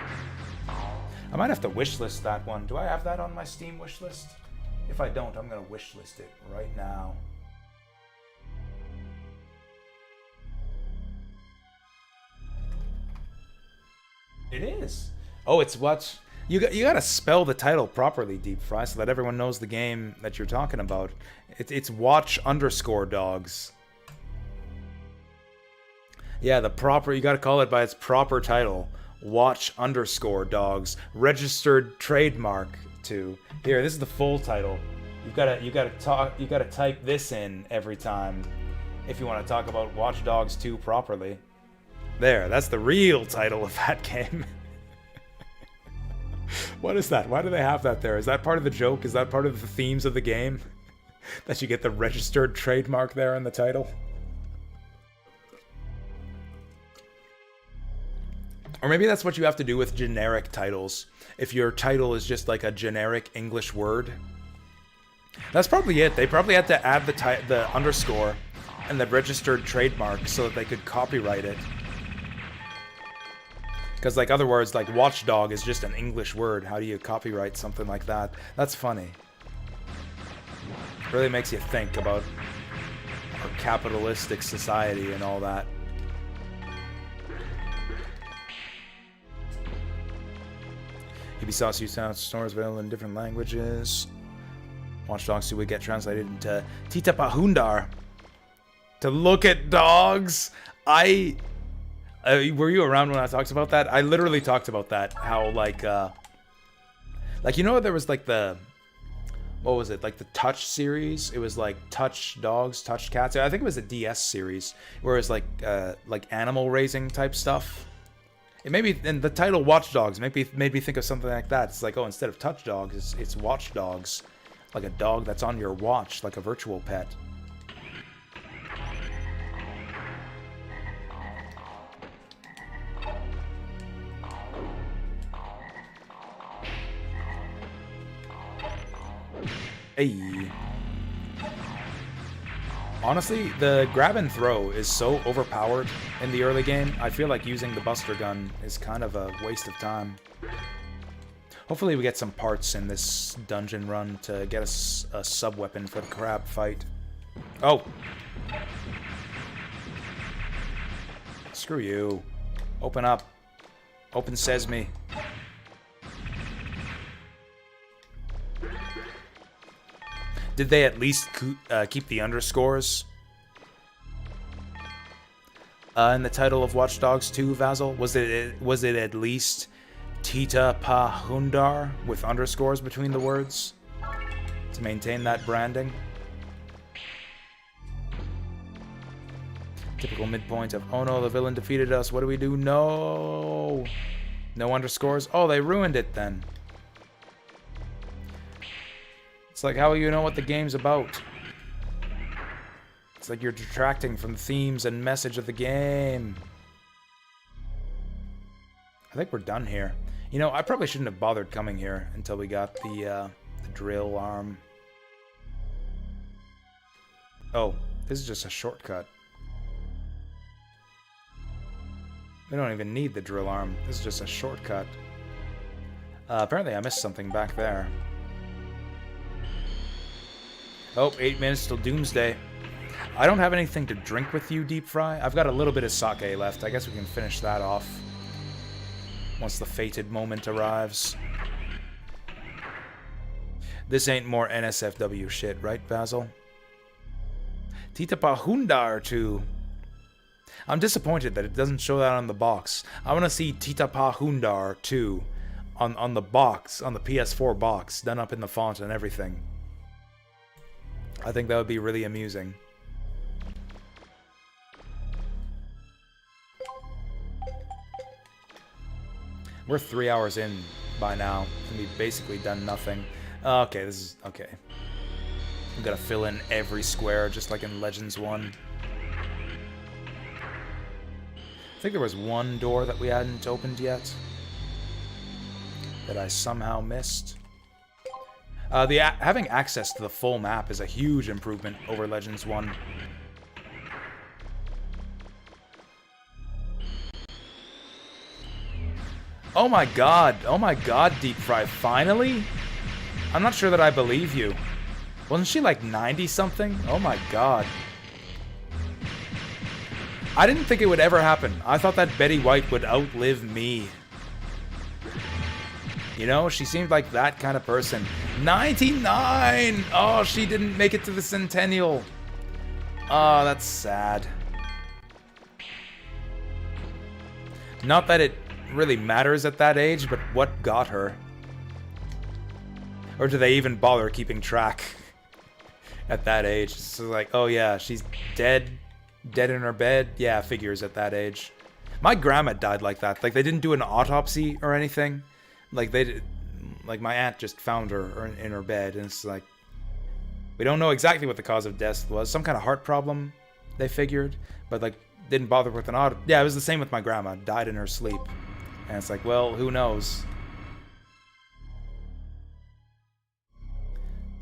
I might have to wishlist that one. Do I have that on my Steam wishlist? If I don't, I'm gonna wishlist it right now. It is. Oh, it's what? You gotta spell the title properly, Deep Fry, so that everyone knows the game that you're talking about. It's Watch_Dogs. Yeah, you gotta call it by its proper title. Watch_Dogs. Registered trademark to. Here, this is the full title. You gotta type this in every time if you want to talk about Watch Dogs 2 properly. There, that's the real title of that game. What is that? Why do they have that there? Is that part of the joke? Is that part of the themes of the game? That you get the registered trademark there in the title? Or maybe that's what you have to do with generic titles. If your title is just like a generic English word. That's probably it. They probably had to add the underscore and the registered trademark so that they could copyright it. Because, like, other words, like watchdog is just an English word. How do you copyright something like that? That's funny. It really makes you think about our capitalistic society and all that. Ubisoft's use stores available in different languages. Watch Dogs 2 would get translated into Tita Pahundar. To look at dogs. Were you around when I talked about that? I literally talked about that. How, like, you know, there was, like, what was it? Like, the Touch series? It was, like, Touch Dogs, Touch Cats. I think it was a DS series. Where it was, like animal raising type stuff. It made me, and the title Watch Dogs made me think of something like that. It's like, oh, instead of touch dogs, it's watch dogs. Like a dog that's on your watch, like a virtual pet. Hey. Honestly, the grab and throw is so overpowered in the early game, I feel like using the Buster Gun is kind of a waste of time. Hopefully we get some parts in this dungeon run to get us a sub-weapon for the crab fight. Oh! Screw you. Open up. Open sesame. Did they at least keep the underscores? In the title of Watch Dogs 2, Vasil? Was it at least Tita Pa Hundar with underscores between the words? To maintain that branding? Typical midpoint of, oh no, the villain defeated us, what do we do? No! No underscores? Oh, they ruined it then. It's like, how will you know what the game's about? It's like you're detracting from the themes and message of the game. I think we're done here. You know, I probably shouldn't have bothered coming here until we got the drill arm. Oh, this is just a shortcut. We don't even need the drill arm. This is just a shortcut. Apparently I missed something back there. Oh, 8 minutes till doomsday. I don't have anything to drink with you, Deep Fry. I've got a little bit of sake left. I guess we can finish that off once the fated moment arrives. This ain't more NSFW shit, right, Basil? Tita Pahundar 2. I'm disappointed that it doesn't show that on the box. I want to see Tita Pahundar 2 on the box, on the PS4 box, done up in the font and everything. I think that would be really amusing. We're 3 hours in by now, and we've basically done nothing. Okay, this is... okay. I'm gonna fill in every square, just like in Legends 1. I think there was one door that we hadn't opened yet that I somehow missed. Having access to the full map is a huge improvement over Legends 1. Oh my god, Deep Fry, finally? I'm not sure that I believe you. Wasn't she like 90-something? Oh my god. I didn't think it would ever happen. I thought that Betty White would outlive me. You know, she seemed like that kind of person. 99! Oh, she didn't make it to the centennial. Oh, that's sad. Not that it really matters at that age, but what got her? Or do they even bother keeping track at that age? It's like, oh yeah, she's dead. Dead in her bed. Yeah, figures at that age. My grandma died like that. Like, they didn't do an autopsy or anything. Like, they did, like, my aunt just found her in her bed, and it's like, we don't know exactly what the cause of death was. Some kind of heart problem, they figured, but, like, didn't bother with an auto. Yeah, it was the same with my grandma. Died in her sleep. And it's like, well, who knows?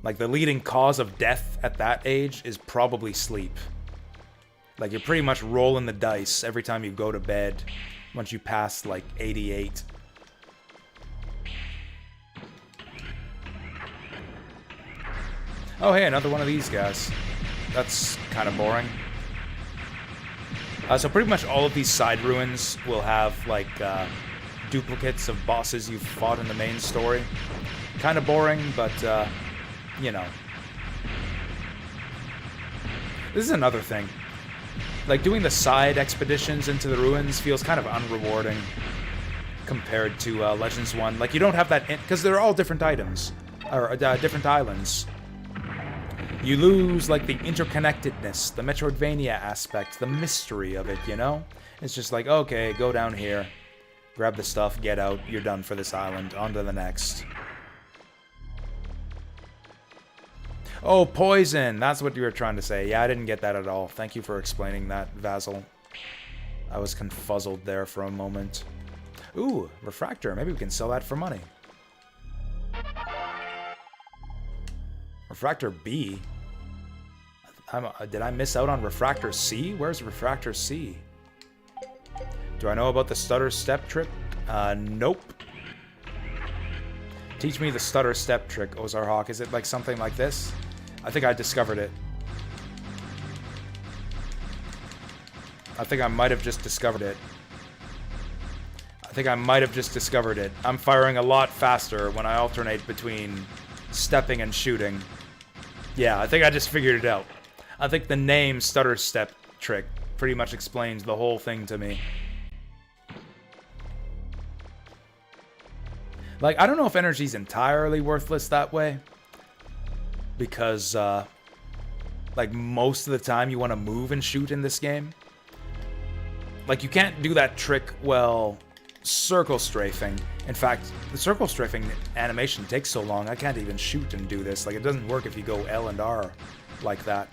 Like, the leading cause of death at that age is probably sleep. Like, you're pretty much rolling the dice every time you go to bed once you pass, like, 88. Oh, hey, another one of these guys. That's kind of boring. So pretty much all of these side ruins will have, like, duplicates of bosses you've fought in the main story. Kind of boring, but, you know. This is another thing. Like, doing the side expeditions into the ruins feels kind of unrewarding compared to Legends 1. Like, you don't have that... because they're all different items. Or different islands. You lose, like, the interconnectedness, the Metroidvania aspect, the mystery of it, you know? It's just like, okay, go down here. Grab the stuff, get out, you're done for this island. On to the next. Oh, poison! That's what you were trying to say. Yeah, I didn't get that at all. Thank you for explaining that, Vassal. I was confuzzled there for a moment. Ooh, refractor. Maybe we can sell that for money. Refractor B? Did I miss out on refractor C? Where's refractor C? Do I know about the stutter step trick? Nope. Teach me the stutter step trick, Ozar Hawk. Is it like something like this? I think I discovered it. I think I might have just discovered it. I'm firing a lot faster when I alternate between stepping and shooting. Yeah, I think I just figured it out. I think the name stutter step trick pretty much explains the whole thing to me. Like, I don't know if energy's entirely worthless that way. Because, like, most of the time you want to move and shoot in this game. Like, you can't do that trick, well, circle strafing. In fact, the circle strafing animation takes so long, I can't even shoot and do this. Like, it doesn't work if you go L and R like that.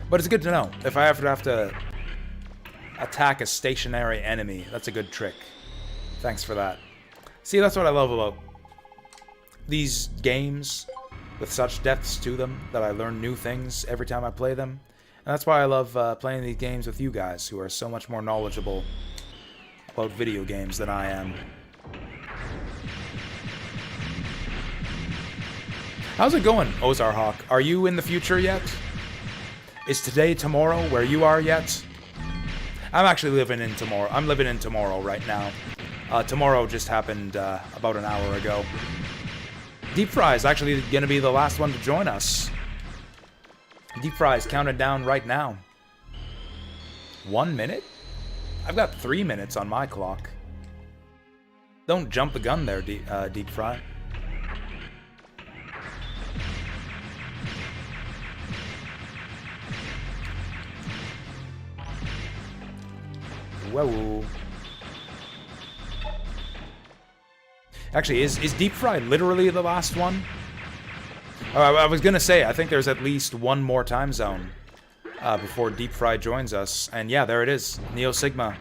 But it's good to know. If I ever have to attack a stationary enemy, that's a good trick. Thanks for that. See, that's what I love about these games with such depths to them, that I learn new things every time I play them. And that's why I love playing these games with you guys, who are so much more knowledgeable about video games than I am. How's it going, Ozar Hawk? Are you in the future yet? Is today tomorrow where you are yet? I'm actually living in tomorrow. I'm living in tomorrow right now. Tomorrow just happened about an hour ago. Deep Fry is actually going to be the last one to join us. Deep Fry is counted down right now. 1 minute? I've got 3 minutes on my clock. Don't jump the gun there, Deep Fry. Whoa. Actually, is Deep Fry literally the last one? I was gonna say, I think there's at least one more time zone before Deep Fry joins us. And yeah, there it is. Neo Sigma.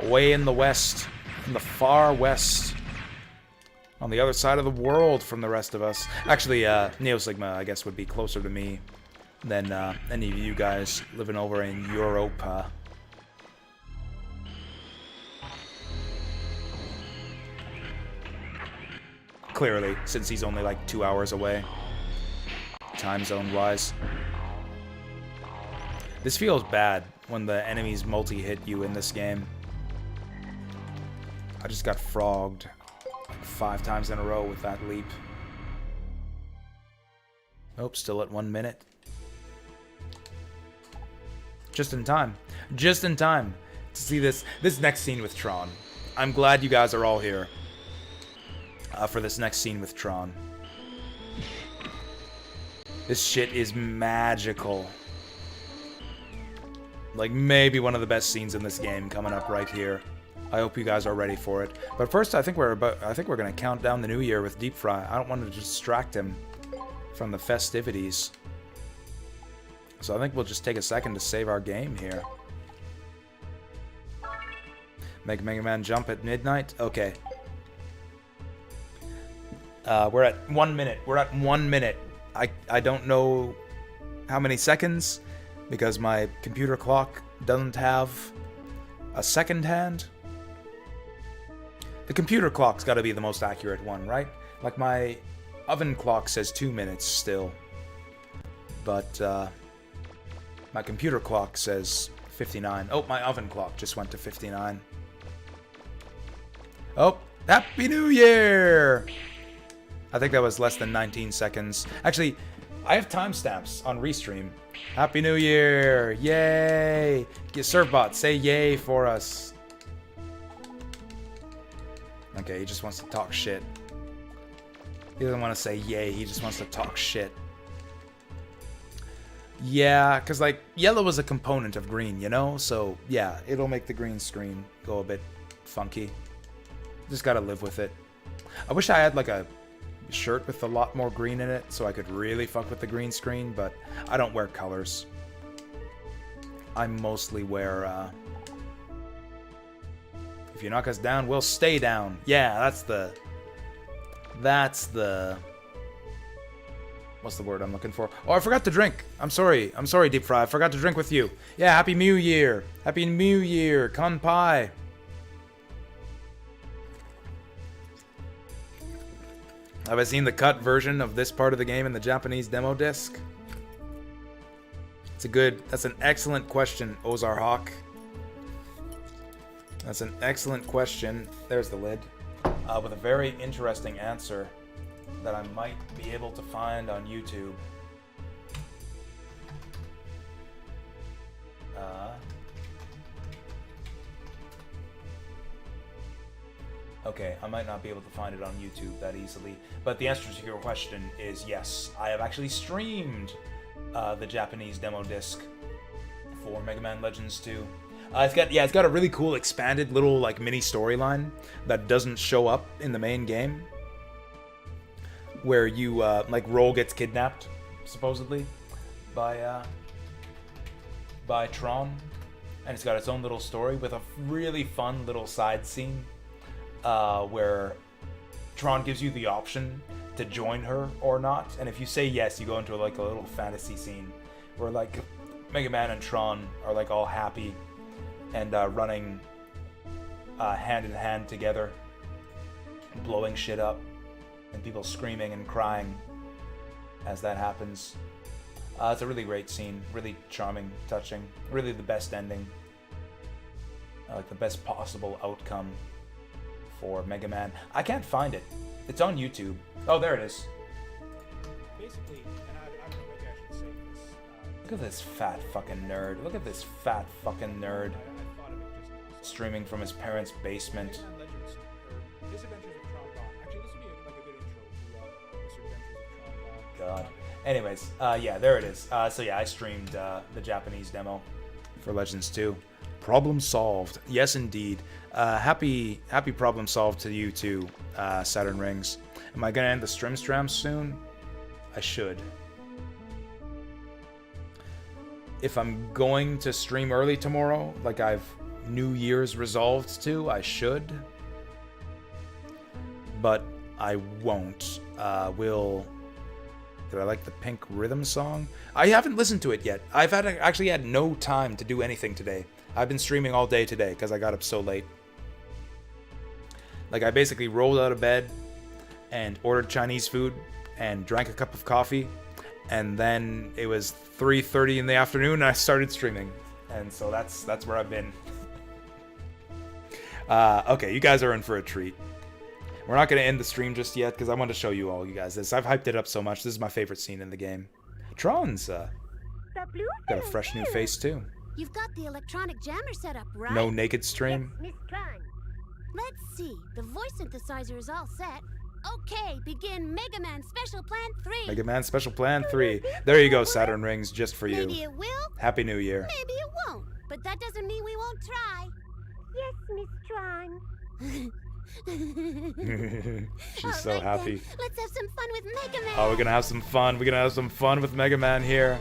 Way in the west. In the far west. On the other side of the world from the rest of us. Actually, Neo Sigma, I guess, would be closer to me than any of you guys living over in Europa. Clearly, since he's only like 2 hours away, time zone wise. This feels bad when the enemies multi-hit you in this game. I just got frogged like 5 times in a row with that leap. Oh, still at 1 minute. Just in time. Just in time to see this next scene with Tron. I'm glad you guys are all here. For this next scene with Tron. This shit is magical. Like, maybe one of the best scenes in this game coming up right here. I hope you guys are ready for it. But first, I think we're gonna count down the new year with Deep Fry. I don't want to distract him from the festivities. So I think we'll just take a second to save our game here. Make Mega Man jump at midnight? Okay. We're at 1 minute. We're at 1 minute. I don't know how many seconds because my computer clock doesn't have a second hand. The computer clock's got to be the most accurate one, right? Like my oven clock says 2 minutes still. But my computer clock says 59. Oh, my oven clock just went to 59. Oh, Happy New Year! I think that was less than 19 seconds. Actually, I have timestamps on Restream. Happy New Year! Yay! Servbot, say yay for us. Okay, he just wants to talk shit. He doesn't want to say yay, he just wants to talk shit. Yeah, because, like, yellow is a component of green, you know? So, yeah, it'll make the green screen go a bit funky. Just gotta live with it. I wish I had, like, a shirt with a lot more green in it so I could really fuck with the green screen, but I don't wear colors. I mostly wear, if you knock us down, we'll stay down. Yeah, that's the... What's the word I'm looking for? Oh, I forgot to drink. I'm sorry, Deep Fry. I forgot to drink with you. Yeah, Happy New Year. Happy New Year. Kanpai. Have I seen the cut version of this part of the game in the Japanese demo disc? That's an excellent question, Ozar Hawk. That's an excellent question. There's the lid. With a very interesting answer that I might be able to find on YouTube. Okay, I might not be able to find it on YouTube that easily, but the answer to your question is yes. I have actually streamed the Japanese demo disc for Mega Man Legends 2. It's got a really cool expanded little like mini storyline that doesn't show up in the main game, where you like Roll gets kidnapped supposedly by Tron, and it's got its own little story with a really fun little side scene where Tron gives you the option to join her or not, and if you say yes, you go into like a little fantasy scene where like Mega Man and Tron are like all happy and running hand in hand together, blowing shit up, and people screaming and crying as that happens. It's a really great scene, really charming, touching, really the best ending, like the best possible outcome for Mega Man. I can't find it. It's on YouTube. Oh, there it is. Basically, and I don't know, maybe I should say this. Look at this fat fucking nerd. Look at this fat fucking nerd. Streaming from his parents' basement. Misadventures of Tron Gone. Actually, this would be like a good intro to Misadventures of Tron Gone. God. Anyways, yeah, there it is. So yeah, I streamed the Japanese demo for Legends 2. Problem solved. Yes, indeed. Happy problem solved to you too, Saturn Rings. Am I gonna end the Strimstram soon? I should. If I'm going to stream early tomorrow, like I've New Year's resolved to, I should. But I won't. Did I like the Pink Rhythm song? I haven't listened to it yet. I've actually had no time to do anything today. I've been streaming all day today because I got up so late. Like, I basically rolled out of bed and ordered Chinese food and drank a cup of coffee, and then it was 3:30 in the afternoon and I started streaming. And so that's where I've been. Okay, you guys are in for a treat. We're not going to end the stream just yet because I want to show you all you guys this. I've hyped it up so much. This is my favorite scene in the game. Tron's got a fresh new face too. You've got the electronic jammer set up, right? No naked stream. Yes, Miss Tron. Let's see. The voice synthesizer is all set. Okay, begin Mega Man Special Plan 3. Mega Man Special Plan 3. There you go, Saturn Rings, just for you. Maybe it will. Happy New Year. Maybe it won't. But that doesn't mean we won't try. Yes, Miss Tron. She's so happy. Then. Let's have some fun with Mega Man. Oh, we're gonna have some fun. We're gonna have some fun with Mega Man here.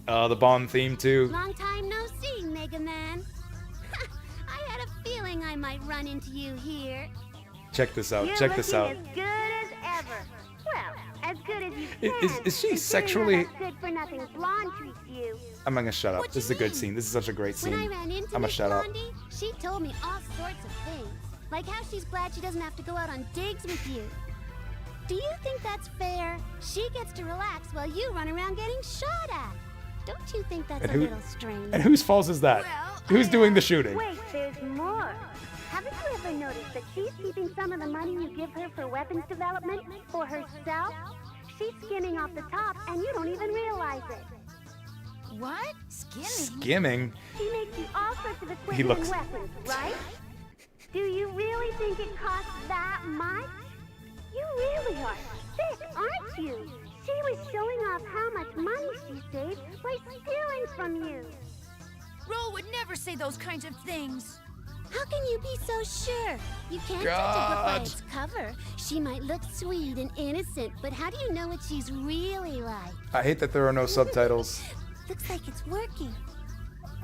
The Bond theme too. Long time no see, Mega Man. I had a feeling I might run into you here. Check this out. Check this out. As good as ever. Well, as good as you can. Is she sexually? Good for nothing blonde treats you. I'm gonna shut up. This is a good scene. This is such a great scene. When I ran into I'm gonna shut up. Blondie, she told me all sorts of things, like how she's glad she doesn't have to go out on digs with you. Do you think that's fair? She gets to relax while you run around getting shot at. Don't you think that's a little strange? And whose fault is that? Who's doing the shooting? Wait, there's more. Haven't you ever noticed that she's keeping some of the money you give her for weapons development for herself? She's skimming off the top, and you don't even realize it. What? Skimming? Skimming? She makes you all sorts of equipment He looks... and weapons, right? Do you really think it costs that much? You really are sick, aren't you? She was showing off how much money she saved by stealing from you. Roll would never say those kinds of things. How can you be so sure? You can't judge a book by its cover. She might look sweet and innocent, but how do you know what she's really like? I hate that there are no subtitles. Looks like it's working.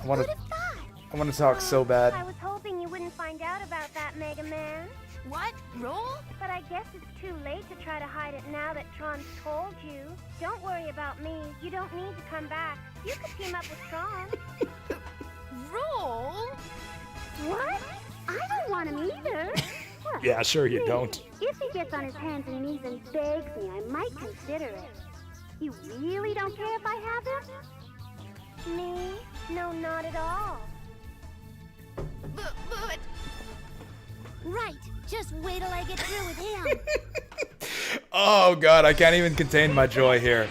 I want to talk so bad. I was hoping you wouldn't find out about that, Mega Man. What? Roll? But I guess it's too late to try to hide it now that Tron's told you. Don't worry about me. You don't need to come back. You could team up with Tron. Roll? What? I don't want him either. Well, Yeah, sure you maybe. don't. If he gets on his hands and knees and begs me, I might consider it. You really don't care if I have him? Me? No, not at all. But... Right. Just wait till I get through with him. Oh god, I can't even contain my joy here.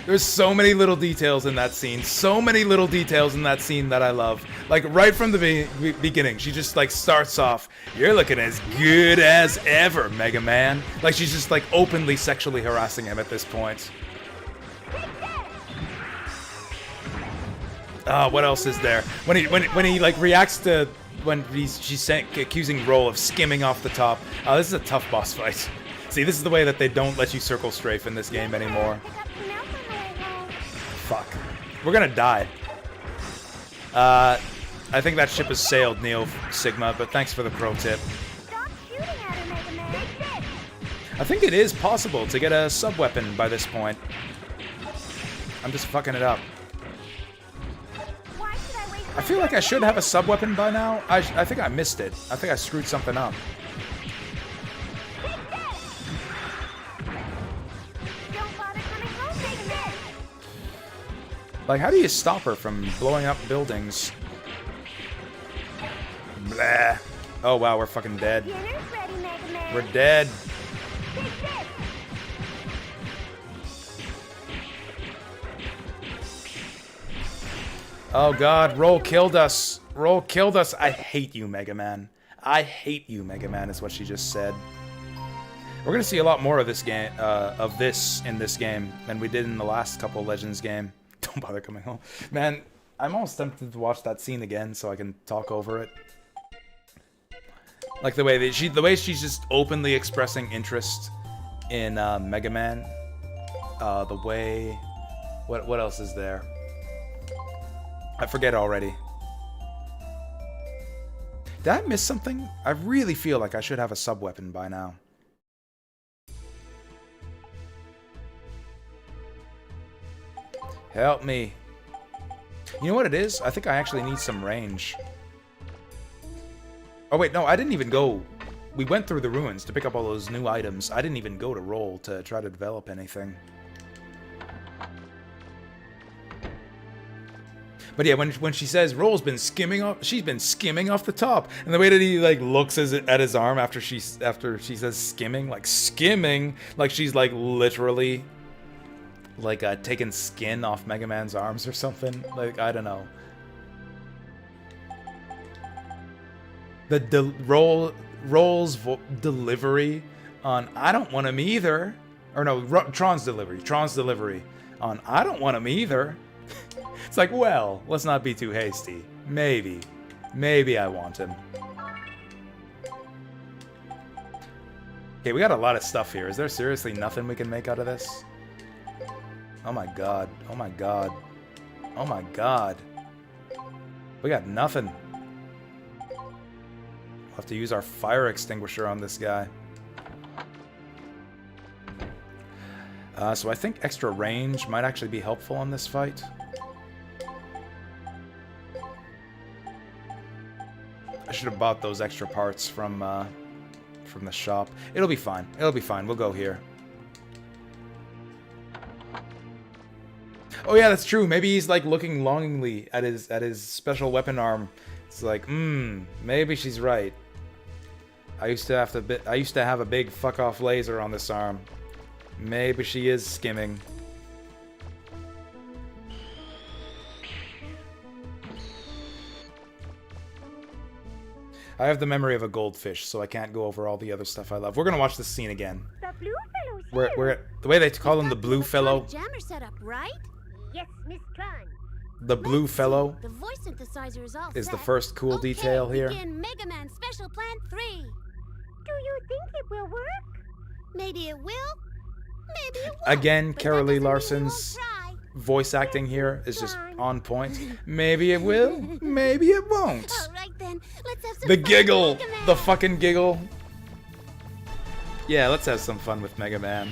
There's so many little details in that scene. So many little details in that scene that I love. Like right from the beginning, she just like starts off, "You're looking as good as ever, Mega Man." Like she's just like openly sexually harassing him at this point. What else is there? When he like reacts to when she's accusing Roll of skimming off the top. This is a tough boss fight. See, this is the way that they don't let you circle strafe in this game anymore. Fuck. We're gonna die. I think that ship has sailed, Neo Sigma, but thanks for the pro tip. I think it is possible to get a sub-weapon by this point. I'm just fucking it up. I feel like I should have a sub-weapon by now. I think I missed it. I think I screwed something up. Like, how do you stop her from blowing up buildings? Blah. Oh, wow, we're fucking dead. We're dead. Oh god, Roll killed us. Roll killed us. I hate you, Mega Man. I hate you, Mega Man, is what she just said. We're gonna see a lot more of this game, in this game than we did in the last couple Legends game. Don't bother coming home, man. I'm almost tempted to watch that scene again so I can talk over it. Like the way that she's just openly expressing interest in Mega Man. The way, what else is there? I forget already. Did I miss something? I really feel like I should have a sub-weapon by now. Help me. You know what it is? I think I actually need some range. Oh wait, no, I didn't even go. We went through the ruins to pick up all those new items. I didn't even go to Roll to try to develop anything. But yeah, when she says Roll's been skimming off, she's been skimming off the top, and the way that he like looks at his arm after she says skimming, like she's like literally like taking skin off Mega Man's arms or something. Like I don't know. The Roll's delivery on "I don't want him either," or no, Tron's delivery on "I don't want him either." It's like, well, let's not be too hasty. Maybe I want him. Okay, we got a lot of stuff here. Is there seriously nothing we can make out of this? Oh my god. Oh my god. Oh my god. We got nothing. We'll have to use our fire extinguisher on this guy. So I think extra range might actually be helpful on this fight. I should have bought those extra parts from the shop. It'll be fine. It'll be fine. We'll go here. Oh yeah, that's true. Maybe he's like looking longingly at his special weapon arm. It's like, maybe she's right. I used to have a big fuck off laser on this arm. Maybe she is skimming. I have the memory of a goldfish, so I can't go over all the other stuff I love. We're gonna watch this scene again. The blue fellow's We're the way they call him the blue fellow. Jammer setup, right? Yes, Miss Tron. The blue fellow The voice synthesizer is all is the set. first cool detail here. Begin Mega Man Special Plan 3. Do you think it will work? Maybe it will. Maybe it won't. Again, But Carol that Lee doesn't mean you Larson's won't try. voice acting here is just on point. Maybe it will, maybe it won't. All right then, let's have some The fun with giggle, Mega Man. the fucking giggle. Yeah, let's have some fun with Mega Man.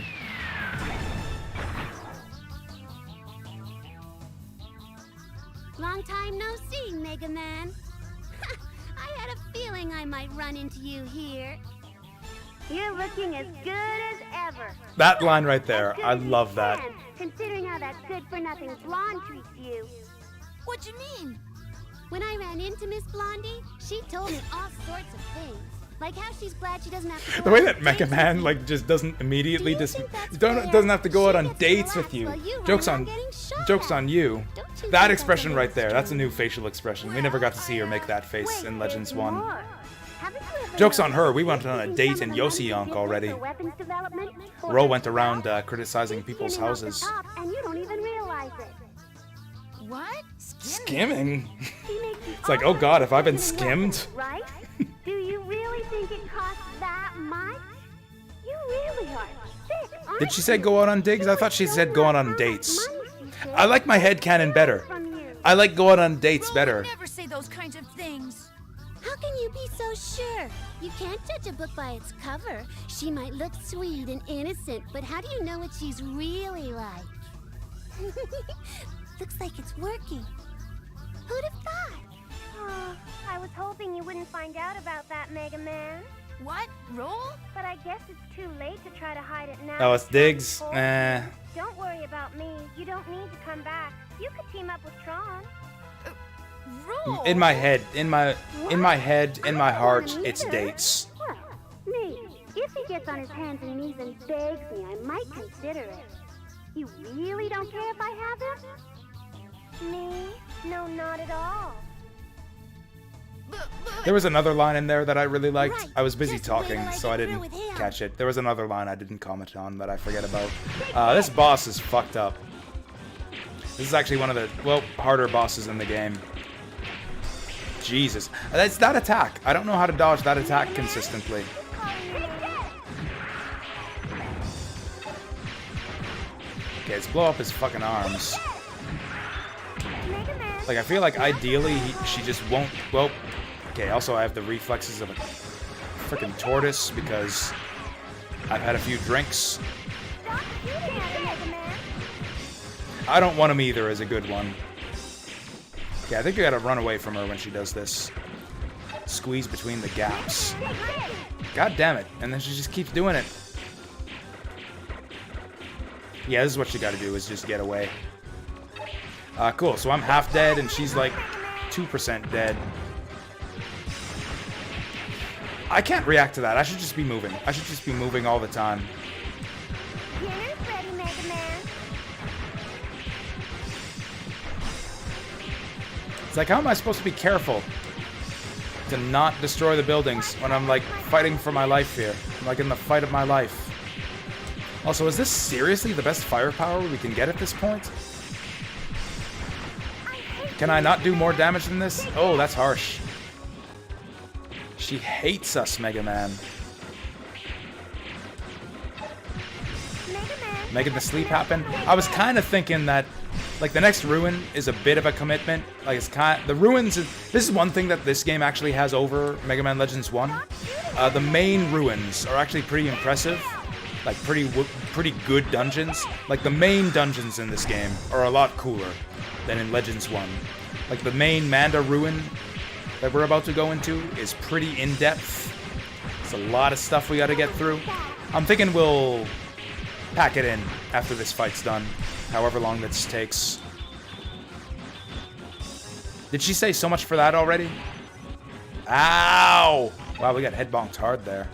Long time no see, Mega Man. I had a feeling I might run into you here. You're looking as good as ever. That line right there, I love that. Considering how that good-for-nothing blonde treats you. What you mean? When I ran into Miss Blondie, she told me all sorts of things. Like how she's glad she doesn't have to go The way out that on Mega dates Man with like just doesn't immediately fair? doesn't have to go out She on gets to dates relax with you. while you run Jokes around on getting shot jokes at. on you. Don't you think That that's a expression little right there, that's a strange? new facial expression. We never got to see her make that face in Legends 1. More. Haven't you ever Jokes on noticed her, we went on a using date some in of the money you Yosi-Yonk did already. for weapons development? Ro went around criticizing people's Skimming off the houses. top, and you don't even realize it. What? Skimming? She makes you It's like, all oh god, have I been interested in weapons, skimmed? Right? Do you really think it costs that much? You really are sick, aren't Did she say go out on digs? I thought she said go out on dates. I like my headcanon better. I like go out on dates better. Never say those kinds of things. How can you be so sure? You can't judge a book by its cover. She might look sweet and innocent, but how do you know what she's really like? Looks like it's working. Who'd have thought? Oh, I was hoping you wouldn't find out about that, Mega Man. What? Roll? But I guess it's too late to try to hide it now. Oh, it's digs? Eh. Don't worry about me. You don't need to come back. You could team up with Tron. Roll? In my head, in my head, in my heart, it's dates. Well, maybe. If he gets on his hands and knees and begs me, I might consider it. You really don't care if I have him? Me? No, not at all. There was another line in there that I really liked. Right. I was busy Just wait till talking, I so get I through didn't with him. catch it. There was another line I didn't comment on that I forget about. This boss is fucked up. This is actually one of the, well, harder bosses in the game. Jesus. That's that attack. I don't know how to dodge that attack consistently. Okay, let's blow up his fucking arms. Like, I feel like ideally she just won't, well, okay, also I have the reflexes of a freaking tortoise because I've had a few drinks. I don't want him either as a good one. Okay, I think I gotta run away from her when she does this. Squeeze between the gaps. God damn it. And then she just keeps doing it. Yeah, this is what you gotta do, is just get away. Cool, so I'm half dead and she's like 2% dead. I can't react to that. I should just be moving. I should just be moving all the time. Dinner's ready, Mega Man. It's like, how am I supposed to be careful to not destroy the buildings when I'm like fighting for my life here? I'm like in the fight of my life. Also, is this seriously the best firepower we can get at this point? Can I not do more damage than this? Oh, that's harsh. She hates us, Mega Man. Making the sleep happen? I was kind of thinking that, like, the next ruin is a bit of a commitment. Like, it's kind of, the ruins, this is one thing that this game actually has over Mega Man Legends 1. The main ruins are actually pretty impressive. Like, pretty good dungeons. Like, the main dungeons in this game are a lot cooler than in Legends 1. Like, the main Manda ruin that we're about to go into is pretty in-depth. It's a lot of stuff we gotta get through. I'm thinking we'll pack it in after this fight's done, however long this takes. Did she say so much for that already? Ow! Wow, we got head bonked hard there.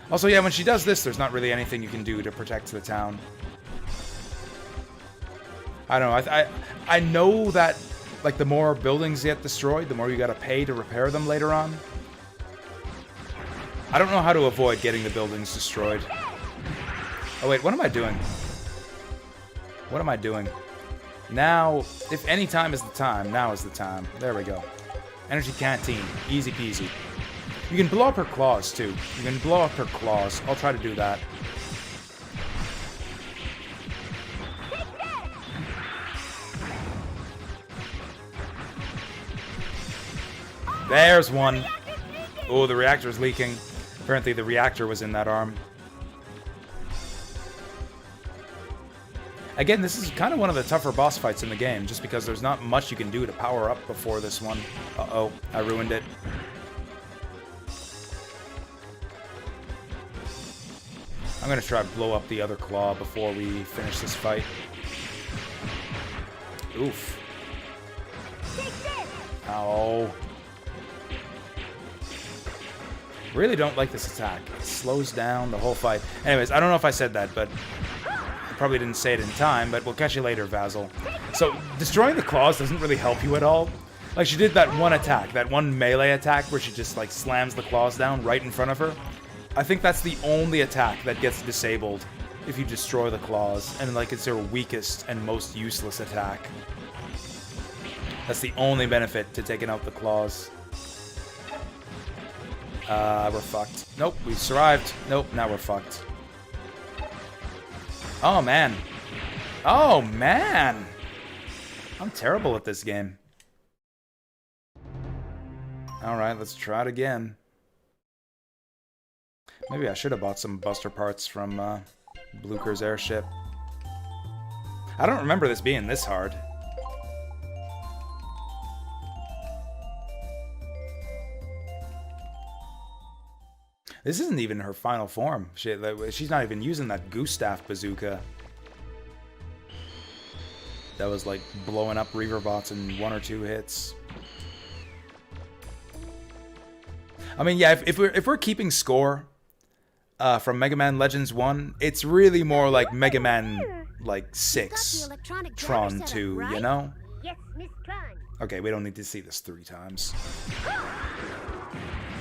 Also, yeah, when she does this, there's not really anything you can do to protect the town. I don't know, I know that, like, the more buildings get destroyed, the more you gotta pay to repair them later on. I don't know how to avoid getting the buildings destroyed. Oh wait, what am I doing? What am I doing? Now, if any time is the time, now is the time. There we go. Energy Canteen. Easy peasy. You can blow up her claws, too. You can blow up her claws. I'll try to do that. There's one. Oh, the reactor's leaking. Apparently the reactor was in that arm. Again, this is kind of one of the tougher boss fights in the game, just because there's not much you can do to power up before this one. Uh-oh, I ruined it. I'm gonna try to blow up the other claw before we finish this fight. Oof. Ow. Really don't like this attack. It slows down the whole fight. Anyways, I don't know if I said that, but I probably didn't say it in time, but we'll catch you later, Vasil. So, destroying the claws doesn't really help you at all. Like, she did that one attack, that one melee attack where she just, like, slams the claws down right in front of her. I think that's the only attack that gets disabled if you destroy the claws, and, like, it's her weakest and most useless attack. That's the only benefit to taking out the claws. We're fucked. Nope, we survived. Nope, now we're fucked. Oh, man. Oh, man! I'm terrible at this game. Alright, let's try it again. Maybe I should have bought some buster parts from Blucher's airship. I don't remember this being this hard. This isn't even her final form. She's not even using that Gustav bazooka. That was like blowing up Reaverbots in 1 or 2 hits. I mean, yeah, if we're keeping score from Mega Man Legends 1, it's really more like Mega Man like 6, Tron 2, you know? Yes, Miss Tron. Okay, we don't need to see this 3 times.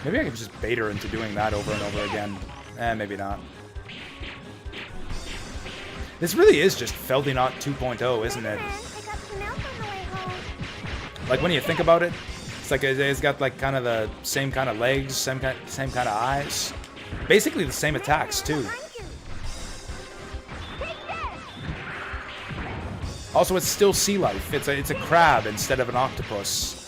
Maybe I can just bait her into doing that over and over again. Maybe not. This really is just Feldinaut 2.0, isn't it? Like, when you think about it, it's like it's got like kind of the same kind of legs, same kind of eyes. Basically the same attacks, too. Also, it's still sea life. It's a crab instead of an octopus.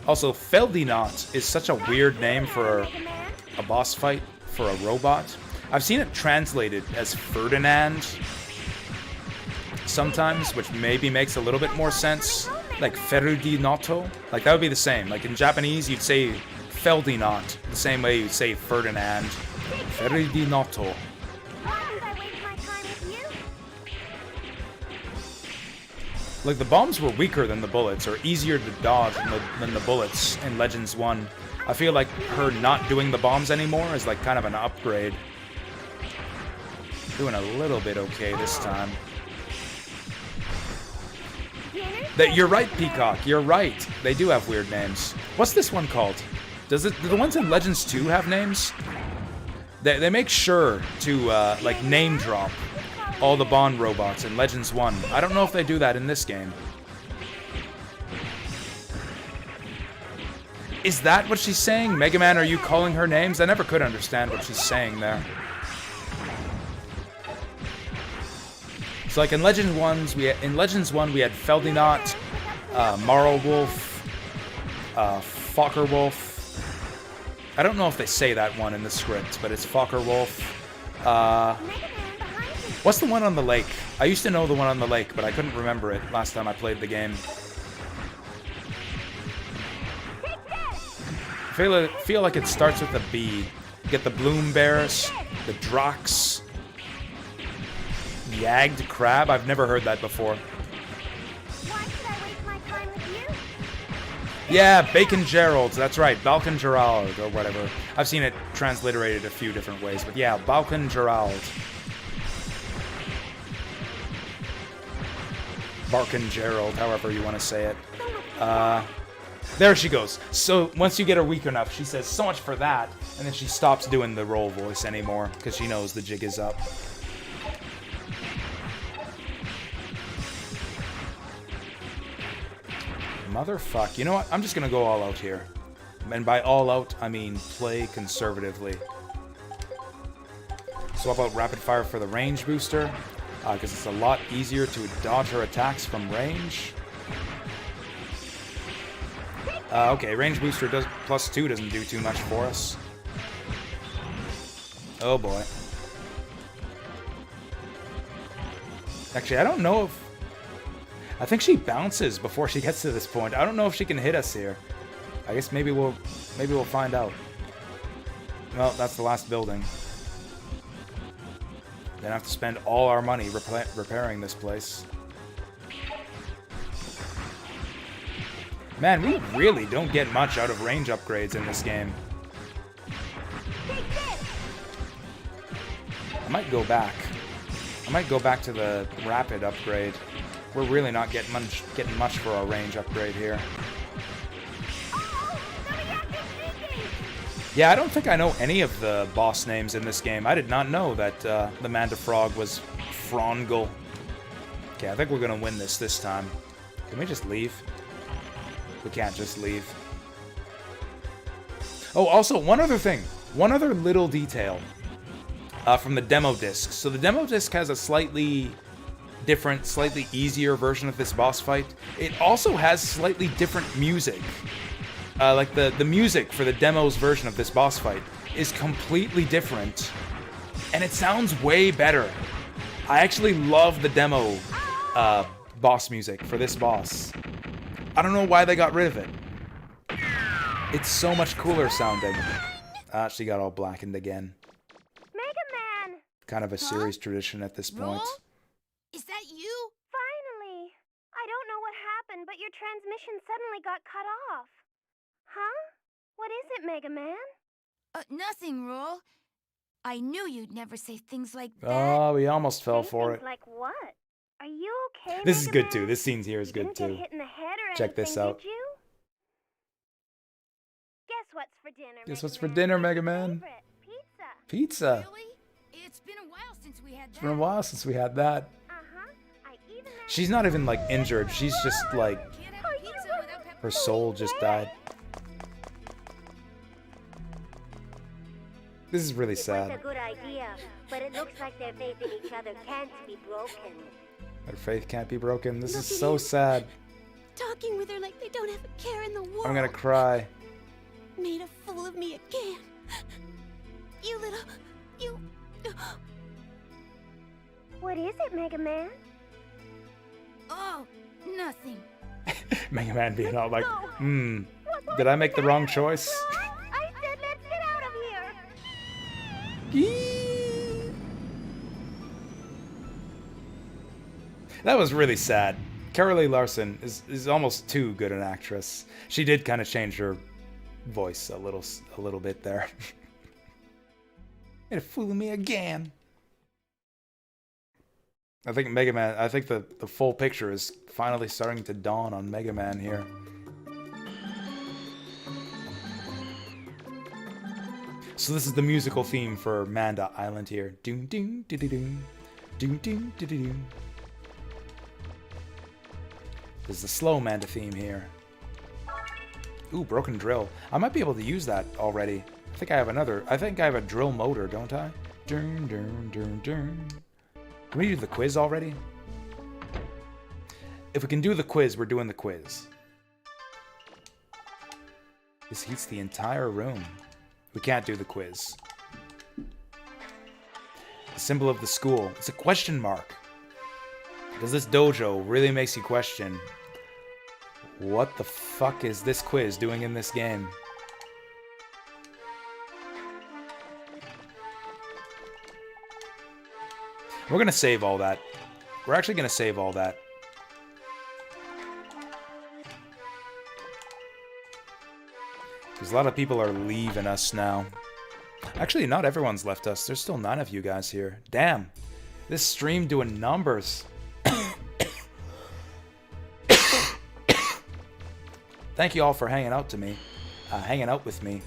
Also, Feldinaut is such a weird name for a boss fight for a robot. I've seen it translated as Ferdinand sometimes, which maybe makes a little bit more sense. Like Ferdinotto. Like, that would be the same. Like, in Japanese, you'd say Feldinaut the same way you'd say Ferdinand. Ferdinotto. Like, the bombs were weaker than the bullets, or easier to dodge than the bullets in Legends 1. I feel like her not doing the bombs anymore is like kind of an upgrade. Doing a little bit okay this time. You're right, Peacock, you're right. They do have weird names. What's this one called? Do the ones in Legends 2 have names? They make sure to, like, name drop all the Bond robots in Legends 1. I don't know if they do that in this game. Is that what she's saying? Mega Man, are you calling her names? I never could understand what she's saying there. So, like, in Legends 1, we had Feldinaut, Marlwolf, Fockerwolf. I don't know if they say that one in the script, but it's Fockerwolf. What's the one on the lake? I used to know the one on the lake, but I couldn't remember it last time I played the game. I feel like it starts with a B. You get the Bloom Bears, the Drox, Yagged Crab. I've never heard that before. Yeah, Bacon Gerald. That's right, Balkan Gerald or whatever. I've seen it transliterated a few different ways, but yeah, Balkan Gerald. Barkin Gerald, however you want to say it. There she goes. So once you get her weak enough, she says, so much for that, and then she stops doing the roll voice anymore, because she knows the jig is up. Motherfuck. You know what? I'm just gonna go all out here. And by all out, I mean play conservatively. Swap out rapid fire for the range booster, because it's a lot easier to dodge her attacks from range. Okay, range booster does +2 doesn't do too much for us. Oh boy. Actually, I don't know if... I think she bounces before she gets to this point. I don't know if she can hit us here. I guess maybe we'll find out. Well, that's the last building. Then I have to spend all our money repairing this place. Man, we really don't get much out of range upgrades in this game. I might go back. I might go back to the rapid upgrade. We're really not getting much for our range upgrade here. Yeah, I don't think I know any of the boss names in this game. I did not know that the Manta Frog was Frongel. Okay, I think we're gonna win this time. Can we just leave? We can't just leave. Oh, also, one other thing. One other little detail from the demo disc. So the demo disc has a slightly different, slightly easier version of this boss fight. It also has slightly different music. Like the music for the demo's version of this boss fight is completely different. And it sounds way better. I actually love the demo boss music for this boss. I don't know why they got rid of it. It's so much cooler sounding. She got all blackened again. Mega Man! Kind of a series tradition at this point. Is that you? Finally! I don't know what happened, but your transmission suddenly got cut off. Huh? What is it, Mega Man? Nothing, Roll. I knew you'd never say things like that. Oh, we almost fell for it. Like what? Are you okay, This is Mega good Man? too. This scene here is good too. Hit in the head or Check this anything, out. did you? Guess what's for dinner, Guess what's for dinner, Mega Man? Pizza. It's been a while since we had that. It's been a while since we had that. She's not even like injured. She's just like her soul just died. This is really sad. It's a good idea, but it looks like their faith in each other can't be broken. Her faith can't be broken. This is so sad. Talking with her like they don't have a care in the world. I'm gonna cry. Made a fool of me again. You little... You... What is it, Mega Man? Oh, nothing. Mega Man being all like, did I make the wrong choice? I said let's get out of here! That was really sad. Carolee Larson is almost too good an actress. She did kind of change her voice a little bit there. Made a fool of me again. I think Mega Man, I think the full picture is finally starting to dawn on Mega Man here. So this is the musical theme for Manda Island here. Doom doom doo doo doom. Doom doom doo doo doom. This is the slow Manda theme here. Ooh, broken drill. I might be able to use that already. I think I have a drill motor, don't I? Dun, dun, dun, dun. Can we do the quiz already? If we can do the quiz, we're doing the quiz. This heats the entire room. We can't do the quiz. The symbol of the school. It's a question mark. Because this dojo really makes you question, what the fuck is this quiz doing in this game? We're gonna save all that. We're actually gonna save all that. Because a lot of people are leaving us now. Actually, not everyone's left us. There's still 9 of you guys here. Damn. This stream doing numbers. Thank you all for hanging out with me.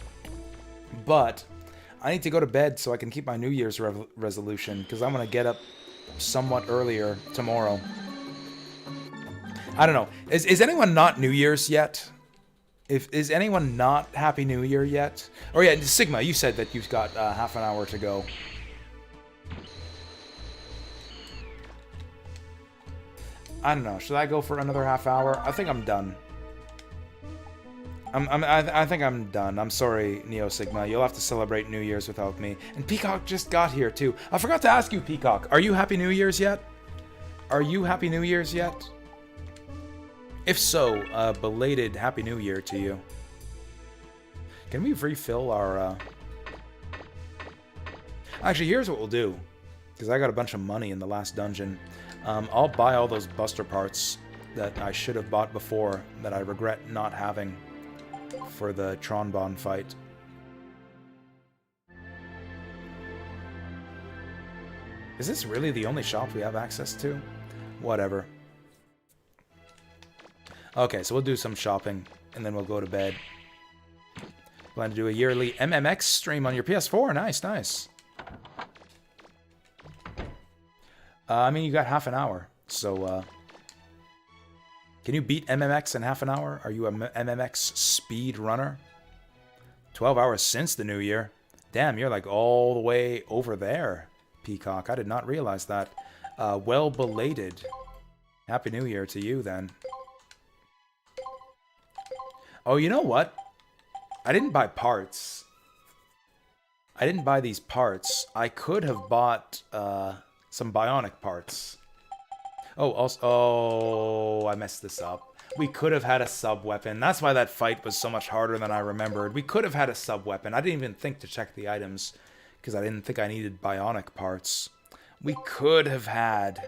But I need to go to bed so I can keep my New Year's resolution, because I'm going to get up somewhat earlier tomorrow. I don't know. Is anyone not New Year's yet? Is anyone not Happy New Year yet? Oh yeah, Sigma, you said that you've got half an hour to go. I don't know. Should I go for another half hour? I think I'm done. I think I'm done. I'm sorry, Neo Sigma. You'll have to celebrate New Year's without me. And Peacock just got here too. I forgot to ask you, Peacock. Are you Happy New Year's yet? Are you Happy New Year's yet? If so, belated Happy New Year to you. Can we refill our... Actually, here's what we'll do. Because I got a bunch of money in the last dungeon. I'll buy all those buster parts that I should have bought before that I regret not having for the Tronbon fight. Is this really the only shop we have access to? Whatever. Okay, so we'll do some shopping, and then we'll go to bed. Plan to do a yearly MMX stream on your PS4. Nice, nice. I mean, you got half an hour, so... Can you beat MMX in half an hour? Are you a MMX speed runner? 12 hours since the new year. Damn, you're like all the way over there, Peacock. I did not realize that. Well belated. Happy New Year to you, then. Oh, you know what? I didn't buy parts. I didn't buy these parts. I could have bought some bionic parts. Oh, also, oh, I messed this up. We could have had a sub-weapon. That's why that fight was so much harder than I remembered. We could have had a sub-weapon. I didn't even think to check the items because I didn't think I needed bionic parts. We could have had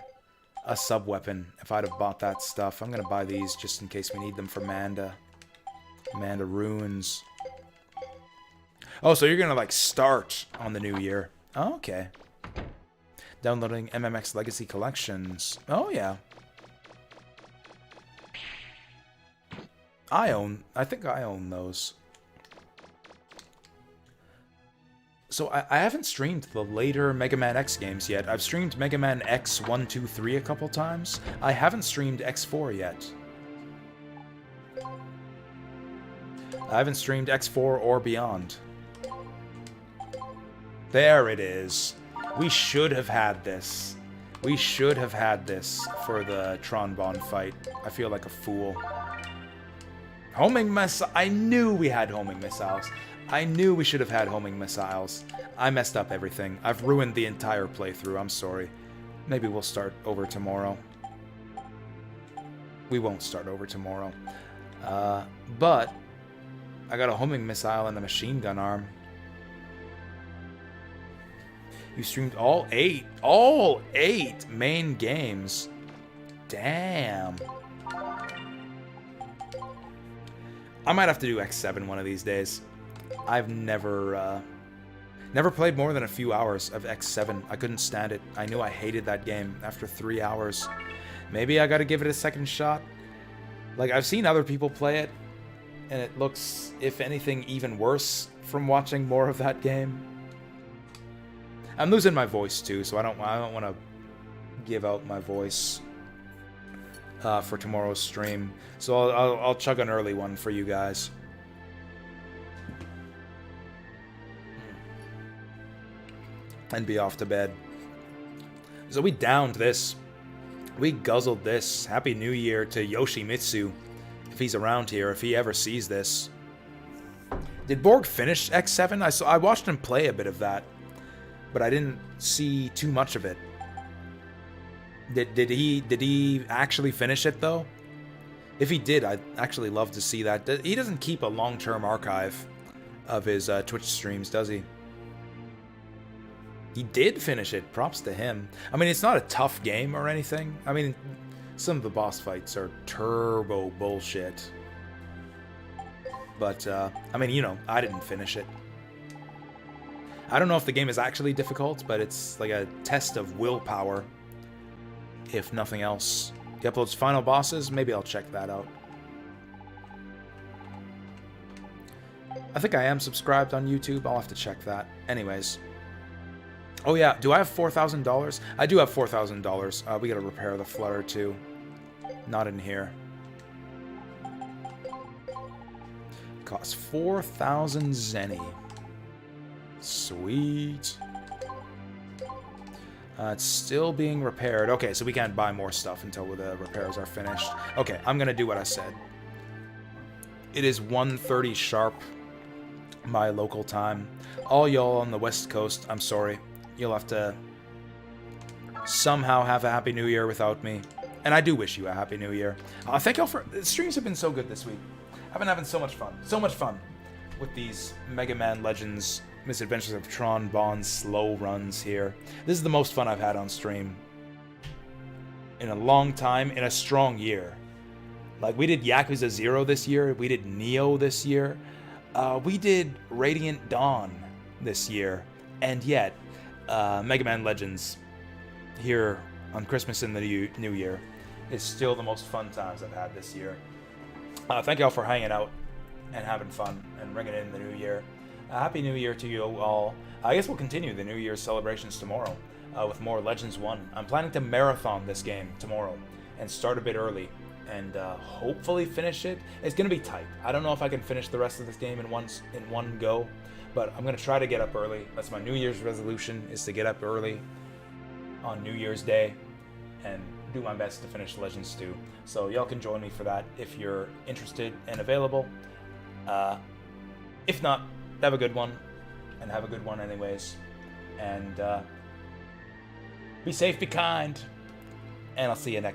a sub-weapon if I'd have bought that stuff. I'm going to buy these just in case we need them for Manda. Manda runes. Oh, so you're going to, like, start on the new year. Oh, okay. Downloading MMX Legacy Collections. Oh, yeah. I think I own those. So I haven't streamed the later Mega Man X games yet. I've streamed Mega Man X 1, 2, 3 a couple times. I haven't streamed X4 yet. I haven't streamed X4 or beyond. There it is. We should have had this. We should have had this for the Tronbon fight. I feel like a fool. Homing missile. I knew we had homing missiles. I knew we should have had homing missiles. I messed up everything. I've ruined the entire playthrough. I'm sorry. Maybe we'll start over tomorrow. We won't start over tomorrow. But I got a homing missile and a machine gun arm. You streamed all 8 main games. Damn. I might have to do X7 one of these days. I've never played more than a few hours of X7. I couldn't stand it. I knew I hated that game after 3 hours. Maybe I gotta give it a second shot. Like, I've seen other people play it, and it looks, if anything, even worse from watching more of that game. I'm losing my voice too, so I don't want to give out my voice for tomorrow's stream. So I'll chug an early one for you guys. And be off to bed. So we downed this. We guzzled this. Happy New Year to Yoshimitsu. If he's around here, if he ever sees this. Did Borg finish X7? I watched him play a bit of that, but I didn't see too much of it. Did he actually finish it though? If he did, I'd actually love to see that. He doesn't keep a long-term archive of his Twitch streams, does he? He did finish it. Props to him. I mean, it's not a tough game or anything. I mean, some of the boss fights are turbo bullshit. But, I mean, you know, I didn't finish it. I don't know if the game is actually difficult, but it's like a test of willpower, if nothing else. He uploads final bosses. Maybe I'll check that out. I think I am subscribed on YouTube. I'll have to check that. Anyways. Oh yeah, do I have $4,000? I do have $4,000. We gotta repair the flutter too. Not in here. Costs 4,000 zenny. Sweet. It's still being repaired. Okay, so we can't buy more stuff until the repairs are finished. Okay, I'm gonna do what I said. It is 1:30 sharp, my local time. All y'all on the West Coast, I'm sorry. You'll have to somehow have a Happy New Year without me. And I do wish you a Happy New Year. Thank y'all for... The streams have been so good this week. I've been having so much fun. So much fun with these Mega Man Legends, Misadventures of Tron Bonds slow runs here. This is the most fun I've had on stream in a long time, in a strong year. Like, we did Yakuza 0 this year. We did Neo this year. We did Radiant Dawn this year. And yet, Mega Man Legends here on Christmas and the New Year is still the most fun times I've had this year. Thank y'all for hanging out and having fun and ringing in the new year. Happy New Year to you all. I guess we'll continue the New Year's celebrations tomorrow with more Legends 1. I'm planning to marathon this game tomorrow and start a bit early and hopefully finish it. It's going to be tight. I don't know if I can finish the rest of this game in one go, but I'm going to try to get up early. That's my New Year's resolution, is to get up early on New Year's Day and do my best to finish Legends 2. So y'all can join me for that if you're interested and available. If not, have a good one, and have a good one anyways. And be safe, be kind, and I'll see you next